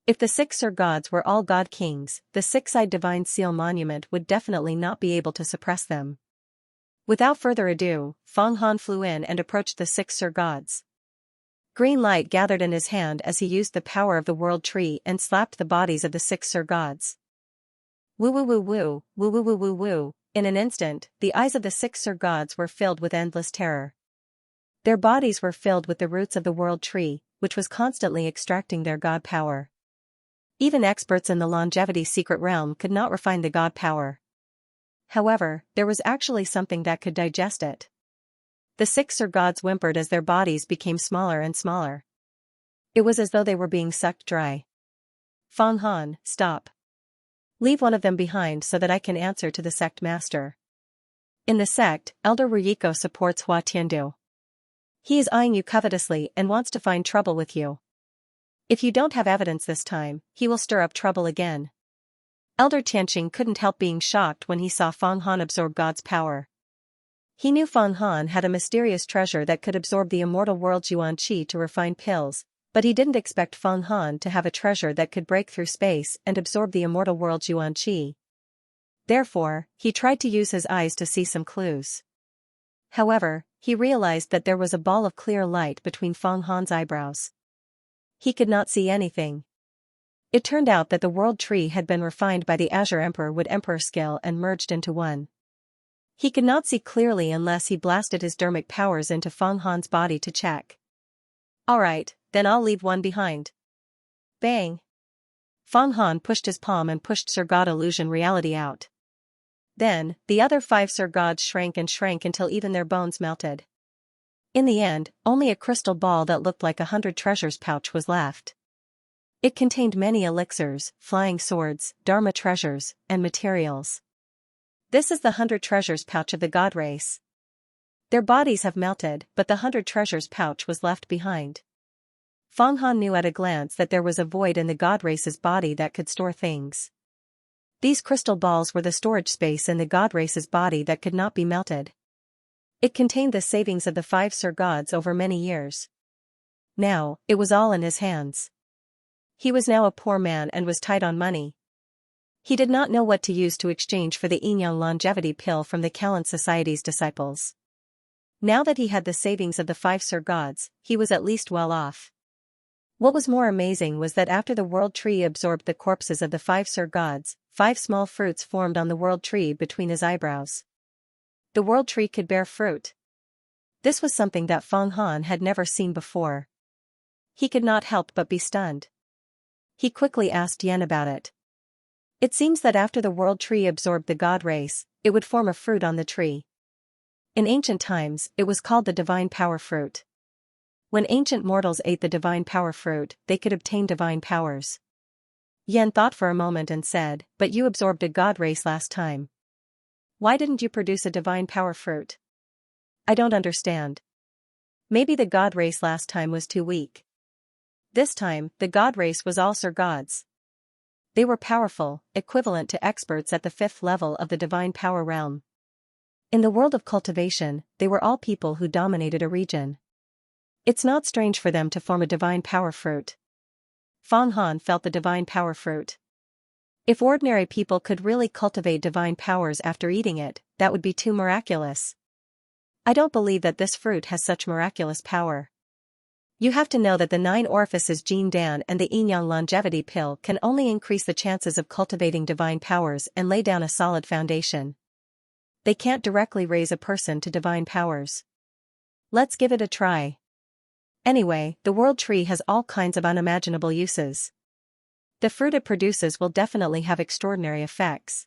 If the 6 Sir Gods were all God Kings, the 6-eyed Divine Seal monument would definitely not be able to suppress them. Without further ado, Feng Han flew in and approached the 6 Sir Gods. Green light gathered in his hand as he used the power of the World Tree and slapped the bodies of the 6 Sir Gods. Woo woo woo woo, woo woo woo woo woo. In an instant, the eyes of the 6 Sir Gods were filled with endless terror. Their bodies were filled with the roots of the World Tree, which was constantly extracting their God power. Even experts in the longevity secret realm could not refine the God power. However, there was actually something that could digest it. The 6 Sir Gods whimpered as their bodies became smaller and smaller. It was as though they were being sucked dry. Feng Han, stop. Leave one of them behind so that I can answer to the sect master. In the sect, Elder Ryiko supports Hua Tiandu. He is eyeing you covetously and wants to find trouble with you. If you don't have evidence this time, he will stir up trouble again. Elder Xianxia couldn't help being shocked when he saw Feng Han absorb God's power. He knew Feng Han had a mysterious treasure that could absorb the immortal world's yuan qi to refine pills, but he didn't expect Feng Han to have a treasure that could break through space and absorb the immortal world's yuan qi. Therefore, he tried to use his eyes to see some clues. However, he realized that there was a ball of clear light between Feng Han's eyebrows. He could not see anything. It turned out that the World Tree had been refined by the Azure Emperor with Emperor skill and merged into one. He could not see clearly unless he blasted his dermic powers into Feng Han's body to check. Alright, then I'll leave one behind. Bang! Fang Han pushed his palm and pushed Sir God Illusion Reality out. Then, the other 5 Sir Gods shrank and shrank until even their bones melted. In the end, only a crystal ball that looked like 100 treasures pouch was left. It contained many elixirs, flying swords, Dharma treasures, and materials. This is the 100 treasures pouch of the god race. Their bodies have melted, but the 100 treasures pouch was left behind. Fang Han knew at a glance that there was a void in the god race's body that could store things. These crystal balls were the storage space in the god race's body that could not be melted. It contained the savings of the 5 Sir Gods over many years. Now, it was all in his hands. He was now a poor man and was tight on money. He did not know what to use to exchange for the Yin-Yang longevity pill from the Kalan Society's disciples. Now that he had the savings of the 5 Sir Gods, he was at least well off. What was more amazing was that after the world tree absorbed the corpses of the 5 Sir Gods, 5 small fruits formed on the world tree between his eyebrows. The world tree could bear fruit. This was something that Fang Han had never seen before. He could not help but be stunned. He quickly asked Yen about it. It seems that after the world tree absorbed the god race, it would form a fruit on the tree. In ancient times, it was called the divine power fruit. When ancient mortals ate the divine power fruit, they could obtain divine powers. Yen thought for a moment and said, "But you absorbed a god race last time. Why didn't you produce a divine power fruit?" "I don't understand. Maybe the god race last time was too weak. This time, the god race was all Sir Gods. They were powerful, equivalent to experts at the 5th level of the divine power realm. In the world of cultivation, they were all people who dominated a region. It's not strange for them to form a divine power fruit." Fang Han felt the divine power fruit. If ordinary people could really cultivate divine powers after eating it, that would be too miraculous. I don't believe that this fruit has such miraculous power. You have to know that the 9 orifices Jin Dan and the Yin-Yang longevity pill can only increase the chances of cultivating divine powers and lay down a solid foundation. They can't directly raise a person to divine powers. Let's give it a try. Anyway, the world tree has all kinds of unimaginable uses. The fruit it produces will definitely have extraordinary effects.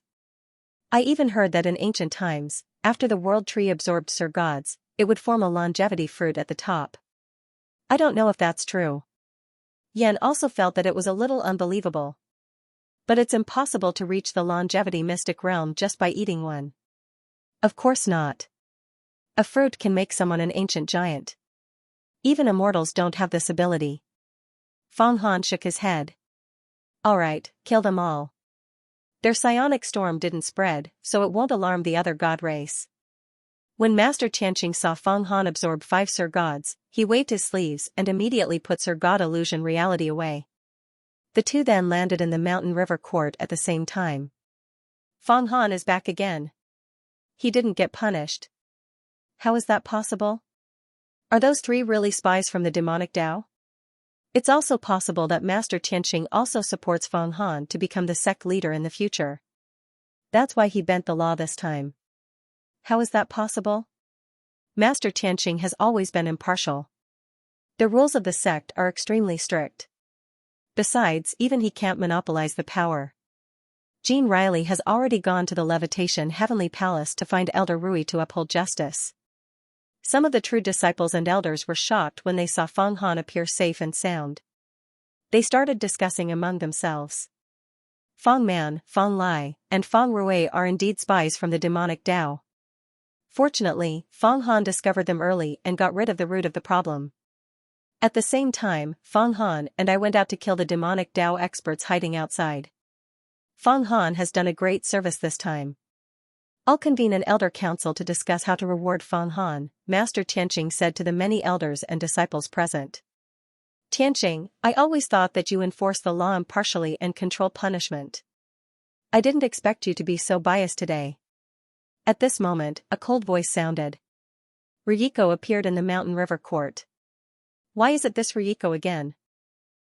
I even heard that in ancient times, after the world tree absorbed Sir Gods, it would form a longevity fruit at the top. I don't know if that's true. Yen also felt that it was a little unbelievable. But it's impossible to reach the longevity mystic realm just by eating one. Of course not. A fruit can make someone an ancient giant. Even immortals don't have this ability. Fang Han shook his head. Alright, kill them all. Their psionic storm didn't spread, so it won't alarm the other god race. When Master Xianxia saw Fang Han absorb 5 Sir Gods, he waved his sleeves and immediately put Sir God Illusion Reality away. The two then landed in the Mountain River Court at the same time. Fang Han is back again. He didn't get punished. How is that possible? Are those 3 really spies from the demonic Tao? It's also possible that Master Xianxia also supports Fang Han to become the sect leader in the future. That's why he bent the law this time. How is that possible? Master Xianxia has always been impartial. The rules of the sect are extremely strict. Besides, even he can't monopolize the power. Jean Riley has already gone to the Levitation Heavenly Palace to find Elder Rui to uphold justice. Some of the true disciples and elders were shocked when they saw Fang Han appear safe and sound. They started discussing among themselves. Fang Man, Fang Lai, and Fang Rui are indeed spies from the demonic Tao. Fortunately, Fang Han discovered them early and got rid of the root of the problem. At the same time, Fang Han and I went out to kill the demonic Tao experts hiding outside. Fang Han has done a great service this time. I'll convene an elder council to discuss how to reward Fang Han, Master Xianxia said to the many elders and disciples present. Xianxia, I always thought that you enforce the law impartially and control punishment. I didn't expect you to be so biased today. At this moment, a cold voice sounded. Ryiko appeared in the Mountain River Court. Why is it this Ryiko again?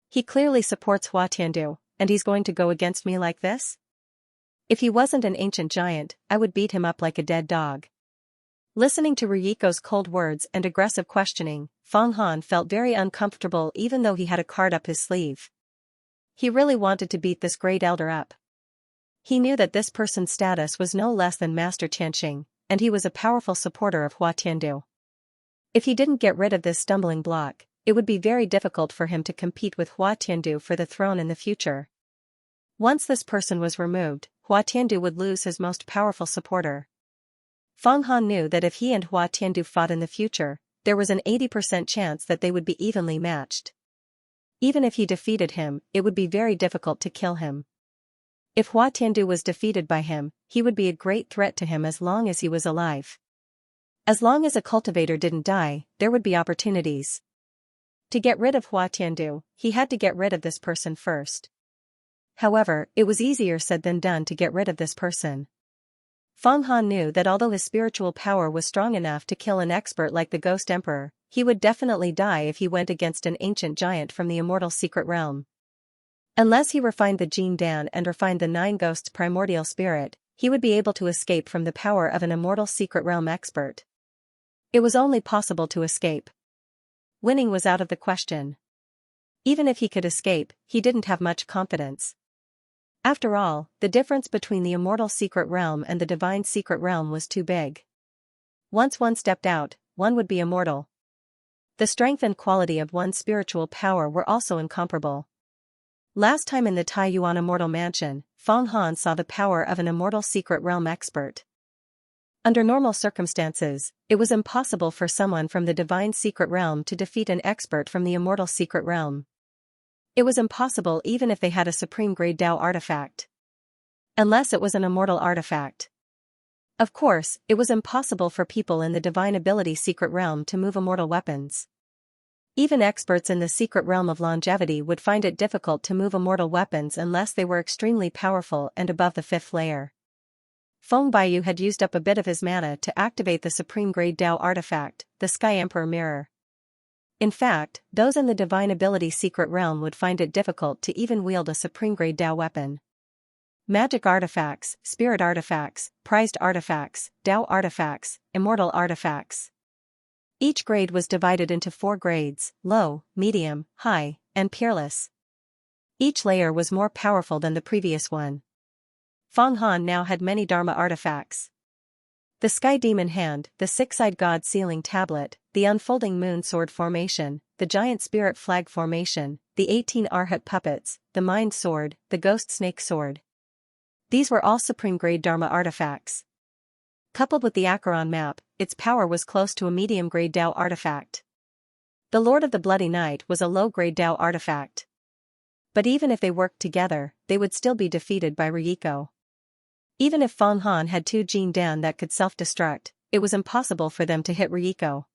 He clearly supports Hua Tiandu, and he's going to go against me like this? If he wasn't an ancient giant, I would beat him up like a dead dog. Listening to Ryiko's cold words and aggressive questioning, Fang Han felt very uncomfortable even though he had a card up his sleeve. He really wanted to beat this great elder up. He knew that this person's status was no less than Master Qianxia, and he was a powerful supporter of Hua Tiandu. If he didn't get rid of this stumbling block, it would be very difficult for him to compete with Hua Tiandu for the throne in the future. Once this person was removed, Hua Tiandu would lose his most powerful supporter. Feng Han knew that if he and Hua Tiandu fought in the future, there was an 80% chance that they would be evenly matched. Even if he defeated him, it would be very difficult to kill him. If Hua Tiandu was defeated by him, he would be a great threat to him as long as he was alive. As long as a cultivator didn't die, there would be opportunities. To get rid of Hua Tiandu, he had to get rid of this person first. However, it was easier said than done to get rid of this person. Feng Han knew that although his spiritual power was strong enough to kill an expert like the Ghost Emperor, he would definitely die if he went against an ancient giant from the immortal secret realm. Unless he refined the Jin Dan and refined the Nine Ghosts' primordial spirit, he would be able to escape from the power of an immortal secret realm expert. It was only possible to escape. Winning was out of the question. Even if he could escape, he didn't have much confidence. After all, the difference between the immortal secret realm and the divine secret realm was too big. Once one stepped out, one would be immortal. The strength and quality of one's spiritual power were also incomparable. Last time in the Taiyuan Immortal Mansion, Feng Han saw the power of an immortal secret realm expert. Under normal circumstances, it was impossible for someone from the divine secret realm to defeat an expert from the immortal secret realm. It was impossible even if they had a supreme grade Dao artifact. Unless it was an immortal artifact. Of course, it was impossible for people in the divine ability secret realm to move immortal weapons. Even experts in the secret realm of longevity would find it difficult to move immortal weapons unless they were extremely powerful and above the 5th layer. Feng Baiyu had used up a bit of his mana to activate the supreme grade Dao artifact, the Sky Emperor Mirror. In fact, those in the divine ability secret realm would find it difficult to even wield a supreme grade Dao weapon. Magic artifacts, spirit artifacts, prized artifacts, Dao artifacts, immortal artifacts. Each grade was divided into 4 grades: low, medium, high, and peerless. Each layer was more powerful than the previous one. Feng Han now had many Dharma artifacts. The Sky Demon Hand, the Six-Eyed God Sealing Tablet, the Unfolding Moon Sword Formation, the Giant Spirit Flag Formation, the 18 Arhat Puppets, the Mind Sword, the Ghost Snake Sword. These were all supreme grade Dharma artifacts. Coupled with the Acheron map, its power was close to a medium-grade Dao artifact. The Lord of the Bloody Night was a low-grade Dao artifact. But even if they worked together, they would still be defeated by Ryiko. Even if Feng Han had 2 Jin Dan that could self-destruct, it was impossible for them to hit Ryiko.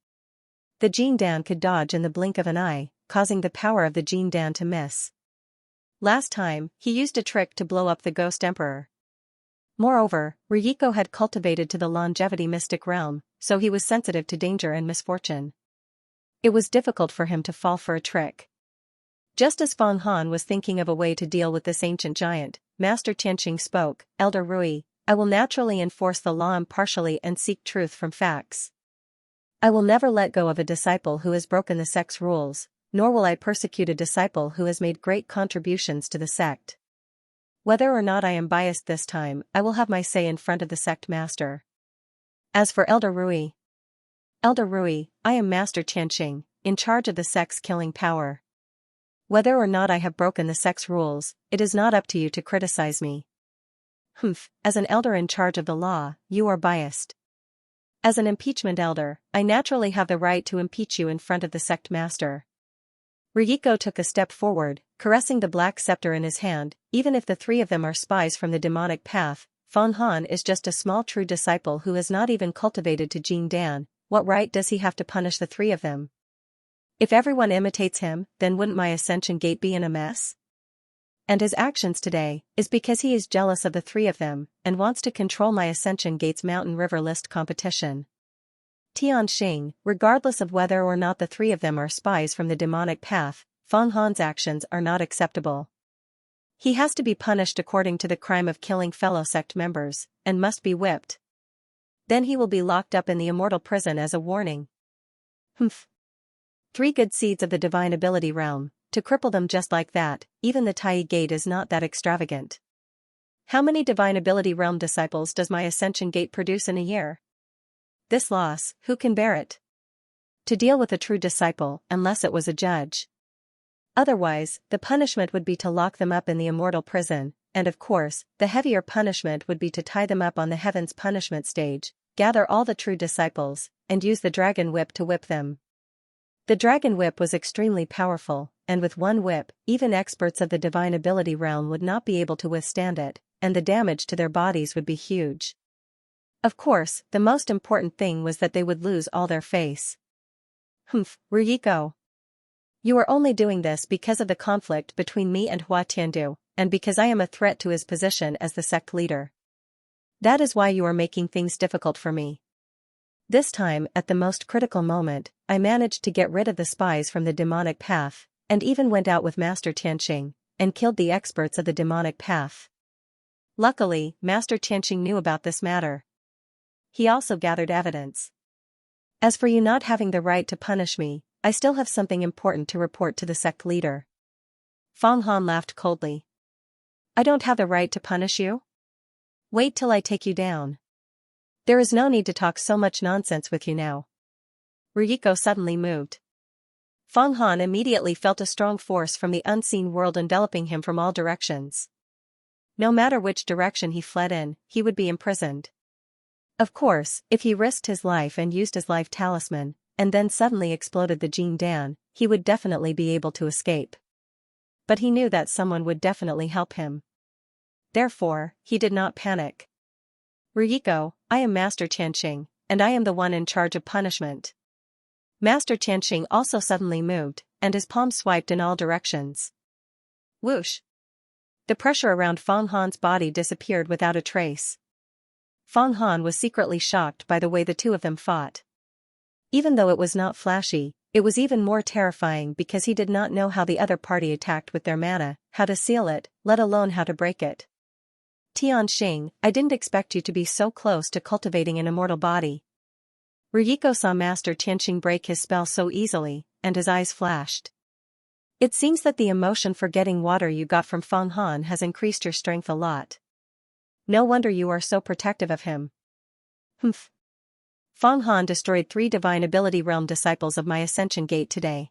The Jin Dan could dodge in the blink of an eye, causing the power of the Jin Dan to miss. Last time, he used a trick to blow up the Ghost Emperor. Moreover, Ryiko had cultivated to the longevity mystic realm, so he was sensitive to danger and misfortune. It was difficult for him to fall for a trick. Just as Feng Han was thinking of a way to deal with this ancient giant, Master Qianxia spoke, "Elder Rui, I will naturally enforce the law impartially and seek truth from facts. I will never let go of a disciple who has broken the sect's rules, nor will I persecute a disciple who has made great contributions to the sect. Whether or not I am biased this time, I will have my say in front of the sect master. As for Elder Rui, I am Master Qianxia, in charge of the sect's killing power. Whether or not I have broken the sect's rules, it is not up to you to criticize me. As an elder in charge of the law, you are biased. As an impeachment elder, I naturally have the right to impeach you in front of the sect master." Ryiko took a step forward, caressing the black scepter in his hand. Even if the 3 of them are spies from the demonic path, Feng Han is just a small true disciple who has not even cultivated to Jin Dan. What right does he have to punish the 3 of them? If everyone imitates him, then wouldn't my ascension gate be in a mess? And his actions today is because he is jealous of the 3 of them and wants to control my ascension gate's mountain river list competition. Tianxing, regardless of whether or not the 3 of them are spies from the demonic path, Feng Han's actions are not acceptable. He has to be punished according to the crime of killing fellow sect members, and must be whipped. Then he will be locked up in the immortal prison as a warning. 3 good seeds of the divine ability realm, to cripple them just like that, even the Tai Gate is not that extravagant. How many Divine Ability Realm disciples does my Ascension Gate produce in a year? This loss, who can bear it? To deal with a true disciple, unless it was a judge. Otherwise, the punishment would be to lock them up in the immortal prison, and of course, the heavier punishment would be to tie them up on the heaven's punishment stage, gather all the true disciples, and use the dragon whip to whip them. The dragon whip was extremely powerful, and with one whip, even experts of the Divine Ability Realm would not be able to withstand it, and the damage to their bodies would be huge. Of course, the most important thing was that they would lose all their face. Humph, Ryuko. You are only doing this because of the conflict between me and Hua Tiandu, and because I am a threat to his position as the sect leader. That is why you are making things difficult for me. This time, at the most critical moment, I managed to get rid of the spies from the demonic path, and even went out with Master Tianxing, and killed the experts of the demonic path. Luckily, Master Tianxing knew about this matter. He also gathered evidence. As for you not having the right to punish me, I still have something important to report to the sect leader. Fang Han laughed coldly. I don't have the right to punish you? Wait till I take you down. There is no need to talk so much nonsense with you now. Ryuko suddenly moved. Fang Han immediately felt a strong force from the unseen world enveloping him from all directions. No matter which direction he fled in, he would be imprisoned. Of course, if he risked his life and used his life talisman, and then suddenly exploded the Jing Dan, he would definitely be able to escape. But he knew that someone would definitely help him. Therefore, he did not panic. Ryuko, I am Master Tianxing, and I am the one in charge of punishment. Master Tianxing also suddenly moved, and his palm swiped in all directions. Whoosh! The pressure around Fang Han's body disappeared without a trace. Fang Han was secretly shocked by the way the two of them fought. Even though it was not flashy, it was even more terrifying because he did not know how the other party attacked with their mana, how to seal it, let alone how to break it. Tianxing, I didn't expect you to be so close to cultivating an immortal body. Ryuko saw Master Tianxing break his spell so easily, and his eyes flashed. It seems that the emotion for getting water you got from Fang Han has increased your strength a lot. No wonder you are so protective of him. Humph. Fang Han destroyed 3 Divine Ability Realm disciples of my Ascension Gate today.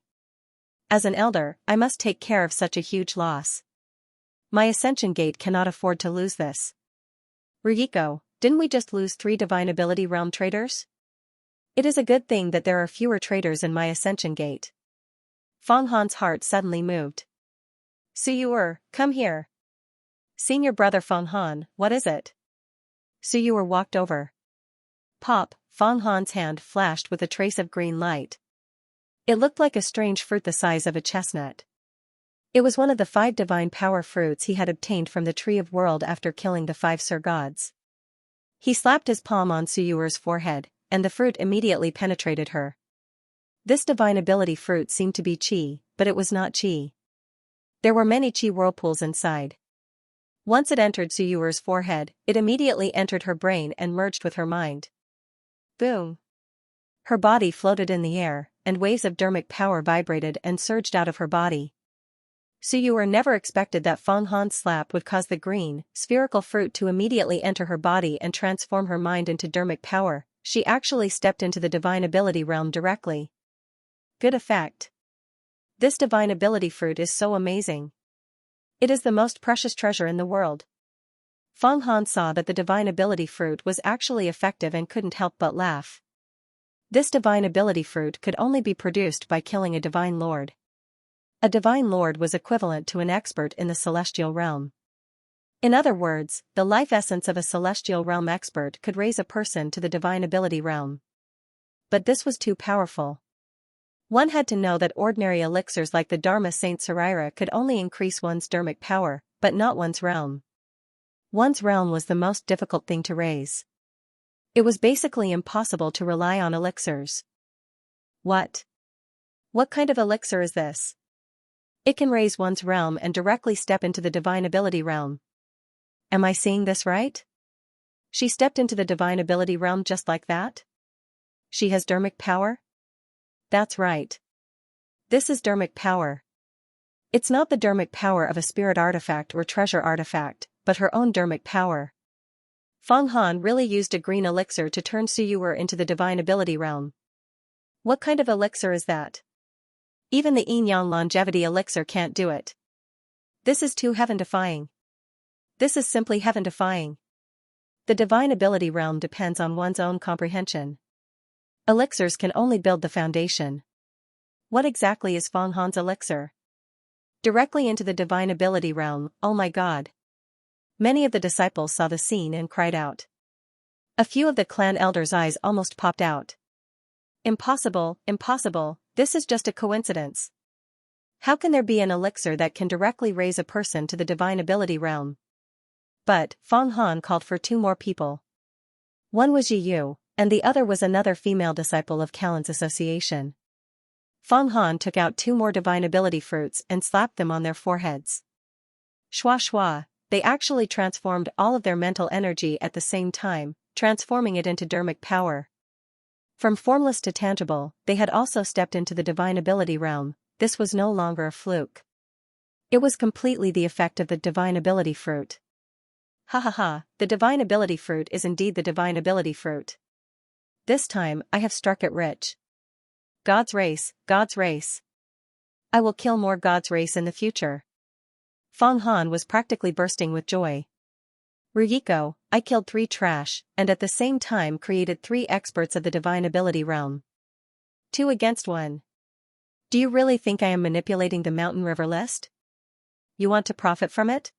As an elder, I must take care of such a huge loss. My Ascension Gate cannot afford to lose this. Ryuko, didn't we just lose 3 Divine Ability Realm traders? It is a good thing that there are fewer traders in my Ascension Gate. Fang Han's heart suddenly moved. Suyuer, come here. Seeing your brother Fang Han, what is it? Suyuer walked over. Pop, Fang Han's hand flashed with a trace of green light. It looked like a strange fruit the size of a chestnut. It was one of the 5 divine power fruits he had obtained from the Tree of World after killing the 5 Sir Gods. He slapped his palm on Suyuer's forehead, and the fruit immediately penetrated her. This divine ability fruit seemed to be Qi, but it was not Qi. There were many Qi whirlpools inside. Once it entered Suyuer's forehead, it immediately entered her brain and merged with her mind. Boom! Her body floated in the air, and waves of dermic power vibrated and surged out of her body. Suyuer never expected that Fang Han's slap would cause the green, spherical fruit to immediately enter her body and transform her mind into dermic power. She actually stepped into the divine ability realm directly. Good effect. This divine ability fruit is so amazing. It is the most precious treasure in the world. Fang Han saw that the divine ability fruit was actually effective and couldn't help but laugh. This divine ability fruit could only be produced by killing a divine lord. A divine lord was equivalent to an expert in the celestial realm. In other words, the life essence of a celestial realm expert could raise a person to the divine ability realm. But this was too powerful. One had to know that ordinary elixirs like the Dharma Saint Sarira could only increase one's dermic power, but not one's realm. One's realm was the most difficult thing to raise. It was basically impossible to rely on elixirs. What? What kind of elixir is this? It can raise one's realm and directly step into the divine ability realm. Am I seeing this right? She stepped into the divine ability realm just like that? She has dermic power? That's right. This is dermic power. It's not the dermic power of a spirit artifact or treasure artifact, but her own dermic power. Feng Han really used a green elixir to turn Suyuer into the divine ability realm. What kind of elixir is that? Even the Yin-Yang longevity elixir can't do it. This is too heaven-defying. This is simply heaven-defying. The divine ability realm depends on one's own comprehension. Elixirs can only build the foundation. What exactly is Feng Han's elixir? Directly into the divine ability realm, oh my god. Many of the disciples saw the scene and cried out. A few of the clan elders' eyes almost popped out. Impossible, impossible, this is just a coincidence. How can there be an elixir that can directly raise a person to the divine ability realm? But Feng Han called for 2 more people. One was Yi Yu, and the other was another female disciple of Callan's association. Feng Han took out 2 more divine ability fruits and slapped them on their foreheads. Shwa shwa, they actually transformed all of their mental energy at the same time, transforming it into dermic power. From formless to tangible, they had also stepped into the divine ability realm. This was no longer a fluke. It was completely the effect of the divine ability fruit. Ha ha ha, the divine ability fruit is indeed the divine ability fruit. This time, I have struck it rich. God's race, God's race. I will kill more God's race in the future. Feng Han was practically bursting with joy. Ryuko, I killed 3 trash, and at the same time created 3 experts of the divine ability realm. 2 against 1. Do you really think I am manipulating the mountain river list? You want to profit from it?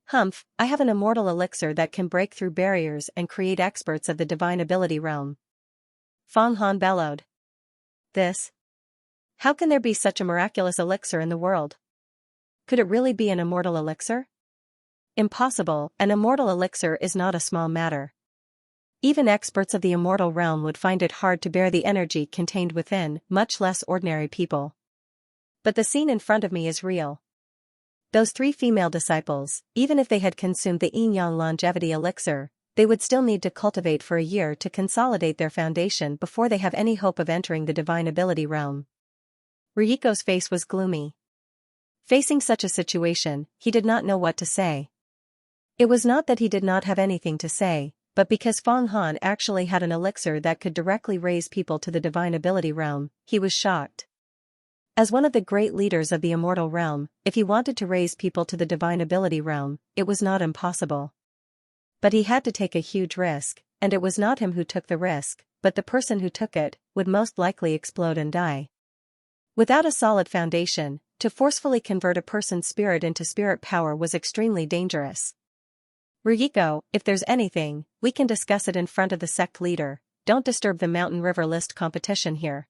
Humph, I have an immortal elixir that can break through barriers and create experts of the divine ability realm. Feng Han bellowed. This? How can there be such a miraculous elixir in the world? Could it really be an immortal elixir? Impossible, an immortal elixir is not a small matter. Even experts of the immortal realm would find it hard to bear the energy contained within, much less ordinary people. But the scene in front of me is real. Those 3 female disciples, even if they had consumed the Yin-Yang longevity elixir, they would still need to cultivate for a year to consolidate their foundation before they have any hope of entering the divine ability realm. Ryuko's face was gloomy. Facing such a situation, he did not know what to say. It was not that he did not have anything to say, but because Feng Han actually had an elixir that could directly raise people to the divine ability realm, he was shocked. As one of the great leaders of the immortal realm, if he wanted to raise people to the divine ability realm, it was not impossible. But he had to take a huge risk, and it was not him who took the risk, but the person who took it, would most likely explode and die. Without a solid foundation, to forcefully convert a person's spirit into spirit power was extremely dangerous. Ryuko, if there's anything, we can discuss it in front of the sect leader. Don't disturb the mountain river list competition here.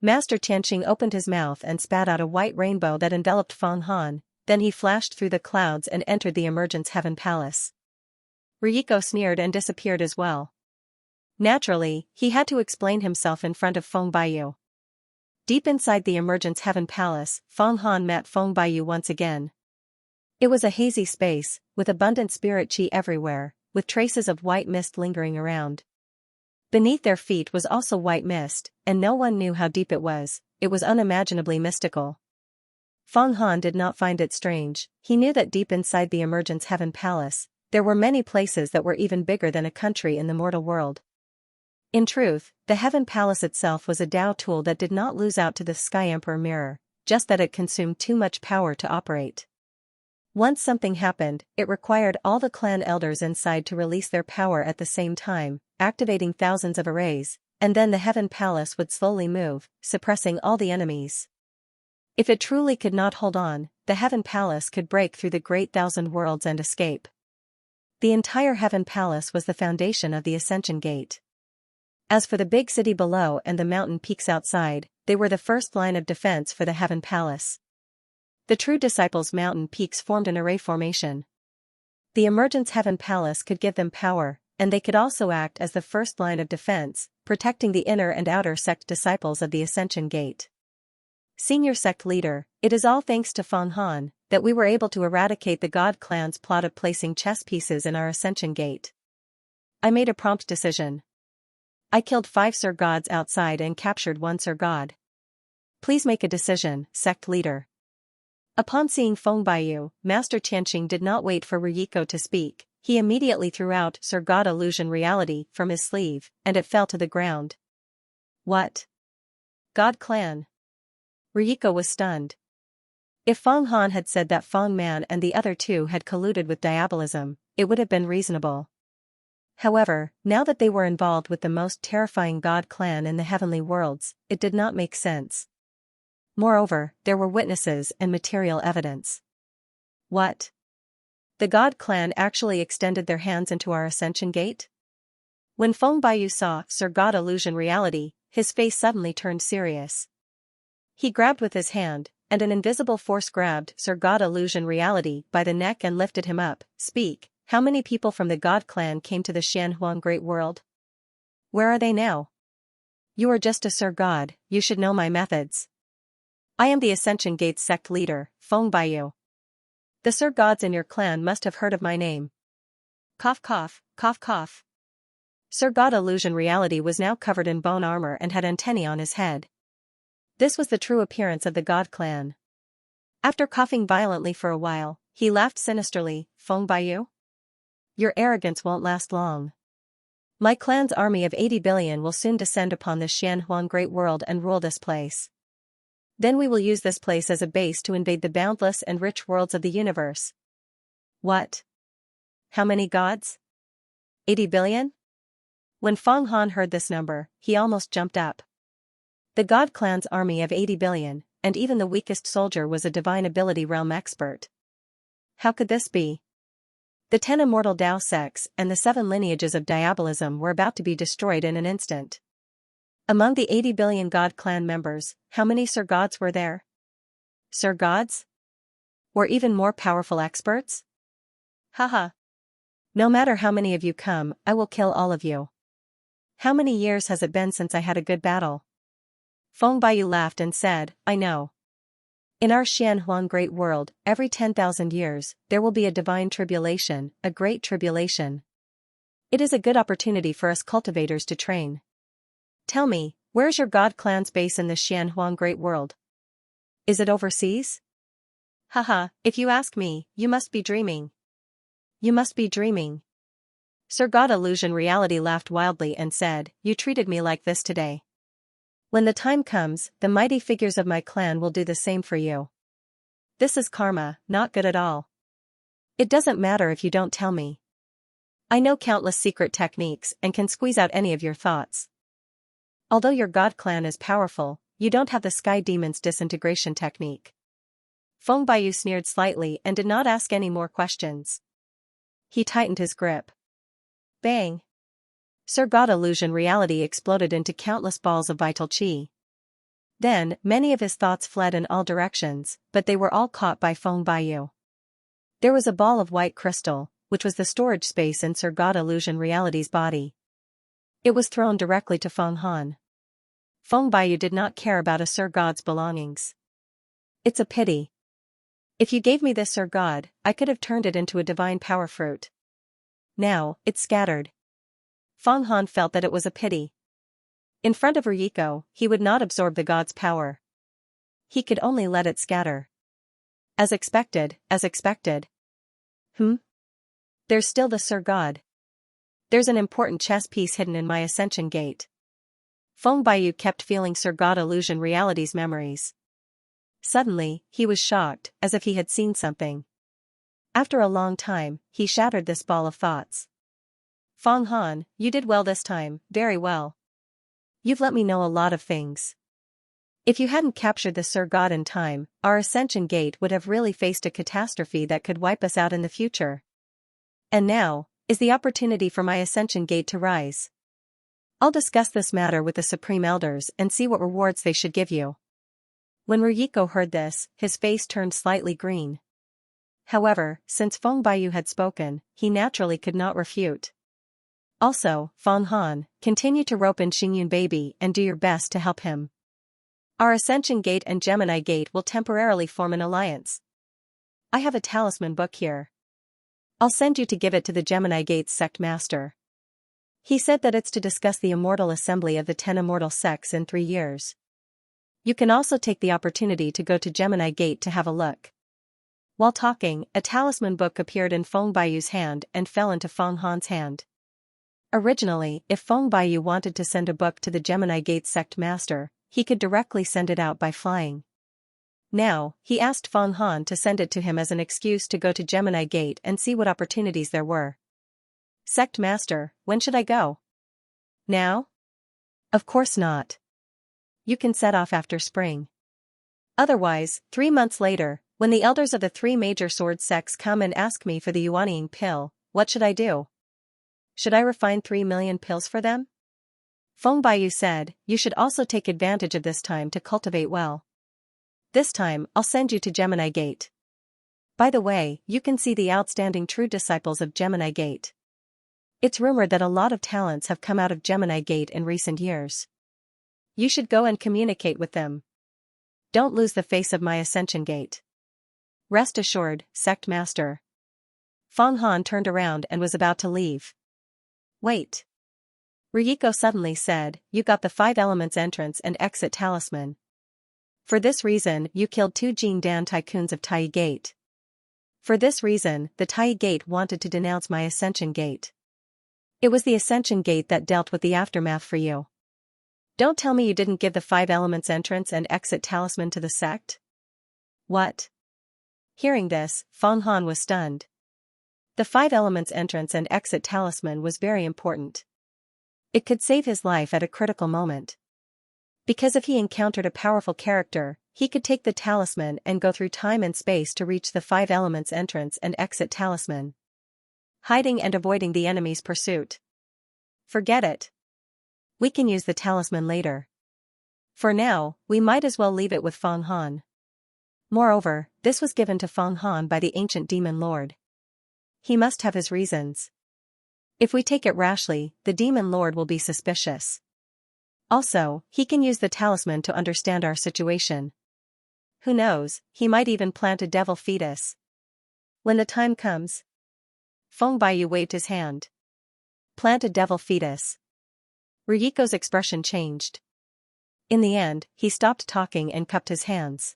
Master Tianqing opened his mouth and spat out a white rainbow that enveloped Feng Han, then he flashed through the clouds and entered the Emergence Heaven Palace. Ryuko sneered and disappeared as well. Naturally, he had to explain himself in front of Feng Baiyu. Deep inside the Emergence Heaven Palace, Feng Han met Feng Baiyu once again. It was a hazy space, with abundant spirit chi everywhere, with traces of white mist lingering around. Beneath their feet was also white mist, and no one knew how deep it was unimaginably mystical. Feng Han did not find it strange, he knew that deep inside the Emergence Heaven Palace, there were many places that were even bigger than a country in the mortal world. In truth, the Heaven Palace itself was a Tao tool that did not lose out to the Sky Emperor mirror, just that it consumed too much power to operate. Once something happened, it required all the clan elders inside to release their power at the same time, activating thousands of arrays, and then the Heaven Palace would slowly move, suppressing all the enemies. If it truly could not hold on, the Heaven Palace could break through the great thousand worlds and escape. The entire Heaven Palace was the foundation of the Ascension Gate. As for the big city below and the mountain peaks outside, they were the first line of defense for the Heaven Palace. The true disciples' mountain peaks formed an array formation. The Emergence Heaven Palace could give them power, and they could also act as the first line of defense, protecting the inner and outer sect disciples of the Ascension Gate. Senior sect leader, it is all thanks to Feng Han that we were able to eradicate the God clan's plot of placing chess pieces in our Ascension Gate. I made a prompt decision. I killed 5 Sir Gods outside and captured 1 Sir God. Please make a decision, sect leader. Upon seeing Feng Baiyu, Master Qianxia did not wait for Ryiko to speak. He immediately threw out Sir God Illusion Reality from his sleeve, and it fell to the ground. What? God Clan? Ryiko was stunned. If Feng Han had said that Feng Man and the other two had colluded with diabolism, it would have been reasonable. However, now that they were involved with the most terrifying God Clan in the heavenly worlds, it did not make sense. Moreover, there were witnesses and material evidence. What? The God Clan actually extended their hands into our Ascension Gate? When Feng Baiyu saw Sir God Illusion Reality, his face suddenly turned serious. He grabbed with his hand, and an invisible force grabbed Sir God Illusion Reality by the neck and lifted him up. Speak, how many people from the God Clan came to the Xianxia Great World? Where are they now? You are just a Sir God, you should know my methods. I am the Ascension Gate's sect leader, Feng Baiyu. The Sir Gods in your clan must have heard of my name. Cough cough, cough cough. Sir God Illusion Reality was now covered in bone armor and had antennae on his head. This was the true appearance of the God Clan. After coughing violently for a while, he laughed sinisterly. Feng Baiyu? Your arrogance won't last long. My clan's army of 80 billion will soon descend upon the Xianxia Great World and rule this place. Then we will use this place as a base to invade the boundless and rich worlds of the universe. What? How many gods? 80 billion? When Feng Han heard this number, he almost jumped up. The God Clan's army of 80 billion, and even the weakest soldier was a divine ability realm expert. How could this be? The 10 immortal Dao sects and the 7 lineages of diabolism were about to be destroyed in an instant. Among the 80 billion God Clan members, how many Sir Gods were there? Sir Gods? Or even more powerful experts? Haha. No matter how many of you come, I will kill all of you. How many years has it been since I had a good battle? Feng Baiyu laughed and said, I know. In our Xianxia Great World, every 10,000 years, there will be a divine tribulation, a great tribulation. It is a good opportunity for us cultivators to train. Tell me, where's your God Clan's base in the Xianxia Great World? Is it overseas? Haha, if you ask me, you must be dreaming. You must be dreaming. Sir God Illusion Reality laughed wildly and said, you treated me like this today. When the time comes, the mighty figures of my clan will do the same for you. This is karma, not good at all. It doesn't matter if you don't tell me. I know countless secret techniques and can squeeze out any of your thoughts. Although your God Clan is powerful, you don't have the Sky Demon's disintegration technique. Feng Baiyu sneered slightly and did not ask any more questions. He tightened his grip. Bang! Sir God Illusion Reality exploded into countless balls of vital chi. Then, many of his thoughts fled in all directions, but they were all caught by Feng Baiyu. There was a ball of white crystal, which was the storage space in Sir God Illusion Reality's body. It was thrown directly to Feng Han. Feng Baiyu did not care about a Sir God's belongings. It's a pity. If you gave me this Sir God, I could have turned it into a divine power fruit. Now, it's scattered. Feng Han felt that it was a pity. In front of Ryiko, he would not absorb the God's power. He could only let it scatter. As expected, as expected. There's still the Sir God. There's an important chess piece hidden in my Ascension Gate. Feng Baiyu kept feeling Sir God Illusion Reality's memories. Suddenly, he was shocked, as if he had seen something. After a long time, he shattered this ball of thoughts. Feng Han, you did well this time, very well. You've let me know a lot of things. If you hadn't captured the Sir God in time, our Ascension Gate would have really faced a catastrophe that could wipe us out in the future. And now is the opportunity for my Ascension Gate to rise. I'll discuss this matter with the Supreme Elders and see what rewards they should give you. When Ryiko heard this, his face turned slightly green. However, since Feng Baiyu had spoken, he naturally could not refute. Also, Feng Han, continue to rope in Xingyun baby and do your best to help him. Our Ascension Gate and Gemini Gate will temporarily form an alliance. I have a talisman book here. I'll send you to give it to the Gemini Gate's sect master. He said that it's to discuss the immortal assembly of the 10 immortal sects in 3 years. You can also take the opportunity to go to Gemini Gate to have a look. While talking, a talisman book appeared in Feng Baiyu's hand and fell into Feng Han's hand. Originally, if Feng Baiyu wanted to send a book to the Gemini Gate sect master, he could directly send it out by flying. Now, he asked Feng Han to send it to him as an excuse to go to Gemini Gate and see what opportunities there were. Sect master, when should I go? Now? Of course not. You can set off after spring. Otherwise, 3 months later, when the elders of the 3 major sword sects come and ask me for the Yuanying pill, what should I do? Should I refine 3 million pills for them? Feng Baiyu said, you should also take advantage of this time to cultivate well. This time, I'll send you to Gemini Gate. By the way, you can see the outstanding true disciples of Gemini Gate. It's rumored that a lot of talents have come out of Gemini Gate in recent years. You should go and communicate with them. Don't lose the face of my Ascension Gate. Rest assured, sect master. Feng Han turned around and was about to leave. Wait. Ryuko suddenly said, you got the 5 elements entrance and exit talisman. For this reason, you killed 2 Jingdan tycoons of Tai Gate. For this reason, the Tai Gate wanted to denounce my Ascension Gate. It was the Ascension Gate that dealt with the aftermath for you. Don't tell me you didn't give the 5 elements entrance and exit talisman to the sect? What? Hearing this, Feng Han was stunned. The 5 elements entrance and exit talisman was very important. It could save his life at a critical moment. Because if he encountered a powerful character, he could take the talisman and go through time and space to reach the 5 elements entrance and exit talisman. Hiding and avoiding the enemy's pursuit. Forget it. We can use the talisman later. For now, we might as well leave it with Feng Han. Moreover, this was given to Feng Han by the ancient demon lord. He must have his reasons. If we take it rashly, the demon lord will be suspicious. Also, he can use the talisman to understand our situation. Who knows, he might even plant a devil fetus. When the time comes. Feng Baiyu waved his hand. Plant a devil fetus. Ryuko's expression changed. In the end, he stopped talking and cupped his hands.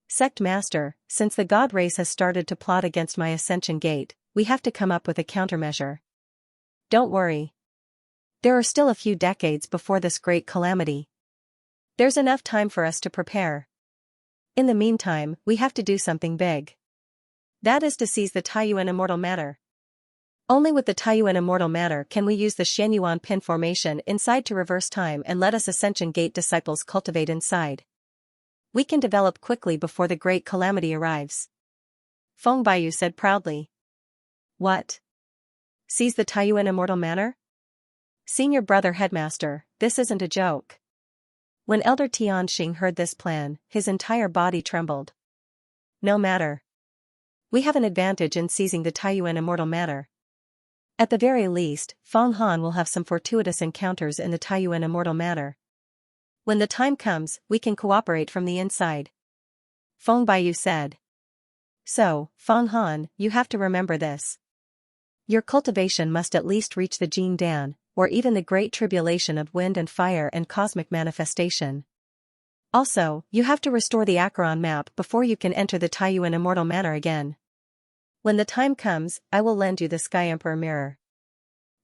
Sect master, since the god race has started to plot against my Ascension Gate, we have to come up with a countermeasure. Don't worry. There are still a few decades before this great calamity. There's enough time for us to prepare. In the meantime, we have to do something big. That is to seize the Taiyuan immortal matter. Only with the Taiyuan immortal matter can we use the Xianyuan pin formation inside to reverse time and let us Ascension Gate disciples cultivate inside. We can develop quickly before the great calamity arrives. Feng Baiyu said proudly. What? Seize the Taiyuan immortal matter? Senior brother headmaster, this isn't a joke. When Elder Tianxing heard this plan, his entire body trembled. No matter. We have an advantage in seizing the Taiyuan immortal matter. At the very least, Feng Han will have some fortuitous encounters in the Taiyuan immortal matter. When the time comes, we can cooperate from the inside. Feng Baiyu said. So, Feng Han, you have to remember this. Your cultivation must at least reach the Jingdan, or even the great tribulation of wind and fire and cosmic manifestation. Also, you have to restore the Acheron map before you can enter the Taiyuan immortal manor again. When the time comes, I will lend you the Sky Emperor mirror.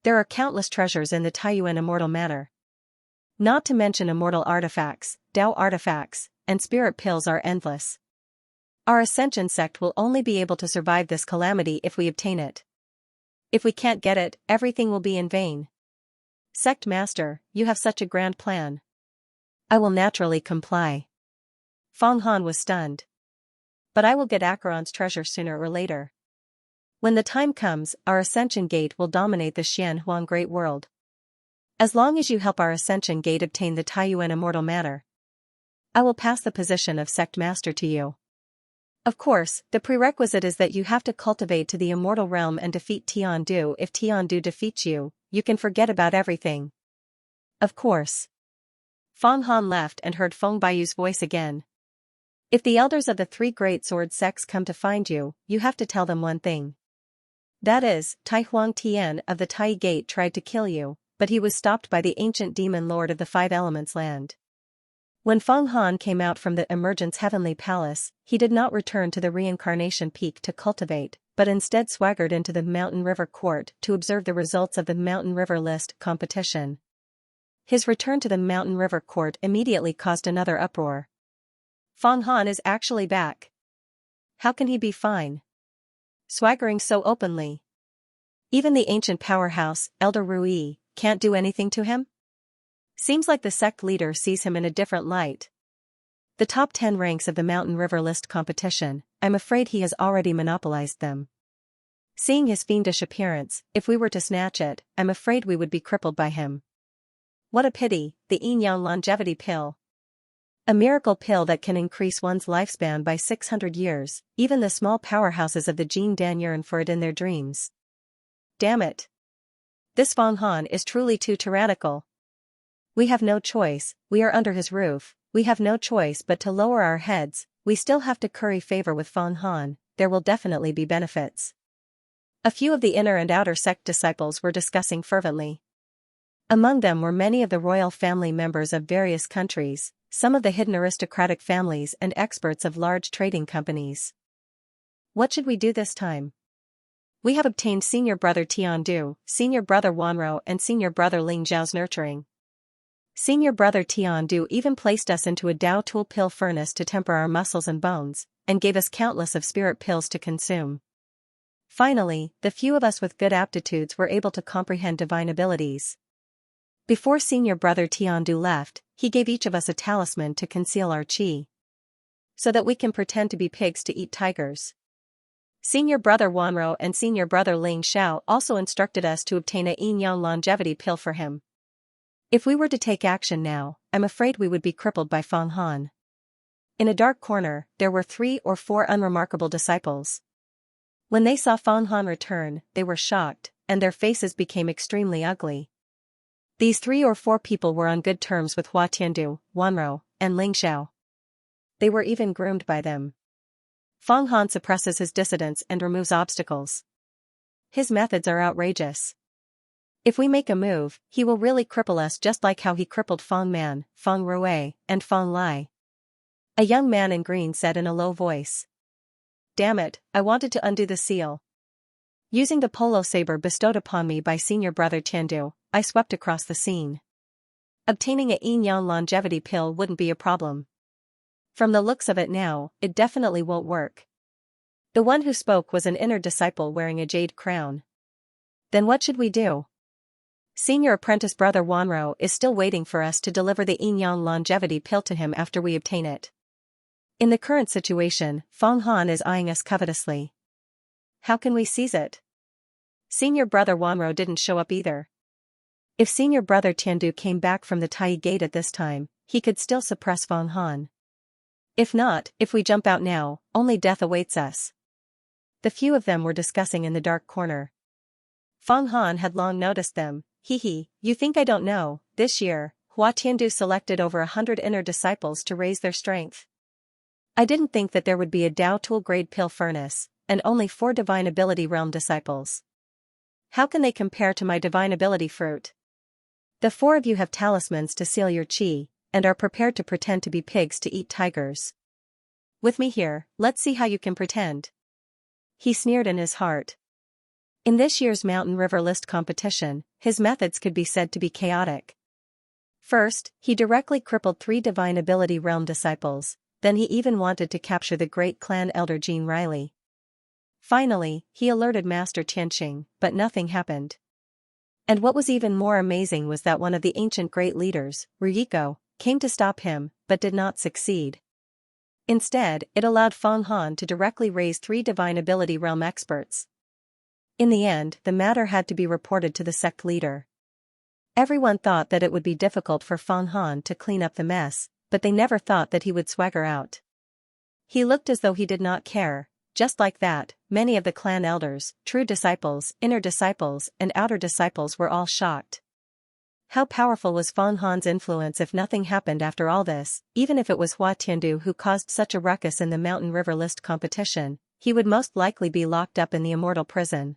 There are countless treasures in the Taiyuan immortal manor. Not to mention immortal artifacts, Dao artifacts, and spirit pills are endless. Our Ascension sect will only be able to survive this calamity if we obtain it. If we can't get it, everything will be in vain. Sect master, you have such a grand plan. I will naturally comply. Feng Han was stunned. But I will get Acheron's treasure sooner or later. When the time comes, our Ascension Gate will dominate the Xianhuang Great World. As long as you help our Ascension Gate obtain the Taiyuan immortal matter, I will pass the position of sect master to you. Of course, the prerequisite is that you have to cultivate to the immortal realm and defeat Tiandu. If Tiandu defeats you, you can forget about everything. Of course. Feng Han left and heard Feng Baiyu's voice again. If the elders of the 3 great sword sects come to find you, you have to tell them one thing. That is, Tai Huang Tian of the Tai Gate tried to kill you, but he was stopped by the ancient demon lord of the 5 elements land. When Feng Han came out from the Emergence Heavenly Palace, he did not return to the Reincarnation Peak to cultivate, but instead swaggered into the Mountain River Court to observe the results of the Mountain River List competition. His return to the Mountain River Court immediately caused another uproar. Feng Han is actually back. How can he be fine? Swaggering so openly. Even the ancient powerhouse, Elder Rui, can't do anything to him? Seems like the sect leader sees him in a different light. The top 10 ranks of the Mountain River List competition, I'm afraid he has already monopolized them. Seeing his fiendish appearance, if we were to snatch it, I'm afraid we would be crippled by him. What a pity, the Yin Yang longevity pill. A miracle pill that can increase one's lifespan by 600 years, even the small powerhouses of the Jin Dan yearn for it in their dreams. Damn it. This Feng Han is truly too tyrannical. We have no choice, we are under his roof, we have no choice but to lower our heads, we still have to curry favor with Feng Han, there will definitely be benefits. A few of the inner and outer sect disciples were discussing fervently. Among them were many of the royal family members of various countries, some of the hidden aristocratic families and experts of large trading companies. What should we do this time? We have obtained Senior Brother Tiandu, Senior Brother Wanro and Senior Brother Ling Zhao's nurturing. Senior Brother Tiandu even placed us into a Dao tool pill furnace to temper our muscles and bones, and gave us countless of spirit pills to consume. Finally, the few of us with good aptitudes were able to comprehend divine abilities. Before Senior Brother Tiandu left, he gave each of us a talisman to conceal our qi, so that we can pretend to be pigs to eat tigers. Senior Brother Wanro and Senior Brother Ling Xiao also instructed us to obtain a Yin Yang longevity pill for him. If we were to take action now, I'm afraid we would be crippled by Feng Han. In a dark corner, there were 3 or 4 unremarkable disciples. When they saw Feng Han return, they were shocked, and their faces became extremely ugly. These 3 or 4 people were on good terms with Hua Tiandu, Wanro, and Ling Xiao. They were even groomed by them. Feng Han suppresses his dissidents and removes obstacles. His methods are outrageous. If we make a move, he will really cripple us just like how he crippled Feng Man, Feng Rui, and Feng Lai. A young man in green said in a low voice. Damn it, I wanted to undo the seal. Using the polo saber bestowed upon me by Senior Brother Tiandu, I swept across the scene. Obtaining a Yin Yang longevity pill wouldn't be a problem. From the looks of it now, it definitely won't work. The one who spoke was an inner disciple wearing a jade crown. Then what should we do? Senior Apprentice Brother Wanro is still waiting for us to deliver the Yin Yang longevity pill to him after we obtain it. In the current situation, Feng Han is eyeing us covetously. How can we seize it? Senior Brother Wanro didn't show up either. If Senior Brother Tiandu came back from the Tai Gate at this time, he could still suppress Feng Han. If not, if we jump out now, only death awaits us. The few of them were discussing in the dark corner. Feng Han had long noticed them. You think I don't know, this year, Hua Tiandu selected over 100 inner disciples to raise their strength. I didn't think that there would be a Dao tool grade pill furnace, and only 4 divine ability realm disciples. How can they compare to my divine ability fruit? The 4 of you have talismans to seal your qi, and are prepared to pretend to be pigs to eat tigers. With me here, let's see how you can pretend. He sneered in his heart. In this year's Mountain River List competition, his methods could be said to be chaotic. First, he directly crippled 3 divine ability realm disciples, then he even wanted to capture the great clan elder Jean Riley. Finally, he alerted Master Tianxing, but nothing happened. And what was even more amazing was that one of the ancient great leaders, Ryiko, came to stop him, but did not succeed. Instead, it allowed Feng Han to directly raise 3 divine ability realm experts. In the end, the matter had to be reported to the sect leader. Everyone thought that it would be difficult for Feng Han to clean up the mess, but they never thought that he would swagger out. He looked as though he did not care. Just like that, many of the clan elders, true disciples, inner disciples, and outer disciples were all shocked. How powerful was Feng Han's influence if nothing happened after all this? Even if it was Hua Tiandu who caused such a ruckus in the Mountain River List competition, he would most likely be locked up in the immortal prison.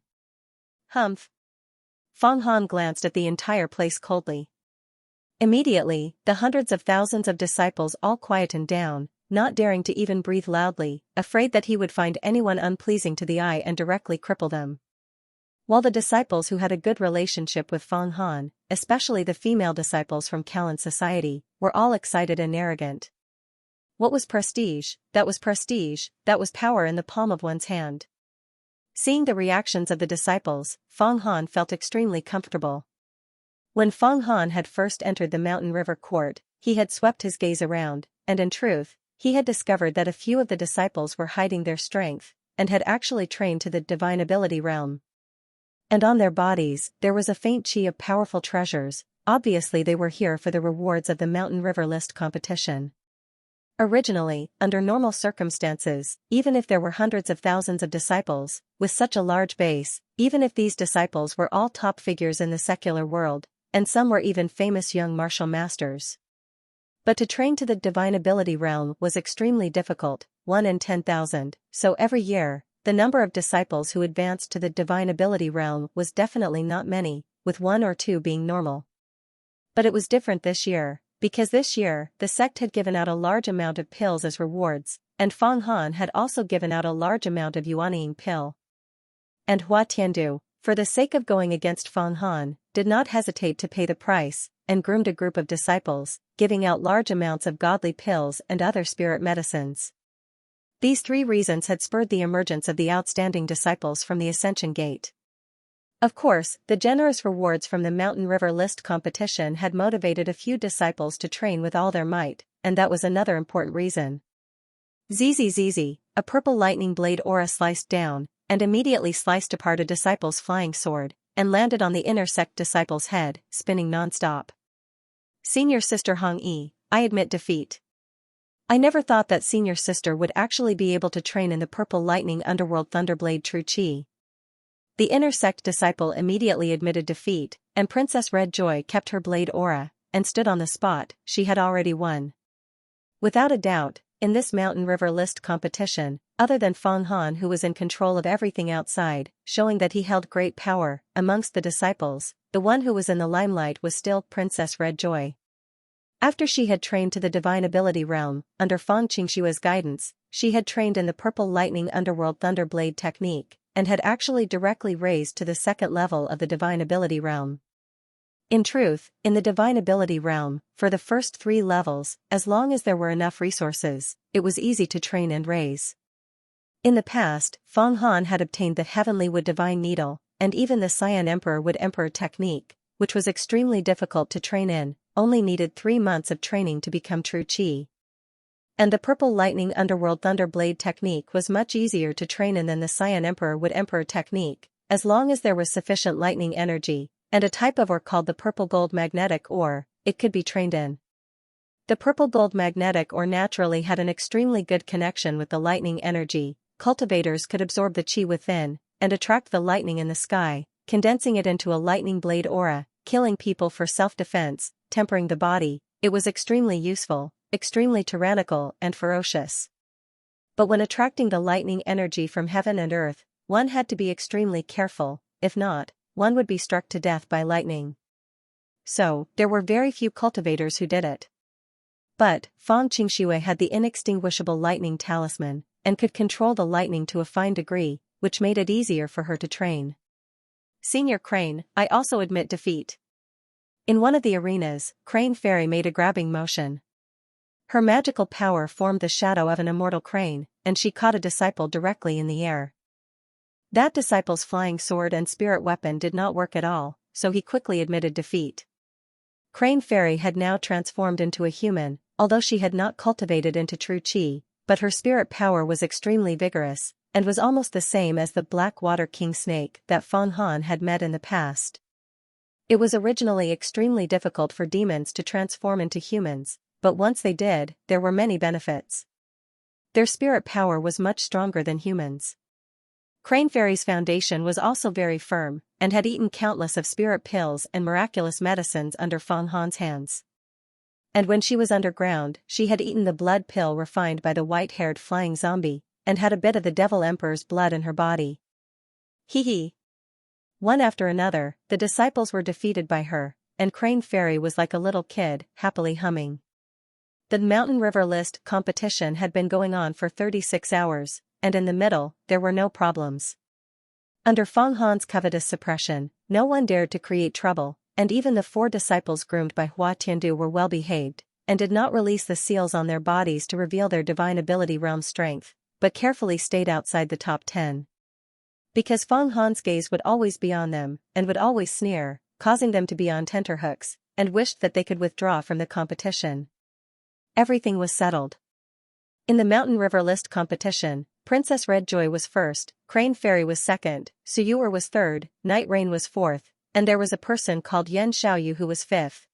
Humph. Feng Han glanced at the entire place coldly. Immediately, the hundreds of thousands of disciples all quietened down, not daring to even breathe loudly, afraid that he would find anyone unpleasing to the eye and directly cripple them. While the disciples who had a good relationship with Feng Han, especially the female disciples from Callan society, were all excited and arrogant. What was prestige? That was prestige, that was power in the palm of one's hand. Seeing the reactions of the disciples, Feng Han felt extremely comfortable. When Feng Han had first entered the Mountain River court, he had swept his gaze around, and in truth, he had discovered that a few of the disciples were hiding their strength, and had actually trained to the divine ability realm. And on their bodies, there was a faint chi of powerful treasures. Obviously they were here for the rewards of the Mountain River list competition. Originally, under normal circumstances, even if there were hundreds of thousands of disciples, with such a large base, even if these disciples were all top figures in the secular world, and some were even famous young martial masters. But to train to the divine ability realm was extremely difficult, 1 in 10,000, so every year, the number of disciples who advanced to the divine ability realm was definitely not many, with 1 or 2 being normal. But it was different this year, because this year, the sect had given out a large amount of pills as rewards, and Feng Han had also given out a large amount of Yuanying pill. And Hua Tiandu, for the sake of going against Feng Han, did not hesitate to pay the price, and groomed a group of disciples, giving out large amounts of godly pills and other spirit medicines. These 3 reasons had spurred the emergence of the outstanding disciples from the Ascension Gate. Of course, the generous rewards from the Mountain River list competition had motivated a few disciples to train with all their might, and that was another important reason. ZZZZ, a purple lightning blade aura sliced down, and immediately sliced apart a disciple's flying sword, and landed on the inner sect disciple's head, spinning non-stop. Senior Sister Hong Yi, I admit defeat. I never thought that Senior Sister would actually be able to train in the purple lightning underworld thunderblade true chi. The inner sect disciple immediately admitted defeat, and Princess Red Joy kept her blade aura, and stood on the spot. She had already won. Without a doubt, in this Mountain River list competition, other than Feng Han who was in control of everything outside, showing that he held great power, amongst the disciples, the one who was in the limelight was still Princess Red Joy. After she had trained to the divine ability realm, under Feng Qingshua's guidance, she had trained in the purple lightning underworld thunderblade technique, and had actually directly raised to the 2nd level of the divine ability realm. In truth, in the divine ability realm, for the first 3 levels, as long as there were enough resources, it was easy to train and raise. In the past, Feng Han had obtained the Heavenly Wood Divine Needle, and even the Cyan Emperor Wood Emperor technique, which was extremely difficult to train in, only needed 3 months of training to become true chi. And the purple lightning underworld thunderblade technique was much easier to train in than the Cyan Emperor Wood Emperor technique, as long as there was sufficient lightning energy, and a type of ore called the purple gold magnetic ore, it could be trained in. The purple gold magnetic ore naturally had an extremely good connection with the lightning energy. Cultivators could absorb the chi within, and attract the lightning in the sky, condensing it into a lightning blade aura, killing people for self-defense, tempering the body. It was extremely useful, extremely tyrannical and ferocious. But when attracting the lightning energy from heaven and earth, one had to be extremely careful, if not, one would be struck to death by lightning. So, there were very few cultivators who did it. But, Feng Qingxue had the inextinguishable lightning talisman, and could control the lightning to a fine degree, which made it easier for her to train. Senior Crane, I also admit defeat. In one of the arenas, Crane Fairy made a grabbing motion. Her magical power formed the shadow of an immortal crane, and she caught a disciple directly in the air. That disciple's flying sword and spirit weapon did not work at all, so he quickly admitted defeat. Crane Fairy had now transformed into a human, although she had not cultivated into true chi, but her spirit power was extremely vigorous, and was almost the same as the Black Water King snake that Feng Han had met in the past. It was originally extremely difficult for demons to transform into humans, but once they did, there were many benefits. Their spirit power was much stronger than humans. Crane Fairy's foundation was also very firm, and had eaten countless of spirit pills and miraculous medicines under Feng Han's hands. And when she was underground, she had eaten the blood pill refined by the white-haired flying zombie, and had a bit of the Devil Emperor's blood in her body. Hee hee. One after another, the disciples were defeated by her, and Crane Fairy was like a little kid, happily humming. The Mountain River List competition had been going on for 36 hours, and in the middle, there were no problems. Under Feng Han's covetous suppression, no one dared to create trouble, and even the 4 disciples groomed by Hua Tiandu were well behaved, and did not release the seals on their bodies to reveal their divine ability realm strength, but carefully stayed outside the top 10. Because Feng Han's gaze would always be on them, and would always sneer, causing them to be on tenterhooks, and wished that they could withdraw from the competition. Everything was settled. In the Mountain River List competition, Princess Redjoy was first, Crane Fairy was second, Suyuer was third, Night Rain was fourth, and there was a person called Xianxia who was fifth.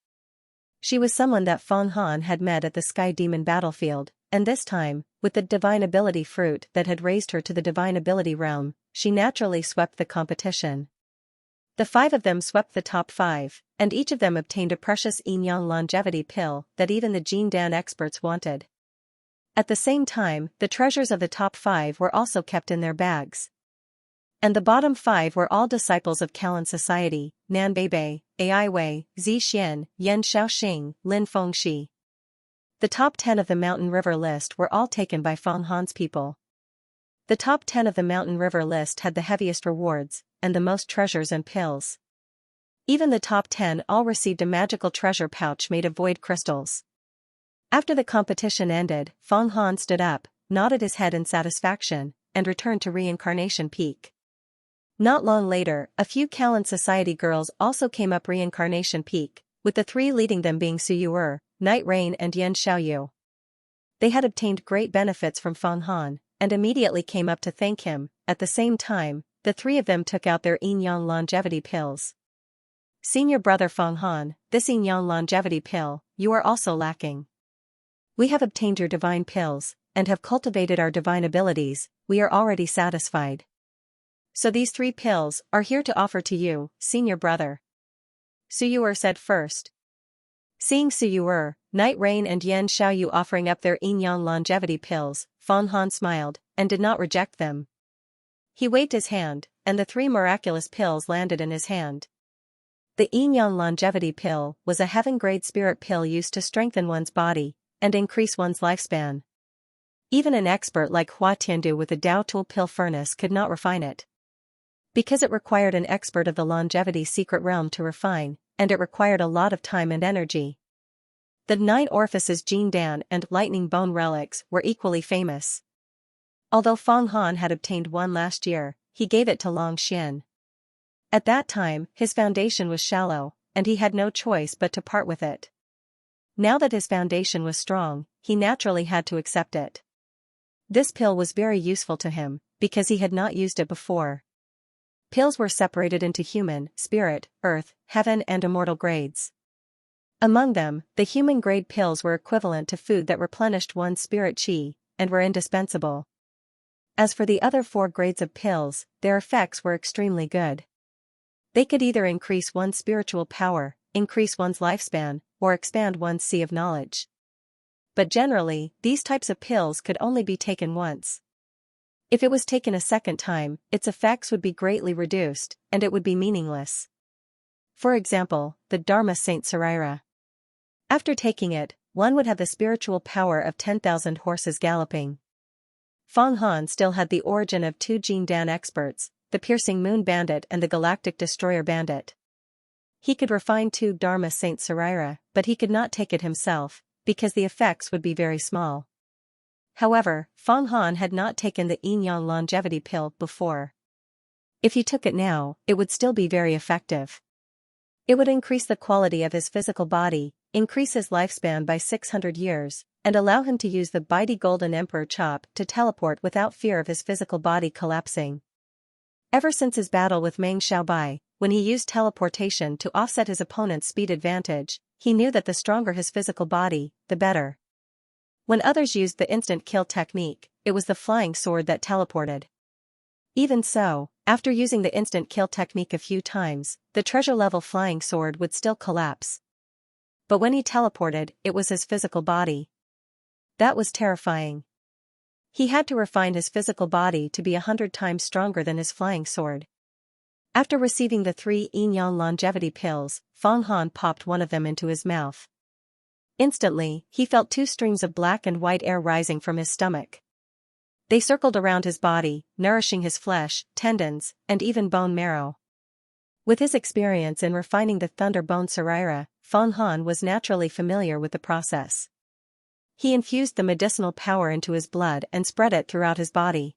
She was someone that Feng Han had met at the Sky Demon battlefield, and this time, with the divine ability fruit that had raised her to the divine ability realm, she naturally swept the competition. The 5 of them swept the top 5, and each of them obtained a precious yin-yang longevity pill that even the Jin Dan experts wanted. At the same time, the treasures of the top 5 were also kept in their bags. And the bottom 5 were all disciples of Kalan society, Nan Beibei, Ai Wei, Zi Xian, Yan Shaoxing, Lin Fengxi. The top 10 of the Mountain River List were all taken by Feng Han's people. The top 10 of the Mountain River List had the heaviest rewards, and the most treasures and pills. Even the top 10 all received a magical treasure pouch made of void crystals. After the competition ended, Feng Han stood up, nodded his head in satisfaction, and returned to Reincarnation Peak. Not long later, a few Kalan Society girls also came up Reincarnation Peak, with the 3 leading them being Suyuer, Night Rain and Yan Xiaoyu. They had obtained great benefits from Feng Han, and immediately came up to thank him. At the same time, the 3 of them took out their yin-yang longevity pills. Senior brother Feng Han, this yin-yang longevity pill, you are also lacking. We have obtained your divine pills, and have cultivated our divine abilities, we are already satisfied. So these 3 pills are here to offer to you, senior brother. Suyuer said first. Seeing Suyuer, Night Rain and Yan Xiaoyu offering up their yin-yang longevity pills, Feng Han smiled, and did not reject them. He waved his hand, and the 3 miraculous pills landed in his hand. The yin-yang longevity pill was a heaven-grade spirit pill used to strengthen one's body, and increase one's lifespan. Even an expert like Hua Tiandu with a Dao Tool pill furnace could not refine it. Because it required an expert of the longevity secret realm to refine, and it required a lot of time and energy. The 9 orifices Jin Dan and Lightning Bone relics were equally famous. Although Feng Han had obtained one last year, he gave it to Long Xian. At that time, his foundation was shallow, and he had no choice but to part with it. Now that his foundation was strong, he naturally had to accept it. This pill was very useful to him, because he had not used it before. Pills were separated into human, spirit, earth, heaven and immortal grades. Among them, the human-grade pills were equivalent to food that replenished one's spirit chi, and were indispensable. As for the other 4 grades of pills, their effects were extremely good. They could either increase one's spiritual power, increase one's lifespan, or expand one's sea of knowledge. But generally, these types of pills could only be taken once. If it was taken a second time, its effects would be greatly reduced, and it would be meaningless. For example, the Dharma Saint Sarira. After taking it, one would have the spiritual power of 10,000 horses galloping. Feng Han still had the origin of 2 Jin Dan experts, the Piercing Moon Bandit and the Galactic Destroyer Bandit. He could refine 2 Dharma Saint Sarira, but he could not take it himself, because the effects would be very small. However, Feng Han had not taken the yin-yang longevity pill before. If he took it now, it would still be very effective. It would increase the quality of his physical body, increase his lifespan by 600 years, and allow him to use the mighty Golden Emperor chop to teleport without fear of his physical body collapsing. Ever since his battle with Meng Xiaobai, when he used teleportation to offset his opponent's speed advantage, he knew that the stronger his physical body, the better. When others used the instant kill technique, it was the flying sword that teleported. Even so, after using the instant kill technique a few times, the treasure-level flying sword would still collapse. But when he teleported, it was his physical body. That was terrifying. He had to refine his physical body to be 100 times stronger than his flying sword. After receiving the 3 yin-yang longevity pills, Feng Han popped one of them into his mouth. Instantly, he felt 2 streams of black and white air rising from his stomach. They circled around his body, nourishing his flesh, tendons, and even bone marrow. With his experience in refining the Thunder Bone Srira, Feng Han was naturally familiar with the process. He infused the medicinal power into his blood and spread it throughout his body.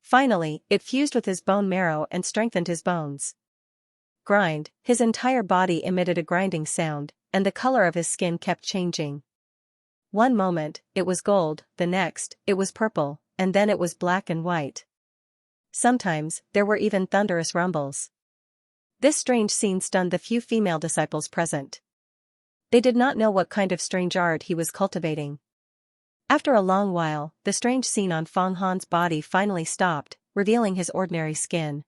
Finally, it fused with his bone marrow and strengthened his bones. Grind, his entire body emitted a grinding sound, and the color of his skin kept changing. One moment, it was gold, the next, it was purple, and then it was black and white. Sometimes, there were even thunderous rumbles. This strange scene stunned the few female disciples present. They did not know what kind of strange art he was cultivating. After a long while, the strange scene on Feng Han's body finally stopped, revealing his ordinary skin.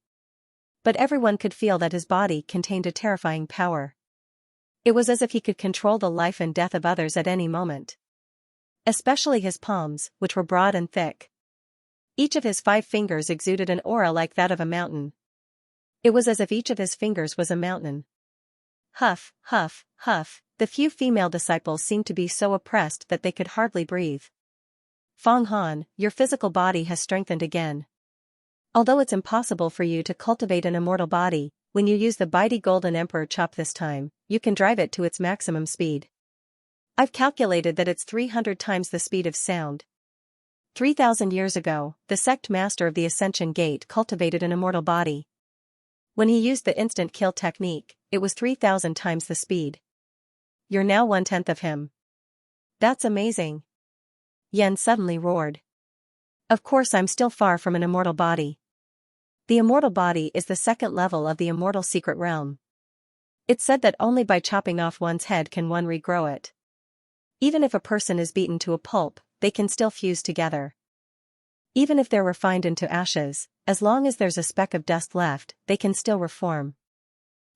But everyone could feel that his body contained a terrifying power. It was as if he could control the life and death of others at any moment. Especially his palms, which were broad and thick. Each of his 5 fingers exuded an aura like that of a mountain. It was as if each of his fingers was a mountain. Huff, huff, huff, the few female disciples seemed to be so oppressed that they could hardly breathe. Feng Han, your physical body has strengthened again. Although it's impossible for you to cultivate an immortal body, when you use the mighty Golden Emperor chop this time, you can drive it to its maximum speed. I've calculated that it's 300 times the speed of sound. 3,000 years ago, the sect master of the Ascension Gate cultivated an immortal body. When he used the instant kill technique, it was 3,000 times the speed. You're now 1/10 of him. That's amazing. Yen suddenly roared. Of course I'm still far from an immortal body. The immortal body is the 2nd level of the immortal secret realm. It's said that only by chopping off one's head can one regrow it. Even if a person is beaten to a pulp, they can still fuse together. Even if they're refined into ashes, as long as there's a speck of dust left, they can still reform.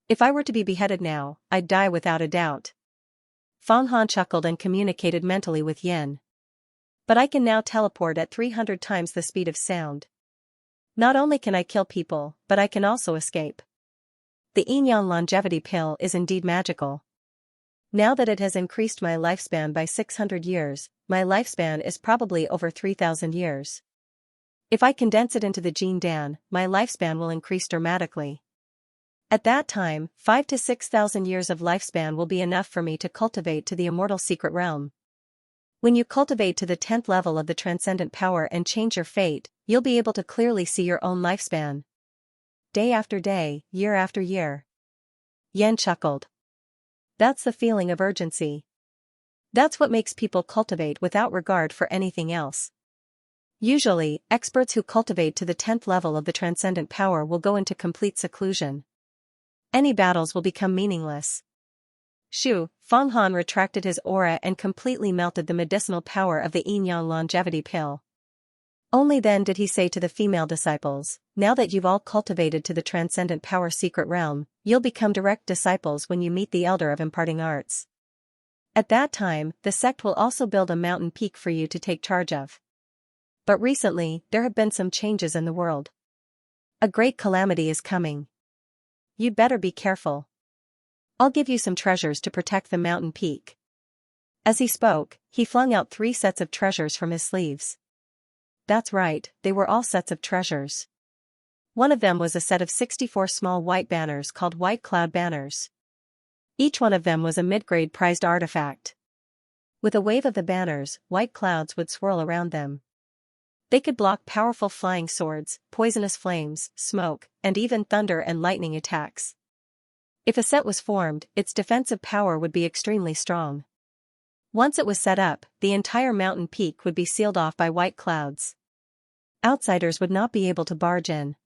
If I were to be beheaded now, I'd die without a doubt. Feng Han chuckled and communicated mentally with Yen. But I can now teleport at 300 times the speed of sound. Not only can I kill people, but I can also escape. The yin-yang longevity pill is indeed magical. Now that it has increased my lifespan by 600 years, my lifespan is probably over 3,000 years. If I condense it into the Jin Dan, my lifespan will increase dramatically. At that time, 5,000 to 6,000 years of lifespan will be enough for me to cultivate to the immortal secret realm. When you cultivate to the 10th level of the transcendent power and change your fate, you'll be able to clearly see your own lifespan. Day after day, year after year. Yen chuckled. That's the feeling of urgency. That's what makes people cultivate without regard for anything else. Usually, experts who cultivate to the 10th level of the transcendent power will go into complete seclusion. Any battles will become meaningless. Shoo, Feng Han retracted his aura and completely melted the medicinal power of the yin-yang longevity pill. Only then did he say to the female disciples, now that you've all cultivated to the transcendent power secret realm, you'll become direct disciples when you meet the elder of imparting arts. At that time, the sect will also build a mountain peak for you to take charge of. But recently, there have been some changes in the world. A great calamity is coming. You'd better be careful. I'll give you some treasures to protect the mountain peak. As he spoke, he flung out 3 sets of treasures from his sleeves. That's right, they were all sets of treasures. One of them was a set of 64 small white banners called White Cloud Banners. Each one of them was a mid-grade prized artifact. With a wave of the banners, white clouds would swirl around them. They could block powerful flying swords, poisonous flames, smoke, and even thunder and lightning attacks. If a set was formed, its defensive power would be extremely strong. Once it was set up, the entire mountain peak would be sealed off by white clouds. Outsiders would not be able to barge in.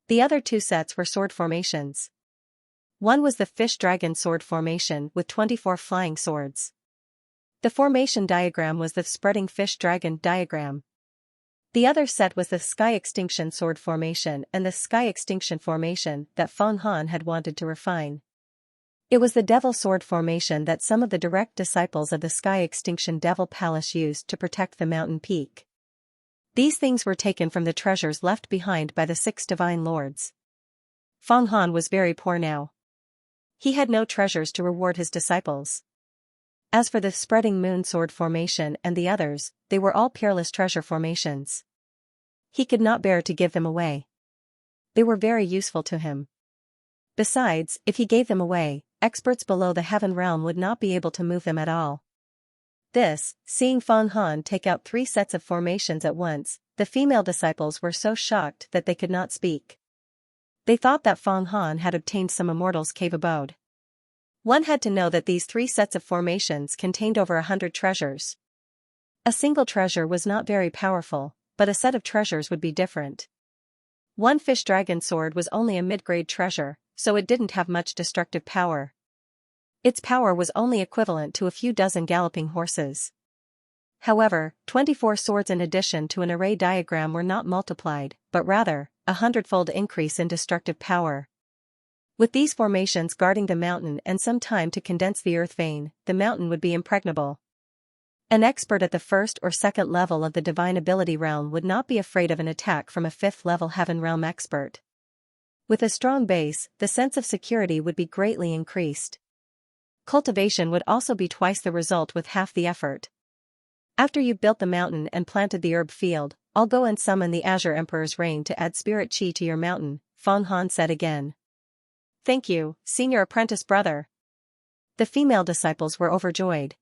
The other 2 sets were sword formations. One was the fish-dragon sword formation with 24 flying swords. The formation diagram was the spreading fish-dragon diagram. The other set was the Sky Extinction Sword Formation and the Sky Extinction Formation that Feng Han had wanted to refine. It was the Devil Sword Formation that some of the direct disciples of the Sky Extinction Devil Palace used to protect the mountain peak. These things were taken from the treasures left behind by the 6 divine lords. Feng Han was very poor now. He had no treasures to reward his disciples. As for the spreading moon sword formation and the others, they were all peerless treasure formations. He could not bear to give them away. They were very useful to him. Besides, if he gave them away, experts below the heaven realm would not be able to move them at all. Seeing Feng Han take out 3 sets of formations at once, the female disciples were so shocked that they could not speak. They thought that Feng Han had obtained some immortal's cave abode. One had to know that these 3 sets of formations contained over 100 treasures. A single treasure was not very powerful, but a set of treasures would be different. One fish dragon sword was only a mid-grade treasure, so it didn't have much destructive power. Its power was only equivalent to a few dozen galloping horses. However, 24 swords in addition to an array diagram were not multiplied, but rather, 100-fold increase in destructive power. With these formations guarding the mountain and some time to condense the earth vein, the mountain would be impregnable. An expert at the 1st or 2nd level of the divine ability realm would not be afraid of an attack from a 5th level heaven realm expert. With a strong base, the sense of security would be greatly increased. Cultivation would also be twice the result with half the effort. After you've built the mountain and planted the herb field, I'll go and summon the Azure Emperor's rain to add spirit chi to your mountain, Feng Han said again. Thank you, senior apprentice brother. The female disciples were overjoyed.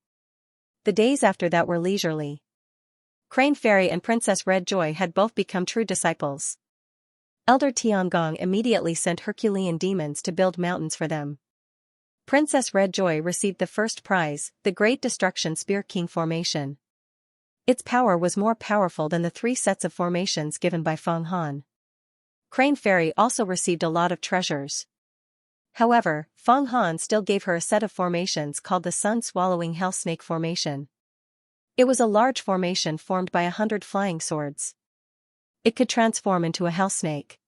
The days after that were leisurely. Crane Fairy and Princess Red Joy had both become true disciples. Elder Tiangong immediately sent Herculean demons to build mountains for them. Princess Red Joy received the first prize, the Great Destruction Spear King formation. Its power was more powerful than the 3 sets of formations given by Feng Han. Crane Fairy also received a lot of treasures. However, Feng Han still gave her a set of formations called the Sun-Swallowing Hell Snake formation. It was a large formation formed by 100 flying swords. It could transform into a hell snake.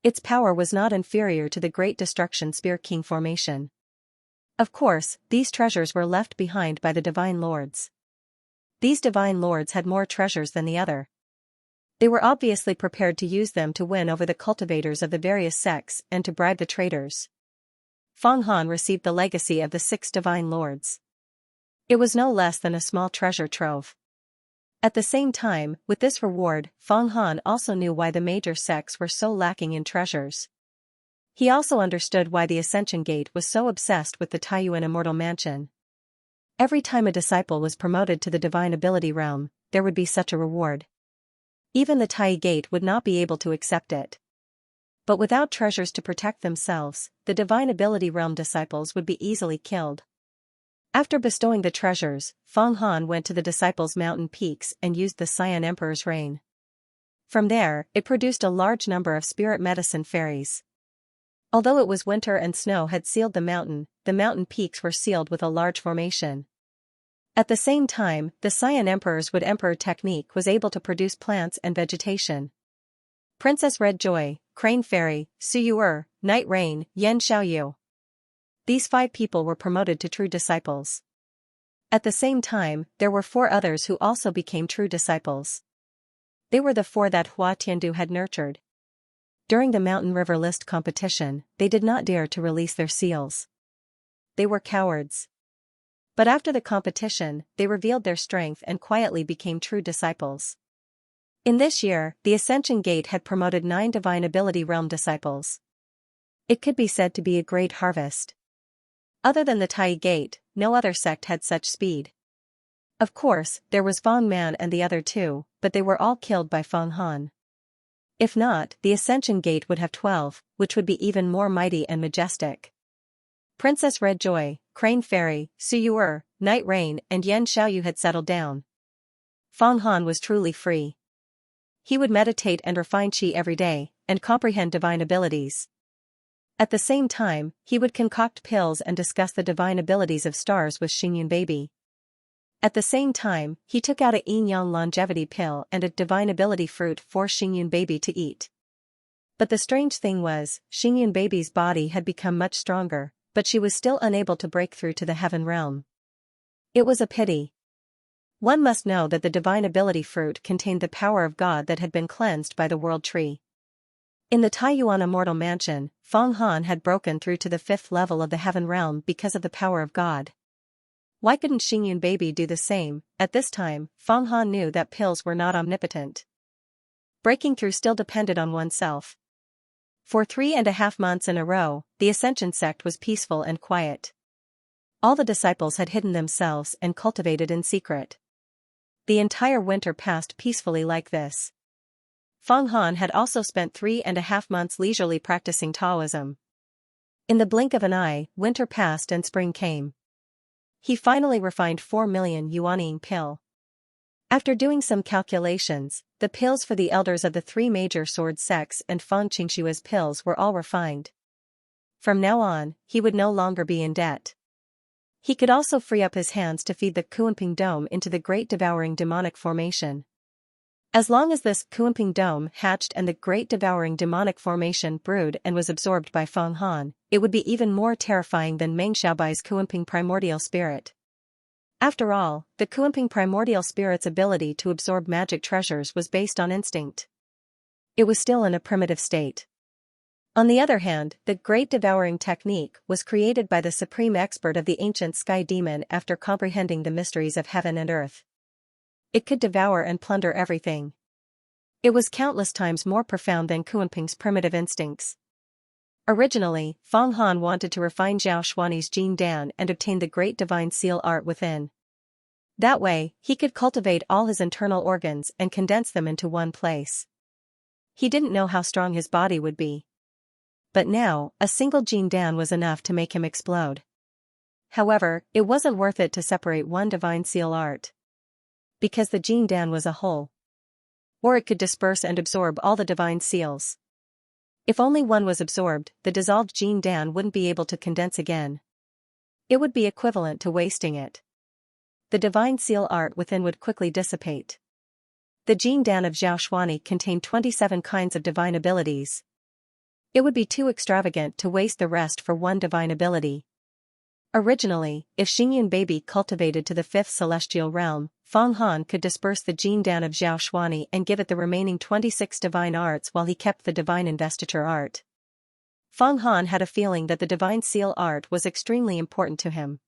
Its power was not inferior to the Great Destruction Spear King formation. Of course, these treasures were left behind by the Divine Lords. These Divine Lords had more treasures than the other. They were obviously prepared to use them to win over the cultivators of the various sects and to bribe the traders. Feng Han received the legacy of the 6 Divine Lords. It was no less than a small treasure trove. At the same time, with this reward, Feng Han also knew why the major sects were so lacking in treasures. He also understood why the Ascension Gate was so obsessed with the Taiyuan Immortal Mansion. Every time a disciple was promoted to the Divine Ability realm, there would be such a reward. Even the Tai Gate would not be able to accept it. But without treasures to protect themselves, the Divine Ability realm disciples would be easily killed. After bestowing the treasures, Feng Han went to the disciples' mountain peaks and used the Cyan Emperor's rain. From there, it produced a large number of spirit medicine fairies. Although it was winter and snow had sealed the mountain peaks were sealed with a large formation. At the same time, the Cyan Emperor's Wood Emperor technique was able to produce plants and vegetation. Princess Red Joy, Crane Fairy, Su Night Rain, Yan Xiaoyu. These 5 people were promoted to true disciples. At the same time, there were 4 others who also became true disciples. They were the 4 that Hua Tiandu had nurtured. During the Mountain River List competition, they did not dare to release their seals. They were cowards. But after the competition, they revealed their strength and quietly became true disciples. In this year, the Ascension Gate had promoted 9 Divine Ability Realm disciples. It could be said to be a great harvest. Other than the Tai Gate, no other sect had such speed. Of course, there was Feng Man and the other 2, but they were all killed by Feng Han. If not, the Ascension Gate would have 12, which would be even more mighty and majestic. Princess Red Joy, Crane Fairy, Su Night Rain and Yan Xiaoyu had settled down. Feng Han was truly free. He would meditate and refine qi every day, and comprehend divine abilities. At the same time, he would concoct pills and discuss the divine abilities of stars with Xingyun Baby. At the same time, he took out a yin-yang longevity pill and a divine ability fruit for Xingyun Baby to eat. But the strange thing was, Xingyun Baby's body had become much stronger, but she was still unable to break through to the heaven realm. It was a pity. One must know that the divine ability fruit contained the power of God that had been cleansed by the world tree. In the Taiyuan Immortal Mansion, Feng Han had broken through to the 5th level of the heaven realm because of the power of God. Why couldn't Xingyun baby do the same? At this time, Feng Han knew that pills were not omnipotent. Breaking through still depended on oneself. For 3.5 months in a row, the Ascension sect was peaceful and quiet. All the disciples had hidden themselves and cultivated in secret. The entire winter passed peacefully like this. Feng Han had also spent 3.5 months leisurely practicing Taoism. In the blink of an eye, winter passed and spring came. He finally refined 4 million yuanying pill. After doing some calculations, the pills for the elders of the 3 major sword sects and Feng Qingshua's pills were all refined. From now on, he would no longer be in debt. He could also free up his hands to feed the Kuanping Dome into the Great Devouring Demonic Formation. As long as this Kuanping Dome hatched and the Great Devouring Demonic Formation brewed and was absorbed by Feng Han, it would be even more terrifying than Meng Xiaobai's Kuanping Primordial Spirit. After all, the Kuanping Primordial Spirit's ability to absorb magic treasures was based on instinct. It was still in a primitive state. On the other hand, the Great Devouring Technique was created by the supreme expert of the ancient Sky Demon after comprehending the mysteries of heaven and earth. It could devour and plunder everything. It was countless times more profound than Kuanping's primitive instincts. Originally, Feng Han wanted to refine Zhao Xuani's Jin Dan and obtain the great divine seal art within. That way, he could cultivate all his internal organs and condense them into one place. He didn't know how strong his body would be. But now, a single Jin Dan was enough to make him explode. However, it wasn't worth it to separate one divine seal art. Because the Jin Dan was a whole. Or it could disperse and absorb all the divine seals. If only one was absorbed, the dissolved Jin Dan wouldn't be able to condense again. It would be equivalent to wasting it. The divine seal art within would quickly dissipate. The Jin Dan of Zhao Xuani contained 27 kinds of divine abilities. It would be too extravagant to waste the rest for one divine ability. Originally, if Xingyun baby cultivated to the 5th celestial realm, Feng Han could disperse the Jin Dan of Zhao Xuani and give it the remaining 26 divine arts while he kept the divine investiture art. Feng Han had a feeling that the divine seal art was extremely important to him.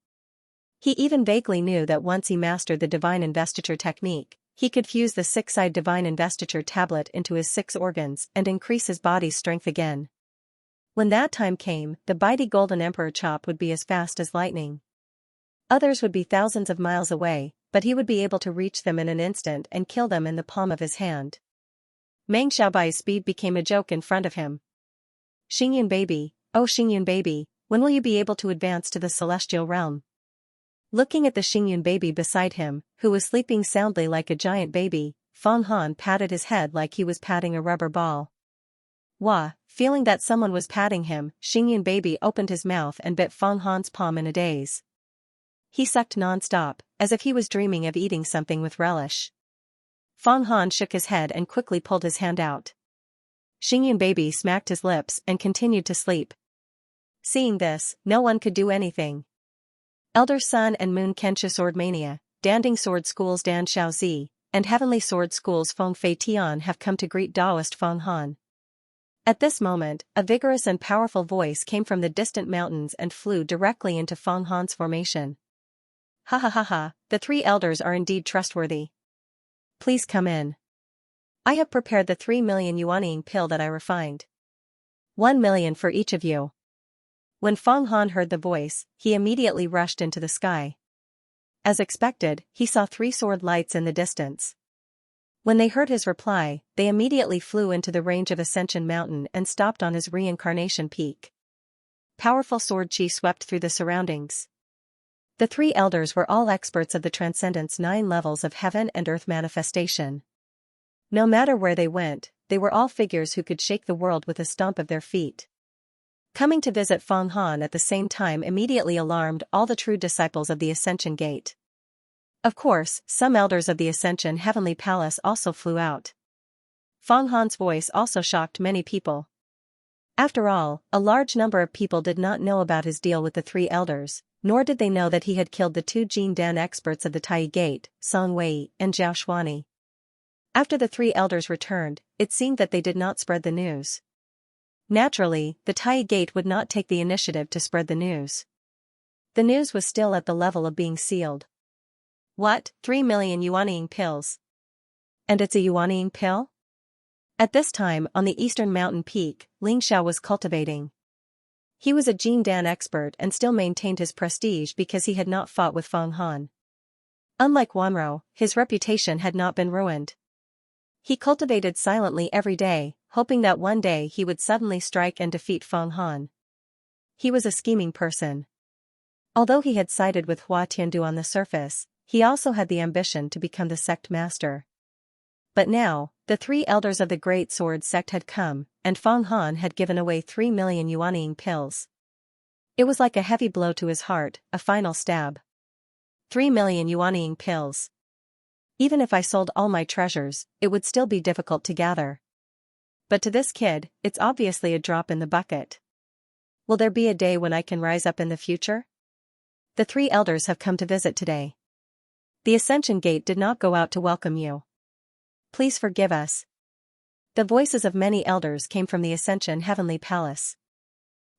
He even vaguely knew that once he mastered the divine investiture technique, he could fuse the 6-eyed divine investiture tablet into his 6 organs and increase his body's strength again. When that time came, the mighty golden emperor chop would be as fast as lightning. Others would be thousands of miles away, but he would be able to reach them in an instant and kill them in the palm of his hand. Meng Xiaobai's speed became a joke in front of him. Xingyun baby, oh Xingyun baby, when will you be able to advance to the celestial realm? Looking at the Xingyun baby beside him, who was sleeping soundly like a giant baby, Feng Han patted his head like he was patting a rubber ball. Wah, feeling that someone was patting him, Xingyun baby opened his mouth and bit Feng Han's palm in a daze. He sucked non-stop, as if he was dreaming of eating something with relish. Feng Han shook his head and quickly pulled his hand out. Xingyun baby smacked his lips and continued to sleep. Seeing this, no one could do anything. Elder Sun and Moon Kensha Sword Mania, Danding Sword School's Dan Xiaozi, and Heavenly Sword School's Feng Fei Tian have come to greet Taoist Feng Han. At this moment, a vigorous and powerful voice came from the distant mountains and flew directly into Feng Han's formation. Ha ha ha ha, the 3 elders are indeed trustworthy. Please come in. I have prepared the 3 million yuanying pill that I refined. 1 million for each of you. When Feng Han heard the voice, he immediately rushed into the sky. As expected, he saw 3 sword lights in the distance. When they heard his reply, they immediately flew into the range of Ascension Mountain and stopped on his reincarnation peak. Powerful sword chi swept through the surroundings. The 3 elders were all experts of the Transcendence 9 levels of heaven and earth manifestation. No matter where they went, they were all figures who could shake the world with a stomp of their feet. Coming to visit Feng Han at the same time immediately alarmed all the true disciples of the Ascension Gate. Of course, some elders of the Ascension Heavenly Palace also flew out. Feng Han's voice also shocked many people. After all, a large number of people did not know about his deal with the 3 elders, nor did they know that he had killed the 2 Jin Dan experts of the Tai Gate, Song Wei and Zhao Xuani. After the 3 elders returned, it seemed that they did not spread the news. Naturally, the Tai Gate would not take the initiative to spread the news. The news was still at the level of being sealed. What, 3 million yuanying pills? And it's a yuanying pill? At this time, on the eastern mountain peak, Xianxia was cultivating. He was a Jindan expert and still maintained his prestige because he had not fought with Feng Han. Unlike Wanro, his reputation had not been ruined. He cultivated silently every day, hoping that one day he would suddenly strike and defeat Feng Han. He was a scheming person. Although he had sided with Hua Tiandu on the surface, he also had the ambition to become the sect master. But now, the 3 elders of the Great Sword sect had come, and Feng Han had given away 3 million yuanying pills. It was like a heavy blow to his heart, a final stab. 3 million yuanying pills. Even if I sold all my treasures, it would still be difficult to gather. But to this kid, it's obviously a drop in the bucket. Will there be a day when I can rise up in the future? The 3 elders have come to visit today. The Ascension Gate did not go out to welcome you. Please forgive us. The voices of many elders came from the Ascension Heavenly Palace.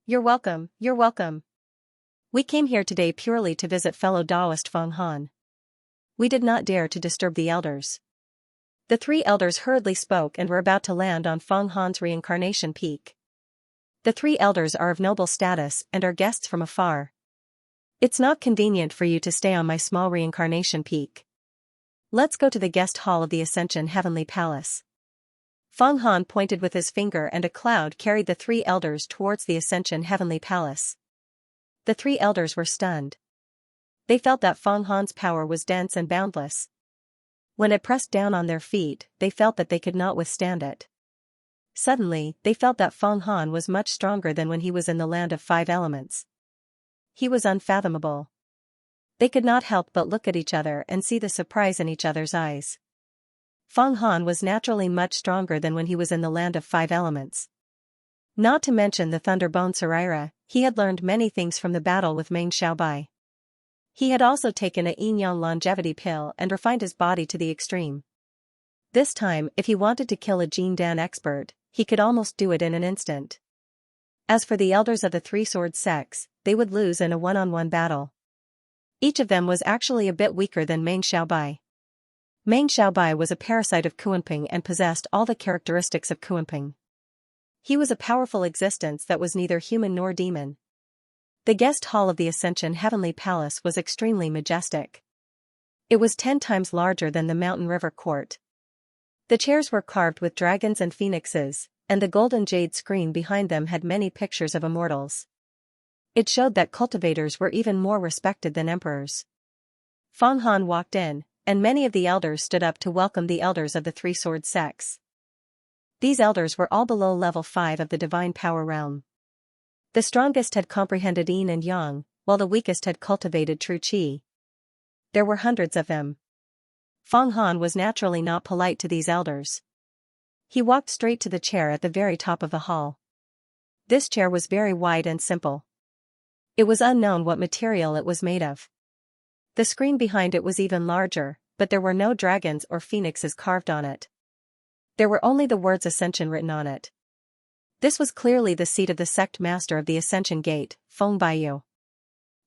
You're welcome, you're welcome. We came here today purely to visit fellow Taoist Feng Han. We did not dare to disturb the elders. The 3 elders hurriedly spoke and were about to land on Feng Han's reincarnation peak. The 3 elders are of noble status and are guests from afar. It's not convenient for you to stay on my small reincarnation peak. Let's go to the guest hall of the Ascension Heavenly Palace. Feng Han pointed with his finger and a cloud carried the 3 elders towards the Ascension Heavenly Palace. The 3 elders were stunned. They felt that Feng Han's power was dense and boundless. When it pressed down on their feet, they felt that they could not withstand it. Suddenly, they felt that Feng Han was much stronger than when he was in the land of 5 elements. He was unfathomable. They could not help but look at each other and see the surprise in each other's eyes. Feng Han was naturally much stronger than when he was in the land of 5 elements. Not to mention the Thunderbone Saraira, he had learned many things from the battle with Meng Xiaobai. He had also taken a yin yang longevity pill and refined his body to the extreme. This time, if he wanted to kill a Jindan expert, he could almost do it in an instant. As for the elders of the 3 sword sects, they would lose in a one-on-one battle. Each of them was actually a bit weaker than Meng Xiaobai. Meng Xiaobai was a parasite of Kuanping and possessed all the characteristics of Kuanping. He was a powerful existence that was neither human nor demon. The guest hall of the Ascension Heavenly Palace was extremely majestic. It was 10 times larger than the Mountain River Court. The chairs were carved with dragons and phoenixes, and the golden jade screen behind them had many pictures of immortals. It showed that cultivators were even more respected than emperors. Feng Han walked in, and many of the elders stood up to welcome the elders of the 3 sword sects. These elders were all below level 5 of the divine power realm. The strongest had comprehended yin and yang, while the weakest had cultivated true qi. There were hundreds of them. Feng Han was naturally not polite to these elders. He walked straight to the chair at the very top of the hall. This chair was very wide and simple. It was unknown what material it was made of. The screen behind it was even larger, but there were no dragons or phoenixes carved on it. There were only the words Ascension written on it. This was clearly the seat of the sect master of the Ascension Gate, Feng Baiyu.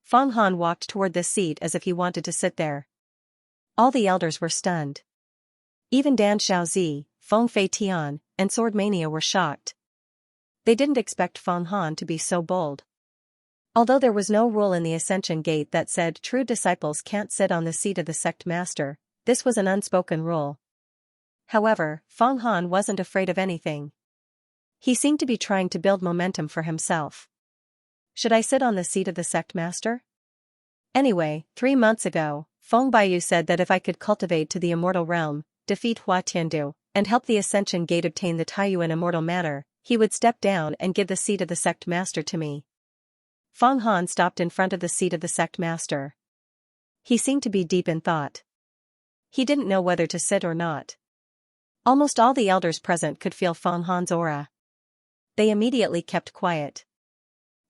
Feng Han walked toward this seat as if he wanted to sit there. All the elders were stunned. Even Dan Xiaozi, Feng Fei Tian, and Sword Mania were shocked. They didn't expect Feng Han to be so bold. Although there was no rule in the Ascension Gate that said true disciples can't sit on the seat of the sect master, this was an unspoken rule. However, Feng Han wasn't afraid of anything. He seemed to be trying to build momentum for himself. Should I sit on the seat of the sect master? Anyway, 3 months ago, Feng Baiyu said that if I could cultivate to the immortal realm, defeat Hua Tiandu, and help the Ascension Gate obtain the Taiyu in immortal manner, he would step down and give the seat of the sect master to me. Feng Han stopped in front of the seat of the sect master. He seemed to be deep in thought. He didn't know whether to sit or not. Almost all the elders present could feel Feng Han's aura. They immediately kept quiet.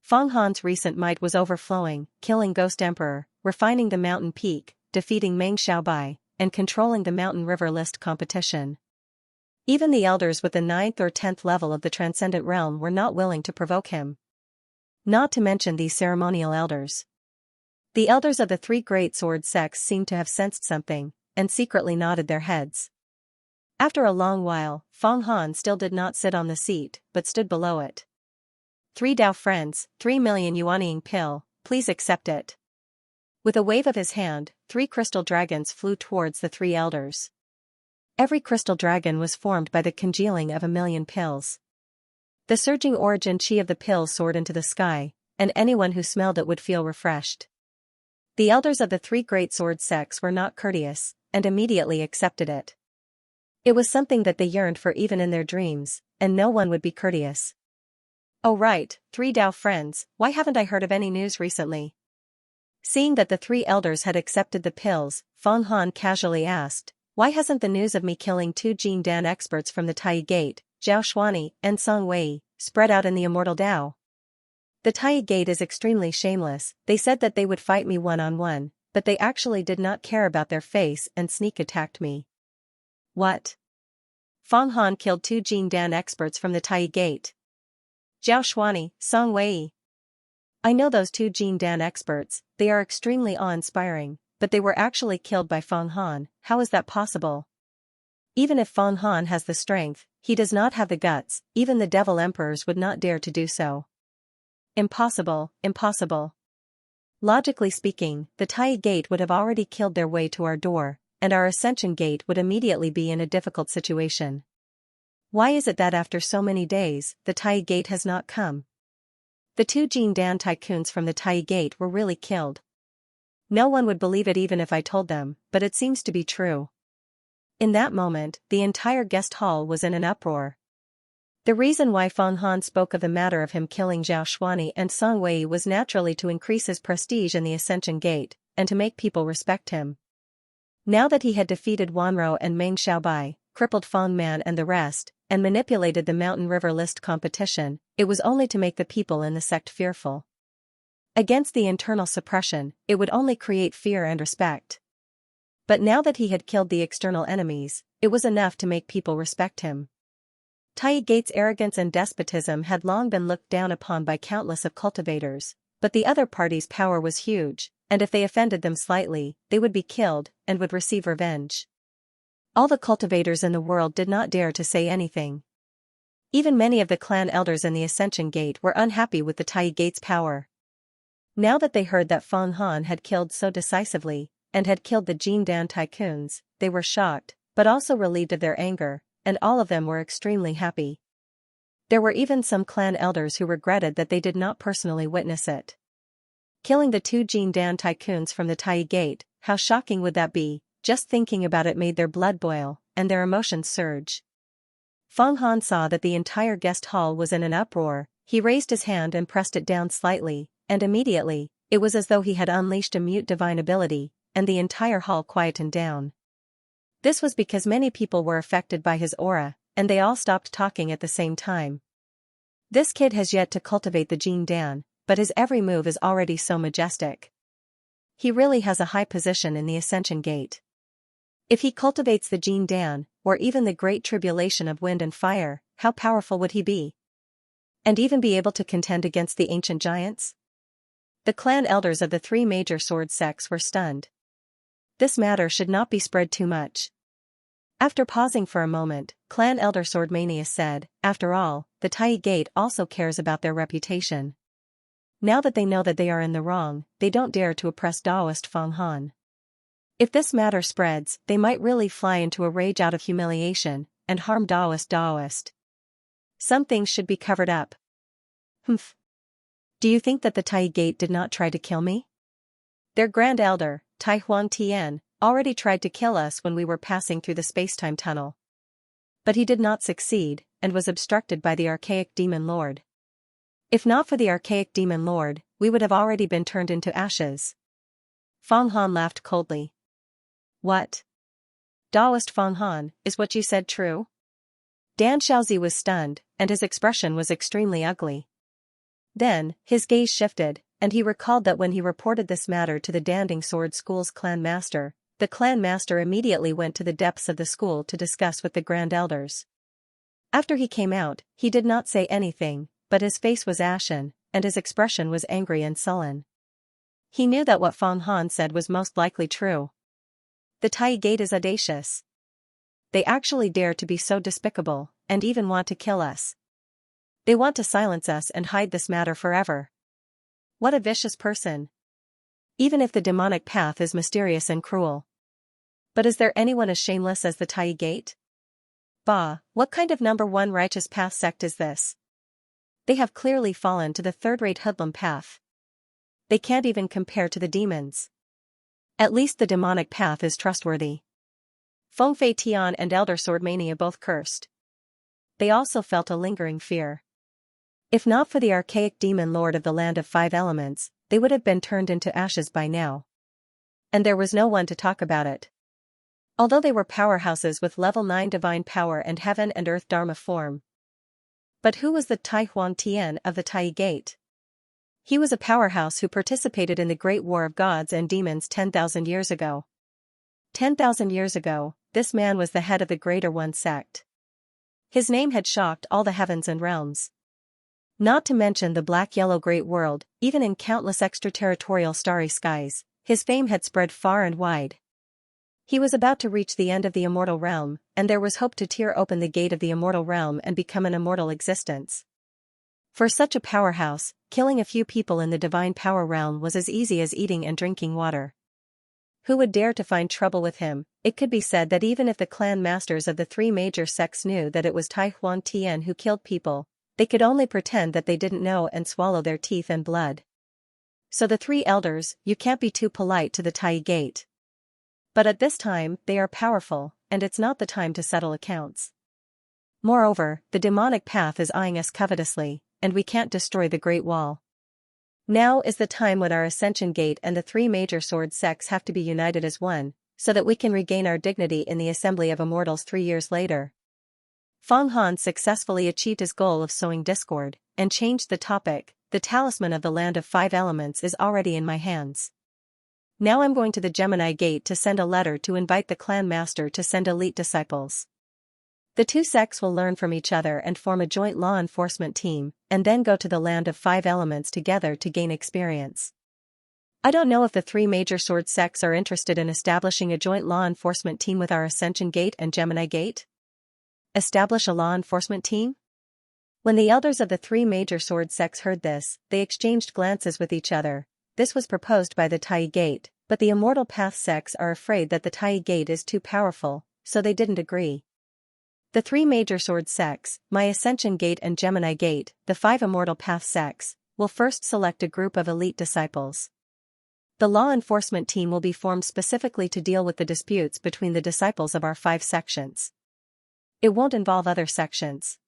Feng Han's recent might was overflowing, killing Ghost Emperor, refining the mountain peak, defeating Meng Xiaobai, and controlling the mountain river list competition. Even the elders with the 9th or 10th level of the transcendent realm were not willing to provoke him. Not to mention these ceremonial elders. The elders of the three great sword sects seemed to have sensed something, and secretly nodded their heads. After a long while, Feng Han still did not sit on the seat, but stood below it. 3 Dao friends, 3 million yuanying pill, please accept it. With a wave of his hand, 3 crystal dragons flew towards the 3 elders. Every crystal dragon was formed by the congealing of 1,000,000 pills. The surging origin chi of the pills soared into the sky, and anyone who smelled it would feel refreshed. The elders of the 3 great sword sects were not courteous, and immediately accepted it. It was something that they yearned for even in their dreams, and no one would be courteous. Oh right, 3 Dao friends, why haven't I heard of any news recently? Seeing that the 3 elders had accepted the pills, Feng Han casually asked, why hasn't the news of me killing 2 Jing Dan experts from the Tai Gate, Zhao Xuani and Song Wei, spread out in the immortal Dao? The Tai Gate is extremely shameless. They said that they would fight me one-on-one, but they actually did not care about their face and sneak attacked me. What? Feng Han killed 2 Jing Dan experts from the Tai Gate. Zhao Xuani, Song Wei. I know those 2 Jing Dan experts, they are extremely awe-inspiring, but they were actually killed by Feng Han. How is that possible? Even if Feng Han has the strength, he does not have the guts. Even the devil emperors would not dare to do so. Impossible, impossible. Logically speaking, the Tai Gate would have already killed their way to our door, and our Ascension Gate would immediately be in a difficult situation. Why is it that after so many days, the Tai Gate has not come? The 2 Jing Dan tycoons from the Tai Gate were really killed. No one would believe it even if I told them, but it seems to be true. In that moment, the entire guest hall was in an uproar. The reason why Feng Han spoke of the matter of him killing Zhao Xuani and Song Wei was naturally to increase his prestige in the Ascension Gate, and to make people respect him. Now that he had defeated Wanrou and Meng Xiaobai, crippled Feng Man and the rest, and manipulated the Mountain River List competition, it was only to make the people in the sect fearful. Against the internal suppression, it would only create fear and respect. But now that he had killed the external enemies, it was enough to make people respect him. Tai Gate's arrogance and despotism had long been looked down upon by countless of cultivators, but the other party's power was huge, and if they offended them slightly, they would be killed, and would receive revenge. All the cultivators in the world did not dare to say anything. Even many of the clan elders in the Ascension Gate were unhappy with the Tai Gate's power. Now that they heard that Feng Han had killed so decisively, and had killed the Jing Dan tycoons, they were shocked, but also relieved of their anger, and all of them were extremely happy. There were even some clan elders who regretted that they did not personally witness it. Killing the 2 Jing Dan tycoons from the Tai Gate, how shocking would that be? Just thinking about it made their blood boil, and their emotions surge. Feng Han saw that the entire guest hall was in an uproar. He raised his hand and pressed it down slightly, and immediately, it was as though he had unleashed a mute divine ability, and the entire hall quietened down. This was because many people were affected by his aura, and they all stopped talking at the same time. This kid has yet to cultivate the Jing Dan, but his every move is already so majestic. He really has a high position in the Ascension Gate. If he cultivates the Jing Dan, or even the Great Tribulation of Wind and Fire, how powerful would he be? And even be able to contend against the ancient giants? The clan elders of the 3 major sword sects were stunned. This matter should not be spread too much. After pausing for a moment, Clan Elder Swordmania said, after all, the Tai Gate also cares about their reputation. Now that they know that they are in the wrong, they don't dare to oppress Daoist Feng Han. If this matter spreads, they might really fly into a rage out of humiliation, and harm Daoist. Some things should be covered up. Humph. Do you think that the Tai Gate did not try to kill me? Their Grand Elder, Tai Huang Tian, already tried to kill us when we were passing through the space-time tunnel. But he did not succeed, and was obstructed by the archaic Demon Lord. If not for the archaic Demon Lord, we would have already been turned into ashes. Feng Han laughed coldly. What? Daoist Feng Han, is what you said true? Dan Xiaozi was stunned, and his expression was extremely ugly. Then, his gaze shifted, and he recalled that when he reported this matter to the Danding Sword School's clan master, the clan master immediately went to the depths of the school to discuss with the Grand Elders. After he came out, he did not say anything, but his face was ashen, and his expression was angry and sullen. He knew that what Feng Han said was most likely true. The Tai Gate is audacious. They actually dare to be so despicable, and even want to kill us. They want to silence us and hide this matter forever. What a vicious person. Even if the demonic path is mysterious and cruel. But is there anyone as shameless as the Tai Gate? Bah, what kind of number one righteous path sect is this? They have clearly fallen to the third-rate hoodlum path. They can't even compare to the demons. At least the demonic path is trustworthy. Feng Fei Tian and Elder Sword Mania both cursed. They also felt a lingering fear. If not for the archaic demon lord of the land of 5 elements, they would have been turned into ashes by now. And there was no one to talk about it. Although they were powerhouses with level 9 divine power and heaven and earth dharma form. But who was the Tai Huang Tian of the Tai Gate? He was a powerhouse who participated in the Great War of Gods and Demons 10,000 years ago. 10,000 years ago, this man was the head of the Greater One sect. His name had shocked all the heavens and realms. Not to mention the black-yellow great world, even in countless extraterritorial starry skies, his fame had spread far and wide. He was about to reach the end of the immortal realm, and there was hope to tear open the gate of the immortal realm and become an immortal existence. For such a powerhouse, killing a few people in the divine power realm was as easy as eating and drinking water. Who would dare to find trouble with him? It could be said that even if the clan masters of the 3 major sects knew that it was Tai Huang Tian who killed people, they could only pretend that they didn't know and swallow their teeth and blood. So the 3 elders, you can't be too polite to the Tai Gate. But at this time, they are powerful, and it's not the time to settle accounts. Moreover, the demonic path is eyeing us covetously, and we can't destroy the Great Wall. Now is the time when our Ascension Gate and the 3 major sword sects have to be united as one, so that we can regain our dignity in the Assembly of Immortals 3 years later. Feng Han successfully achieved his goal of sowing discord, and changed the topic. The talisman of the land of 5 elements is already in my hands. Now I'm going to the Gemini Gate to send a letter to invite the clan master to send elite disciples. The 2 sects will learn from each other and form a joint law enforcement team, and then go to the land of 5 elements together to gain experience. I don't know if the 3 major sword sects are interested in establishing a joint law enforcement team with our Ascension Gate and Gemini Gate. Establish a law enforcement team? When the elders of the 3 major sword sects heard this, they exchanged glances with each other. This was proposed by the Tai Gate, but the Immortal Path sects are afraid that the Tai Gate is too powerful, so they didn't agree. The 3 major sword sects, my Ascension Gate and Gemini Gate, the 5 Immortal Path sects, will first select a group of elite disciples. The law enforcement team will be formed specifically to deal with the disputes between the disciples of our 5 sections. It won't involve other sections.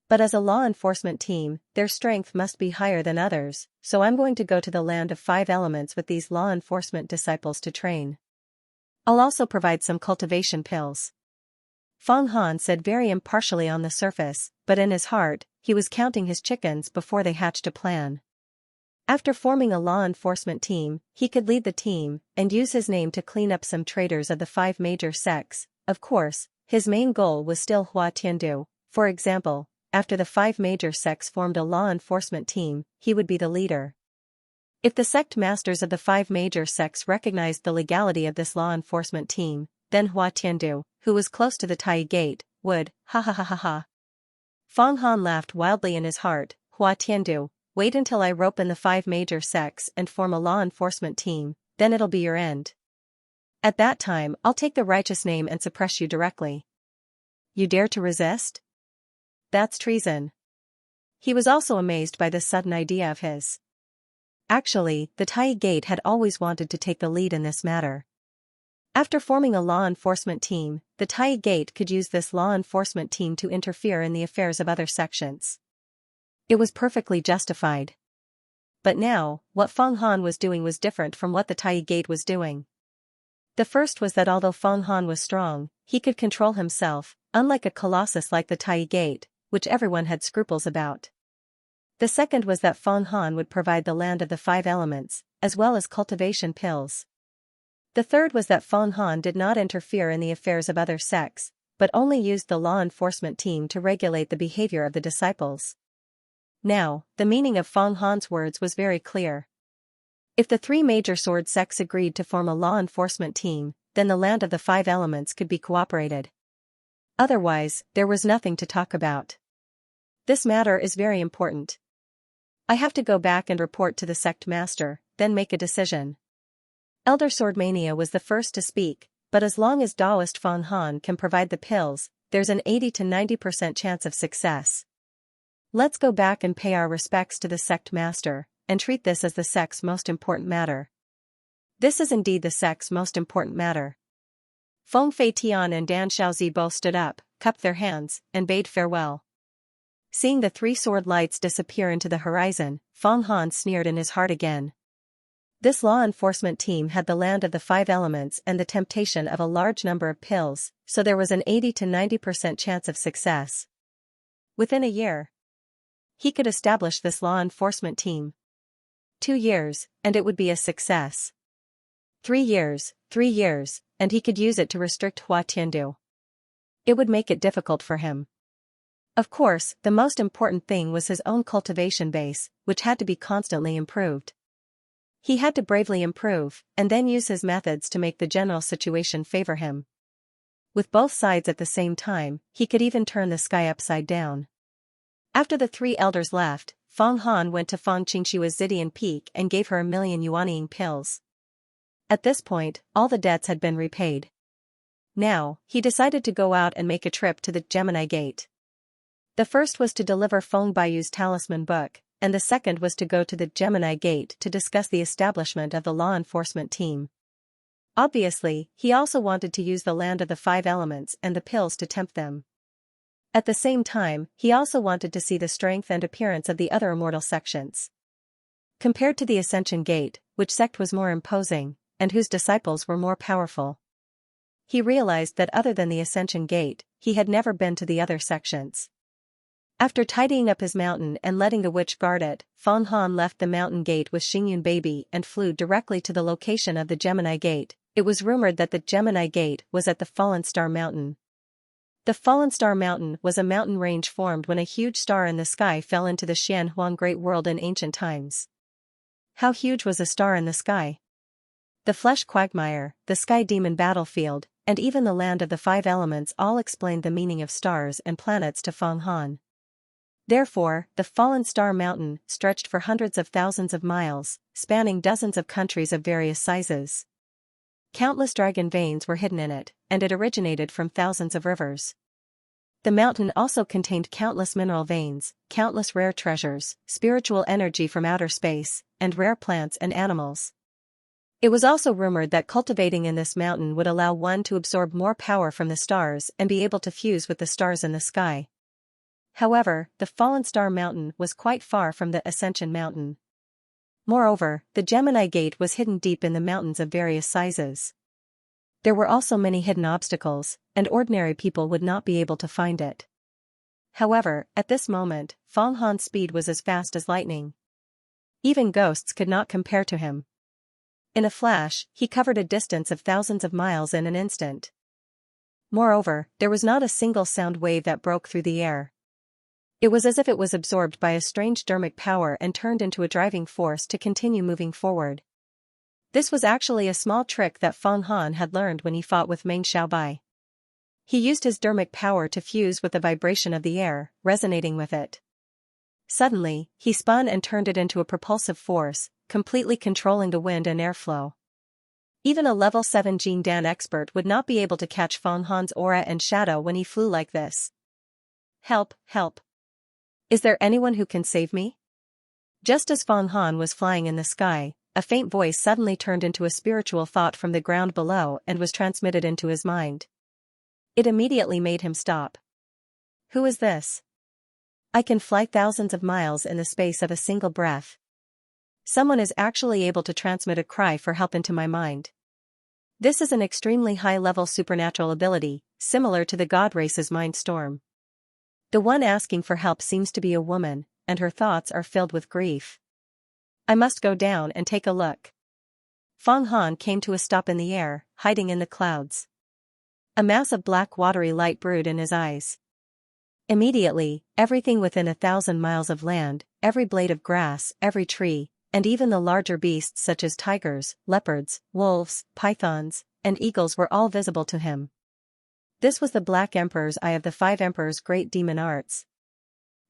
But as a law enforcement team, their strength must be higher than others, so I'm going to go to the land of 5 elements with these law enforcement disciples to train. I'll also provide some cultivation pills. Feng Han said very impartially on the surface, but in his heart, he was counting his chickens before they hatched a plan. After forming a law enforcement team, he could lead the team, and use his name to clean up some traitors of the 5 major sects. Of course, his main goal was still Hua Tiandu. For example, after the 5 major sects formed a law enforcement team, he would be the leader. If the sect masters of the 5 major sects recognized the legality of this law enforcement team, then Hua Tiandu, who was close to the Tai Gate, would, ha ha ha ha ha. Feng Han laughed wildly in his heart. Hua Tiandu, wait until I rope in the 5 major sects and form a law enforcement team, then it'll be your end. At that time, I'll take the righteous name and suppress you directly. You dare to resist? That's treason. He was also amazed by this sudden idea of his. Actually, the Tai Gate had always wanted to take the lead in this matter. After forming a law enforcement team, the Tai Gate could use this law enforcement team to interfere in the affairs of other sections. It was perfectly justified. But now, what Feng Han was doing was different from what the Tai Gate was doing. The first was that although Feng Han was strong, he could control himself, unlike a colossus like the Tai Gate, which everyone had scruples about. The second was that Feng Han would provide the land of the 5 elements, as well as cultivation pills. The third was that Feng Han did not interfere in the affairs of other sects, but only used the law enforcement team to regulate the behavior of the disciples. Now, the meaning of Feng Han's words was very clear. If the three major sword sects agreed to form a law enforcement team, then the land of the five elements could be cooperated. Otherwise, there was nothing to talk about. This matter is very important. I have to go back and report to the sect master, then make a decision. Elder Swordmania was the first to speak, but as long as Taoist Feng Han can provide the pills, there's an 80 to 90% chance of success. Let's go back and pay our respects to the sect master, and treat this as the sect's most important matter. This is indeed the sect's most important matter. Feng Fei Tian and Dan Xiaozi both stood up, cupped their hands, and bade farewell. Seeing the three sword lights disappear into the horizon, Feng Han sneered in his heart again. This law enforcement team had the land of the five elements and the temptation of a large number of pills, so there was an 80 to 90% chance of success. Within a year, he could establish this law enforcement team. 2 years, and it would be a success. 3 years, and he could use it to restrict Hua Tiandu. It would make it difficult for him. Of course, the most important thing was his own cultivation base, which had to be constantly improved. He had to bravely improve, and then use his methods to make the general situation favor him. With both sides at the same time, he could even turn the sky upside down. After the three elders left, Feng Han went to Feng Qingshua's Zidian Peak and gave her 1,000,000 yuanying pills. At this point, all the debts had been repaid. Now, he decided to go out and make a trip to the Gemini Gate. The first was to deliver Feng Baiyu's talisman book, and the second was to go to the Gemini Gate to discuss the establishment of the law enforcement team. Obviously, he also wanted to use the land of the five elements and the pills to tempt them. At the same time, he also wanted to see the strength and appearance of the other immortal sections. Compared to the Ascension Gate, which sect was more imposing, and whose disciples were more powerful? He realized that other than the Ascension Gate, he had never been to the other sections. After tidying up his mountain and letting the witch guard it, Feng Han left the mountain gate with Xingyun Baby and flew directly to the location of the Gemini Gate. It was rumored that the Gemini Gate was at the Fallen Star Mountain. The Fallen Star Mountain was a mountain range formed when a huge star in the sky fell into the Xianhuang Great World in ancient times. How huge was a star in the sky? The Flesh Quagmire, the Sky Demon Battlefield, and even the land of the five elements all explained the meaning of stars and planets to Feng Han. Therefore, the Fallen Star Mountain stretched for hundreds of thousands of miles, spanning dozens of countries of various sizes. Countless dragon veins were hidden in it, and it originated from thousands of rivers. The mountain also contained countless mineral veins, countless rare treasures, spiritual energy from outer space, and rare plants and animals. It was also rumored that cultivating in this mountain would allow one to absorb more power from the stars and be able to fuse with the stars in the sky. However, the Fallen Star Mountain was quite far from the Ascension Mountain. Moreover, the Gemini Gate was hidden deep in the mountains of various sizes. There were also many hidden obstacles, and ordinary people would not be able to find it. However, at this moment, Feng Han's speed was as fast as lightning. Even ghosts could not compare to him. In a flash, he covered a distance of thousands of miles in an instant. Moreover, there was not a single sound wave that broke through the air. It was as if it was absorbed by a strange dharmic power and turned into a driving force to continue moving forward. This was actually a small trick that Feng Han had learned when he fought with Meng Xiaobai. He used his dharmic power to fuse with the vibration of the air, resonating with it. Suddenly, he spun and turned it into a propulsive force, completely controlling the wind and airflow. Even a level 7 Jin Dan expert would not be able to catch Feng Han's aura and shadow when he flew like this. Help, help. Is there anyone who can save me? Just as Feng Han was flying in the sky, a faint voice suddenly turned into a spiritual thought from the ground below and was transmitted into his mind. It immediately made him stop. Who is this? I can fly thousands of miles in the space of a single breath. Someone is actually able to transmit a cry for help into my mind. This is an extremely high-level supernatural ability, similar to the God Race's Mind Storm. The one asking for help seems to be a woman, and her thoughts are filled with grief. I must go down and take a look. Feng Han came to a stop in the air, hiding in the clouds. A mass of black watery light brewed in his eyes. Immediately, everything within 1,000 miles of land, every blade of grass, every tree, and even the larger beasts such as tigers, leopards, wolves, pythons, and eagles were all visible to him. This was the Black Emperor's eye of the 5 emperors' great demon arts.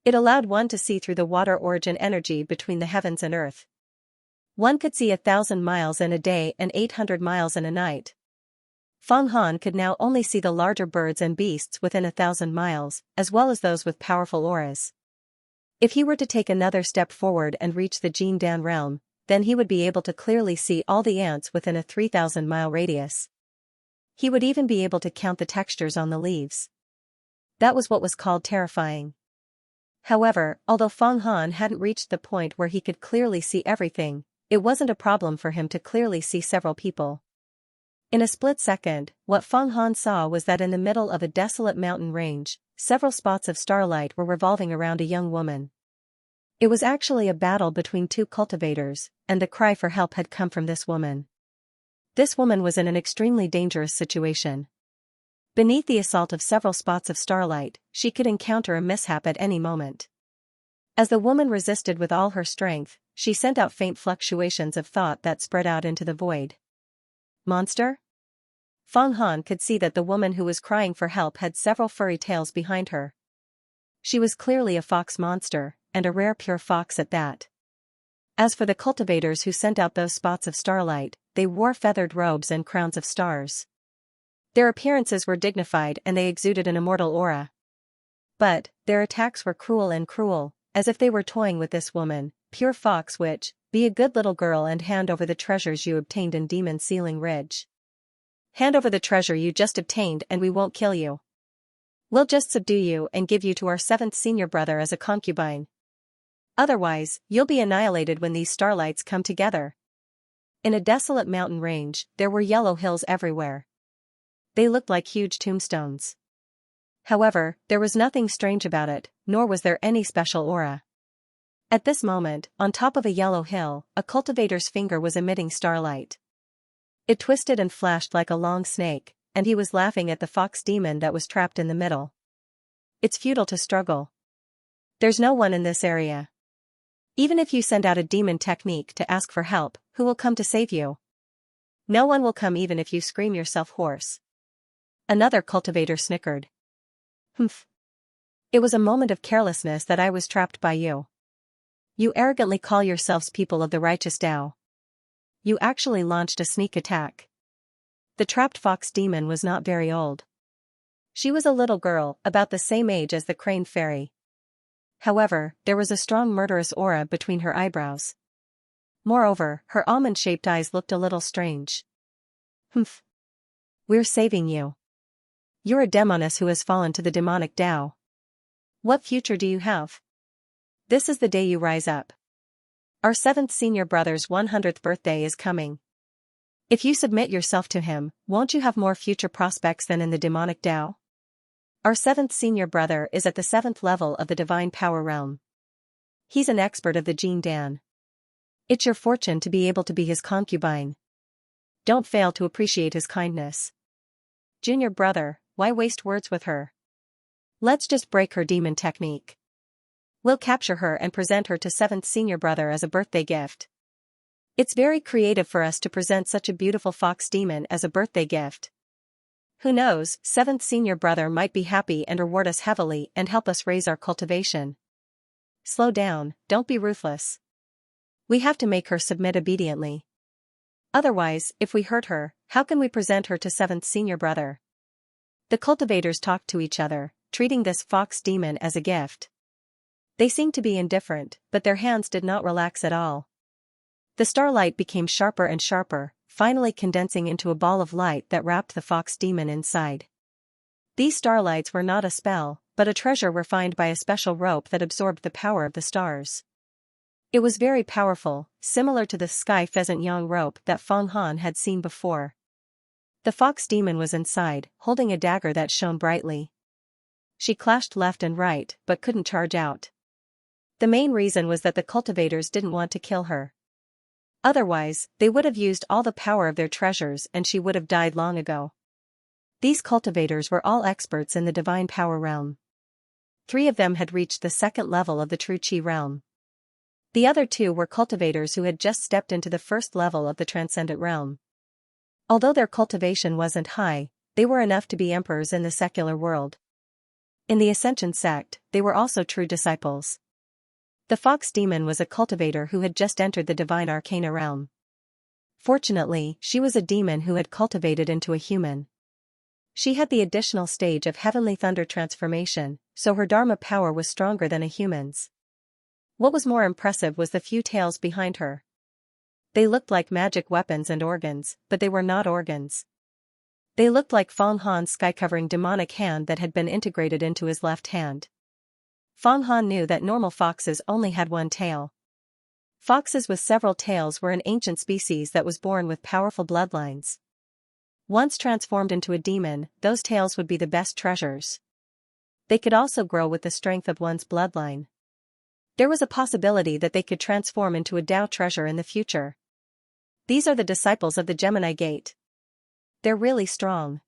It allowed one to see through the water origin energy between the heavens and earth. One could see 1,000 miles in a day and 800 miles in a night. Feng Han could now only see the larger birds and beasts within 1,000 miles, as well as those with powerful auras. If he were to take another step forward and reach the Jin Dan realm, then he would be able to clearly see all the ants within a 3,000-mile radius. He would even be able to count the textures on the leaves. That was what was called terrifying. However, although Feng Han hadn't reached the point where he could clearly see everything, it wasn't a problem for him to clearly see several people. In a split second, what Feng Han saw was that in the middle of a desolate mountain range, several spots of starlight were revolving around a young woman. It was actually a battle between 2 cultivators, and the cry for help had come from this woman. This woman was in an extremely dangerous situation. Beneath the assault of several spots of starlight, she could encounter a mishap at any moment. As the woman resisted with all her strength, she sent out faint fluctuations of thought that spread out into the void. Monster? Feng Han could see that the woman who was crying for help had several furry tails behind her. She was clearly a fox monster, and a rare pure fox at that. As for the cultivators who sent out those spots of starlight, they wore feathered robes and crowns of stars. Their appearances were dignified and they exuded an immortal aura. But, their attacks were cruel, as if they were toying with this woman, pure fox witch, be a good little girl and hand over the treasures you obtained in Demon Ceiling Ridge. Hand over the treasure you just obtained and we won't kill you. We'll just subdue you and give you to our 7th senior brother as a concubine. Otherwise, you'll be annihilated when these starlights come together. In a desolate mountain range, there were yellow hills everywhere. They looked like huge tombstones. However, there was nothing strange about it, nor was there any special aura. At this moment, on top of a yellow hill, a cultivator's finger was emitting starlight. It twisted and flashed like a long snake, and he was laughing at the fox demon that was trapped in the middle. It's futile to struggle. There's no one in this area. Even if you send out a demon technique to ask for help, who will come to save you? No one will come even if you scream yourself hoarse. Another cultivator snickered. Humph. It was a moment of carelessness that I was trapped by you. You arrogantly call yourselves people of the righteous Tao. You actually launched a sneak attack. The trapped fox demon was not very old. She was a little girl, about the same age as the crane fairy. However, there was a strong murderous aura between her eyebrows. Moreover, her almond-shaped eyes looked a little strange. Humph. We're saving you. You're a demoness who has fallen to the demonic Tao. What future do you have? This is the day you rise up. Our 7th senior brother's 100th birthday is coming. If you submit yourself to him, won't you have more future prospects than in the demonic Tao? Our 7th senior brother is at the 7th level of the divine power realm. He's an expert of the Jin Dan. It's your fortune to be able to be his concubine. Don't fail to appreciate his kindness. Junior brother, why waste words with her? Let's just break her demon technique. We'll capture her and present her to 7th senior brother as a birthday gift. It's very creative for us to present such a beautiful fox demon as a birthday gift. Who knows, 7th senior brother might be happy and reward us heavily and help us raise our cultivation. Slow down, don't be ruthless. We have to make her submit obediently. Otherwise, if we hurt her, how can we present her to 7th senior brother? The cultivators talked to each other, treating this fox demon as a gift. They seemed to be indifferent, but their hands did not relax at all. The starlight became sharper and sharper, finally condensing into a ball of light that wrapped the fox demon inside. These starlights were not a spell, but a treasure refined by a special rope that absorbed the power of the stars. It was very powerful, similar to the sky pheasant yang rope that Feng Han had seen before. The fox demon was inside, holding a dagger that shone brightly. She clashed left and right, but couldn't charge out. The main reason was that the cultivators didn't want to kill her. Otherwise, they would have used all the power of their treasures and she would have died long ago. These cultivators were all experts in the divine power realm. 3 of them had reached the second level of the true Qi realm. The other 2 were cultivators who had just stepped into the first level of the transcendent realm. Although their cultivation wasn't high, they were enough to be emperors in the secular world. In the Ascension sect, they were also true disciples. The fox demon was a cultivator who had just entered the divine arcana realm. Fortunately, she was a demon who had cultivated into a human. She had the additional stage of heavenly thunder transformation, so her dharma power was stronger than a human's. What was more impressive was the few tails behind her. They looked like magic weapons and organs, but they were not organs. They looked like Fang Han's sky-covering demonic hand that had been integrated into his left hand. Fang Han knew that normal foxes only had one tail. Foxes with several tails were an ancient species that was born with powerful bloodlines. Once transformed into a demon, those tails would be the best treasures. They could also grow with the strength of one's bloodline. There was a possibility that they could transform into a Tao treasure in the future. These are the disciples of the Gemini Gate. They're really strong.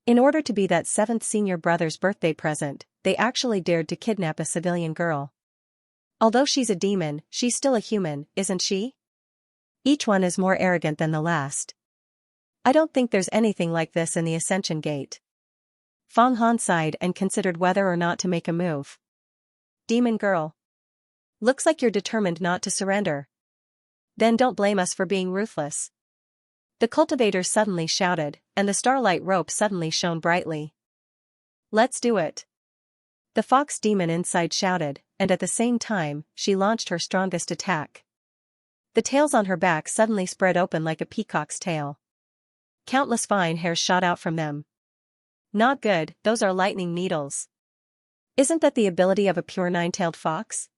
In order to be that 7th senior brother's birthday present, they actually dared to kidnap a civilian girl. Although she's a demon, she's still a human, isn't she? Each one is more arrogant than the last. I don't think there's anything like this in the Ascension Gate. Fang Han sighed and considered whether or not to make a move. Demon girl. Looks like you're determined not to surrender. Then don't blame us for being ruthless. The cultivator suddenly shouted, and the starlight rope suddenly shone brightly. Let's do it. The fox demon inside shouted, and at the same time, she launched her strongest attack. The tails on her back suddenly spread open like a peacock's tail. Countless fine hairs shot out from them. Not good, those are lightning needles. Isn't that the ability of a pure 9-tailed fox?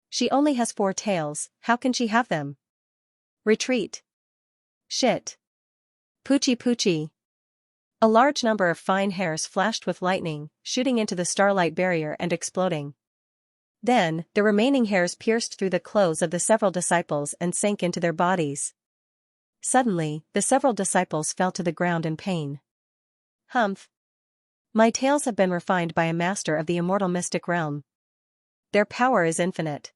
She only has 4 tails, how can she have them? Retreat. Shit. Poochie poochie. A large number of fine hairs flashed with lightning, shooting into the starlight barrier and exploding. Then, the remaining hairs pierced through the clothes of the several disciples and sank into their bodies. Suddenly, the several disciples fell to the ground in pain. Humph. My tails have been refined by a master of the immortal mystic realm. Their power is infinite.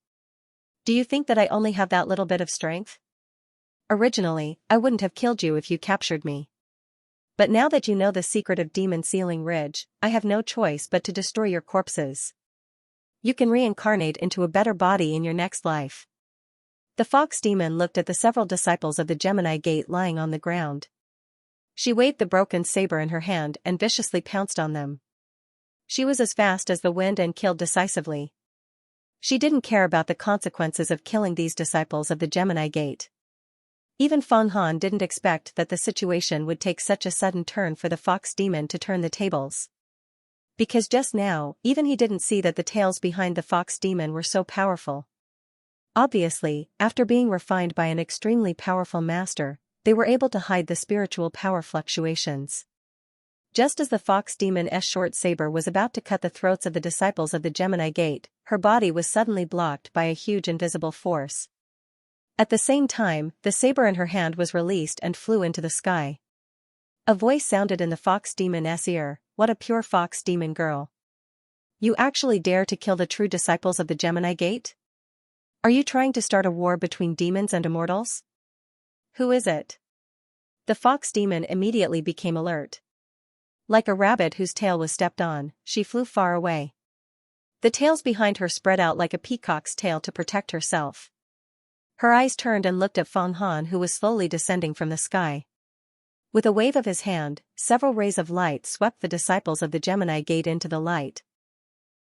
Do you think that I only have that little bit of strength? Originally, I wouldn't have killed you if you captured me. But now that you know the secret of Demon Sealing Ridge, I have no choice but to destroy your corpses. You can reincarnate into a better body in your next life. The fox demon looked at the several disciples of the Gemini Gate lying on the ground. She waved the broken saber in her hand and viciously pounced on them. She was as fast as the wind and killed decisively. She didn't care about the consequences of killing these disciples of the Gemini Gate. Even Fang Han didn't expect that the situation would take such a sudden turn for the fox demon to turn the tables. Because just now, even he didn't see that the tails behind the fox demon were so powerful. Obviously, after being refined by an extremely powerful master, they were able to hide the spiritual power fluctuations. Just as the fox demon's short saber was about to cut the throats of the disciples of the Gemini Gate, her body was suddenly blocked by a huge invisible force. At the same time, the saber in her hand was released and flew into the sky. A voice sounded in the fox demon's ear, "What a pure fox demon girl. You actually dare to kill the true disciples of the Gemini Gate? Are you trying to start a war between demons and immortals? Who is it?" The fox demon immediately became alert. Like a rabbit whose tail was stepped on, she flew far away. The tails behind her spread out like a peacock's tail to protect herself. Her eyes turned and looked at Fang Han, who was slowly descending from the sky. With a wave of his hand, several rays of light swept the disciples of the Gemini Gate into the light.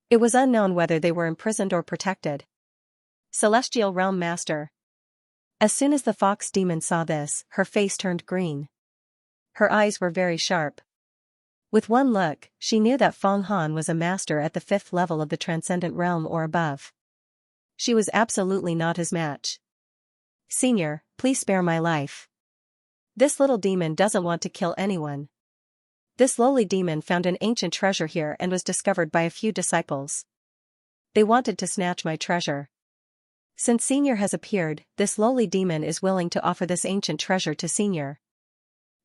It was unknown whether they were imprisoned or protected. Celestial Realm Master. As soon as the fox demon saw this, her face turned green. Her eyes were very sharp. With one look, she knew that Fang Han was a master at the 5th level of the Transcendent Realm or above. She was absolutely not his match. "Senior, please spare my life. This little demon doesn't want to kill anyone. This lowly demon found an ancient treasure here and was discovered by a few disciples. They wanted to snatch my treasure. Since Senior has appeared, this lowly demon is willing to offer this ancient treasure to Senior.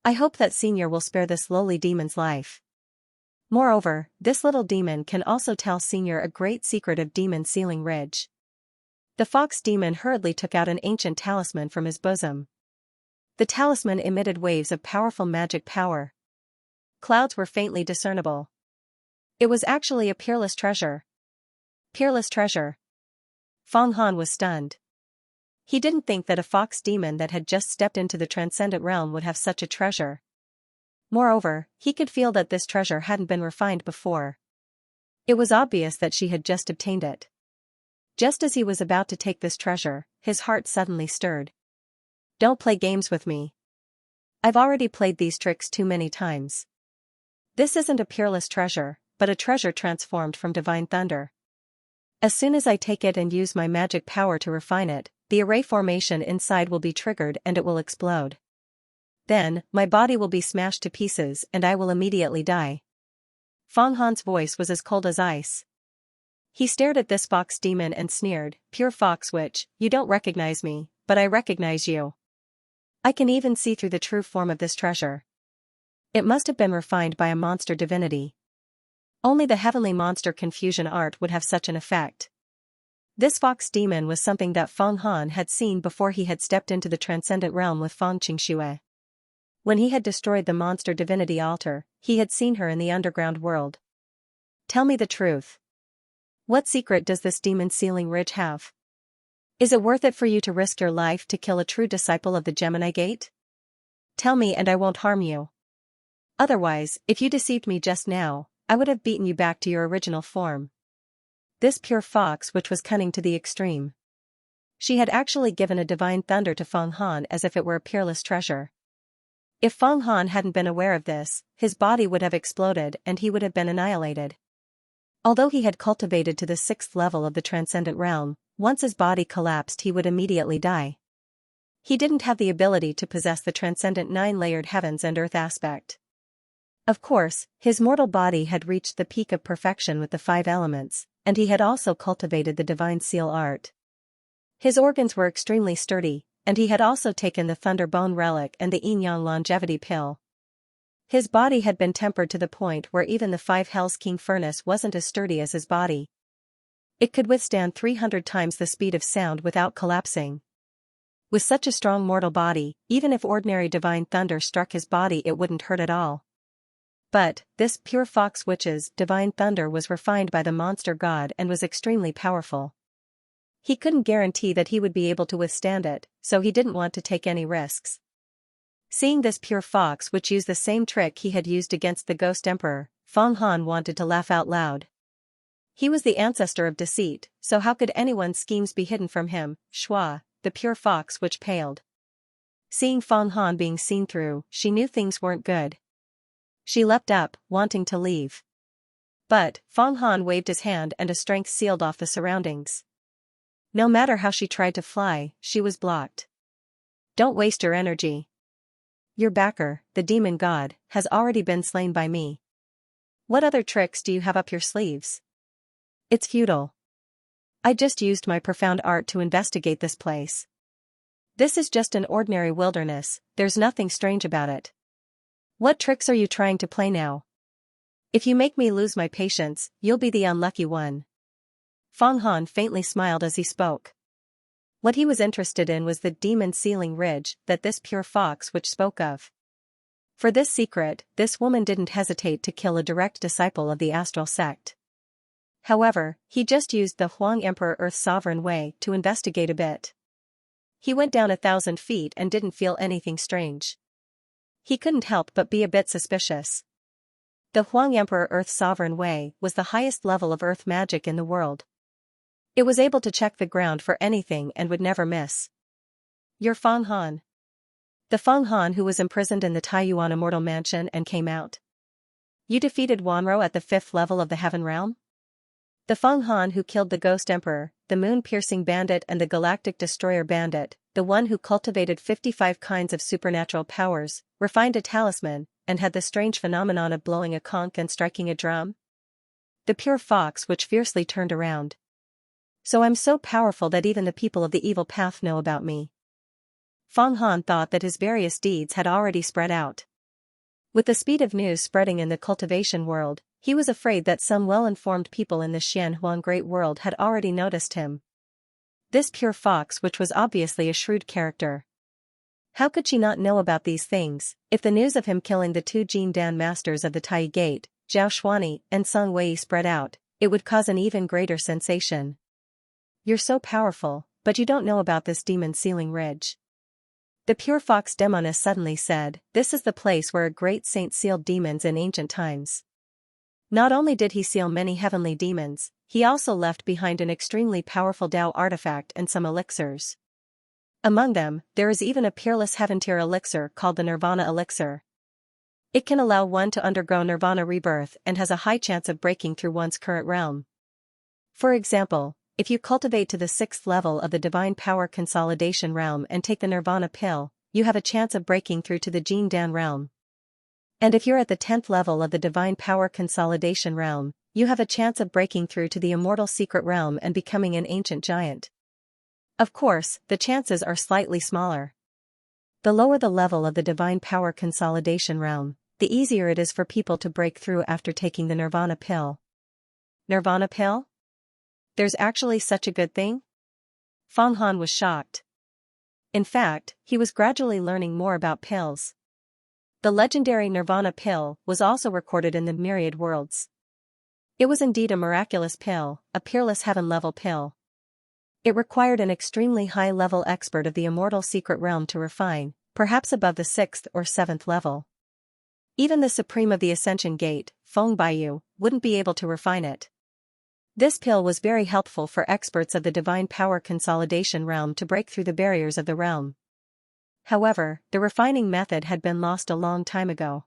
I hope that Senior will spare this lowly demon's life. Moreover, this little demon can also tell Senior a great secret of Demon Sealing Ridge. The fox demon hurriedly took out an ancient talisman from his bosom. The talisman emitted waves of powerful magic power. Clouds were faintly discernible. It was actually a peerless treasure. Peerless treasure. Feng Han was stunned. He didn't think that a fox demon that had just stepped into the transcendent realm would have such a treasure. Moreover, he could feel that this treasure hadn't been refined before. It was obvious that she had just obtained it. Just as he was about to take this treasure, his heart suddenly stirred. Don't play games with me. I've already played these tricks too many times. This isn't a peerless treasure, but a treasure transformed from divine thunder. As soon as I take it and use my magic power to refine it, the array formation inside will be triggered and it will explode. Then, my body will be smashed to pieces and I will immediately die. Feng Han's voice was as cold as ice. He stared at this fox demon and sneered, "Pure fox witch, you don't recognize me, but I recognize you. I can even see through the true form of this treasure. It must have been refined by a monster divinity. Only the heavenly monster confusion art would have such an effect." This fox demon was something that Feng Han had seen before he had stepped into the transcendent realm with Feng Qingxue. When he had destroyed the monster divinity altar, he had seen her in the underground world. Tell me the truth. What secret does this demon sealing ridge have? Is it worth it for you to risk your life to kill a true disciple of the Gemini Gate? Tell me and I won't harm you. Otherwise, if you deceived me just now, I would have beaten you back to your original form. This pure fox which was cunning to the extreme. She had actually given a divine thunder to Feng Han as if it were a peerless treasure. If Feng Han hadn't been aware of this, his body would have exploded and he would have been annihilated. Although he had cultivated to the 6th level of the transcendent realm, once his body collapsed he would immediately die. He didn't have the ability to possess the transcendent 9-layered heavens and earth aspect. Of course, his mortal body had reached the peak of perfection with the 5 elements, and he had also cultivated the divine seal art. His organs were extremely sturdy, and he had also taken the Thunder Bone Relic and the Yin-Yang Longevity Pill. His body had been tempered to the point where even the 5 Hell's King Furnace wasn't as sturdy as his body. It could withstand 300 times the speed of sound without collapsing. With such a strong mortal body, even if ordinary divine thunder struck his body it wouldn't hurt at all. But, this pure fox witch's divine thunder was refined by the monster god and was extremely powerful. He couldn't guarantee that he would be able to withstand it, so he didn't want to take any risks. Seeing this pure fox which used the same trick he had used against the Ghost Emperor, Feng Han wanted to laugh out loud. He was the ancestor of deceit, so how could anyone's schemes be hidden from him? Shua, the pure fox witch paled. Seeing Feng Han being seen through, she knew things weren't good. She leapt up, wanting to leave. But, Feng Han waved his hand and a strength sealed off the surroundings. No matter how she tried to fly, she was blocked. Don't waste your energy. Your backer, the demon god, has already been slain by me. What other tricks do you have up your sleeves? It's futile. I just used my profound art to investigate this place. This is just an ordinary wilderness, there's nothing strange about it. What tricks are you trying to play now? If you make me lose my patience, you'll be the unlucky one. Feng Han faintly smiled as he spoke. What he was interested in was the demon sealing ridge that this pure fox witch spoke of. For this secret, this woman didn't hesitate to kill a direct disciple of the astral sect. However, he just used the Huang Emperor Earth Sovereign way to investigate a bit. He went down 1,000 feet and didn't feel anything strange. He couldn't help but be a bit suspicious. The Huang Emperor Earth Sovereign way was the highest level of earth magic in the world. It was able to check the ground for anything and would never miss. You're Feng Han. The Feng Han who was imprisoned in the Taiyuan Immortal Mansion and came out. You defeated Wanro at the 5th level of the Heaven Realm? The Feng Han who killed the Ghost Emperor, the Moon-Piercing Bandit and the Galactic Destroyer Bandit, the one who cultivated 55 kinds of supernatural powers, refined a talisman, and had the strange phenomenon of blowing a conch and striking a drum? The pure fox which fiercely turned around. So I'm so powerful that even the people of the evil path know about me. Feng Han thought that his various deeds had already spread out. With the speed of news spreading in the cultivation world, he was afraid that some well-informed people in the Xianxia Great World had already noticed him. This pure fox, which was obviously a shrewd character. How could she not know about these things? If the news of him killing the two Jin Dan masters of the Tai Gate, Zhao Xuanyi and Song Wei spread out, it would cause an even greater sensation. You're so powerful, but you don't know about this demon sealing ridge. The pure fox demoness suddenly said, this is the place where a great saint sealed demons in ancient times. Not only did he seal many heavenly demons, he also left behind an extremely powerful Tao artifact and some elixirs. Among them, there is even a peerless heaven-tier elixir called the Nirvana elixir. It can allow one to undergo Nirvana rebirth and has a high chance of breaking through one's current realm. For example, if you cultivate to the 6th level of the Divine Power Consolidation realm and take the Nirvana pill, you have a chance of breaking through to the Jin Dan realm. And if you're at the 10th level of the Divine Power Consolidation realm, you have a chance of breaking through to the Immortal Secret realm and becoming an ancient giant. Of course, the chances are slightly smaller. The lower the level of the Divine Power Consolidation realm, the easier it is for people to break through after taking the Nirvana pill. Nirvana pill? There's actually such a good thing? Feng Han was shocked. In fact, he was gradually learning more about pills. The legendary Nirvana pill was also recorded in the myriad worlds. It was indeed a miraculous pill, a peerless heaven-level pill. It required an extremely high-level expert of the Immortal Secret realm to refine, perhaps above the 6th or 7th level. Even the Supreme of the Ascension Gate, Feng Baiyu, wouldn't be able to refine it. This pill was very helpful for experts of the Divine Power Consolidation realm to break through the barriers of the realm. However, the refining method had been lost a long time ago.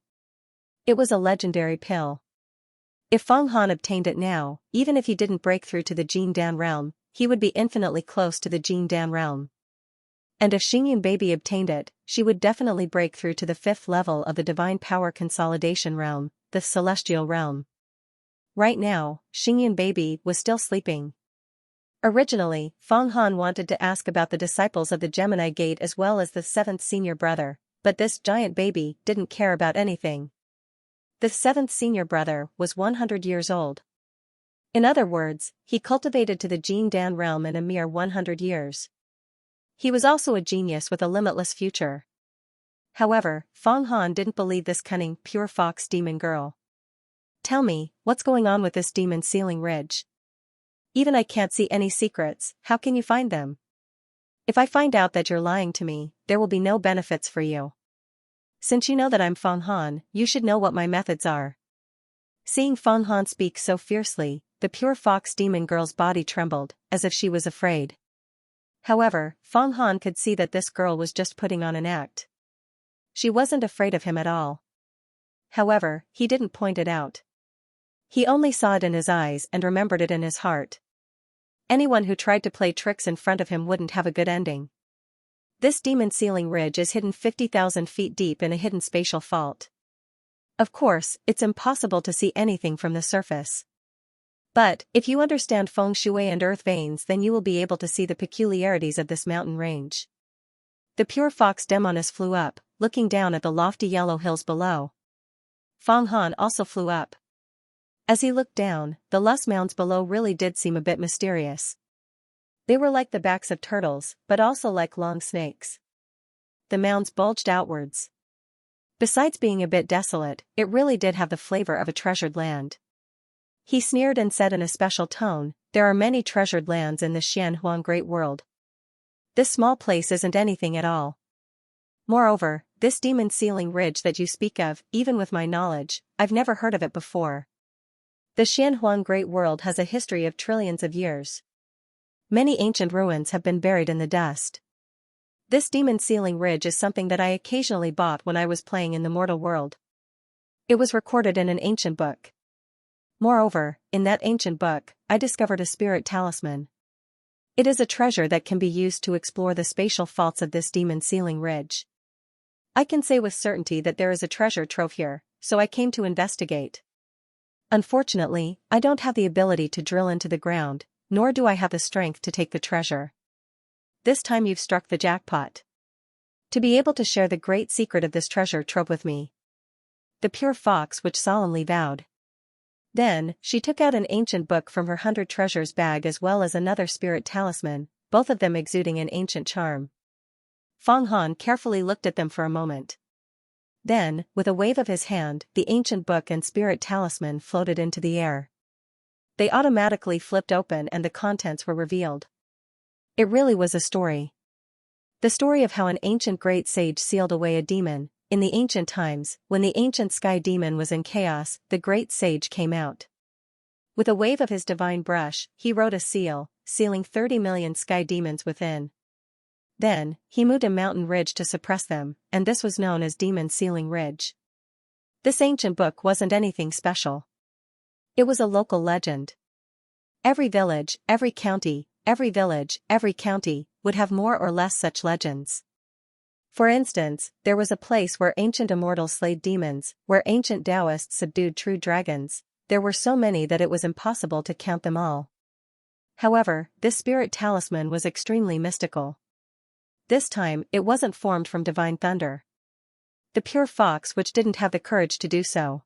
It was a legendary pill. If Feng Han obtained it now, even if he didn't break through to the Jin Dan realm, he would be infinitely close to the Jin Dan realm. And if Xingyan Baby obtained it, she would definitely break through to the 5th level of the Divine Power Consolidation realm, the Celestial realm. Right now, Xingyan Baby was still sleeping. Originally, Feng Han wanted to ask about the disciples of the Gemini Gate as well as the 7th senior brother, but this giant baby didn't care about anything. The 7th senior brother was 100 years old. In other words, he cultivated to the Jin Dan realm in a mere 100 years. He was also a genius with a limitless future. However, Feng Han didn't believe this cunning, pure fox demon girl. Tell me, what's going on with this demon sealing ridge? Even I can't see any secrets, how can you find them? If I find out that you're lying to me, there will be no benefits for you. Since you know that I'm Feng Han, you should know what my methods are. Seeing Feng Han speak so fiercely, the pure fox demon girl's body trembled, as if she was afraid. However, Feng Han could see that this girl was just putting on an act. She wasn't afraid of him at all. However, he didn't point it out. He only saw it in his eyes and remembered it in his heart. Anyone who tried to play tricks in front of him wouldn't have a good ending. This demon sealing ridge is hidden 50,000 feet deep in a hidden spatial fault. Of course, it's impossible to see anything from the surface. But, if you understand feng shui and earth veins, then you will be able to see the peculiarities of this mountain range. The pure fox demoness flew up, looking down at the lofty yellow hills below. Feng Han also flew up. As he looked down, the lush mounds below really did seem a bit mysterious. They were like the backs of turtles, but also like long snakes. The mounds bulged outwards. Besides being a bit desolate, it really did have the flavor of a treasured land. He sneered and said in a special tone, there are many treasured lands in the Xianxia Great World. This small place isn't anything at all. Moreover, this demon sealing ridge that you speak of, even with my knowledge, I've never heard of it before. The Xianxia Great World has a history of trillions of years. Many ancient ruins have been buried in the dust. This demon sealing ridge is something that I occasionally bought when I was playing in the mortal world. It was recorded in an ancient book. Moreover, in that ancient book, I discovered a spirit talisman. It is a treasure that can be used to explore the spatial faults of this demon sealing ridge. I can say with certainty that there is a treasure trove here, so I came to investigate. Unfortunately, I don't have the ability to drill into the ground, nor do I have the strength to take the treasure. This time you've struck the jackpot. To be able to share the great secret of this treasure trove with me. the pure fox which solemnly vowed. Then, she took out an ancient book from her 100 treasures bag as well as another spirit talisman, both of them exuding an ancient charm. Feng Han carefully looked at them for a moment. Then, with a wave of his hand, the ancient book and spirit talisman floated into the air. They automatically flipped open and the contents were revealed. It really was a story. The story of how an ancient great sage sealed away a demon. In the ancient times, when the ancient sky demon was in chaos, the great sage came out. With a wave of his divine brush, he wrote a seal, sealing 30 million sky demons within. Then, he moved a mountain ridge to suppress them, and this was known as Demon Sealing Ridge. This ancient book wasn't anything special. It was a local legend. Every village, every county, every village, every county, would have more or less such legends. For instance, there was a place where ancient immortals slayed demons, where ancient Taoists subdued true dragons. There were so many that it was impossible to count them all. However, this spirit talisman was extremely mystical. This time, it wasn't formed from divine thunder. The pure fox which didn't have the courage to do so.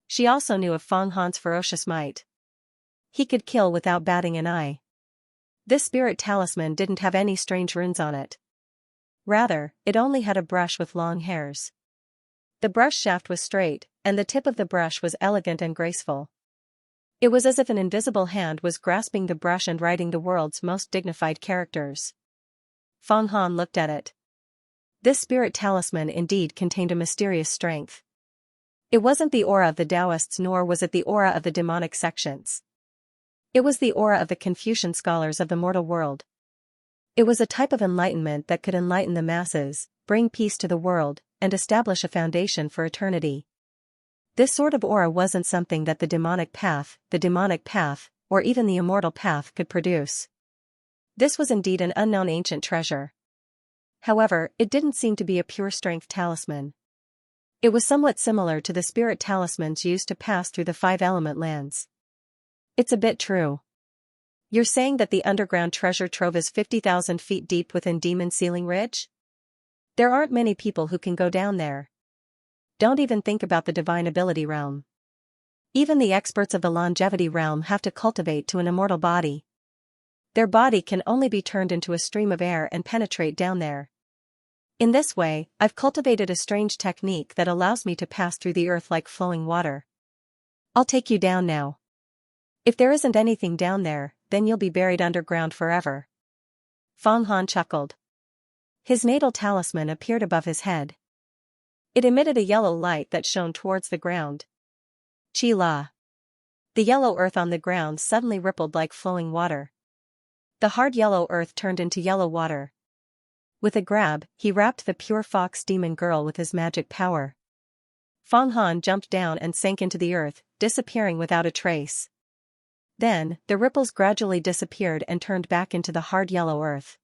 She also knew of Feng Han's ferocious might. He could kill without batting an eye. This spirit talisman didn't have any strange runes on it. Rather, it only had a brush with long hairs. The brush shaft was straight, and the tip of the brush was elegant and graceful. It was as if an invisible hand was grasping the brush and writing the world's most dignified characters. Feng Han looked at it. This spirit talisman indeed contained a mysterious strength. It wasn't the aura of the Taoists nor was it the aura of the demonic sections. It was the aura of the Confucian scholars of the mortal world. It was a type of enlightenment that could enlighten the masses, bring peace to the world, and establish a foundation for eternity. This sort of aura wasn't something that the demonic path, or even the immortal path could produce. This was indeed an unknown ancient treasure. However, it didn't seem to be a pure strength talisman. It was somewhat similar to the spirit talismans used to pass through the 5-element lands. It's a bit true. You're saying that the underground treasure trove is 50,000 feet deep within Demon Sealing Ridge? There aren't many people who can go down there. Don't even think about the divine ability realm. Even the experts of the longevity realm have to cultivate to an immortal body. Their body can only be turned into a stream of air and penetrate down there. In this way, I've cultivated a strange technique that allows me to pass through the earth like flowing water. I'll take you down now. If there isn't anything down there, then you'll be buried underground forever. Feng Han chuckled. His natal talisman appeared above his head. It emitted a yellow light that shone towards the ground. Chi La. The yellow earth on the ground suddenly rippled like flowing water. The hard yellow earth turned into yellow water. With a grab, he wrapped the pure fox demon girl with his magic power. Feng Han jumped down and sank into the earth, disappearing without a trace. Then, the ripples gradually disappeared and turned back into the hard yellow earth.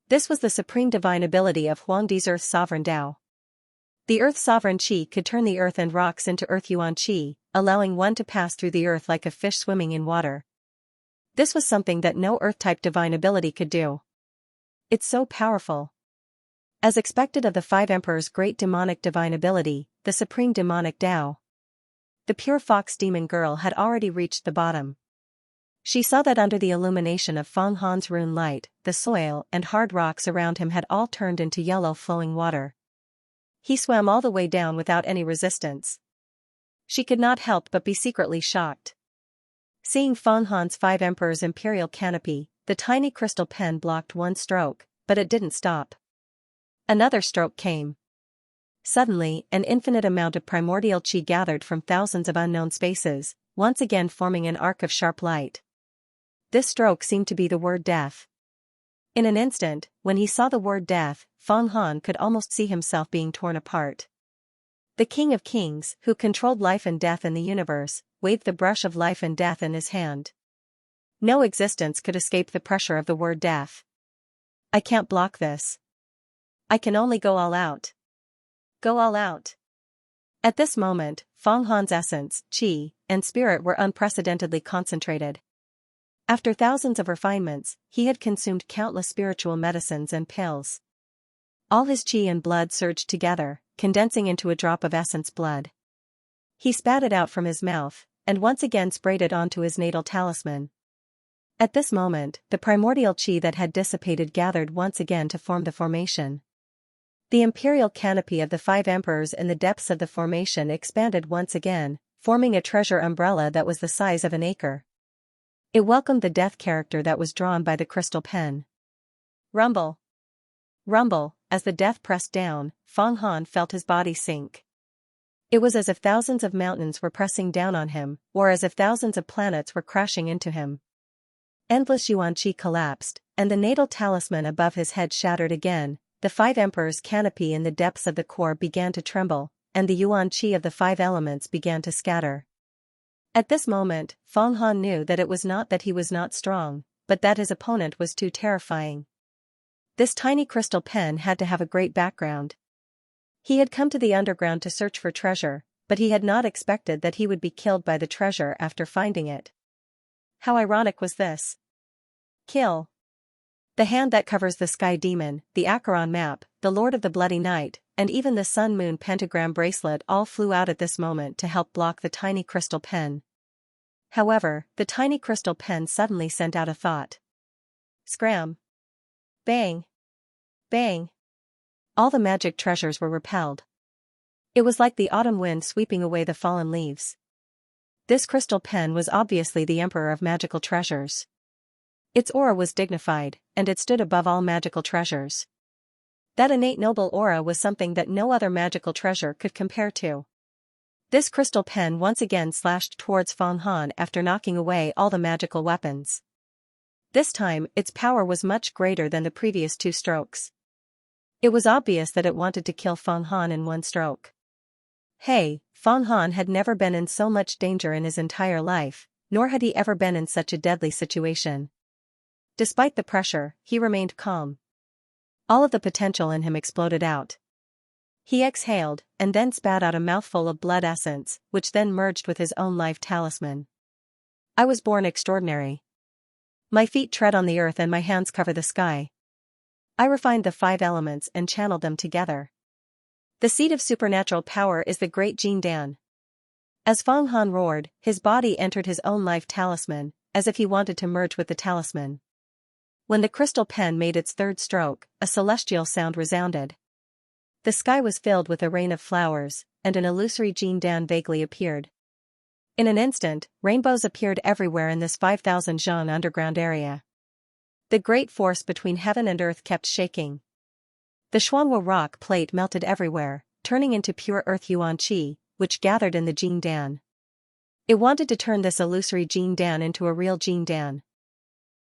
This was the supreme divine ability of Huangdi's Earth Sovereign Tao. The Earth Sovereign Qi could turn the earth and rocks into Earth Yuan Qi, allowing one to pass through the earth like a fish swimming in water. This was something that no Earth-type divine ability could do. It's so powerful. As expected of the 5 Emperors' great demonic divine ability, the supreme demonic Tao. The pure fox demon girl had already reached the bottom. She saw that under the illumination of Feng Han's rune light, the soil and hard rocks around him had all turned into yellow flowing water. He swam all the way down without any resistance. She could not help but be secretly shocked. Seeing Feng Han's 5 Emperors' imperial canopy, the tiny crystal pen blocked one stroke, but it didn't stop. Another stroke came. Suddenly, an infinite amount of primordial qi gathered from thousands of unknown spaces, once again forming an arc of sharp light. This stroke seemed to be the word death. In an instant, when he saw the word death, Feng Han could almost see himself being torn apart. The King of Kings, who controlled life and death in the universe, waved the brush of life and death in his hand. No existence could escape the pressure of the word death. I can't block this. I can only go all out. Go all out. At this moment, Feng Han's essence, qi, and spirit were unprecedentedly concentrated. After thousands of refinements, he had consumed countless spiritual medicines and pills. All his qi and blood surged together, condensing into a drop of essence blood. He spat it out from his mouth, and once again sprayed it onto his natal talisman. At this moment, the primordial chi that had dissipated gathered once again to form the formation. The imperial canopy of the 5 emperors in the depths of the formation expanded once again, forming a treasure umbrella that was the size of an acre. It welcomed the death character that was drawn by the crystal pen. Rumble. Rumble, as the death pressed down, Feng Han felt his body sink. It was as if thousands of mountains were pressing down on him, or as if thousands of planets were crashing into him. Endless yuan qi collapsed, and the natal talisman above his head shattered again. The 5 emperors' canopy in the depths of the core began to tremble, and the yuan qi of the 5 elements began to scatter. At this moment, Feng Han knew that it was not that he was not strong, but that his opponent was too terrifying. This tiny crystal pen had to have a great background. He had come to the underground to search for treasure, but he had not expected that he would be killed by the treasure after finding it. How ironic was this? Kill. The hand that covers the sky demon, the Acheron map, the Lord of the Bloody Night, and even the sun-moon pentagram bracelet all flew out at this moment to help block the tiny crystal pen. However, the tiny crystal pen suddenly sent out a thought. Scram. Bang. Bang. All the magic treasures were repelled. It was like the autumn wind sweeping away the fallen leaves. This crystal pen was obviously the emperor of magical treasures. Its aura was dignified, and it stood above all magical treasures. That innate noble aura was something that no other magical treasure could compare to. This crystal pen once again slashed towards Feng Han after knocking away all the magical weapons. This time, its power was much greater than the previous 2 strokes. It was obvious that it wanted to kill Feng Han in 1 stroke. Hey, Feng Han had never been in so much danger in his entire life, nor had he ever been in such a deadly situation. Despite the pressure, he remained calm. All of the potential in him exploded out. He exhaled, and then spat out a mouthful of blood essence, which then merged with his own life talisman. I was born extraordinary. My feet tread on the earth and my hands cover the sky. I refined the 5 elements and channeled them together. The seat of supernatural power is the great Jin Dan. As Feng Han roared, his body entered his own life talisman, as if he wanted to merge with the talisman. When the crystal pen made its 3rd stroke, a celestial sound resounded. The sky was filled with a rain of flowers, and an illusory Jin Dan vaguely appeared. In an instant, rainbows appeared everywhere in this 5,000 zhang underground area. The great force between heaven and earth kept shaking. The Xuanhua rock plate melted everywhere, turning into pure earth yuan qi, which gathered in the Jin Dan. It wanted to turn this illusory Jin Dan into a real Jin Dan.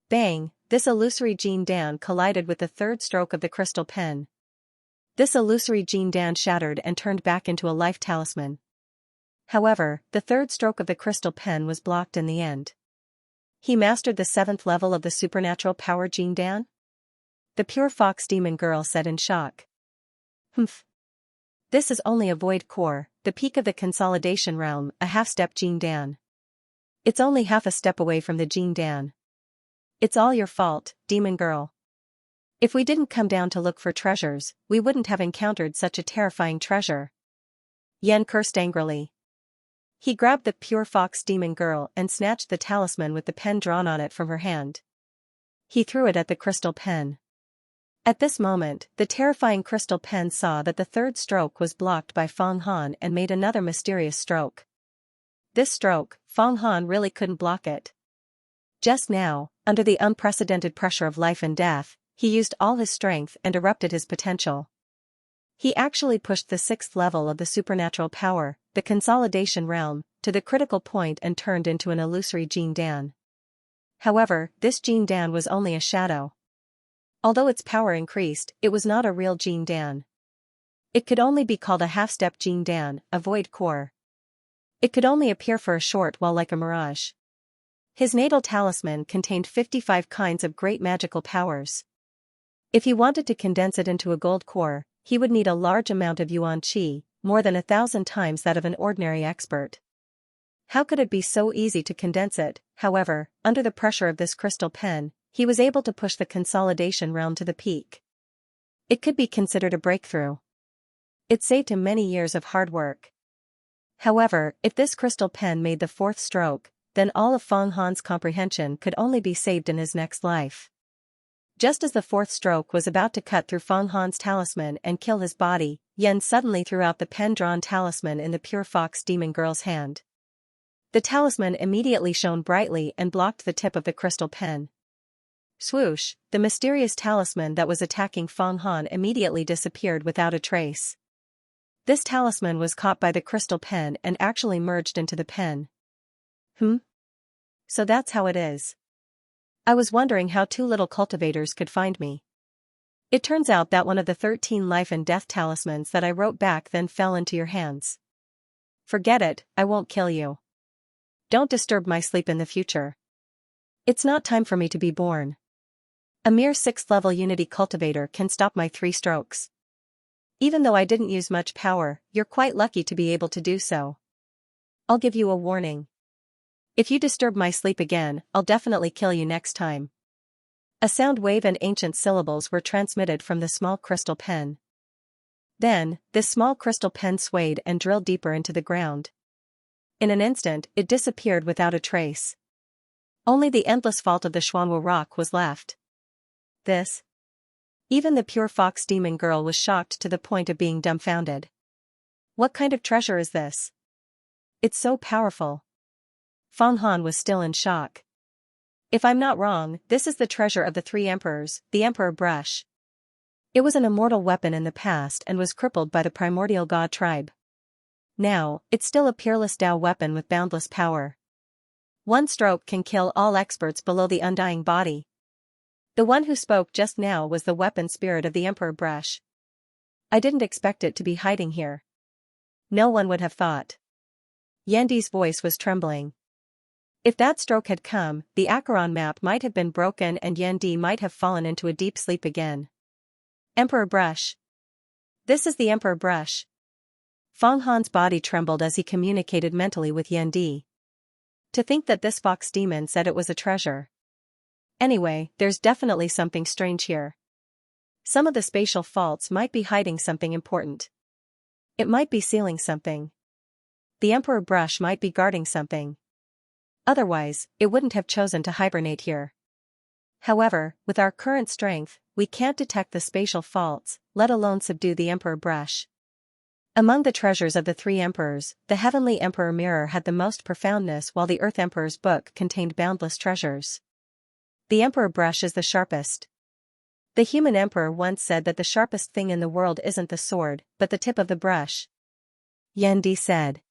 Bang! This illusory Jin Dan collided with the 3rd stroke of the crystal pen. This illusory Jin Dan shattered and turned back into a life talisman. However, the 3rd stroke of the crystal pen was blocked in the end. He mastered the 7th level of the supernatural power Jin Dan? The pure fox demon girl said in shock. Humph. This is only a void core, the peak of the consolidation realm, a half-step Jin Dan. It's only half a step away from the Jin Dan. It's all your fault, demon girl. If we didn't come down to look for treasures, we wouldn't have encountered such a terrifying treasure. Yan cursed angrily. He grabbed the pure fox demon girl and snatched the talisman with the pen drawn on it from her hand. He threw it at the crystal pen. At this moment, the terrifying crystal pen saw that the 3rd stroke was blocked by Feng Han and made another mysterious stroke. This stroke, Feng Han really couldn't block it. Just now, under the unprecedented pressure of life and death, he used all his strength and erupted his potential. He actually pushed the 6th level of the supernatural power, the consolidation realm, to the critical point and turned into an illusory Jin Dan. However, this Jin Dan was only a shadow. Although its power increased, it was not a real Jin Dan. It could only be called a half-step Jin Dan, a void core. It could only appear for a short while like a mirage. His natal talisman contained 55 kinds of great magical powers. If he wanted to condense it into a gold core, he would need a large amount of yuan qi, more than 1,000 times that of an ordinary expert. How could it be so easy to condense it? However, under the pressure of this crystal pen, he was able to push the consolidation realm to the peak. It could be considered a breakthrough. It saved him many years of hard work. However, if this crystal pen made the fourth stroke, then all of Feng Han's comprehension could only be saved in his next life. Just as the fourth stroke was about to cut through Feng Han's talisman and kill his body, Yen suddenly threw out the pen-drawn talisman in the pure fox demon girl's hand. The talisman immediately shone brightly and blocked the tip of the crystal pen. Swoosh, the mysterious talisman that was attacking Feng Han immediately disappeared without a trace. This talisman was caught by the crystal pen and actually merged into the pen. So that's how it is. I was wondering how two little cultivators could find me. It turns out that one of the 13 life and death talismans that I wrote back then fell into your hands. Forget it, I won't kill you. Don't disturb my sleep in the future. It's not time for me to be born. A mere 6th level unity cultivator can stop my 3 strokes. Even though I didn't use much power, you're quite lucky to be able to do so. I'll give you a warning. If you disturb my sleep again, I'll definitely kill you next time. A sound wave and ancient syllables were transmitted from the small crystal pen. Then, this small crystal pen swayed and drilled deeper into the ground. In an instant, it disappeared without a trace. Only the endless vault of the Xianxia rock was left. This? Even the pure fox demon girl was shocked to the point of being dumbfounded. What kind of treasure is this? It's so powerful. Feng Han was still in shock. If I'm not wrong, this is the treasure of the 3 emperors, the Emperor Brush. It was an immortal weapon in the past and was crippled by the primordial god tribe. Now, it's still a peerless Tao weapon with boundless power. One stroke can kill all experts below the undying body. The one who spoke just now was the weapon spirit of the Emperor Brush. I didn't expect it to be hiding here. No one would have thought. Yandi's voice was trembling. If that stroke had come, the Acheron map might have been broken and Yandi might have fallen into a deep sleep again. Emperor Brush. This is the Emperor Brush. Feng Han's body trembled as he communicated mentally with Yandi. To think that this fox demon said it was a treasure. Anyway, there's definitely something strange here. Some of the spatial faults might be hiding something important. It might be sealing something. The Emperor Brush might be guarding something. Otherwise, it wouldn't have chosen to hibernate here. However, with our current strength, we can't detect the spatial faults, let alone subdue the Emperor Brush. Among the treasures of the 3 emperors, the Heavenly Emperor Mirror had the most profoundness while the Earth Emperor's book contained boundless treasures. The Emperor Brush is the sharpest. The human emperor once said that the sharpest thing in the world isn't the sword, but the tip of the brush. Yandi said.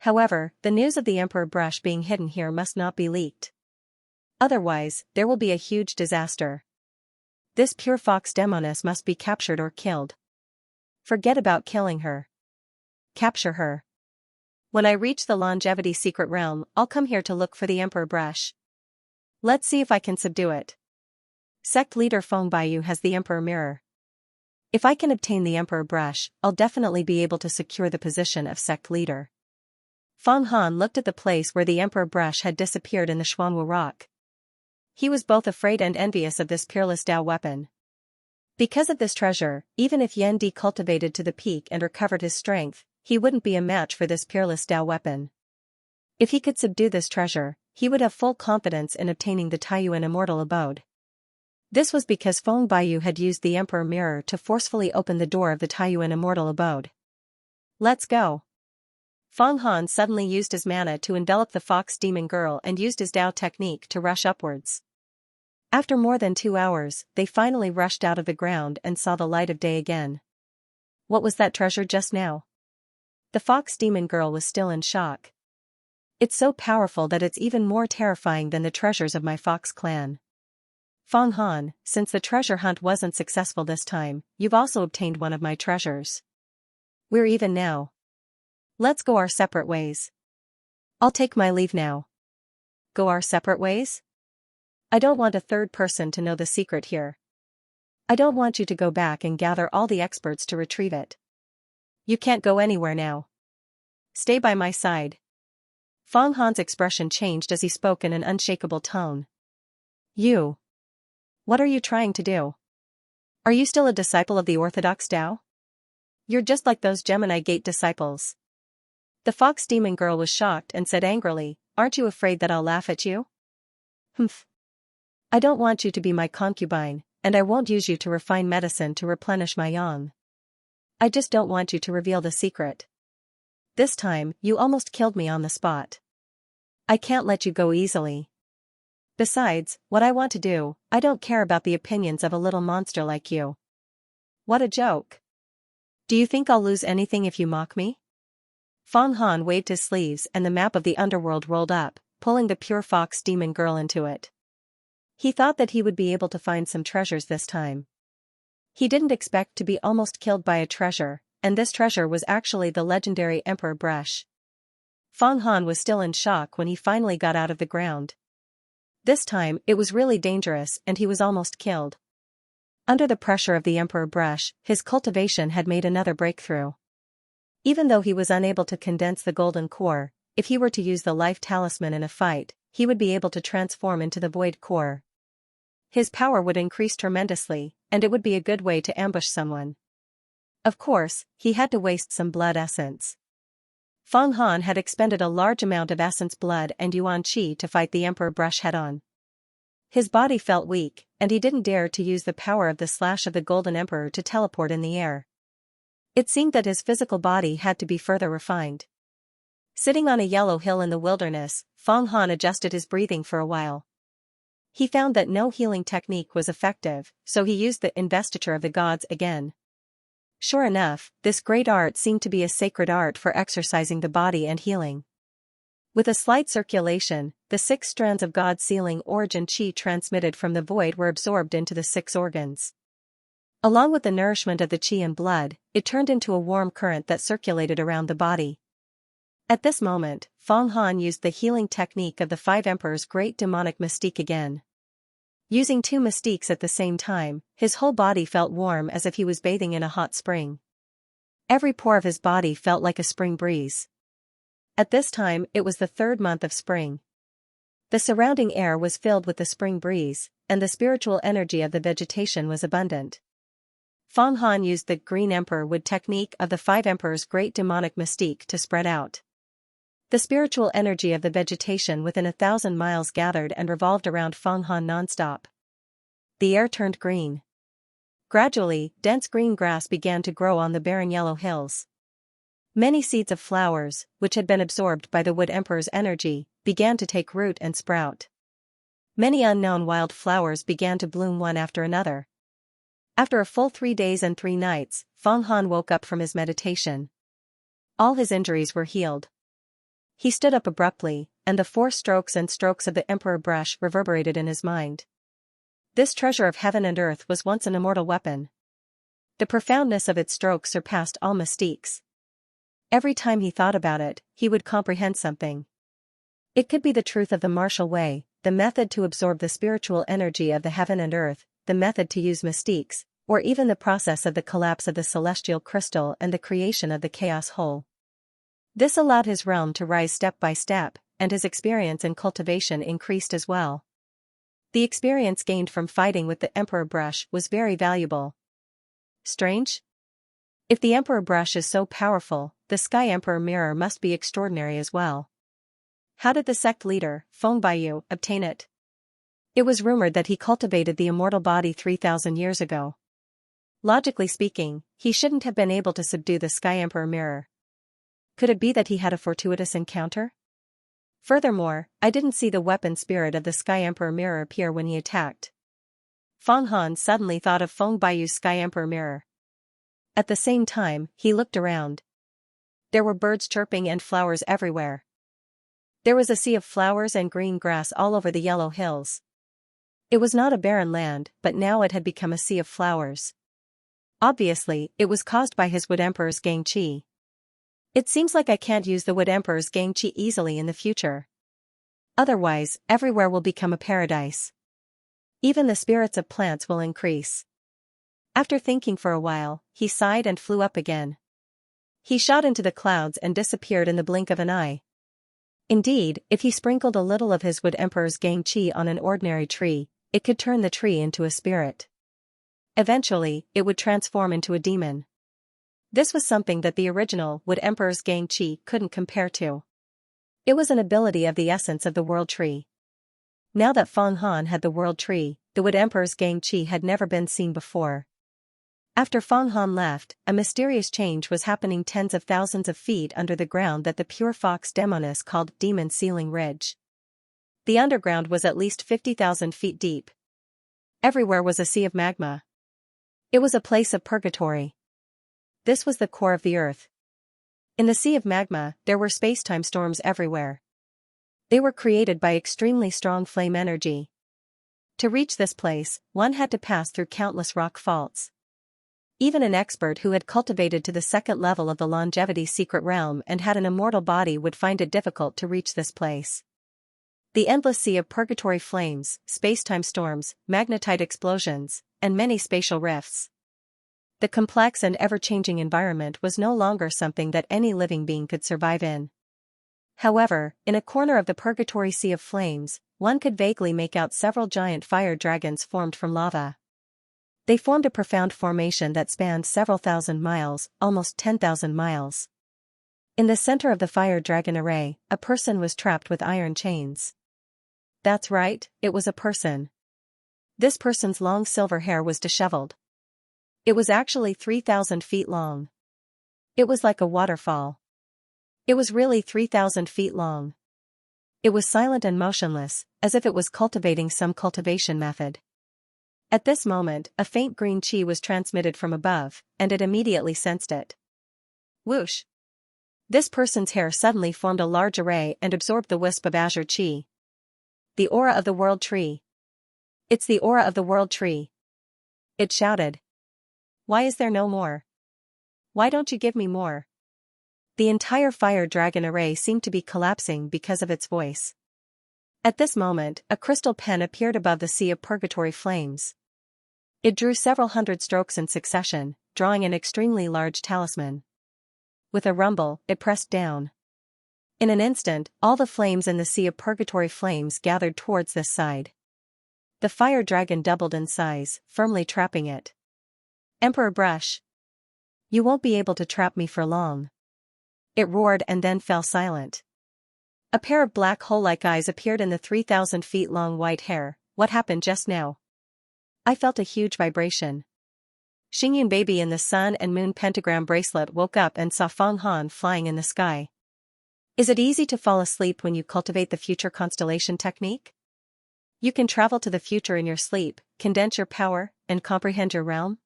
However, the news of the Emperor Brush being hidden here must not be leaked. Otherwise, there will be a huge disaster. This pure fox demoness must be captured or killed. Forget about killing her. Capture her. When I reach the longevity secret realm, I'll come here to look for the Emperor Brush. Let's see if I can subdue it. Sect leader Feng Baiyu has the Emperor Mirror. If I can obtain the Emperor Brush, I'll definitely be able to secure the position of sect leader. Feng Han looked at the place where the Emperor Brush had disappeared in the Xianxia rock. He was both afraid and envious of this peerless Tao weapon. Because of this treasure, even if Yandi cultivated to the peak and recovered his strength, he wouldn't be a match for this peerless Tao weapon. If he could subdue this treasure, he would have full confidence in obtaining the Taiyuan immortal abode. This was because Feng Baiyu had used the Emperor Mirror to forcefully open the door of the Taiyuan immortal abode. Let's go. Feng Han suddenly used his mana to envelop the fox demon girl and used his Dao technique to rush upwards. After more than 2 hours, they finally rushed out of the ground and saw the light of day again. What was that treasure just now? The fox demon girl was still in shock. It's so powerful that it's even more terrifying than the treasures of my fox clan. Feng Han, since the treasure hunt wasn't successful this time, you've also obtained one of my treasures. We're even now. Let's go our separate ways. I'll take my leave now. Go our separate ways? I don't want a third person to know the secret here. I don't want you to go back and gather all the experts to retrieve it. You can't go anywhere now. Stay by my side. Feng Han's expression changed as he spoke in an unshakable tone. You. What are you trying to do? Are you still a disciple of the Orthodox Tao? You're just like those Gemini Gate disciples. The fox demon girl was shocked and said angrily, "Aren't you afraid that I'll laugh at you?" "Humph. I don't want you to be my concubine, and I won't use you to refine medicine to replenish my yang. I just don't want you to reveal the secret. This time, you almost killed me on the spot. I can't let you go easily. Besides, what I want to do, I don't care about the opinions of a little monster like you." What a joke. Do you think I'll lose anything if you mock me? Fong Han waved his sleeves and the map of the underworld rolled up, pulling the pure fox demon girl into it. He thought that he would be able to find some treasures this time. He didn't expect to be almost killed by a treasure, and this treasure was actually the legendary Emperor brush. Fong Han was still in shock when he finally got out of the ground. This time, it was really dangerous and he was almost killed. Under the pressure of the Emperor brush, his cultivation had made another breakthrough. Even though he was unable to condense the golden core, if he were to use the life talisman in a fight, he would be able to transform into the void core. His power would increase tremendously, and it would be a good way to ambush someone. Of course, he had to waste some blood essence. Fong Han had expended a large amount of essence blood and yuan qi to fight the Emperor brush head-on. His body felt weak, and he didn't dare to use the power of the slash of the Golden Emperor to teleport in the air. It seemed that his physical body had to be further refined. Sitting on a yellow hill in the wilderness, Fong Han adjusted his breathing for a while. He found that no healing technique was effective, so he used the investiture of the gods again. Sure enough, this great art seemed to be a sacred art for exercising the body and healing. With a slight circulation, the 6 strands of God's sealing origin qi transmitted from the void were absorbed into the 6 organs. Along with the nourishment of the qi and blood, it turned into a warm current that circulated around the body. At this moment, Fong Han used the healing technique of the 5 emperors' great demonic mystique again. Using 2 mystiques at the same time, his whole body felt warm as if he was bathing in a hot spring. Every pore of his body felt like a spring breeze. At this time, it was the 3rd month of spring. The surrounding air was filled with the spring breeze, and the spiritual energy of the vegetation was abundant. Fong Han used the Green Emperor Wood technique of the 5 emperors' great demonic mystique to spread out. The spiritual energy of the vegetation within 1,000 miles gathered and revolved around Fong Han nonstop. The air turned green. Gradually, dense green grass began to grow on the barren yellow hills. Many seeds of flowers, which had been absorbed by the Wood Emperor's energy, began to take root and sprout. Many unknown wild flowers began to bloom one after another. After a full 3 days and 3 nights, Fong Han woke up from his meditation. All his injuries were healed. He stood up abruptly, and the 4 strokes and strokes of the Emperor brush reverberated in his mind. This treasure of heaven and earth was once an immortal weapon. The profoundness of its strokes surpassed all mystiques. Every time he thought about it, he would comprehend something. It could be the truth of the martial way, the method to absorb the spiritual energy of the heaven and earth, the method to use mystiques, or even the process of the collapse of the celestial crystal and the creation of the chaos whole. This allowed his realm to rise step by step, and his experience in cultivation increased as well. The experience gained from fighting with the Emperor brush was very valuable. Strange? If the Emperor brush is so powerful, the Sky Emperor mirror must be extraordinary as well. How did the sect leader, Feng Baiyu, obtain it? It was rumored that he cultivated the immortal body 3,000 years ago. Logically speaking, he shouldn't have been able to subdue the Sky Emperor mirror. Could it be that he had a fortuitous encounter? Furthermore, I didn't see the weapon spirit of the Sky Emperor mirror appear when he attacked. Fong Han suddenly thought of Feng Baiyu's Sky Emperor mirror. At the same time, he looked around. There were birds chirping and flowers everywhere. There was a sea of flowers and green grass all over the yellow hills. It was not a barren land, but now it had become a sea of flowers. Obviously, it was caused by his Wood Emperor's Gang Qi. It seems like I can't use the Wood Emperor's Gang Qi easily in the future. Otherwise, everywhere will become a paradise. Even the spirits of plants will increase. After thinking for a while, he sighed and flew up again. He shot into the clouds and disappeared in the blink of an eye. Indeed, if he sprinkled a little of his Wood Emperor's Gang Qi on an ordinary tree, it could turn the tree into a spirit. Eventually, it would transform into a demon. This was something that the original Wood Emperor's Xianxia couldn't compare to. It was an ability of the essence of the World Tree. Now that Feng Han had the World Tree, the Wood Emperor's Xianxia had never been seen before. After Feng Han left, a mysterious change was happening tens of thousands of feet under the ground that the pure Fox Demonis called Demon Ceiling Ridge. The underground was at least 50,000 feet deep. Everywhere was a sea of magma. It was a place of purgatory. This was the core of the earth. In the sea of magma, there were space-time storms everywhere. They were created by extremely strong flame energy. To reach this place, one had to pass through countless rock faults. Even an expert who had cultivated to the second level of the longevity secret realm and had an immortal body would find it difficult to reach this place. The endless sea of purgatory flames, space-time storms, magnetite explosions, and many spatial rifts. The complex and ever-changing environment was no longer something that any living being could survive in. However, in a corner of the purgatory sea of flames, one could vaguely make out several giant fire dragons formed from lava. They formed a profound formation that spanned several thousand miles, almost 10,000 miles. In the center of the fire dragon array, a person was trapped with iron chains. That's right, it was a person. This person's long silver hair was disheveled. It was actually 3,000 feet long. It was like a waterfall. It was really 3,000 feet long. It was silent and motionless, as if it was cultivating some cultivation method. At this moment, a faint green chi was transmitted from above, and it immediately sensed it. Whoosh! This person's hair suddenly formed a large array and absorbed the wisp of azure chi. The aura of the World Tree. It's the aura of the World Tree. It shouted. Why is there no more? Why don't you give me more? The entire fire dragon array seemed to be collapsing because of its voice. At this moment, a crystal pen appeared above the sea of purgatory flames. It drew several hundred strokes in succession, drawing an extremely large talisman. With a rumble, it pressed down. In an instant, all the flames in the sea of purgatory flames gathered towards this side. The fire dragon doubled in size, firmly trapping it. Emperor Brush. You won't be able to trap me for long. It roared and then fell silent. A pair of black hole-like eyes appeared in the 3,000 feet long white hair. What happened just now? I felt a huge vibration. Xingyun baby in the sun and moon pentagram bracelet woke up and saw Feng Han flying in the sky. Is it easy to fall asleep when you cultivate the future constellation technique? You can travel to the future in your sleep, condense your power, and comprehend your realm?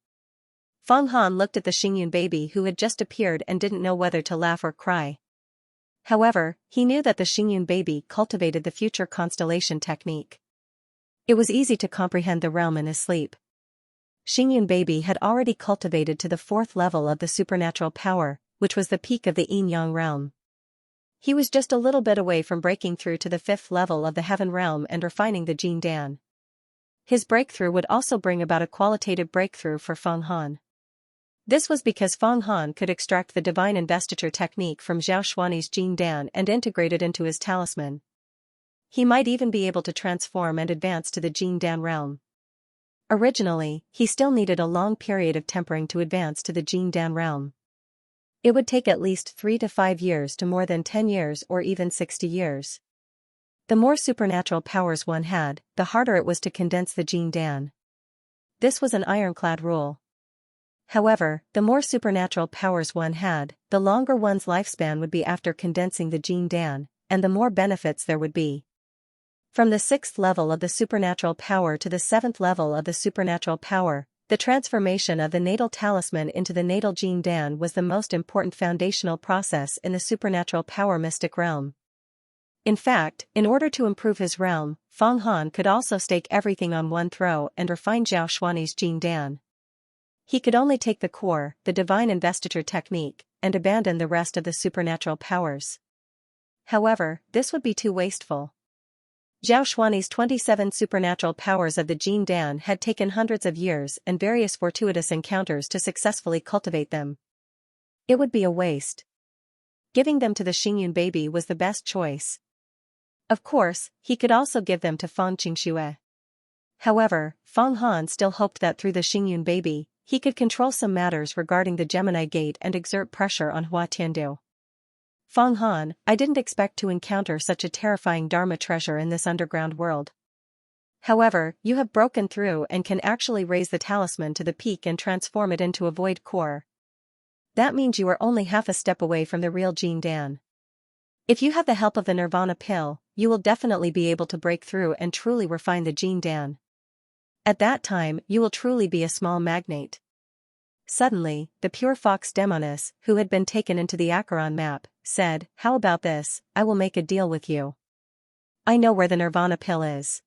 Feng Han looked at the Xingyun baby who had just appeared and didn't know whether to laugh or cry. However, he knew that the Xingyun baby cultivated the future constellation technique. It was easy to comprehend the realm in his sleep. Xingyun baby had already cultivated to the 4th level of the supernatural power, which was the peak of the yin-yang realm. He was just a little bit away from breaking through to the 5th level of the heaven realm and refining the Jin Dan. His breakthrough would also bring about a qualitative breakthrough for Feng Han. This was because Feng Han could extract the divine investiture technique from Zhao Xuani's Jin Dan and integrate it into his talisman. He might even be able to transform and advance to the Jin Dan realm. Originally, he still needed a long period of tempering to advance to the Jin Dan realm. It would take at least 3 to 5 years to more than 10 years or even 60 years. The more supernatural powers one had, the harder it was to condense the Jin Dan. This was an ironclad rule. However, the more supernatural powers one had, the longer one's lifespan would be after condensing the Jin Dan, and the more benefits there would be. From the 6th level of the supernatural power to the 7th level of the supernatural power, the transformation of the natal talisman into the natal Jin Dan was the most important foundational process in the supernatural power mystic realm. In fact, in order to improve his realm, Feng Han could also stake everything on one throw and refine Zhao Xuani's Jin Dan. He could only take the core, the divine investiture technique, and abandon the rest of the supernatural powers. However, this would be too wasteful. Zhao Xuani's 27 supernatural powers of the Jin Dan had taken hundreds of years and various fortuitous encounters to successfully cultivate them. It would be a waste. Giving them to the Xingyun baby was the best choice. Of course, he could also give them to Feng Qingxue. However, Feng Han still hoped that through the Xingyun baby, he could control some matters regarding the Gemini Gate and exert pressure on Hua Tiandu. Feng Han, I didn't expect to encounter such a terrifying Dharma treasure in this underground world. However, you have broken through and can actually raise the talisman to the peak and transform it into a void core. That means you are only half a step away from the real Jin Dan. If you have the help of the Nirvana pill, you will definitely be able to break through and truly refine the Jin Dan. At that time, you will truly be a small magnate. Suddenly, the pure fox Demonis, who had been taken into the Acheron map, said, "How about this? I will make a deal with you. I know where the Nirvana pill is.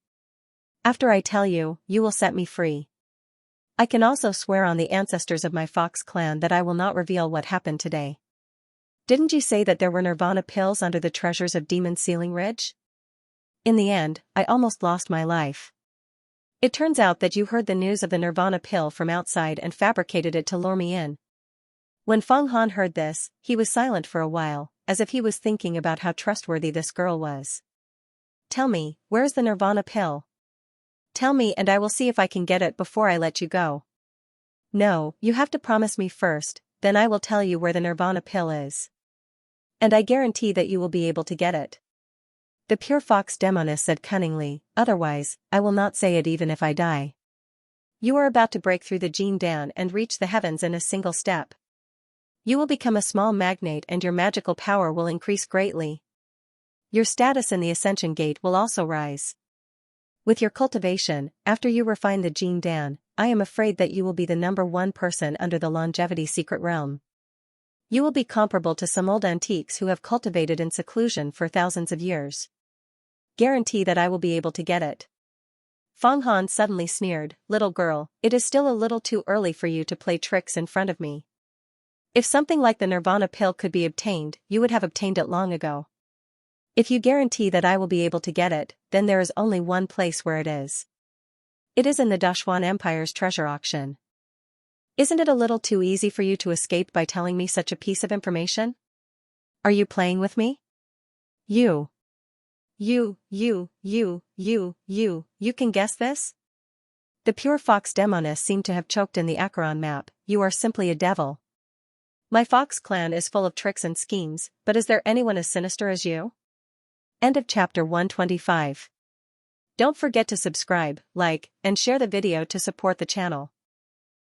After I tell you, you will set me free. I can also swear on the ancestors of my fox clan that I will not reveal what happened today." Didn't you say that there were Nirvana pills under the treasures of Demon Ceiling Ridge? In the end, I almost lost my life. It turns out that you heard the news of the Nirvana pill from outside and fabricated it to lure me in. When Feng Han heard this, he was silent for a while, as if he was thinking about how trustworthy this girl was. "Tell me, where's the Nirvana pill? Tell me and I will see if I can get it before I let you go." "No, you have to promise me first, then I will tell you where the Nirvana pill is. And I guarantee that you will be able to get it." The pure fox Demonis said cunningly, "Otherwise, I will not say it even if I die. You are about to break through the Jin Dan and reach the heavens in a single step. You will become a small magnate and your magical power will increase greatly. Your status in the Ascension Gate will also rise. With your cultivation, after you refine the Jin Dan, I am afraid that you will be the #1 person under the longevity secret realm. You will be comparable to some old antiques who have cultivated in seclusion for thousands of years. Guarantee that I will be able to get it." Feng Han suddenly sneered, "Little girl, it is still a little too early for you to play tricks in front of me. If something like the Nirvana pill could be obtained, you would have obtained it long ago. If you guarantee that I will be able to get it, then there is only one place where it is. It is in the Dashuan Empire's treasure auction. Isn't it a little too easy for you to escape by telling me such a piece of information? Are you playing with me? You can guess this?" The pure fox Demonis seemed to have choked in the Acheron map. "You are simply a devil. My fox clan is full of tricks and schemes, but is there anyone as sinister as you?" End of chapter 125. Don't forget to subscribe, like, and share the video to support the channel.